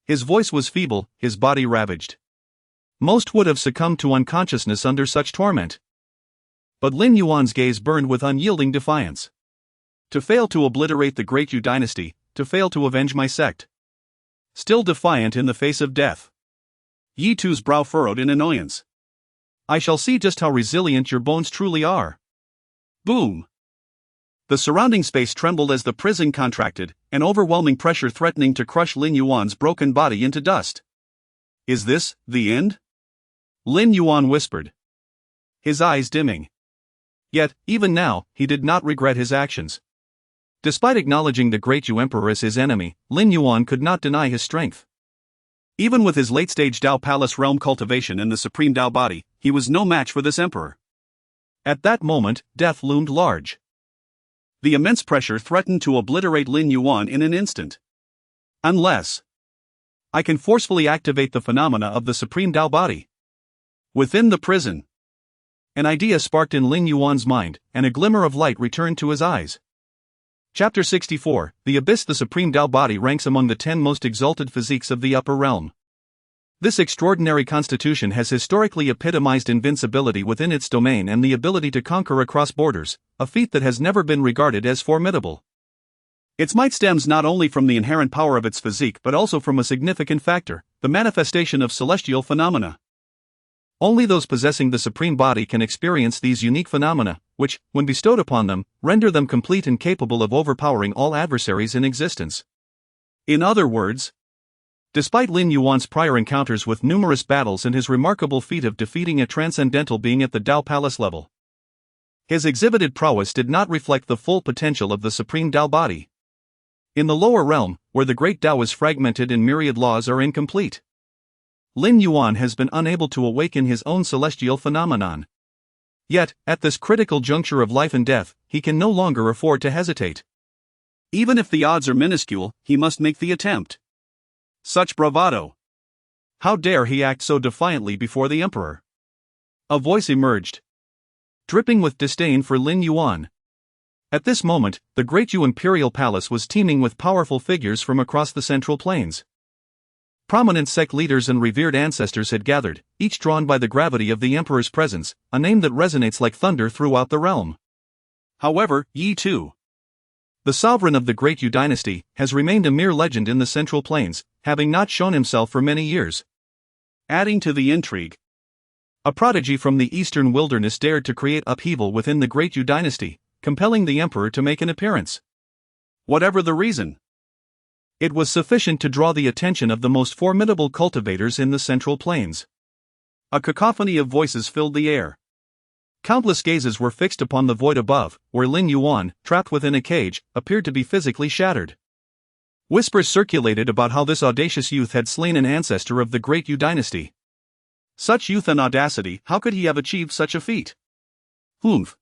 His voice was feeble, his body ravaged. Most would have succumbed to unconsciousness under such torment. But Lin Yuan's gaze burned with unyielding defiance. To fail to obliterate the great Yu dynasty, to fail to avenge my sect. Still defiant in the face of death. Yi Tu's brow furrowed in annoyance. I shall see just how resilient your bones truly are. Boom! The surrounding space trembled as the prison contracted, an overwhelming pressure threatening to crush Lin Yuan's broken body into dust. Is this the end? Lin Yuan whispered. His eyes dimming. Yet, even now, he did not regret his actions. Despite acknowledging the great Yu Emperor as his enemy, Lin Yuan could not deny his strength. Even with his late-stage Dao Palace realm cultivation and the supreme Dao body, he was no match for this emperor. At that moment, death loomed large. The immense pressure threatened to obliterate Lin Yuan in an instant. Unless I can forcefully activate the phenomena of the supreme Dao body. Within the prison. An idea sparked in Lin Yuan's mind, and a glimmer of light returned to his eyes. Chapter 64, The Abyss. The Supreme Dao Body ranks among the 10 most exalted physiques of the upper realm. This extraordinary constitution has historically epitomized invincibility within its domain and the ability to conquer across borders, a feat that has never been regarded as formidable. Its might stems not only from the inherent power of its physique but also from a significant factor, the manifestation of celestial phenomena. Only those possessing the supreme body can experience these unique phenomena, which, when bestowed upon them, render them complete and capable of overpowering all adversaries in existence. In other words, despite Lin Yuan's prior encounters with numerous battles and his remarkable feat of defeating a transcendental being at the Dao Palace level, his exhibited prowess did not reflect the full potential of the supreme Dao body. In the lower realm, where the great Dao is fragmented and myriad laws are incomplete, Lin Yuan has been unable to awaken his own celestial phenomenon. Yet, at this critical juncture of life and death, he can no longer afford to hesitate. Even if the odds are minuscule, he must make the attempt. Such bravado! How dare he act so defiantly before the emperor? A voice emerged, dripping with disdain for Lin Yuan. At this moment, the great Yu Imperial Palace was teeming with powerful figures from across the Central Plains. Prominent sect leaders and revered ancestors had gathered, each drawn by the gravity of the emperor's presence, a name that resonates like thunder throughout the realm. However, Yi Tu, the sovereign of the great Yu dynasty, has remained a mere legend in the Central Plains, having not shown himself for many years. Adding to the intrigue, a prodigy from the eastern wilderness dared to create upheaval within the great Yu dynasty, compelling the emperor to make an appearance. Whatever the reason, it was sufficient to draw the attention of the most formidable cultivators in the Central Plains. A cacophony of voices filled the air. Countless gazes were fixed upon the void above, where Lin Yuan, trapped within a cage, appeared to be physically shattered. Whispers circulated about how this audacious youth had slain an ancestor of the great Yu dynasty. Such youth and audacity, how could he have achieved such a feat? Humph.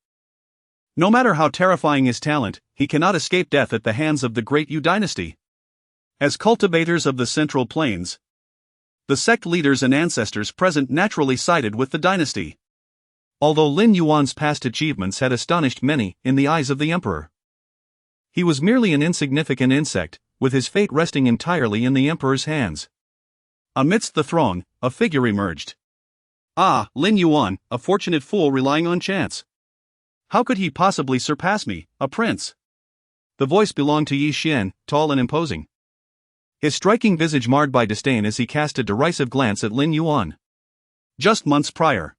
No matter how terrifying his talent, he cannot escape death at the hands of the great Yu dynasty. As cultivators of the Central Plains, the sect leaders and ancestors present naturally sided with the dynasty. Although Lin Yuan's past achievements had astonished many in the eyes of the emperor, he was merely an insignificant insect, with his fate resting entirely in the emperor's hands. Amidst the throng, a figure emerged. Ah, Lin Yuan, a fortunate fool relying on chance. How could he possibly surpass me, a prince? The voice belonged to Yi Xian, tall and imposing, his striking visage marred by disdain as he cast a derisive glance at Lin Yuan. Just months prior,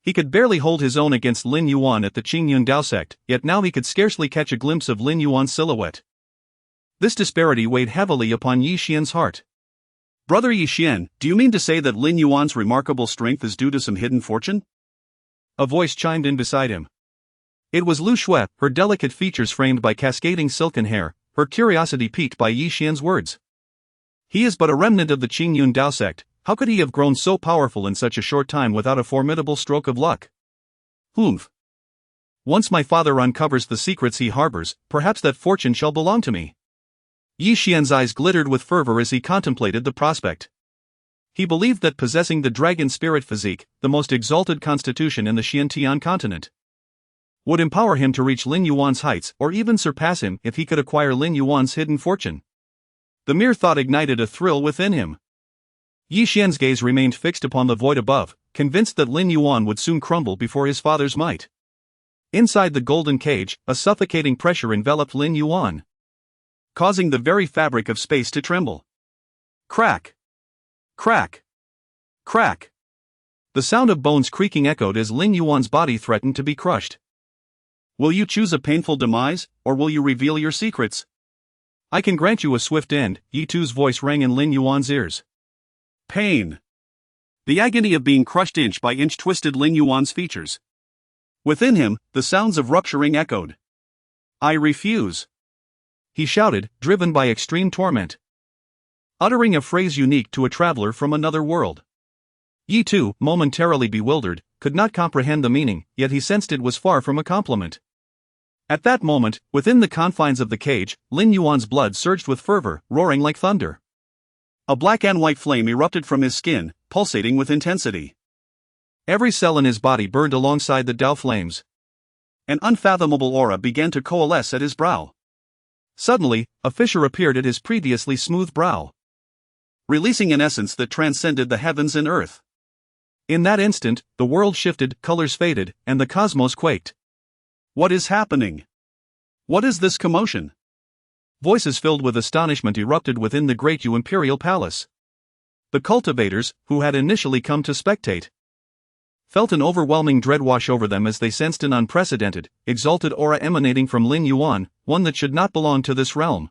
he could barely hold his own against Lin Yuan at the Qingyun Dao sect, yet now he could scarcely catch a glimpse of Lin Yuan's silhouette. This disparity weighed heavily upon Yi Xian's heart. Brother Yi Xian, do you mean to say that Lin Yuan's remarkable strength is due to some hidden fortune? A voice chimed in beside him. It was Lu Shui, her delicate features framed by cascading silken hair, her curiosity piqued by Yi Xian's words. He is but a remnant of the Qingyun Dao sect. How could he have grown so powerful in such a short time without a formidable stroke of luck? Humph. Once my father uncovers the secrets he harbors, perhaps that fortune shall belong to me. Yi Xian's eyes glittered with fervor as he contemplated the prospect. He believed that possessing the dragon spirit physique, the most exalted constitution in the Xiantian continent, would empower him to reach Lin Yuan's heights or even surpass him if he could acquire Lin Yuan's hidden fortune. The mere thought ignited a thrill within him. Yi Xian's gaze remained fixed upon the void above, convinced that Lin Yuan would soon crumble before his father's might. Inside the golden cage, a suffocating pressure enveloped Lin Yuan, causing the very fabric of space to tremble. Crack! Crack! Crack! The sound of bones creaking echoed as Lin Yuan's body threatened to be crushed. Will you choose a painful demise, or will you reveal your secrets? I can grant you a swift end, Yi Tu's voice rang in Lin Yuan's ears. Pain. The agony of being crushed inch by inch twisted Lin Yuan's features. Within him, the sounds of rupturing echoed. I refuse, he shouted, driven by extreme torment, uttering a phrase unique to a traveler from another world. Yi Tu, momentarily bewildered, could not comprehend the meaning, yet he sensed it was far from a compliment. At that moment, within the confines of the cage, Lin Yuan's blood surged with fervor, roaring like thunder. A black and white flame erupted from his skin, pulsating with intensity. Every cell in his body burned alongside the Dao flames. An unfathomable aura began to coalesce at his brow. Suddenly, a fissure appeared at his previously smooth brow, releasing an essence that transcended the heavens and earth. In that instant, the world shifted, colors faded, and the cosmos quaked. What is happening? What is this commotion? Voices filled with astonishment erupted within the great Yu Imperial Palace. The cultivators, who had initially come to spectate, felt an overwhelming dread wash over them as they sensed an unprecedented, exalted aura emanating from Lin Yuan, one that should not belong to this realm.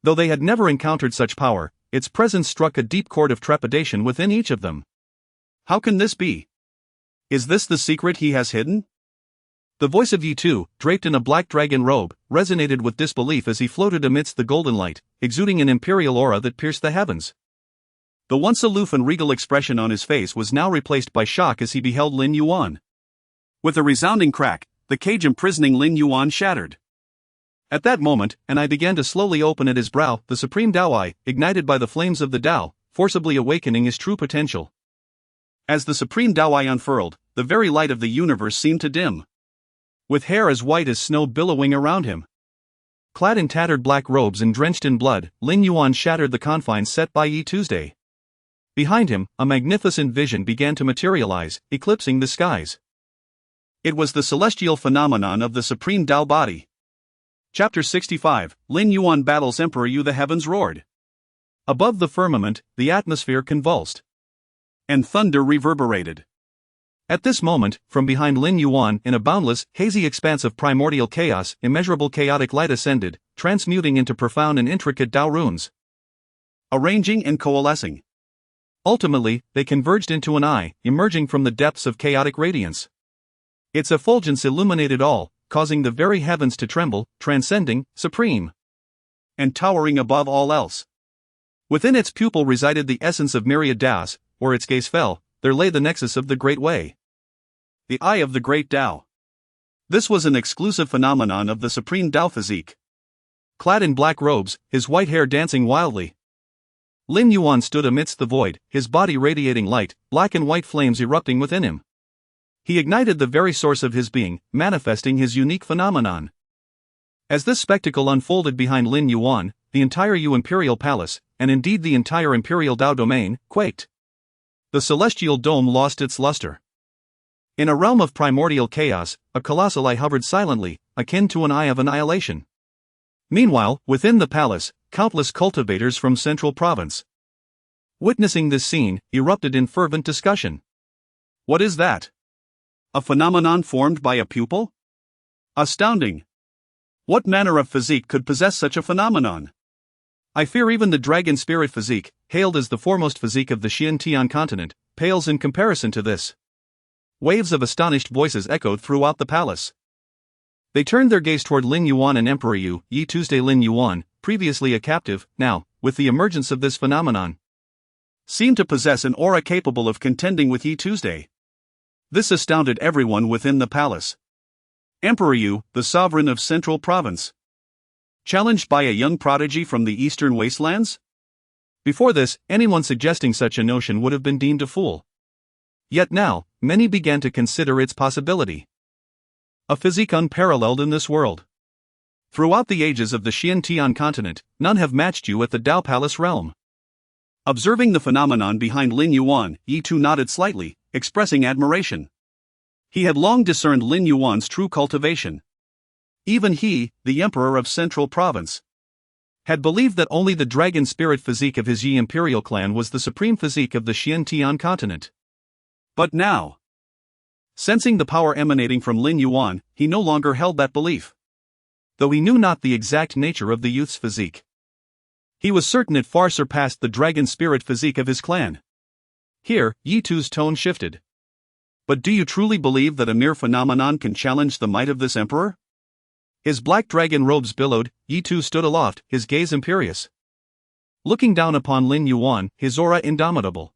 Though they had never encountered such power, its presence struck a deep chord of trepidation within each of them. How can this be? Is this the secret he has hidden? The voice of Yi Tu, draped in a black dragon robe, resonated with disbelief as he floated amidst the golden light, exuding an imperial aura that pierced the heavens. The once aloof and regal expression on his face was now replaced by shock as he beheld Lin Yuan. With a resounding crack, the cage imprisoning Lin Yuan shattered. At that moment, an eye began to slowly open at his brow, the supreme Dao eye, ignited by the flames of the Dao, forcibly awakening his true potential. As the supreme Dao eye unfurled, the very light of the universe seemed to dim. With hair as white as snow billowing around him, clad in tattered black robes and drenched in blood, Lin Yuan shattered the confines set by Yi Tuesday. Behind him, a magnificent vision began to materialize, eclipsing the skies. It was the celestial phenomenon of the supreme Dao body. Chapter 65, Lin Yuan battles Emperor Yu. The heavens roared. Above the firmament, the atmosphere convulsed, and thunder reverberated. At this moment, from behind Lin Yuan, in a boundless, hazy expanse of primordial chaos, immeasurable chaotic light ascended, transmuting into profound and intricate Dao runes, arranging and coalescing. Ultimately, they converged into an eye, emerging from the depths of chaotic radiance. Its effulgence illuminated all, causing the very heavens to tremble, transcending, supreme, and towering above all else. Within its pupil resided the essence of myriad Daos. Where its gaze fell, there lay the nexus of the Great Way, the eye of the Great Dao. This was an exclusive phenomenon of the supreme Dao physique. Clad in black robes, his white hair dancing wildly, Lin Yuan stood amidst the void, his body radiating light, black and white flames erupting within him. He ignited the very source of his being, manifesting his unique phenomenon. As this spectacle unfolded behind Lin Yuan, the entire Yu Imperial Palace, and indeed the entire Imperial Dao domain, quaked. The celestial dome lost its luster. In a realm of primordial chaos, a colossal eye hovered silently, akin to an eye of annihilation. Meanwhile, within the palace, countless cultivators from Central Province, witnessing this scene, erupted in fervent discussion. What is that? A phenomenon formed by a pupil? Astounding! What manner of physique could possess such a phenomenon? I fear even the dragon spirit physique, hailed as the foremost physique of the Xiantian continent, pales in comparison to this. Waves of astonished voices echoed throughout the palace. They turned their gaze toward Lin Yuan and Emperor Yu. Yi Tuesday Lin Yuan, previously a captive, now, with the emergence of this phenomenon, seemed to possess an aura capable of contending with Yi Tuesday. This astounded everyone within the palace. Emperor Yu, the sovereign of Central Province, Challenged by a young prodigy from the eastern wastelands? Before this, anyone suggesting such a notion would have been deemed a fool. Yet now, many began to consider its possibility. A physique unparalleled in this world. Throughout the ages of the Xiantian continent, none have matched you at the Dao Palace realm. Observing the phenomenon behind Lin Yuan, Yi Tu nodded slightly, expressing admiration. He had long discerned Lin Yuan's true cultivation. Even he, the emperor of Central Province, had believed that only the dragon spirit physique of his Yi imperial clan was the supreme physique of the Xiantian continent. But now, sensing the power emanating from Lin Yuan, he no longer held that belief. Though he knew not the exact nature of the youth's physique, he was certain it far surpassed the dragon spirit physique of his clan. Here, Yi Tu's tone shifted. But do you truly believe that a mere phenomenon can challenge the might of this emperor? His black dragon robes billowed, Yi Tu stood aloft, his gaze imperious. Looking down upon Lin Yuan, his aura indomitable.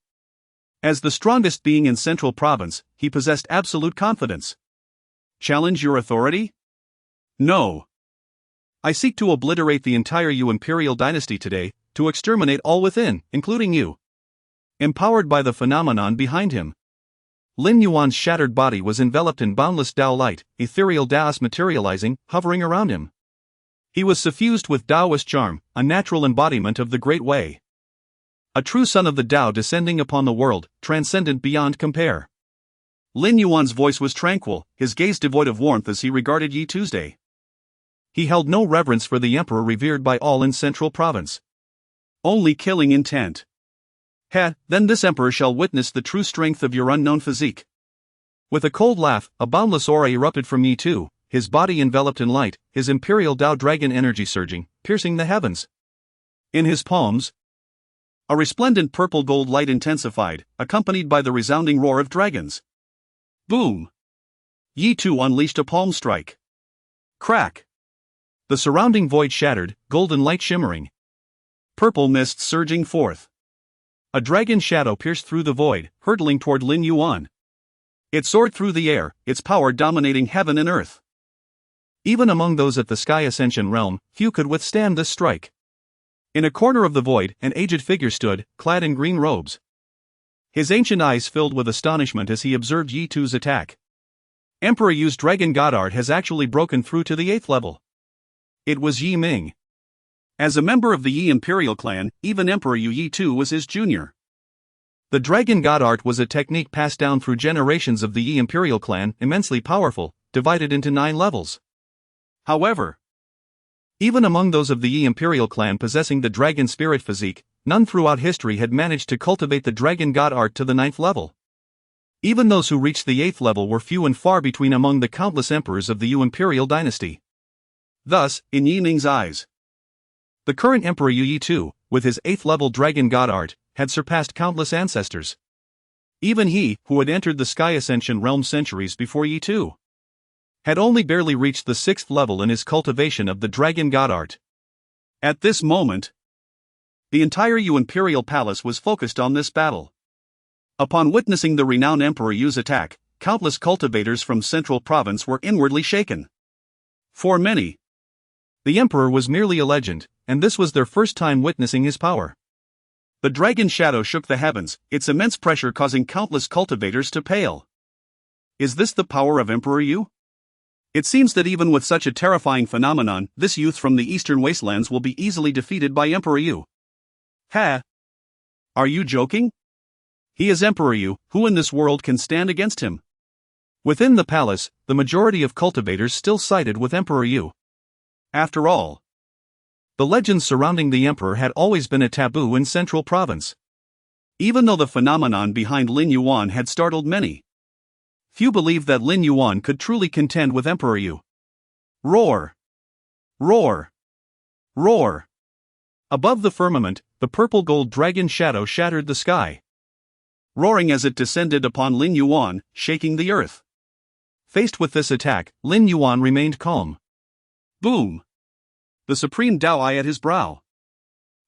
As the strongest being in Central Province, he possessed absolute confidence. Challenge your authority? No. I seek to obliterate the entire Yu imperial dynasty today, to exterminate all within, including you. Empowered by the phenomenon behind him, Lin Yuan's shattered body was enveloped in boundless Dao light, ethereal Daos materializing, hovering around him. He was suffused with Daoist charm, a natural embodiment of the Great Way. A true son of the Dao descending upon the world, transcendent beyond compare. Lin Yuan's voice was tranquil, his gaze devoid of warmth as he regarded Yi Tuesday. He held no reverence for the emperor revered by all in Central Province. Only killing intent. Then this emperor shall witness the true strength of your unknown physique. With a cold laugh, a boundless aura erupted from Yi Tu, his body enveloped in light, his imperial Dao dragon energy surging, piercing the heavens. In his palms, a resplendent purple gold light intensified, accompanied by the resounding roar of dragons. Boom! Yi Tu unleashed a palm strike. Crack! The surrounding void shattered, golden light shimmering. Purple mist surging forth. A dragon shadow pierced through the void, hurtling toward Lin Yuan. It soared through the air, its power dominating heaven and earth. Even among those at the Sky Ascension realm, few could withstand this strike. In a corner of the void, an aged figure stood, clad in green robes. His ancient eyes filled with astonishment as he observed Yi Tu's attack. Emperor Yu's dragon god art has actually broken through to the 8th level. It was Yi Ming. As a member of the Yi imperial clan, even Emperor Yu Yi Tu was his junior. The dragon god art was a technique passed down through generations of the Yi imperial clan, immensely powerful, divided into 9 levels. However, even among those of the Yi imperial clan possessing the dragon spirit physique, none throughout history had managed to cultivate the dragon god art to the 9th level. Even those who reached the 8th level were few and far between among the countless emperors of the Yu imperial dynasty. Thus, in Yi Ming's eyes, the current Emperor Yu Yi Tu, with his 8th level dragon god art, had surpassed countless ancestors. Even he, who had entered the Sky Ascension realm centuries before Yi Tu, had only barely reached the 6th level in his cultivation of the dragon god art. At this moment, the entire Yu imperial palace was focused on this battle. Upon witnessing the renowned Emperor Yu's attack, countless cultivators from Central Province were inwardly shaken. For many, the emperor was merely a legend, and this was their first time witnessing his power. The dragon shadow shook the heavens, its immense pressure causing countless cultivators to pale. Is this the power of Emperor Yu? It seems that even with such a terrifying phenomenon, this youth from the eastern wastelands will be easily defeated by Emperor Yu. Are you joking? He is Emperor Yu, who in this world can stand against him? Within the palace, the majority of cultivators still sided with Emperor Yu. After all, the legends surrounding the emperor had always been a taboo in Central Province. Even though the phenomenon behind Lin Yuan had startled many, few believed that Lin Yuan could truly contend with Emperor Yu. Roar! Roar! Roar! Above the firmament, the purple-gold dragon shadow shattered the sky, roaring as it descended upon Lin Yuan, shaking the earth. Faced with this attack, Lin Yuan remained calm. Boom! The supreme Dao eye at his brow,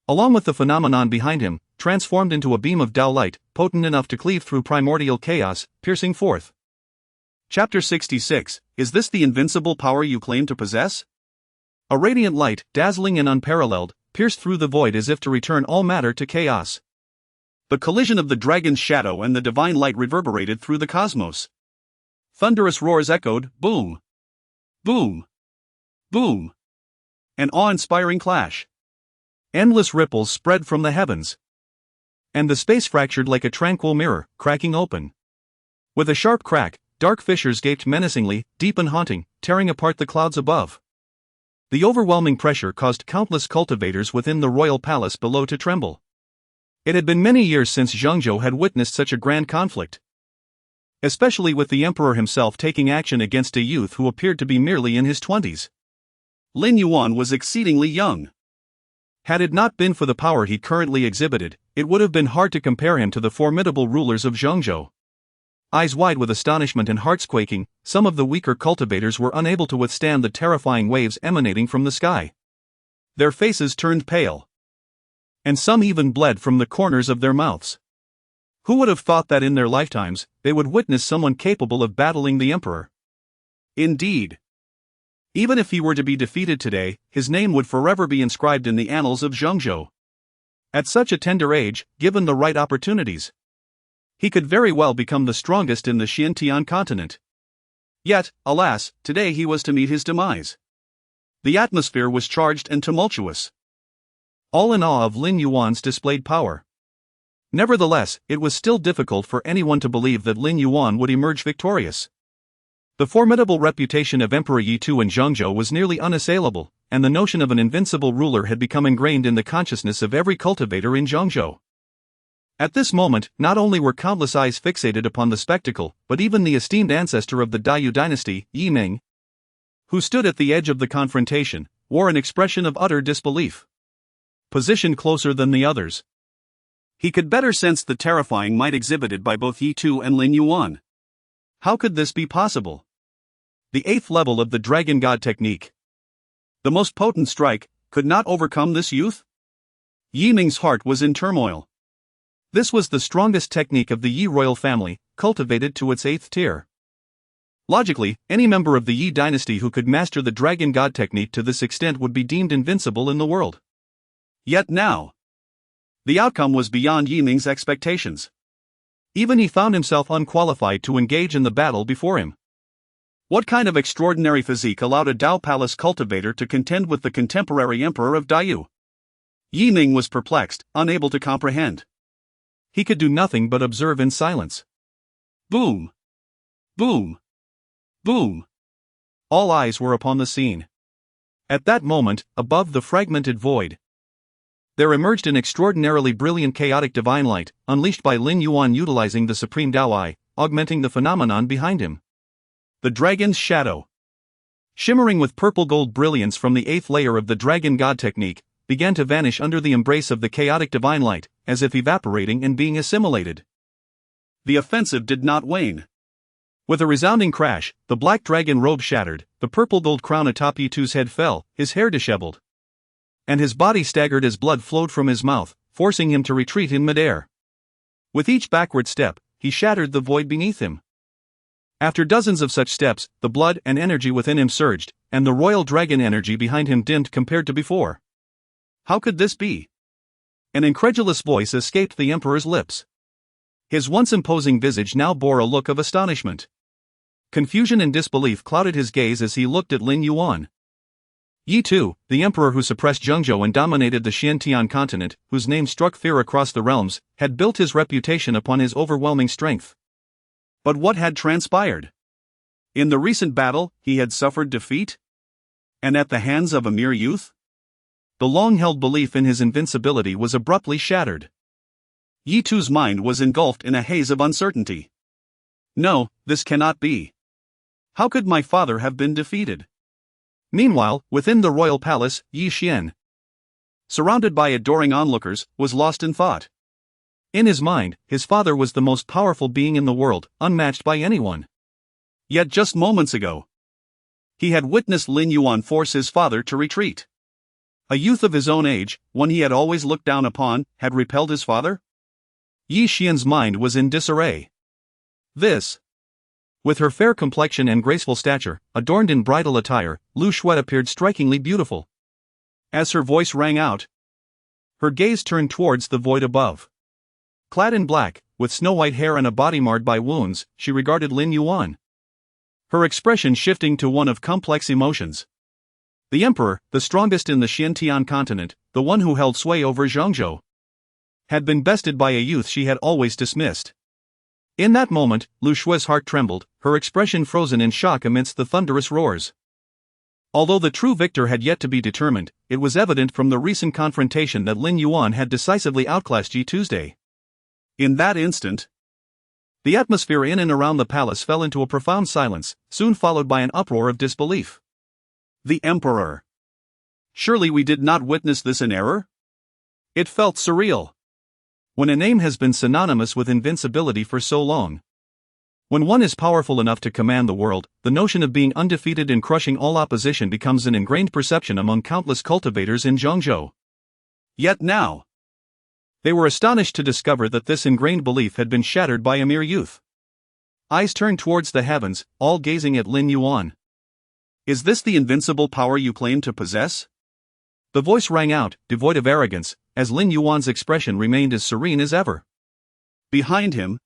along with the phenomenon behind him, transformed into a beam of Dao light, potent enough to cleave through primordial chaos, piercing forth. Chapter 66, Is this the invincible power you claim to possess? A radiant light, dazzling and unparalleled, pierced through the void as if to return all matter to chaos. The collision of the dragon's shadow and the divine light reverberated through the cosmos. Thunderous roars echoed, boom, boom, boom. An awe-inspiring clash. Endless ripples spread from the heavens. And the space fractured like a tranquil mirror, cracking open. With a sharp crack, dark fissures gaped menacingly, deep and haunting, tearing apart the clouds above. The overwhelming pressure caused countless cultivators within the royal palace below to tremble. It had been many years since Zhengzhou had witnessed such a grand conflict. Especially with the emperor himself taking action against a youth who appeared to be merely in his 20s. Lin Yuan was exceedingly young. Had it not been for the power he currently exhibited, it would have been hard to compare him to the formidable rulers of Zhengzhou. Eyes wide with astonishment and hearts quaking, some of the weaker cultivators were unable to withstand the terrifying waves emanating from the sky. Their faces turned pale. And some even bled from the corners of their mouths. Who would have thought that in their lifetimes, they would witness someone capable of battling the emperor? Indeed. Even if he were to be defeated today, his name would forever be inscribed in the annals of Zhengzhou. At such a tender age, given the right opportunities, he could very well become the strongest in the Xiantian continent. Yet, alas, today he was to meet his demise. The atmosphere was charged and tumultuous. All in awe of Lin Yuan's displayed power. Nevertheless, it was still difficult for anyone to believe that Lin Yuan would emerge victorious. The formidable reputation of Emperor Yi Tu in Zhengzhou was nearly unassailable, and the notion of an invincible ruler had become ingrained in the consciousness of every cultivator in Zhengzhou. At this moment, not only were countless eyes fixated upon the spectacle, but even the esteemed ancestor of the Daiyu dynasty, Yi Ming, who stood at the edge of the confrontation, wore an expression of utter disbelief. Positioned closer than the others, he could better sense the terrifying might exhibited by both Yi Tu and Lin Yuan. How could this be possible? The 8th level of the Dragon God technique, the most potent strike, could not overcome this youth? Yi Ming's heart was in turmoil. This was the strongest technique of the Yi royal family, cultivated to its 8th tier. Logically, any member of the Yi dynasty who could master the Dragon God technique to this extent would be deemed invincible in the world. Yet now, the outcome was beyond Yi Ming's expectations. Even he found himself unqualified to engage in the battle before him. What kind of extraordinary physique allowed a Dao Palace cultivator to contend with the contemporary emperor of Daiyu? Yi Ming was perplexed, unable to comprehend. He could do nothing but observe in silence. Boom! Boom! Boom! All eyes were upon the scene. At that moment, above the fragmented void, there emerged an extraordinarily brilliant chaotic divine light, unleashed by Lin Yuan utilizing the supreme Dao Eye, augmenting the phenomenon behind him. The dragon's shadow, shimmering with purple-gold brilliance from the 8th layer of the Dragon God technique, began to vanish under the embrace of the chaotic divine light, as if evaporating and being assimilated. The offensive did not wane. With a resounding crash, the black dragon robe shattered, the purple-gold crown atop Yi Tu's head fell, his hair disheveled, and his body staggered as blood flowed from his mouth, forcing him to retreat in midair. With each backward step, he shattered the void beneath him. After dozens of such steps, the blood and energy within him surged, and the royal dragon energy behind him dimmed compared to before. How could this be? An incredulous voice escaped the emperor's lips. His once imposing visage now bore a look of astonishment. Confusion and disbelief clouded his gaze as he looked at Lin Yuan. Yi Tu, the emperor who suppressed Zhengzhou and dominated the Xiantian continent, whose name struck fear across the realms, had built his reputation upon his overwhelming strength. But what had transpired? In the recent battle, he had suffered defeat? And at the hands of a mere youth? The long-held belief in his invincibility was abruptly shattered. Yi Tu's mind was engulfed in a haze of uncertainty. No, this cannot be. How could my father have been defeated? Meanwhile, within the royal palace, Yi Xian, surrounded by adoring onlookers, was lost in thought. In his mind, his father was the most powerful being in the world, unmatched by anyone. Yet just moments ago, he had witnessed Lin Yuan force his father to retreat. A youth of his own age, one he had always looked down upon, had repelled his father? Yi Xian's mind was in disarray. This With her fair complexion and graceful stature, adorned in bridal attire, Lu Shuai appeared strikingly beautiful. As her voice rang out, her gaze turned towards the void above. Clad in black, with snow-white hair and a body marred by wounds, she regarded Lin Yuan. Her expression shifting to one of complex emotions. The emperor, the strongest in the Xiantian continent, the one who held sway over Zhengzhou, had been bested by a youth she had always dismissed. In that moment, Lu Shui's heart trembled, her expression frozen in shock amidst the thunderous roars. Although the true victor had yet to be determined, it was evident from the recent confrontation that Lin Yuan had decisively outclassed Yi Tuesday. In that instant, the atmosphere in and around the palace fell into a profound silence, soon followed by an uproar of disbelief. The emperor. Surely we did not witness this in error? It felt surreal. When a name has been synonymous with invincibility for so long. When one is powerful enough to command the world, the notion of being undefeated and crushing all opposition becomes an ingrained perception among countless cultivators in Zhengzhou. Yet now, they were astonished to discover that this ingrained belief had been shattered by a mere youth. Eyes turned towards the heavens, all gazing at Lin Yuan. Is this the invincible power you claim to possess? The voice rang out, devoid of arrogance, as Lin Yuan's expression remained as serene as ever. Behind him,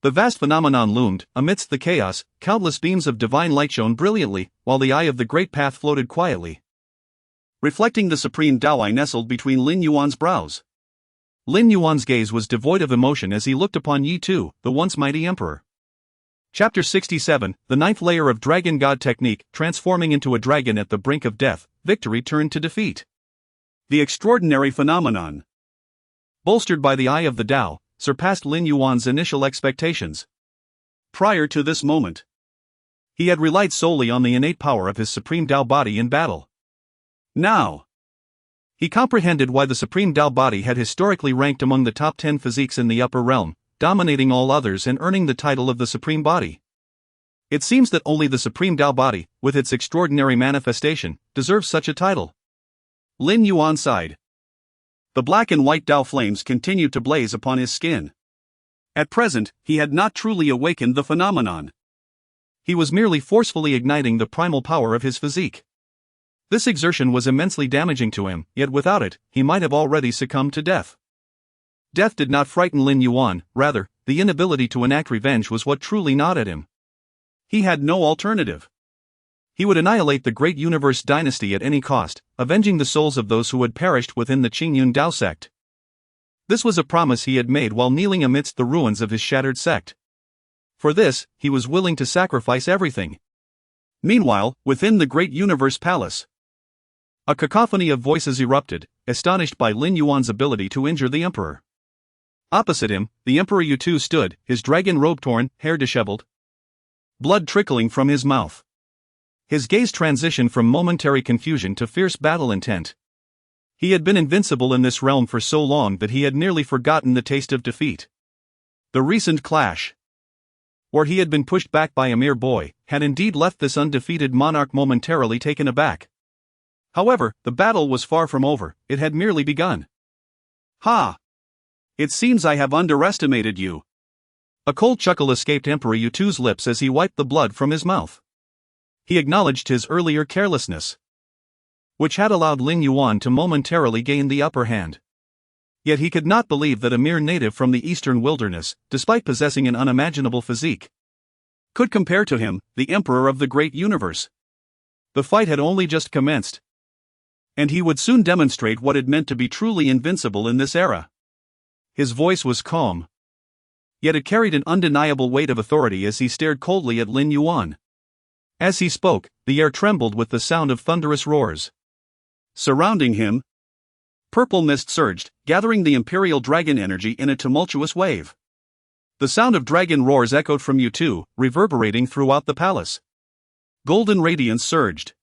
the vast phenomenon loomed. Amidst the chaos, countless beams of divine light shone brilliantly, while the eye of the great path floated quietly, reflecting the supreme Dao nestled between Lin Yuan's brows. Lin Yuan's gaze was devoid of emotion as he looked upon Yi Tu, the once mighty emperor. Chapter 67, the ninth layer of Dragon God Technique, transforming into a dragon at the brink of death, victory turned to defeat. The extraordinary phenomenon, bolstered by the eye of the Dao, surpassed Lin Yuan's initial expectations. Prior to this moment, he had relied solely on the innate power of his supreme Dao body in battle. Now, he comprehended why the supreme Dao body had historically ranked among the top 10 physiques in the upper realm, dominating all others and earning the title of the supreme body. It seems that only the supreme Dao body, with its extraordinary manifestation, deserves such a title. Lin Yuan sighed. The black and white Dao flames continued to blaze upon his skin. At present, he had not truly awakened the phenomenon. He was merely forcefully igniting the primal power of his physique. This exertion was immensely damaging to him, yet without it, he might have already succumbed to death. Death did not frighten Lin Yuan, rather, the inability to enact revenge was what truly gnawed at him. He had no alternative. He would annihilate the great universe dynasty at any cost, avenging the souls of those who had perished within the Qingyun Dao sect. This was a promise he had made while kneeling amidst the ruins of his shattered sect. For this, he was willing to sacrifice everything. Meanwhile, within the great universe palace, a cacophony of voices erupted, astonished by Lin Yuan's ability to injure the emperor. Opposite him, the Emperor Yi Tu stood, his dragon robe torn, hair disheveled, blood trickling from his mouth. His gaze transitioned from momentary confusion to fierce battle intent. He had been invincible in this realm for so long that he had nearly forgotten the taste of defeat. The recent clash, where he had been pushed back by a mere boy, had indeed left this undefeated monarch momentarily taken aback. However, the battle was far from over, it had merely begun. Ha! It seems I have underestimated you. A cold chuckle escaped Emperor Yi Tu's lips as he wiped the blood from his mouth. He acknowledged his earlier carelessness, which had allowed Lin Yuan to momentarily gain the upper hand. Yet he could not believe that a mere native from the eastern wilderness, despite possessing an unimaginable physique, could compare to him, the emperor of the great universe. The fight had only just commenced, and he would soon demonstrate what it meant to be truly invincible in this era. His voice was calm, yet it carried an undeniable weight of authority as he stared coldly at Lin Yuan. As he spoke, the air trembled with the sound of thunderous roars. Surrounding him, purple mist surged, gathering the imperial dragon energy in a tumultuous wave. The sound of dragon roars echoed from Yi Tu, reverberating throughout the palace. Golden radiance surged,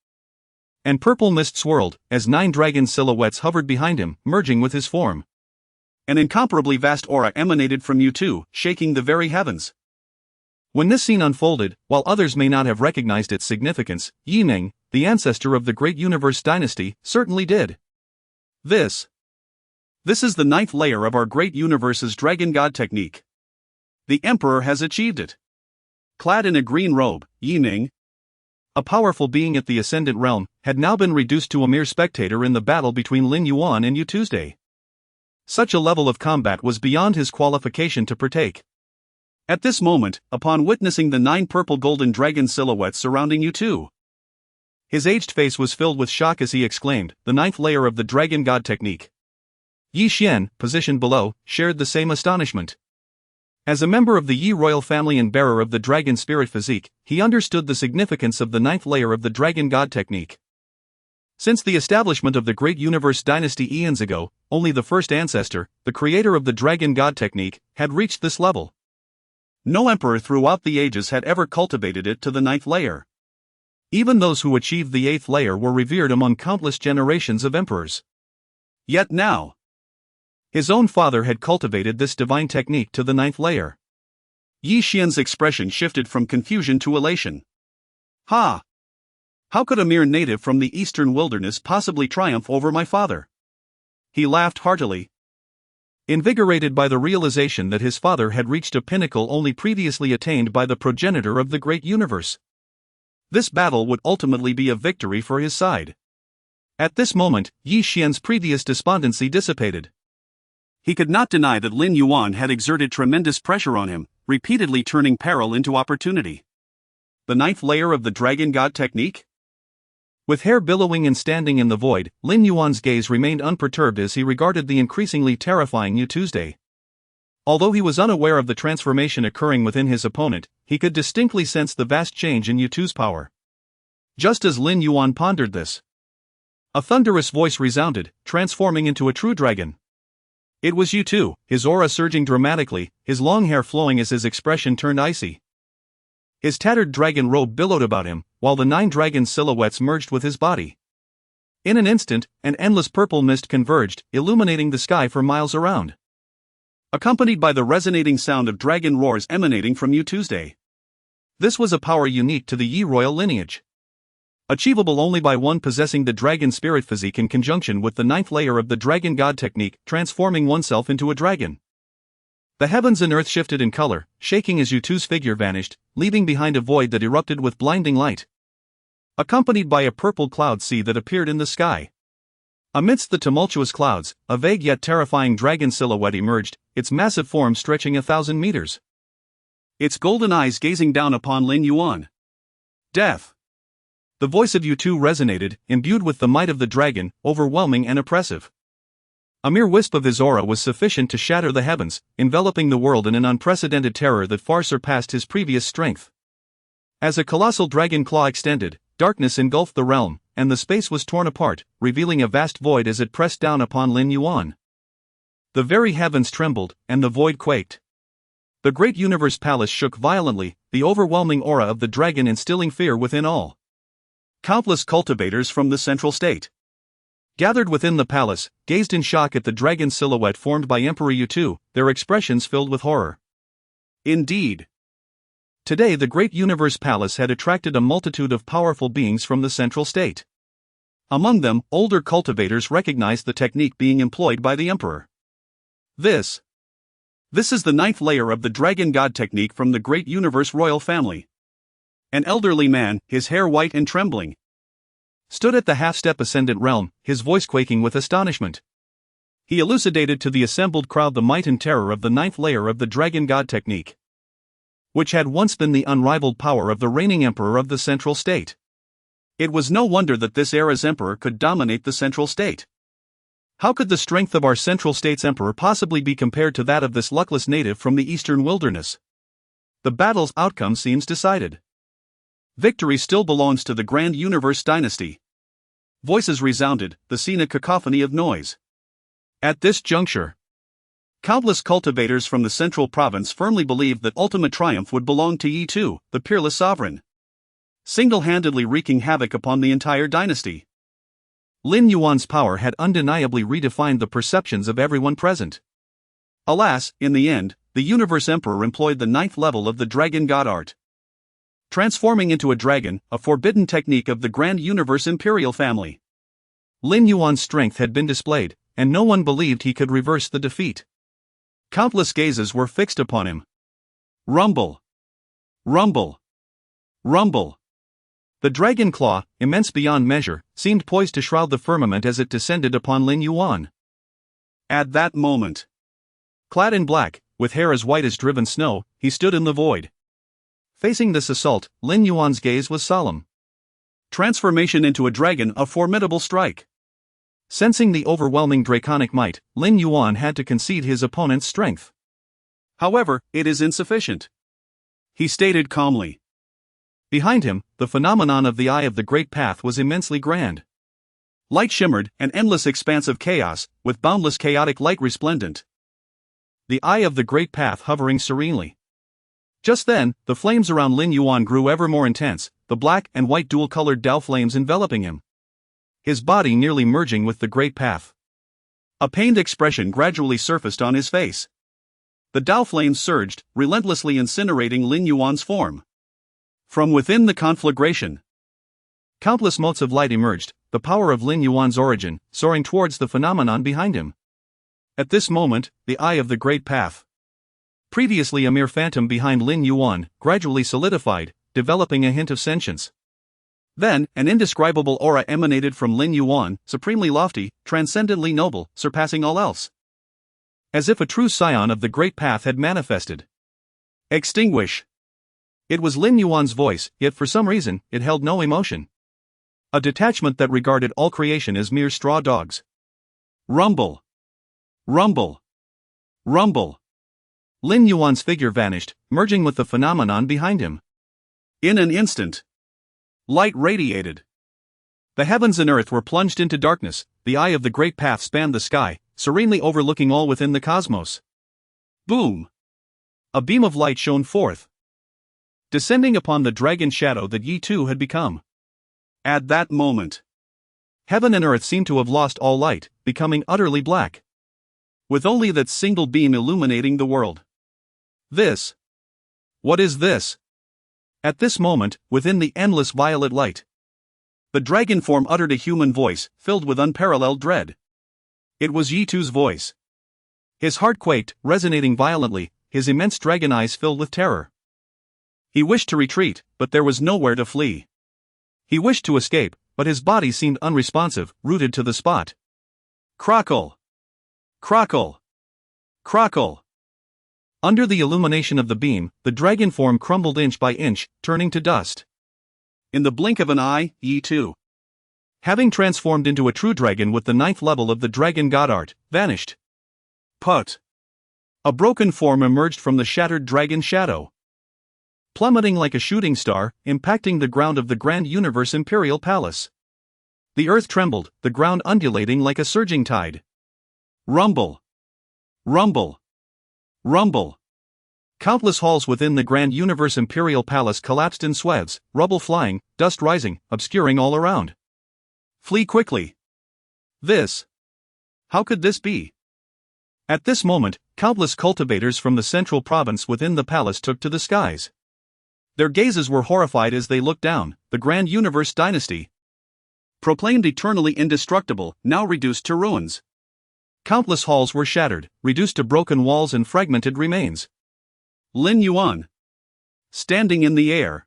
and purple mist swirled, as 9 dragon silhouettes hovered behind him, merging with his form. An incomparably vast aura emanated from Yi Tu, shaking the very heavens. When this scene unfolded, while others may not have recognized its significance, Yi Ming, the ancestor of the great universe dynasty, certainly did. This is the 9th layer of our great universe's dragon god technique. The emperor has achieved it. clad in a green robe, Yi Ning, a powerful being at the Ascendant realm, had now been reduced to a mere spectator in the battle between Lin Yuan and Yu Tuesday. Such a level of combat was beyond his qualification to partake. At this moment, upon witnessing the 9 purple golden dragon silhouettes surrounding Yu Tu, his aged face was filled with shock as he exclaimed, "The 9th layer of the Dragon God technique." Yi Xian, positioned below, shared the same astonishment. As a member of the Yi royal family and bearer of the dragon spirit physique, he understood the significance of the 9th layer of the Dragon God technique. Since the establishment of the Great Universe dynasty eons ago, only the first ancestor, the creator of the Dragon God technique, had reached this level. No emperor throughout the ages had ever cultivated it to the 9th layer. Even those who achieved the 8th layer were revered among countless generations of emperors. Yet now, his own father had cultivated this divine technique to the 9th layer. Yi Xian's expression shifted from confusion to elation. Ha! How could a mere native from the eastern wilderness possibly triumph over my father? He laughed heartily, invigorated by the realization that his father had reached a pinnacle only previously attained by the progenitor of the great universe. This battle would ultimately be a victory for his side. At this moment, Yi Xian's previous despondency dissipated. He could not deny that Lin Yuan had exerted tremendous pressure on him, repeatedly turning peril into opportunity. The 9th layer of the Dragon God technique? With hair billowing and standing in the void, Lin Yuan's gaze remained unperturbed as he regarded the increasingly terrifying Yu Tuesday. Although he was unaware of the transformation occurring within his opponent, he could distinctly sense the vast change in Yu Tu's power. Just as Lin Yuan pondered this, a thunderous voice resounded, transforming into a true dragon. It was Yu Tu, his aura surging dramatically, his long hair flowing as his expression turned icy. His tattered dragon robe billowed about him, while the 9 dragon silhouettes merged with his body. In an instant, an endless purple mist converged, illuminating the sky for miles around, accompanied by the resonating sound of dragon roars emanating from Yu Tuesday. This was a power unique to the Yi royal lineage, achievable only by one possessing the dragon spirit physique in conjunction with the 9th layer of the Dragon God technique, transforming oneself into a dragon. The heavens and earth shifted in color, shaking as Yu Tu's figure vanished, leaving behind a void that erupted with blinding light, accompanied by a purple cloud sea that appeared in the sky. Amidst the tumultuous clouds, a vague yet terrifying dragon silhouette emerged, its massive form stretching 1,000 meters. Its golden eyes gazing down upon Lin Yuan. Death! The voice of Yu Tu resonated, imbued with the might of the dragon, overwhelming and oppressive. A mere wisp of his aura was sufficient to shatter the heavens, enveloping the world in an unprecedented terror that far surpassed his previous strength. As a colossal dragon claw extended, darkness engulfed the realm, and the space was torn apart, revealing a vast void as it pressed down upon Lin Yuan. The very heavens trembled, and the void quaked. The great universe palace shook violently, the overwhelming aura of the dragon instilling fear within all. Countless cultivators from the central state, gathered within the palace, gazed in shock at the dragon silhouette formed by Emperor Yu Tu, their expressions filled with horror. Indeed, today the great universe palace had attracted a multitude of powerful beings from the central state. Among them, older cultivators recognized the technique being employed by the emperor. This is the 9th layer of the Dragon God technique from the great universe royal family. An elderly man, his hair white and trembling, stood at the half-step ascendant realm, his voice quaking with astonishment. He elucidated to the assembled crowd the might and terror of the 9th layer of the Dragon God technique, which had once been the unrivaled power of the reigning emperor of the central state. It was no wonder that this era's emperor could dominate the central state. How could the strength of our central state's emperor possibly be compared to that of this luckless native from the eastern wilderness? The battle's outcome seems decided. Victory still belongs to the Grand Universe dynasty. Voices resounded, the scene a cacophony of noise. At this juncture, countless cultivators from the central province firmly believed that ultimate triumph would belong to Yi Tu, the peerless sovereign, single-handedly wreaking havoc upon the entire dynasty. Lin Yuan's power had undeniably redefined the perceptions of everyone present. Alas, in the end, the Universe Emperor employed the 9th level of the Dragon God art, transforming into a dragon, a forbidden technique of the Grand Universe Imperial family. Lin Yuan's strength had been displayed, and no one believed he could reverse the defeat. Countless gazes were fixed upon him. Rumble. Rumble. Rumble. The dragon claw, immense beyond measure, seemed poised to shroud the firmament as it descended upon Lin Yuan. At that moment, clad in black, with hair as white as driven snow, he stood in the void. Facing this assault, Lin Yuan's gaze was solemn. Transformation into a dragon, a formidable strike. Sensing the overwhelming draconic might, Lin Yuan had to concede his opponent's strength. However, it is insufficient, he stated calmly. Behind him, the phenomenon of the Eye of the Great Path was immensely grand. Light shimmered, an endless expanse of chaos, with boundless chaotic light resplendent. The Eye of the Great Path hovering serenely. Just then, the flames around Lin Yuan grew ever more intense, the black and white dual-colored Dao flames enveloping him, his body nearly merging with the Great Path. A pained expression gradually surfaced on his face. The Dao flames surged, relentlessly incinerating Lin Yuan's form. From within the conflagration, countless motes of light emerged, the power of Lin Yuan's origin, soaring towards the phenomenon behind him. At this moment, the Eye of the Great Path, previously a mere phantom behind Lin Yuan, gradually solidified, developing a hint of sentience. Then, an indescribable aura emanated from Lin Yuan, supremely lofty, transcendently noble, surpassing all else. As if a true scion of the Great Path had manifested. Extinguish. It was Lin Yuan's voice, yet for some reason, it held no emotion. A detachment that regarded all creation as mere straw dogs. Rumble. Rumble. Rumble. Lin Yuan's figure vanished, merging with the phenomenon behind him. In an instant, light radiated. The heavens and earth were plunged into darkness, the Eye of the Great Path spanned the sky, serenely overlooking all within the cosmos. Boom! A beam of light shone forth, descending upon the dragon shadow that Yi Tu had become. At that moment, heaven and earth seemed to have lost all light, becoming utterly black, with only that single beam illuminating the world. This. What is this? At this moment, within the endless violet light, the dragon form uttered a human voice, filled with unparalleled dread. It was Yi Tu's voice. His heart quaked, resonating violently, his immense dragon eyes filled with terror. He wished to retreat, but there was nowhere to flee. He wished to escape, but his body seemed unresponsive, rooted to the spot. Crackle! Crackle! Crackle! Under the illumination of the beam, the dragon form crumbled inch by inch, turning to dust. In the blink of an eye, Yi Tu, having transformed into a true dragon with the 9th level of the dragon god art, vanished. Put! A broken form emerged from the shattered dragon shadow, plummeting like a shooting star, impacting the ground of the Grand Universe Imperial Palace. The earth trembled, the ground undulating like a surging tide. Rumble! Rumble! Rumble! Countless halls within the Grand Universe Imperial Palace collapsed in swathes, rubble flying, dust rising, obscuring all around. Flee quickly! This! How could this be? At this moment, countless cultivators from the central province within the palace took to the skies. Their gazes were horrified as they looked down, the Grand Universe dynasty, proclaimed eternally indestructible, now reduced to ruins. Countless halls were shattered, reduced to broken walls and fragmented remains. Lin Yuan, standing in the air.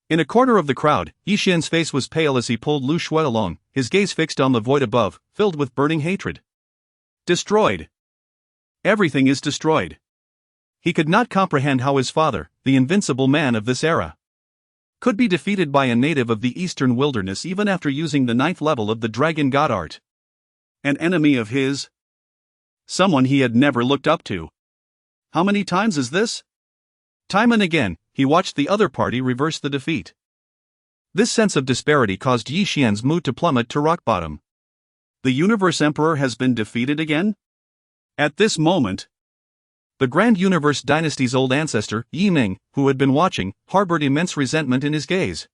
In a corner of the crowd, Yi Xian's face was pale as he pulled Lu Shui along, his gaze fixed on the void above, filled with burning hatred. Destroyed. Everything is destroyed. He could not comprehend how his father, the invincible man of this era, could be defeated by a native of the eastern wilderness even after using the 9th level of the dragon god art. An enemy of his? Someone he had never looked up to. How many times is this? Time and again, he watched the other party reverse the defeat. This sense of disparity caused Yi Xian's mood to plummet to rock bottom. The Universe Emperor has been defeated again? At this moment, the Grand Universe dynasty's old ancestor, Yi Ming, who had been watching, harbored immense resentment in his gaze.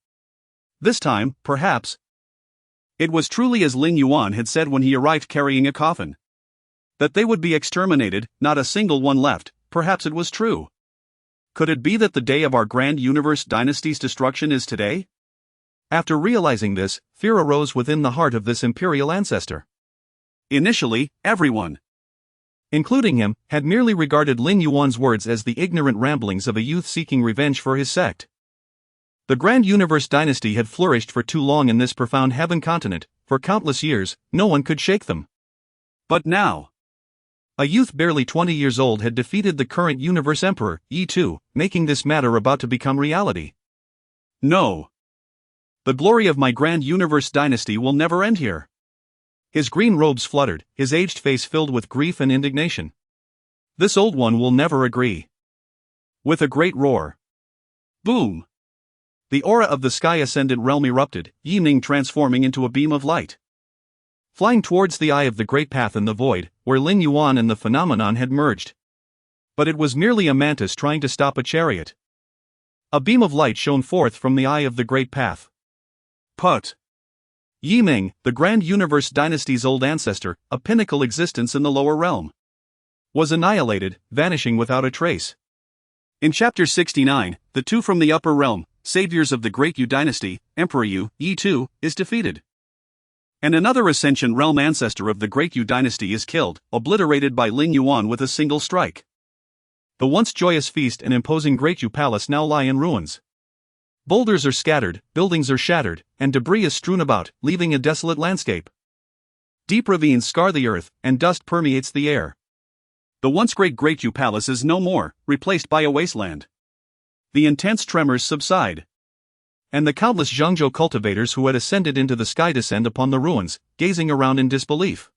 This time, perhaps, it was truly as Lin Yuan had said when he arrived carrying a coffin. That they would be exterminated, not a single one left. Perhaps it was true. Could it be that the day of our Grand Universe dynasty's destruction is today? After realizing this, fear arose within the heart of this imperial ancestor. Initially, everyone, including him, had merely regarded Lin Yuan's words as the ignorant ramblings of a youth seeking revenge for his sect. The Grand Universe dynasty had flourished for too long in this profound heaven continent. For countless years, no one could shake them. But now, a youth barely 20 years old had defeated the current universe emperor, Yi, making this matter about to become reality. No. The glory of my Grand Universe dynasty will never end here. His green robes fluttered, his aged face filled with grief and indignation. This old one will never agree. With a great roar. Boom! The aura of the Sky Ascendant realm erupted, Yi Ning transforming into a beam of light. Flying towards the eye of the great path in the void, where Lin Yuan and the phenomenon had merged. But it was merely a mantis trying to stop a chariot. A beam of light shone forth from the eye of the great path. Put. Yi Ming, the Grand Universe dynasty's old ancestor, a pinnacle existence in the lower realm, was annihilated, vanishing without a trace. In Chapter 69, the two from the upper realm, saviors of the Great Yu dynasty, Emperor Yu, Yi, is defeated. And another Ascension realm ancestor of the Great Yu dynasty is killed, obliterated by Lin Yuan with a single strike. The once joyous feast and imposing Great Yu palace now lie in ruins. Boulders are scattered, buildings are shattered, and debris is strewn about, leaving a desolate landscape. Deep ravines scar the earth, and dust permeates the air. The once Great Yu palace is no more, replaced by a wasteland. The intense tremors subside. And the countless Zhengzhou cultivators who had ascended into the sky descend upon the ruins, gazing around in disbelief.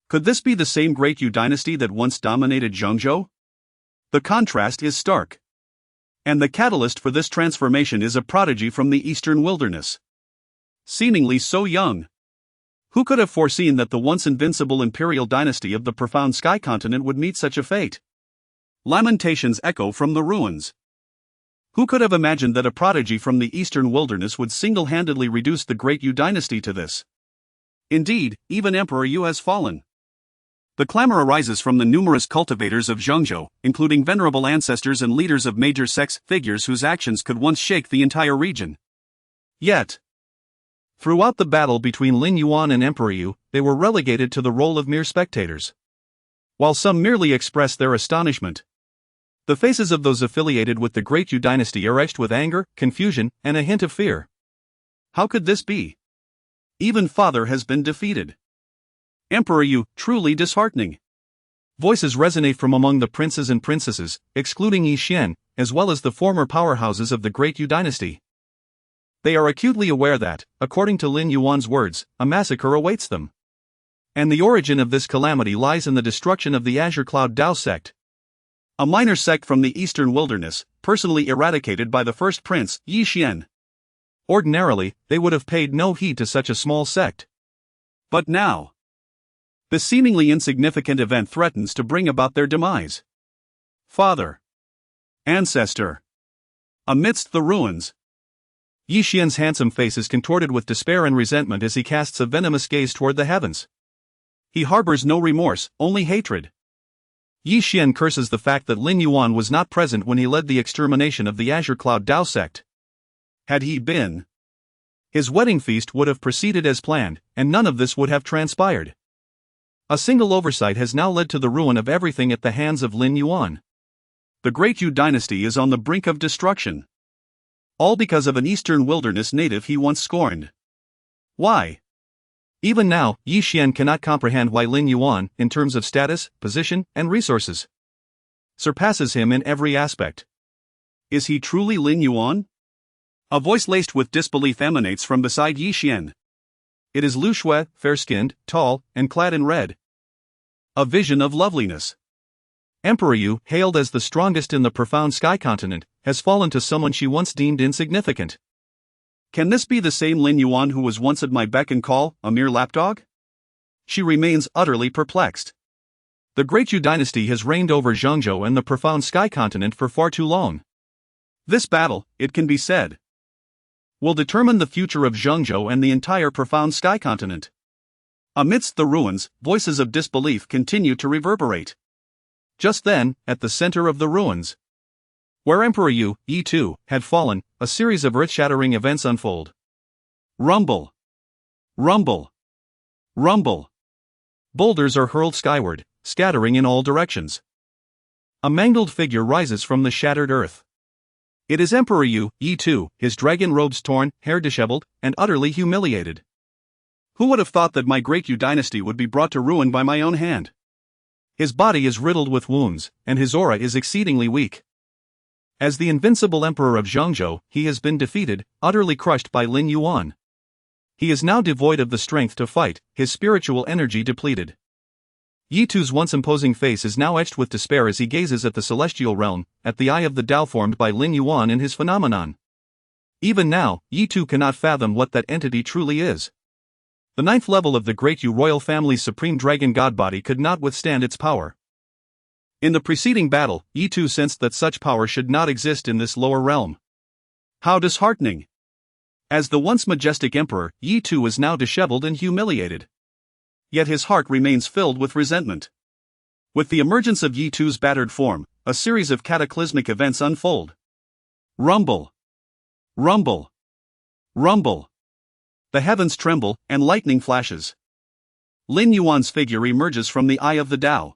Could this be the same Great Yu dynasty that once dominated Zhengzhou? The contrast is stark. And the catalyst for this transformation is a prodigy from the eastern wilderness. Seemingly so young. Who could have foreseen that the once invincible imperial dynasty of the profound sky continent would meet such a fate? Lamentations echo from the ruins. Who could have imagined that a prodigy from the eastern wilderness would single-handedly reduce the Great Yu dynasty to this? Indeed, even Emperor Yu has fallen. The clamor arises from the numerous cultivators of Zhengzhou, including venerable ancestors and leaders of major sects, figures whose actions could once shake the entire region. Yet, throughout the battle between Lin Yuan and Emperor Yu, they were relegated to the role of mere spectators. While some merely expressed their astonishment, the faces of those affiliated with the Great Yu dynasty are etched with anger, confusion, and a hint of fear. How could this be? Even father has been defeated. Emperor Yu, truly disheartening. Voices resonate from among the princes and princesses, excluding Yi Xian, as well as the former powerhouses of the Great Yu dynasty. They are acutely aware that, according to Lin Yuan's words, a massacre awaits them. And the origin of this calamity lies in the destruction of the Azure Cloud Dao sect, a minor sect from the eastern wilderness, personally eradicated by the first prince, Yi Xian. Ordinarily, they would have paid no heed to such a small sect. But now, the seemingly insignificant event threatens to bring about their demise. Father. Ancestor. Amidst the ruins. Yi Xian's handsome face is contorted with despair and resentment as he casts a venomous gaze toward the heavens. He harbors no remorse, only hatred. Yi Xian curses the fact that Lin Yuan was not present when he led the extermination of the Azure Cloud Dao sect. Had he been, his wedding feast would have proceeded as planned, and none of this would have transpired. A single oversight has now led to the ruin of everything at the hands of Lin Yuan. The Great Yu dynasty is on the brink of destruction. All because of an eastern wilderness native he once scorned. Why? Even now, Yi Xian cannot comprehend why Lin Yuan, in terms of status, position, and resources, surpasses him in every aspect. Is he truly Lin Yuan? A voice laced with disbelief emanates from beside Yi Xian. It is Lu Shui, fair-skinned, tall, and clad in red. A vision of loveliness. Emperor Yu, hailed as the strongest in the profound sky continent, has fallen to someone she once deemed insignificant. Can this be the same Lin Yuan who was once at my beck and call, a mere lapdog? She remains utterly perplexed. The Great Yu dynasty has reigned over Zhengzhou and the profound sky continent for far too long. This battle, it can be said, will determine the future of Zhengzhou and the entire profound sky continent. Amidst the ruins, voices of disbelief continue to reverberate. Just then, at the center of the ruins, where Emperor Yu, Yi, had fallen, a series of earth-shattering events unfold. Rumble. Rumble. Rumble. Boulders are hurled skyward, scattering in all directions. A mangled figure rises from the shattered earth. It is Emperor Yi, his dragon robes torn, hair disheveled, and utterly humiliated. Who would have thought that my great Yu dynasty would be brought to ruin by my own hand? His body is riddled with wounds, and his aura is exceedingly weak. As the invincible emperor of Zhengzhou, he has been defeated, utterly crushed by Lin Yuan. He is now devoid of the strength to fight, his spiritual energy depleted. Yi-Tu's once imposing face is now etched with despair as he gazes at the celestial realm, at the eye of the Tao formed by Lin Yuan in his phenomenon. Even now, Yi-Tu cannot fathom what that entity truly is. The ninth level of the Great Yu royal family's supreme dragon god body could not withstand its power. In the preceding battle, Yi-Tu sensed that such power should not exist in this lower realm. How disheartening! As the once majestic emperor, Yi-Tu is now disheveled and humiliated. Yet his heart remains filled with resentment. With the emergence of Yi-Tu's battered form, a series of cataclysmic events unfold. Rumble! Rumble! Rumble! The heavens tremble, and lightning flashes. Lin Yuan's figure emerges from the eye of the Tao.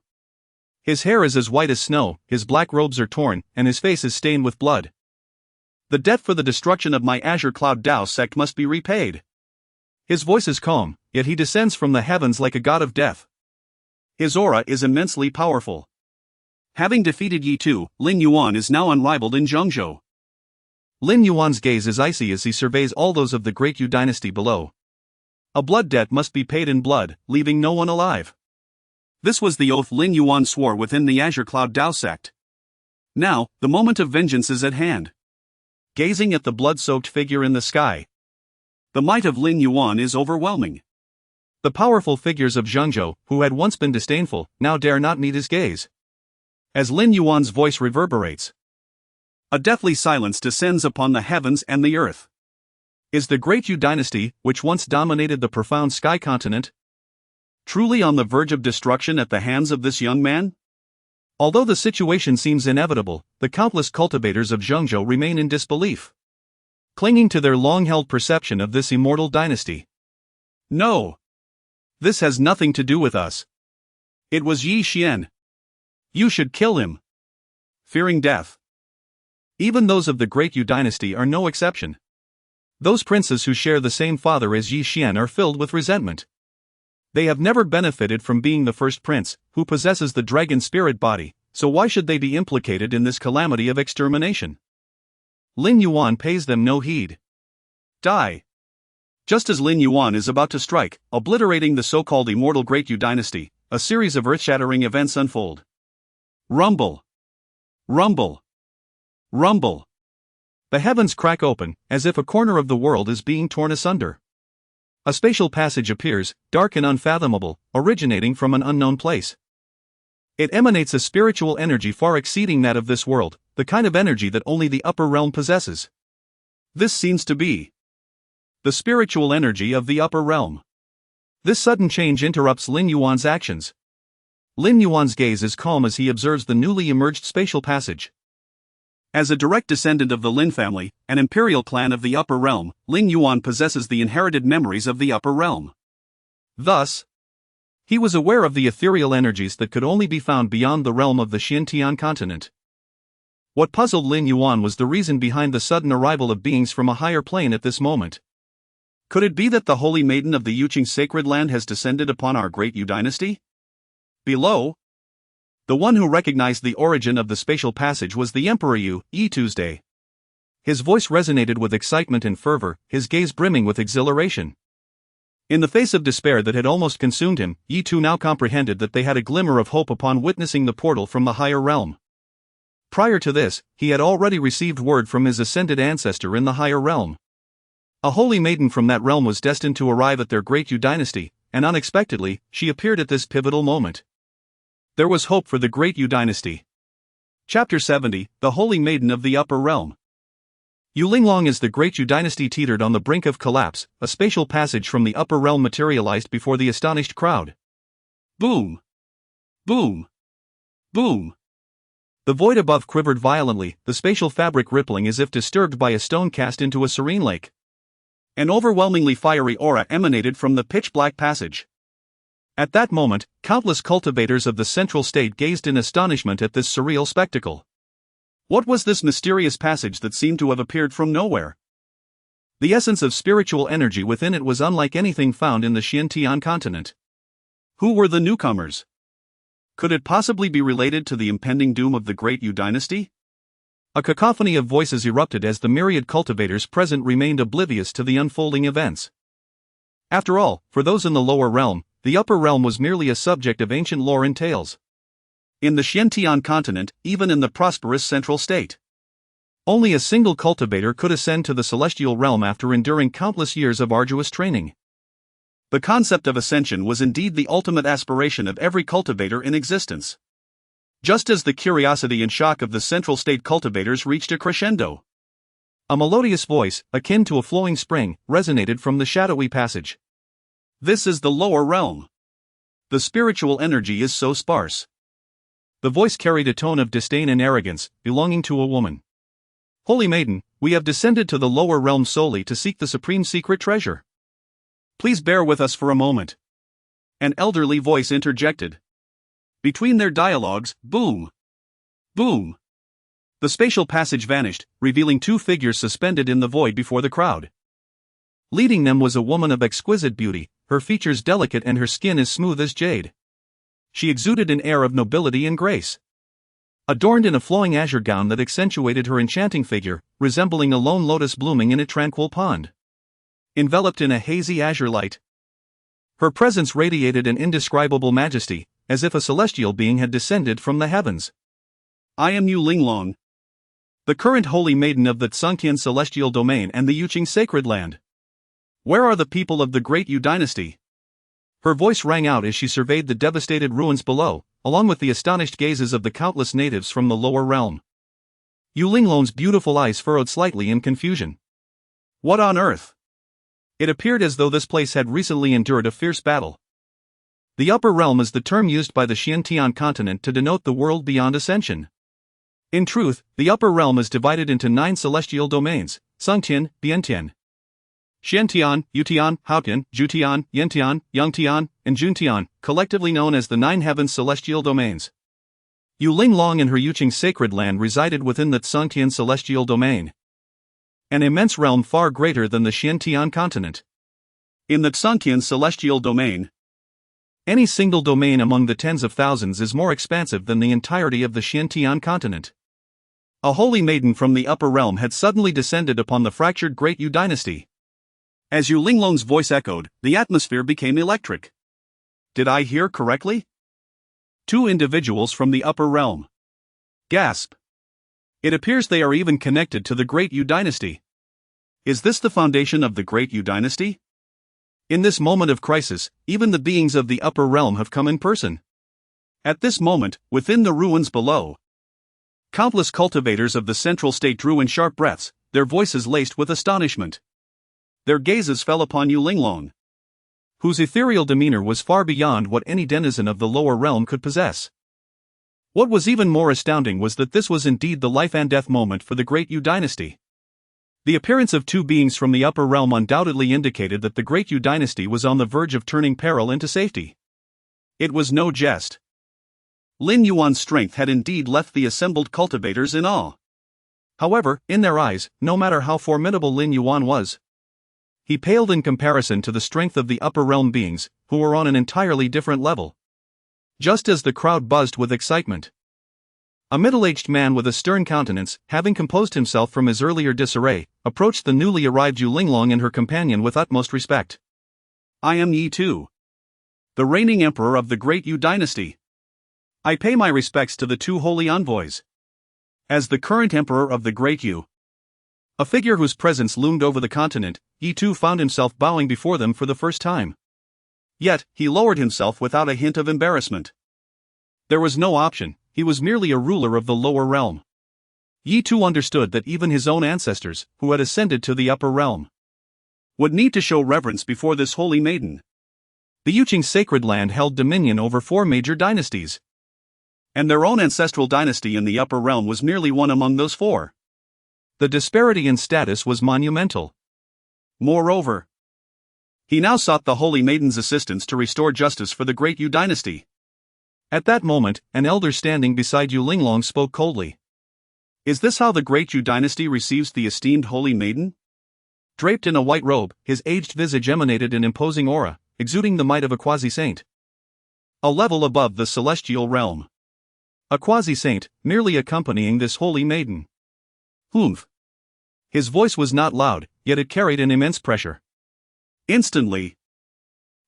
His hair is as white as snow, his black robes are torn, and his face is stained with blood. The debt for the destruction of my Azure Cloud Tao sect must be repaid. His voice is calm, yet he descends from the heavens like a god of death. His aura is immensely powerful. Having defeated Yi-Tu, Lin Yuan is now unrivaled in Zhengzhou. Lin Yuan's gaze is icy as he surveys all those of the Great Yu dynasty below. A blood debt must be paid in blood, leaving no one alive. This was the oath Lin Yuan swore within the Azure Cloud Tao sect. Now, the moment of vengeance is at hand. Gazing at the blood-soaked figure in the sky, the might of Lin Yuan is overwhelming. The powerful figures of Zhengzhou, who had once been disdainful, now dare not meet his gaze. As Lin Yuan's voice reverberates, a deathly silence descends upon the heavens and the earth. Is the Great Yu dynasty, which once dominated the profound sky continent, truly on the verge of destruction at the hands of this young man? Although the situation seems inevitable, the countless cultivators of Zhengzhou remain in disbelief, clinging to their long-held perception of this immortal dynasty. No! This has nothing to do with us. It was Yi Xian. You should kill him. Fearing death. Even those of the Great Yu dynasty are no exception. Those princes who share the same father as Yi Xian are filled with resentment. They have never benefited from being the first prince, who possesses the dragon spirit body, so why should they be implicated in this calamity of extermination? Lin Yuan pays them no heed. Die! Just as Lin Yuan is about to strike, obliterating the so-called immortal Great Yu dynasty, a series of earth-shattering events unfold. Rumble! Rumble! Rumble! The heavens crack open, as if a corner of the world is being torn asunder. A spatial passage appears, dark and unfathomable, originating from an unknown place. It emanates a spiritual energy far exceeding that of this world, the kind of energy that only the upper realm possesses. This seems to be the spiritual energy of the upper realm. This sudden change interrupts Lin Yuan's actions. Lin Yuan's gaze is calm as he observes the newly emerged spatial passage. As a direct descendant of the Lin family, an imperial clan of the upper realm, Lin Yuan possesses the inherited memories of the upper realm. Thus, he was aware of the ethereal energies that could only be found beyond the realm of the Xintian continent. What puzzled Lin Yuan was the reason behind the sudden arrival of beings from a higher plane at this moment. Could it be that the holy maiden of the Yuqing sacred land has descended upon our Great Yu dynasty? Below, the one who recognized the origin of the spatial passage was the Emperor Yi-Tu's. His voice resonated with excitement and fervor, his gaze brimming with exhilaration. In the face of despair that had almost consumed him, Yi-Tu now comprehended that they had a glimmer of hope upon witnessing the portal from the higher realm. Prior to this, he had already received word from his ascended ancestor in the higher realm. A holy maiden from that realm was destined to arrive at their Great Yu dynasty, and unexpectedly, she appeared at this pivotal moment. There was hope for the Great Yu dynasty. Chapter 70, The Holy Maiden of the Upper Realm. Yulinglong as the Great Yu dynasty teetered on the brink of collapse, a spatial passage from the upper realm materialized before the astonished crowd. Boom! Boom! Boom! The void above quivered violently, the spatial fabric rippling as if disturbed by a stone cast into a serene lake. An overwhelmingly fiery aura emanated from the pitch-black passage. At that moment, countless cultivators of the central state gazed in astonishment at this surreal spectacle. What was this mysterious passage that seemed to have appeared from nowhere? The essence of spiritual energy within it was unlike anything found in the Xiantian continent. Who were the newcomers? Could it possibly be related to the impending doom of the Great Yu dynasty? A cacophony of voices erupted as the myriad cultivators present remained oblivious to the unfolding events. After all, for those in the lower realm, the upper realm was merely a subject of ancient lore and tales. In the Xiantian continent, even in the prosperous central state, only a single cultivator could ascend to the celestial realm after enduring countless years of arduous training. The concept of ascension was indeed the ultimate aspiration of every cultivator in existence. Just as the curiosity and shock of the central state cultivators reached a crescendo, a melodious voice, akin to a flowing spring, resonated from the shadowy passage. This is the lower realm. The spiritual energy is so sparse. The voice carried a tone of disdain and arrogance, belonging to a woman. Holy Maiden, we have descended to the lower realm solely to seek the supreme secret treasure. Please bear with us for a moment. An elderly voice interjected. Between their dialogues, boom! Boom! The spatial passage vanished, revealing two figures suspended in the void before the crowd. Leading them was a woman of exquisite beauty, her features delicate and her skin as smooth as jade. She exuded an air of nobility and grace. Adorned in a flowing azure gown that accentuated her enchanting figure, resembling a lone lotus blooming in a tranquil pond. Enveloped in a hazy azure light, her presence radiated an indescribable majesty, as if a celestial being had descended from the heavens. I am Yu Linglong, the current holy maiden of the Tsungtian celestial domain and the Yuqing sacred land. Where are the people of the Great Yu dynasty? Her voice rang out as she surveyed the devastated ruins below, along with the astonished gazes of the countless natives from the lower realm. Yu Linglong's beautiful eyes furrowed slightly in confusion. What on earth? It appeared as though this place had recently endured a fierce battle. The upper realm is the term used by the Xiantian continent to denote the world beyond ascension. In truth, the upper realm is divided into 9 celestial domains: Tsungtian, Biantian, Xiantian, Yutian, Haotian, Jutian, Yantian, Yangtian, and Juntian, collectively known as the 9 heavens celestial domains. Yu Linglong and her Yuqing sacred land resided within the Tsungtian celestial domain, an immense realm far greater than the Xiantian continent. In the Tsungtian celestial domain, any single domain among the tens of thousands is more expansive than the entirety of the Xiantian continent. A holy maiden from the upper realm had suddenly descended upon the fractured Great Yu dynasty. As Yu Linglong's voice echoed, the atmosphere became electric. Did I hear correctly? 2 individuals from the upper realm. Gasp. It appears they are even connected to the Great Yu dynasty. Is this the foundation of the Great Yu dynasty? In this moment of crisis, even the beings of the upper realm have come in person. At this moment, within the ruins below, countless cultivators of the central state drew in sharp breaths, their voices laced with astonishment. Their gazes fell upon Yu Linglong, whose ethereal demeanor was far beyond what any denizen of the lower realm could possess. What was even more astounding was that this was indeed the life and death moment for the Great Yu dynasty. The appearance of 2 beings from the upper realm undoubtedly indicated that the Great Yu dynasty was on the verge of turning peril into safety. It was no jest. Lin Yuan's strength had indeed left the assembled cultivators in awe. However, in their eyes, no matter how formidable Lin Yuan was, he paled in comparison to the strength of the upper realm beings, who were on an entirely different level. Just as the crowd buzzed with excitement, a middle-aged man with a stern countenance, having composed himself from his earlier disarray, approached the newly arrived Yu Linglong and her companion with utmost respect. I am Yi Tu, the reigning emperor of the Great Yu dynasty. I pay my respects to the 2 holy envoys. As the current emperor of the Great Yu, a figure whose presence loomed over the continent, Yi Tu found himself bowing before them for the first time. Yet, he lowered himself without a hint of embarrassment. There was no option, he was merely a ruler of the lower realm. Yi Tu understood that even his own ancestors, who had ascended to the upper realm, would need to show reverence before this holy maiden. The Yuqing sacred land held dominion over 4 major dynasties, and their own ancestral dynasty in the upper realm was merely one among those 4. The disparity in status was monumental. Moreover, He now sought the Holy Maiden's assistance to restore justice for the Great Yu dynasty. At that moment, an elder standing beside Yu Linglong spoke coldly. Is this how the Great Yu dynasty receives the esteemed Holy Maiden? Draped in a white robe, his aged visage emanated an imposing aura, exuding the might of a quasi-saint. A level above the celestial realm. A quasi-saint, merely accompanying this Holy Maiden. Humph. His voice was not loud, yet it carried an immense pressure. Instantly,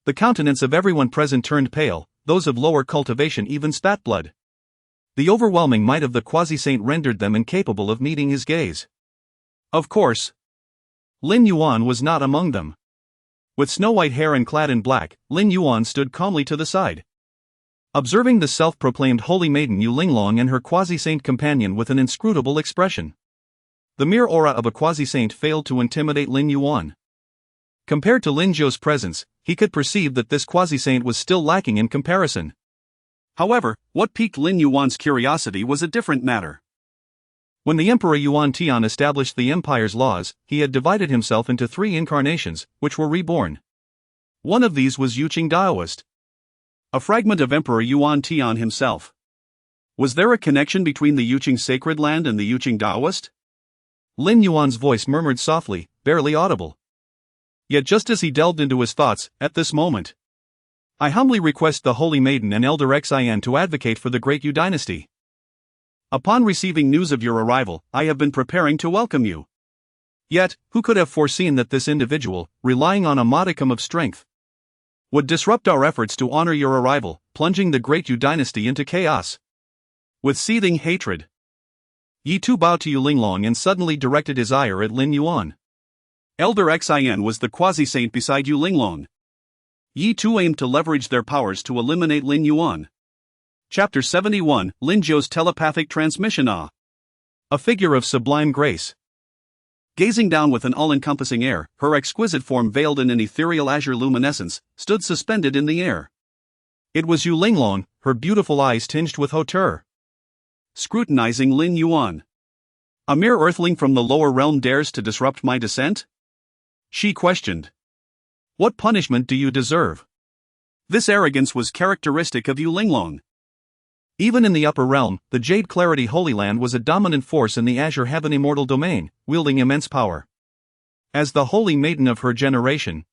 the countenance of everyone present turned pale, those of lower cultivation even spat blood. The overwhelming might of the quasi-saint rendered them incapable of meeting his gaze. Of course, Lin Yuan was not among them. With snow-white hair and clad in black, Lin Yuan stood calmly to the side, observing the self-proclaimed Holy Maiden Yu Linglong and her quasi-saint companion with an inscrutable expression. The mere aura of a quasi-saint failed to intimidate Lin Yuan. Compared to Lin Zhou's presence, he could perceive that this quasi-saint was still lacking in comparison. However, what piqued Lin Yuan's curiosity was a different matter. When the Emperor Yuan Tian established the empire's laws, he had divided himself into 3 incarnations, which were reborn. One of these was Yuqing Daoist, a fragment of Emperor Yuan Tian himself. Was there a connection between the Yuqing sacred land and the Yuqing Daoist? Lin Yuan's voice murmured softly, barely audible. Yet just as he delved into his thoughts, at this moment, I humbly request the Holy Maiden and Elder Xin to advocate for the Great Yu dynasty. Upon receiving news of your arrival, I have been preparing to welcome you. Yet, who could have foreseen that this individual, relying on a modicum of strength, would disrupt our efforts to honor your arrival, plunging the Great Yu dynasty into chaos? With seething hatred, Yi Tu bowed to Yu Linglong and suddenly directed his ire at Lin Yuan. Elder Xin was the quasi-saint beside Yu Linglong. Yi Tu aimed to leverage their powers to eliminate Lin Yuan. Chapter 71, Lin Zhou's telepathic transmission. A figure of sublime grace. Gazing down with an all-encompassing air, her exquisite form veiled in an ethereal azure luminescence, stood suspended in the air. It was Yu Linglong, her beautiful eyes tinged with hauteur. Scrutinizing Lin Yuan. A mere earthling from the lower realm dares to disrupt my descent? She questioned. What punishment do you deserve? This arrogance was characteristic of Yu Linglong. Even in the upper realm, the Jade Clarity Holy Land was a dominant force in the Azure Heaven Immortal Domain, wielding immense power. As the Holy Maiden of her generation,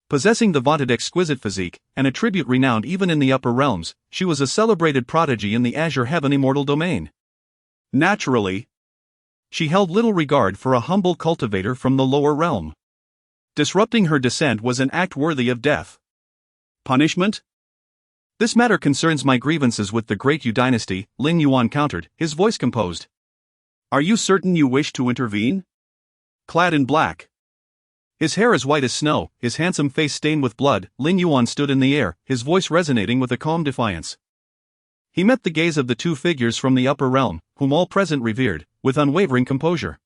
possessing the vaunted exquisite physique, an attribute renowned even in the upper realms, she was a celebrated prodigy in the Azure Heaven Immortal Domain. Naturally, she held little regard for a humble cultivator from the lower realm. Disrupting her descent was an act worthy of death. Punishment? This matter concerns my grievances with the Great Yu dynasty, Lin Yuan countered, his voice composed. Are you certain you wish to intervene? Clad in black, his hair as white as snow, his handsome face stained with blood, Lin Yuan stood in the air, his voice resonating with a calm defiance. He met the gaze of the 2 figures from the upper realm, whom all present revered, with unwavering composure.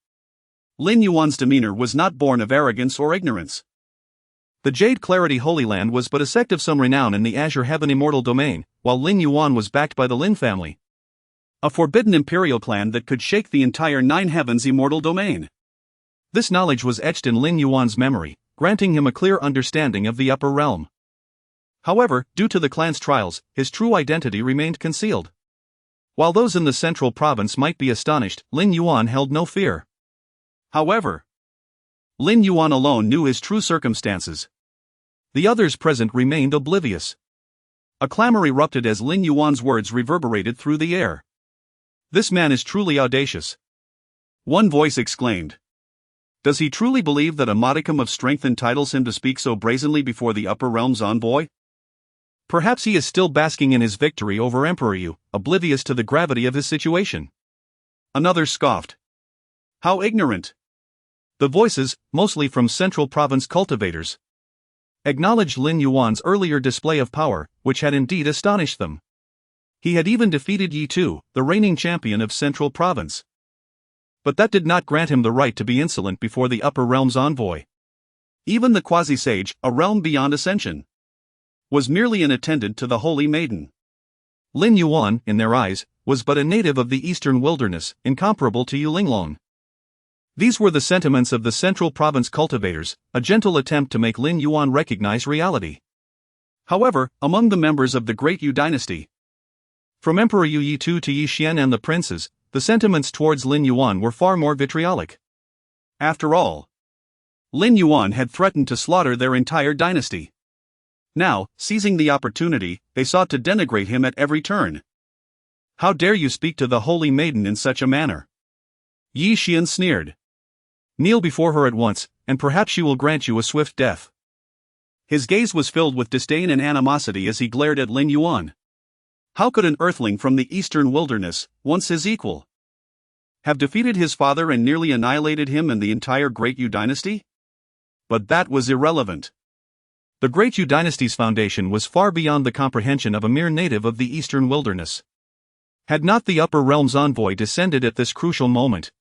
Lin Yuan's demeanor was not born of arrogance or ignorance. The Jade Clarity Holy Land was but a sect of some renown in the Azure Heaven Immortal Domain, while Lin Yuan was backed by the Lin family, a forbidden imperial clan that could shake the entire 9 Heavens Immortal Domain. This knowledge was etched in Lin Yuan's memory, granting him a clear understanding of the upper realm. However, due to the clan's trials, his true identity remained concealed. While those in the central province might be astonished, Lin Yuan held no fear. However, Lin Yuan alone knew his true circumstances. The others present remained oblivious. A clamor erupted as Lin Yuan's words reverberated through the air. This man is truly audacious. One voice exclaimed. Does he truly believe that a modicum of strength entitles him to speak so brazenly before the upper realm's envoy? Perhaps he is still basking in his victory over Emperor Yu, oblivious to the gravity of his situation. Another scoffed. How ignorant! The voices, mostly from Central Province cultivators, acknowledged Lin Yuan's earlier display of power, which had indeed astonished them. He had even defeated Yi Tu, the reigning champion of Central Province. But that did not grant him the right to be insolent before the upper realm's envoy. Even the quasi-sage, a realm beyond ascension, was merely an attendant to the Holy Maiden. Lin Yuan, in their eyes, was but a native of the eastern wilderness, incomparable to Yu Linglong. These were the sentiments of the Central Province cultivators, a gentle attempt to make Lin Yuan recognize reality. However, among the members of the Great Yu dynasty, from Emperor Yu Yi2 to Yi Xian and the princes, the sentiments towards Lin Yuan were far more vitriolic. After all, Lin Yuan had threatened to slaughter their entire dynasty. Now, seizing the opportunity, they sought to denigrate him at every turn. "How dare you speak to the holy maiden in such a manner?" Yi Xian sneered. "Kneel before her at once, and perhaps she will grant you a swift death." His gaze was filled with disdain and animosity as he glared at Lin Yuan. How could an earthling from the eastern wilderness, once his equal, have defeated his father and nearly annihilated him and the entire Great Yu dynasty? But that was irrelevant. The Great Yu dynasty's foundation was far beyond the comprehension of a mere native of the eastern wilderness. Had not the Upper Realm's envoy descended at this crucial moment,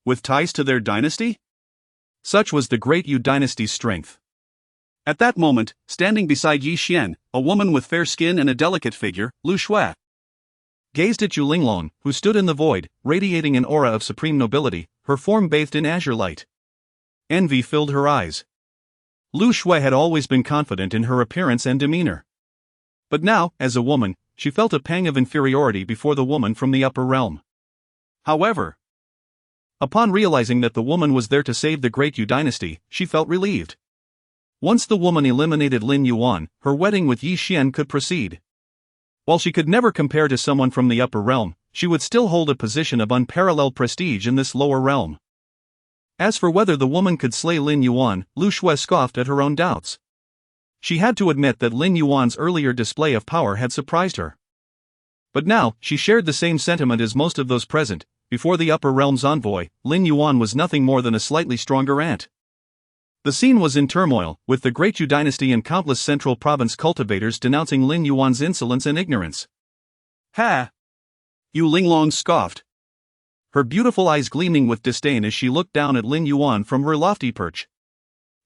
with ties to their dynasty? Such was the Great Yu dynasty's strength. At that moment, standing beside Yi Xian, a woman with fair skin and a delicate figure, Lu Shui, gazed at Yu Linglong, who stood in the void, radiating an aura of supreme nobility, her form bathed in azure light. Envy filled her eyes. Lu Shui had always been confident in her appearance and demeanor. But now, as a woman, she felt a pang of inferiority before the woman from the Upper Realm. However, upon realizing that the woman was there to save the Great Yu dynasty, she felt relieved. Once the woman eliminated Lin Yuan, her wedding with Yi Xian could proceed. While she could never compare to someone from the Upper Realm, she would still hold a position of unparalleled prestige in this lower realm. As for whether the woman could slay Lin Yuan, Lu Shui scoffed at her own doubts. She had to admit that Lin Yuan's earlier display of power had surprised her. But now, she shared the same sentiment as most of those present. Before the Upper Realm's envoy, Lin Yuan was nothing more than a slightly stronger ant. The scene was in turmoil, with the Great Yu dynasty and countless Central Province cultivators denouncing Lin Yuan's insolence and ignorance. "Ha!" Yu Linglong scoffed, her beautiful eyes gleaming with disdain as she looked down at Lin Yuan from her lofty perch.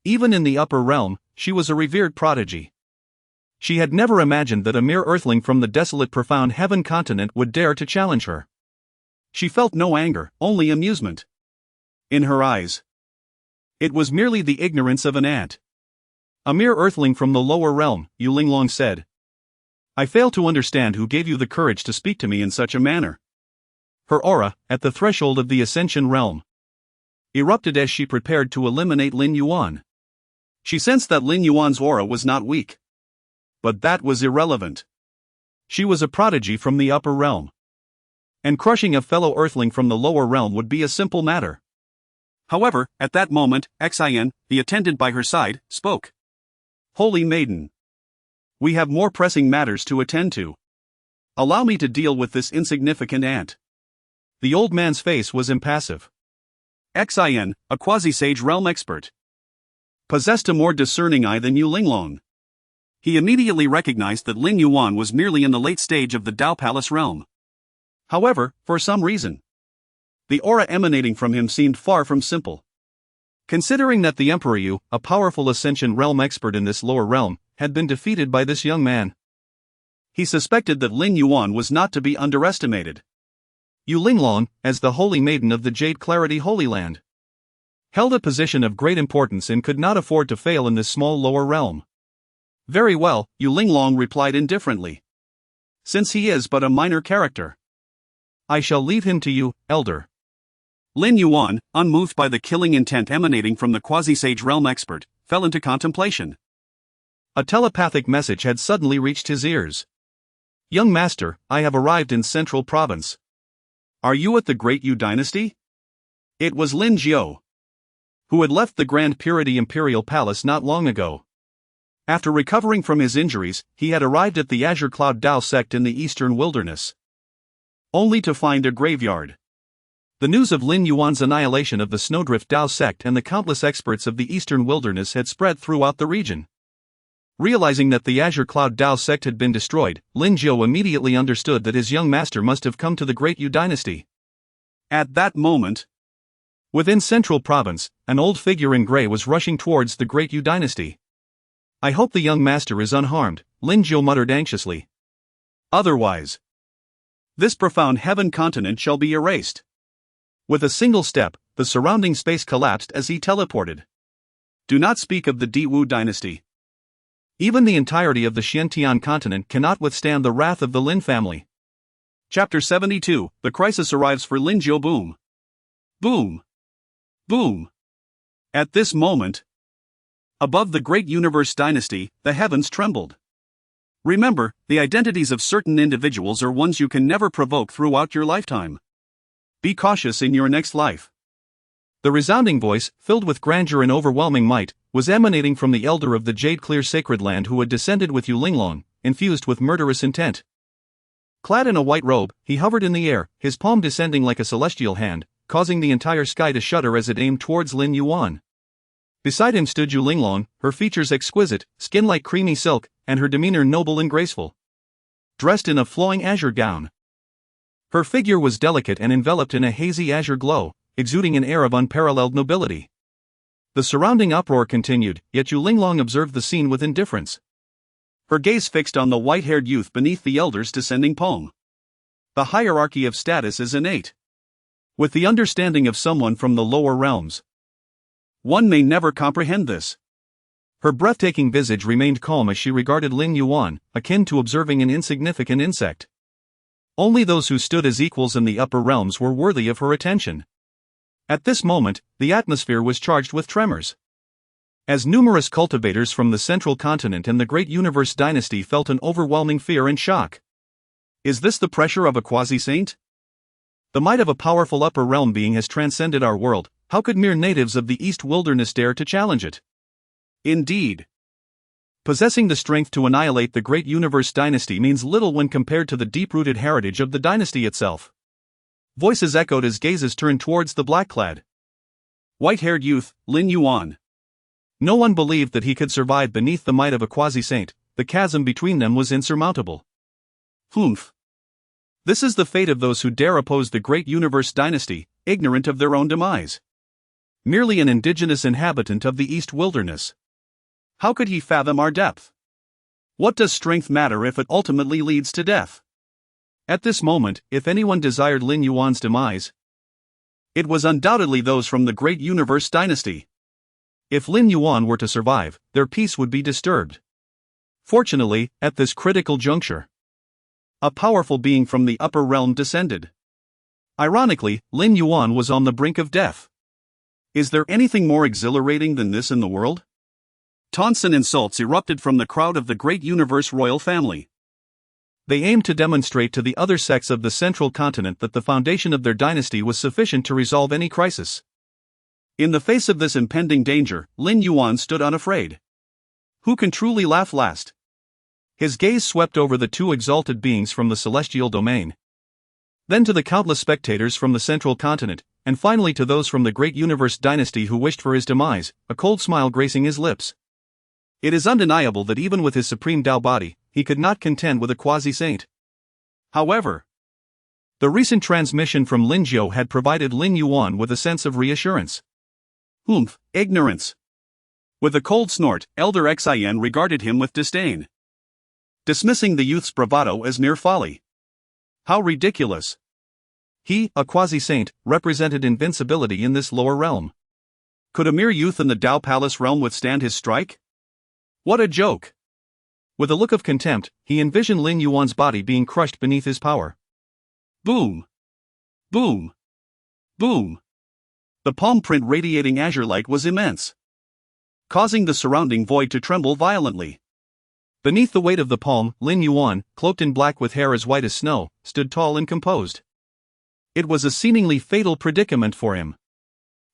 Even in the Upper Realm, she was a revered prodigy. She had never imagined that a mere earthling from the desolate profound heaven continent would dare to challenge her. She felt no anger, only amusement in her eyes. It was merely the ignorance of an ant. "A mere earthling from the lower realm," Yu Linglong said. "I fail to understand who gave you the courage to speak to me in such a manner." Her aura, at the threshold of the Ascension realm, erupted as she prepared to eliminate Lin Yuan. She sensed that Lin Yuan's aura was not weak. But that was irrelevant. She was a prodigy from the Upper Realm, and crushing a fellow earthling from the lower realm would be a simple matter. However, at that moment, Xian, the attendant by her side, spoke. "Holy Maiden, we have more pressing matters to attend to. Allow me to deal with this insignificant ant." The old man's face was impassive. Xian, a quasi-sage realm expert, possessed a more discerning eye than Yu Linglong. He immediately recognized that Lin Yuan was merely in the late stage of the Dao Palace realm. However, for some reason, the aura emanating from him seemed far from simple. Considering that the Emperor Yu, a powerful Ascension realm expert in this lower realm, had been defeated by this young man, he suspected that Lin Yuan was not to be underestimated. Yu Linglong, as the Holy Maiden of the Jade Clarity Holy Land, held a position of great importance and could not afford to fail in this small lower realm. "Very well," Yu Linglong replied indifferently. "Since he is but a minor character, I shall leave him to you, Elder." Lin Yuan, unmoved by the killing intent emanating from the quasi-sage realm expert, fell into contemplation. A telepathic message had suddenly reached his ears. "Young master, I have arrived in Central Province." "Are you at the Great Yu dynasty?" It was Lin Jiao, who had left the Grand Purity Imperial Palace not long ago. After recovering from his injuries, he had arrived at the Azure Cloud Dao sect in the eastern wilderness, only to find a graveyard. The news of Lin Yuan's annihilation of the Snowdrift Dao sect and the countless experts of the eastern wilderness had spread throughout the region. Realizing that the Azure Cloud Dao sect had been destroyed, Lin Jiao immediately understood that his young master must have come to the Great Yu dynasty. At that moment, within Central Province, an old figure in grey was rushing towards the Great Yu dynasty. "I hope the young master is unharmed," Lin Jiao muttered anxiously. "Otherwise, this profound heaven continent shall be erased." With a single step, The surrounding space collapsed as he teleported. Do not speak of the Di-Wu dynasty. Even the entirety of the Xiantian continent cannot withstand the wrath of the Lin family. Chapter 72, The Crisis Arrives for Lin Jiu. Boom. Boom. Boom. At this moment, above the great universe dynasty, the heavens trembled. Remember, the identities of certain individuals are ones you can never provoke throughout your lifetime. Be cautious in your next life. The resounding voice, filled with grandeur and overwhelming might, was emanating from the elder of the jade-clear sacred land who had descended with Yu Linglong, infused with murderous intent. Clad in a white robe, he hovered in the air, his palm descending like a celestial hand, causing the entire sky to shudder as it aimed towards Lin Yuan. Beside him stood Yu Linglong, her features exquisite, skin like creamy silk, and her demeanor noble and graceful. Dressed in a flowing azure gown. Her figure was delicate and enveloped in a hazy azure glow, exuding an air of unparalleled nobility. The surrounding uproar continued, yet Yu Linglong observed the scene with indifference. Her gaze fixed on the white-haired youth beneath the elder's descending palm. The hierarchy of status is innate. With the understanding of someone from the lower realms, one may never comprehend this. Her breathtaking visage remained calm as she regarded Lin Yuan, akin to observing an insignificant insect. Only those who stood as equals in the upper realms were worthy of her attention. At this moment, the atmosphere was charged with tremors. As numerous cultivators from the central continent and the great universe dynasty felt an overwhelming fear and shock. Is this the pressure of a quasi-saint? The might of a powerful upper realm being has transcended our world. How could mere natives of the East Wilderness dare to challenge it? Indeed. Possessing the strength to annihilate the great universe dynasty means little when compared to the deep-rooted heritage of the dynasty itself. Voices echoed as gazes turned towards the black-clad, white-haired youth, Lin Yuan. No one believed that he could survive beneath the might of a quasi-saint. The chasm between them was insurmountable. Humph. This is the fate of those who dare oppose the great universe dynasty, ignorant of their own demise. Merely an indigenous inhabitant of the East Wilderness. How could he fathom our depth? What does strength matter if it ultimately leads to death? At this moment, if anyone desired Lin Yuan's demise, it was undoubtedly those from the great universe dynasty. If Lin Yuan were to survive, their peace would be disturbed. Fortunately, at this critical juncture, a powerful being from the upper realm descended. Ironically, Lin Yuan was on the brink of death. Is there anything more exhilarating than this in the world? Taunts and insults erupted from the crowd of the great universe royal family. They aimed to demonstrate to the other sects of the central continent that the foundation of their dynasty was sufficient to resolve any crisis. In the face of this impending danger, Lin Yuan stood unafraid. Who can truly laugh last? His gaze swept over the two exalted beings from the celestial domain, then to the countless spectators from the central continent, and finally to those from the great universe dynasty who wished for his demise, a cold smile gracing his lips. It is undeniable that even with his supreme Tao body, he could not contend with a quasi-saint. However, the recent transmission from Lin Jiu had provided Lin Yuan with a sense of reassurance. Humph, ignorance. With a cold snort, Elder Xin regarded him with disdain, dismissing the youth's bravado as mere folly. How ridiculous. He, a quasi-saint, represented invincibility in this lower realm. Could a mere youth in the Tao Palace realm withstand his strike? What a joke. With a look of contempt, he envisioned Lin Yuan's body being crushed beneath his power. Boom. Boom. Boom. The palm print radiating azure light was immense, causing the surrounding void to tremble violently. Beneath the weight of the palm, Lin Yuan, cloaked in black with hair as white as snow, stood tall and composed. It was a seemingly fatal predicament for him.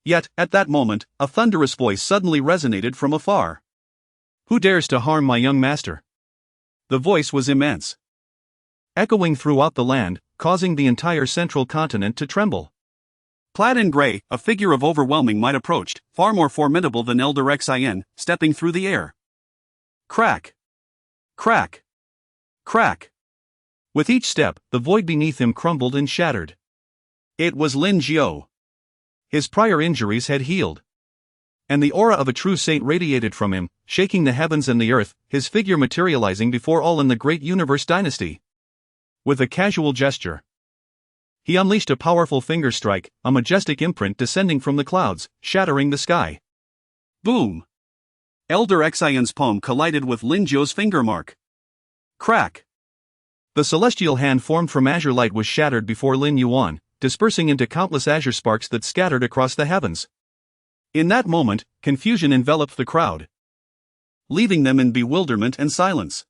Yet, at that moment, a thunderous voice suddenly resonated from afar. Who dares to harm my young master? The voice was immense, echoing throughout the land, causing the entire central continent to tremble. Clad in gray, a figure of overwhelming might approached, far more formidable than Elder Xin, stepping through the air. Crack! Crack! Crack! With each step, the void beneath him crumbled and shattered. It was Lin Jiu. His prior injuries had healed, and the aura of a true saint radiated from him, shaking the heavens and the earth, his figure materializing before all in the great universe dynasty. With a casual gesture, He unleashed a powerful finger strike, a majestic imprint descending from the clouds, shattering the sky. Boom! Elder Xian's palm collided with Lin Zhou's finger mark. Crack! The celestial hand formed from azure light was shattered before Lin Yuan, dispersing into countless azure sparks that scattered across the heavens. In that moment, confusion enveloped the crowd, leaving them in bewilderment and silence.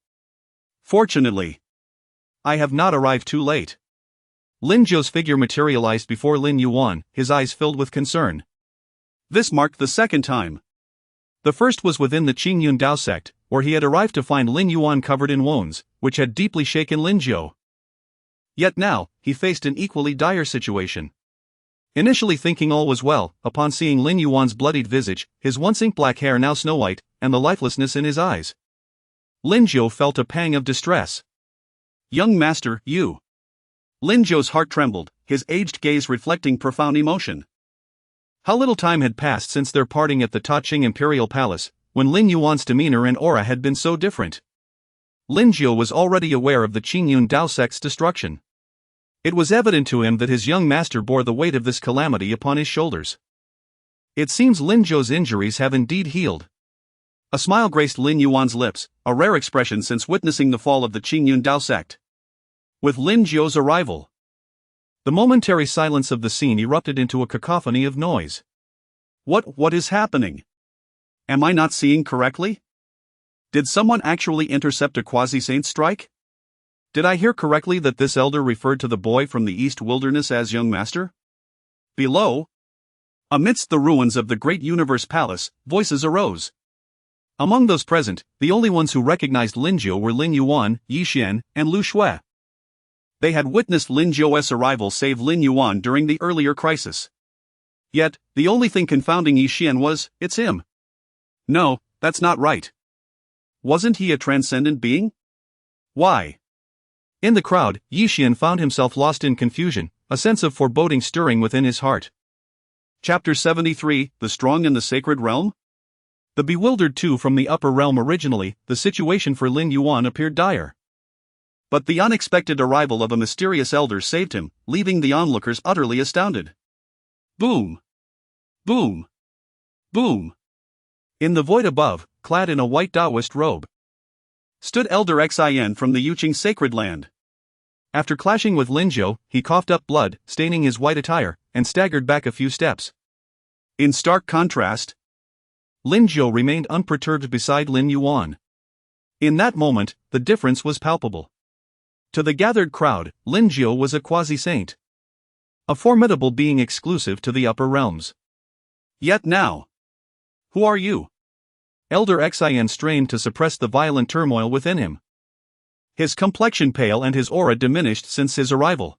Fortunately, I have not arrived too late. Lin Zhou's figure materialized before Lin Yuan, his eyes filled with concern. This marked the second time. The first was within the Qingyun Dao sect, where he had arrived to find Lin Yuan covered in wounds, which had deeply shaken Lin Zhou. Yet now, he faced an equally dire situation. Initially thinking all was well, upon seeing Lin Yuan's bloodied visage, his once ink-black hair now snow-white, and the lifelessness in his eyes, Lin Zhou felt a pang of distress. Young master, you. Lin Zhou's heart trembled, his aged gaze reflecting profound emotion. How little time had passed since their parting at the Taqing Imperial Palace, when Lin Yuan's demeanor and aura had been so different. Lin Zhou was already aware of the Qingyun Dao sect's destruction. It was evident to him that his young master bore the weight of this calamity upon his shoulders. It seems Lin Zhou's injuries have indeed healed. A smile graced Lin Yuan's lips, a rare expression since witnessing the fall of the Qingyun Dao sect. With Lin Zhou's arrival, the momentary silence of the scene erupted into a cacophony of noise. What is happening? Am I not seeing correctly? Did someone actually intercept a quasi-saint strike? Did I hear correctly that this elder referred to the boy from the East Wilderness as young master? Below, amidst the ruins of the great universe palace, voices arose. Among those present, the only ones who recognized Lin Zhou were Lin Yuan, Yi Xian, and Lu Shui. They had witnessed Lin Zhou's arrival save Lin Yuan during the earlier crisis. Yet, the only thing confounding Yi Xian was, it's him. No, that's not right. Wasn't he a transcendent being? Why? In the crowd, Yi Xian found himself lost in confusion, a sense of foreboding stirring within his heart. Chapter 73, The Strong in the Sacred Realm? The bewildered two from the upper realm. Originally, the situation for Lin Yuan appeared dire. But the unexpected arrival of a mysterious elder saved him, leaving the onlookers utterly astounded. Boom! Boom! Boom! In the void above, clad in a white Taoist robe, stood Elder Xian from the Yuqing sacred land. After clashing with Lin Zhou, he coughed up blood, staining his white attire, and staggered back a few steps. In stark contrast, Lin Zhou remained unperturbed beside Lin Yuan. In that moment, the difference was palpable. To the gathered crowd, Lin Zhou was a quasi-saint, a formidable being exclusive to the upper realms. Yet now, who are you? Elder Xian strained to suppress the violent turmoil within him. His complexion pale and his aura diminished since his arrival.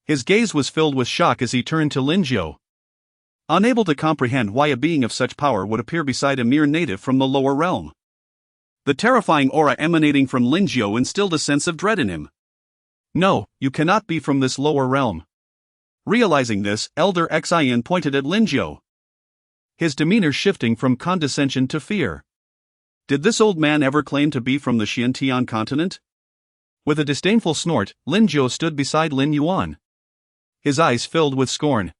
His gaze was filled with shock as he turned to Lin Zhou, unable to comprehend why a being of such power would appear beside a mere native from the lower realm. The terrifying aura emanating from Lin Zhou instilled a sense of dread in him. No, you cannot be from this lower realm. Realizing this, Elder Xian pointed at Lin Zhou, his demeanor shifting from condescension to fear. Did this old man ever claim to be from the Xiantian continent? With a disdainful snort, Lin Zhou stood beside Lin Yuan, his eyes filled with scorn.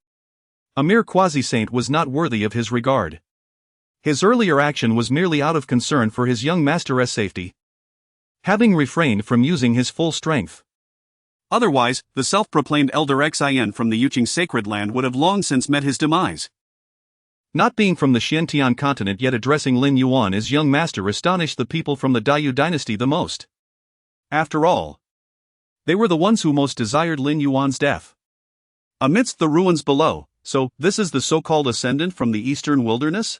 A mere quasi-saint was not worthy of his regard. His earlier action was merely out of concern for his young master's safety, having refrained from using his full strength. Otherwise, the self-proclaimed Elder Xian from the Yuqing sacred land would have long since met his demise. Not being from the Xiantian continent yet addressing Lin Yuan as young master astonished the people from the Dayu dynasty the most. After all, they were the ones who most desired Lin Yuan's death. Amidst the ruins below, so this is the so-called ascendant from the eastern wilderness?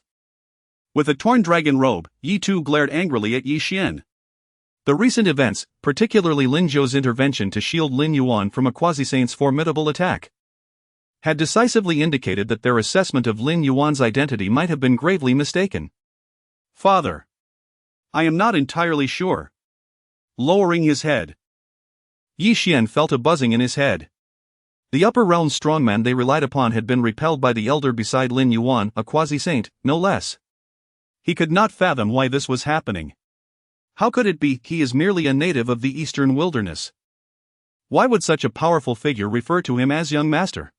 With a torn dragon robe, Yi Tu glared angrily at Yi Xian. The recent events, particularly Lin Zhou's intervention to shield Lin Yuan from a quasi-saint's formidable attack, had decisively indicated that their assessment of Lin Yuan's identity might have been gravely mistaken. Father, I am not entirely sure. Lowering his head, Yi Xian felt a buzzing in his head. The upper realm strongman they relied upon had been repelled by the elder beside Lin Yuan, a quasi-saint, no less. He could not fathom why this was happening. How could it be he is merely a native of the eastern wilderness? Why would such a powerful figure refer to him as young master?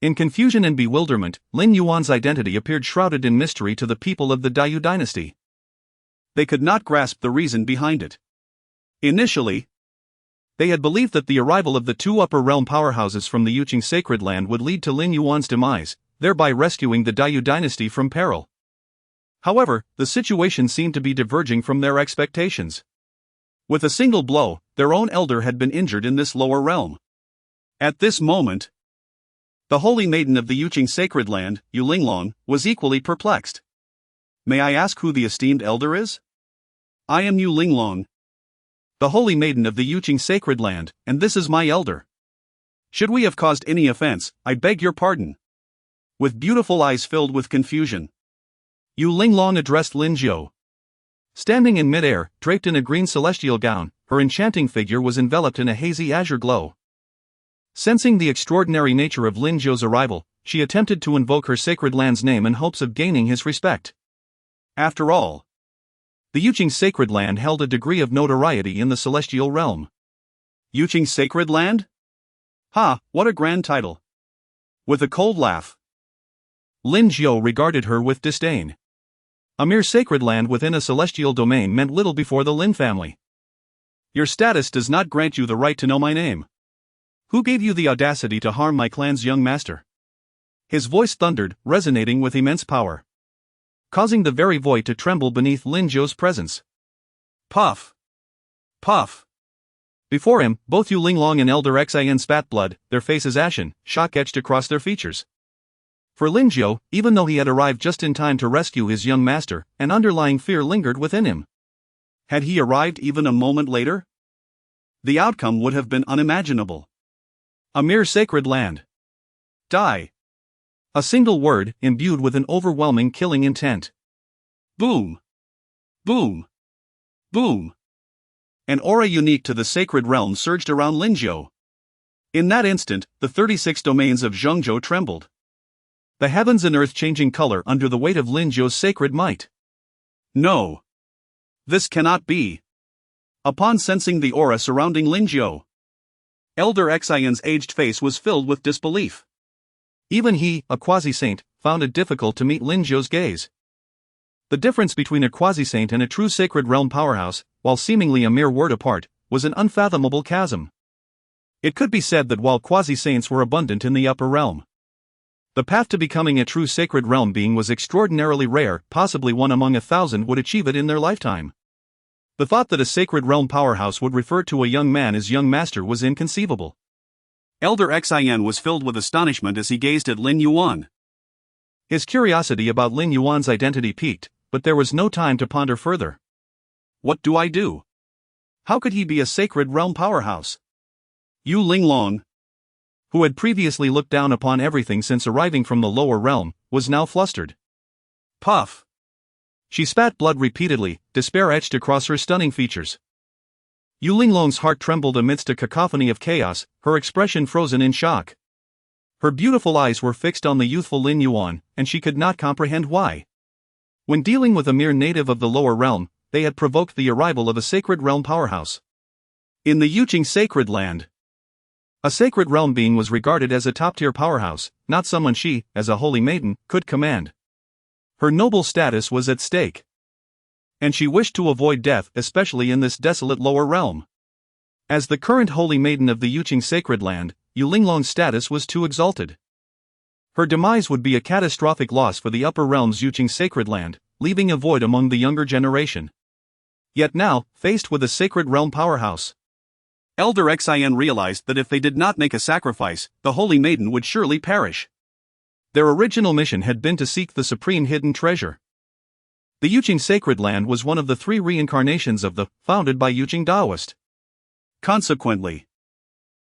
In confusion and bewilderment, Lin Yuan's identity appeared shrouded in mystery to the people of the Dayou dynasty. They could not grasp the reason behind it. Initially, they had believed that the arrival of the two upper realm powerhouses from the Yuqing sacred land would lead to Lin Yuan's demise, thereby rescuing the Dayou dynasty from peril. However, the situation seemed to be diverging from their expectations. With a single blow, their own elder had been injured in this lower realm. At this moment, the holy maiden of the Yuqing sacred land, Yu Linglong, was equally perplexed. May I ask who the esteemed elder is? I am Yu Linglong, the holy maiden of the Yuqing sacred land, and this is my elder. Should we have caused any offense, I beg your pardon. With beautiful eyes filled with confusion, Yu Linglong addressed Lin Zhou. Standing in midair, draped in a green celestial gown, her enchanting figure was enveloped in a hazy azure glow. Sensing the extraordinary nature of Lin Zhou's arrival, she attempted to invoke her sacred land's name in hopes of gaining his respect. After all, the Yuqing sacred land held a degree of notoriety in the celestial realm. Yuqing sacred land? Ha, what a grand title. With a cold laugh, Lin Zhou regarded her with disdain. A mere sacred land within a celestial domain meant little before the Lin family. Your status does not grant you the right to know my name. Who gave you the audacity to harm my clan's young master? His voice thundered, resonating with immense power, causing the very void to tremble beneath Lin Zhou's presence. Puff! Puff! Before him, both Yu Linglong and Elder Xin spat blood, their faces ashen, shock etched across their features. For Lin Zhou, even though he had arrived just in time to rescue his young master, an underlying fear lingered within him. Had he arrived even a moment later? The outcome would have been unimaginable. A mere sacred land. Die. A single word, imbued with an overwhelming killing intent. Boom. Boom. Boom. An aura unique to the sacred realm surged around Lin Zhou. In that instant, the 36 domains of Zhengzhou trembled. The heavens and earth changing color under the weight of Lin Zhou's sacred might. No. This cannot be. Upon sensing the aura surrounding Lin Zhou, Elder Xion's aged face was filled with disbelief. Even he, a quasi-saint, found it difficult to meet Lin Zhou's gaze. The difference between a quasi-saint and a true sacred realm powerhouse, while seemingly a mere word apart, was an unfathomable chasm. It could be said that while quasi-saints were abundant in the upper realm, the path to becoming a true sacred realm being was extraordinarily rare, possibly one among 1,000 would achieve it in their lifetime. The thought that a sacred realm powerhouse would refer to a young man as young master was inconceivable. Elder Xian was filled with astonishment as he gazed at Lin Yuan. His curiosity about Lin Yuan's identity piqued, but there was no time to ponder further. What do I do? How could he be a sacred realm powerhouse? Yu Linglong, who had previously looked down upon everything since arriving from the lower realm, was now flustered. Puff! She spat blood repeatedly, despair etched across her stunning features. Yu Linglong's heart trembled amidst a cacophony of chaos, her expression frozen in shock. Her beautiful eyes were fixed on the youthful Lin Yuan, and she could not comprehend why. When dealing with a mere native of the lower realm, they had provoked the arrival of a sacred realm powerhouse. In the Yuqing sacred land, a sacred realm being was regarded as a top-tier powerhouse, not someone she, as a holy maiden, could command. Her noble status was at stake, and she wished to avoid death, especially in this desolate lower realm. As the current holy maiden of the Yuqing sacred land, Yu Linglong's status was too exalted. Her demise would be a catastrophic loss for the upper realm's Yuqing sacred land, leaving a void among the younger generation. Yet now, faced with a sacred realm powerhouse, Elder Xian realized that if they did not make a sacrifice, the holy maiden would surely perish. Their original mission had been to seek the supreme hidden treasure. The Yuqing sacred land was one of the 3 reincarnations of the, founded by Yuqing Taoist. Consequently,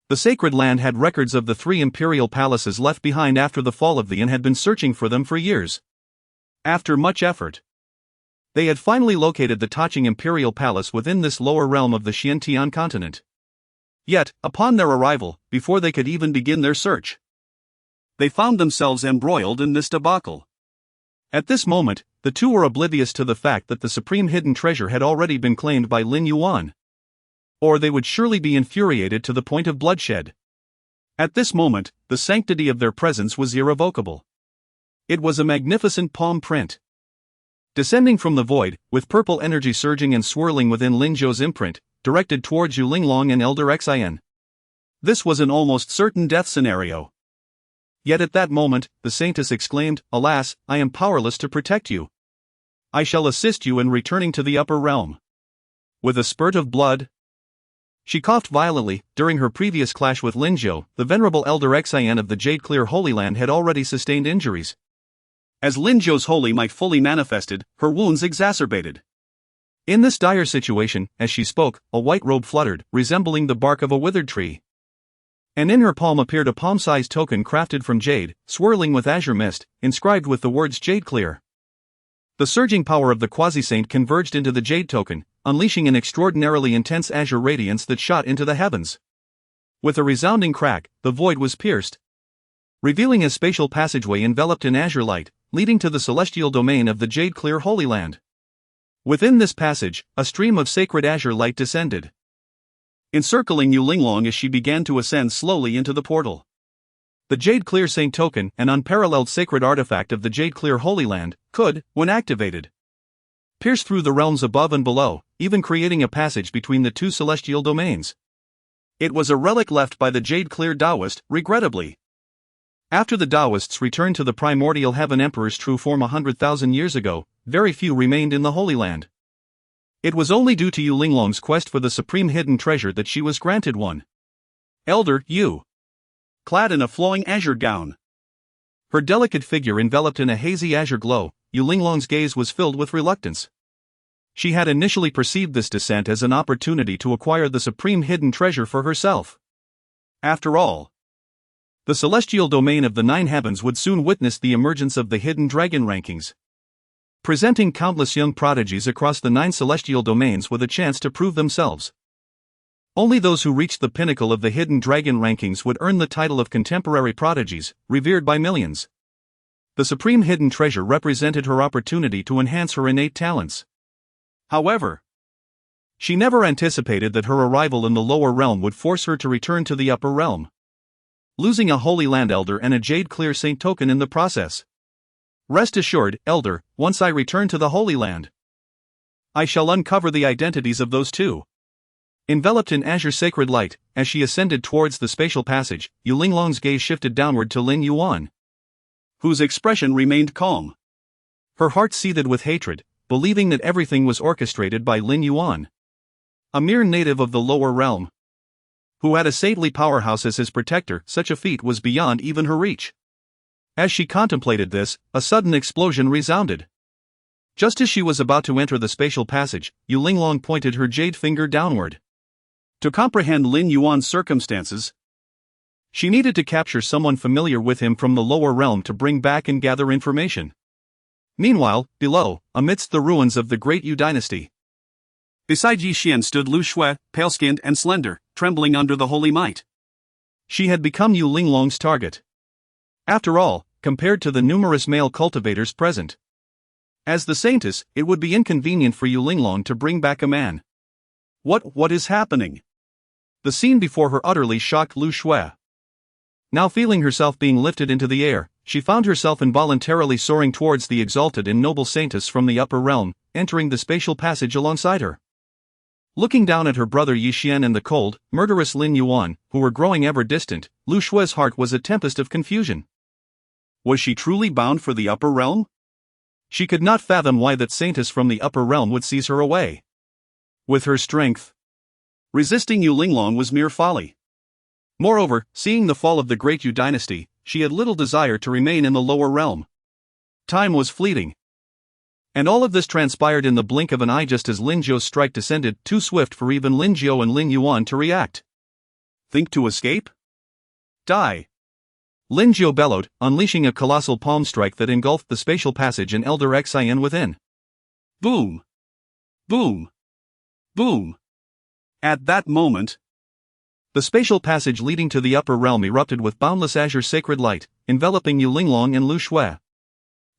the sacred land had records of the 3 imperial palaces left behind after the fall of the and had been searching for them for years. After much effort, they had finally located the Taching imperial palace within this lower realm of the Xiantian continent. Yet, upon their arrival, before they could even begin their search, they found themselves embroiled in this debacle. At this moment, the two were oblivious to the fact that the supreme hidden treasure had already been claimed by Lin Yuan. Or they would surely be infuriated to the point of bloodshed. At this moment, the sanctity of their presence was irrevocable. It was a magnificent palm print. Descending from the void, with purple energy surging and swirling within Lin Zhou's imprint, directed towards Yu Linglong and Elder Xin. This was an almost certain death scenario. Yet at that moment, the saintess exclaimed, "Alas, I am powerless to protect you. I shall assist you in returning to the upper realm." With a spurt of blood, she coughed violently. During her previous clash with Lin Zhou, the venerable Elder Xin of the Jade Clear Holy Land had already sustained injuries. As Lin Zhou's holy might fully manifested, her wounds exacerbated. In this dire situation, as she spoke, a white robe fluttered, resembling the bark of a withered tree. And in her palm appeared a palm-sized token crafted from jade, swirling with azure mist, inscribed with the words Jade Clear. The surging power of the quasi-saint converged into the jade token, unleashing an extraordinarily intense azure radiance that shot into the heavens. With a resounding crack, the void was pierced, revealing a spatial passageway enveloped in azure light, leading to the celestial domain of the Jade Clear Holy Land. Within this passage, a stream of sacred azure light descended, encircling Yu Linglong as she began to ascend slowly into the portal. The Jade Clear Saint token, an unparalleled sacred artifact of the Jade Clear Holy Land, could, when activated, pierce through the realms above and below, even creating a passage between the two celestial domains. It was a relic left by the Jade Clear Taoist, regrettably. After the Taoists returned to the primordial heaven emperor's true form 100,000 years ago, very few remained in the Holy Land. It was only due to Yu Linglong's quest for the supreme hidden treasure that she was granted one. Elder Yu, clad in a flowing azure gown, her delicate figure enveloped in a hazy azure glow, Yu Linglong's gaze was filled with reluctance. She had initially perceived this descent as an opportunity to acquire the supreme hidden treasure for herself. After all, the celestial domain of the nine heavens would soon witness the emergence of the hidden dragon rankings, presenting countless young prodigies across the nine celestial domains with a chance to prove themselves. Only those who reached the pinnacle of the hidden dragon rankings would earn the title of contemporary prodigies, revered by millions. The supreme hidden treasure represented her opportunity to enhance her innate talents. However, she never anticipated that her arrival in the lower realm would force her to return to the upper realm, losing a Holy Land Elder and a Jade Clear Saint token in the process. Rest assured, Elder, once I return to the Holy Land, I shall uncover the identities of those two. Enveloped in azure sacred light, as she ascended towards the spatial passage, Yu Linglong's gaze shifted downward to Lin Yuan, whose expression remained calm. Her heart seethed with hatred, believing that everything was orchestrated by Lin Yuan, a mere native of the lower realm, who had a saintly powerhouse as his protector. Such a feat was beyond even her reach. As she contemplated this, a sudden explosion resounded. Just as she was about to enter the spatial passage, Yu Linglong pointed her jade finger downward. To comprehend Lin Yuan's circumstances, she needed to capture someone familiar with him from the lower realm to bring back and gather information. Meanwhile, below, amidst the ruins of the great Yu dynasty, beside Yi Xian stood Lu Shui, pale-skinned and slender, trembling under the holy might. She had become Yu Linglong's target. After all, compared to the numerous male cultivators present, as the saintess, it would be inconvenient for Yu Linglong to bring back a man. What is happening? The scene before her utterly shocked Lu Shui. Now feeling herself being lifted into the air, she found herself involuntarily soaring towards the exalted and noble saintess from the upper realm, entering the spatial passage alongside her. Looking down at her brother Yi Xian and the cold, murderous Lin Yuan, who were growing ever distant, Lu Shui's heart was a tempest of confusion. Was she truly bound for the upper realm? She could not fathom why that saintess from the upper realm would seize her away. With her strength, resisting Yu Linglong was mere folly. Moreover, seeing the fall of the great Yu dynasty, she had little desire to remain in the lower realm. Time was fleeting, and all of this transpired in the blink of an eye just as Lin Zhou's strike descended, too swift for even Lin Zhou and Lin Yuan to react. Think to escape? Die! Lin Zhou bellowed, unleashing a colossal palm strike that engulfed the spatial passage and Elder Xin within. Boom! Boom! Boom! At that moment, the spatial passage leading to the upper realm erupted with boundless azure sacred light, enveloping Yu Linglong and Lu Shui.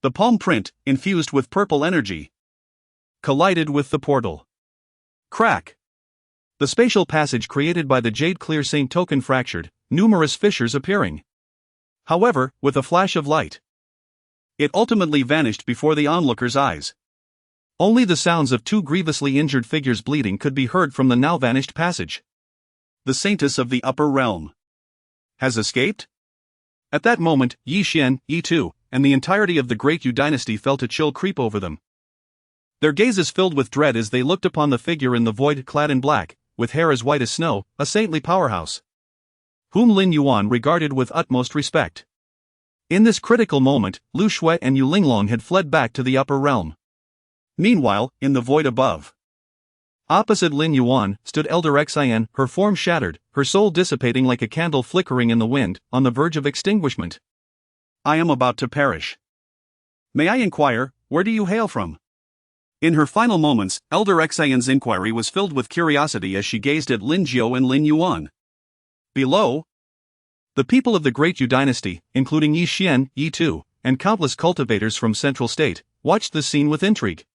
The palm print, infused with purple energy, collided with the portal. Crack! The spatial passage created by the jade-clear Saint token fractured, numerous fissures appearing. However, with a flash of light, it ultimately vanished before the onlooker's eyes. Only the sounds of two grievously injured figures bleeding could be heard from the now vanished passage. The saintess of the upper realm has escaped? At that moment, Yi Xian, Yi Tu, and the entirety of the Great Yu dynasty felt a chill creep over them. Their gazes filled with dread as they looked upon the figure in the void clad in black, with hair as white as snow, a saintly powerhouse, whom Lin Yuan regarded with utmost respect. In this critical moment, Lu Shui and Yu Linglong had fled back to the upper realm. Meanwhile, in the void above, opposite Lin Yuan, stood Elder Xian, her form shattered, her soul dissipating like a candle flickering in the wind, on the verge of extinguishment. I am about to perish. May I inquire, where do you hail from? In her final moments, Elder Xian's inquiry was filled with curiosity as she gazed at Lin Jiu and Lin Yuan. Below, the people of the Great Yu dynasty, including Yi Xian, Yi Tu, and countless cultivators from Central State, watched the scene with intrigue.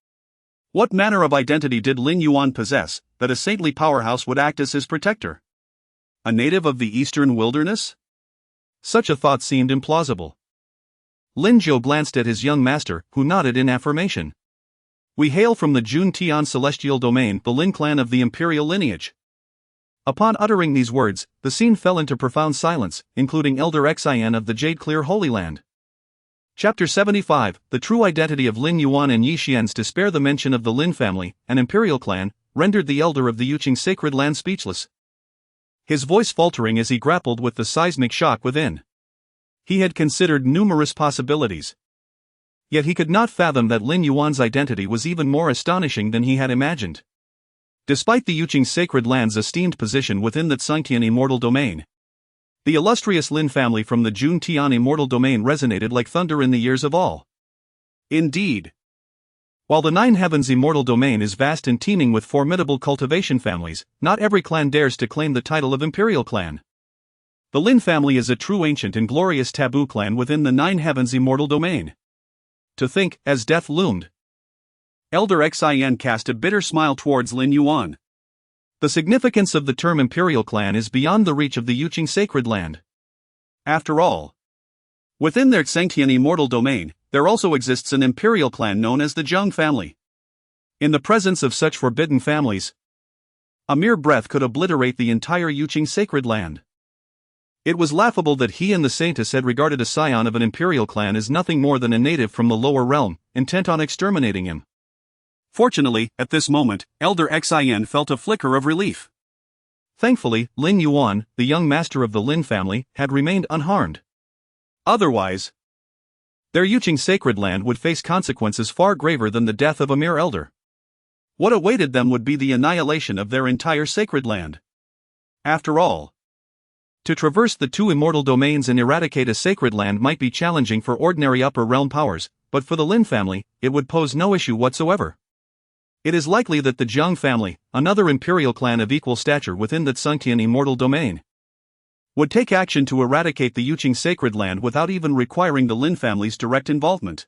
What manner of identity did Lin Yuan possess, that a saintly powerhouse would act as his protector? A native of the eastern wilderness? Such a thought seemed implausible. Lin Jiu glanced at his young master, who nodded in affirmation. We hail from the Jun Tian celestial domain, the Lin clan of the imperial lineage. Upon uttering these words, the scene fell into profound silence, including Elder Xian of the Jade-Clear Holy Land. Chapter 75, The True Identity of Lin Yuan and Yi Xian's. To spare the mention of the Lin family, an imperial clan, rendered the elder of the Yuqing sacred land speechless, his voice faltering as he grappled with the seismic shock within. He had considered numerous possibilities, yet he could not fathom that Lin Yuan's identity was even more astonishing than he had imagined. Despite the Yuqing sacred land's esteemed position within the Tsangtian immortal domain, the illustrious Lin family from the Jun Tian immortal domain resonated like thunder in the ears of all. Indeed, while the Nine Heavens immortal domain is vast and teeming with formidable cultivation families, not every clan dares to claim the title of imperial clan. The Lin family is a true ancient and glorious taboo clan within the Nine Heavens immortal domain. To think, as death loomed, Elder Xian cast a bitter smile towards Lin Yuan. The significance of the term imperial clan is beyond the reach of the Yuqing sacred land. After all, within their Tsangtian immortal domain, there also exists an imperial clan known as the Zheng family. In the presence of such forbidden families, a mere breath could obliterate the entire Yuqing sacred land. It was laughable that he and the saintess had regarded a scion of an imperial clan as nothing more than a native from the lower realm, intent on exterminating him. Fortunately, at this moment, Elder Xian felt a flicker of relief. Thankfully, Lin Yuan, the young master of the Lin family, had remained unharmed. Otherwise, their Yuqing sacred land would face consequences far graver than the death of a mere elder. What awaited them would be the annihilation of their entire sacred land. After all, to traverse the two immortal domains and eradicate a sacred land might be challenging for ordinary upper realm powers, but for the Lin family, it would pose no issue whatsoever. It is likely that the Zheng family, another imperial clan of equal stature within the Tsangtian immortal domain, would take action to eradicate the Yuqing sacred land without even requiring the Lin family's direct involvement.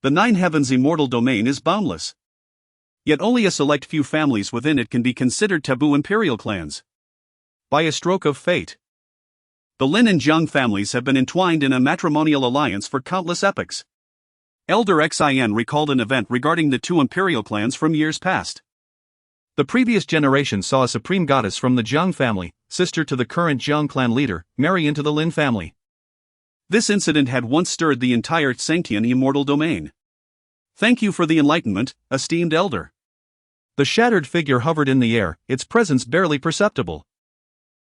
The Nine Heavens immortal domain is boundless. Yet only a select few families within it can be considered taboo imperial clans. By a stroke of fate, the Lin and Zheng families have been entwined in a matrimonial alliance for countless epochs. Elder Xian recalled an event regarding the two imperial clans from years past. The previous generation saw a supreme goddess from the Zheng family, sister to the current Zheng clan leader, marry into the Lin family. This incident had once stirred the entire Tsangtian immortal domain. Thank you for the enlightenment, esteemed elder. The shattered figure hovered in the air, its presence barely perceptible.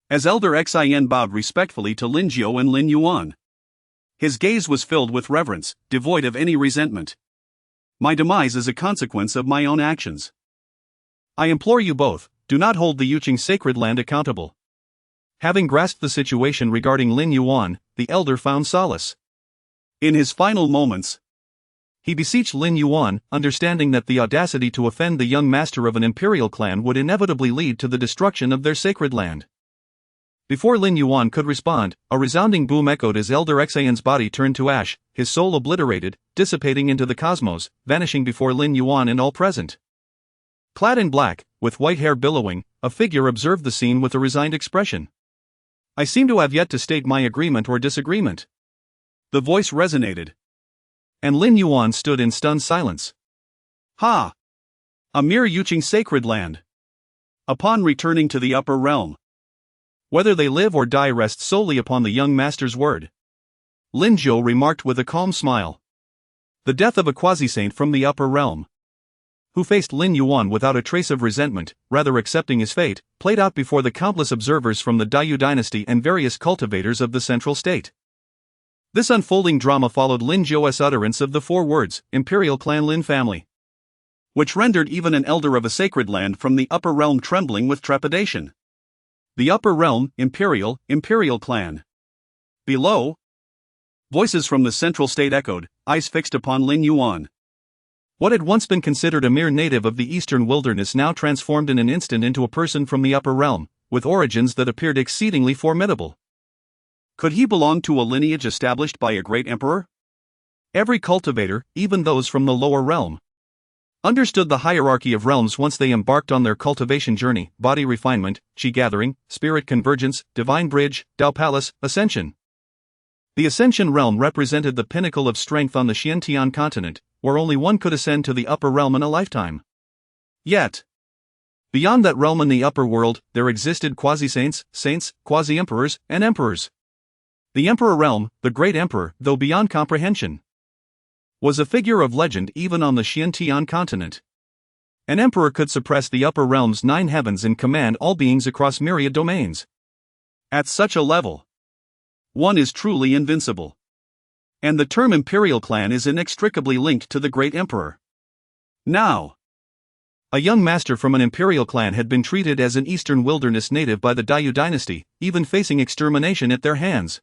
As Elder Xian bowed respectfully to Lin Jiu and Lin Yuan, his gaze was filled with reverence, devoid of any resentment. My demise is a consequence of my own actions. I implore you both, do not hold the Yuqing sacred land accountable. Having grasped the situation regarding Lin Yuan, the elder found solace. In his final moments, he beseeched Lin Yuan, understanding that the audacity to offend the young master of an imperial clan would inevitably lead to the destruction of their sacred land. Before Lin Yuan could respond, a resounding boom echoed as Elder Xian's body turned to ash, his soul obliterated, dissipating into the cosmos, vanishing before Lin Yuan and all present. Clad in black, with white hair billowing, a figure observed the scene with a resigned expression. I seem to have yet to state my agreement or disagreement. The voice resonated. And Lin Yuan stood in stunned silence. Ha! A mere Yuching sacred land. Upon returning to the upper realm, whether they live or die rests solely upon the young master's word. Lin Zhou remarked with a calm smile. The death of a quasi-saint from the upper realm, who faced Lin Yuan without a trace of resentment, rather accepting his fate, played out before the countless observers from the Dayu dynasty and various cultivators of the central state. This unfolding drama followed Lin Zhou's utterance of the 4 words, Imperial Clan Lin family, which rendered even an elder of a sacred land from the upper realm trembling with trepidation. The upper realm, Imperial Clan. Below, voices from the central state echoed, eyes fixed upon Lin Yuan. What had once been considered a mere native of the eastern wilderness now transformed in an instant into a person from the upper realm, with origins that appeared exceedingly formidable. Could he belong to a lineage established by a great emperor? Every cultivator, even those from the lower realm, understood the hierarchy of realms once they embarked on their cultivation journey: body refinement, chi gathering, spirit convergence, divine bridge, Tao palace, ascension. The ascension realm represented the pinnacle of strength on the Xiantian continent, where only one could ascend to the upper realm in a lifetime. Yet, beyond that realm in the upper world, there existed quasi-saints, saints, quasi-emperors, and emperors. The emperor realm, the great emperor, though beyond comprehension, was a figure of legend even on the Xiantian continent. An emperor could suppress the upper realm's 9 heavens and command all beings across myriad domains. At such a level, one is truly invincible. And the term Imperial Clan is inextricably linked to the great emperor. Now, a young master from an imperial clan had been treated as an eastern wilderness native by the Dayu dynasty, even facing extermination at their hands.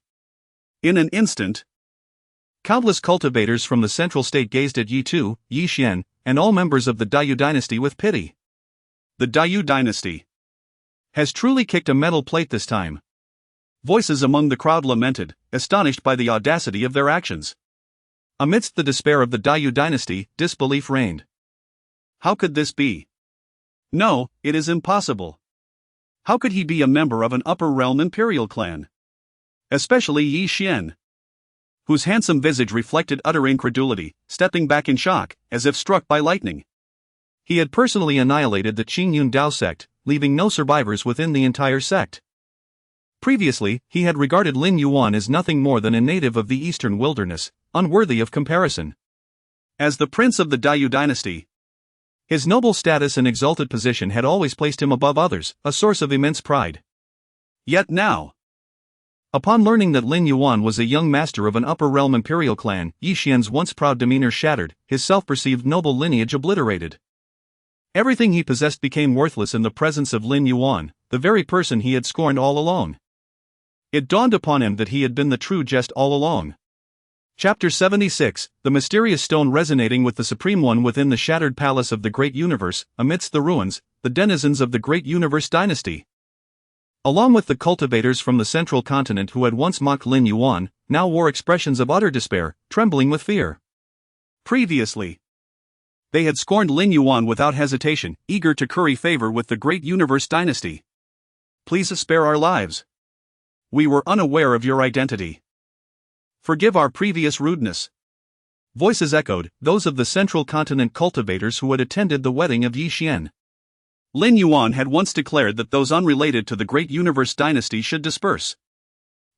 In an instant, countless cultivators from the central state gazed at Yi Tu, Yi Xian, and all members of the Dayu dynasty with pity. The Dayu dynasty has truly kicked a metal plate this time. Voices among the crowd lamented, astonished by the audacity of their actions. Amidst the despair of the Dayu dynasty, disbelief reigned. How could this be? No, it is impossible. How could he be a member of an upper realm imperial clan? Especially Yi Xian, whose handsome visage reflected utter incredulity, stepping back in shock, as if struck by lightning. He had personally annihilated the Qingyun Dao sect, leaving no survivors within the entire sect. Previously, he had regarded Lin Yuan as nothing more than a native of the eastern wilderness, unworthy of comparison. As the prince of the Dayu dynasty, his noble status and exalted position had always placed him above others, a source of immense pride. Yet now, upon learning that Lin Yuan was a young master of an upper realm imperial clan, Yi Xian's once proud demeanor shattered, his self-perceived noble lineage obliterated. Everything he possessed became worthless in the presence of Lin Yuan, the very person he had scorned all along. It dawned upon him that he had been the true jest all along. Chapter 76, the mysterious stone resonating with the Supreme One within the shattered palace of the Great Universe, amidst the ruins, the denizens of the Great Universe dynasty, along with the cultivators from the central continent who had once mocked Lin Yuan, now wore expressions of utter despair, trembling with fear. Previously, they had scorned Lin Yuan without hesitation, eager to curry favor with the Great Universe dynasty. Please spare our lives. We were unaware of your identity. Forgive our previous rudeness. Voices echoed, those of the central continent cultivators who had attended the wedding of Yi Xian. Lin Yuan had once declared that those unrelated to the Great Universe dynasty should disperse.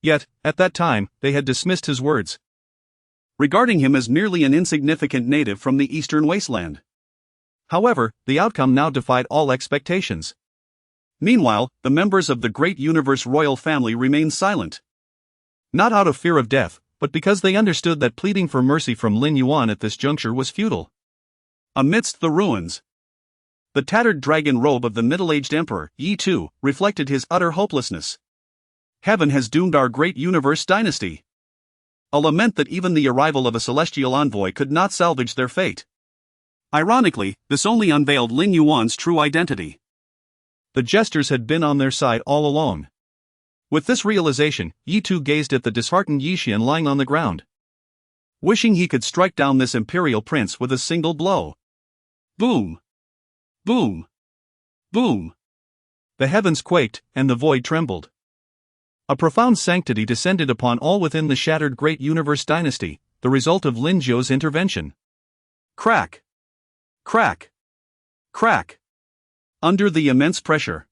Yet, at that time, they had dismissed his words, regarding him as merely an insignificant native from the eastern wasteland. However, the outcome now defied all expectations. Meanwhile, the members of the Great Universe royal family remained silent. Not out of fear of death, but because they understood that pleading for mercy from Lin Yuan at this juncture was futile. Amidst the ruins, the tattered dragon robe of the middle-aged emperor, Yi Tu, reflected his utter hopelessness. Heaven has doomed our Great Universe dynasty. A lament that even the arrival of a celestial envoy could not salvage their fate. Ironically, this only unveiled Lin Yuan's true identity. The jesters had been on their side all along. With this realization, Yi Tu gazed at the disheartened Yi Xian lying on the ground, wishing he could strike down this imperial prince with a single blow. Boom! Boom! Boom! The heavens quaked, and the void trembled. A profound sanctity descended upon all within the shattered great universe dynasty, the result of Lin Yuan's intervention. Crack! Crack! Crack! Under the immense pressure,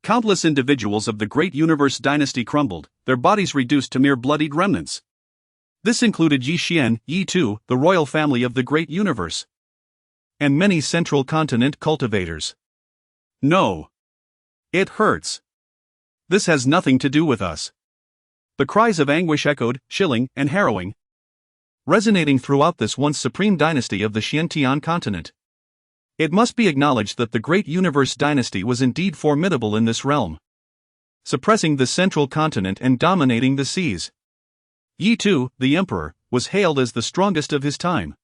countless individuals of the great universe dynasty crumbled, their bodies reduced to mere bloodied remnants. This included Yi Xian, Yi Tu, the royal family of the great universe, and many central continent cultivators. No. It hurts. This has nothing to do with us. The cries of anguish echoed, chilling and harrowing, resonating throughout this once supreme dynasty of the Xiantian continent. It must be acknowledged that the great universe dynasty was indeed formidable in this realm, suppressing the central continent and dominating the seas. Yi Tu, the emperor, was hailed as the strongest of his time,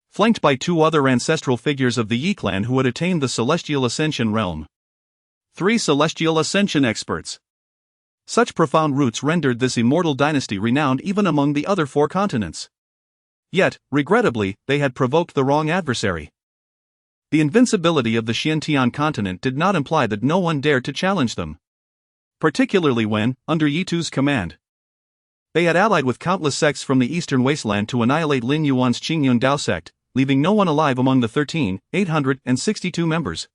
flanked by two other ancestral figures of the Yi clan who had attained the celestial ascension realm. 3 celestial ascension experts. Such profound roots rendered this immortal dynasty renowned even among the other 4 continents. Yet, regrettably, they had provoked the wrong adversary. The invincibility of the Xiantian continent did not imply that no one dared to challenge them, particularly when, under Yi Tu's command, they had allied with countless sects from the eastern wasteland to annihilate Lin Yuan's Qingyun Dao sect, leaving no one alive among the 13,862 members.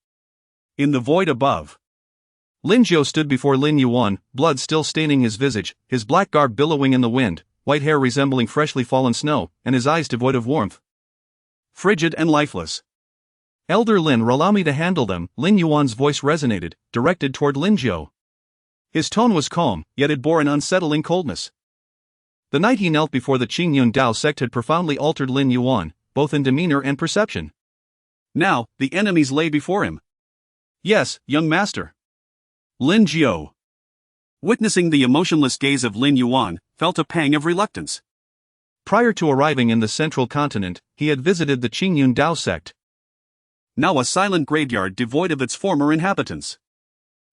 In the void above, Lin Zhou stood before Lin Yuan, blood still staining his visage, his black garb billowing in the wind, white hair resembling freshly fallen snow, and his eyes devoid of warmth, frigid and lifeless. Elder Lin, allow me to handle them. Lin Yuan's voice resonated, directed toward Lin Zhou. His tone was calm, yet it bore an unsettling coldness. The night he knelt before the Qingyun Dao sect had profoundly altered Lin Yuan, both in demeanor and perception. Now, the enemies lay before him. Yes, young master. Lin Zhou, witnessing the emotionless gaze of Lin Yuan, felt a pang of reluctance. Prior to arriving in the central continent, he had visited the Qingyun Dao sect, now a silent graveyard devoid of its former inhabitants.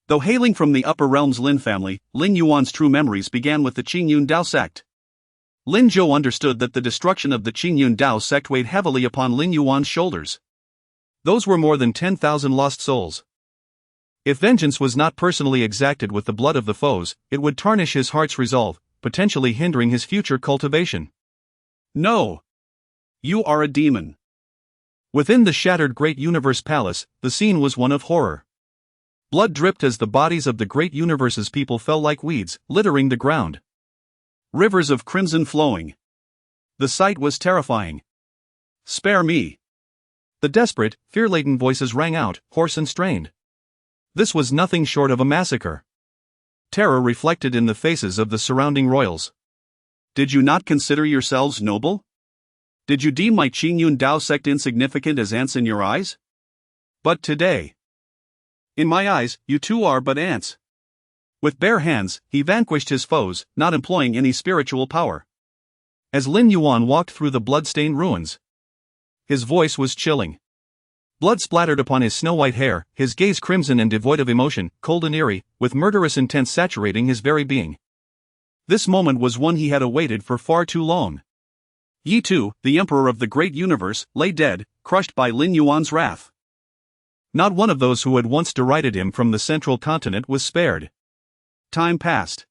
Though hailing from the upper realms Lin family, Lin Yuan's true memories began with the Qingyun Dao sect. Lin Zhou understood that the destruction of the Qingyun Dao sect weighed heavily upon Lin Yuan's shoulders. Those were more than 10,000 lost souls. If vengeance was not personally exacted with the blood of the foes, it would tarnish his heart's resolve, potentially hindering his future cultivation. No. You are a demon. Within the shattered great universe palace, the scene was one of horror. Blood dripped as the bodies of the great universe's people fell like weeds, littering the ground. Rivers of crimson flowing. The sight was terrifying. Spare me. The desperate, fear-laden voices rang out, hoarse and strained. This was nothing short of a massacre. Terror reflected in the faces of the surrounding royals. Did you not consider yourselves noble? Did you deem my Qingyun Dao sect insignificant as ants in your eyes? But today, in my eyes, you too are but ants. With bare hands, he vanquished his foes, not employing any spiritual power. As Lin Yuan walked through the blood-stained ruins, his voice was chilling. Blood splattered upon his snow-white hair, his gaze crimson and devoid of emotion, cold and eerie, with murderous intent saturating his very being. This moment was one he had awaited for far too long. Yi Tu, the emperor of the great universe, lay dead, crushed by Lin Yuan's wrath. Not one of those who had once derided him from the central continent was spared. Time passed.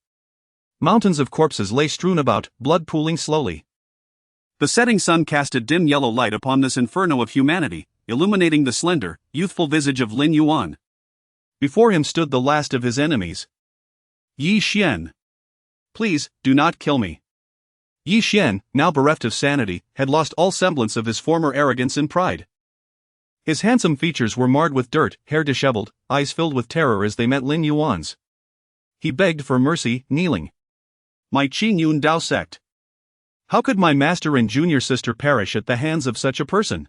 Mountains of corpses lay strewn about, blood pooling slowly. The setting sun cast a dim yellow light upon this inferno of humanity, illuminating the slender, youthful visage of Lin Yuan. Before him stood the last of his enemies. Yi Xian. Please, do not kill me. Yi Xian, now bereft of sanity, had lost all semblance of his former arrogance and pride. His handsome features were marred with dirt, hair disheveled, eyes filled with terror as they met Lin Yuan's. He begged for mercy, kneeling. My Qingyun Dao sect. How could my master and junior sister perish at the hands of such a person?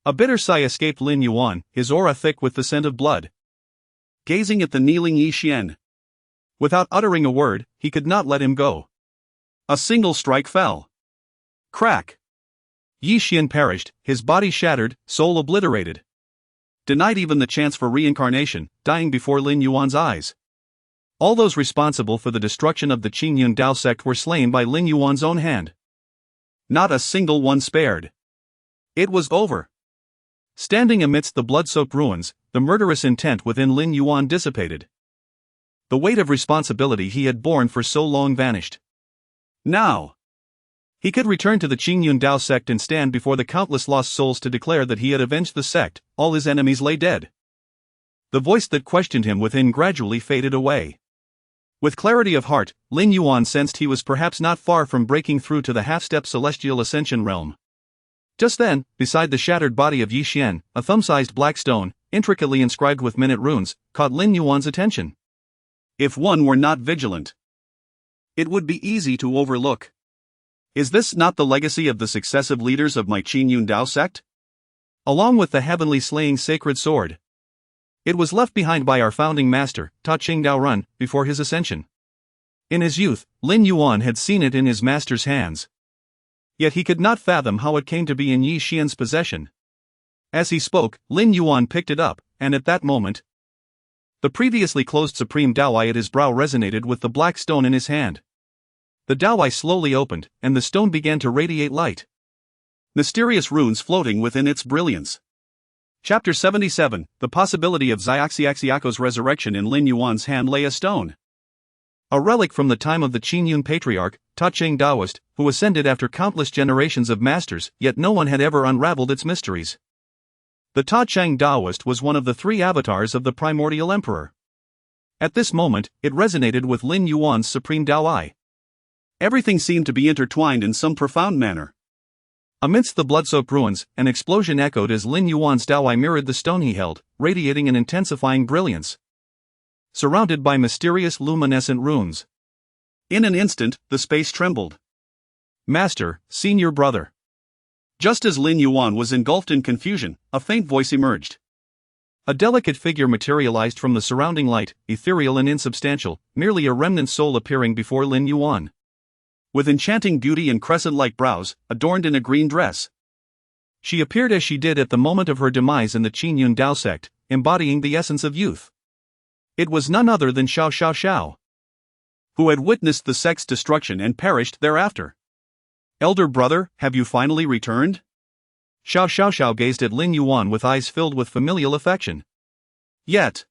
A bitter sigh escaped Lin Yuan, his aura thick with the scent of blood. Gazing at the kneeling Yi Xian, without uttering a word, he could not let him go. A single strike fell. Crack. Yi Xian perished, his body shattered, soul obliterated. Denied even the chance for reincarnation, dying before Lin Yuan's eyes. All those responsible for the destruction of the Qingyun Dao sect were slain by Lin Yuan's own hand. Not a single one spared. It was over. Standing amidst the blood-soaked ruins, the murderous intent within Lin Yuan dissipated. The weight of responsibility he had borne for so long vanished. Now he could return to the Qingyun Dao sect and stand before the countless lost souls to declare that he had avenged the sect. All his enemies lay dead. The voice that questioned him within gradually faded away. With clarity of heart, Lin Yuan sensed he was perhaps not far from breaking through to the half-step celestial ascension realm. Just then, beside the shattered body of Yi Xian, a thumb-sized black stone, intricately inscribed with minute runes, caught Lin Yuan's attention. If one were not vigilant, it would be easy to overlook. Is this not the legacy of the successive leaders of my Qingyun Dao sect? Along with the heavenly slaying sacred sword. It was left behind by our founding master, Ta Ching Dao Run, before his ascension. In his youth, Lin Yuan had seen it in his master's hands. Yet he could not fathom how it came to be in Yi Xian's possession. As he spoke, Lin Yuan picked it up, and at that moment, the previously closed supreme Dao Eye at his brow resonated with the black stone in his hand. The Dao Eye slowly opened, and the stone began to radiate light. Mysterious runes floating within its brilliance. Chapter 77, The Possibility of Xiaoxiaxiaco's Resurrection. In Lin Yuan's hand lay a stone. A relic from the time of the Qingyun patriarch, Ta Ching Daoist, who ascended after countless generations of masters, yet no one had ever unraveled its mysteries. The Ta Ching Daoist was one of the three avatars of the primordial emperor. At this moment, it resonated with Lin Yuan's supreme Dao Eye. Everything seemed to be intertwined in some profound manner. Amidst the blood-soaked ruins, an explosion echoed as Lin Yuan's Dao Eye mirrored the stone he held, radiating an intensifying brilliance. Surrounded by mysterious luminescent runes. In an instant, the space trembled. Master, senior brother. Just as Lin Yuan was engulfed in confusion, a faint voice emerged. A delicate figure materialized from the surrounding light, ethereal and insubstantial, merely a remnant soul appearing before Lin Yuan. With enchanting beauty and crescent-like brows, adorned in a green dress. She appeared as she did at the moment of her demise in the Qingyun Dao sect, embodying the essence of youth. It was none other than Xiao, who had witnessed the sect's destruction and perished thereafter. Elder brother, have you finally returned? Xiao gazed at Lin Yuan with eyes filled with familial affection. Yet,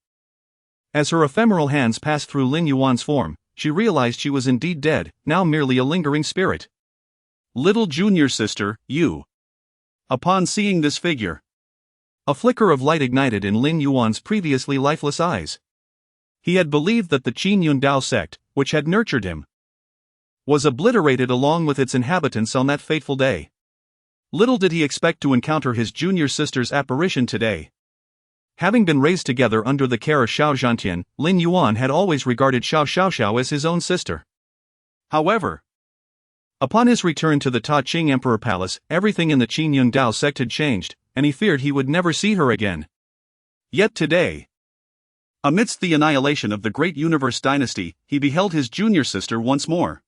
as her ephemeral hands passed through Lin Yuan's form, she realized she was indeed dead, now merely a lingering spirit. Little junior sister, you. Upon seeing this figure, a flicker of light ignited in Lin Yuan's previously lifeless eyes. He had believed that the Qingyun Dao sect, which had nurtured him, was obliterated along with its inhabitants on that fateful day. Little did he expect to encounter his junior sister's apparition today. Having been raised together under the care of Xiao Zhantian, Lin Yuan had always regarded Xiao as his own sister. However, upon his return to the Ta Ching Emperor Palace, everything in the Qingyun Dao sect had changed, and he feared he would never see her again. Yet today, amidst the annihilation of the great universe dynasty, he beheld his junior sister once more.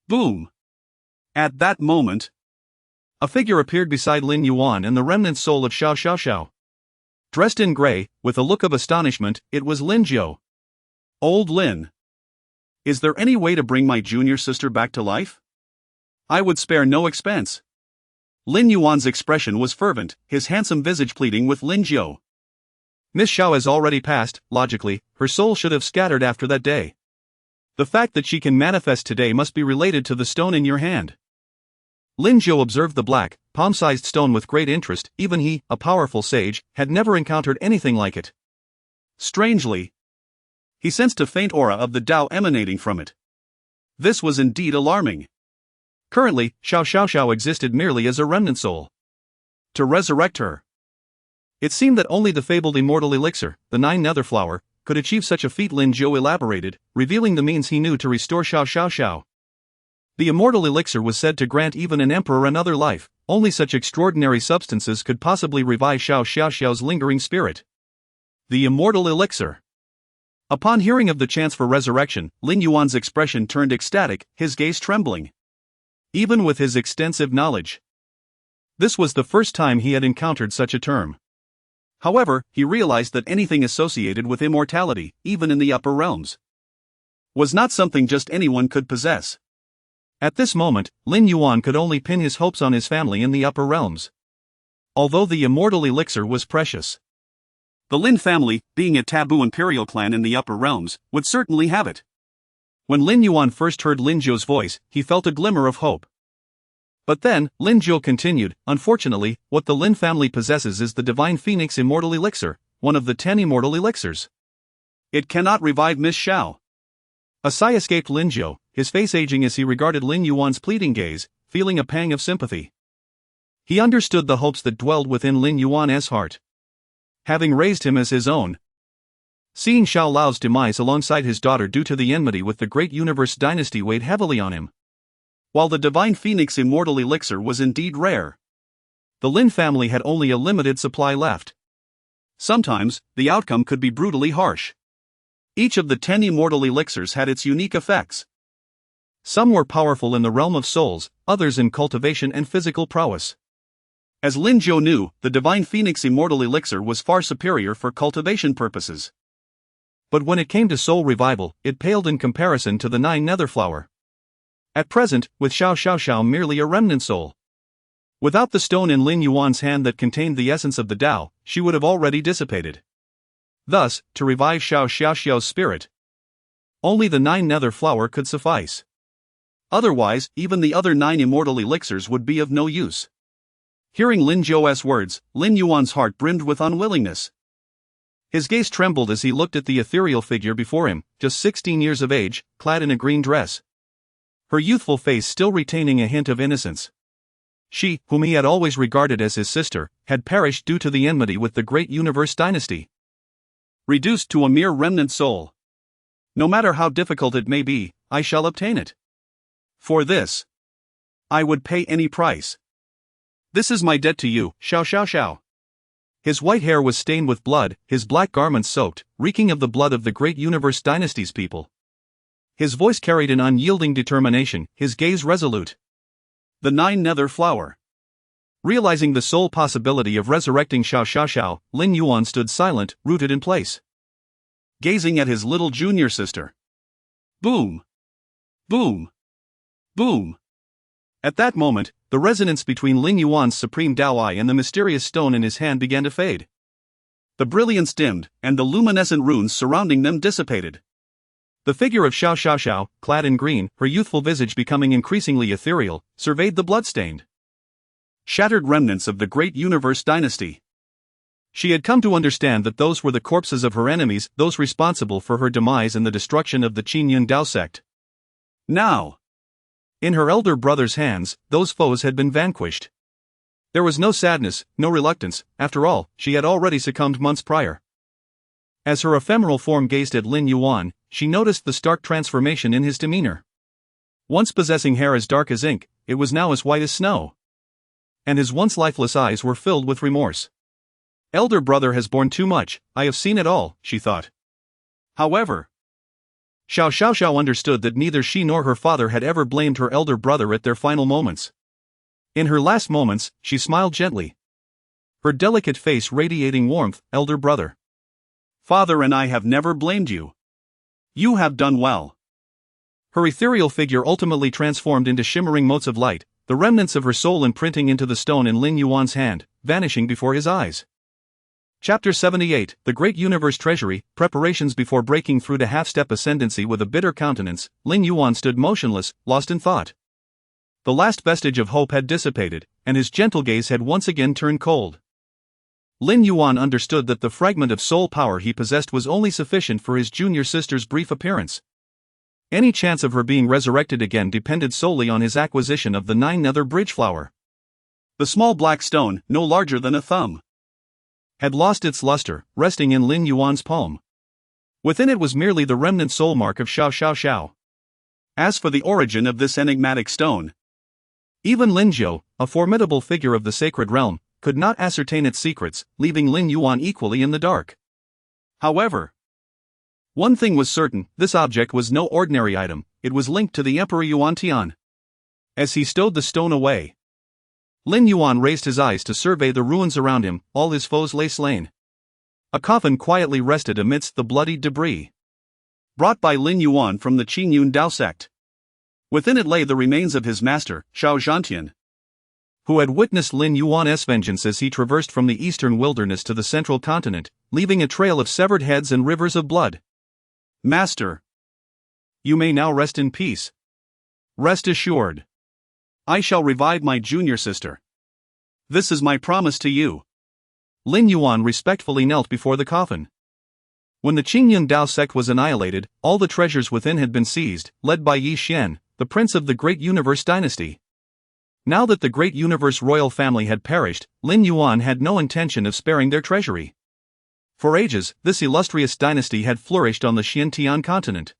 Boom! At that moment, a figure appeared beside Lin Yuan and the remnant soul of Xiao. Dressed in gray, with a look of astonishment, it was Lin Jiu. Old Lin. Is there any way to bring my junior sister back to life? I would spare no expense. Lin Yuan's expression was fervent, his handsome visage pleading with Lin Jiu. Miss Xiao has already passed, logically, her soul should have scattered after that day. The fact that she can manifest today must be related to the stone in your hand. Lin Jiu observed the black, palm-sized stone with great interest. Even he, a powerful sage, had never encountered anything like it. Strangely, he sensed a faint aura of the Tao emanating from it. This was indeed alarming. Currently, Xiao existed merely as a remnant soul. To resurrect her, it seemed that only the fabled immortal elixir, the Nine Nether Flower, could achieve such a feat. Lin Jiu elaborated, revealing the means he knew to restore Xiao. The immortal elixir was said to grant even an emperor another life. Only such extraordinary substances could possibly revive Xiao's lingering spirit. The immortal elixir. Upon hearing of the chance for resurrection, Lin Yuan's expression turned ecstatic, his gaze trembling. Even with his extensive knowledge, this was the first time he had encountered such a term. However, he realized that anything associated with immortality, even in the upper realms, was not something just anyone could possess. At this moment, Lin Yuan could only pin his hopes on his family in the upper realms. although the immortal elixir was precious. The Lin family, being a taboo imperial clan in the upper realms, would certainly have it. When Lin Yuan first heard Lin Zhou's voice, he felt a glimmer of hope. But then, Lin Zhou continued, unfortunately, what the Lin family possesses is the Divine Phoenix Immortal Elixir, one of the 10 immortal elixirs. It cannot revive Miss Xiao. A sigh escaped Lin Zhou, his face aging as he regarded Lin Yuan's pleading gaze, feeling a pang of sympathy. He understood the hopes that dwelled within Lin Yuan's heart. Having raised him as his own, seeing Xiao Lao's demise alongside his daughter due to the enmity with the great universe dynasty weighed heavily on him. While the Divine Phoenix Immortal Elixir was indeed rare, the Lin family had only a limited supply left. Sometimes, the outcome could be brutally harsh. Each of the 10 immortal elixirs had its unique effects. Some were powerful in the realm of souls, others in cultivation and physical prowess. As Lin Zhou knew, the Divine Phoenix Immortal Elixir was far superior for cultivation purposes. But when it came to soul revival, it paled in comparison to the 9 nether flower. At present, with Xiao merely a remnant soul. Without the stone in Lin Yuan's hand that contained the essence of the Tao, she would have already dissipated. Thus, to revive Xiao's spirit, only the 9 nether flower could suffice. Otherwise, even the other 9 immortal elixirs would be of no use. Hearing Lin Zhou's words, Lin Yuan's heart brimmed with unwillingness. His gaze trembled as he looked at the ethereal figure before him, just 16 years of age, clad in a green dress. Her youthful face still retaining a hint of innocence. She, whom he had always regarded as his sister, had perished due to the enmity with the great universe dynasty. Reduced to a mere remnant soul. No matter how difficult it may be, I shall obtain it. For this, I would pay any price. This is my debt to you, Xiao. His white hair was stained with blood, his black garments soaked, reeking of the blood of the great universe dynasty's people. His voice carried an unyielding determination, his gaze resolute. The 9 nether flower. Realizing the sole possibility of resurrecting Xiao, Lin Yuan stood silent, rooted in place, gazing at his little junior sister. Boom! Boom! Boom! At that moment, the resonance between Lin Yuan's supreme Dao Eye and the mysterious stone in his hand began to fade. The brilliance dimmed, and the luminescent runes surrounding them dissipated. The figure of Xiao, clad in green, her youthful visage becoming increasingly ethereal, surveyed the bloodstained, shattered remnants of the great universe dynasty. She had come to understand that those were the corpses of her enemies, those responsible for her demise and the destruction of the Qingyun Dao sect. Now, in her elder brother's hands, those foes had been vanquished. There was no sadness, no reluctance, after all, she had already succumbed months prior. As her ephemeral form gazed at Lin Yuan, she noticed the stark transformation in his demeanor. Once possessing hair as dark as ink, it was now as white as snow. And his once lifeless eyes were filled with remorse. Elder brother has borne too much, I have seen it all, she thought. However, Xiao understood that neither she nor her father had ever blamed her elder brother at their final moments. In her last moments, she smiled gently, her delicate face radiating warmth. Elder brother, father and I have never blamed you. You have done well. Her ethereal figure ultimately transformed into shimmering motes of light, the remnants of her soul imprinting into the stone in Lin Yuan's hand, vanishing before his eyes. Chapter 78, The Great Universe Treasury, Preparations. Before breaking through to half-step ascendancy with a bitter countenance, Lin Yuan stood motionless, lost in thought. The last vestige of hope had dissipated, and his gentle gaze had once again turned cold. Lin Yuan understood that the fragment of soul power he possessed was only sufficient for his junior sister's brief appearance. Any chance of her being resurrected again depended solely on his acquisition of the 9 nether bridge flower. The small black stone, no larger than a thumb, had lost its luster, resting in Lin Yuan's palm. Within it was merely the remnant soul mark of Xiao. As for the origin of this enigmatic stone, even Lin Zhou, a formidable figure of the sacred realm, could not ascertain its secrets, leaving Lin Yuan equally in the dark. However, one thing was certain, this object was no ordinary item, it was linked to the Emperor Yuan. As he stowed the stone away, Lin Yuan raised his eyes to survey the ruins around him. All his foes lay slain. A coffin quietly rested amidst the bloodied debris, brought by Lin Yuan from the Qingyun Dao sect. Within it lay the remains of his master, Xiao Zhantian. who had witnessed Lin Yuan's vengeance as he traversed from the eastern wilderness to the central continent, leaving a trail of severed heads and rivers of blood. Master, you may now rest in peace. Rest assured. I shall revive my junior sister. This is my promise to you. Lin Yuan respectfully knelt before the coffin. When the Qingyun Dao sect was annihilated, all the treasures within had been seized, led by Yi Xian, the prince of the Great Universe dynasty. Now that the Great Universe royal family had perished, Lin Yuan had no intention of sparing their treasury. For ages, this illustrious dynasty had flourished on the Xiantian continent.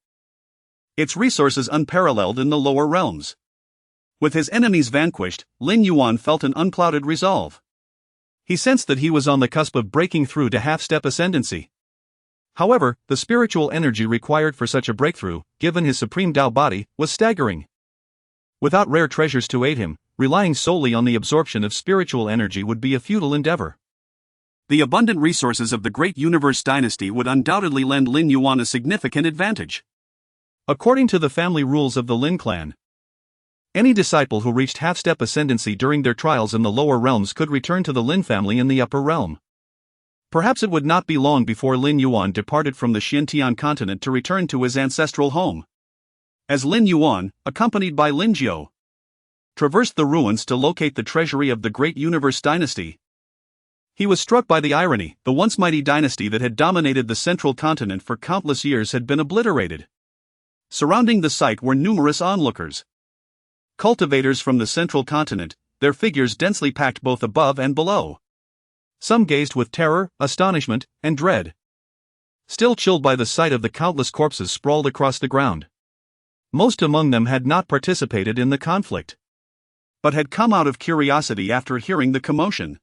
Its resources unparalleled in the lower realms. With his enemies vanquished, Lin Yuan felt an unclouded resolve. He sensed that he was on the cusp of breaking through to half-step ascendancy. However, the spiritual energy required for such a breakthrough, given his supreme Dao body, was staggering. Without rare treasures to aid him, relying solely on the absorption of spiritual energy would be a futile endeavor. The abundant resources of the Great Universe dynasty would undoubtedly lend Lin Yuan a significant advantage. According to the family rules of the Lin clan, any disciple who reached half-step ascendancy during their trials in the lower realms could return to the Lin family in the upper realm. Perhaps it would not be long before Lin Yuan departed from the Xiantian continent to return to his ancestral home. As Lin Yuan, accompanied by Lin Jiu, traversed the ruins to locate the treasury of the Great Universe dynasty, he was struck by the irony. The once mighty dynasty that had dominated the central continent for countless years had been obliterated. Surrounding the site were numerous onlookers. Cultivators from the central continent, their figures densely packed both above and below. Some gazed with terror, astonishment, and dread, still chilled by the sight of the countless corpses sprawled across the ground. Most among them had not participated in the conflict, but had come out of curiosity after hearing the commotion.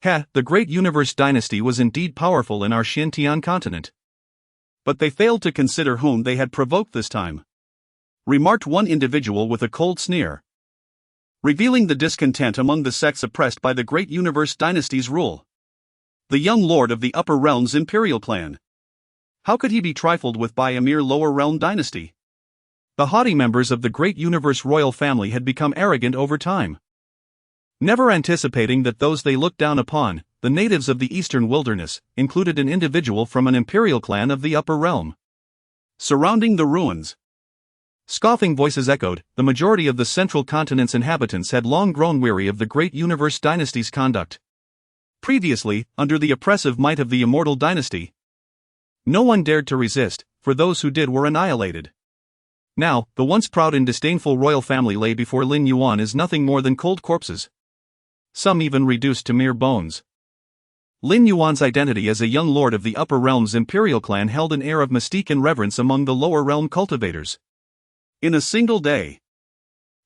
The Great Universe dynasty was indeed powerful in our Xiantian continent. But they failed to consider whom they had provoked this time, remarked one individual with a cold sneer, revealing the discontent among the sects oppressed by the Great Universe dynasty's rule. The young lord of the upper realm's imperial clan. How could he be trifled with by a mere lower realm dynasty? The haughty members of the Great Universe royal family had become arrogant over time, never anticipating that those they looked down upon, the natives of the eastern wilderness, included an individual from an imperial clan of the upper realm. Surrounding the ruins, scoffing voices echoed. The majority of the central continent's inhabitants had long grown weary of the Great Universe dynasty's conduct. Previously, under the oppressive might of the immortal dynasty, no one dared to resist, for those who did were annihilated. Now, the once proud and disdainful royal family lay before Lin Yuan as nothing more than cold corpses, some even reduced to mere bones. Lin Yuan's identity as a young lord of the upper realm's imperial clan held an air of mystique and reverence among the lower realm cultivators. In a single day,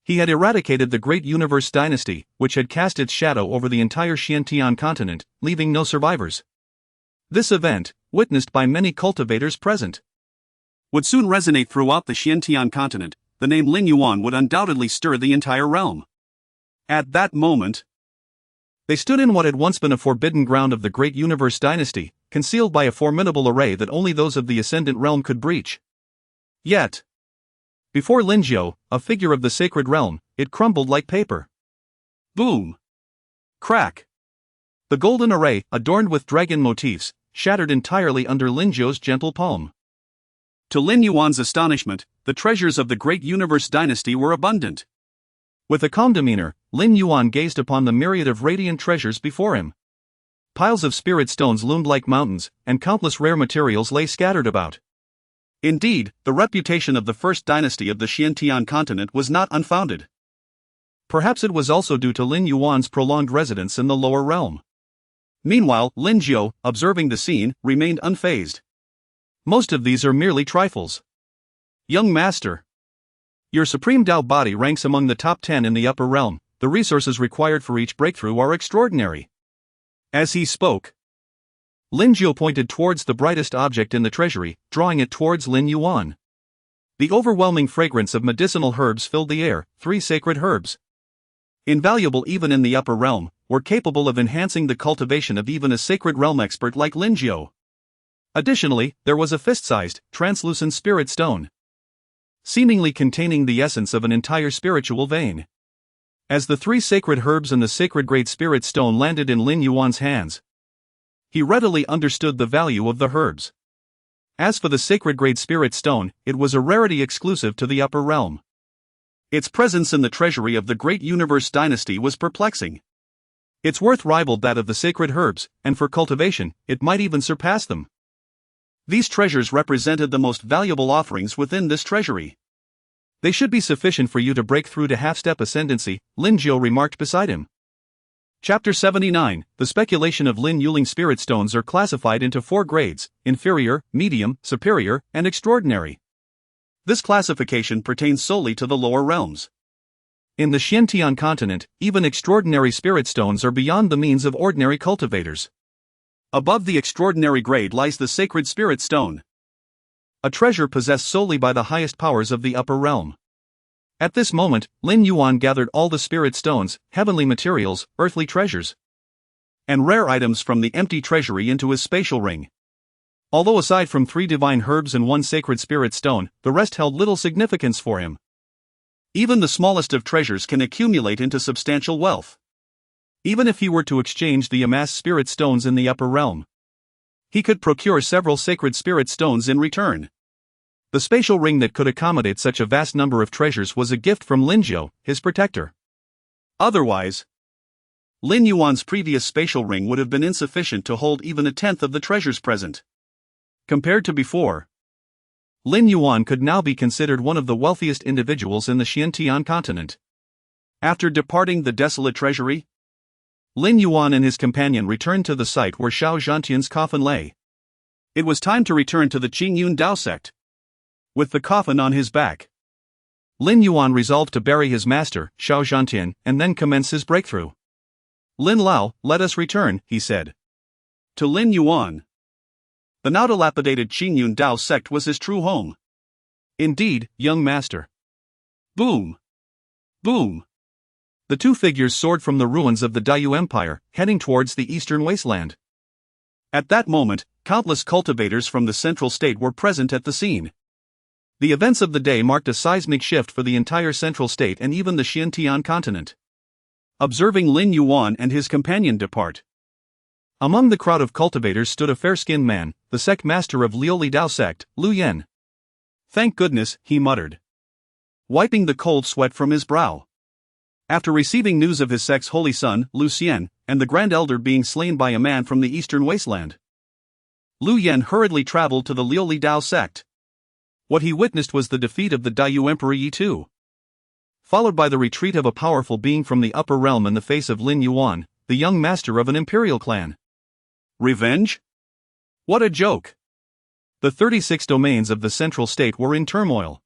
he had eradicated the Great Universe dynasty, which had cast its shadow over the entire Xiantian continent, leaving no survivors. This event, witnessed by many cultivators present, would soon resonate throughout the Xiantian continent. The name Lin Yuan would undoubtedly stir the entire realm. At that moment, they stood in what had once been a forbidden ground of the Great Universe dynasty, concealed by a formidable array that only those of the ascendant realm could breach. Yet, before Lin Jiu, a figure of the sacred realm, it crumbled like paper. Boom! Crack! The golden array, adorned with dragon motifs, shattered entirely under Lin Jiu's gentle palm. To Lin Yuan's astonishment, the treasures of the Great Universe dynasty were abundant. With a calm demeanor, Lin Yuan gazed upon the myriad of radiant treasures before him. Piles of spirit stones loomed like mountains, and countless rare materials lay scattered about. Indeed, the reputation of the first dynasty of the Xiantian continent was not unfounded. Perhaps it was also due to Lin Yuan's prolonged residence in the lower realm. Meanwhile, Lin Jiu, observing the scene, remained unfazed. Most of these are merely trifles. Young master, your supreme Dao body ranks among the top 10 in the upper realm. The resources required for each breakthrough are extraordinary. As he spoke, Lin Jiu pointed towards the brightest object in the treasury, drawing it towards Lin Yuan. The overwhelming fragrance of medicinal herbs filled the air. 3 sacred herbs, invaluable even in the upper realm, were capable of enhancing the cultivation of even a sacred realm expert like Lin Jiu. Additionally, there was a fist-sized, translucent spirit stone, seemingly containing the essence of an entire spiritual vein. As the 3 sacred herbs and the sacred Great Spirit Stone landed in Lin Yuan's hands, he readily understood the value of the herbs. As for the sacred Great Spirit Stone, it was a rarity exclusive to the upper realm. Its presence in the treasury of the Great Universe Dynasty was perplexing. Its worth rivaled that of the sacred herbs, and for cultivation, it might even surpass them. These treasures represented the most valuable offerings within this treasury. They should be sufficient for you to break through to half-step ascendancy, Lin Jiu remarked beside him. Chapter 79, The speculation of Lin Yuling spirit stones are classified into 4 grades: inferior, medium, superior, and extraordinary. This classification pertains solely to the lower realms. In the Xiantian continent, even extraordinary spirit stones are beyond the means of ordinary cultivators. Above the extraordinary grade lies the sacred spirit stone, a treasure possessed solely by the highest powers of the upper realm. At this moment, Lin Yuan gathered all the spirit stones, heavenly materials, earthly treasures, and rare items from the empty treasury into his spatial ring. Although aside from 3 divine herbs and 1 sacred spirit stone, the rest held little significance for him. Even the smallest of treasures can accumulate into substantial wealth. Even if he were to exchange the amassed spirit stones in the upper realm, he could procure several sacred spirit stones in return. The spatial ring that could accommodate such a vast number of treasures was a gift from Lin Jiu, his protector. Otherwise, Lin Yuan's previous spatial ring would have been insufficient to hold even a tenth of the treasures present. Compared to before, Lin Yuan could now be considered one of the wealthiest individuals in the Xiantian continent. After departing the desolate treasury, Lin Yuan and his companion returned to the site where Xiao Zhantian's coffin lay. It was time to return to the Qingyun Dao sect. With the coffin on his back, Lin Yuan resolved to bury his master, Xiao Zhantian, and then commence his breakthrough. Lin Lao, let us return, he said. To Lin Yuan, the now dilapidated Qingyun Dao sect was his true home. Indeed, young master. Boom! Boom! The 2 figures soared from the ruins of the Dayue Empire, heading towards the eastern wasteland. At that moment, countless cultivators from the central state were present at the scene. The events of the day marked a seismic shift for the entire central state and even the Xiantian continent. Observing Lin Yuan and his companion depart, among the crowd of cultivators stood a fair-skinned man, the sect master of Liuli Dao sect, Lu Yen. Thank goodness, he muttered, wiping the cold sweat from his brow. After receiving news of his sect's holy son, Lu Xian, and the Grand Elder being slain by a man from the eastern wasteland, Lu Yen hurriedly traveled to the Liuli Dao sect. What he witnessed was the defeat of the Dayue Emperor Yi Tu, followed by the retreat of a powerful being from the upper realm in the face of Lin Yuan, the young master of an imperial clan. Revenge? What a joke! The 36 domains of the central state were in turmoil.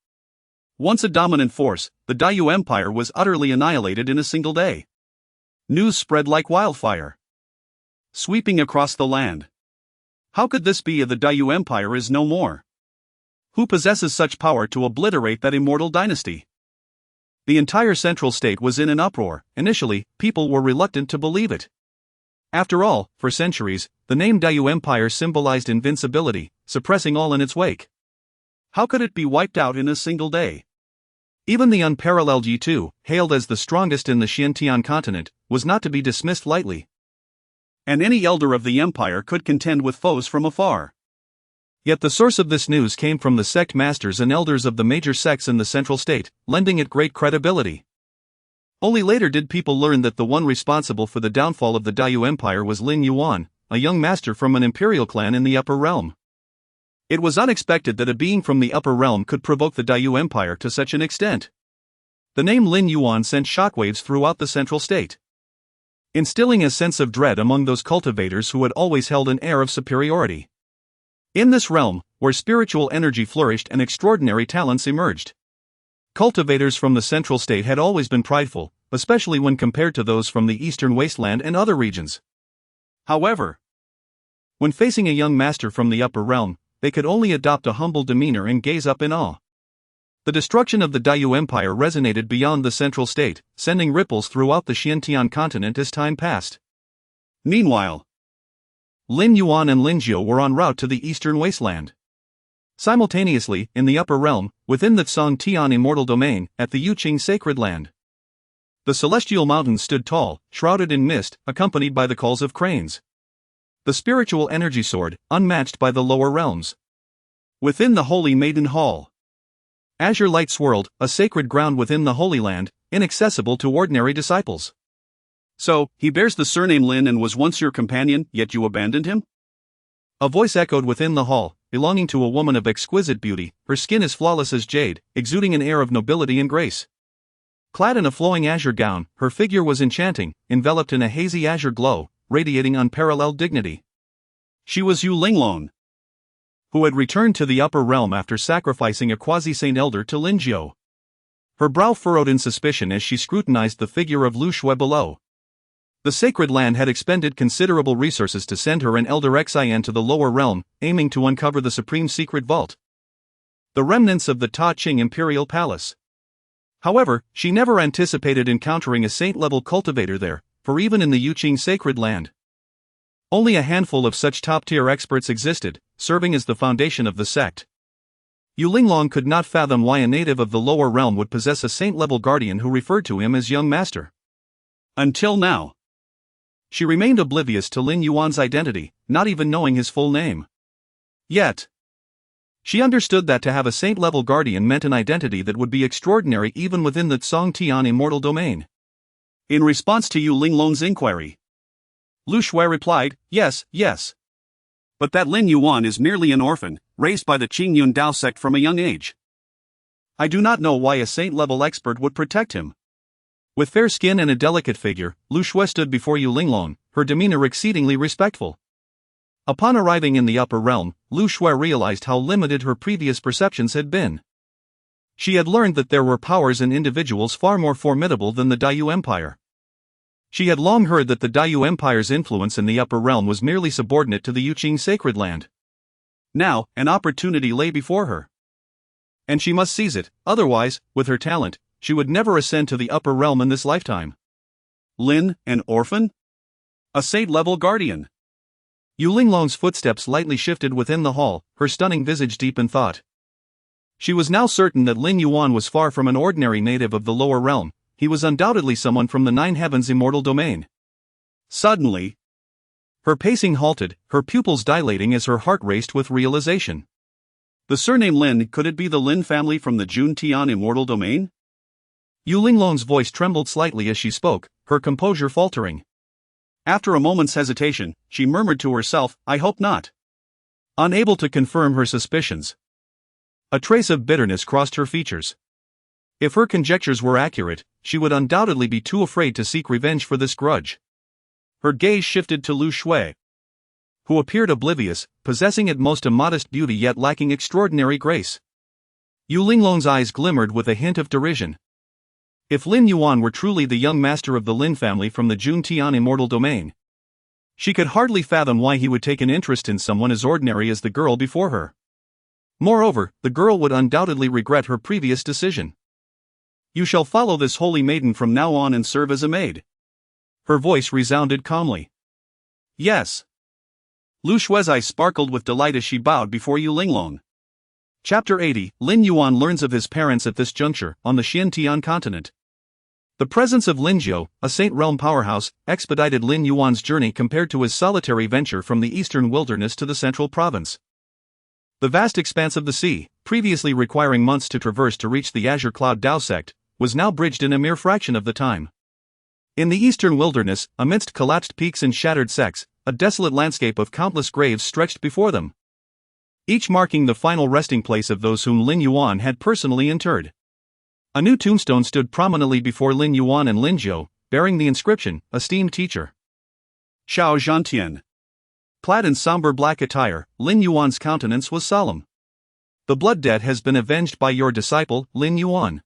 Once a dominant force, the Dayue Empire was utterly annihilated in a single day. News spread like wildfire, sweeping across the land. How could this be? The Dayue Empire is no more. Who possesses such power to obliterate that immortal dynasty? The entire central state was in an uproar. Initially, people were reluctant to believe it. After all, for centuries, the name Dayue Empire symbolized invincibility, suppressing all in its wake. How could it be wiped out in a single day? Even the unparalleled Yi Tu, hailed as the strongest in the Xiantian continent, was not to be dismissed lightly. And any elder of the empire could contend with foes from afar. Yet the source of this news came from the sect masters and elders of the major sects in the central state, lending it great credibility. Only later did people learn that the one responsible for the downfall of the Dayue Empire was Lin Yuan, a young master from an imperial clan in the upper realm. It was unexpected that a being from the upper realm could provoke the Dayue Empire to such an extent. The name Lin Yuan sent shockwaves throughout the central state, instilling a sense of dread among those cultivators who had always held an air of superiority. In this realm, where spiritual energy flourished and extraordinary talents emerged, cultivators from the central state had always been prideful, especially when compared to those from the eastern wasteland and other regions. However, when facing a young master from the upper realm, they could only adopt a humble demeanor and gaze up in awe. The destruction of the Dayue Empire resonated beyond the central state, sending ripples throughout the Xiantian continent as time passed. Meanwhile, Lin Yuan and Lin Jiu were en route to the eastern wasteland. Simultaneously, in the upper realm, within the Song Tian immortal domain, at the Yuqing sacred land, The celestial mountains stood tall, shrouded in mist, accompanied by the calls of cranes. The spiritual energy soared, unmatched by the lower realms. Within the Holy Maiden Hall, azure light swirled, a sacred ground within the Holy Land, inaccessible to ordinary disciples. So, he bears the surname Lin and was once your companion, yet you abandoned him? A voice echoed within the hall, belonging to a woman of exquisite beauty. Her skin is flawless as jade, exuding an air of nobility and grace. Clad in a flowing azure gown, her figure was enchanting, enveloped in a hazy azure glow, radiating unparalleled dignity. She was Yu Linglong, who had returned to the upper realm after sacrificing a quasi-saint elder to Lin Jiu. Her brow furrowed in suspicion as she scrutinized the figure of Lu Shui below. The sacred land had expended considerable resources to send her and Elder Xian to the lower realm, aiming to uncover the supreme secret vault, the remnants of the Ta Ching Imperial Palace. However, she never anticipated encountering a saint-level cultivator there, for even in the Yuqing sacred land, only a handful of such top-tier experts existed, serving as the foundation of the sect. Yu Linglong could not fathom why a native of the lower realm would possess a saint-level guardian who referred to him as young master. Until now, she remained oblivious to Lin Yuan's identity, not even knowing his full name. Yet, she understood that to have a saint-level guardian meant an identity that would be extraordinary even within the Tsongtian immortal domain. In response to Yu Linglong's inquiry, Lu Shui replied, yes. But that Lin Yuan is merely an orphan, raised by the Qingyun Dao sect from a young age. I do not know why a saint-level expert would protect him. With fair skin and a delicate figure, Lu Shui stood before Yu Linglong, her demeanor exceedingly respectful. Upon arriving in the upper realm, Lu Shui realized how limited her previous perceptions had been. She had learned that there were powers and individuals far more formidable than the Daiyu Empire. She had long heard that the Daiyu Empire's influence in the upper realm was merely subordinate to the Yuqing sacred land. Now, an opportunity lay before her, and she must seize it, otherwise, with her talent, she would never ascend to the upper realm in this lifetime. Lin, an orphan? A saint-level guardian? Yu Linglong's footsteps lightly shifted within the hall, her stunning visage deep in thought. She was now certain that Lin Yuan was far from an ordinary native of the lower realm. He was undoubtedly someone from the Nine Heavens immortal domain. Suddenly, her pacing halted, her pupils dilating as her heart raced with realization. The surname Lin, could it be the Lin family from the Juntian immortal domain? Yu Linglong's voice trembled slightly as she spoke, her composure faltering. After a moment's hesitation, she murmured to herself, I hope not. Unable to confirm her suspicions, a trace of bitterness crossed her features. If her conjectures were accurate, she would undoubtedly be too afraid to seek revenge for this grudge. Her gaze shifted to Lu Shui, who appeared oblivious, possessing at most a modest beauty yet lacking extraordinary grace. Yu Linglong's eyes glimmered with a hint of derision. If Lin Yuan were truly the young master of the Lin family from the Juntian immortal domain, she could hardly fathom why he would take an interest in someone as ordinary as the girl before her. Moreover, the girl would undoubtedly regret her previous decision. You shall follow this holy maiden from now on and serve as a maid. Her voice resounded calmly. Yes. Lu Shui's eyes sparkled with delight as she bowed before Yu Linglong. Chapter 80, Lin Yuan learns of his parents at this juncture, on the Xiantian continent. The presence of Lin Jiu, a Saint Realm powerhouse, expedited Lin Yuan's journey compared to his solitary venture from the eastern wilderness to the central province. The vast expanse of the sea, previously requiring months to traverse to reach the Azure Cloud Dao sect, was now bridged in a mere fraction of the time. In the eastern wilderness, amidst collapsed peaks and shattered sects, a desolate landscape of countless graves stretched before them, each marking the final resting place of those whom Lin Yuan had personally interred. A new tombstone stood prominently before Lin Yuan and Lin Jiu, bearing the inscription, Esteemed Teacher. Xiao Zhantian. Clad in somber black attire, Lin Yuan's countenance was solemn. The blood debt has been avenged by your disciple, Lin Yuan.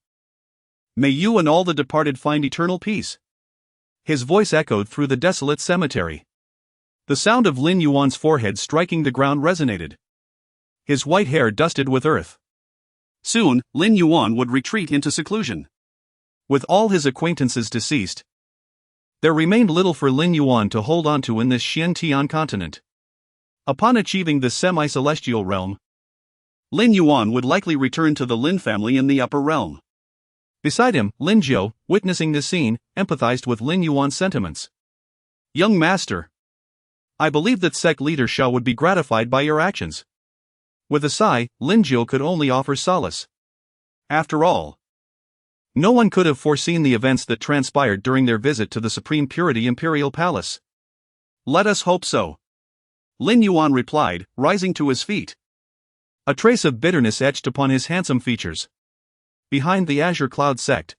May you and all the departed find eternal peace. His voice echoed through the desolate cemetery. The sound of Lin Yuan's forehead striking the ground resonated. His white hair dusted with earth. Soon, Lin Yuan would retreat into seclusion. With all his acquaintances deceased, there remained little for Lin Yuan to hold on to in this Xiantian continent. Upon achieving the semi-celestial realm, Lin Yuan would likely return to the Lin family in the upper realm. Beside him, Lin Jiu, witnessing this scene, empathized with Lin Yuan's sentiments. Young master, I believe that sect leader Shao would be gratified by your actions. With a sigh, Lin Jiu could only offer solace. After all, no one could have foreseen the events that transpired during their visit to the Supreme Purity Imperial Palace. Let us hope so, Lin Yuan replied, rising to his feet. A trace of bitterness etched upon his handsome features. Behind the Azure Cloud sect,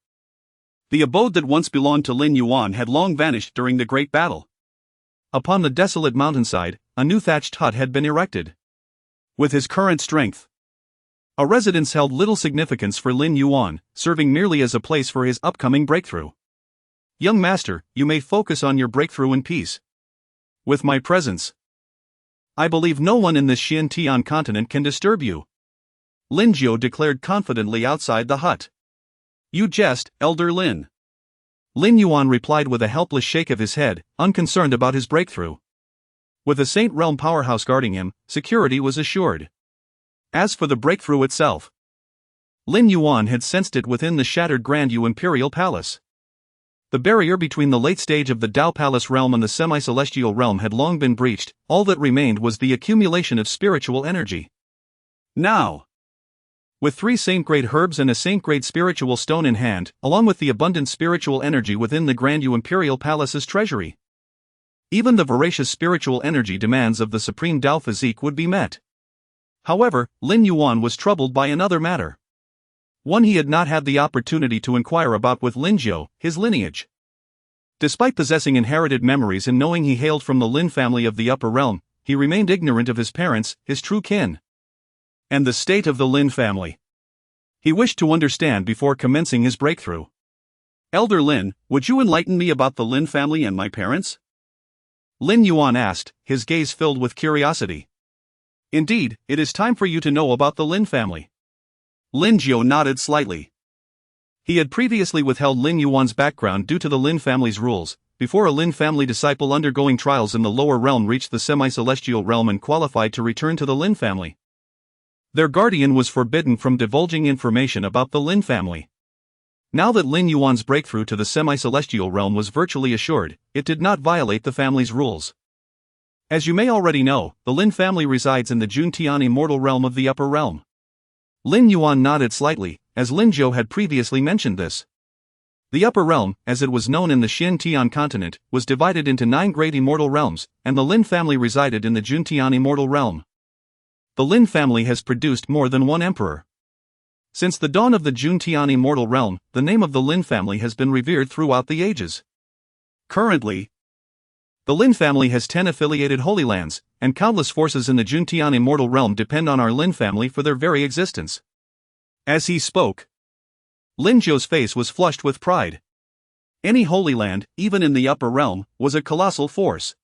the abode that once belonged to Lin Yuan had long vanished during the great battle. Upon the desolate mountainside, a new thatched hut had been erected. With his current strength, a residence held little significance for Lin Yuan, serving merely as a place for his upcoming breakthrough. Young master, you may focus on your breakthrough in peace. With my presence, I believe no one in this Xiantian continent can disturb you, Lin Jiu declared confidently outside the hut. You jest, Elder Lin. Lin Yuan replied with a helpless shake of his head, unconcerned about his breakthrough. With a Saint Realm powerhouse guarding him, security was assured. As for the breakthrough itself, Lin Yuan had sensed it within the shattered Grand Yu Imperial Palace. The barrier between the late stage of the Dao Palace realm and the semi-celestial realm had long been breached. All that remained was the accumulation of spiritual energy. Now, with 3 saint-grade herbs and a saint-grade spiritual stone in hand, along with the abundant spiritual energy within the Grand Yu Imperial Palace's treasury, even the voracious spiritual energy demands of the supreme Dao physique would be met. However, Lin Yuan was troubled by another matter. One he had not had the opportunity to inquire about with Lin Jiu, his lineage. Despite possessing inherited memories and knowing he hailed from the Lin family of the upper realm, he remained ignorant of his parents, his true kin, and the state of the Lin family. He wished to understand before commencing his breakthrough. Elder Lin, would you enlighten me about the Lin family and my parents? Lin Yuan asked, his gaze filled with curiosity. Indeed, it is time for you to know about the Lin family. Lin Jiu nodded slightly. He had previously withheld Lin Yuan's background due to the Lin family's rules. Before a Lin family disciple undergoing trials in the lower realm reached the semi-celestial realm and qualified to return to the Lin family, their guardian was forbidden from divulging information about the Lin family. Now that Lin Yuan's breakthrough to the semi-celestial realm was virtually assured, it did not violate the family's rules. As you may already know, the Lin family resides in the Juntian immortal realm of the upper realm. Lin Yuan nodded slightly, as Lin Jiu had previously mentioned this. The upper realm, as it was known in the Xiantian continent, was divided into 9 great immortal realms, and the Lin family resided in the Juntian immortal realm. The Lin family has produced more than one emperor. Since the dawn of the Juntian immortal realm, the name of the Lin family has been revered throughout the ages. Currently, the Lin family has 10 affiliated holy lands, and countless forces in the Juntian immortal realm depend on our Lin family for their very existence. As he spoke, Lin Jiu's face was flushed with pride. Any holy land, even in the upper realm, was a colossal force.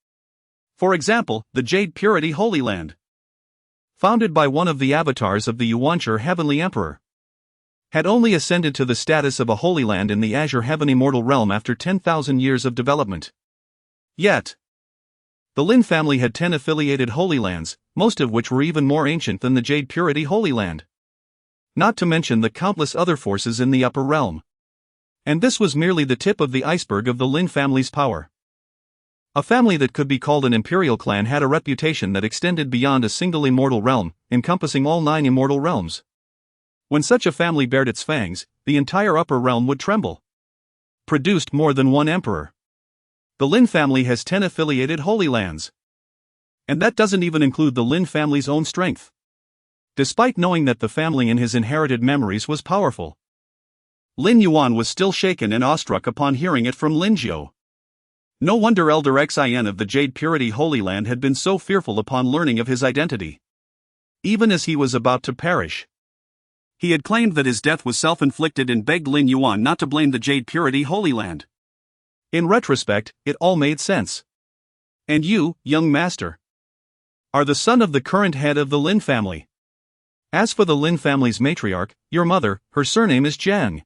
For example, the Jade Purity Holy Land, founded by one of the avatars of the Yuanshi Heavenly Emperor, had only ascended to the status of a holy land in the Azure Heaven immortal realm after 10,000 years of development. Yet, the Lin family had 10 affiliated holy lands, most of which were even more ancient than the Jade Purity Holy Land. Not to mention the countless other forces in the upper realm. And this was merely the tip of the iceberg of the Lin family's power. A family that could be called an imperial clan had a reputation that extended beyond a single immortal realm, encompassing all 9 immortal realms. When such a family bared its fangs, the entire upper realm would tremble. Produced more than one emperor. The Lin family has 10 affiliated holy lands. And that doesn't even include the Lin family's own strength. Despite knowing that the family in his inherited memories was powerful, Lin Yuan was still shaken and awestruck upon hearing it from Lin Jiu. No wonder Elder Xin of the Jade Purity Holy Land had been so fearful upon learning of his identity. Even as he was about to perish, he had claimed that his death was self-inflicted and begged Lin Yuan not to blame the Jade Purity Holy Land. In retrospect, it all made sense. And you, young master, are the son of the current head of the Lin family. As for the Lin family's matriarch, your mother, her surname is Jiang.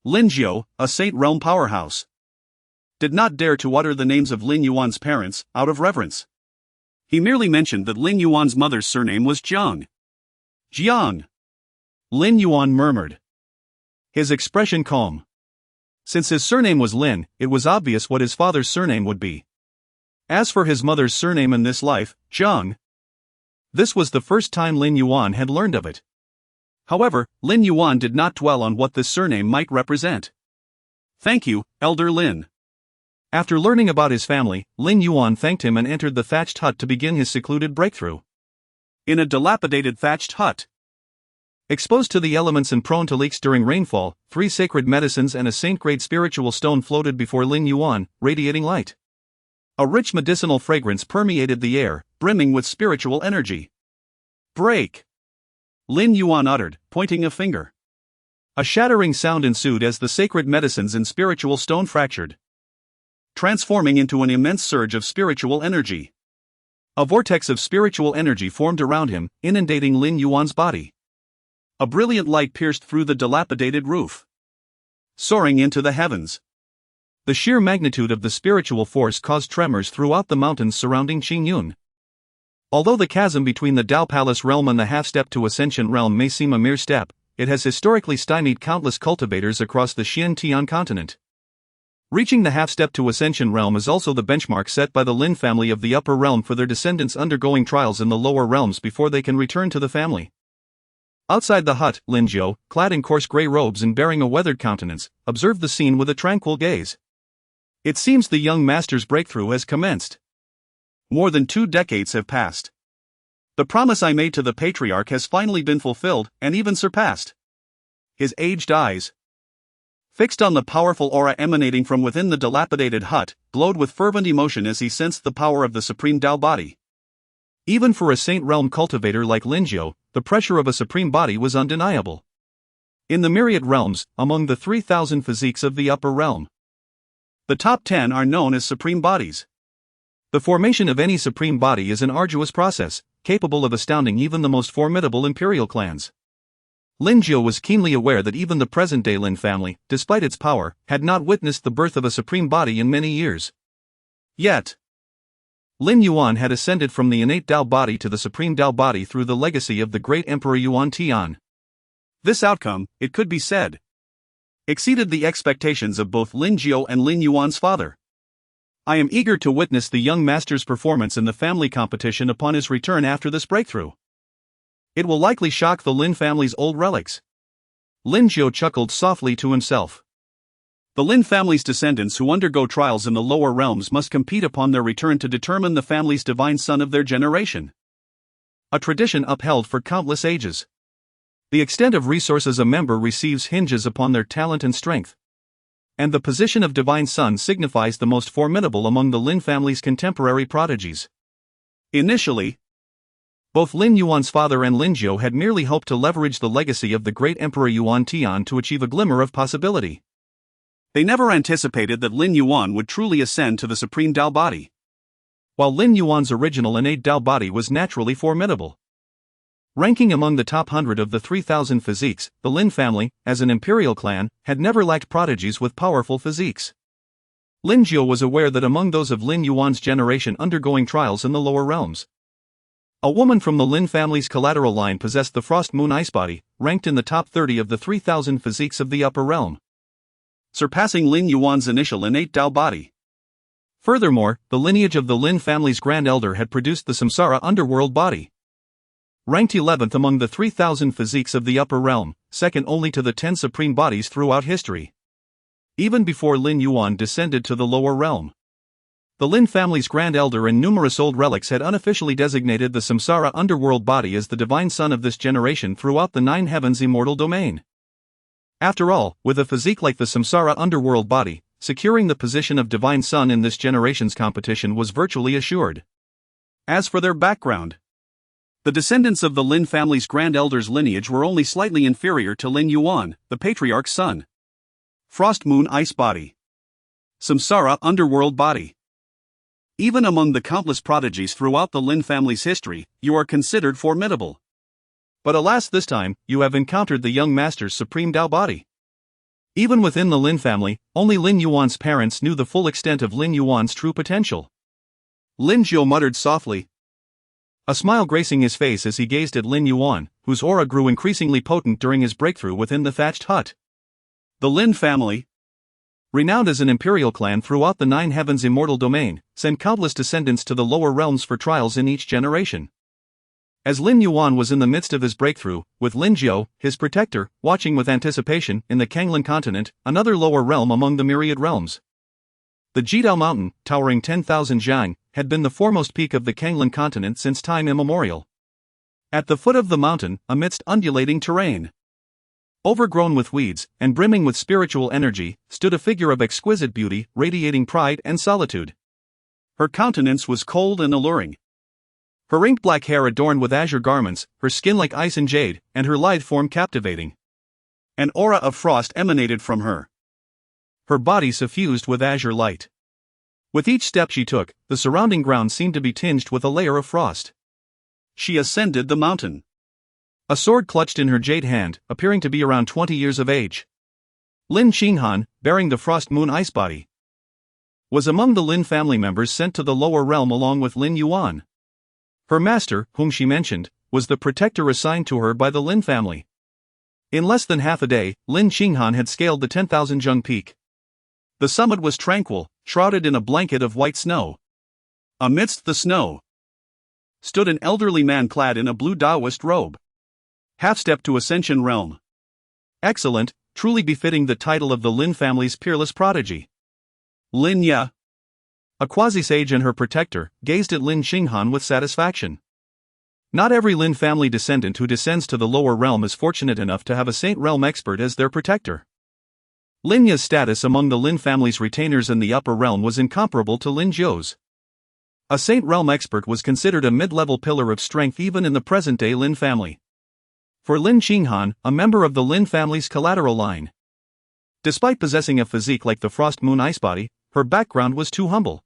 Lin Jiu, a Saint Realm powerhouse, did not dare to utter the names of Lin Yuan's parents, out of reverence. He merely mentioned that Lin Yuan's mother's surname was Jiang. Jiang, Lin Yuan murmured. his expression calm. Since his surname was Lin, it was obvious what his father's surname would be. As for his mother's surname in this life, Zhang. This was the first time Lin Yuan had learned of it. However, Lin Yuan did not dwell on what this surname might represent. "Thank you, Elder Lin." After learning about his family, Lin Yuan thanked him and entered the thatched hut to begin his secluded breakthrough. In a dilapidated thatched hut, exposed to the elements and prone to leaks during rainfall, 3 sacred medicines and a saint-grade spiritual stone floated before Lin Yuan, radiating light. A rich medicinal fragrance permeated the air, brimming with spiritual energy. "Break!" Lin Yuan uttered, pointing a finger. A shattering sound ensued as the sacred medicines and spiritual stone fractured, transforming into an immense surge of spiritual energy. A vortex of spiritual energy formed around him, inundating Lin Yuan's body. A brilliant light pierced through the dilapidated roof, soaring into the heavens. The sheer magnitude of the spiritual force caused tremors throughout the mountains surrounding Qingyun. Although the chasm between the Dao Palace realm and the half-step to Ascension realm may seem a mere step, it has historically stymied countless cultivators across the Xiantian continent. Reaching the half-step to Ascension realm is also the benchmark set by the Lin family of the upper realm for their descendants undergoing trials in the lower realms before they can return to the family. Outside the hut, Lin Jiu, clad in coarse grey robes and bearing a weathered countenance, observed the scene with a tranquil gaze. It seems the young master's breakthrough has commenced. More than 2 decades have passed. The promise I made to the patriarch has finally been fulfilled, and even surpassed. His aged eyes, fixed on the powerful aura emanating from within the dilapidated hut, glowed with fervent emotion as he sensed the power of the supreme Tao body. Even for a saint realm cultivator like Lin Jiu, the pressure of a supreme body was undeniable. In the myriad realms, among the 3,000 physiques of the upper realm, the top 10 are known as supreme bodies. The formation of any supreme body is an arduous process, capable of astounding even the most formidable imperial clans. Lin Jiu was keenly aware that even the present-day Lin family, despite its power, had not witnessed the birth of a supreme body in many years. Yet, Lin Yuan had ascended from the innate Dao body to the supreme Dao body through the legacy of the great Emperor Yuan Tian. This outcome, it could be said, exceeded the expectations of both Lin Jiu and Lin Yuan's father. I am eager to witness the young master's performance in the family competition upon his return after this breakthrough. It will likely shock the Lin family's old relics. Lin Jiu chuckled softly to himself. The Lin family's descendants who undergo trials in the lower realms must compete upon their return to determine the family's divine son of their generation. A tradition upheld for countless ages. The extent of resources a member receives hinges upon their talent and strength. And the position of divine son signifies the most formidable among the Lin family's contemporary prodigies. Initially, both Lin Yuan's father and Lin Jiu had merely hoped to leverage the legacy of the great Emperor Yuan Tian to achieve a glimmer of possibility. They never anticipated that Lin Yuan would truly ascend to the supreme Dao body. While Lin Yuan's original innate Dao body was naturally formidable, ranking among the top 100 of the 3,000 physiques, the Lin family, as an imperial clan, had never lacked prodigies with powerful physiques. Lin Jiu was aware that among those of Lin Yuan's generation undergoing trials in the lower realms, a woman from the Lin family's collateral line possessed the Frost Moon Ice body, ranked in the top 30 of the 3,000 physiques of the upper realm, surpassing Lin Yuan's initial innate Dao body. Furthermore, the lineage of the Lin family's grand elder had produced the Samsara underworld body, ranked 11th among the 3,000 physiques of the upper realm, second only to the 10 supreme bodies throughout history. Even before Lin Yuan descended to the lower realm, the Lin family's grand elder and numerous old relics had unofficially designated the Samsara underworld body as the divine son of this generation throughout the 9 heavens immortal domain. After all, with a physique like the Samsara underworld body, securing the position of divine son in this generation's competition was virtually assured. As for their background, the descendants of the Lin family's grand elder's lineage were only slightly inferior to Lin Yuan, the patriarch's son. Frost Moon Ice body, Samsara underworld body. Even among the countless prodigies throughout the Lin family's history, you are considered formidable. But alas, this time, you have encountered the young master's supreme Dao body. Even within the Lin family, only Lin Yuan's parents knew the full extent of Lin Yuan's true potential. Lin Jiu muttered softly, a smile gracing his face as he gazed at Lin Yuan, whose aura grew increasingly potent during his breakthrough within the thatched hut. The Lin family, renowned as an imperial clan throughout the Nine Heavens' immortal domain, sent countless descendants to the lower realms for trials in each generation. As Lin Yuan was in the midst of his breakthrough, with Lin Jiao, his protector, watching with anticipation in the Kanglin continent, another lower realm among the myriad realms. The Jidao Mountain, towering 10,000 jiang, had been the foremost peak of the Kanglin continent since time immemorial. At the foot of the mountain, amidst undulating terrain, overgrown with weeds, and brimming with spiritual energy, stood a figure of exquisite beauty, radiating pride and solitude. Her countenance was cold and alluring. Her ink-black hair adorned with azure garments, her skin like ice and jade, and her lithe form captivating. An aura of frost emanated from her. Her body suffused with azure light. With each step she took, the surrounding ground seemed to be tinged with a layer of frost. She ascended the mountain, a sword clutched in her jade hand, appearing to be around 20 years of age. Lin Qinghan, bearing the Frost Moon Ice Body, was among the Lin family members sent to the lower realm along with Lin Yuan. Her master, whom she mentioned, was the protector assigned to her by the Lin family. In less than half a day, Lin Qinghan had scaled the 10,000 jung peak. The summit was tranquil, shrouded in a blanket of white snow. Amidst the snow stood an elderly man clad in a blue Taoist robe. Half-step to Ascension Realm. Excellent, truly befitting the title of the Lin family's peerless prodigy. Lin Ya, a quasi-sage and her protector, gazed at Lin Qinghan with satisfaction. Not every Lin family descendant who descends to the lower realm is fortunate enough to have a Saint Realm expert as their protector. Lin Ya's status among the Lin family's retainers in the upper realm was incomparable to Lin Jiao's. A Saint Realm expert was considered a mid-level pillar of strength even in the present-day Lin family. For Lin Qinghan, a member of the Lin family's collateral line, despite possessing a physique like the Frost Moon Ice Body, her background was too humble.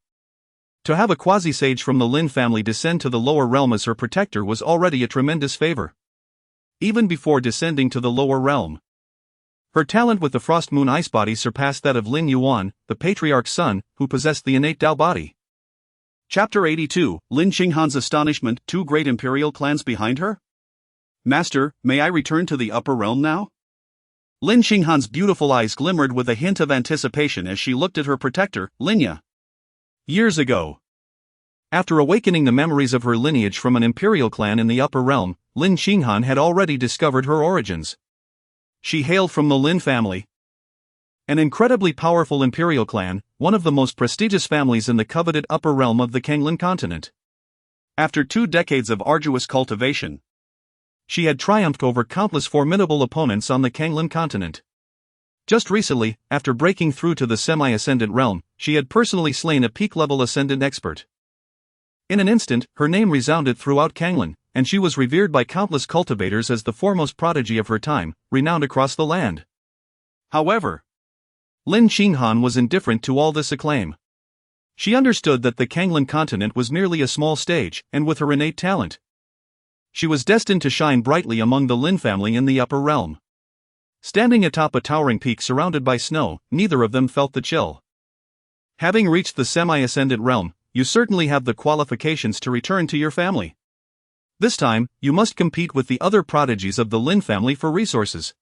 To have a quasi-sage from the Lin family descend to the lower realm as her protector was already a tremendous favor. Even before descending to the lower realm, her talent with the Frost Moon Ice Body surpassed that of Lin Yuan, the patriarch's son, who possessed the innate Tao body. Chapter 82, Lin Qinghan's astonishment, 2 great imperial clans behind her? Master, may I return to the upper realm now? Lin Qinghan's beautiful eyes glimmered with a hint of anticipation as she looked at her protector, Lin Ya. Years ago, after awakening the memories of her lineage from an imperial clan in the upper realm, Lin Qinghan had already discovered her origins. She hailed from the Lin family, an incredibly powerful imperial clan, one of the most prestigious families in the coveted upper realm of the Kanglin continent. After 2 decades of arduous cultivation, she had triumphed over countless formidable opponents on the Kanglin continent. Just recently, after breaking through to the semi-ascendant realm, she had personally slain a peak-level ascendant expert. In an instant, her name resounded throughout Kanglin, and she was revered by countless cultivators as the foremost prodigy of her time, renowned across the land. However, Lin Qinghan was indifferent to all this acclaim. She understood that the Kanglin continent was merely a small stage, and with her innate talent, she was destined to shine brightly among the Lin family in the upper realm. Standing atop a towering peak surrounded by snow, neither of them felt the chill. Having reached the semi-ascendant realm, you certainly have the qualifications to return to your family. This time, you must compete with the other prodigies of the Lin family for resources,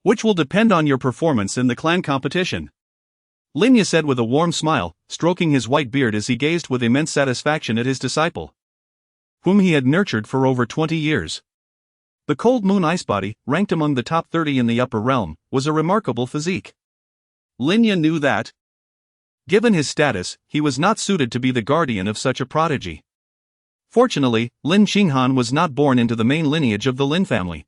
which will depend on your performance in the clan competition. Lin Ya said with a warm smile, stroking his white beard as he gazed with immense satisfaction at his disciple, whom he had nurtured for over 20 years. The Cold Moon Ice Body, ranked among the top 30 in the upper realm, was a remarkable physique. Lin Ya knew that, given his status, he was not suited to be the guardian of such a prodigy. Fortunately, Lin Qinghan was not born into the main lineage of the Lin family.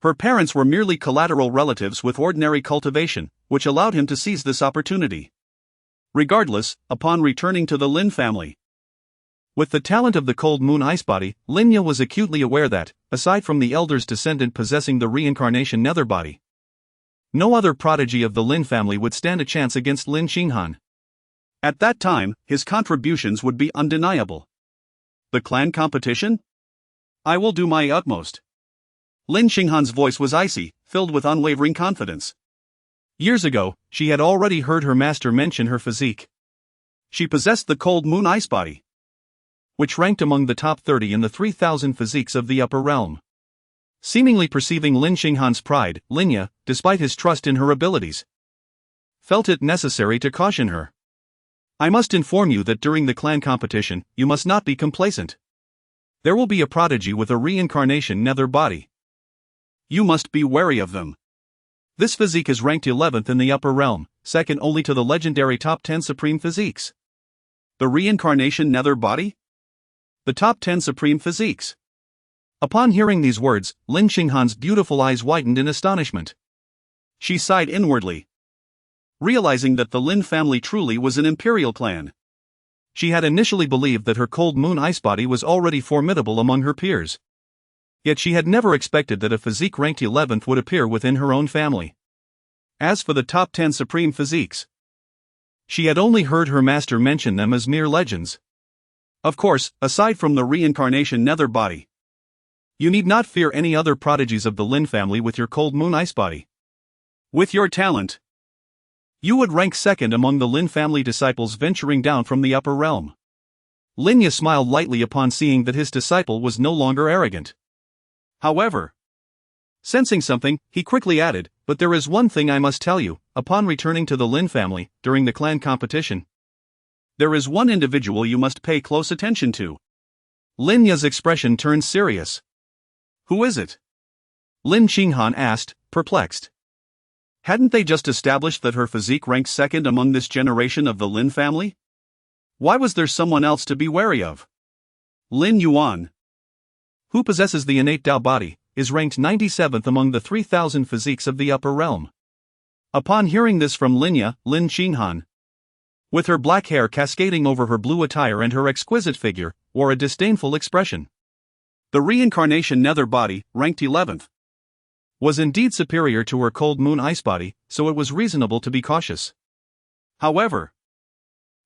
Her parents were merely collateral relatives with ordinary cultivation, which allowed him to seize this opportunity. Regardless, upon returning to the Lin family, with the talent of the Cold Moon Ice Body, Lin Ya was acutely aware that, aside from the elder's descendant possessing the reincarnation nether body, no other prodigy of the Lin family would stand a chance against Lin Qinghan. At that time, his contributions would be undeniable. The clan competition? I will do my utmost. Lin Qinghan's voice was icy, filled with unwavering confidence. Years ago, she had already heard her master mention her physique. She possessed the Cold Moon Ice Body, which ranked among the top 30 in the 3,000 physiques of the upper realm. Seemingly perceiving Lin Xinghan's pride, Lin, despite his trust in her abilities, felt it necessary to caution her. I must inform you that during the clan competition, you must not be complacent. There will be a prodigy with a reincarnation nether body. You must be wary of them. This physique is ranked 11th in the upper realm, second only to the legendary top 10 supreme physiques. The reincarnation nether body? The top 10 supreme physiques. Upon hearing these words, Lin Xinghan's beautiful eyes widened in astonishment. She sighed inwardly, realizing that the Lin family truly was an imperial clan. She had initially believed that her cold moon ice body was already formidable among her peers. Yet she had never expected that a physique ranked 11th would appear within her own family. As for the top 10 supreme physiques, she had only heard her master mention them as mere legends. Of course, aside from the reincarnation nether body, you need not fear any other prodigies of the Lin family with your cold moon ice body. With your talent, you would rank second among the Lin family disciples venturing down from the upper realm. Lin smiled lightly upon seeing that his disciple was no longer arrogant. However, sensing something, he quickly added, "But there is one thing I must tell you. Upon returning to the Lin family, during the clan competition, there is one individual you must pay close attention to." Lin Yu's expression turned serious. Who is it? Lin Xinghan asked, perplexed. Hadn't they just established that her physique ranked second among this generation of the Lin family? Why was there someone else to be wary of? Lin Yuan, who possesses the innate Tao body, is ranked 97th among the 3,000 physiques of the upper realm. Upon hearing this from Lin Xinghan, with her black hair cascading over her blue attire and her exquisite figure, wore a disdainful expression. The reincarnation nether body, ranked 11th, was indeed superior to her cold moon ice body, so it was reasonable to be cautious. However,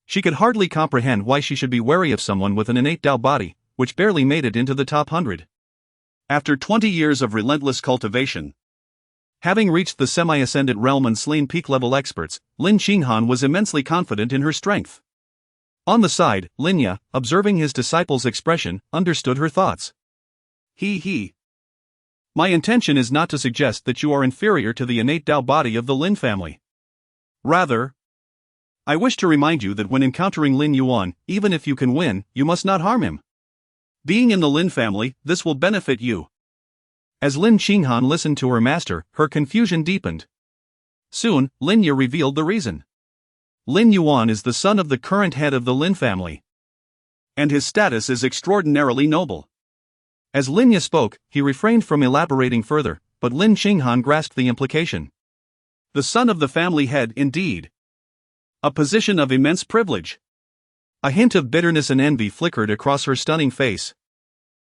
she could hardly comprehend why she should be wary of someone with an innate Tao body, which barely made it into the top 100. After 20 years of relentless cultivation, having reached the semi-ascendant realm and slain peak-level experts, Lin Xinghan was immensely confident in her strength. On the side, Lin, observing his disciple's expression, understood her thoughts. My intention is not to suggest that you are inferior to the innate Tao body of the Lin family. Rather, I wish to remind you that when encountering Lin Yuan, even if you can win, you must not harm him. Being in the Lin family, this will benefit you. As Lin Xinghan listened to her master, her confusion deepened. Soon, Lin Yu revealed the reason. Lin Yuan is the son of the current head of the Lin family, and his status is extraordinarily noble. As Lin Yu spoke, he refrained from elaborating further, but Lin Xinghan grasped the implication. The son of the family head, indeed. A position of immense privilege. A hint of bitterness and envy flickered across her stunning face.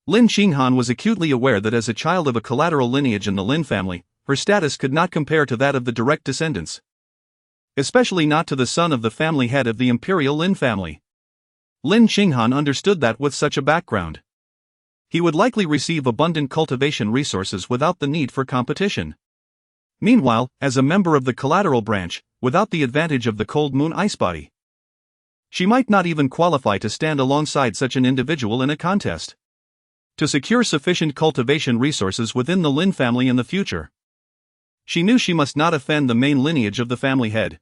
Lin Xinghan was acutely aware that as a child of a collateral lineage in the Lin family, her status could not compare to that of the direct descendants. Especially not to the son of the family head of the imperial Lin family. Lin Xinghan understood that with such a background, he would likely receive abundant cultivation resources without the need for competition. Meanwhile, as a member of the collateral branch, without the advantage of the cold moon ice body, she might not even qualify to stand alongside such an individual in a contest. To secure sufficient cultivation resources within the Lin family in the future, she knew she must not offend the main lineage of the family head.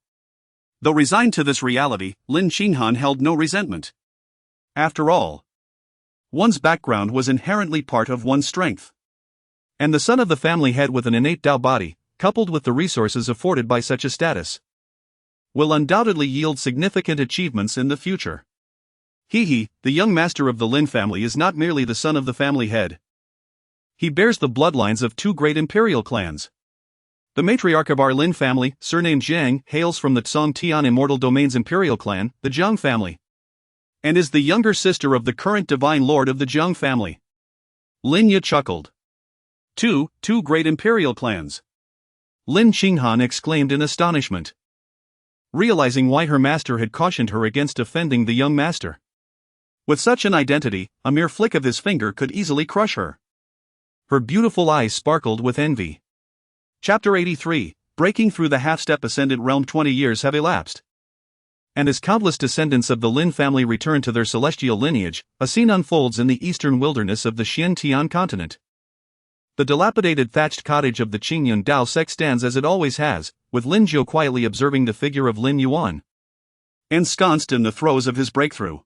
Though resigned to this reality, Lin Xinghan held no resentment. After all, one's background was inherently part of one's strength. And the son of the family head with an innate Tao body, coupled with the resources afforded by such a status, will undoubtedly yield significant achievements in the future. The young master of the Lin family is not merely the son of the family head. He bears the bloodlines of two great imperial clans. The matriarch of our Lin family, surnamed Zhang, hails from the Tsong Tian Immortal Domain's imperial clan, the Zhang family, and is the younger sister of the current divine lord of the Zhang family. Lin Yu chuckled. Two great imperial clans. Lin Xinghan exclaimed in astonishment, realizing why her master had cautioned her against offending the young master. With such an identity, a mere flick of his finger could easily crush her. Her beautiful eyes sparkled with envy. Chapter 83, Breaking Through the Half-Step Ascendant Realm. 20 years have elapsed, and as countless descendants of the Lin family return to their celestial lineage, a scene unfolds in the eastern wilderness of the Xian Tian continent. The dilapidated thatched cottage of the Qingyun Dao sect stands as it always has, with Lin Jiu quietly observing the figure of Lin Yuan. Ensconced in the throes of his breakthrough.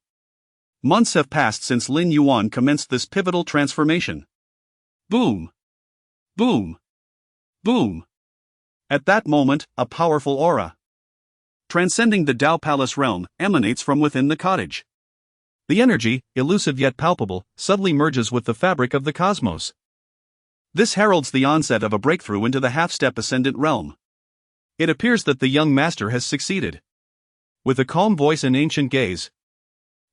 Months have passed since Lin Yuan commenced this pivotal transformation. Boom! Boom! Boom! At that moment, a powerful aura, transcending the Dao Palace realm, emanates from within the cottage. The energy, elusive yet palpable, subtly merges with the fabric of the cosmos. This heralds the onset of a breakthrough into the half-step ascendant realm. It appears that the young master has succeeded. With a calm voice and ancient gaze,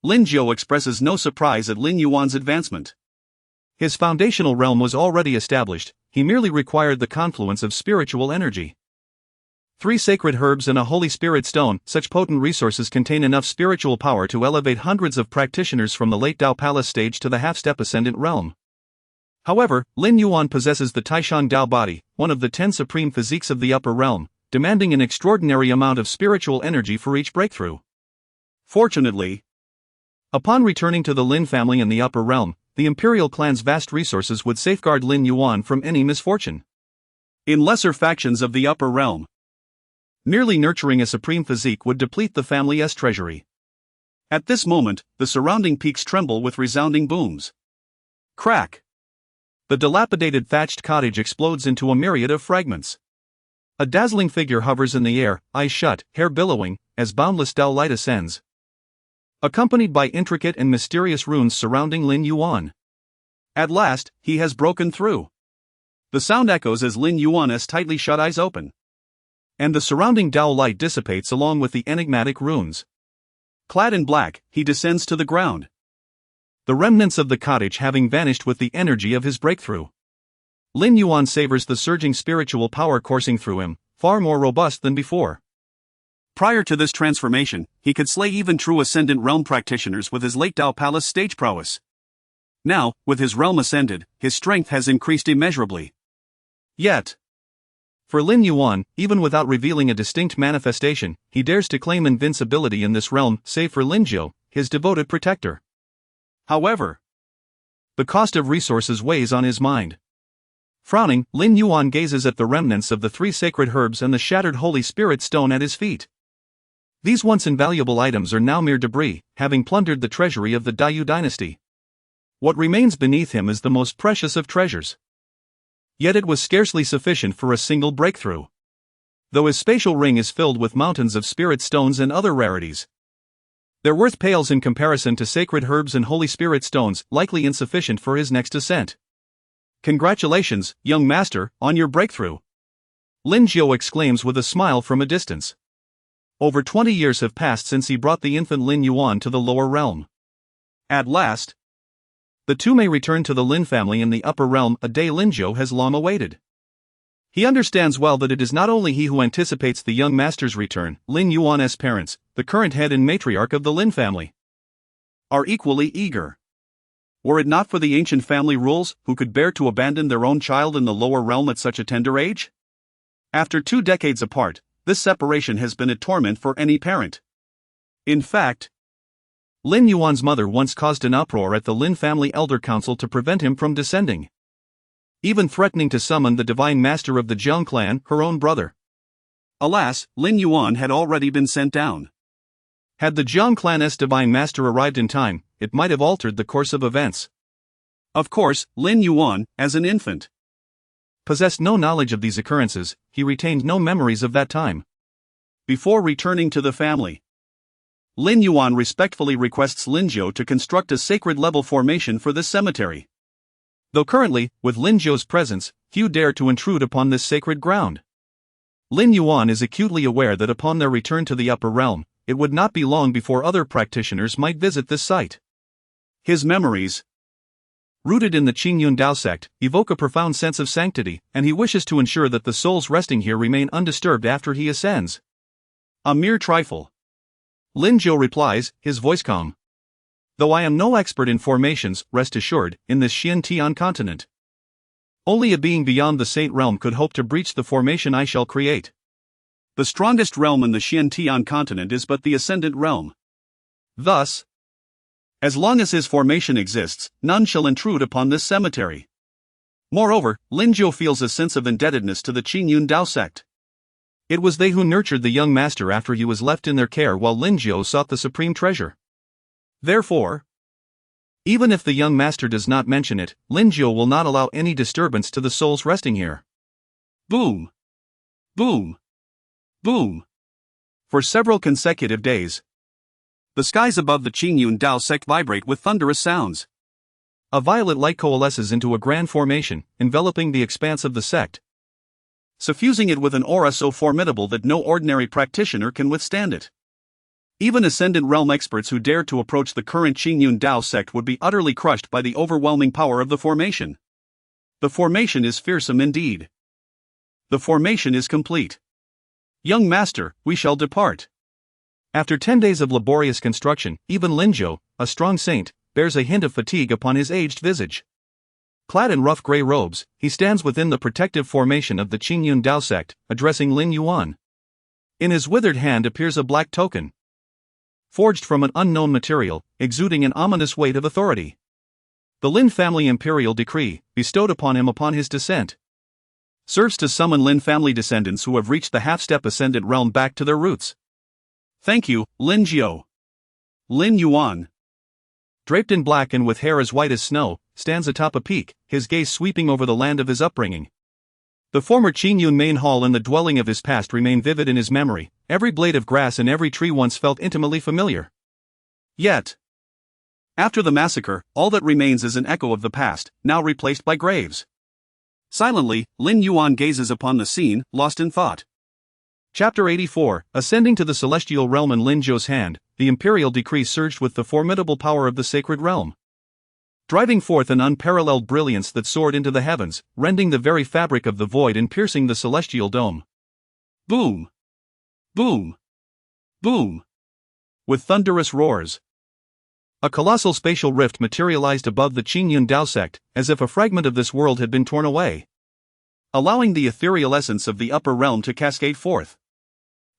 Lin Jiu expresses no surprise at Lin Yuan's advancement. His foundational realm was already established, he merely required the confluence of spiritual energy. 3 sacred herbs and a Holy Spirit stone, such potent resources contain enough spiritual power to elevate hundreds of practitioners from the late Dao Palace stage to the half-step ascendant realm. However, Lin Yuan possesses the Taishan Dao body, one of the 10 supreme physiques of the upper realm, demanding an extraordinary amount of spiritual energy for each breakthrough. Fortunately, upon returning to the Lin family in the upper realm, the imperial clan's vast resources would safeguard Lin Yuan from any misfortune. In lesser factions of the upper realm, merely nurturing a supreme physique would deplete the family's treasury. At this moment, the surrounding peaks tremble with resounding booms. Crack! The dilapidated thatched cottage explodes into a myriad of fragments. A dazzling figure hovers in the air, eyes shut, hair billowing, as boundless Dao light ascends, accompanied by intricate and mysterious runes surrounding Lin Yuan. At last, he has broken through. The sound echoes as Lin Yuan's tightly shut eyes open, and the surrounding Dao light dissipates along with the enigmatic runes. Clad in black, he descends to the ground, the remnants of the cottage having vanished with the energy of his breakthrough. Lin Yuan savors the surging spiritual power coursing through him, far more robust than before. Prior to this transformation, he could slay even true ascendant realm practitioners with his late Dao Palace stage prowess. Now, with his realm ascended, his strength has increased immeasurably. Yet, for Lin Yuan, even without revealing a distinct manifestation, he dares to claim invincibility in this realm, save for Lin Jiu, his devoted protector. However, the cost of resources weighs on his mind. Frowning, Lin Yuan gazes at the remnants of the 3 sacred herbs and the shattered Holy Spirit stone at his feet. These once invaluable items are now mere debris, having plundered the treasury of the Dayu dynasty. What remains beneath him is the most precious of treasures. Yet it was scarcely sufficient for a single breakthrough. Though his spatial ring is filled with mountains of spirit stones and other rarities, their worth pales in comparison to sacred herbs and Holy Spirit stones, likely insufficient for his next ascent. Congratulations, young master, on your breakthrough, Lin Jiu exclaims with a smile from a distance. Over 20 years have passed since he brought the infant Lin Yuan to the lower realm. At last, the two may return to the Lin family in the upper realm, a day Lin Jiu has long awaited. He understands well that it is not only he who anticipates the young master's return. Lin Yuan's parents, the current head and matriarch of the Lin family, are equally eager. Were it not for the ancient family rules, who could bear to abandon their own child in the lower realm at such a tender age? After 2 decades apart, this separation has been a torment for any parent. In fact, Lin Yuan's mother once caused an uproar at the Lin family elder council to prevent him from descending, even threatening to summon the divine master of the Jiang clan, her own brother. Alas, Lin Yuan had already been sent down. Had the Jiang clan's divine master arrived in time, it might have altered the course of events. Of course, Lin Yuan, as an infant, possessed no knowledge of these occurrences. He retained no memories of that time. Before returning to the family, Lin Yuan respectfully requests Lin Jiu to construct a sacred level formation for this cemetery. Though currently, with Lin Jiu's presence, few dare to intrude upon this sacred ground. Lin Yuan is acutely aware that upon their return to the upper realm, it would not be long before other practitioners might visit this site. His memories, rooted in the Qingyun Dao sect, evoke a profound sense of sanctity, and he wishes to ensure that the souls resting here remain undisturbed after he ascends. A mere trifle, Lin Jiu replies, his voice calm. Though I am no expert in formations, rest assured, in this Xiantian continent, only a being beyond the Saint realm could hope to breach the formation I shall create. The strongest realm in the Xiantian continent is but the ascendant realm. Thus, as long as his formation exists, none shall intrude upon this cemetery. Moreover, Lin Jiu feels a sense of indebtedness to the Qingyun Dao sect. It was they who nurtured the young master after he was left in their care while Lin Jiu sought the supreme treasure. Therefore, even if the young master does not mention it, Lin Jiu will not allow any disturbance to the souls resting here. Boom! Boom! Boom! For several consecutive days, the skies above the Qingyun Dao sect vibrate with thunderous sounds. A violet light coalesces into a grand formation, enveloping the expanse of the sect, suffusing it with an aura so formidable that no ordinary practitioner can withstand it. Even Ascendant Realm experts who dare to approach the current Qingyun Dao sect would be utterly crushed by the overwhelming power of the formation. The formation is fearsome indeed. The formation is complete. Young master, we shall depart. After 10 days of laborious construction, even Lin Jiu, a strong saint, bears a hint of fatigue upon his aged visage. Clad in rough gray robes, he stands within the protective formation of the Qingyun Dao sect, addressing Lin Yuan. In his withered hand appears a black token, forged from an unknown material, exuding an ominous weight of authority. The Lin family imperial decree, bestowed upon him upon his descent, serves to summon Lin family descendants who have reached the half-step ascendant realm back to their roots. Thank you, Lin Jiu. Lin Yuan, draped in black and with hair as white as snow, stands atop a peak, his gaze sweeping over the land of his upbringing. The former Qingyun main hall and the dwelling of his past remain vivid in his memory, every blade of grass and every tree once felt intimately familiar. Yet, after the massacre, all that remains is an echo of the past, now replaced by graves. Silently, Lin Yuan gazes upon the scene, lost in thought. Chapter 84, Ascending to the Celestial Realm in Lin Jiu's hand, the imperial decree surged with the formidable power of the sacred realm, driving forth an unparalleled brilliance that soared into the heavens, rending the very fabric of the void and piercing the celestial dome. Boom! Boom! Boom! With thunderous roars, a colossal spatial rift materialized above the Qingyun Dao sect, as if a fragment of this world had been torn away, allowing the ethereal essence of the upper realm to cascade forth.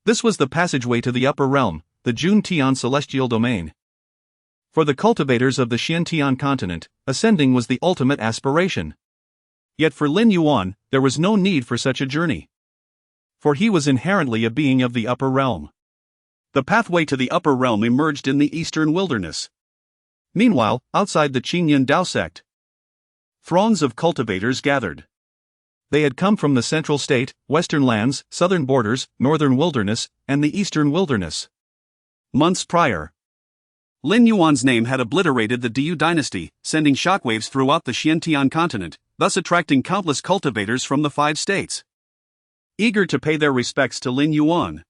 This was the passageway to the upper realm, the Jun Tian celestial domain. For the cultivators of the Xiantian continent, ascending was the ultimate aspiration. Yet for Lin Yuan, there was no need for such a journey. For he was inherently a being of the upper realm. The pathway to the upper realm emerged in the eastern wilderness. Meanwhile, outside the Qingyun Dao sect, throngs of cultivators gathered. They had come from the central state, western lands, southern borders, northern wilderness, and the eastern wilderness. Months prior, Lin Yuan's name had obliterated the Diyu dynasty, sending shockwaves throughout the Xiantian continent, thus attracting countless cultivators from the 5 states, eager to pay their respects to Lin Yuan.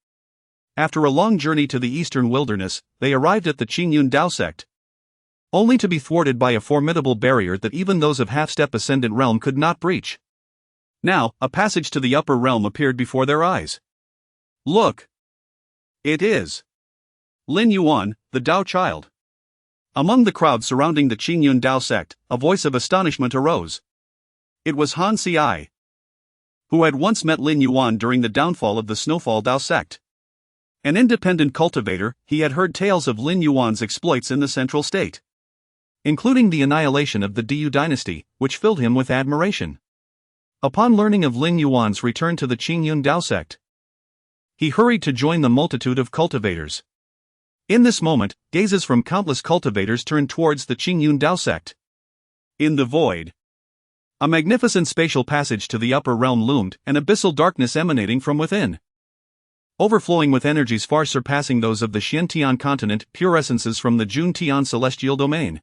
After a long journey to the eastern wilderness, they arrived at the Qingyun Dao sect, only to be thwarted by a formidable barrier that even those of half-step ascendant realm could not breach. Now, a passage to the upper realm appeared before their eyes. Look! It is Lin Yuan, the Dao child. Among the crowd surrounding the Qingyun Dao sect, a voice of astonishment arose. It was Han Ci, who had once met Lin Yuan during the downfall of the Snowfall Dao sect. An independent cultivator, he had heard tales of Lin Yuan's exploits in the central state, including the annihilation of the Diyu dynasty, which filled him with admiration. Upon learning of Lin Yuan's return to the Qingyun Dao sect, he hurried to join the multitude of cultivators. In this moment, gazes from countless cultivators turned towards the Qingyun Dao sect. In the void, a magnificent spatial passage to the upper realm loomed, an abyssal darkness emanating from within, overflowing with energies far surpassing those of the Xiantian continent, pure essences from the Jun Tian celestial domain.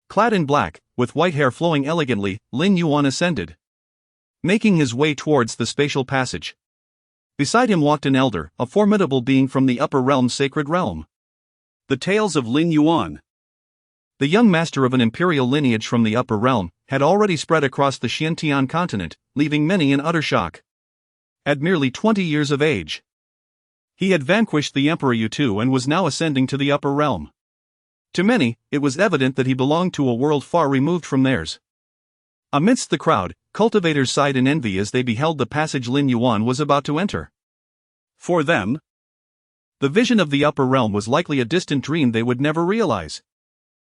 Clad in black, with white hair flowing elegantly, Lin Yuan ascended, making his way towards the spatial passage. Beside him walked an elder, a formidable being from the upper realm's sacred realm. The tales of Lin Yuan, the young master of an imperial lineage from the upper realm, had already spread across the Xiantian continent, leaving many in utter shock. At merely 20 years of age, he had vanquished the Emperor Yu and was now ascending to the upper realm. To many, it was evident that he belonged to a world far removed from theirs. Amidst the crowd, cultivators sighed in envy as they beheld the passage Lin Yuan was about to enter. For them, the vision of the upper realm was likely a distant dream they would never realize.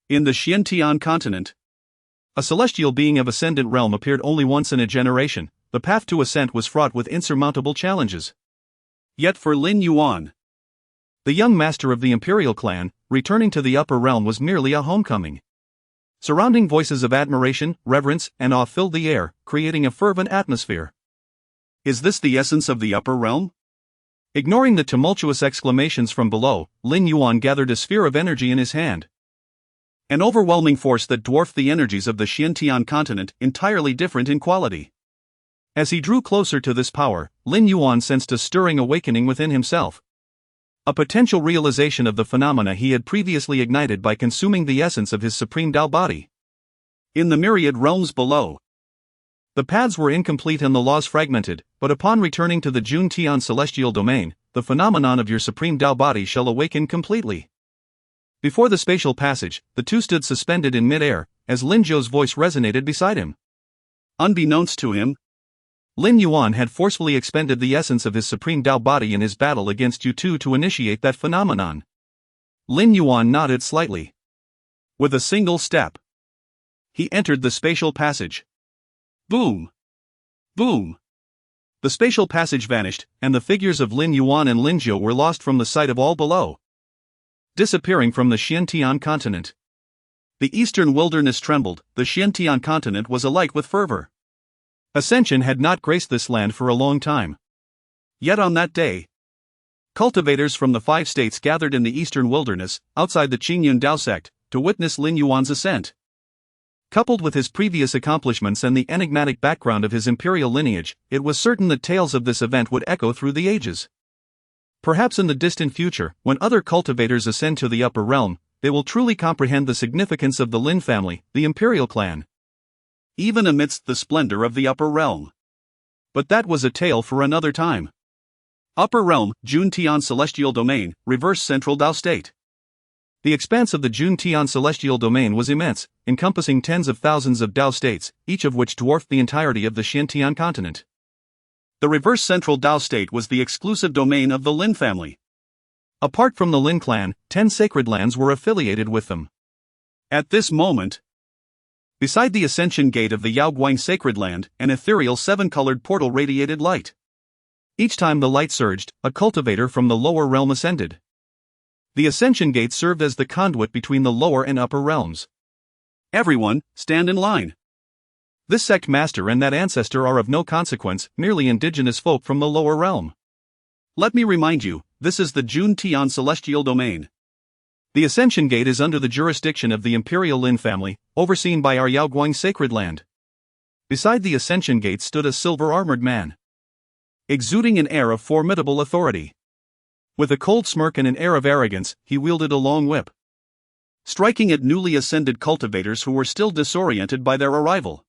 In the Xiantian continent, A celestial being of ascendant realm appeared only once in a generation. The path to ascent was fraught with insurmountable challenges. Yet for Lin Yuan, the young master of the imperial clan, returning to the upper realm was merely a homecoming. Surrounding voices of admiration, reverence, and awe filled the air, creating a fervent atmosphere. Is this the essence of the upper realm? Ignoring the tumultuous exclamations from below, Lin Yuan gathered a sphere of energy in his hand. An overwhelming force that dwarfed the energies of the Xiantian continent, entirely different in quality. As he drew closer to this power, Lin Yuan sensed a stirring awakening within himself. A potential realization of the phenomena he had previously ignited by consuming the essence of his supreme Tao body. In the myriad realms below, the paths were incomplete and the laws fragmented, but upon returning to the Juntian celestial domain, the phenomenon of your supreme Tao body shall awaken completely. Before the spatial passage, the two stood suspended in mid-air, as Lin Zhou's voice resonated beside him. Unbeknownst to him, Lin Yuan had forcefully expended the essence of his supreme Tao body in his battle against you two to initiate that phenomenon. Lin Yuan nodded slightly. With a single step, he entered the spatial passage. Boom! Boom! The spatial passage vanished, and the figures of Lin Yuan and Lin Zhou were lost from the sight of all below, disappearing from the Xiantian continent. The eastern wilderness trembled. The Xiantian continent was alight with fervor. Ascension had not graced this land for a long time. Yet on that day, cultivators from the 5 states gathered in the eastern wilderness, outside the Qingyun Dao sect, to witness Lin Yuan's ascent. Coupled with his previous accomplishments and the enigmatic background of his imperial lineage, it was certain that tales of this event would echo through the ages. Perhaps in the distant future, when other cultivators ascend to the upper realm, they will truly comprehend the significance of the Lin family, the imperial clan, even amidst the splendor of the upper realm. But that was a tale for another time. Upper realm, Juntian celestial domain, reverse central Dao state. The expanse of the Juntian celestial domain was immense, encompassing tens of thousands of Dao states, each of which dwarfed the entirety of the Xiantian continent. The reverse central Dao state was the exclusive domain of the Lin family. Apart from the Lin clan, 10 sacred lands were affiliated with them. At this moment, beside the ascension gate of the Yaoguang sacred land, an ethereal 7-colored portal radiated light. Each time the light surged, a cultivator from the lower realm ascended. The ascension gate served as the conduit between the lower and upper realms. Everyone, stand in line. This sect master and that ancestor are of no consequence, merely indigenous folk from the lower realm. Let me remind you, this is the Juntian celestial domain. The ascension gate is under the jurisdiction of the imperial Lin family, overseen by our Yaoguang sacred land. Beside the ascension gate stood a silver-armored man, exuding an air of formidable authority. With a cold smirk and an air of arrogance, he wielded a long whip, striking at newly ascended cultivators who were still disoriented by their arrival.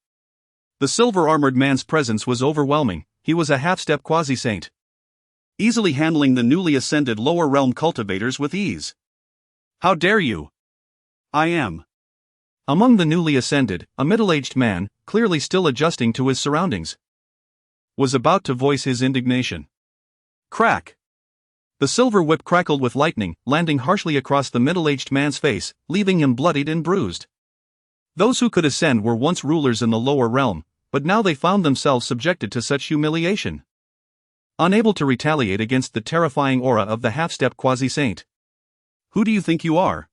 The silver-armored man's presence was overwhelming. He was a half-step quasi-saint, easily handling the newly ascended lower realm cultivators with ease. How dare you? I am. Among the newly ascended, a middle-aged man, clearly still adjusting to his surroundings, was about to voice his indignation. Crack! The silver whip crackled with lightning, landing harshly across the middle-aged man's face, leaving him bloodied and bruised. Those who could ascend were once rulers in the lower realm, but now they found themselves subjected to such humiliation. Unable to retaliate against the terrifying aura of the half-step quasi-saint. Who do you think you are?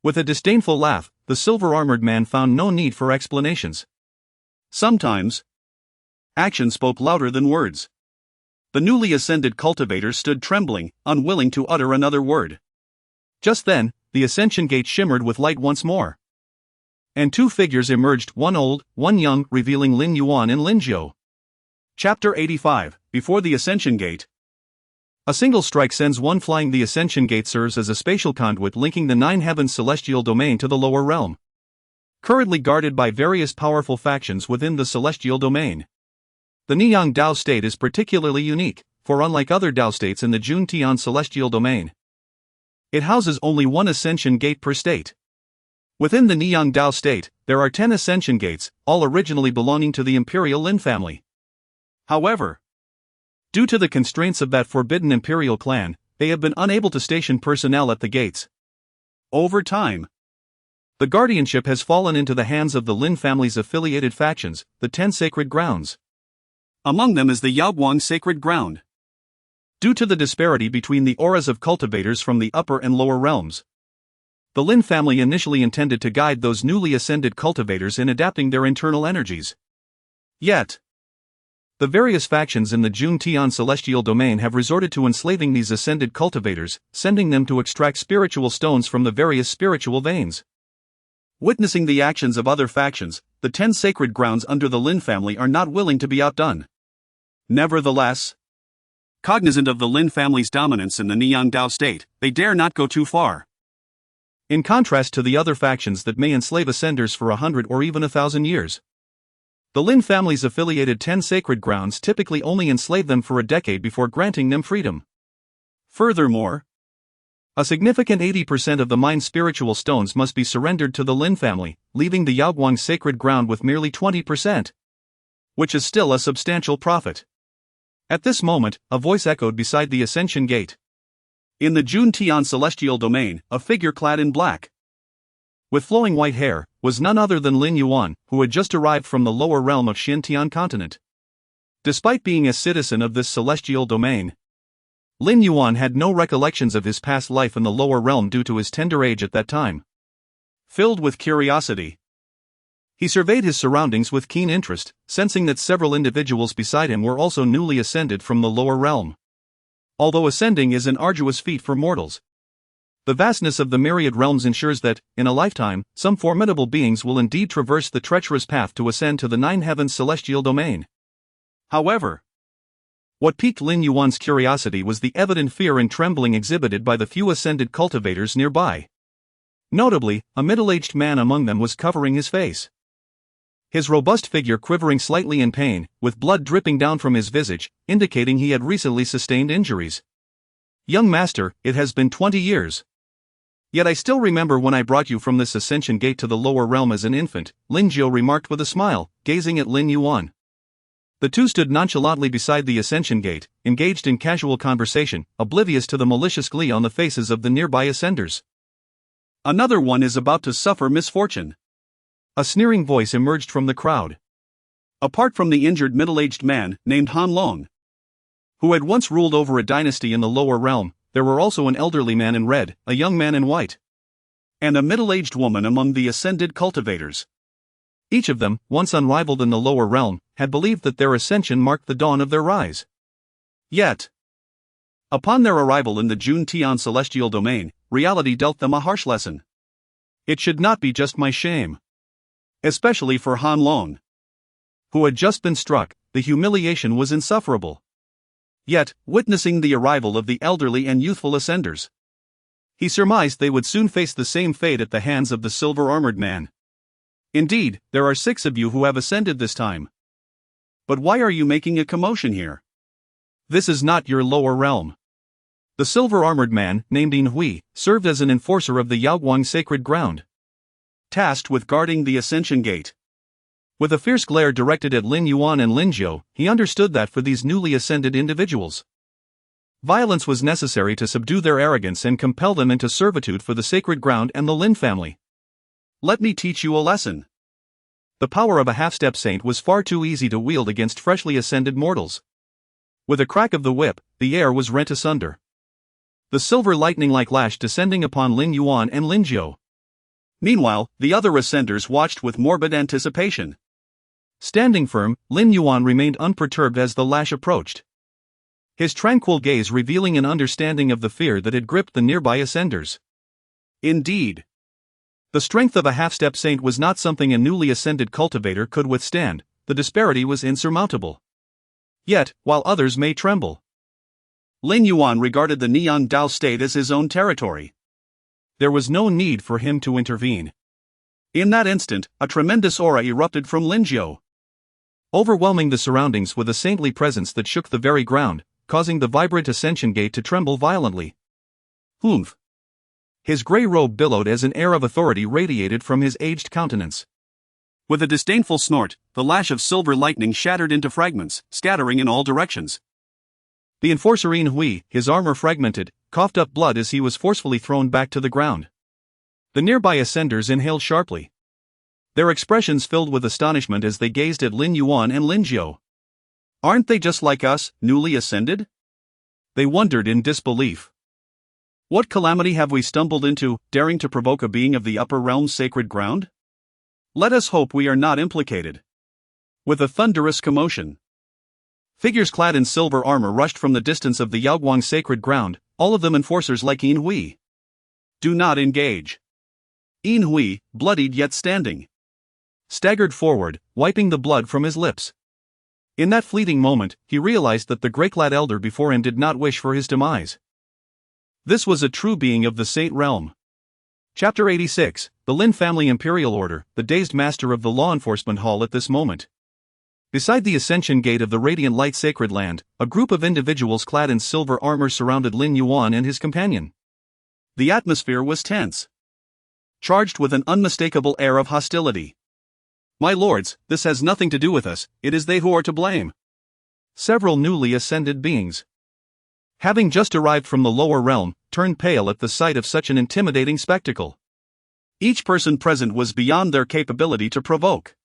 With a disdainful laugh, the silver-armored man found no need for explanations. Sometimes, action spoke louder than words. The newly ascended cultivator stood trembling, unwilling to utter another word. Just then, the ascension gate shimmered with light once more, and 2 figures emerged, one old, one young, revealing Lin Yuan and Lin Zhou. Chapter 85, Before the Ascension Gate. A single strike sends one flying. The ascension gate serves as a spatial conduit linking the 9 heavens celestial domain to the lower realm, currently guarded by various powerful factions within the celestial domain. The Niyang Dao state is particularly unique, for unlike other Dao states in the Juntian celestial domain, it houses only 1 ascension gate per state. Within the Niyang Dao state, there are 10 ascension gates, all originally belonging to the imperial Lin family. However, due to the constraints of that forbidden imperial clan, they have been unable to station personnel at the gates. Over time, The guardianship has fallen into the hands of the Lin family's affiliated factions, the 10 sacred grounds. Among them is the Yaoguang sacred ground. Due to the disparity between the auras of cultivators from the upper and lower realms, the Lin family initially intended to guide those newly ascended cultivators in adapting their internal energies. Yet, the various factions in the Jun-Tian celestial domain have resorted to enslaving these ascended cultivators, sending them to extract spiritual stones from the various spiritual veins. Witnessing the actions of other factions, the 10 sacred grounds under the Lin family are not willing to be outdone. Nevertheless, cognizant of the Lin family's dominance in the Niyang Dao state, they dare not go too far. In contrast to the other factions that may enslave ascenders for 100 or even 1,000 years, the Lin family's affiliated 10 sacred grounds typically only enslave them for a decade before granting them freedom. Furthermore, a significant 80% of the mind's spiritual stones must be surrendered to the Lin family, leaving the Yaoguang sacred ground with merely 20%, which is still a substantial profit. At this moment, a voice echoed beside the Ascension Gate. In the Jun-Tian celestial domain, a figure clad in black, with flowing white hair, was none other than Lin Yuan, who had just arrived from the lower realm of Xintian continent. Despite being a citizen of this celestial domain, Lin Yuan had no recollections of his past life in the lower realm due to his tender age at that time. Filled with curiosity, he surveyed his surroundings with keen interest, sensing that several individuals beside him were also newly ascended from the lower realm. Although ascending is an arduous feat for mortals, the vastness of the myriad realms ensures that, in a lifetime, some formidable beings will indeed traverse the treacherous path to ascend to the 9 heavens celestial domain. However, what piqued Lin Yuan's curiosity was the evident fear and trembling exhibited by the few ascended cultivators nearby. Notably, a middle-aged man among them was covering his face, his robust figure quivering slightly in pain, with blood dripping down from his visage, indicating he had recently sustained injuries. "Young master, it has been 20 years. Yet I still remember when I brought you from this Ascension Gate to the lower realm as an infant," Lin Jiu remarked with a smile, gazing at Lin Yuan. The two stood nonchalantly beside the Ascension Gate, engaged in casual conversation, oblivious to the malicious glee on the faces of the nearby ascenders. "Another one is about to suffer misfortune," a sneering voice emerged from the crowd. Apart from the injured middle-aged man, named Han Long, who had once ruled over a dynasty in the lower realm, there were also an elderly man in red, a young man in white, and a middle-aged woman among the ascended cultivators. Each of them, once unrivaled in the lower realm, had believed that their ascension marked the dawn of their rise. Yet, upon their arrival in the Jun-Tian celestial domain, reality dealt them a harsh lesson. It should not be just my shame. Especially for Han Long, who had just been struck, the humiliation was insufferable. Yet, witnessing the arrival of the elderly and youthful ascenders, he surmised they would soon face the same fate at the hands of the silver-armored man. "Indeed, there are 6 of you who have ascended this time. But why are you making a commotion here? This is not your lower realm." The silver-armored man, named Yin Hui, served as an enforcer of the Yaoguang sacred ground, tasked with guarding the Ascension Gate. With a fierce glare directed at Lin Yuan and Lin Jiu, he understood that for these newly ascended individuals, violence was necessary to subdue their arrogance and compel them into servitude for the sacred ground and the Lin family. "Let me teach you a lesson." The power of a half-step saint was far too easy to wield against freshly ascended mortals. With a crack of the whip, the air was rent asunder, the silver lightning-like lash descending upon Lin Yuan and Lin Jiu. Meanwhile, the other ascenders watched with morbid anticipation. Standing firm, Lin Yuan remained unperturbed as the lash approached, his tranquil gaze revealing an understanding of the fear that had gripped the nearby ascenders. Indeed, the strength of a half-step saint was not something a newly ascended cultivator could withstand. The disparity was insurmountable. Yet, while others may tremble, Lin Yuan regarded the Niyang Dao state as his own territory. There was no need for him to intervene. In that instant, a tremendous aura erupted from Lin Jiu, overwhelming the surroundings with a saintly presence that shook the very ground, causing the vibrant Ascension Gate to tremble violently. "Humph!" His grey robe billowed as an air of authority radiated from his aged countenance. With a disdainful snort, the lash of silver lightning shattered into fragments, scattering in all directions. The enforcer Yin Hui, his armor fragmented, coughed up blood as he was forcefully thrown back to the ground. The nearby ascenders inhaled sharply. Their expressions filled with astonishment as they gazed at Lin Yuan and Lin Jiu. Aren't they just like us, newly ascended? They wondered in disbelief. What calamity have we stumbled into, daring to provoke a being of the upper realm's sacred ground? Let us hope we are not implicated. With a thunderous commotion, figures clad in silver armor rushed from the distance of the Yaoguang sacred ground, all of them enforcers like Yin Hui. Do not engage. Yin Hui, bloodied yet standing, staggered forward, wiping the blood from his lips. In that fleeting moment, he realized that the grey-clad elder before him did not wish for his demise. This was a true being of the Saint realm. Chapter 86, The Lin Family Imperial Order, the dazed master of the law enforcement hall at this moment. Beside the ascension gate of the radiant light sacred land, a group of individuals clad in silver armor surrounded Lin Yuan and his companion. The atmosphere was tense, charged with an unmistakable air of hostility. My lords, this has nothing to do with us, it is they who are to blame. Several newly ascended beings, having just arrived from the lower realm, turned pale at the sight of such an intimidating spectacle. Each person present was beyond their capability to provoke,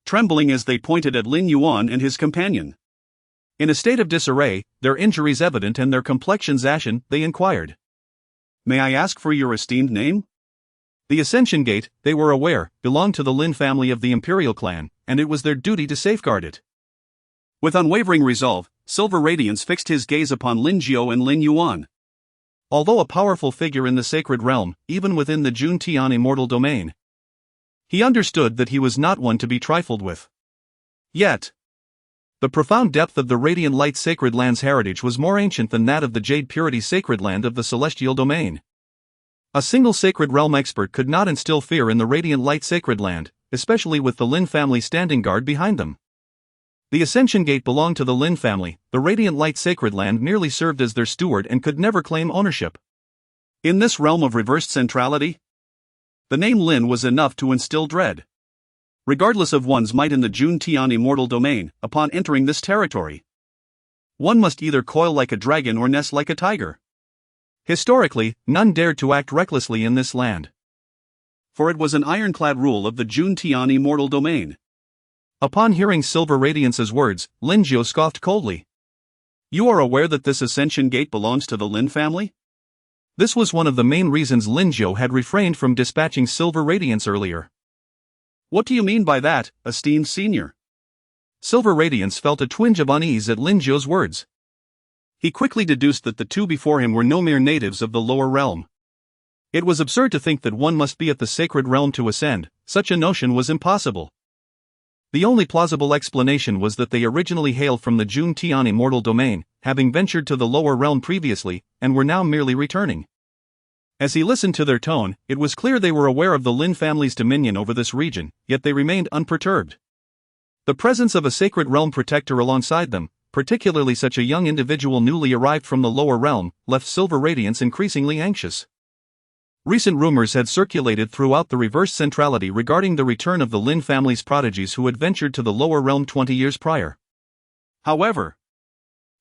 trembling as they pointed at Lin Yuan and his companion. In a state of disarray, their injuries evident and their complexions ashen, they inquired, May I ask for your esteemed name? The Ascension Gate, they were aware, belonged to the Lin family of the Imperial clan, and it was their duty to safeguard it. With unwavering resolve, Silver Radiance fixed his gaze upon Lin Jiu and Lin Yuan. Although a powerful figure in the sacred realm, even within the Juntian immortal domain, he understood that he was not one to be trifled with. Yet, the profound depth of the radiant light sacred land's heritage was more ancient than that of the jade purity sacred land of the celestial domain. A single sacred realm expert could not instill fear in the radiant light sacred land, especially with the Lin family standing guard behind them. The Ascension Gate belonged to the Lin family, the radiant light sacred land merely served as their steward and could never claim ownership. In this realm of reversed centrality, the name Lin was enough to instill dread, regardless of one's might in the Juntian immortal domain. Upon entering this territory, one must either coil like a dragon or nest like a tiger. Historically, none dared to act recklessly in this land, for it was an ironclad rule of the Juntian immortal domain. Upon hearing Silver Radiance's words, Lin Jiu scoffed coldly. You are aware that this Ascension Gate belongs to the Lin family? This was one of the main reasons Lin Jiu had refrained from dispatching Silver Radiance earlier. What do you mean by that, esteemed senior? Silver Radiance felt a twinge of unease at Lin Jiu's words. He quickly deduced that the two before him were no mere natives of the lower realm. It was absurd to think that one must be at the sacred realm to ascend, such a notion was impossible. The only plausible explanation was that they originally hailed from the Juntian immortal domain, having ventured to the lower realm previously, and were now merely returning. As he listened to their tone, it was clear they were aware of the Lin family's dominion over this region, yet they remained unperturbed. The presence of a sacred realm protector alongside them, particularly such a young individual newly arrived from the lower realm, left Silver Radiance increasingly anxious. Recent rumors had circulated throughout the reversed centrality regarding the return of the Lin family's prodigies who had ventured to the lower realm 20 years prior. However,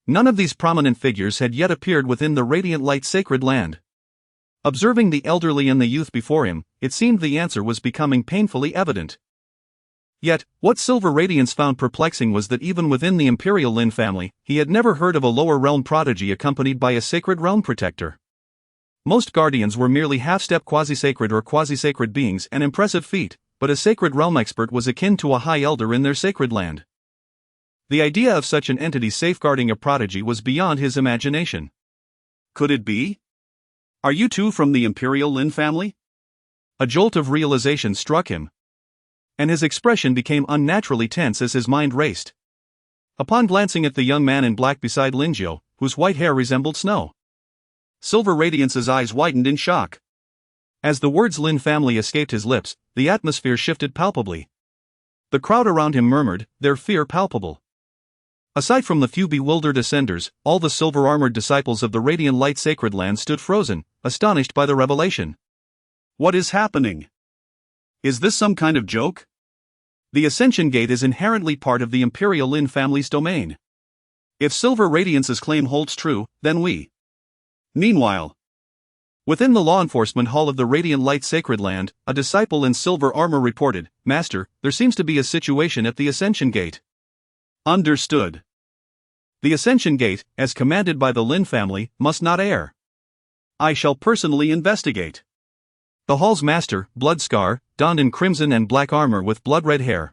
none of these prominent figures had yet appeared within the radiant light sacred land. Observing the elderly and the youth before him, it seemed the answer was becoming painfully evident. Yet, what Silver Radiance found perplexing was that even within the Imperial Lin family, he had never heard of a lower realm prodigy accompanied by a sacred realm protector. Most guardians were merely half-step quasi-sacred or quasi-sacred beings, an impressive feat, but a sacred realm expert was akin to a high elder in their sacred land. The idea of such an entity safeguarding a prodigy was beyond his imagination. Could it be? Are you two from the Imperial Lin family? A jolt of realization struck him, and his expression became unnaturally tense as his mind raced. Upon glancing at the young man in black beside Lin Jiu, whose white hair resembled snow, Silver Radiance's eyes widened in shock. As the words Lin family escaped his lips, the atmosphere shifted palpably. The crowd around him murmured, their fear palpable. Aside from the few bewildered ascenders, all the silver-armored disciples of the radiant light sacred land stood frozen, astonished by the revelation. What is happening? Is this some kind of joke? The Ascension Gate is inherently part of the Imperial Lin family's domain. If Silver Radiance's claim holds true, then we. Meanwhile, Within the law enforcement hall of the Radiant Light Sacred Land, a disciple in silver armor reported, "Master, there seems to be a situation at the Ascension Gate." Understood. The Ascension Gate, as commanded by the Lin family, must not err. I shall personally investigate. The hall's master, Bloodscar, donned in crimson and black armor with blood-red hair,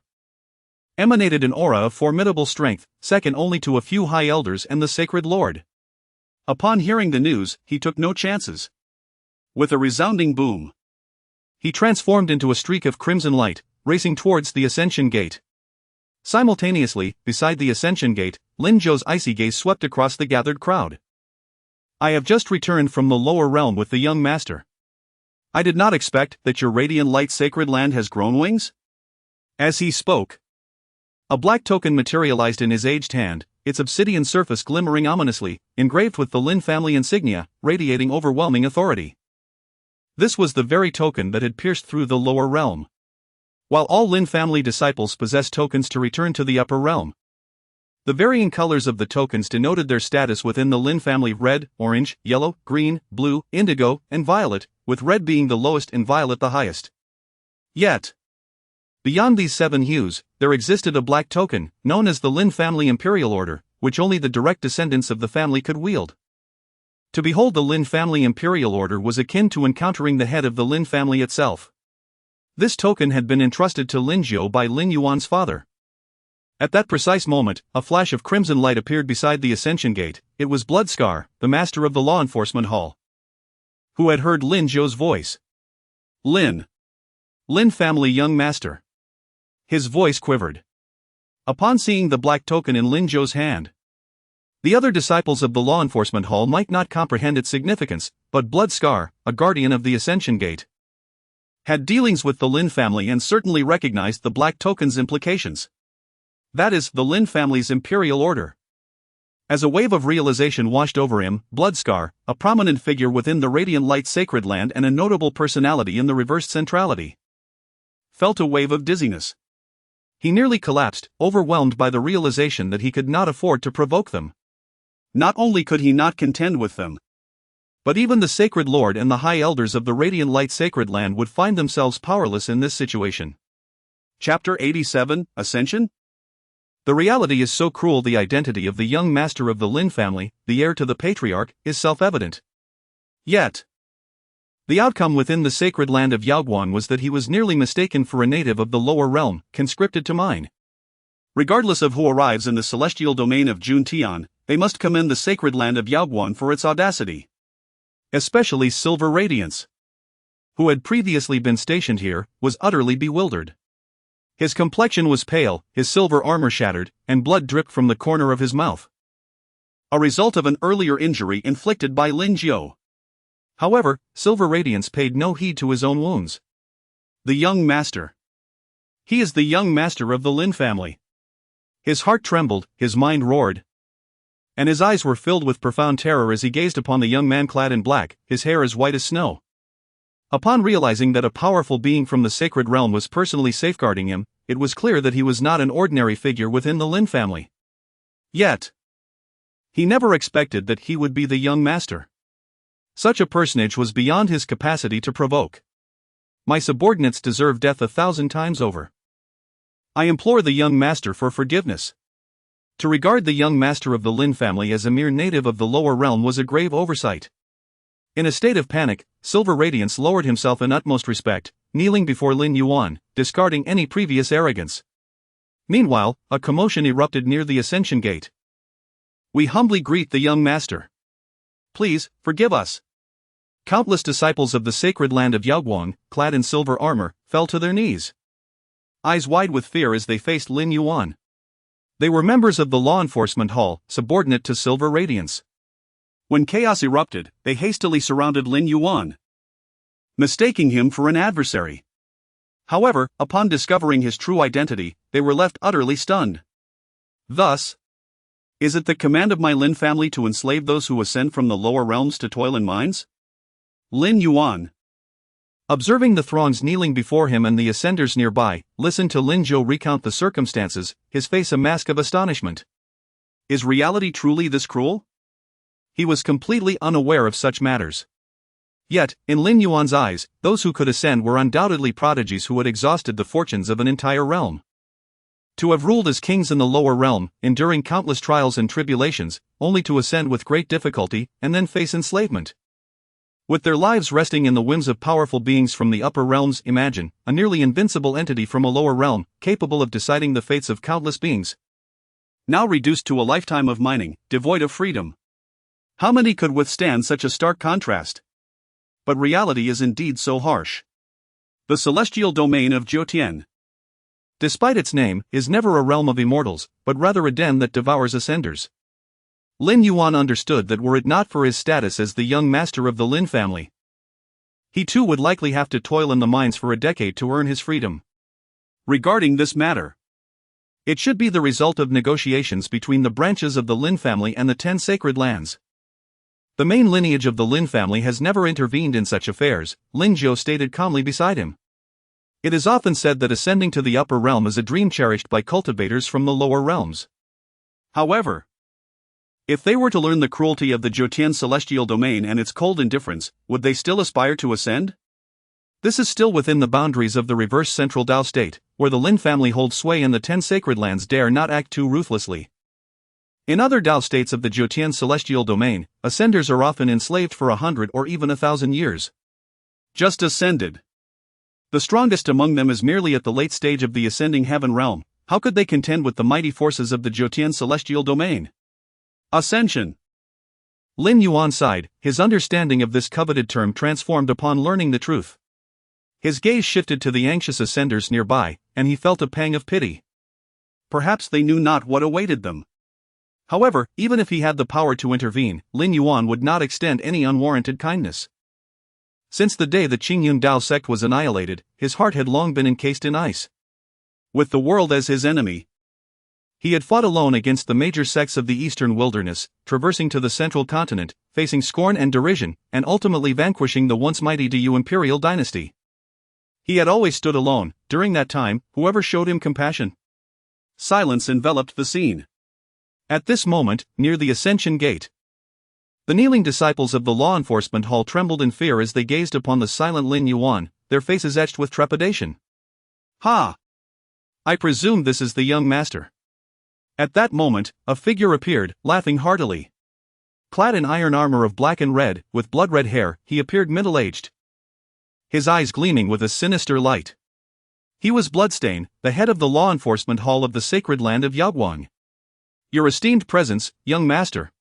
emanated an aura of formidable strength, second only to a few high elders and the sacred lord. Upon hearing the news, he took no chances. With a resounding boom, he transformed into a streak of crimson light, racing towards the Ascension Gate. Simultaneously, beside the Ascension Gate, Lin Zhou's icy gaze swept across the gathered crowd. "I have just returned from the lower realm with the young master. I did not expect that your Radiant Light Sacred Land has grown wings?" As he spoke, a black token materialized in his aged hand, its obsidian surface glimmering ominously, engraved with the Lin family insignia, radiating overwhelming authority. This was the very token that had pierced through the lower realm. While all Lin family disciples possessed tokens to return to the upper realm, the varying colors of the tokens denoted their status within the Lin family: red, orange, yellow, green, blue, indigo, and violet, with red being the lowest and violet the highest. Yet, beyond these 7 hues, there existed a black token, known as the Lin family Imperial Order, which only the direct descendants of the family could wield. To behold the Lin family Imperial Order was akin to encountering the head of the Lin family itself. This token had been entrusted to Lin Zhou by Lin Yuan's father. At that precise moment, a flash of crimson light appeared beside the Ascension Gate. It was Bloodscar, the master of the law enforcement hall, who had heard Lin Zhou's voice. "Lin family young master." His voice quivered upon seeing the black token in Lin Zhou's hand. The other disciples of the law enforcement hall might not comprehend its significance, but Bloodscar, a guardian of the Ascension Gate, had dealings with the Lin family and certainly recognized the black token's implications. That is, the Lin family's Imperial Order. As a wave of realization washed over him, Bloodscar, a prominent figure within the Radiant Light Sacred Land and a notable personality in the reversed centrality, felt a wave of dizziness. He nearly collapsed, overwhelmed by the realization that he could not afford to provoke them. Not only could he not contend with them, but even the Sacred Lord and the High Elders of the Radiant Light Sacred Land would find themselves powerless in this situation. Chapter 87, Ascension? The reality is so cruel. The identity of the young master of the Lin family, the heir to the patriarch, is self-evident. Yet, the outcome within the sacred land of Yaoguan was that he was nearly mistaken for a native of the lower realm, conscripted to mine. Regardless of who arrives in the celestial domain of Juntian, they must commend the sacred land of Yaoguan for its audacity. Especially Silver Radiance, who had previously been stationed here, was utterly bewildered. His complexion was pale, his silver armor shattered, and blood dripped from the corner of his mouth, a result of an earlier injury inflicted by Lin Zhou. However, Silver Radiance paid no heed to his own wounds. The young master. He is the young master of the Lin family. His heart trembled, his mind roared, and his eyes were filled with profound terror as he gazed upon the young man clad in black, his hair as white as snow. Upon realizing that a powerful being from the sacred realm was personally safeguarding him, it was clear that he was not an ordinary figure within the Lin family. Yet, he never expected that he would be the young master. Such a personage was beyond his capacity to provoke. My subordinates deserve death 1,000 times over. I implore the young master for forgiveness. To regard the young master of the Lin family as a mere native of the lower realm was a grave oversight. In a state of panic, Silver Radiance lowered himself in utmost respect, kneeling before Lin Yuan, discarding any previous arrogance. Meanwhile, a commotion erupted near the Ascension Gate. "We humbly greet the young master. Please, forgive us." Countless disciples of the sacred land of Yaoguan, clad in silver armor, fell to their knees, eyes wide with fear as they faced Lin Yuan. They were members of the law enforcement hall, subordinate to Silver Radiance. When chaos erupted, they hastily surrounded Lin Yuan, mistaking him for an adversary. However, upon discovering his true identity, they were left utterly stunned. Thus, is it the command of my Lin family to enslave those who ascend from the lower realms to toil in mines? Lin Yuan, observing the throngs kneeling before him and the ascenders nearby, listened to Lin Zhou recount the circumstances, his face a mask of astonishment. Is reality truly this cruel? He was completely unaware of such matters. Yet, in Lin Yuan's eyes, those who could ascend were undoubtedly prodigies who had exhausted the fortunes of an entire realm. To have ruled as kings in the lower realm, enduring countless trials and tribulations, only to ascend with great difficulty, and then face enslavement. With their lives resting in the whims of powerful beings from the upper realms, imagine a nearly invincible entity from a lower realm, capable of deciding the fates of countless beings. Now reduced to a lifetime of mining, devoid of freedom. How many could withstand such a stark contrast? But reality is indeed so harsh. The celestial domain of Jiutian, despite its name, is never a realm of immortals, but rather a den that devours ascenders. Lin Yuan understood that were it not for his status as the young master of the Lin family, he too would likely have to toil in the mines for a decade to earn his freedom. Regarding this matter, it should be the result of negotiations between the branches of the Lin family and the 10 sacred lands. The main lineage of the Lin family has never intervened in such affairs, Lin Zhou stated calmly beside him. It is often said that ascending to the upper realm is a dream cherished by cultivators from the lower realms. However, if they were to learn the cruelty of the Jiutian celestial domain and its cold indifference, would they still aspire to ascend? This is still within the boundaries of the reverse central Dao state, where the Lin family holds sway and the 10 sacred lands dare not act too ruthlessly. In other Dao states of the Jiutian celestial domain, ascenders are often enslaved for 100 or even 1,000 years. Just ascended. The strongest among them is merely at the late stage of the ascending heaven realm. How could they contend with the mighty forces of the Jiutian celestial domain? Ascension. Lin Yuan sighed, his understanding of this coveted term transformed upon learning the truth. His gaze shifted to the anxious ascenders nearby, and he felt a pang of pity. Perhaps they knew not what awaited them. However, even if he had the power to intervene, Lin Yuan would not extend any unwarranted kindness. Since the day the Qingyun Dao sect was annihilated, his heart had long been encased in ice. With the world as his enemy, he had fought alone against the major sects of the eastern wilderness, traversing to the central continent, facing scorn and derision, and ultimately vanquishing the once mighty Du imperial dynasty. He had always stood alone. During that time, whoever showed him compassion? Silence enveloped the scene. At this moment, near the Ascension Gate, the kneeling disciples of the law enforcement hall trembled in fear as they gazed upon the silent Lin Yuan, their faces etched with trepidation. Ha! I presume this is the young master. At that moment, a figure appeared, laughing heartily. Clad in iron armor of black and red, with blood-red hair, he appeared middle-aged, his eyes gleaming with a sinister light. He was Bloodstain, the head of the law enforcement hall of the sacred land of Yaoguang. Your esteemed presence, young master,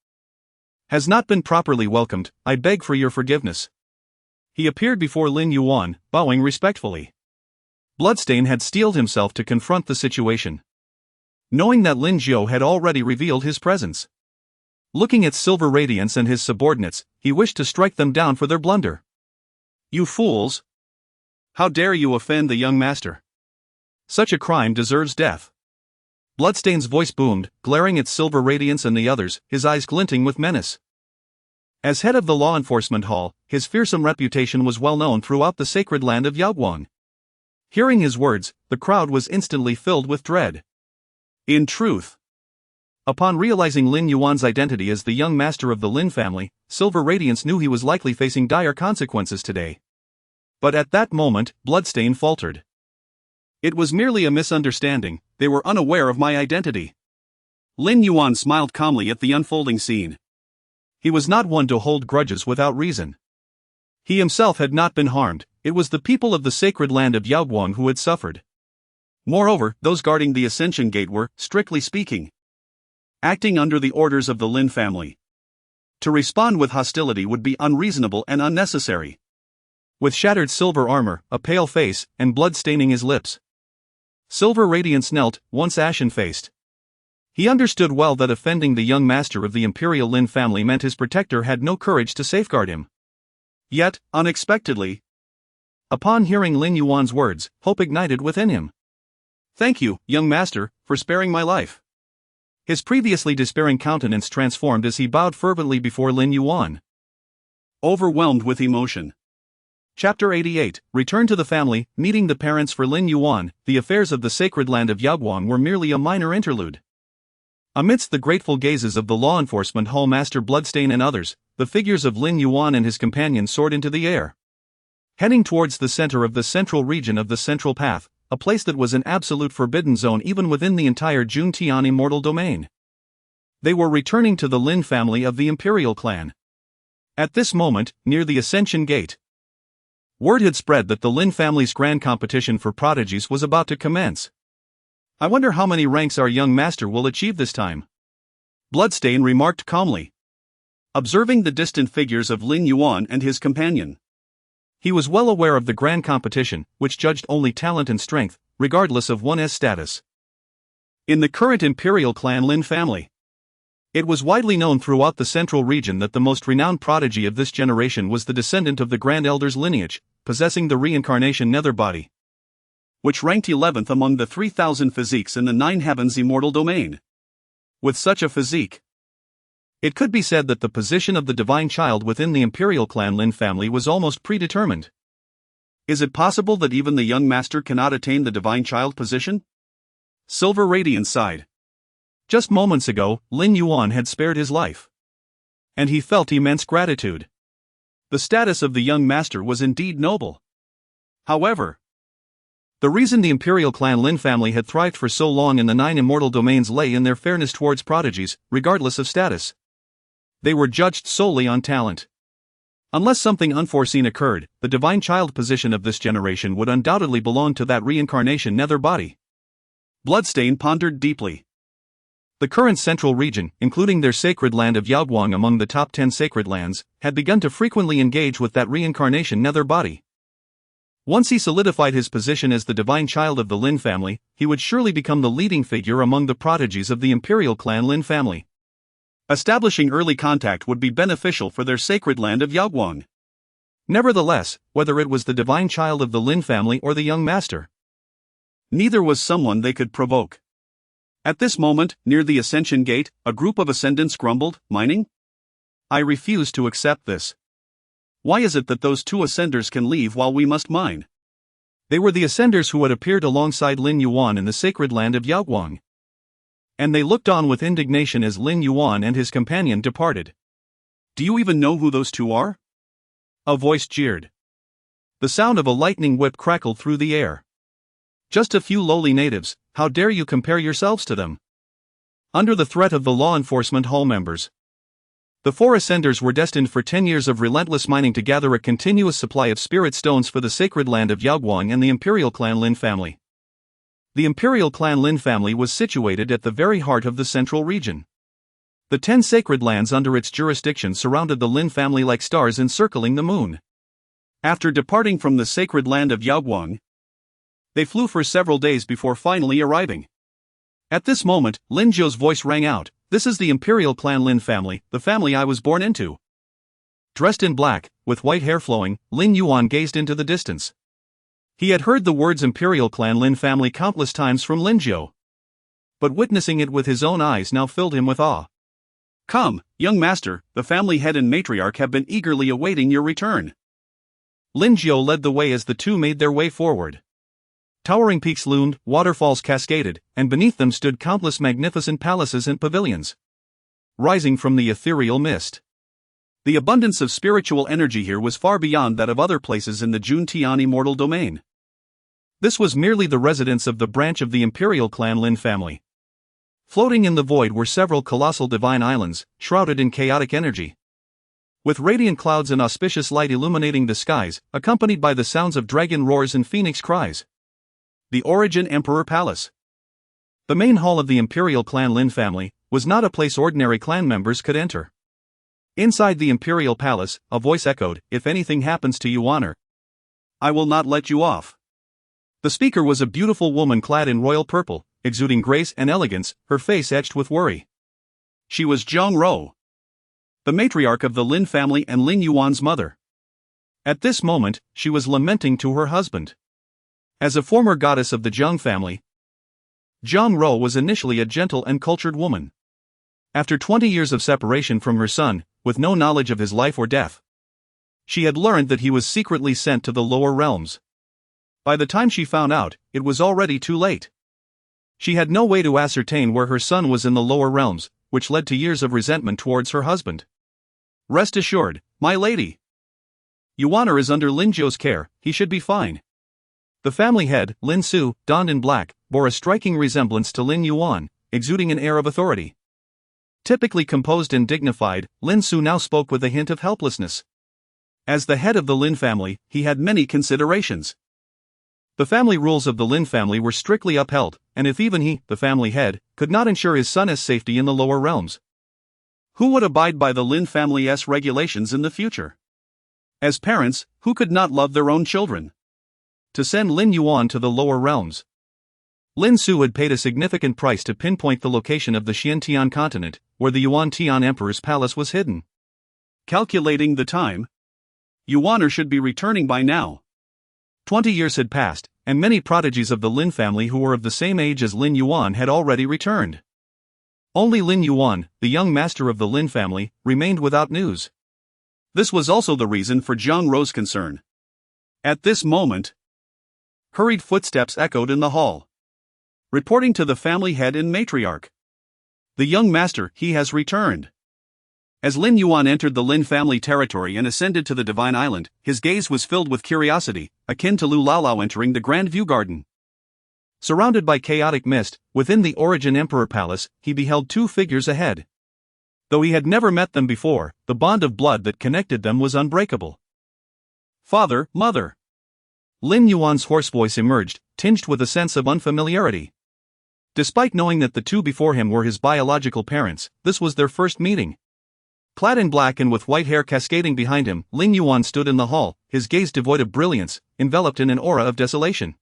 has not been properly welcomed. I beg for your forgiveness. He appeared before Lin Yuan, bowing respectfully. Bloodstain had steeled himself to confront the situation, knowing that Lin Zhou had already revealed his presence. Looking at Silver Radiance and his subordinates, he wished to strike them down for their blunder. You fools! How dare you offend the young master? Such a crime deserves death. Bloodstain's voice boomed, glaring at Silver Radiance and the others, his eyes glinting with menace. As head of the law enforcement hall, his fearsome reputation was well known throughout the sacred land of Yaoguang. Hearing his words, the crowd was instantly filled with dread. In truth, upon realizing Lin Yuan's identity as the young master of the Lin family, Silver Radiance knew he was likely facing dire consequences today. But at that moment, Bloodstain faltered. It was merely a misunderstanding. They were unaware of my identity. Lin Yuan smiled calmly at the unfolding scene. He was not one to hold grudges without reason. He himself had not been harmed. It was the people of the sacred land of Yaoguang who had suffered. Moreover, those guarding the Ascension Gate were, strictly speaking, acting under the orders of the Lin family. To respond with hostility would be unreasonable and unnecessary. With shattered silver armor, a pale face, and blood staining his lips, Silver Radiance knelt, once ashen-faced. He understood well that offending the young master of the Imperial Lin family meant his protector had no courage to safeguard him. Yet, unexpectedly, upon hearing Lin Yuan's words, hope ignited within him. Thank you, young master, for sparing my life. His previously despairing countenance transformed as he bowed fervently before Lin Yuan. Overwhelmed with emotion. Chapter 88, Return to the Family. Meeting the parents for Lin Yuan, the affairs of the sacred land of Yaoguang were merely a minor interlude. Amidst the grateful gazes of the law enforcement hall master Bloodstain and others, the figures of Lin Yuan and his companion soared into the air, heading towards the center of the central region of the Central Path, a place that was an absolute forbidden zone even within the entire Juntian immortal domain. They were returning to the Lin family of the Imperial clan. At this moment, near the Ascension Gate, word had spread that the Lin family's grand competition for prodigies was about to commence. "I wonder how many ranks our young master will achieve this time," Bloodstain remarked calmly, observing the distant figures of Lin Yuan and his companion. He was well aware of the grand competition, which judged only talent and strength, regardless of one's status. In the current Imperial clan Lin family, it was widely known throughout the central region that the most renowned prodigy of this generation was the descendant of the Grand Elder's lineage, possessing the reincarnation nether body, which ranked 11th among the 3,000 physiques in the Nine Heavens immortal domain. With such a physique, it could be said that the position of the divine child within the Imperial clan Lin family was almost predetermined. Is it possible that even the young master cannot attain the divine child position? Silver Radiance sighed. Just moments ago, Lin Yuan had spared his life, and he felt immense gratitude. The status of the young master was indeed noble. However, the reason the Imperial clan Lin family had thrived for so long in the 9 immortal domains lay in their fairness towards prodigies, regardless of status. They were judged solely on talent. Unless something unforeseen occurred, the divine child position of this generation would undoubtedly belong to that reincarnation nether body. Bloodstain pondered deeply. The current central region, including their sacred land of Yaoguang among the top 10 sacred lands, had begun to frequently engage with that reincarnation nether body. Once he solidified his position as the divine child of the Lin family, he would surely become the leading figure among the prodigies of the Imperial clan Lin family. Establishing early contact would be beneficial for their sacred land of Yaoguang. Nevertheless, whether it was the divine child of the Lin family or the young master, neither was someone they could provoke. At this moment, near the Ascension Gate, a group of ascendants grumbled, "Mining? I refuse to accept this. Why is it that those two ascenders can leave while we must mine?" They were the ascenders who had appeared alongside Lin Yuan in the sacred land of Yaoguang, and they looked on with indignation as Lin Yuan and his companion departed. "Do you even know who those two are?" a voice jeered. The sound of a lightning whip crackled through the air. "Just a few lowly natives, how dare you compare yourselves to them?" Under the threat of the law enforcement hall members, the 4 ascenders were destined for 10 years of relentless mining to gather a continuous supply of spirit stones for the sacred land of Yaoguang and the Imperial clan Lin family. The Imperial clan Lin family was situated at the very heart of the central region. The 10 sacred lands under its jurisdiction surrounded the Lin family like stars encircling the moon. After departing from the sacred land of Yaoguang, they flew for several days before finally arriving. At this moment, Lin Zhou's voice rang out, "This is the Imperial clan Lin family, the family I was born into." Dressed in black, with white hair flowing, Lin Yuan gazed into the distance. He had heard the words Imperial clan Lin family countless times from Lin Zhou, but witnessing it with his own eyes now filled him with awe. "Come, young master, the family head and matriarch have been eagerly awaiting your return." Lin Zhou led the way as the two made their way forward. Towering peaks loomed, waterfalls cascaded, and beneath them stood countless magnificent palaces and pavilions, rising from the ethereal mist. The abundance of spiritual energy here was far beyond that of other places in the Juntian immortal domain. This was merely the residence of the branch of the Imperial clan Lin family. Floating in the void were several colossal divine islands, shrouded in chaotic energy, with radiant clouds and auspicious light illuminating the skies, accompanied by the sounds of dragon roars and phoenix cries. The Origin Emperor Palace. The main hall of the Imperial clan Lin family was not a place ordinary clan members could enter. Inside the Imperial Palace, a voice echoed, "If anything happens to you, honor, I will not let you off." The speaker was a beautiful woman clad in royal purple, exuding grace and elegance, her face etched with worry. She was Zhang Ro, the matriarch of the Lin family and Lin Yuan's mother. At this moment, she was lamenting to her husband. As a former goddess of the Zhang family, Zhang Ro was initially a gentle and cultured woman. After 20 years of separation from her son, with no knowledge of his life or death, she had learned that he was secretly sent to the lower realms. By the time she found out, it was already too late. She had no way to ascertain where her son was in the lower realms, which led to years of resentment towards her husband. Rest assured, my lady. Yuan is under Lin Zhou's care, he should be fine. The family head, Lin Su, donned in black, bore a striking resemblance to Lin Yuan, exuding an air of authority. Typically composed and dignified, Lin Su now spoke with a hint of helplessness. As the head of the Lin family, he had many considerations. The family rules of the Lin family were strictly upheld, and if even he, the family head, could not ensure his son's safety in the lower realms, who would abide by the Lin family's regulations in the future? As parents, who could not love their own children? To send Lin Yuan to the lower realms, Lin Su had paid a significant price to pinpoint the location of the Xiantian continent, where the Yuan Tian Emperor's palace was hidden. Calculating the time, Yuan should be returning by now. 20 years had passed, and many prodigies of the Lin family who were of the same age as Lin Yuan had already returned. Only Lin Yuan, the young master of the Lin family, remained without news. This was also the reason for Zhang Rou's concern. At this moment, hurried footsteps echoed in the hall. Reporting to the family head and matriarch. The young master, he has returned. As Lin Yuan entered the Lin family territory and ascended to the Divine Island, his gaze was filled with curiosity, akin to Lu Laolao entering the Grand View Garden. Surrounded by chaotic mist, within the Origin Emperor Palace, he beheld two figures ahead. Though he had never met them before, the bond of blood that connected them was unbreakable. Father, mother. Lin Yuan's hoarse voice emerged, tinged with a sense of unfamiliarity. Despite knowing that the two before him were his biological parents, this was their first meeting. Clad in black and with white hair cascading behind him, Lin Yuan stood in the hall, his gaze devoid of brilliance, enveloped in an aura of desolation.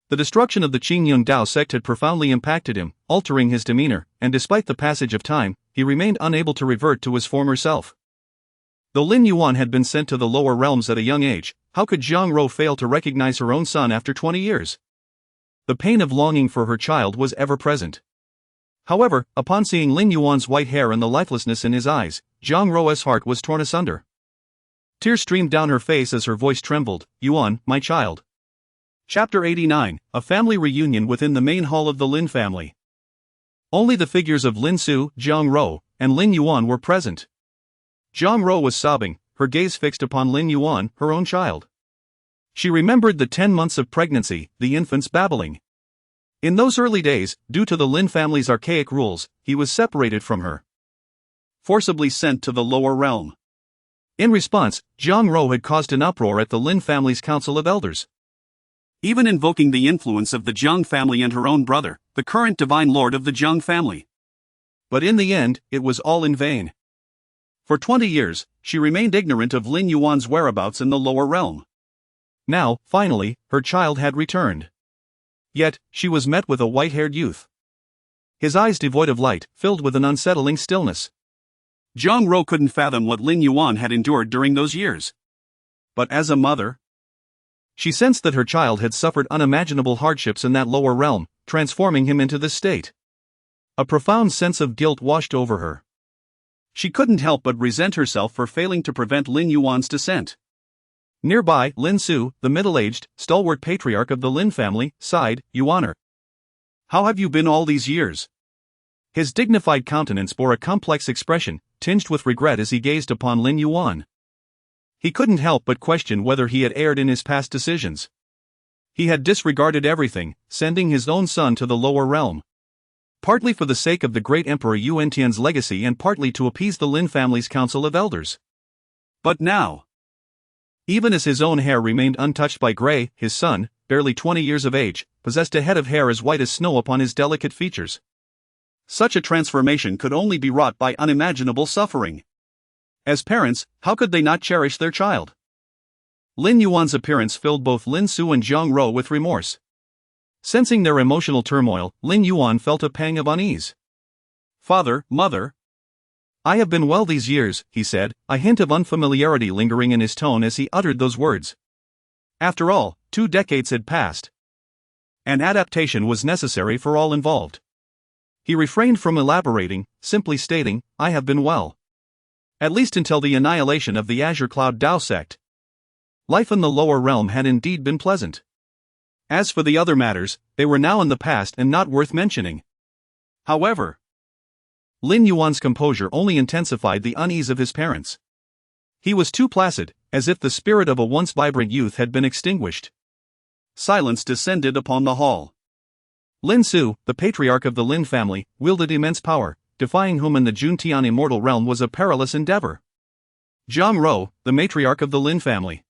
The destruction of the Qingyun Dao sect had profoundly impacted him, altering his demeanor, and despite the passage of time, he remained unable to revert to his former self. Though Lin Yuan had been sent to the lower realms at a young age, how could Zhang Rou fail to recognize her own son after 20 years? The pain of longing for her child was ever present. However, upon seeing Lin Yuan's white hair and the lifelessness in his eyes, Zhang Rou's heart was torn asunder. Tears streamed down her face as her voice trembled. Yuan, my child. Chapter 89, A Family Reunion within the main hall of the Lin family. Only the figures of Lin Su, Zhang Rou, and Lin Yuan were present. Zhang Rou was sobbing, her gaze fixed upon Lin Yuan, her own child. She remembered the 10 months of pregnancy, the infant's babbling. In those early days, due to the Lin family's archaic rules, he was separated from her, forcibly sent to the lower realm. In response, Zhang Rou had caused an uproar at the Lin family's council of elders, even invoking the influence of the Zhang family and her own brother, the current divine lord of the Zhang family. But in the end, it was all in vain. For 20 years, she remained ignorant of Lin Yuan's whereabouts in the lower realm. Now, finally, her child had returned. Yet, she was met with a white-haired youth. His eyes devoid of light, filled with an unsettling stillness. Zhang Rou couldn't fathom what Lin Yuan had endured during those years. But as a mother, she sensed that her child had suffered unimaginable hardships in that lower realm, transforming him into this state. A profound sense of guilt washed over her. She couldn't help but resent herself for failing to prevent Lin Yuan's descent. Nearby, Lin Su, the middle-aged, stalwart patriarch of the Lin family, sighed. Yuan, how have you been all these years? His dignified countenance bore a complex expression, tinged with regret as he gazed upon Lin Yuan. He couldn't help but question whether he had erred in his past decisions. He had disregarded everything, sending his own son to the lower realm, partly for the sake of the great Emperor Yuantian's legacy and partly to appease the Lin family's council of elders. But now, even as his own hair remained untouched by gray, his son, barely 20 years of age, possessed a head of hair as white as snow upon his delicate features. Such a transformation could only be wrought by unimaginable suffering. As parents, how could they not cherish their child? Lin Yuan's appearance filled both Lin Su and Zhang Rou with remorse. Sensing their emotional turmoil, Lin Yuan felt a pang of unease. Father, mother. I have been well these years, he said, a hint of unfamiliarity lingering in his tone as he uttered those words. After all, 2 decades had passed. An adaptation was necessary for all involved. He refrained from elaborating, simply stating, I have been well. At least until the annihilation of the Azure Cloud Dao sect. Life in the lower realm had indeed been pleasant. As for the other matters, they were now in the past and not worth mentioning. However, Lin Yuan's composure only intensified the unease of his parents. He was too placid, as if the spirit of a once vibrant youth had been extinguished. Silence descended upon the hall. Lin Su, the patriarch of the Lin family, wielded immense power, defying whom in the Juntian immortal realm was a perilous endeavor. Zhang Ro, the matriarch of the Lin family,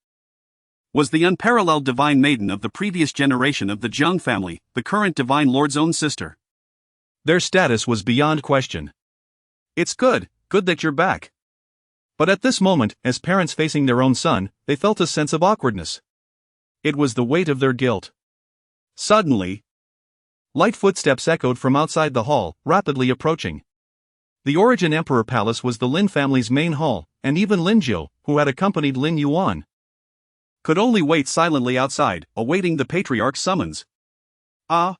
was the unparalleled divine maiden of the previous generation of the Zhang family, the current divine lord's own sister. Their status was beyond question. It's good that you're back. But at this moment, as parents facing their own son, they felt a sense of awkwardness. It was the weight of their guilt. Suddenly, light footsteps echoed from outside the hall, rapidly approaching. The Origin Emperor Palace was the Lin family's main hall, and even Lin Jiu, who had accompanied Lin Yuan, could only wait silently outside, awaiting the patriarch's summons. "Ah?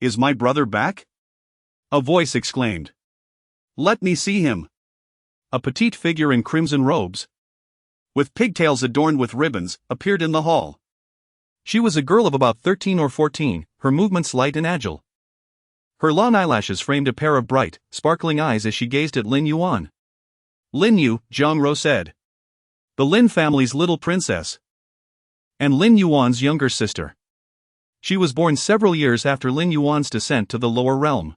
Is my brother back?" a voice exclaimed. "Let me see him." A petite figure in crimson robes, with pigtails adorned with ribbons, appeared in the hall. She was a girl of about 13 or 14, her movements light and agile. Her long eyelashes framed a pair of bright, sparkling eyes as she gazed at Lin Yuan. "Lin Yu," Zhang Ro said. "The Lin family's little princess. And Lin Yuan's younger sister. She was born several years after Lin Yuan's descent to the lower realm."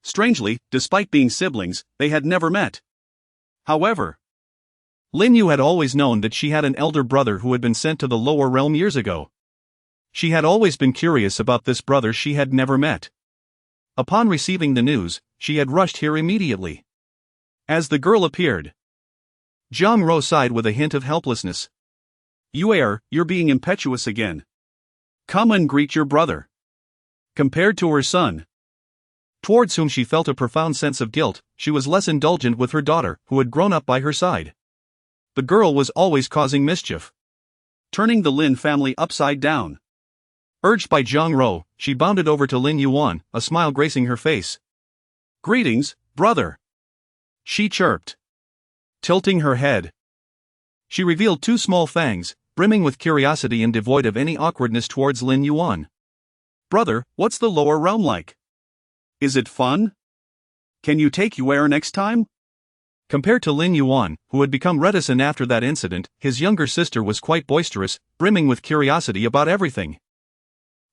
Strangely, despite being siblings, they had never met. However, Lin Yu had always known that she had an elder brother who had been sent to the lower realm years ago. She had always been curious about this brother she had never met. Upon receiving the news, she had rushed here immediately. As the girl appeared, Zhang Ro sighed with a hint of helplessness. You're being impetuous again. Come and greet your brother." Compared to her son, towards whom she felt a profound sense of guilt, she was less indulgent with her daughter, who had grown up by her side. The girl was always causing mischief, turning the Lin family upside down. Urged by Zhang Ro, she bounded over to Lin Yuan, a smile gracing her face. "Greetings, brother," she chirped, tilting her head. She revealed two small fangs, brimming with curiosity and devoid of any awkwardness towards Lin Yuan. "Brother, what's the lower realm like? Is it fun? Can you take Yuer next time?" Compared to Lin Yuan, who had become reticent after that incident, his younger sister was quite boisterous, brimming with curiosity about everything.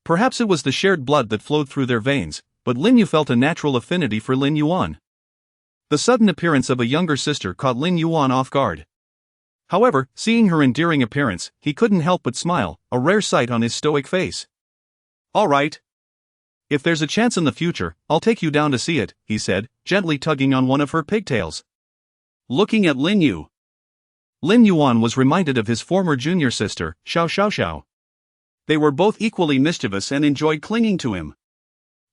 Perhaps it was the shared blood that flowed through their veins, but Lin Yu felt a natural affinity for Lin Yuan. The sudden appearance of a younger sister caught Lin Yuan off guard. However, seeing her endearing appearance, he couldn't help but smile, a rare sight on his stoic face. "All right. If there's a chance in the future, I'll take you down to see it," he said, gently tugging on one of her pigtails. Looking at Lin Yu, Lin Yuan was reminded of his former junior sister, Xiao Xiao Xiao. They were both equally mischievous and enjoyed clinging to him.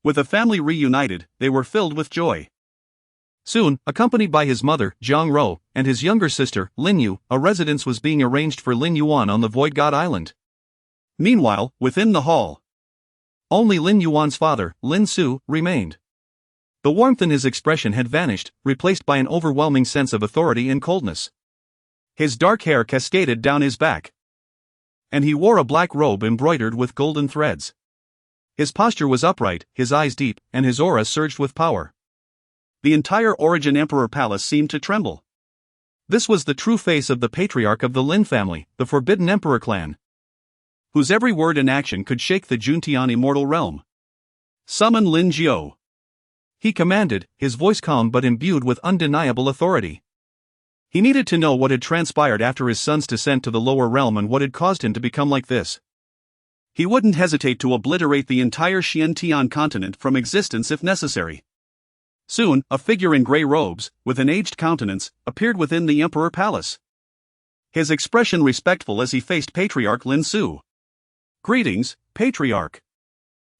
With a family reunited, they were filled with joy. Soon, accompanied by his mother, Zhang Ro, and his younger sister, Lin Yu, a residence was being arranged for Lin Yuan on the Void God Island. Meanwhile, within the hall, only Lin Yuan's father, Lin Su, remained. The warmth in his expression had vanished, replaced by an overwhelming sense of authority and coldness. His dark hair cascaded down his back, and he wore a black robe embroidered with golden threads. His posture was upright, his eyes deep, and his aura surged with power. The entire Origin Emperor Palace seemed to tremble. This was the true face of the patriarch of the Lin family, the Forbidden Emperor clan, whose every word and action could shake the Juntian immortal realm. "Summon Lin Jiu," he commanded, his voice calm but imbued with undeniable authority. He needed to know what had transpired after his son's descent to the lower realm and what had caused him to become like this. He wouldn't hesitate to obliterate the entire Xiantian continent from existence if necessary. Soon, a figure in grey robes, with an aged countenance, appeared within the Emperor Palace. His expression respectful as he faced Patriarch Lin Su. "Greetings, Patriarch."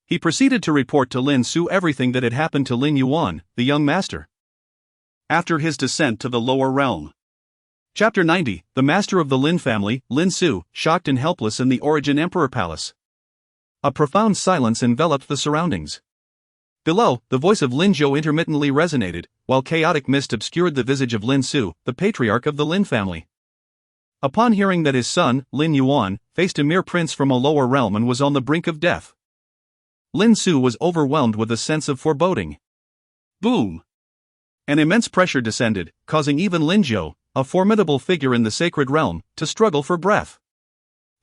He proceeded to report to Lin Su everything that had happened to Lin Yuan, the young master, after his descent to the lower realm. Chapter 90, the master of the Lin family, Lin Su, shocked and helpless in the Origin Emperor Palace. A profound silence enveloped the surroundings. Below, the voice of Lin Zhou intermittently resonated, while chaotic mist obscured the visage of Lin Su, the patriarch of the Lin family. Upon hearing that his son, Lin Yuan, faced a mere prince from a lower realm and was on the brink of death. Lin Su was overwhelmed with a sense of foreboding. Boom! An immense pressure descended, causing even Lin Zhou, a formidable figure in the sacred realm, to struggle for breath.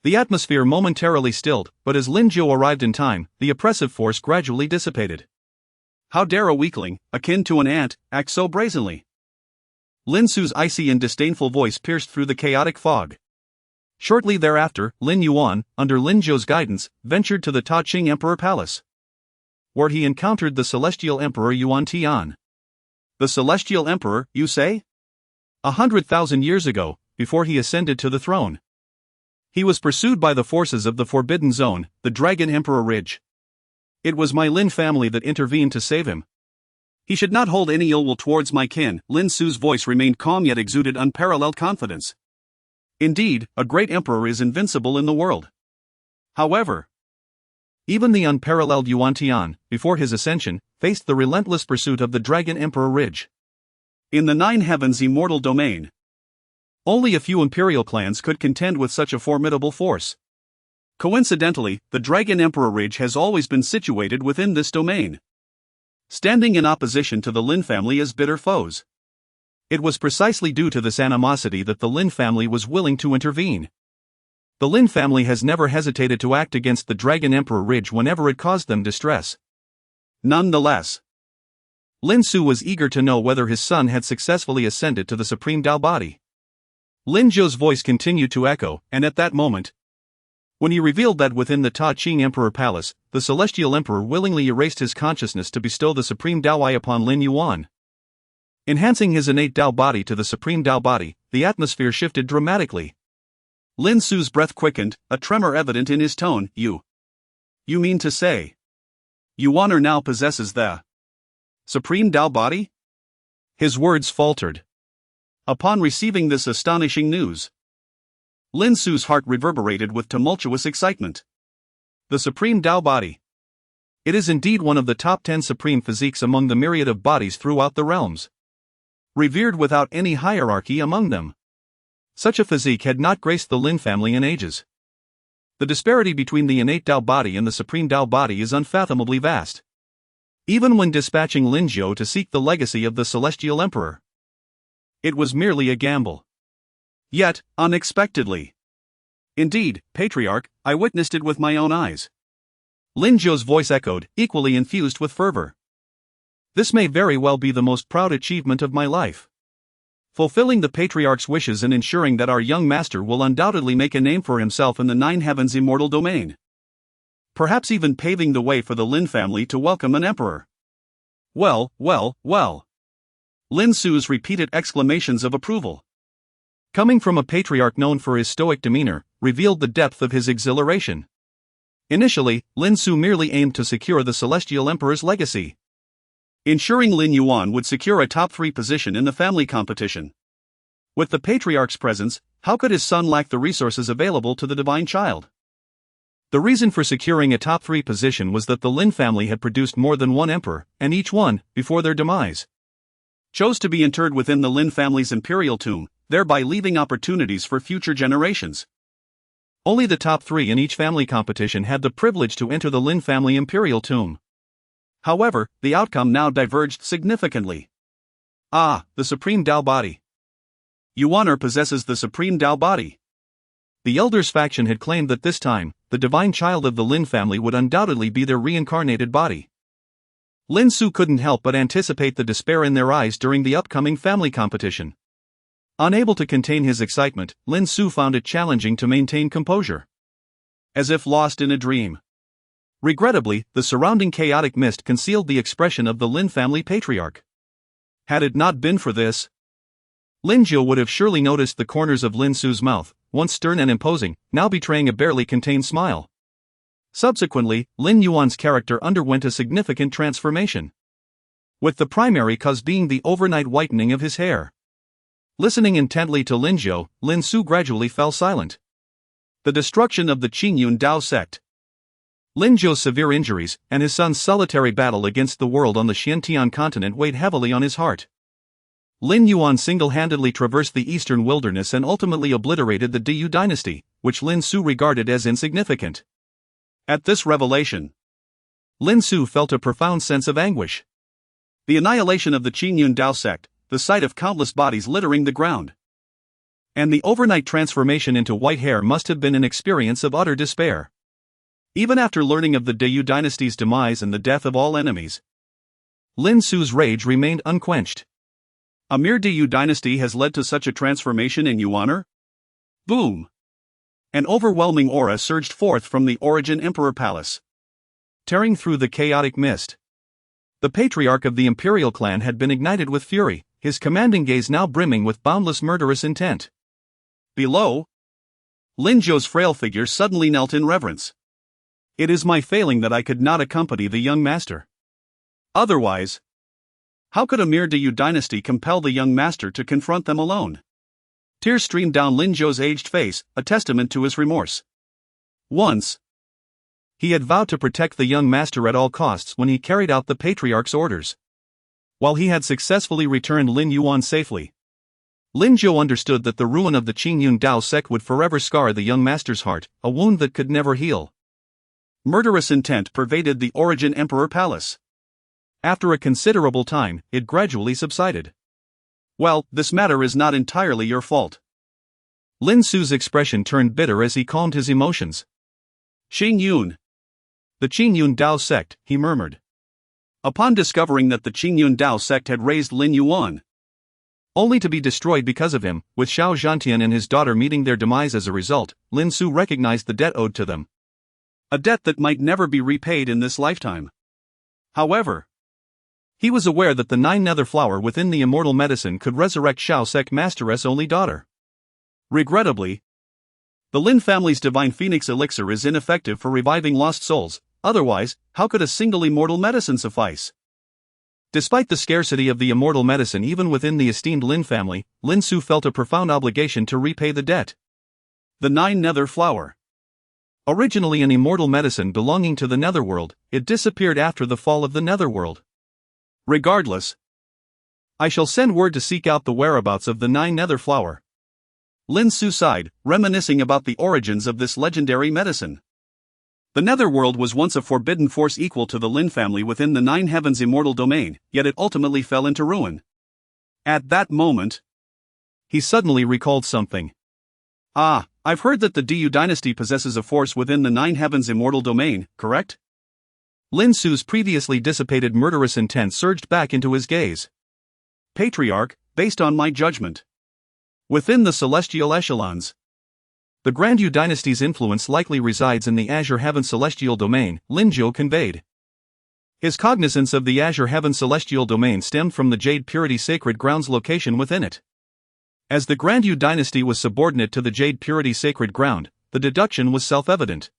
The atmosphere momentarily stilled, but as Lin Zhou arrived in time, the oppressive force gradually dissipated. How dare a weakling, akin to an ant, act so brazenly? Lin Su's icy and disdainful voice pierced through the chaotic fog. Shortly thereafter, Lin Yuan, under Lin Zhou's guidance, ventured to the Ta Qing Emperor Palace, where he encountered the Celestial Emperor Yuan Tian. The Celestial Emperor, you say? 100,000 years ago, before he ascended to the throne. He was pursued by the forces of the Forbidden Zone, the Dragon Emperor Ridge. It was my Lin family that intervened to save him. He should not hold any ill will towards my kin. Lin Su's voice remained calm yet exuded unparalleled confidence. Indeed, a great emperor is invincible in the world. However, even the unparalleled Yuan Tian, before his ascension, faced the relentless pursuit of the Dragon Emperor Ridge. In the Nine Heavens' immortal domain, only a few imperial clans could contend with such a formidable force. Coincidentally, the Dragon Emperor Ridge has always been situated within this domain, standing in opposition to the Lin family as bitter foes. It was precisely due to this animosity that the Lin family was willing to intervene. The Lin family has never hesitated to act against the Dragon Emperor Ridge whenever it caused them distress. Nonetheless, Lin Su was eager to know whether his son had successfully ascended to the supreme Tao body. Lin Zhou's voice continued to echo, and at that moment, when he revealed that within the Ta Qing Emperor Palace, the Celestial Emperor willingly erased his consciousness to bestow the supreme Tao Eye upon Lin Yuan, enhancing his innate Tao body to the supreme Tao body, the atmosphere shifted dramatically. Lin Su's breath quickened, a tremor evident in his tone. You mean to say, Yuan now possesses the supreme Tao body? His words faltered. Upon receiving this astonishing news, Lin Su's heart reverberated with tumultuous excitement. The supreme Tao body. It is indeed one of the top 10 supreme physiques among the myriad of bodies throughout the realms, revered without any hierarchy among them. Such a physique had not graced the Lin family in ages. The disparity between the innate Tao body and the supreme Tao body is unfathomably vast. Even when dispatching Lin Zhou to seek the legacy of the Celestial Emperor, it was merely a gamble. Yet, unexpectedly. Indeed, Patriarch, I witnessed it with my own eyes. Lin Zhou's voice echoed, equally infused with fervor. This may very well be the most proud achievement of my life. Fulfilling the Patriarch's wishes and ensuring that our young master will undoubtedly make a name for himself in the Nine Heavens' immortal domain. Perhaps even paving the way for the Lin family to welcome an emperor. Well. Lin Su's repeated exclamations of approval, coming from a patriarch known for his stoic demeanor, revealed the depth of his exhilaration. Initially, Lin Su merely aimed to secure the Celestial Emperor's legacy, ensuring Lin Yuan would secure a top 3 position in the family competition. With the patriarch's presence, how could his son lack the resources available to the divine child? The reason for securing a top 3 position was that the Lin family had produced more than one emperor, and each one, before their demise, chose to be interred within the Lin family's imperial tomb, thereby leaving opportunities for future generations. Only the top 3 in each family competition had the privilege to enter the Lin family imperial tomb. However, the outcome now diverged significantly. The supreme Tao body. Yuan possesses the supreme Tao body. The elders faction had claimed that this time, the divine child of the Lin family would undoubtedly be their reincarnated body. Lin Su couldn't help but anticipate the despair in their eyes during the upcoming family competition. Unable to contain his excitement, Lin Su found it challenging to maintain composure. As if lost in a dream. Regrettably, the surrounding chaotic mist concealed the expression of the Lin family patriarch. Had it not been for this, Lin Zhou would have surely noticed the corners of Lin Su's mouth, once stern and imposing, now betraying a barely contained smile. Subsequently, Lin Yuan's character underwent a significant transformation, with the primary cause being the overnight whitening of his hair. Listening intently to Lin Zhou, Lin Su gradually fell silent. The destruction of the Qingyun Dao sect, Lin Zhou's severe injuries, and his son's solitary battle against the world on the Xiantian continent weighed heavily on his heart. Lin Yuan single-handedly traversed the eastern wilderness and ultimately obliterated the Diyu dynasty, which Lin Su regarded as insignificant. At this revelation, Lin Su felt a profound sense of anguish. The annihilation of the Qingyun Dao sect, the sight of countless bodies littering the ground, and the overnight transformation into white hair must have been an experience of utter despair. Even after learning of the Deyu dynasty's demise and the death of all enemies, Lin Su's rage remained unquenched. A mere Deyu dynasty has led to such a transformation in Yuaner? Boom! An overwhelming aura surged forth from the Origin Emperor Palace, tearing through the chaotic mist. The patriarch of the imperial clan had been ignited with fury, his commanding gaze now brimming with boundless murderous intent. Below, Lin Zhou's frail figure suddenly knelt in reverence. It is my failing that I could not accompany the young master. Otherwise, how could a mere Deyu dynasty compel the young master to confront them alone? Tears streamed down Lin Zhou's aged face, a testament to his remorse. Once, he had vowed to protect the young master at all costs when he carried out the patriarch's orders. While he had successfully returned Lin Yuan safely, Lin Zhou understood that the ruin of the Qingyun Dao sect would forever scar the young master's heart, a wound that could never heal. Murderous intent pervaded the Origin Emperor Palace. After a considerable time, it gradually subsided. Well, this matter is not entirely your fault. Lin Su's expression turned bitter as he calmed his emotions. Qingyun. The Qingyun Dao sect, he murmured. Upon discovering that the Qingyun Dao sect had raised Lin Yuan, only to be destroyed because of him, with Xiao Zhantian and his daughter meeting their demise as a result, Lin Su recognized the debt owed to them. A debt that might never be repaid in this lifetime. However, he was aware that the 9 nether flower within the immortal medicine could resurrect Xiao sect masteress' only daughter. Regrettably, the Lin family's divine phoenix elixir is ineffective for reviving lost souls, otherwise, how could a single immortal medicine suffice? Despite the scarcity of the immortal medicine even within the esteemed Lin family, Lin Su felt a profound obligation to repay the debt. The 9 nether flower. Originally an immortal medicine belonging to the netherworld, it disappeared after the fall of the netherworld. Regardless, I shall send word to seek out the whereabouts of the 9 nether flower. Lin Su sighed, reminiscing about the origins of this legendary medicine. The netherworld was once a forbidden force equal to the Lin family within the 9 heavens' immortal domain, yet it ultimately fell into ruin. At that moment, he suddenly recalled something. Ah, I've heard that the Deyu dynasty possesses a force within the 9 heavens' immortal domain, correct? Lin Su's previously dissipated murderous intent surged back into his gaze. Patriarch, based on my judgment, within the celestial echelons, the Grandu dynasty's influence likely resides in the Azure Heaven celestial domain, Lin Zhou conveyed. His cognizance of the Azure Heaven celestial domain stemmed from the Jade Purity Sacred Ground's location within it. As the Grandu dynasty was subordinate to the Jade Purity Sacred Ground, the deduction was self-evident.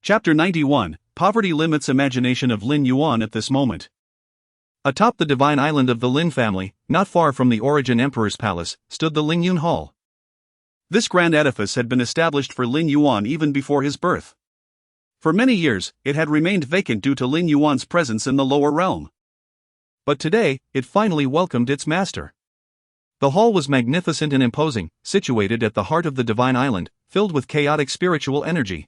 Chapter 91, Poverty Limits Imagination of Lin Yuan at this moment. Atop the divine island of the Lin family, not far from the Origin Emperor's palace, stood the Lin Yun Hall. This grand edifice had been established for Lin Yuan even before his birth. For many years, it had remained vacant due to Lin Yuan's presence in the lower realm. But today, it finally welcomed its master. The hall was magnificent and imposing, situated at the heart of the divine island, filled with chaotic spiritual energy.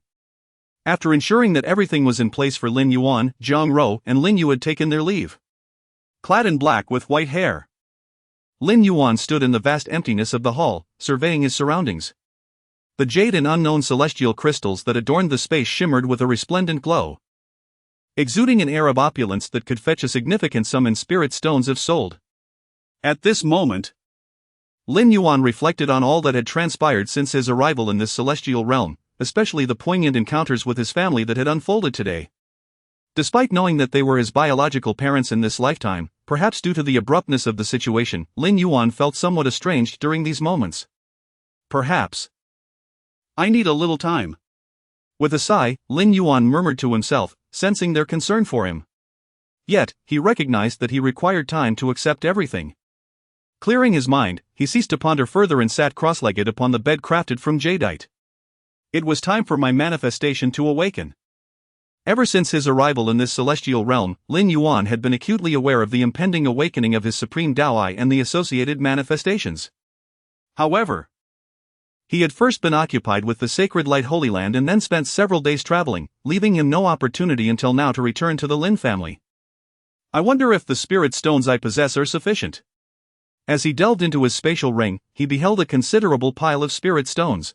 After ensuring that everything was in place for Lin Yuan, Zhang Rou and Lin Yu had taken their leave. Clad in black with white hair, Lin Yuan stood in the vast emptiness of the hall, surveying his surroundings. The jade and unknown celestial crystals that adorned the space shimmered with a resplendent glow, exuding an air of opulence that could fetch a significant sum in spirit stones if sold. At this moment, Lin Yuan reflected on all that had transpired since his arrival in this celestial realm, especially the poignant encounters with his family that had unfolded today. Despite knowing that they were his biological parents in this lifetime, perhaps due to the abruptness of the situation, Lin Yuan felt somewhat estranged during these moments. Perhaps I need a little time. With a sigh, Lin Yuan murmured to himself, sensing their concern for him. Yet, he recognized that he required time to accept everything. Clearing his mind, he ceased to ponder further and sat cross-legged upon the bed crafted from jadeite. It was time for my manifestation to awaken. Ever since his arrival in this celestial realm, Lin Yuan had been acutely aware of the impending awakening of his supreme Dao I and the associated manifestations. However, He had first been occupied with the sacred light Holy Land and then spent several days traveling, leaving him no opportunity until now to return to the Lin family. I wonder if the spirit stones I possess are sufficient. As he delved into his spatial ring, he beheld a considerable pile of spirit stones,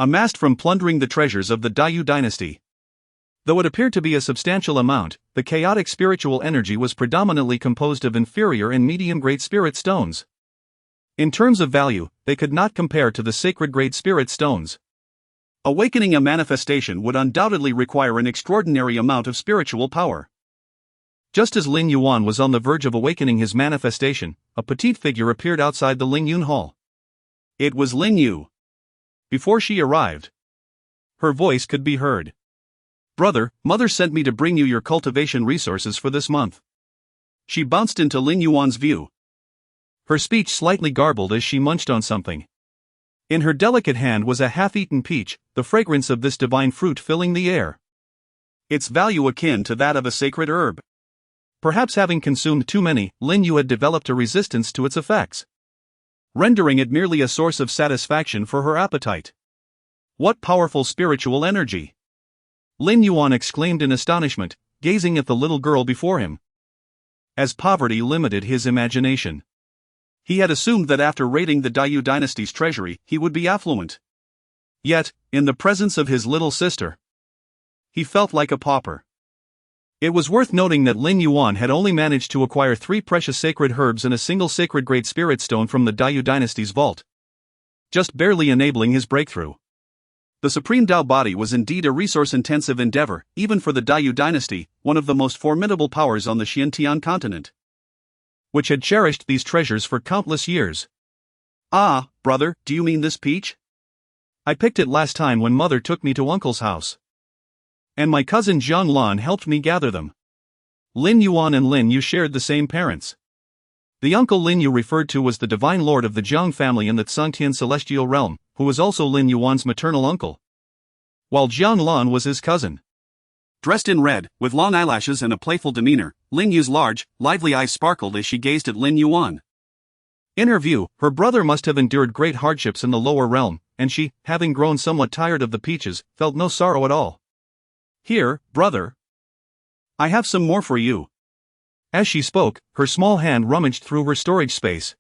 amassed from plundering the treasures of the Dayou dynasty. Though it appeared to be a substantial amount, the chaotic spiritual energy was predominantly composed of inferior and medium-grade spirit stones. In terms of value, they could not compare to the sacred-grade spirit stones. Awakening a manifestation would undoubtedly require an extraordinary amount of spiritual power. Just as Lin Yuan was on the verge of awakening his manifestation, a petite figure appeared outside the Ling Yun Hall. It was Lin Yu. Before she arrived, her voice could be heard. "Brother, Mother sent me to bring you your cultivation resources for this month." She bounced into Lin Yuan's view, her speech slightly garbled as she munched on something. In her delicate hand was a half-eaten peach, the fragrance of this divine fruit filling the air. Its value akin to that of a sacred herb. Perhaps having consumed too many, Lin Yu had developed a resistance to its effects, rendering it merely a source of satisfaction for her appetite. What powerful spiritual energy! Lin Yuan exclaimed in astonishment, gazing at the little girl before him. As poverty limited his imagination, he had assumed that after raiding the Dayou dynasty's treasury, he would be affluent. Yet, in the presence of his little sister, he felt like a pauper. It was worth noting that Lin Yuan had only managed to acquire 3 precious sacred herbs and a single sacred-grade spirit stone from the Dayou dynasty's vault, just barely enabling his breakthrough. The Supreme Tao body was indeed a resource-intensive endeavor, even for the Dayou dynasty, one of the most formidable powers on the Xiantian continent, which had cherished these treasures for countless years. "Ah, brother, do you mean this peach? I picked it last time when Mother took me to Uncle's house, and my cousin Zhang Lan helped me gather them." Lin Yuan and Lin Yu shared the same parents. The uncle Lin Yu referred to was the divine lord of the Zhang family in the Tsangtian celestial realm, who was also Lin Yuan's maternal uncle, while Zhang Lan was his cousin. Dressed in red, with long eyelashes and a playful demeanor, Lin Yu's large, lively eyes sparkled as she gazed at Lin Yuan. In her view, her brother must have endured great hardships in the lower realm, and she, having grown somewhat tired of the peaches, felt no sorrow at all. "Here, brother. I have some more for you." As she spoke, her small hand rummaged through her storage space.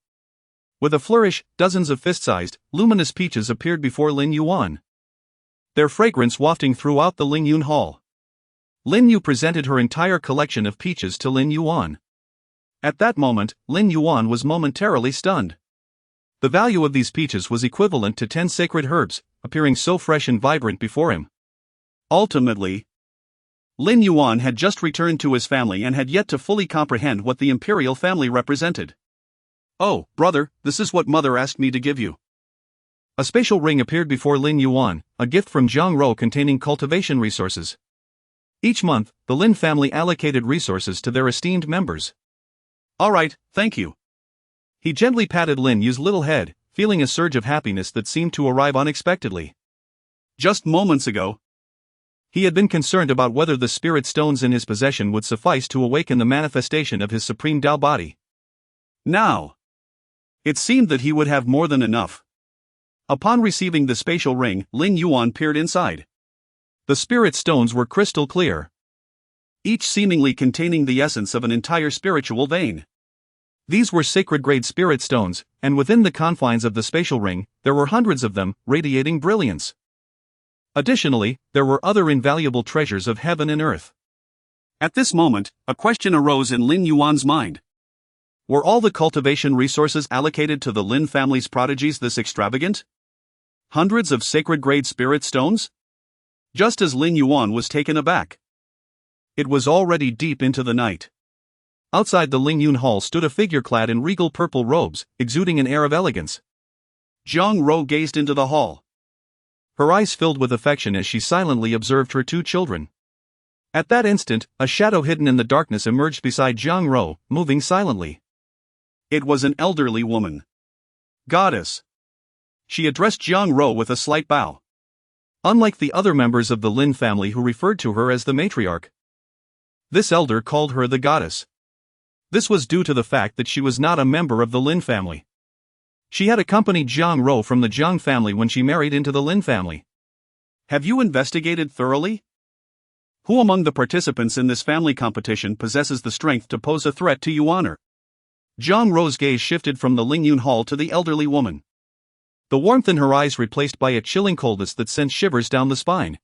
With a flourish, dozens of fist-sized, luminous peaches appeared before Lin Yuan, their fragrance wafting throughout the Ling Yun Hall. Lin Yu presented her entire collection of peaches to Lin Yuan. At that moment, Lin Yuan was momentarily stunned. The value of these peaches was equivalent to 10 sacred herbs, appearing so fresh and vibrant before him. Ultimately, Lin Yuan had just returned to his family and had yet to fully comprehend what the imperial family represented. "Oh, brother, this is what Mother asked me to give you." A spatial ring appeared before Lin Yuan, a gift from Zhang Rou containing cultivation resources. Each month, the Lin family allocated resources to their esteemed members. "All right, thank you." He gently patted Lin Yu's little head, feeling a surge of happiness that seemed to arrive unexpectedly. Just moments ago, he had been concerned about whether the spirit stones in his possession would suffice to awaken the manifestation of his supreme Tao body. Now, it seemed that he would have more than enough. Upon receiving the spatial ring, Lin Yuan peered inside. The spirit stones were crystal clear, each seemingly containing the essence of an entire spiritual vein. These were sacred-grade spirit stones, and within the confines of the spatial ring, there were hundreds of them, radiating brilliance. Additionally, there were other invaluable treasures of heaven and earth. At this moment, a question arose in Lin Yuan's mind. Were all the cultivation resources allocated to the Lin family's prodigies this extravagant? Hundreds of sacred-grade spirit stones? Just as Lin Yuan was taken aback. It was already deep into the night. Outside the Ling Yun Hall stood a figure clad in regal purple robes, exuding an air of elegance. Zhang Rou gazed into the hall, her eyes filled with affection as she silently observed her 2 children. At that instant, a shadow hidden in the darkness emerged beside Zhang Rou, moving silently. It was an elderly woman. "Goddess." She addressed Zhang Rou with a slight bow. Unlike the other members of the Lin family who referred to her as the matriarch, this elder called her the goddess. This was due to the fact that she was not a member of the Lin family. She had accompanied Jiang Rou from the Jiang family when she married into the Lin family. Have you investigated thoroughly? Who among the participants in this family competition possesses the strength to pose a threat to Yuan? Jiang Rou's gaze shifted from the Lin Yuan hall to the elderly woman. The warmth in her eyes replaced by a chilling coldness that sent shivers down the spine.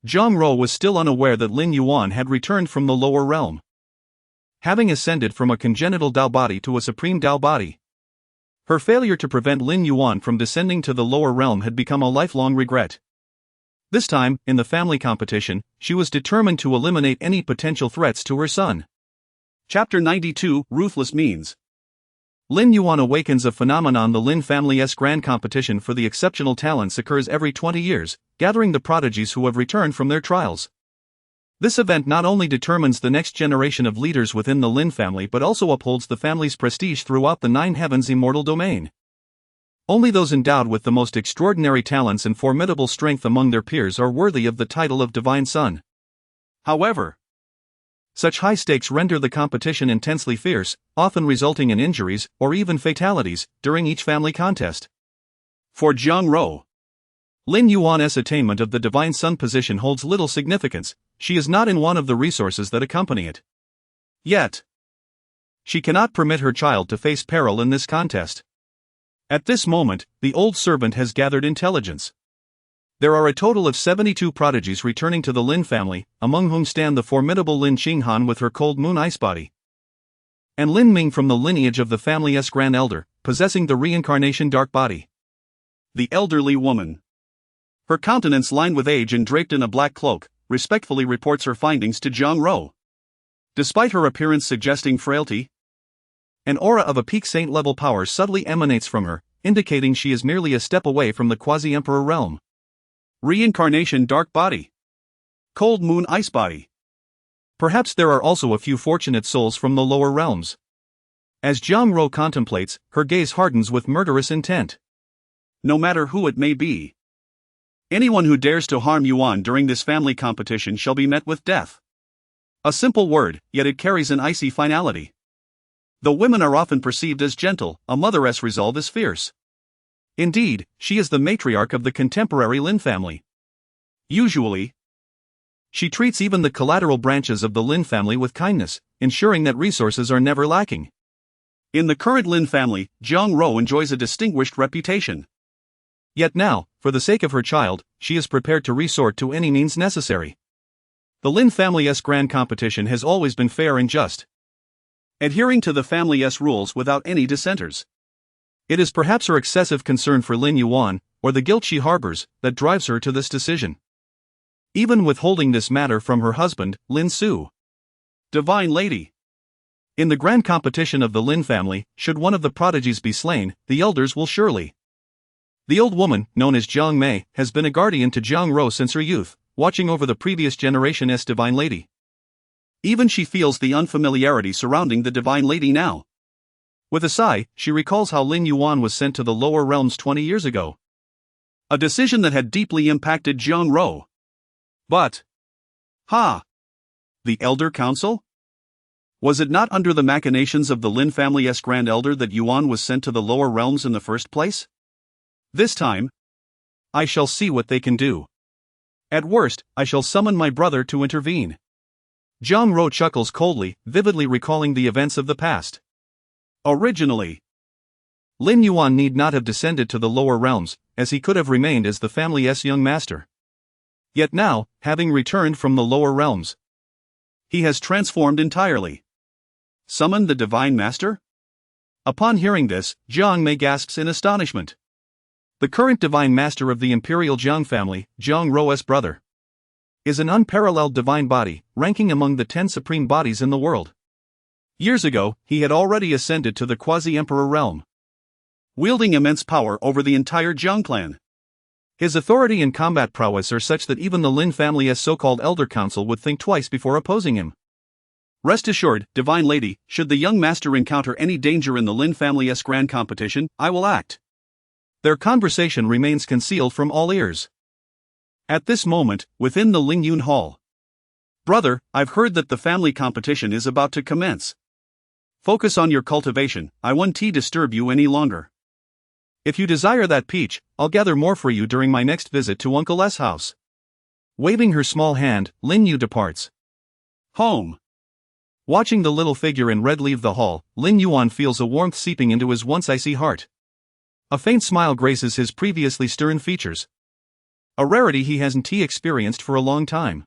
Jiang Rou was still unaware that Lin Yuan had returned from the lower realm, having ascended from a congenital Dao body to a supreme Dao body. Her failure to prevent Lin Yuan from descending to the lower realm had become a lifelong regret. This time, in the family competition, she was determined to eliminate any potential threats to her son. Chapter 92: Ruthless Means. Lin Yuan awakens. A phenomenon. The Lin family's grand competition for the exceptional talents occurs every 20 years, gathering the prodigies who have returned from their trials. This event not only determines the next generation of leaders within the Lin family but also upholds the family's prestige throughout the Nine Heavens' immortal domain. Only those endowed with the most extraordinary talents and formidable strength among their peers are worthy of the title of Divine Son. However, such high stakes render the competition intensely fierce, often resulting in injuries, or even fatalities, during each family contest. For Jiang Rou, Lin Yuan's attainment of the Divine Son position holds little significance. She is not in one of the resources that accompany it. Yet, she cannot permit her child to face peril in this contest. At this moment, the old servant has gathered intelligence. There are a total of 72 prodigies returning to the Lin family, among whom stand the formidable Lin Qinghan with her cold moon ice body, and Lin Ming from the lineage of the family's grand elder, possessing the reincarnation dark body. The elderly woman, her countenance lined with age and draped in a black cloak, respectfully reports her findings to Jiang Rou. Despite her appearance suggesting frailty, an aura of a peak saint-level power subtly emanates from her, indicating she is merely a step away from the quasi-emperor realm. Reincarnation dark body. Cold moon ice body. Perhaps there are also a few fortunate souls from the lower realms. As Jiang Rou contemplates, her gaze hardens with murderous intent. No matter who it may be, anyone who dares to harm Yuan during this family competition shall be met with death. A simple word, yet it carries an icy finality. Though women are often perceived as gentle, a mother's resolve is fierce. Indeed, she is the matriarch of the contemporary Lin family. Usually, she treats even the collateral branches of the Lin family with kindness, ensuring that resources are never lacking. In the current Lin family, Jiang Rou enjoys a distinguished reputation. Yet now, for the sake of her child, she is prepared to resort to any means necessary. The Lin family's grand competition has always been fair and just, adhering to the family's rules without any dissenters. It is perhaps her excessive concern for Lin Yuan, or the guilt she harbors, that drives her to this decision. Even withholding this matter from her husband, Lin Su. Divine Lady. In the grand competition of the Lin family, should one of the prodigies be slain, the elders will surely. The old woman, known as Jiang Mei, has been a guardian to Jiang Rou since her youth, watching over the previous generation's Divine Lady. Even she feels the unfamiliarity surrounding the Divine Lady now. With a sigh, she recalls how Lin Yuan was sent to the lower realms 20 years ago. A decision that had deeply impacted Jiang Rou. But, the Elder Council? Was it not under the machinations of the Lin family's grand elder that Yuan was sent to the lower realms in the first place? This time, I shall see what they can do. At worst, I shall summon my brother to intervene. Jiang Rou chuckles coldly, vividly recalling the events of the past. Originally, Lin Yuan need not have descended to the lower realms, as he could have remained as the family's young master. Yet now, having returned from the lower realms, he has transformed entirely. Summoned the Divine Master? Upon hearing this, Jiang Mei gasps in astonishment. The current Divine Master of the Imperial Jiang family, Jiang Rou's brother, is an unparalleled divine body, ranking among the 10 supreme bodies in the world. Years ago, he had already ascended to the quasi-emperor realm, wielding immense power over the entire Jiang clan. His authority and combat prowess are such that even the Lin family's so-called Elder Council would think twice before opposing him. Rest assured, Divine Lady, should the young master encounter any danger in the Lin family's grand competition, I will act. Their conversation remains concealed from all ears. At this moment, within the Lin Yuan hall. Brother, I've heard that the family competition is about to commence. Focus on your cultivation, I won't disturb you any longer. If you desire that peach, I'll gather more for you during my next visit to Uncle S' house. Waving her small hand, Lin Yu departs. Home. Watching the little figure in red leave the hall, Lin Yuan feels a warmth seeping into his once icy heart. A faint smile graces his previously stern features. A rarity he hasn't experienced for a long time.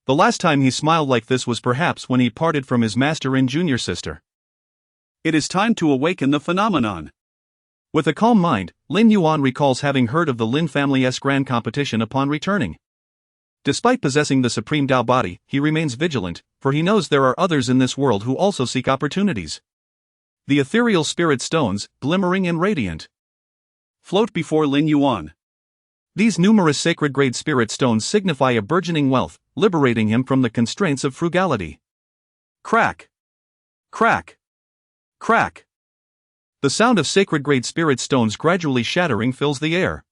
The last time he smiled like this was perhaps when he parted from his master and junior sister. It is time to awaken the phenomenon. With a calm mind, Lin Yuan recalls having heard of the Lin family's grand competition upon returning. Despite possessing the supreme Tao body, he remains vigilant, for he knows there are others in this world who also seek opportunities. The ethereal spirit stones, glimmering and radiant, float before Lin Yuan. These numerous sacred-grade spirit stones signify a burgeoning wealth, liberating him from the constraints of frugality. Crack! Crack! Crack! The sound of sacred-grade spirit stones gradually shattering fills the air.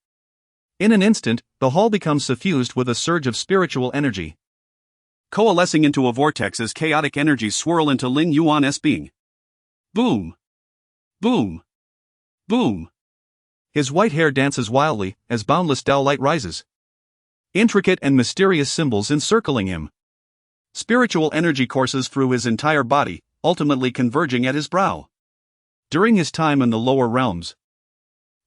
In an instant, the hall becomes suffused with a surge of spiritual energy, coalescing into a vortex as chaotic energies swirl into Lin Yuan's being. Boom! Boom! Boom! His white hair dances wildly as boundless Tao light rises. Intricate and mysterious symbols encircling him. Spiritual energy courses through his entire body, ultimately converging at his brow. During his time in the lower realms,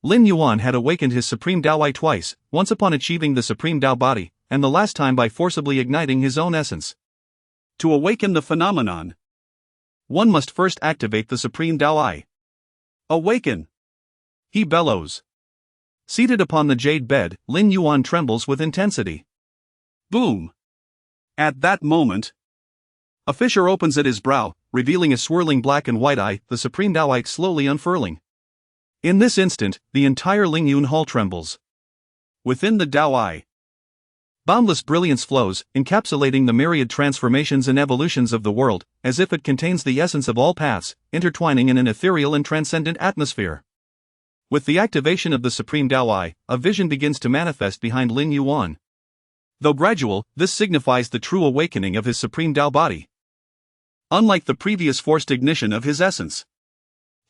Lin Yuan had awakened his supreme Tao twice, once upon achieving the supreme Tao body, and the last time by forcibly igniting his own essence. To awaken the phenomenon, one must first activate the supreme Tao. Awaken! He bellows. Seated upon the jade bed, Lin Yuan trembles with intensity. Boom! At that moment, a fissure opens at his brow, revealing a swirling black and white eye, the supreme Taoite slowly unfurling. In this instant, the entire Ling Yun hall trembles. Within the Tao, boundless brilliance flows, encapsulating the myriad transformations and evolutions of the world, as if it contains the essence of all paths, intertwining in an ethereal and transcendent atmosphere. With the activation of the supreme Tao, a vision begins to manifest behind Lin Yuan. Though gradual, this signifies the true awakening of his supreme Tao body, unlike the previous forced ignition of his essence.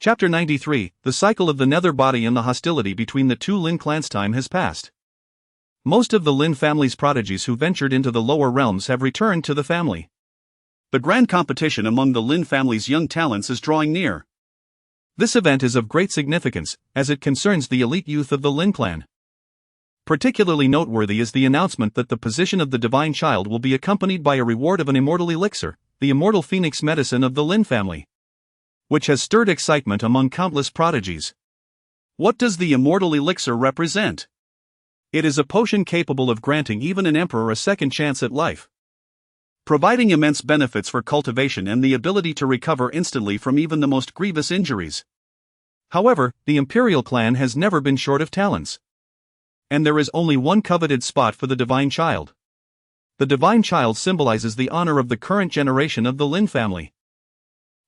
Chapter 93, The cycle of the nether body and the hostility between the two Lin clans. Time has passed. Most of the Lin family's prodigies who ventured into the lower realms have returned to the family. The grand competition among the Lin family's young talents is drawing near. This event is of great significance, as it concerns the elite youth of the Lin clan. Particularly noteworthy is the announcement that the position of the divine child will be accompanied by a reward of an immortal elixir, the immortal phoenix medicine of the Lin family, which has stirred excitement among countless prodigies. What does the immortal elixir represent? It is a potion capable of granting even an emperor a second chance at life, providing immense benefits for cultivation and the ability to recover instantly from even the most grievous injuries. However, the imperial clan has never been short of talents, and there is only one coveted spot for the divine child. The divine child symbolizes the honor of the current generation of the Lin family,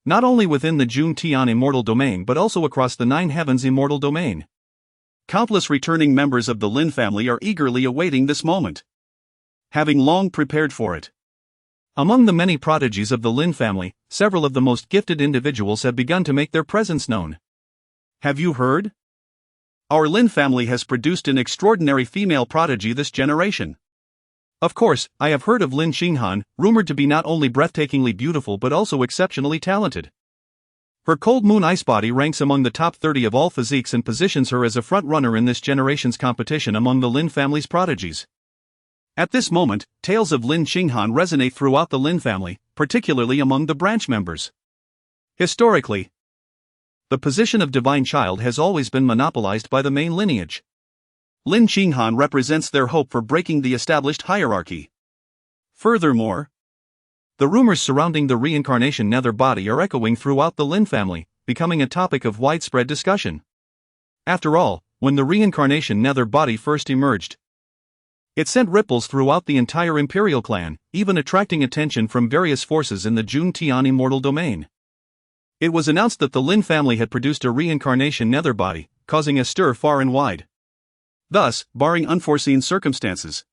not only within the Jun Tian immortal domain but also across the Nine Heavens immortal domain. Countless returning members of the Lin family are eagerly awaiting this moment, having long prepared for it. Among the many prodigies of the Lin family, several of the most gifted individuals have begun to make their presence known. Have you heard? Our Lin family has produced an extraordinary female prodigy this generation. Of course, I have heard of Lin Xinghan, rumored to be not only breathtakingly beautiful but also exceptionally talented. Her cold moon ice body ranks among the top 30 of all physiques and positions her as a front-runner in this generation's competition among the Lin family's prodigies. At this moment, tales of Lin Xinghan resonate throughout the Lin family, particularly among the branch members. Historically, the position of divine child has always been monopolized by the main lineage. Lin Xinghan represents their hope for breaking the established hierarchy. Furthermore, the rumors surrounding the reincarnation nether body are echoing throughout the Lin family, becoming a topic of widespread discussion. After all, when the reincarnation nether body first emerged, it sent ripples throughout the entire imperial clan, even attracting attention from various forces in the Jun Tian immortal domain. It was announced that the Lin family had produced a reincarnation nether body, causing a stir far and wide. Thus, barring unforeseen circumstances,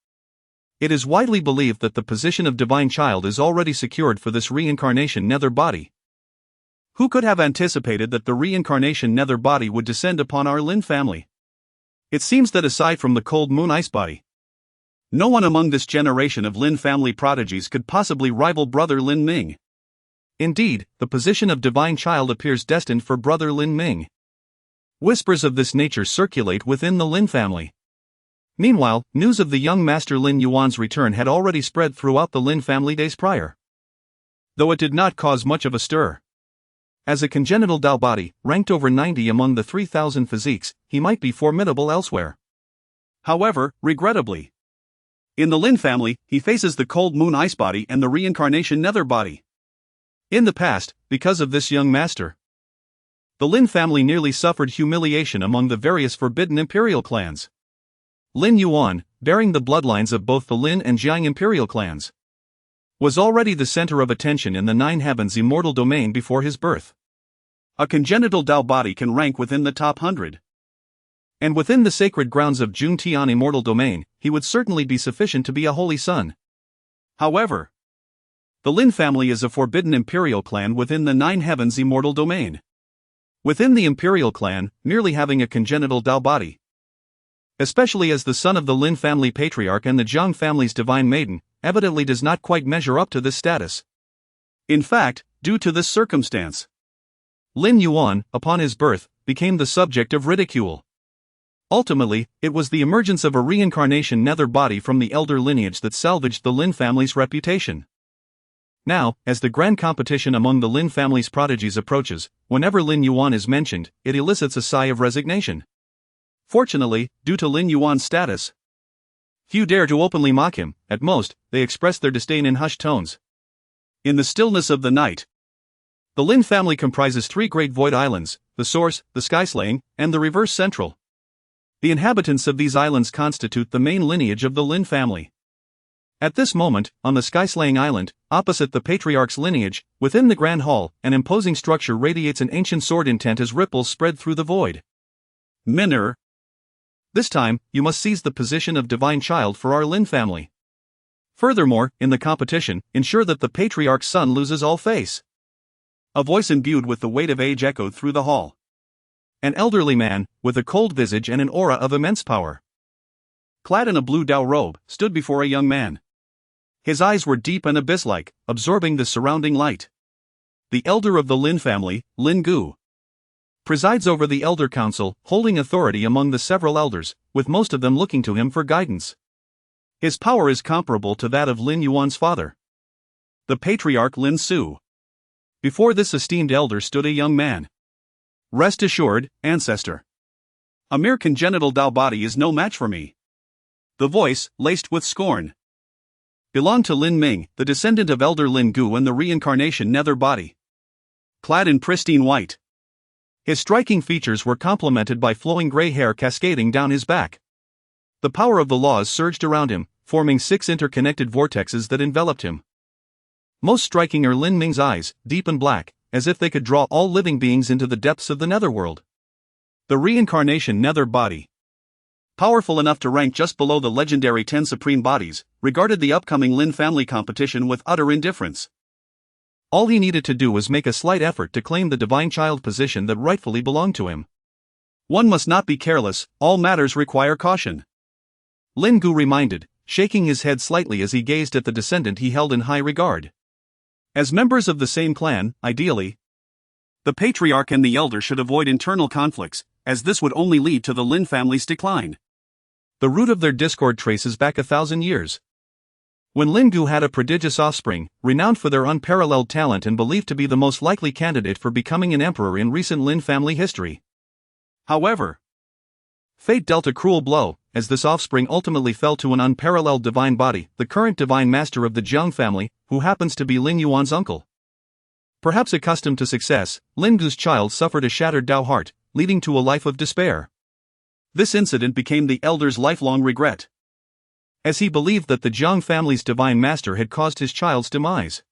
it is widely believed that the position of divine child is already secured for this reincarnation nether body. Who could have anticipated that the reincarnation nether body would descend upon our Lin family? It seems that aside from the cold moon ice body, no one among this generation of Lin family prodigies could possibly rival brother Lin Ming. Indeed, the position of divine child appears destined for brother Lin Ming. Whispers of this nature circulate within the Lin family. Meanwhile, news of the young master Lin Yuan's return had already spread throughout the Lin family days prior, though it did not cause much of a stir. As a congenital Dao body, ranked over 90 among the 3,000 physiques, he might be formidable elsewhere. However, regrettably, in the Lin family, he faces the cold moon ice body and the reincarnation nether body. In the past, because of this young master, the Lin family nearly suffered humiliation among the various forbidden imperial clans. Lin Yuan, bearing the bloodlines of both the Lin and Jiang imperial clans, was already the center of attention in the Nine Heavens immortal domain before his birth. A congenital Dao body can rank within the top 100. And within the sacred grounds of Jun Tian immortal domain, he would certainly be sufficient to be a holy son. However, the Lin family is a forbidden imperial clan within the Nine Heavens immortal domain. Within the imperial clan, merely having a congenital Dao body, especially as the son of the Lin family patriarch and the Jiang family's divine maiden, evidently does not quite measure up to this status. In fact, due to this circumstance, Lin Yuan, upon his birth, became the subject of ridicule. Ultimately, it was the emergence of a reincarnation nether body from the elder lineage that salvaged the Lin family's reputation. Now, as the grand competition among the Lin family's prodigies approaches, whenever Lin Yuan is mentioned, it elicits a sigh of resignation. Fortunately, due to Lin Yuan's status, few dare to openly mock him. At most, they express their disdain in hushed tones. In the stillness of the night, the Lin family comprises 3 great void islands, the Source, the Skyslaying, and the Reverse Central. The inhabitants of these islands constitute the main lineage of the Lin family. At this moment, on the Skyslaying Island, opposite the Patriarch's lineage, within the Grand Hall, an imposing structure radiates an ancient sword intent as ripples spread through the void. Minner. This time, you must seize the position of divine child for our Lin family. Furthermore, in the competition, ensure that the Patriarch's son loses all face. A voice imbued with the weight of age echoed through the hall. An elderly man, with a cold visage and an aura of immense power, clad in a blue Dao robe, stood before a young man. His eyes were deep and abyss-like, absorbing the surrounding light. The elder of the Lin family, Lin Gu, presides over the Elder Council, holding authority among the several elders, with most of them looking to him for guidance. His power is comparable to that of Lin Yuan's father, the Patriarch Lin Su. Before this esteemed elder stood a young man. Rest assured, ancestor. A mere congenital Dao body is no match for me. The voice, laced with scorn, belonged to Lin Ming, the descendant of Elder Lin Gu and the reincarnation nether body. Clad in pristine white, his striking features were complemented by flowing gray hair cascading down his back. The power of the laws surged around him, forming 6 interconnected vortexes that enveloped him. Most striking are Lin Ming's eyes, deep and black, as if they could draw all living beings into the depths of the netherworld. The reincarnation nether body, powerful enough to rank just below the legendary 10 supreme bodies, regarded the upcoming Lin family competition with utter indifference. All he needed to do was make a slight effort to claim the divine child position that rightfully belonged to him. One must not be careless, all matters require caution. Lin Gu reminded, shaking his head slightly as he gazed at the descendant he held in high regard. As members of the same clan, ideally, the Patriarch and the Elder should avoid internal conflicts, as this would only lead to the Lin family's decline. The root of their discord traces back 1,000 years. When Lin Gu had a prodigious offspring, renowned for their unparalleled talent and believed to be the most likely candidate for becoming an emperor in recent Lin family history. However, fate dealt a cruel blow, as this offspring ultimately fell to an unparalleled divine body, the current divine master of the Jiang family, who happens to be Lin Yuan's uncle. Perhaps accustomed to success, Lin Gu's child suffered a shattered Dao heart, leading to a life of despair. This incident became the elder's lifelong regret, as he believed that the Jiang family's divine master had caused his child's demise.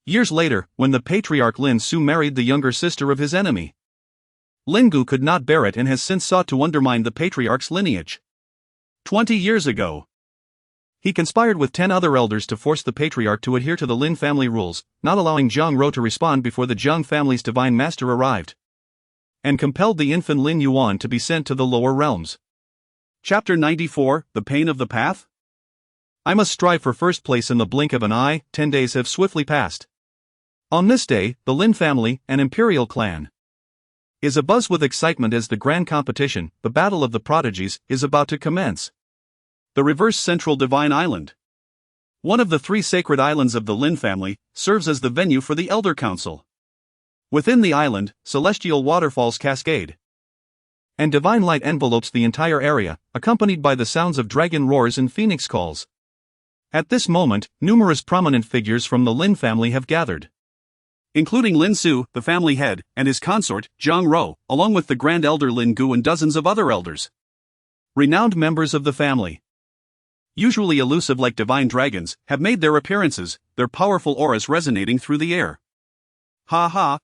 Years later, when the Patriarch Lin Su married the younger sister of his enemy, Lin Gu could not bear it and has since sought to undermine the Patriarch's lineage. 20 years ago, He conspired with 10 other elders to force the patriarch to adhere to the Lin family rules, not allowing Zhang Rou to respond before the Zhang family's divine master arrived, and compelled the infant Lin Yuan to be sent to the lower realms. Chapter 94, The Pain of the Path? I must strive for first place in the blink of an eye. 10 days have swiftly passed. On this day, the Lin family, an imperial clan, is abuzz with excitement as the grand competition, the Battle of the Prodigies, is about to commence. The reverse central divine island, one of the 3 sacred islands of the Lin family, serves as the venue for the Elder Council. Within the island, celestial waterfalls cascade, and divine light envelopes the entire area, accompanied by the sounds of dragon roars and phoenix calls. At this moment, numerous prominent figures from the Lin family have gathered, including Lin Su, the family head, and his consort, Zhang Rou, along with the Grand Elder Lin Gu and dozens of other elders. Renowned members of the family, usually elusive like divine dragons, have made their appearances, their powerful auras resonating through the air. Ha ha!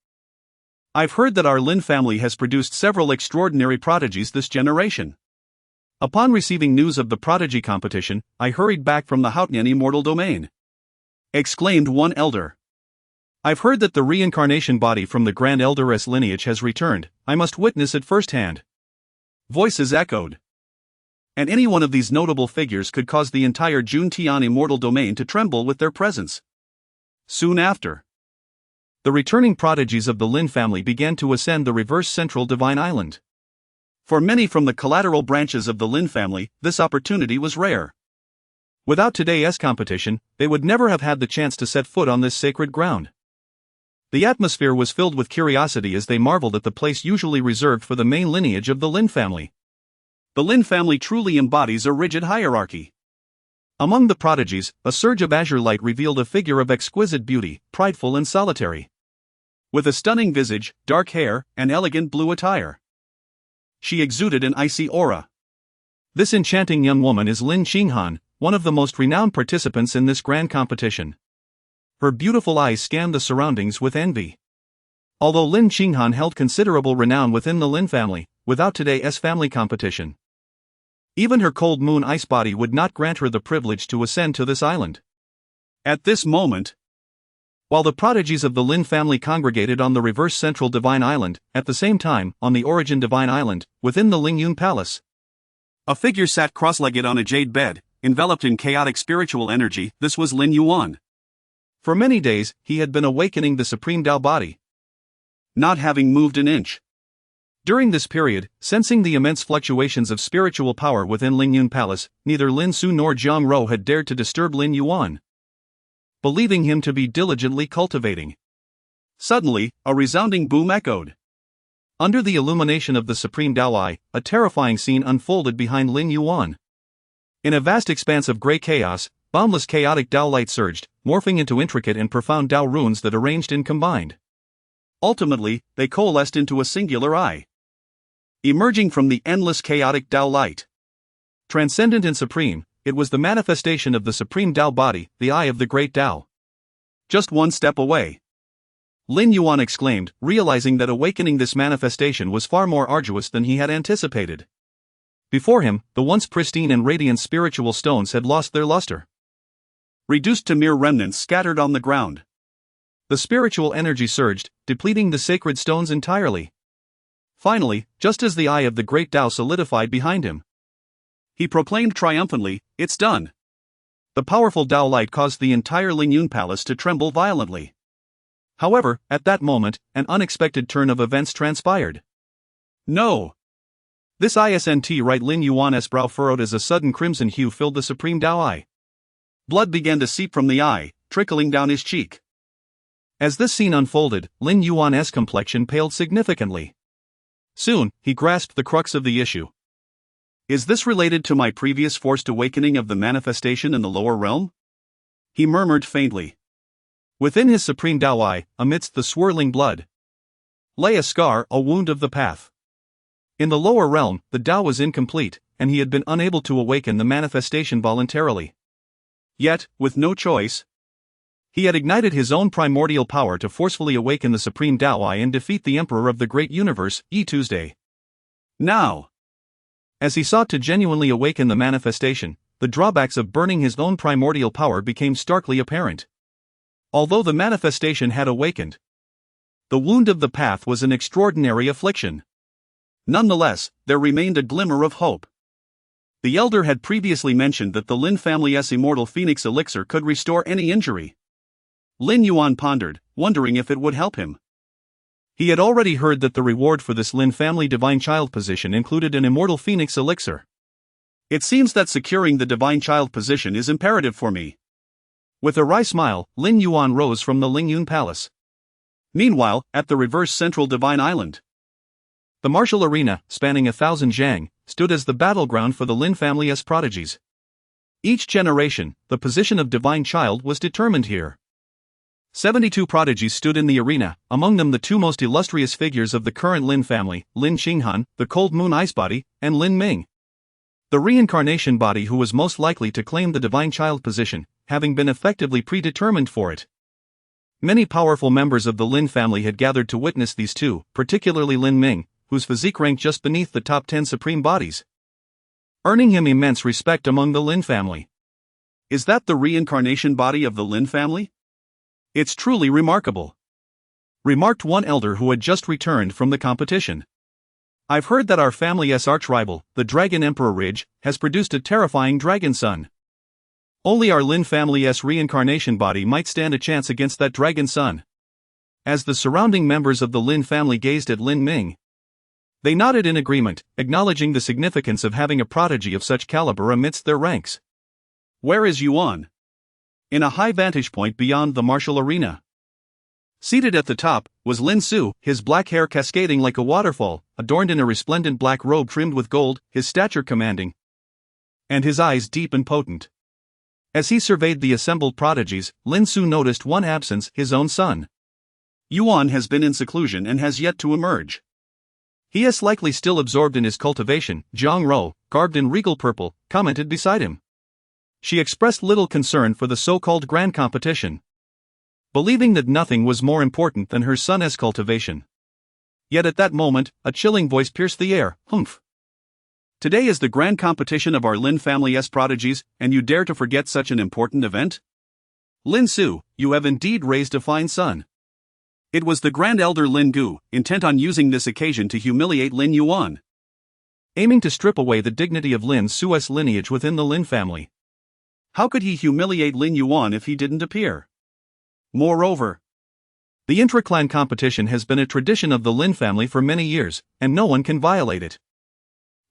I've heard that our Lin family has produced several extraordinary prodigies this generation. Upon receiving news of the prodigy competition, I hurried back from the Hautian immortal domain, exclaimed one elder. I've heard that the reincarnation body from the Grand Elderess lineage has returned. I must witness it firsthand. Voices echoed. And any one of these notable figures could cause the entire Juntian immortal domain to tremble with their presence. Soon after, the returning prodigies of the Lin family began to ascend the reverse central divine island. For many from the collateral branches of the Lin family, this opportunity was rare. Without today's competition, they would never have had the chance to set foot on this sacred ground. The atmosphere was filled with curiosity as they marveled at the place usually reserved for the main lineage of the Lin family. The Lin family truly embodies a rigid hierarchy. Among the prodigies, a surge of azure light revealed a figure of exquisite beauty, prideful and solitary, with a stunning visage, dark hair, and elegant blue attire. She exuded an icy aura. This enchanting young woman is Lin Qinghan, one of the most renowned participants in this grand competition. Her beautiful eyes scanned the surroundings with envy. Although Lin Qinghan held considerable renown within the Lin family, without today's family competition, even her cold moon ice body would not grant her the privilege to ascend to this island. At this moment, while the prodigies of the Lin family congregated on the reverse central divine island, at the same time, on the origin divine island, within the Lin Yuan palace, a figure sat cross-legged on a jade bed, enveloped in chaotic spiritual energy. This was Lin Yuan. For many days, he had been awakening the supreme Tao body, not having moved an inch. During this period, sensing the immense fluctuations of spiritual power within Lin Yuan palace, neither Lin Su nor Zhang Rou had dared to disturb Lin Yuan, believing him to be diligently cultivating. Suddenly, a resounding boom echoed. Under the illumination of the supreme Tao Eye, a terrifying scene unfolded behind Lin Yuan. In a vast expanse of gray chaos, boundless chaotic Tao light surged, morphing into intricate and profound Tao runes that arranged and combined. Ultimately, they coalesced into a singular eye, emerging from the endless chaotic Tao light. Transcendent and supreme, it was the manifestation of the supreme Tao body, the eye of the great Tao. Just one step away, Lin Yuan exclaimed, realizing that awakening this manifestation was far more arduous than he had anticipated. Before him, the once pristine and radiant spiritual stones had lost their luster, reduced to mere remnants scattered on the ground. The spiritual energy surged, depleting the sacred stones entirely. Finally, just as the eye of the great Tao solidified behind him, he proclaimed triumphantly, "It's done." The powerful Tao light caused the entire Lin Yuan palace to tremble violently. However, at that moment, an unexpected turn of events transpired. No! This isn't right. Lin Yuan's brow furrowed as a sudden crimson hue filled the supreme Tao eye. Blood began to seep from the eye, trickling down his cheek. As this scene unfolded, Lin Yuan's complexion paled significantly. Soon, he grasped the crux of the issue. Is this related to my previous forced awakening of the manifestation in the lower realm? He murmured faintly. Within his supreme Tao eye, amidst the swirling blood, lay a scar, a wound of the path. In the lower realm, the Tao was incomplete, and he had been unable to awaken the manifestation voluntarily. Yet, with no choice, he had ignited his own primordial power to forcefully awaken the supreme Tao eye and defeat the Emperor of the Great Universe, Tuesday. Now, as he sought to genuinely awaken the manifestation, the drawbacks of burning his own primordial power became starkly apparent. Although the manifestation had awakened, the wound of the path was an extraordinary affliction. Nonetheless, there remained a glimmer of hope. The elder had previously mentioned that the Lin family's immortal phoenix elixir could restore any injury. Lin Yuan pondered, wondering if it would help him. He had already heard that the reward for this Lin family divine child position included an immortal phoenix elixir. It seems that securing the divine child position is imperative for me. With a wry smile, Lin Yuan rose from the Lin Yuan palace. Meanwhile, at the reverse central divine island, the martial arena, spanning 1,000 zhang, stood as the battleground for the Lin family's prodigies. Each generation, the position of divine child was determined here. 72 prodigies stood in the arena, among them the two most illustrious figures of the current Lin family, Lin Qinghan, the Cold Moon Ice Body, and Lin Ming, the reincarnation body who was most likely to claim the divine child position, having been effectively predetermined for it. Many powerful members of the Lin family had gathered to witness these two, particularly Lin Ming, whose physique ranked just beneath the top 10 supreme bodies, earning him immense respect among the Lin family. Is that the reincarnation body of the Lin family? It's truly remarkable, remarked one elder who had just returned from the competition. I've heard that our family's arch-rival, the Dragon Emperor Ridge, has produced a terrifying dragon son. Only our Lin family's reincarnation body might stand a chance against that dragon son. As the surrounding members of the Lin family gazed at Lin Ming, they nodded in agreement, acknowledging the significance of having a prodigy of such caliber amidst their ranks. Where is Yuan? In a high vantage point beyond the martial arena. Seated at the top was Lin Su, his black hair cascading like a waterfall, adorned in a resplendent black robe trimmed with gold, his stature commanding, and his eyes deep and potent. As he surveyed the assembled prodigies, Lin Su noticed one absence, his own son. Yuan has been in seclusion and has yet to emerge. He is likely still absorbed in his cultivation, Zhang Ro, garbed in regal purple, commented beside him. She expressed little concern for the so-called grand competition, believing that nothing was more important than her son's cultivation. Yet at that moment, a chilling voice pierced the air, "Humph! Today is the grand competition of our Lin family's prodigies, and you dare to forget such an important event? Lin Su, you have indeed raised a fine son." It was the Grand Elder Lin Gu, intent on using this occasion to humiliate Lin Yuan, aiming to strip away the dignity of Lin Su's lineage within the Lin family. How could he humiliate Lin Yuan if he didn't appear? Moreover, the intra-clan competition has been a tradition of the Lin family for many years, and no one can violate it.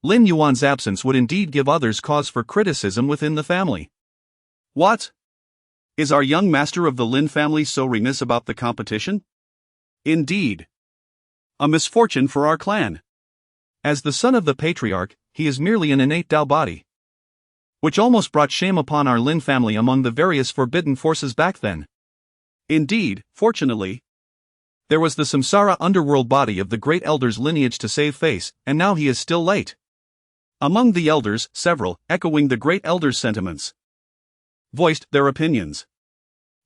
Lin Yuan's absence would indeed give others cause for criticism within the family. What? Is our young master of the Lin family so remiss about the competition? Indeed. A misfortune for our clan. As the son of the patriarch, he is merely an innate Tao body, which almost brought shame upon our Lin family among the various forbidden forces back then. Indeed, fortunately, there was the samsara underworld body of the great elder's lineage to save face, and now he is still late. Among the elders, several, echoing the great elder's sentiments, voiced their opinions.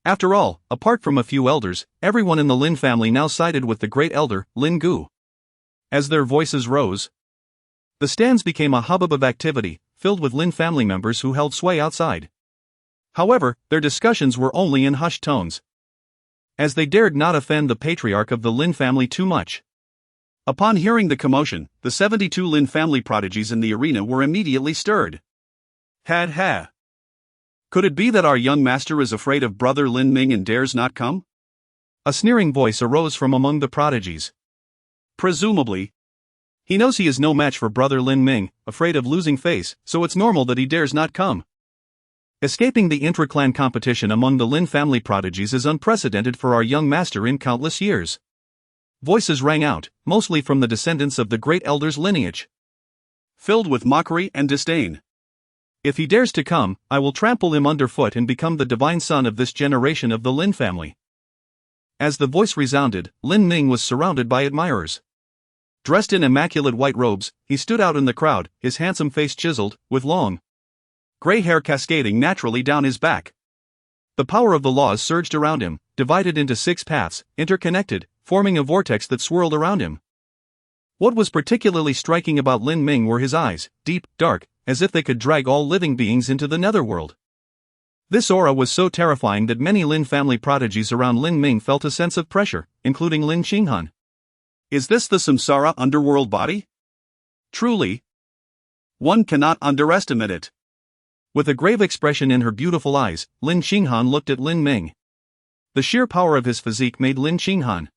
After all, apart from a few elders, everyone in the Lin family now sided with the great elder, Lin Gu. As their voices rose, the stands became a hubbub of activity, filled with Lin family members who held sway outside. However, their discussions were only in hushed tones, as they dared not offend the patriarch of the Lin family too much. Upon hearing the commotion, the 72 Lin family prodigies in the arena were immediately stirred. Ha! Could it be that our young master is afraid of brother Lin Ming and dares not come? A sneering voice arose from among the prodigies. Presumably, he knows he is no match for brother Lin Ming, afraid of losing face, so it's normal that he dares not come. Escaping the intra-clan competition among the Lin family prodigies is unprecedented for our young master in countless years. Voices rang out, mostly from the descendants of the great elder's lineage, filled with mockery and disdain. If he dares to come, I will trample him underfoot and become the divine son of this generation of the Lin family. As the voice resounded, Lin Ming was surrounded by admirers. Dressed in immaculate white robes, he stood out in the crowd, his handsome face chiseled, with long, gray hair cascading naturally down his back. The power of the laws surged around him, divided into 6 paths, interconnected, forming a vortex that swirled around him. What was particularly striking about Lin Ming were his eyes, deep, dark, as if they could drag all living beings into the netherworld. This aura was so terrifying that many Lin family prodigies around Lin Ming felt a sense of pressure, including Lin Qinghan. Is this the samsara underworld body? Truly, one cannot underestimate it. With a grave expression in her beautiful eyes, Lin Qinghan looked at Lin Ming. The sheer power of his physique made Lin Qinghan,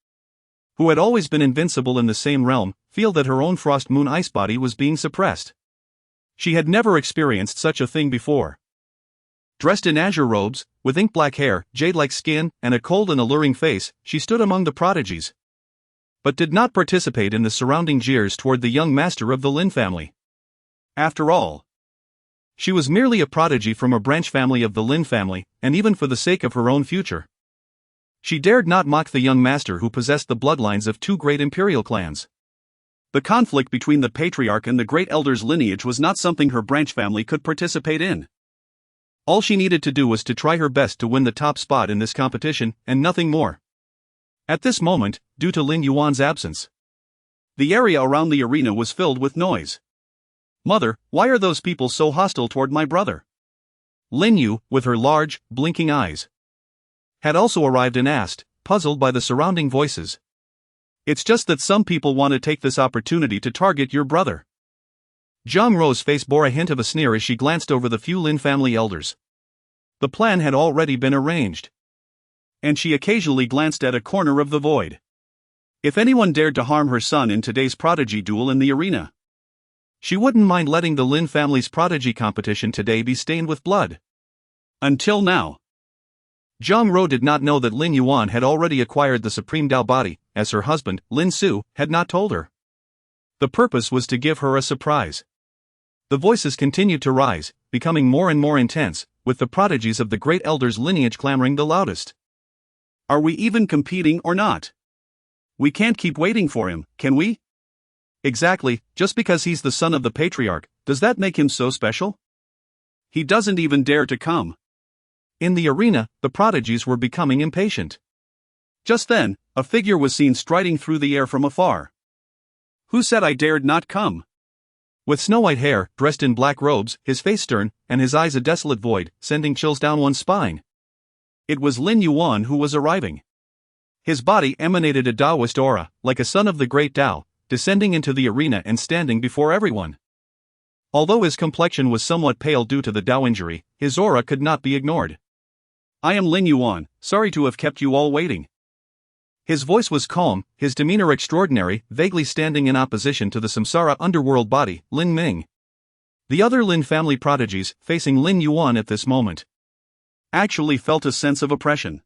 who had always been invincible in the same realm, feel that her own frost moon ice body was being suppressed. She had never experienced such a thing before. Dressed in azure robes, with ink-black hair, jade-like skin, and a cold and alluring face, she stood among the prodigies, but did not participate in the surrounding jeers toward the young master of the Lin family. After all, she was merely a prodigy from a branch family of the Lin family, and even for the sake of her own future, she dared not mock the young master who possessed the bloodlines of two great imperial clans. The conflict between the patriarch and the great elder's lineage was not something her branch family could participate in. All she needed to do was to try her best to win the top spot in this competition, and nothing more. At this moment, due to Lin Yuan's absence, the area around the arena was filled with noise. Mother, why are those people so hostile toward my brother? Lin Yu, with her large, blinking eyes, had also arrived and asked, puzzled by the surrounding voices. It's just that some people want to take this opportunity to target your brother. Zhang Ruo's face bore a hint of a sneer as she glanced over the few Lin family elders. The plan had already been arranged. And she occasionally glanced at a corner of the void. If anyone dared to harm her son in today's prodigy duel in the arena, she wouldn't mind letting the Lin family's prodigy competition today be stained with blood. Until now, Zhang Ruo did not know that Lin Yuan had already acquired the supreme Dao body, as her husband, Lin Su, had not told her. The purpose was to give her a surprise. The voices continued to rise, becoming more and more intense, with the prodigies of the great elder's lineage clamoring the loudest. Are we even competing or not? We can't keep waiting for him, can we? Exactly, just because he's the son of the patriarch, does that make him so special? He doesn't even dare to come. In the arena, the prodigies were becoming impatient. Just then, a figure was seen striding through the air from afar. Who said I dared not come? With snow-white hair, dressed in black robes, his face stern, and his eyes a desolate void, sending chills down one's spine. It was Lin Yuan who was arriving. His body emanated a Taoist aura, like a son of the great Tao, descending into the arena and standing before everyone. Although his complexion was somewhat pale due to the Tao injury, his aura could not be ignored. I am Lin Yuan, sorry to have kept you all waiting. His voice was calm, his demeanor extraordinary, vaguely standing in opposition to the samsara underworld body, Lin Ming. The other Lin family prodigies, facing Lin Yuan at this moment, actually felt a sense of oppression.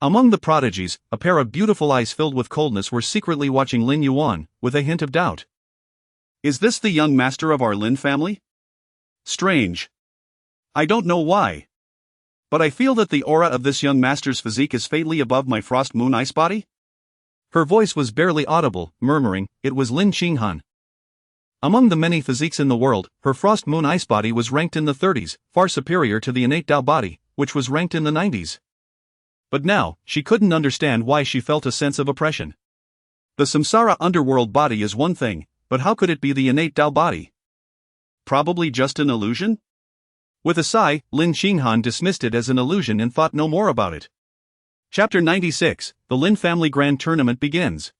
Among the prodigies, a pair of beautiful eyes filled with coldness were secretly watching Lin Yuan, with a hint of doubt. Is this the young master of our Lin family? Strange. I don't know why, but I feel that the aura of this young master's physique is fatally above my frost moon ice body? Her voice was barely audible, murmuring, it was Lin Qinghan. Among the many physiques in the world, her frost moon ice body was ranked in the 30s, far superior to the innate Tao body, which was ranked in the 90s. But now, she couldn't understand why she felt a sense of oppression. The samsara underworld body is one thing, but how could it be the innate Tao body? Probably just an illusion? With a sigh, Lin Qinghan dismissed it as an illusion and thought no more about it. Chapter 96, The Lin Family Grand Tournament begins.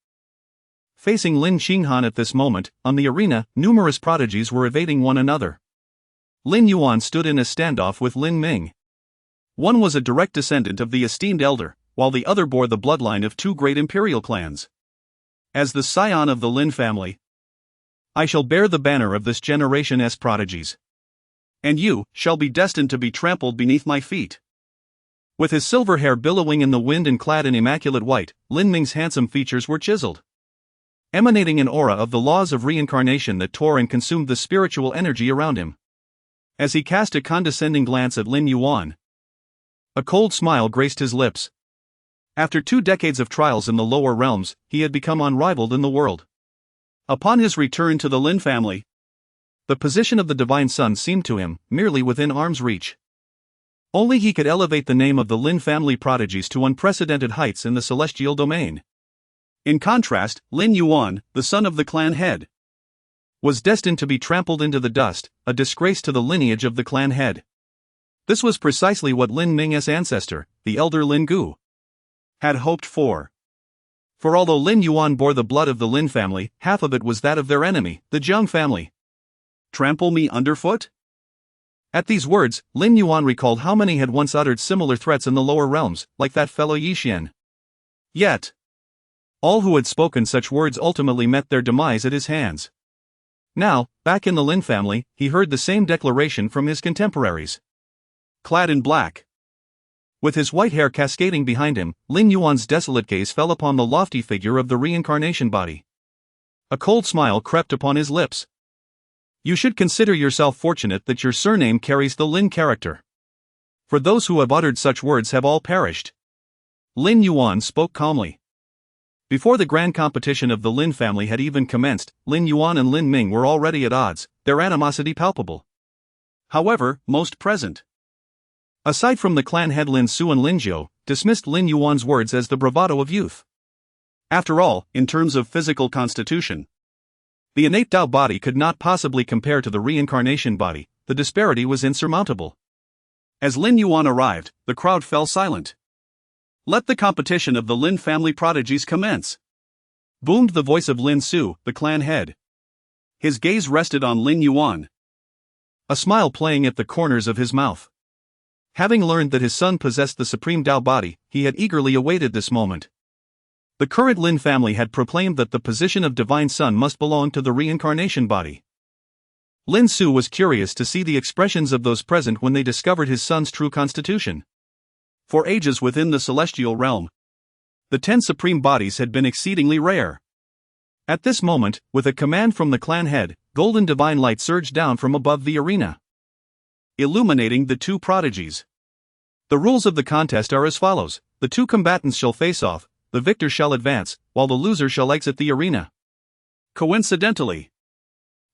Facing Lin Qinghan at this moment, on the arena, numerous prodigies were evading one another. Lin Yuan stood in a standoff with Lin Ming. One was a direct descendant of the esteemed elder, while the other bore the bloodline of two great imperial clans. As the scion of the Lin family, I shall bear the banner of this generation's prodigies. And you shall be destined to be trampled beneath my feet. With his silver hair billowing in the wind and clad in immaculate white, Lin Ming's handsome features were chiseled, emanating an aura of the laws of reincarnation that tore and consumed the spiritual energy around him. As he cast a condescending glance at Lin Yuan, a cold smile graced his lips. After 2 decades of trials in the lower realms, he had become unrivaled in the world. Upon his return to the Lin family, the position of the Divine Son seemed to him merely within arm's reach. Only he could elevate the name of the Lin family prodigies to unprecedented heights in the celestial domain. In contrast, Lin Yuan, the son of the clan head, was destined to be trampled into the dust, a disgrace to the lineage of the clan head. This was precisely what Lin Ming's ancestor, the elder Lin Gu, had hoped for. For although Lin Yuan bore the blood of the Lin family, half of it was that of their enemy, the Jiang family. Trample me underfoot? At these words, Lin Yuan recalled how many had once uttered similar threats in the lower realms, like that fellow Yi Xian. Yet, all who had spoken such words ultimately met their demise at his hands. Now, back in the Lin family, he heard the same declaration from his contemporaries. Clad in black, with his white hair cascading behind him, Lin Yuan's desolate gaze fell upon the lofty figure of the reincarnation body. A cold smile crept upon his lips. You should consider yourself fortunate that your surname carries the Lin character. For those who have uttered such words have all perished. Lin Yuan spoke calmly. Before the grand competition of the Lin family had even commenced, Lin Yuan and Lin Ming were already at odds, their animosity palpable. However, most present, aside from the clan head Lin Su and Lin Jiu, dismissed Lin Yuan's words as the bravado of youth. After all, in terms of physical constitution, the innate Tao body could not possibly compare to the reincarnation body. The disparity was insurmountable. As Lin Yuan arrived, the crowd fell silent. Let the competition of the Lin family prodigies commence, boomed the voice of Lin Su, the clan head. His gaze rested on Lin Yuan, a smile playing at the corners of his mouth. Having learned that his son possessed the supreme Tao body, he had eagerly awaited this moment. The current Lin family had proclaimed that the position of divine son must belong to the reincarnation body. Lin Su was curious to see the expressions of those present when they discovered his son's true constitution. For ages within the celestial realm, the 10 supreme bodies had been exceedingly rare. At this moment, with a command from the clan head, golden divine light surged down from above the arena, illuminating the two prodigies. The rules of the contest are as follows: the two combatants shall face off, the victor shall advance, while the loser shall exit the arena. Coincidentally,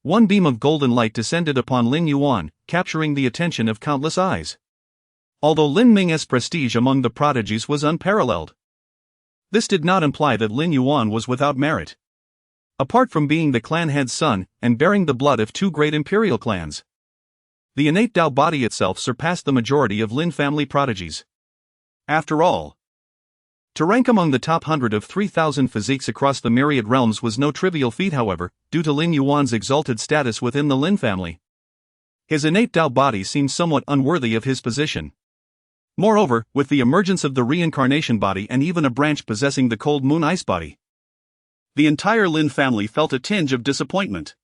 one beam of golden light descended upon Lin Yuan, capturing the attention of countless eyes. Although Lin Ming's prestige among the prodigies was unparalleled, this did not imply that Lin Yuan was without merit. Apart from being the clan head's son, and bearing the blood of two great imperial clans, the innate Tao body itself surpassed the majority of Lin family prodigies. After all, to rank among the top 100 of 3,000 physiques across the myriad realms was no trivial feat, however, due to Lin Yuan's exalted status within the Lin family. His innate Tao body seemed somewhat unworthy of his position. Moreover, with the emergence of the reincarnation body and even a branch possessing the cold moon ice body, the entire Lin family felt a tinge of disappointment.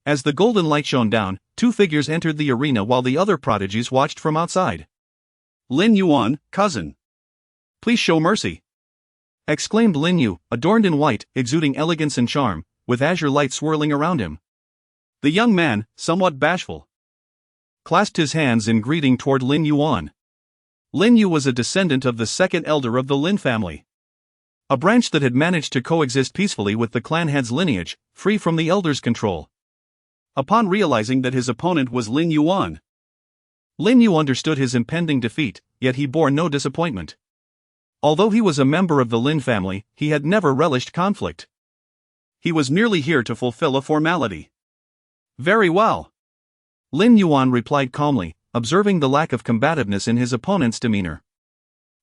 As the golden light shone down, two figures entered the arena while the other prodigies watched from outside. Lin Yuan, cousin, please show mercy, exclaimed Lin Yu, adorned in white, exuding elegance and charm, with azure light swirling around him. The young man, somewhat bashful, clasped his hands in greeting toward Lin Yuan. Lin Yu was a descendant of the second elder of the Lin family, a branch that had managed to coexist peacefully with the clan head's lineage, free from the elder's control. Upon realizing that his opponent was Lin Yuan, Lin Yu understood his impending defeat, yet he bore no disappointment. Although he was a member of the Lin family, he had never relished conflict. He was merely here to fulfill a formality. Very well, Lin Yuan replied calmly, observing the lack of combativeness in his opponent's demeanor.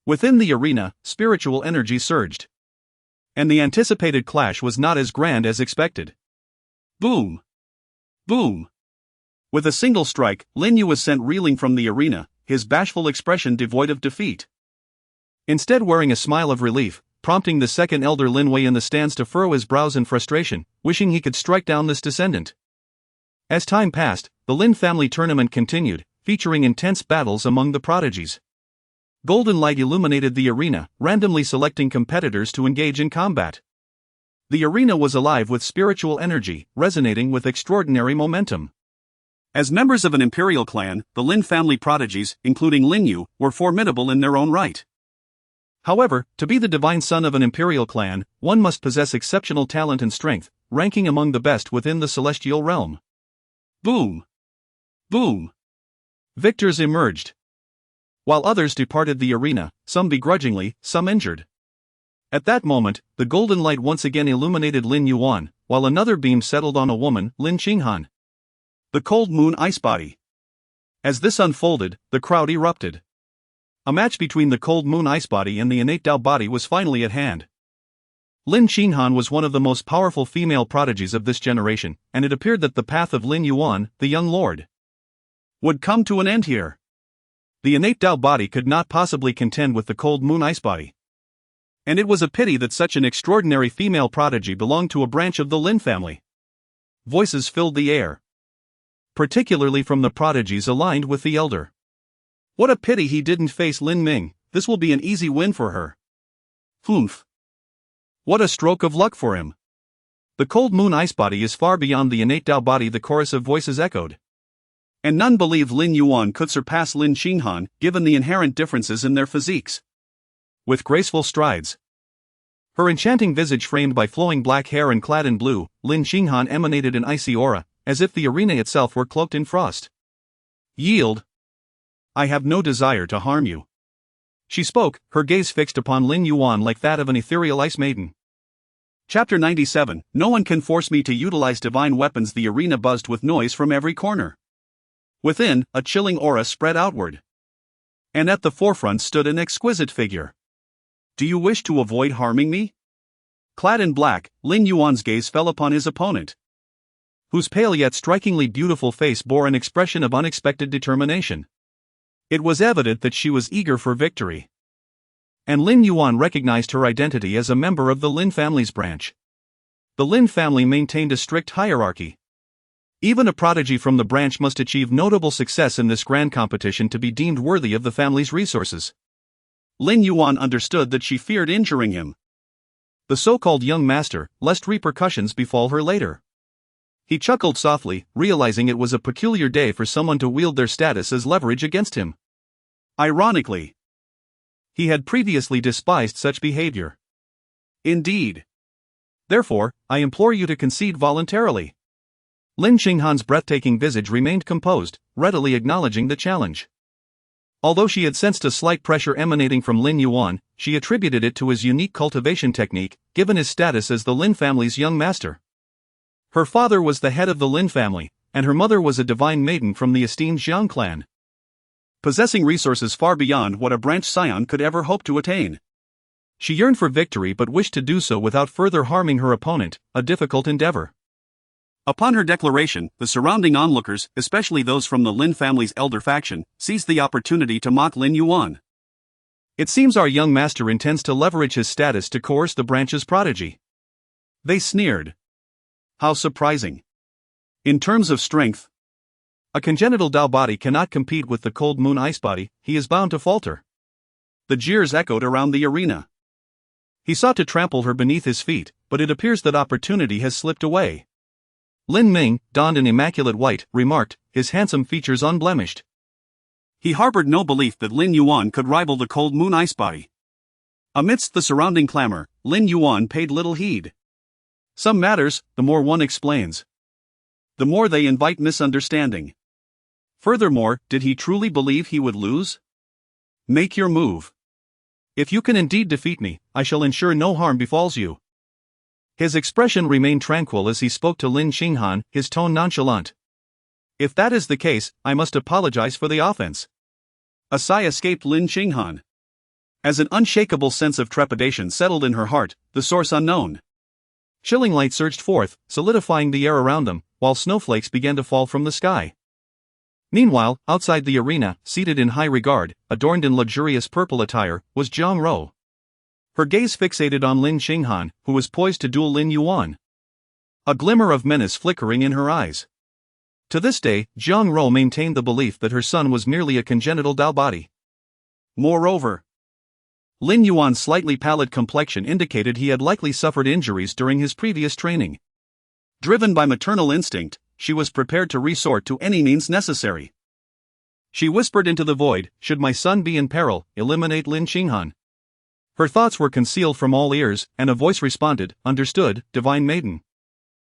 Within the arena, spiritual energy surged, and the anticipated clash was not as grand as expected. Boom! Boom! With a single strike, Lin Yu was sent reeling from the arena, his bashful expression devoid of defeat, instead wearing a smile of relief, prompting the second elder Lin Wei in the stands to furrow his brows in frustration, wishing he could strike down this descendant. As time passed, the Lin family tournament continued, featuring intense battles among the prodigies. Golden light illuminated the arena, randomly selecting competitors to engage in combat. The arena was alive with spiritual energy, resonating with extraordinary momentum. As members of an imperial clan, the Lin family prodigies, including Lin Yu, were formidable in their own right. However, to be the divine son of an imperial clan, one must possess exceptional talent and strength, ranking among the best within the celestial realm. Boom! Boom! Victors emerged, while others departed the arena, some begrudgingly, some injured. At that moment, the golden light once again illuminated Lin Yuan, while another beam settled on a woman, Lin Qinghan. The cold moon ice body. As this unfolded, the crowd erupted. A match between the cold moon ice body and the innate Tao body was finally at hand. Lin Qinghan was one of the most powerful female prodigies of this generation, and it appeared that the path of Lin Yuan, the young lord, would come to an end here. The innate Tao body could not possibly contend with the cold moon ice body. And it was a pity that such an extraordinary female prodigy belonged to a branch of the Lin family. Voices filled the air, particularly from the prodigies aligned with the elder. What a pity he didn't face Lin Ming, this will be an easy win for her. Humph. What a stroke of luck for him. The cold moon ice body is far beyond the innate Tao body, the chorus of voices echoed. And none believed Lin Yuan could surpass Lin Qinghan, given the inherent differences in their physiques. With graceful strides, her enchanting visage framed by flowing black hair and clad in blue, Lin Qinghan emanated an icy aura, as if the arena itself were cloaked in frost. Yield. I have no desire to harm you. She spoke, her gaze fixed upon Lin Yuan like that of an ethereal ice maiden. Chapter 97, No one can force me to utilize divine weapons. The arena buzzed with noise from every corner. Within, a chilling aura spread outward. And at the forefront stood an exquisite figure. Do you wish to avoid harming me? Clad in black, Lin Yuan's gaze fell upon his opponent, whose pale yet strikingly beautiful face bore an expression of unexpected determination. It was evident that she was eager for victory. And Lin Yuan recognized her identity as a member of the Lin family's branch. The Lin family maintained a strict hierarchy. Even a prodigy from the branch must achieve notable success in this grand competition to be deemed worthy of the family's resources. Lin Yuan understood that she feared injuring him, the so-called young master, lest repercussions befall her later. He chuckled softly, realizing it was a peculiar day for someone to wield their status as leverage against him. Ironically, he had previously despised such behavior. Indeed. Therefore, I implore you to concede voluntarily. Lin Qinghan's breathtaking visage remained composed, readily acknowledging the challenge. Although she had sensed a slight pressure emanating from Lin Yuan, she attributed it to his unique cultivation technique, given his status as the Lin family's young master. Her father was the head of the Lin family, and her mother was a divine maiden from the esteemed Jiang clan, possessing resources far beyond what a branch scion could ever hope to attain. She yearned for victory but wished to do so without further harming her opponent, a difficult endeavor. Upon her declaration, the surrounding onlookers, especially those from the Lin family's elder faction, seized the opportunity to mock Lin Yuan. It seems our young master intends to leverage his status to coerce the branch's prodigy, they sneered. How surprising. In terms of strength, a congenital Tao body cannot compete with the cold moon ice body, he is bound to falter. The jeers echoed around the arena. He sought to trample her beneath his feet, but it appears that opportunity has slipped away. Lin Ming, donned in immaculate white, remarked, his handsome features unblemished. He harbored no belief that Lin Yuan could rival the cold moon ice body. Amidst the surrounding clamor, Lin Yuan paid little heed. Some matters, the more one explains, the more they invite misunderstanding. Furthermore, did he truly believe he would lose? Make your move. If you can indeed defeat me, I shall ensure no harm befalls you. His expression remained tranquil as he spoke to Lin Qinghan, his tone nonchalant. If that is the case, I must apologize for the offense. A sigh escaped Lin Qinghan. As an unshakable sense of trepidation settled in her heart, the source unknown. Chilling light surged forth, solidifying the air around them, while snowflakes began to fall from the sky. Meanwhile, outside the arena, seated in high regard, adorned in luxurious purple attire, was Zhang Ro. Her gaze fixated on Lin Qinghan, who was poised to duel Lin Yuan, a glimmer of menace flickering in her eyes. To this day, Zhang Ro maintained the belief that her son was merely a congenital Tao body. Moreover, Lin Yuan's slightly pallid complexion indicated he had likely suffered injuries during his previous training. Driven by maternal instinct, she was prepared to resort to any means necessary. She whispered into the void, should my son be in peril, eliminate Lin Qinghan. Her thoughts were concealed from all ears, and a voice responded, understood, divine maiden.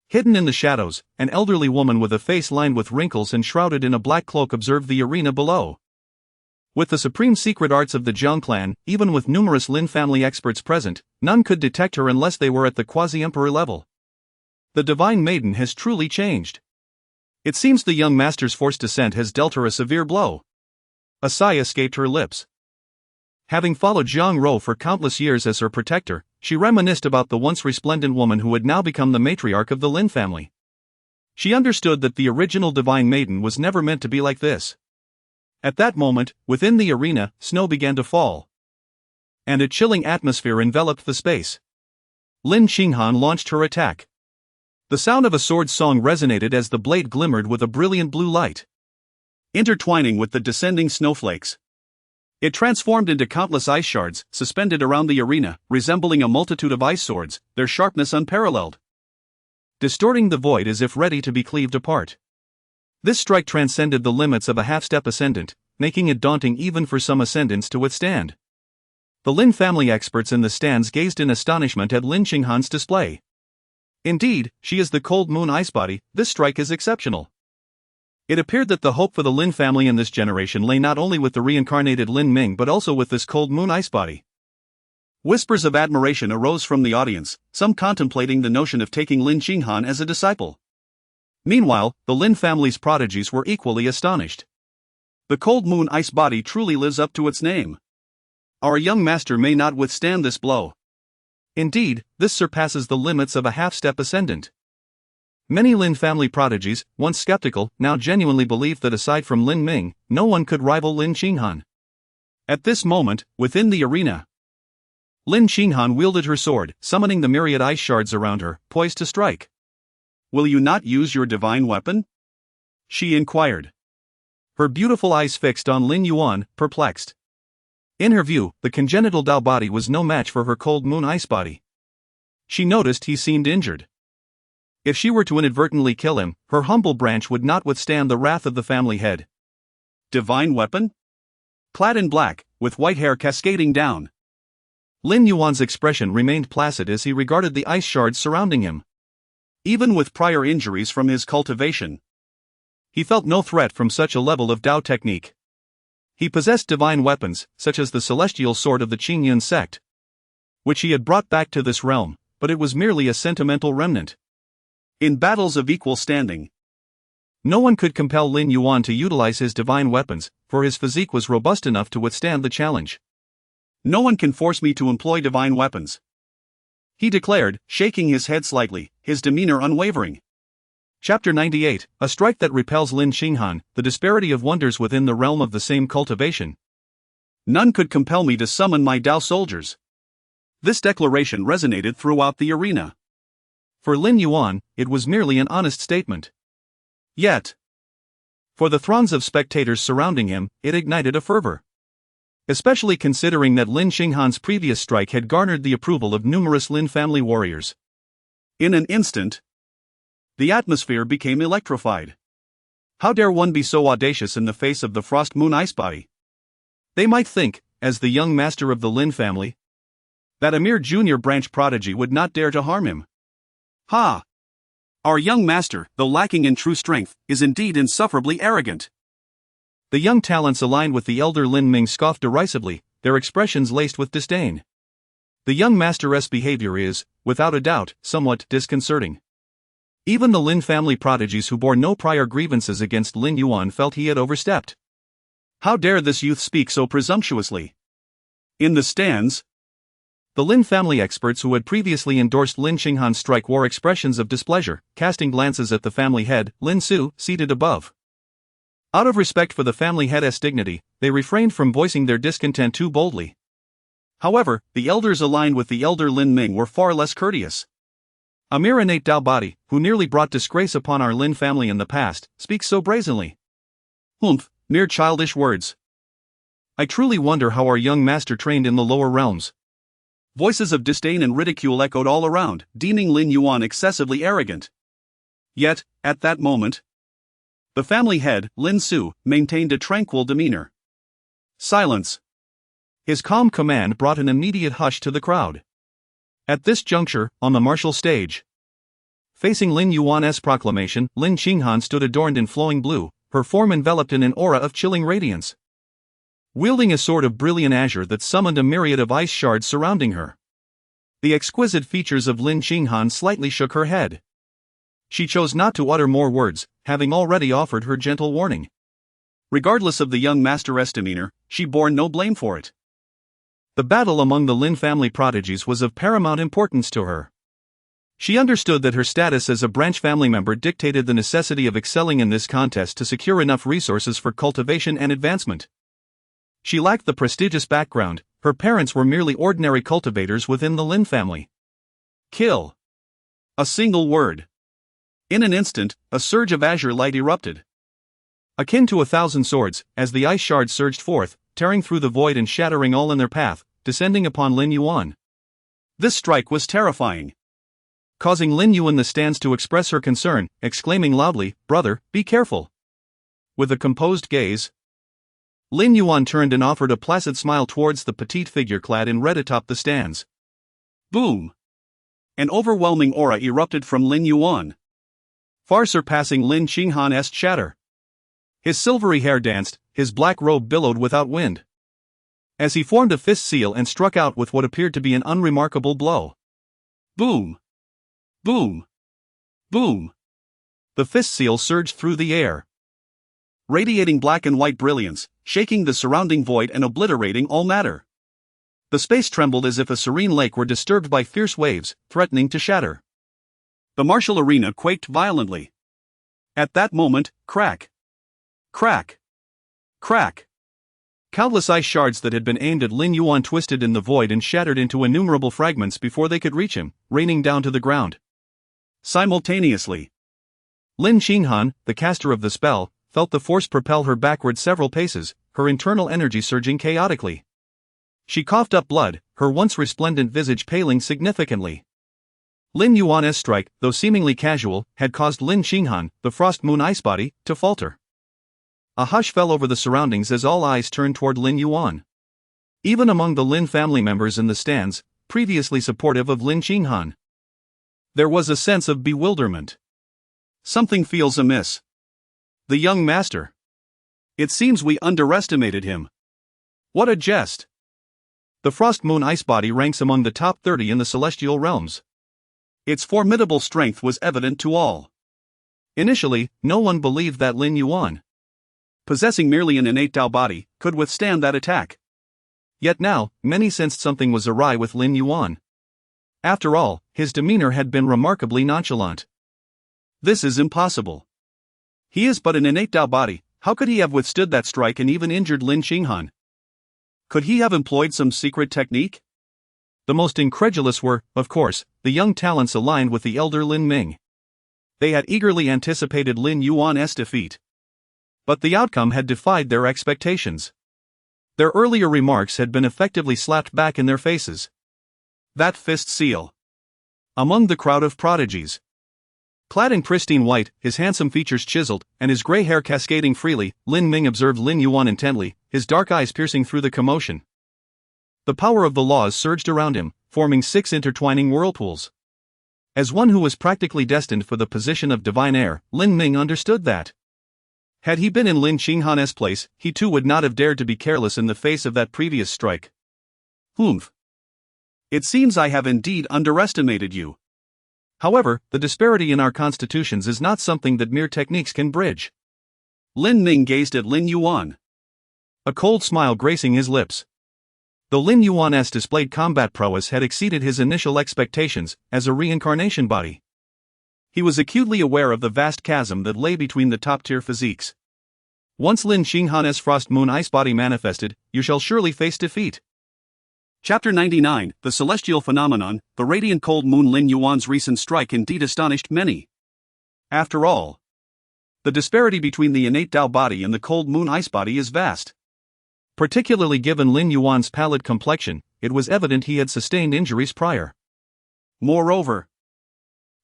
Hidden in the shadows, an elderly woman with a face lined with wrinkles and shrouded in a black cloak observed the arena below. With the supreme secret arts of the Jiang clan, even with numerous Lin family experts present, none could detect her unless they were at the quasi-emperor level. The Divine Maiden has truly changed. It seems the young master's forced descent has dealt her a severe blow. A sigh escaped her lips. Having followed Zhang Ro for countless years as her protector, she reminisced about the once resplendent woman who had now become the matriarch of the Lin family. She understood that the original Divine Maiden was never meant to be like this. At that moment, within the arena, snow began to fall. And a chilling atmosphere enveloped the space. Lin Qinghan launched her attack. The sound of a sword song resonated as the blade glimmered with a brilliant blue light, intertwining with the descending snowflakes. It transformed into countless ice shards, suspended around the arena, resembling a multitude of ice swords, their sharpness unparalleled, distorting the void as if ready to be cleaved apart. This strike transcended the limits of a half-step ascendant, making it daunting even for some ascendants to withstand. The Lin family experts in the stands gazed in astonishment at Lin Qinghan's display. Indeed, she is the cold moon ice body. This strike is exceptional. It appeared that the hope for the Lin family in this generation lay not only with the reincarnated Lin Ming but also with this cold moon ice body. Whispers of admiration arose from the audience, some contemplating the notion of taking Lin Qinghan as a disciple. Meanwhile, the Lin family's prodigies were equally astonished. The cold moon ice body truly lives up to its name. Our young master may not withstand this blow. Indeed, this surpasses the limits of a half-step ascendant. Many Lin family prodigies, once skeptical, now genuinely believed that aside from Lin Ming, no one could rival Lin Qinghan. At this moment, within the arena, Lin Qinghan wielded her sword, summoning the myriad ice shards around her, poised to strike. "Will you not use your divine weapon?" she inquired. Her beautiful eyes fixed on Lin Yuan, perplexed. In her view, the congenital Dao body was no match for her cold moon ice body. She noticed he seemed injured. If she were to inadvertently kill him, her humble branch would not withstand the wrath of the family head. Divine weapon? Clad in black, with white hair cascading down. Lin Yuan's expression remained placid as he regarded the ice shards surrounding him. Even with prior injuries from his cultivation, he felt no threat from such a level of Dao technique. He possessed divine weapons, such as the celestial sword of the Qingyun sect, which he had brought back to this realm, but it was merely a sentimental remnant. In battles of equal standing, no one could compel Lin Yuan to utilize his divine weapons, for his physique was robust enough to withstand the challenge. "No one can force me to employ divine weapons," he declared, shaking his head slightly, his demeanor unwavering. Chapter 98, A Strike That Repels Lin Qinghan, The Disparity of Wonders Within the Realm of the Same Cultivation. None could compel me to summon my Dao soldiers. This declaration resonated throughout the arena. For Lin Yuan, it was merely an honest statement. Yet, for the throngs of spectators surrounding him, it ignited a fervor. Especially considering that Lin Qinghan's previous strike had garnered the approval of numerous Lin family warriors. In an instant, the atmosphere became electrified. How dare one be so audacious in the face of the frost moon ice body? They might think, as the young master of the Lin family, that a mere junior branch prodigy would not dare to harm him. Ha! Our young master, though lacking in true strength, is indeed insufferably arrogant. The young talents aligned with the elder Lin Ming scoffed derisively, their expressions laced with disdain. The young master's behavior is, without a doubt, somewhat disconcerting. Even the Lin family prodigies who bore no prior grievances against Lin Yuan felt he had overstepped. How dare this youth speak so presumptuously? In the stands, the Lin family experts who had previously endorsed Lin Qinghan's strike wore expressions of displeasure, casting glances at the family head, Lin Su, seated above. Out of respect for the family head's dignity, they refrained from voicing their discontent too boldly. However, the elders aligned with the elder Lin Ming were far less courteous. A mere innate Dao body, who nearly brought disgrace upon our Lin family in the past, speaks so brazenly. Humph, mere childish words. I truly wonder how our young master trained in the lower realms. Voices of disdain and ridicule echoed all around, deeming Lin Yuan excessively arrogant. Yet, at that moment, the family head, Lin Su, maintained a tranquil demeanor. Silence. His calm command brought an immediate hush to the crowd. At this juncture, on the martial stage, facing Lin Yuan's proclamation, Lin Qinghan stood adorned in flowing blue, her form enveloped in an aura of chilling radiance, wielding a sword of brilliant azure that summoned a myriad of ice shards surrounding her. The exquisite features of Lin Qinghan slightly shook her head. She chose not to utter more words, having already offered her gentle warning. Regardless of the young master's demeanor, she bore no blame for it. The battle among the Lin family prodigies was of paramount importance to her. She understood that her status as a branch family member dictated the necessity of excelling in this contest to secure enough resources for cultivation and advancement. She lacked the prestigious background, her parents were merely ordinary cultivators within the Lin family. Kill. A single word. In an instant, a surge of azure light erupted. Akin to 1,000 swords, as the ice shards surged forth, tearing through the void and shattering all in their path, descending upon Lin Yuan. This strike was terrifying. Causing Lin Yuan the stands to express her concern, exclaiming loudly, "Brother, be careful." With a composed gaze, Lin Yuan turned and offered a placid smile towards the petite figure clad in red atop the stands. Boom! An overwhelming aura erupted from Lin Yuan, far surpassing Lin Qinghan's shatter. His silvery hair danced, his black robe billowed without wind, as he formed a fist seal and struck out with what appeared to be an unremarkable blow. Boom! Boom! Boom! The fist seal surged through the air, radiating black and white brilliance, shaking the surrounding void and obliterating all matter. The space trembled as if a serene lake were disturbed by fierce waves, threatening to shatter. The martial arena quaked violently. At that moment, crack! Crack! Crack! Countless ice shards that had been aimed at Lin Yuan twisted in the void and shattered into innumerable fragments before they could reach him, raining down to the ground. Simultaneously, Lin Qinghan, the caster of the spell, felt the force propel her backward several paces, her internal energy surging chaotically. She coughed up blood, her once resplendent visage paling significantly. Lin Yuan's strike, though seemingly casual, had caused Lin Qinghan, the frost moon ice body, to falter. A hush fell over the surroundings as all eyes turned toward Lin Yuan. Even among the Lin family members in the stands, previously supportive of Lin Qinghan, there was a sense of bewilderment. Something feels amiss. The young master. It seems we underestimated him. What a jest! The frost moon ice body ranks among the top 30 in the celestial realms. Its formidable strength was evident to all. Initially, no one believed that Lin Yuan, possessing merely an innate Tao body, could withstand that attack. Yet now, many sensed something was awry with Lin Yuan. After all, his demeanor had been remarkably nonchalant. This is impossible. He is but an innate Tao body, how could he have withstood that strike and even injured Lin Qinghan? Could he have employed some secret technique? The most incredulous were, of course, the young talents aligned with the elder Lin Ming. They had eagerly anticipated Lin Yuan's defeat. But the outcome had defied their expectations. Their earlier remarks had been effectively slapped back in their faces. That fist seal. Among the crowd of prodigies, clad in pristine white, his handsome features chiseled, and his gray hair cascading freely, Lin Ming observed Lin Yuan intently, his dark eyes piercing through the commotion. The power of the laws surged around him, forming 6 intertwining whirlpools. As one who was practically destined for the position of divine heir, Lin Ming understood that had he been in Lin Qinghan's place, he too would not have dared to be careless in the face of that previous strike. Humph. It seems I have indeed underestimated you. However, the disparity in our constitutions is not something that mere techniques can bridge. Lin Ming gazed at Lin Yuan, a cold smile gracing his lips. Though Lin Yuan's displayed combat prowess had exceeded his initial expectations, as a reincarnation body, he was acutely aware of the vast chasm that lay between the top-tier physiques. Once Lin Qinghan's frost moon ice body manifested, you shall surely face defeat. Chapter 99, The Celestial Phenomenon. The radiant cold moon. Lin Yuan's recent strike indeed astonished many. After all, the disparity between the innate Tao body and the cold moon ice body is vast. Particularly given Lin Yuan's pallid complexion, it was evident he had sustained injuries prior. Moreover,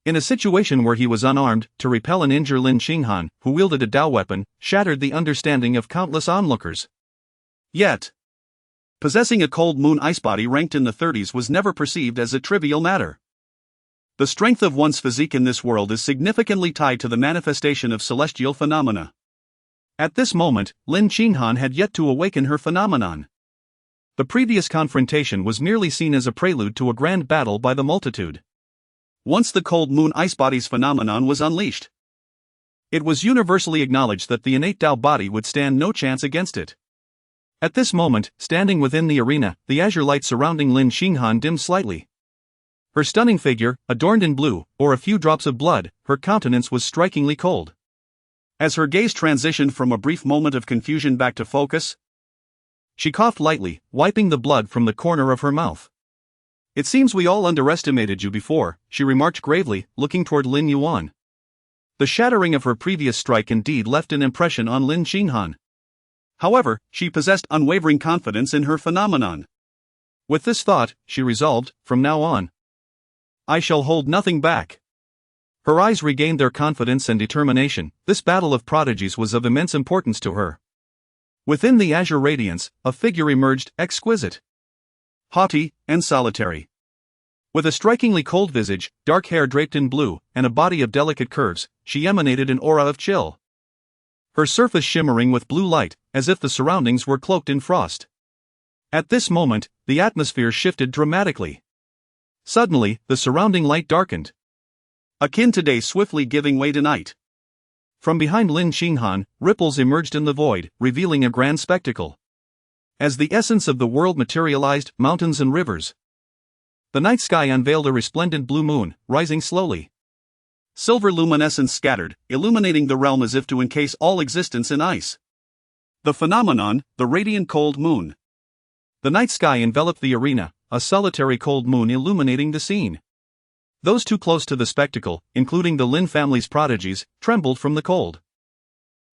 in a situation where he was unarmed, to repel and injure Lin Qinghan, who wielded a Tao weapon, shattered the understanding of countless onlookers. Yet, possessing a cold moon ice body ranked in the 30s was never perceived as a trivial matter. The strength of one's physique in this world is significantly tied to the manifestation of celestial phenomena. At this moment, Lin Qinghan had yet to awaken her phenomenon. The previous confrontation was merely seen as a prelude to a grand battle by the multitude. once the cold moon ice body's phenomenon was unleashed. It was universally acknowledged that the innate Tao body would stand no chance against it. At this moment, standing within the arena, the azure light surrounding Lin Xinghan dimmed slightly. Her stunning figure, adorned in blue, or a few drops of blood, her countenance was strikingly cold. As her gaze transitioned from a brief moment of confusion back to focus, she coughed lightly, wiping the blood from the corner of her mouth. "It seems we all underestimated you before," she remarked gravely, looking toward Lin Yuan. The shattering of her previous strike indeed left an impression on Lin Xinghan. However, she possessed unwavering confidence in her phenomenon. With this thought, she resolved, from now on, I shall hold nothing back. Her eyes regained their confidence and determination. This battle of prodigies was of immense importance to her. Within the azure radiance, a figure emerged, exquisite, haughty, and solitary. With a strikingly cold visage, dark hair draped in blue, and a body of delicate curves, she emanated an aura of chill. Her surface shimmering with blue light, as if the surroundings were cloaked in frost. At this moment, the atmosphere shifted dramatically. Suddenly, the surrounding light darkened, akin to day swiftly giving way to night. From behind Lin Xinghan, ripples emerged in the void, revealing a grand spectacle. As the essence of the world materialized, mountains and rivers. The night sky unveiled a resplendent blue moon, rising slowly. Silver luminescence scattered, illuminating the realm as if to encase all existence in ice. The phenomenon, the radiant cold moon. The night sky enveloped the arena, a solitary cold moon illuminating the scene. Those too close to the spectacle, including the Lin family's prodigies, trembled from the cold.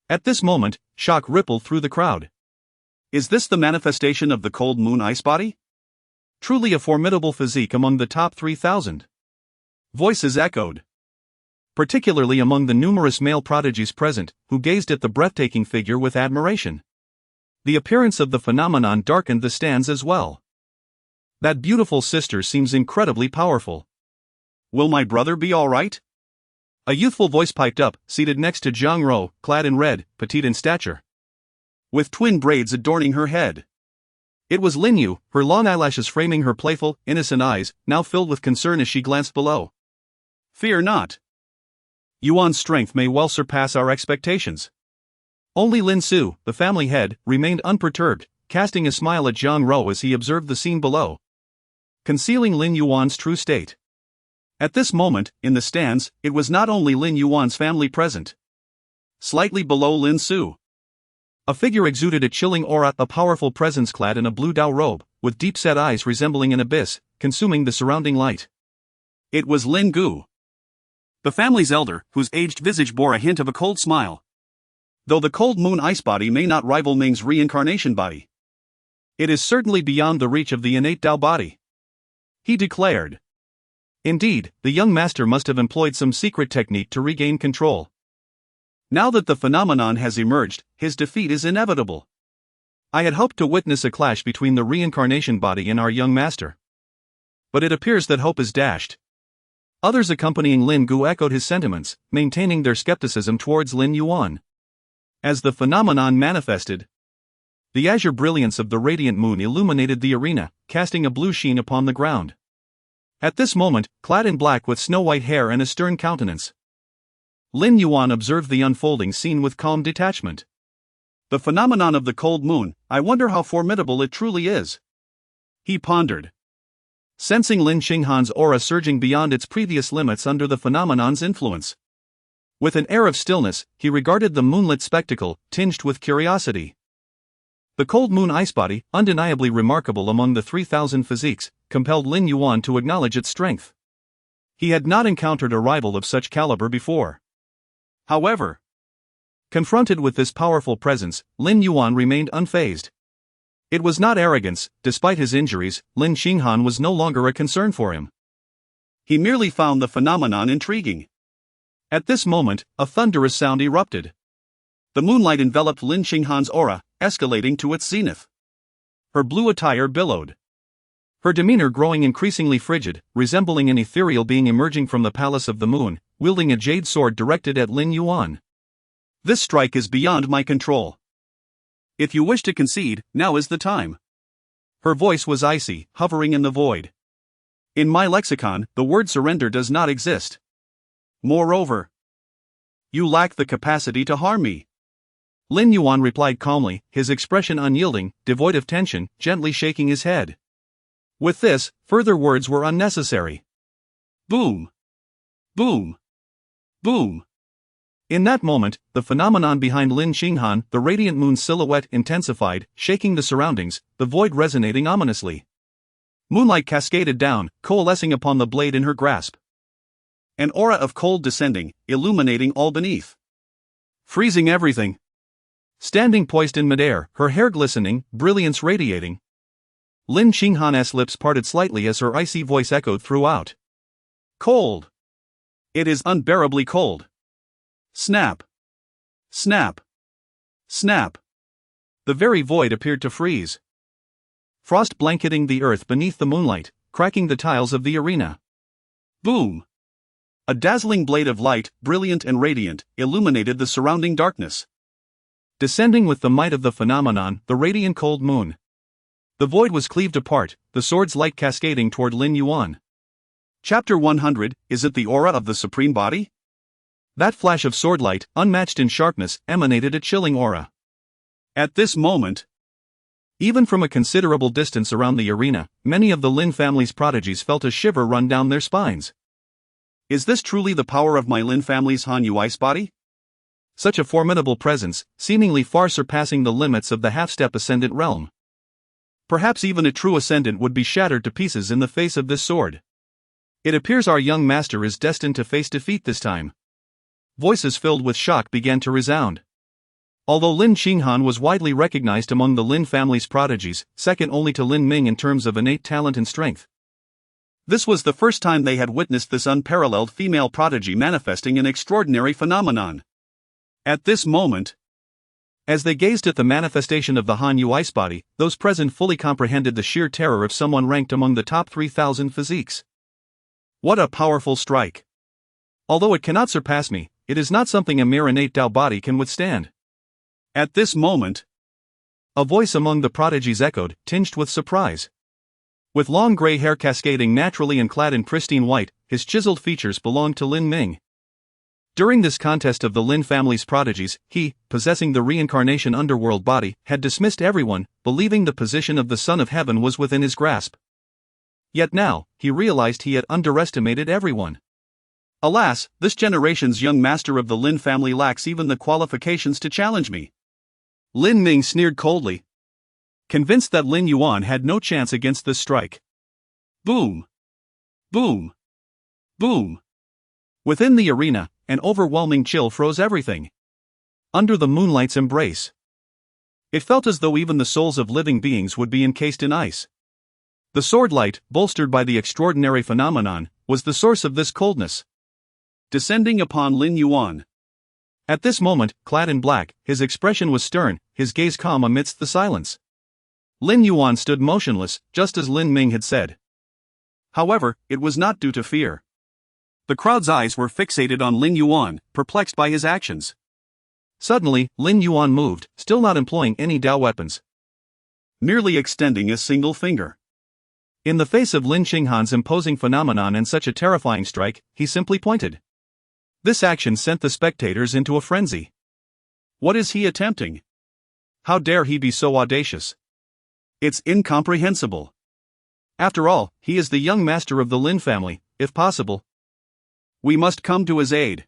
At this moment, shock rippled through the crowd. Is this the manifestation of the cold moon ice body? Truly a formidable physique among the top 3,000. Voices echoed, particularly among the numerous male prodigies present, who gazed at the breathtaking figure with admiration. The appearance of the phenomenon darkened the stands as well. That beautiful sister seems incredibly powerful. Will my brother be all right? A youthful voice piped up, seated next to Zhang Ro, clad in red, petite in stature, with twin braids adorning her head. It was Lin Yu, her long eyelashes framing her playful, innocent eyes, now filled with concern as she glanced below. Fear not. Yuan's strength may well surpass our expectations. Only Lin Su, the family head, remained unperturbed, casting a smile at Zhang Ro as he observed the scene below, concealing Lin Yuan's true state. At this moment, in the stands, it was not only Lin Yuan's family present. Slightly below Lin Su, a figure exuded a chilling aura, a powerful presence clad in a blue Dao robe, with deep-set eyes resembling an abyss, consuming the surrounding light. It was Lin Gu, the family's elder, whose aged visage bore a hint of a cold smile. Though the cold moon ice body may not rival Ming's reincarnation body, it is certainly beyond the reach of the innate Tao body, he declared. Indeed, the young master must have employed some secret technique to regain control. Now that the phenomenon has emerged, his defeat is inevitable. I had hoped to witness a clash between the reincarnation body and our young master, but it appears that hope is dashed. Others accompanying Lin Gu echoed his sentiments, maintaining their skepticism towards Lin Yuan. As the phenomenon manifested, the azure brilliance of the radiant moon illuminated the arena, casting a blue sheen upon the ground. At this moment, clad in black with snow-white hair and a stern countenance, Lin Yuan observed the unfolding scene with calm detachment. The phenomenon of the cold moon, I wonder how formidable it truly is, he pondered, sensing Lin Xinghan's aura surging beyond its previous limits under the phenomenon's influence. With an air of stillness, he regarded the moonlit spectacle, tinged with curiosity. The cold moon ice body, undeniably remarkable among the 3,000 physiques, compelled Lin Yuan to acknowledge its strength. He had not encountered a rival of such caliber before. However, confronted with this powerful presence, Lin Yuan remained unfazed. It was not arrogance. Despite his injuries, Lin Xinghan was no longer a concern for him. He merely found the phenomenon intriguing. At this moment, a thunderous sound erupted. The moonlight enveloped Lin Xinghan's aura, escalating to its zenith. Her blue attire billowed, her demeanor growing increasingly frigid, resembling an ethereal being emerging from the palace of the moon, wielding a jade sword directed at Lin Yuan. This strike is beyond my control. If you wish to concede, now is the time. Her voice was icy, hovering in the void. In my lexicon, the word surrender does not exist. Moreover, you lack the capacity to harm me. Lin Yuan replied calmly, his expression unyielding, devoid of tension, gently shaking his head. With this, further words were unnecessary. Boom. Boom. Boom. In that moment, the phenomenon behind Lin Xinghan, the radiant moon's silhouette, intensified, shaking the surroundings, the void resonating ominously. Moonlight cascaded down, coalescing upon the blade in her grasp. An aura of cold descending, illuminating all beneath. Freezing everything. Standing poised in midair, her hair glistening, brilliance radiating. Lin Xinghan's lips parted slightly as her icy voice echoed throughout. Cold. It is unbearably cold. Snap. Snap. Snap. The very void appeared to freeze. Frost blanketing the earth beneath the moonlight, cracking the tiles of the arena. Boom. A dazzling blade of light, brilliant and radiant, illuminated the surrounding darkness. Descending with the might of the phenomenon, the radiant cold moon. The void was cleaved apart, the sword's light cascading toward Lin Yuan. Chapter 100, is it the aura of the Supreme Body? That flash of sword light, unmatched in sharpness, emanated a chilling aura. At this moment, even from a considerable distance around the arena, many of the Lin family's prodigies felt a shiver run down their spines. Is this truly the power of my Lin family's Han Yu ice body? Such a formidable presence, seemingly far surpassing the limits of the half-step ascendant realm. Perhaps even a true ascendant would be shattered to pieces in the face of this sword. It appears our young master is destined to face defeat this time. Voices filled with shock began to resound. Although Lin Xinghan was widely recognized among the Lin family's prodigies, second only to Lin Ming in terms of innate talent and strength, this was the first time they had witnessed this unparalleled female prodigy manifesting an extraordinary phenomenon. At this moment, as they gazed at the manifestation of the Han Yu ice body, those present fully comprehended the sheer terror of someone ranked among the top 3,000 physiques. What a powerful strike! Although it cannot surpass me, it is not something a mere innate Tao body can withstand. At this moment, a voice among the prodigies echoed, tinged with surprise. With long gray hair cascading naturally and clad in pristine white, his chiseled features belonged to Lin Ming. During this contest of the Lin family's prodigies, he, possessing the reincarnation underworld body, had dismissed everyone, believing the position of the Son of Heaven was within his grasp. Yet now, he realized he had underestimated everyone. Alas, this generation's young master of the Lin family lacks even the qualifications to challenge me. Lin Ming sneered coldly, convinced that Lin Yuan had no chance against this strike. Boom. Boom. Boom. Within the arena, an overwhelming chill froze everything. Under the moonlight's embrace, it felt as though even the souls of living beings would be encased in ice. The sword light, bolstered by the extraordinary phenomenon, was the source of this coldness. Descending upon Lin Yuan. At this moment, clad in black, his expression was stern, his gaze calm amidst the silence. Lin Yuan stood motionless, just as Lin Ming had said. However, it was not due to fear. The crowd's eyes were fixated on Lin Yuan, perplexed by his actions. Suddenly, Lin Yuan moved, still not employing any Dao weapons, merely extending a single finger. In the face of Lin Xinghan's imposing phenomenon and such a terrifying strike, he simply pointed. This action sent the spectators into a frenzy. What is he attempting? How dare he be so audacious? It's incomprehensible. After all, he is the young master of the Lin family, if possible. We must come to his aid.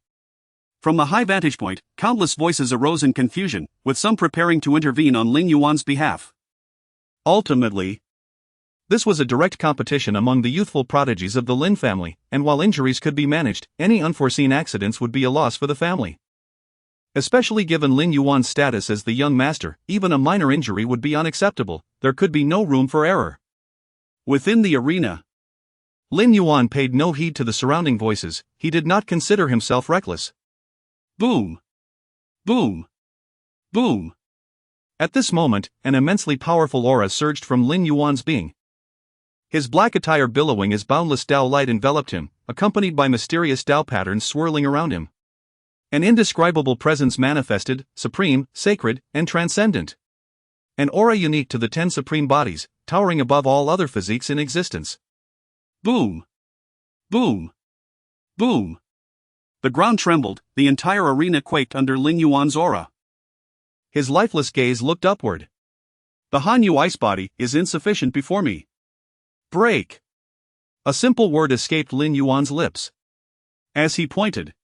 From a high vantage point, countless voices arose in confusion, with some preparing to intervene on Lin Yuan's behalf. Ultimately, this was a direct competition among the youthful prodigies of the Lin family, and while injuries could be managed, any unforeseen accidents would be a loss for the family. Especially given Lin Yuan's status as the young master, even a minor injury would be unacceptable. There could be no room for error. Within the arena, Lin Yuan paid no heed to the surrounding voices. He did not consider himself reckless. Boom. Boom. Boom. At this moment, an immensely powerful aura surged from Lin Yuan's being. His black attire billowing as boundless Dao light enveloped him, accompanied by mysterious Dao patterns swirling around him. An indescribable presence manifested, supreme, sacred, and transcendent. An aura unique to the 10 supreme bodies, towering above all other physiques in existence. Boom! Boom! Boom! The ground trembled, the entire arena quaked under Lin Yuan's aura. His lifeless gaze looked upward. The Hanyu ice body is insufficient before me. Break! A simple word escaped Lin Yuan's lips. As he pointed,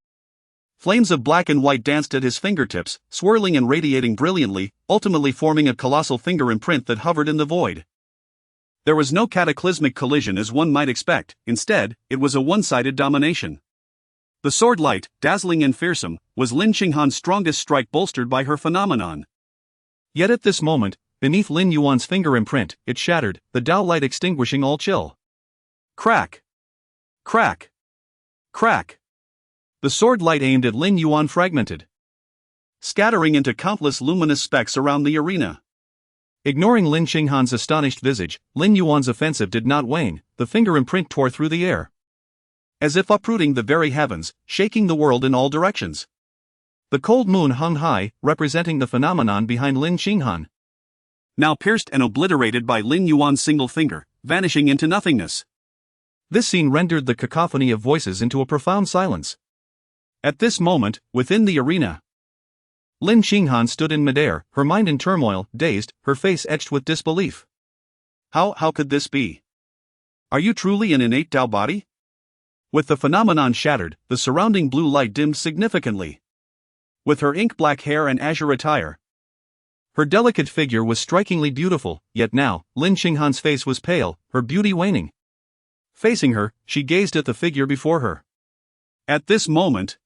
flames of black and white danced at his fingertips, swirling and radiating brilliantly, ultimately forming a colossal finger imprint that hovered in the void. There was no cataclysmic collision as one might expect, instead, it was a one-sided domination. The sword light, dazzling and fearsome, was Lin Qinghan's strongest strike bolstered by her phenomenon. Yet at this moment, beneath Lin Yuan's finger imprint, it shattered, the Tao light extinguishing all chill. Crack! Crack! Crack! The sword light aimed at Lin Yuan fragmented, scattering into countless luminous specks around the arena. Ignoring Lin Qinghan's astonished visage, Lin Yuan's offensive did not wane, the finger imprint tore through the air, as if uprooting the very heavens, shaking the world in all directions. The cold moon hung high, representing the phenomenon behind Lin Qinghan, now pierced and obliterated by Lin Yuan's single finger, vanishing into nothingness. This scene rendered the cacophony of voices into a profound silence. At this moment, within the arena, Lin Qinghan stood in midair, her mind in turmoil, dazed, her face etched with disbelief. How could this be? Are you truly an innate Tao body? With the phenomenon shattered, the surrounding blue light dimmed significantly. With her ink-black hair and azure attire, her delicate figure was strikingly beautiful, yet now, Lin Qinghan's face was pale, her beauty waning. Facing her, she gazed at the figure before her. At this moment,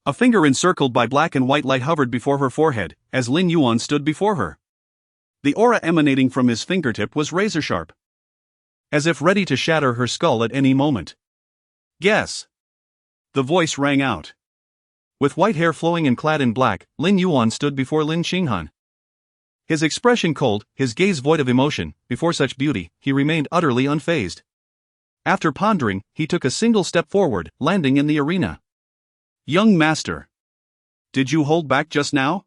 a finger encircled by black and white light hovered before her forehead, as Lin Yuan stood before her. The aura emanating from his fingertip was razor-sharp, as if ready to shatter her skull at any moment. Guess! The voice rang out. With white hair flowing and clad in black, Lin Yuan stood before Lin Qinghan. His expression cold, his gaze void of emotion. Before such beauty, he remained utterly unfazed. After pondering, he took a single step forward, landing in the arena. Young master, did you hold back just now?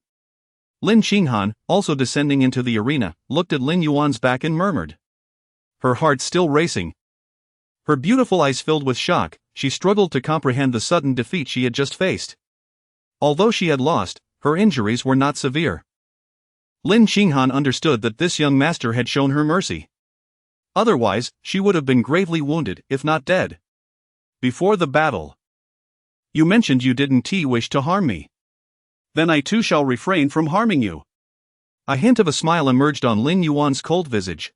Lin Qinghan, also descending into the arena, looked at Lin Yuan's back and murmured, her heart still racing. Her beautiful eyes filled with shock, she struggled to comprehend the sudden defeat she had just faced. Although she had lost, her injuries were not severe. Lin Qinghan understood that this young master had shown her mercy. Otherwise, she would have been gravely wounded, if not dead. Before the battle, you mentioned you didn't wish to harm me. Then I too shall refrain from harming you. A hint of a smile emerged on Lin Yuan's cold visage.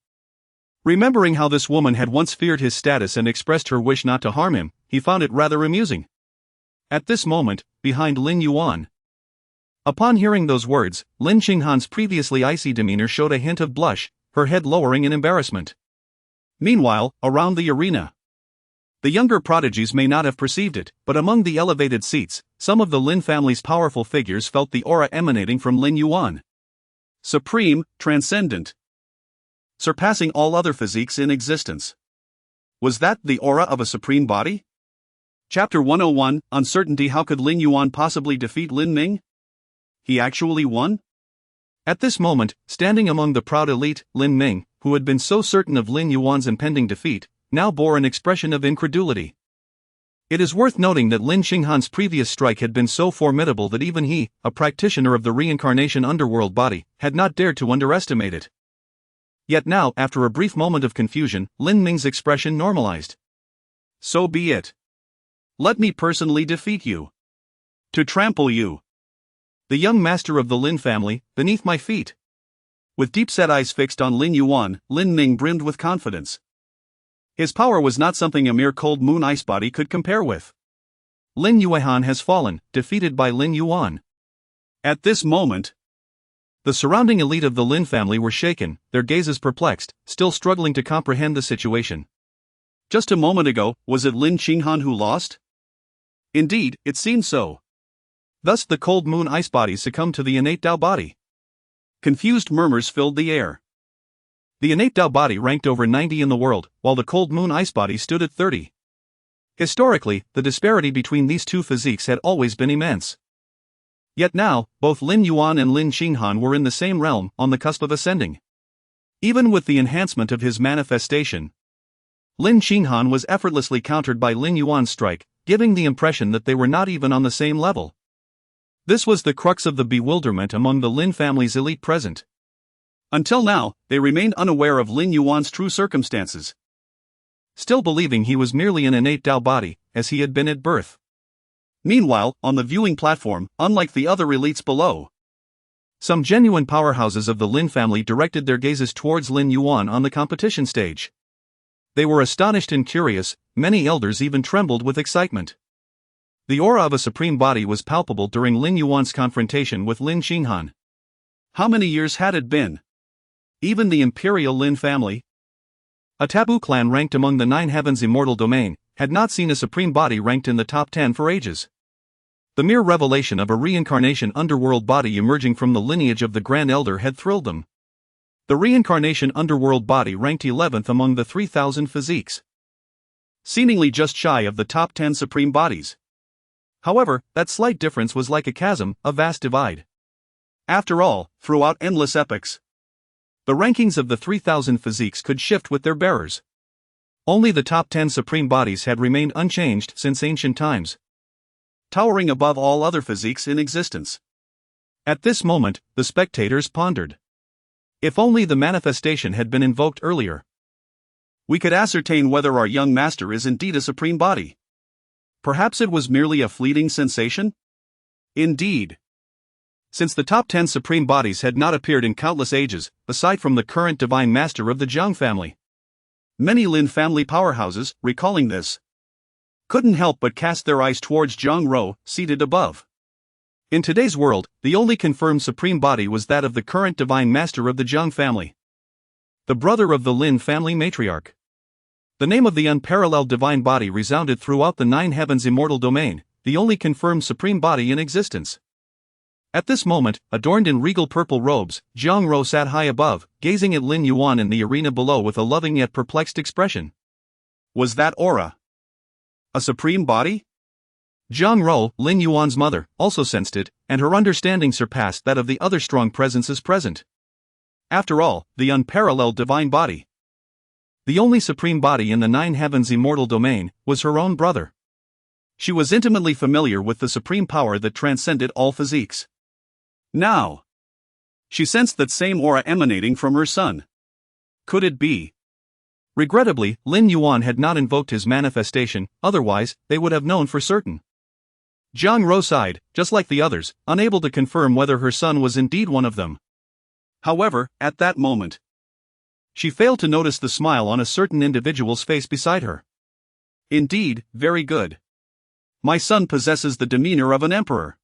Remembering how this woman had once feared his status and expressed her wish not to harm him, he found it rather amusing. At this moment, behind Lin Yuan, upon hearing those words, Lin Qinghan's previously icy demeanor showed a hint of blush, her head lowering in embarrassment. Meanwhile, around the arena, the younger prodigies may not have perceived it, but among the elevated seats, some of the Lin family's powerful figures felt the aura emanating from Lin Yuan. Supreme, transcendent, surpassing all other physiques in existence. Was that the aura of a supreme body? Chapter 101, Uncertainty. How could Lin Yuan possibly defeat Lin Ming? He actually won? At this moment, standing among the proud elite, Lin Ming, who had been so certain of Lin Yuan's impending defeat, now bore an expression of incredulity. It is worth noting that Lin Qinghan's previous strike had been so formidable that even he, a practitioner of the reincarnation underworld body, had not dared to underestimate it. Yet now, after a brief moment of confusion, Lin Ming's expression normalized. So be it. Let me personally defeat you. To trample you, the young master of the Lin family, beneath my feet. With deep-set eyes fixed on Lin Yuan, Lin Ming brimmed with confidence. His power was not something a mere cold moon ice body could compare with. Lin Yuan has fallen, defeated by Lin Yuan. At this moment, the surrounding elite of the Lin family were shaken, their gazes perplexed, still struggling to comprehend the situation. Just a moment ago, was it Lin Qinghan who lost? Indeed, it seemed so. Thus the cold moon ice body succumbed to the innate Tao body. Confused murmurs filled the air. The innate Tao body ranked over 90 in the world, while the cold moon ice body stood at 30. Historically, the disparity between these two physiques had always been immense. Yet now, both Lin Yuan and Lin Qinghan were in the same realm, on the cusp of ascending. Even with the enhancement of his manifestation, Lin Xinghan was effortlessly countered by Lin Yuan's strike, giving the impression that they were not even on the same level. This was the crux of the bewilderment among the Lin family's elite present. Until now, they remained unaware of Lin Yuan's true circumstances, still believing he was merely an innate Dao body, as he had been at birth. Meanwhile, on the viewing platform, unlike the other elites below, some genuine powerhouses of the Lin family directed their gazes towards Lin Yuan on the competition stage. They were astonished and curious, many elders even trembled with excitement. The aura of a supreme body was palpable during Lin Yuan's confrontation with Lin Xinghan. How many years had it been? Even the imperial Lin family, a taboo clan ranked among the 9 heavens' immortal domain, had not seen a supreme body ranked in the top 10 for ages. The mere revelation of a reincarnation underworld body emerging from the lineage of the Grand Elder had thrilled them. The reincarnation underworld body ranked 11th among the 3,000 physiques, seemingly just shy of the top 10 supreme bodies. However, that slight difference was like a chasm, a vast divide. After all, throughout endless epochs, the rankings of the 3,000 physiques could shift with their bearers. Only the top 10 supreme bodies had remained unchanged since ancient times, towering above all other physiques in existence. At this moment, the spectators pondered. If only the manifestation had been invoked earlier, we could ascertain whether our young master is indeed a supreme body. Perhaps it was merely a fleeting sensation? Indeed. Since the top 10 supreme bodies had not appeared in countless ages, aside from the current divine master of the Jiang family, many Lin family powerhouses, recalling this, couldn't help but cast their eyes towards Zhang Rou, seated above. In today's world, the only confirmed supreme body was that of the current divine master of the Jiang family, the brother of the Lin family matriarch. The name of the unparalleled divine body resounded throughout the 9 heavens' immortal domain, the only confirmed supreme body in existence. At this moment, adorned in regal purple robes, Zhang Rou sat high above, gazing at Lin Yuan in the arena below with a loving yet perplexed expression. Was that aura a supreme body? Zhang Rou, Lin Yuan's mother, also sensed it, and her understanding surpassed that of the other strong presences present. After all, the unparalleled divine body, the only supreme body in the 9 heavens' immortal domain, was her own brother. She was intimately familiar with the supreme power that transcended all physiques. Now, she sensed that same aura emanating from her son. Could it be? Regrettably, Lin Yuan had not invoked his manifestation, otherwise, they would have known for certain. Zhang Rou sighed, just like the others, unable to confirm whether her son was indeed one of them. However, at that moment, she failed to notice the smile on a certain individual's face beside her. Indeed, very good. My son possesses the demeanor of an emperor.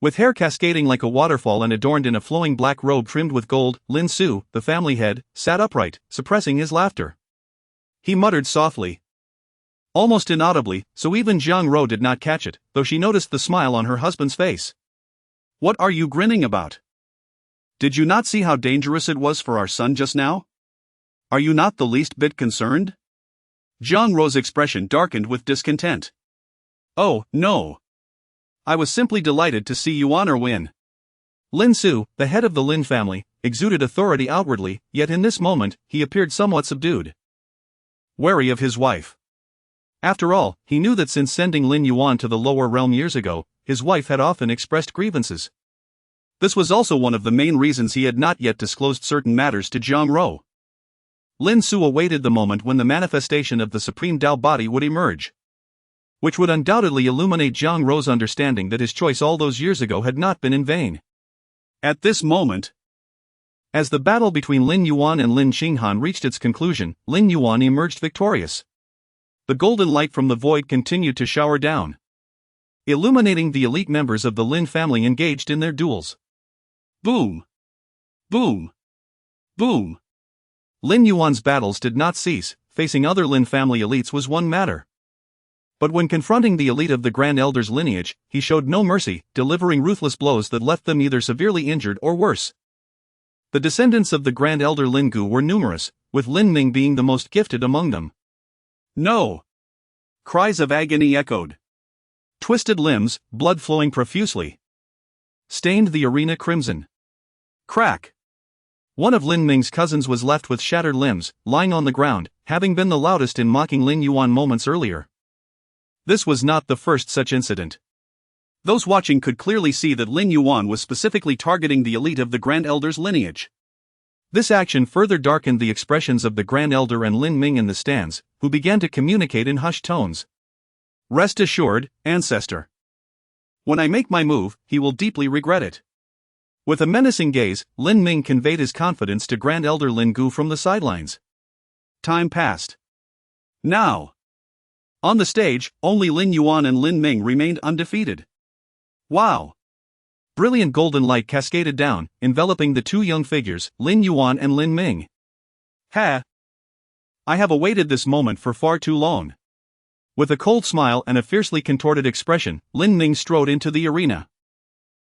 With hair cascading like a waterfall and adorned in a flowing black robe trimmed with gold, Lin Su, the family head, sat upright, suppressing his laughter. He muttered softly, almost inaudibly, so even Zhang Rou did not catch it, though she noticed the smile on her husband's face. What are you grinning about? Did you not see how dangerous it was for our son just now? Are you not the least bit concerned? Zhang Rou's expression darkened with discontent. Oh, no. I was simply delighted to see Yuan win. Lin Su, the head of the Lin family, exuded authority outwardly, yet in this moment, he appeared somewhat subdued, wary of his wife. After all, he knew that since sending Lin Yuan to the lower realm years ago, his wife had often expressed grievances. This was also one of the main reasons he had not yet disclosed certain matters to Zhang Rou. Lin Su awaited the moment when the manifestation of the supreme Dao body would emerge, which would undoubtedly illuminate Zhang Rou's understanding that his choice all those years ago had not been in vain. At this moment, as the battle between Lin Yuan and Lin Xinghan reached its conclusion, Lin Yuan emerged victorious. The golden light from the void continued to shower down, illuminating the elite members of the Lin family engaged in their duels. Boom! Boom! Boom! Lin Yuan's battles did not cease. Facing other Lin family elites was one matter, but when confronting the elite of the Grand Elder's lineage, he showed no mercy, delivering ruthless blows that left them either severely injured or worse. The descendants of the Grand Elder Lin Gu were numerous, with Lin Ming being the most gifted among them. No! Cries of agony echoed. Twisted limbs, blood flowing profusely, stained the arena crimson. Crack! One of Lin Ming's cousins was left with shattered limbs, lying on the ground, having been the loudest in mocking Lin Yuan moments earlier. This was not the first such incident. Those watching could clearly see that Lin Yuan was specifically targeting the elite of the Grand Elder's lineage. This action further darkened the expressions of the Grand Elder and Lin Ming in the stands, who began to communicate in hushed tones. Rest assured, ancestor. When I make my move, he will deeply regret it. With a menacing gaze, Lin Ming conveyed his confidence to Grand Elder Lin Gu from the sidelines. Time passed. Now. On the stage, only Lin Yuan and Lin Ming remained undefeated. Wow! Brilliant golden light cascaded down, enveloping the two young figures, Lin Yuan and Lin Ming. Ha! I have awaited this moment for far too long. With a cold smile and a fiercely contorted expression, Lin Ming strode into the arena.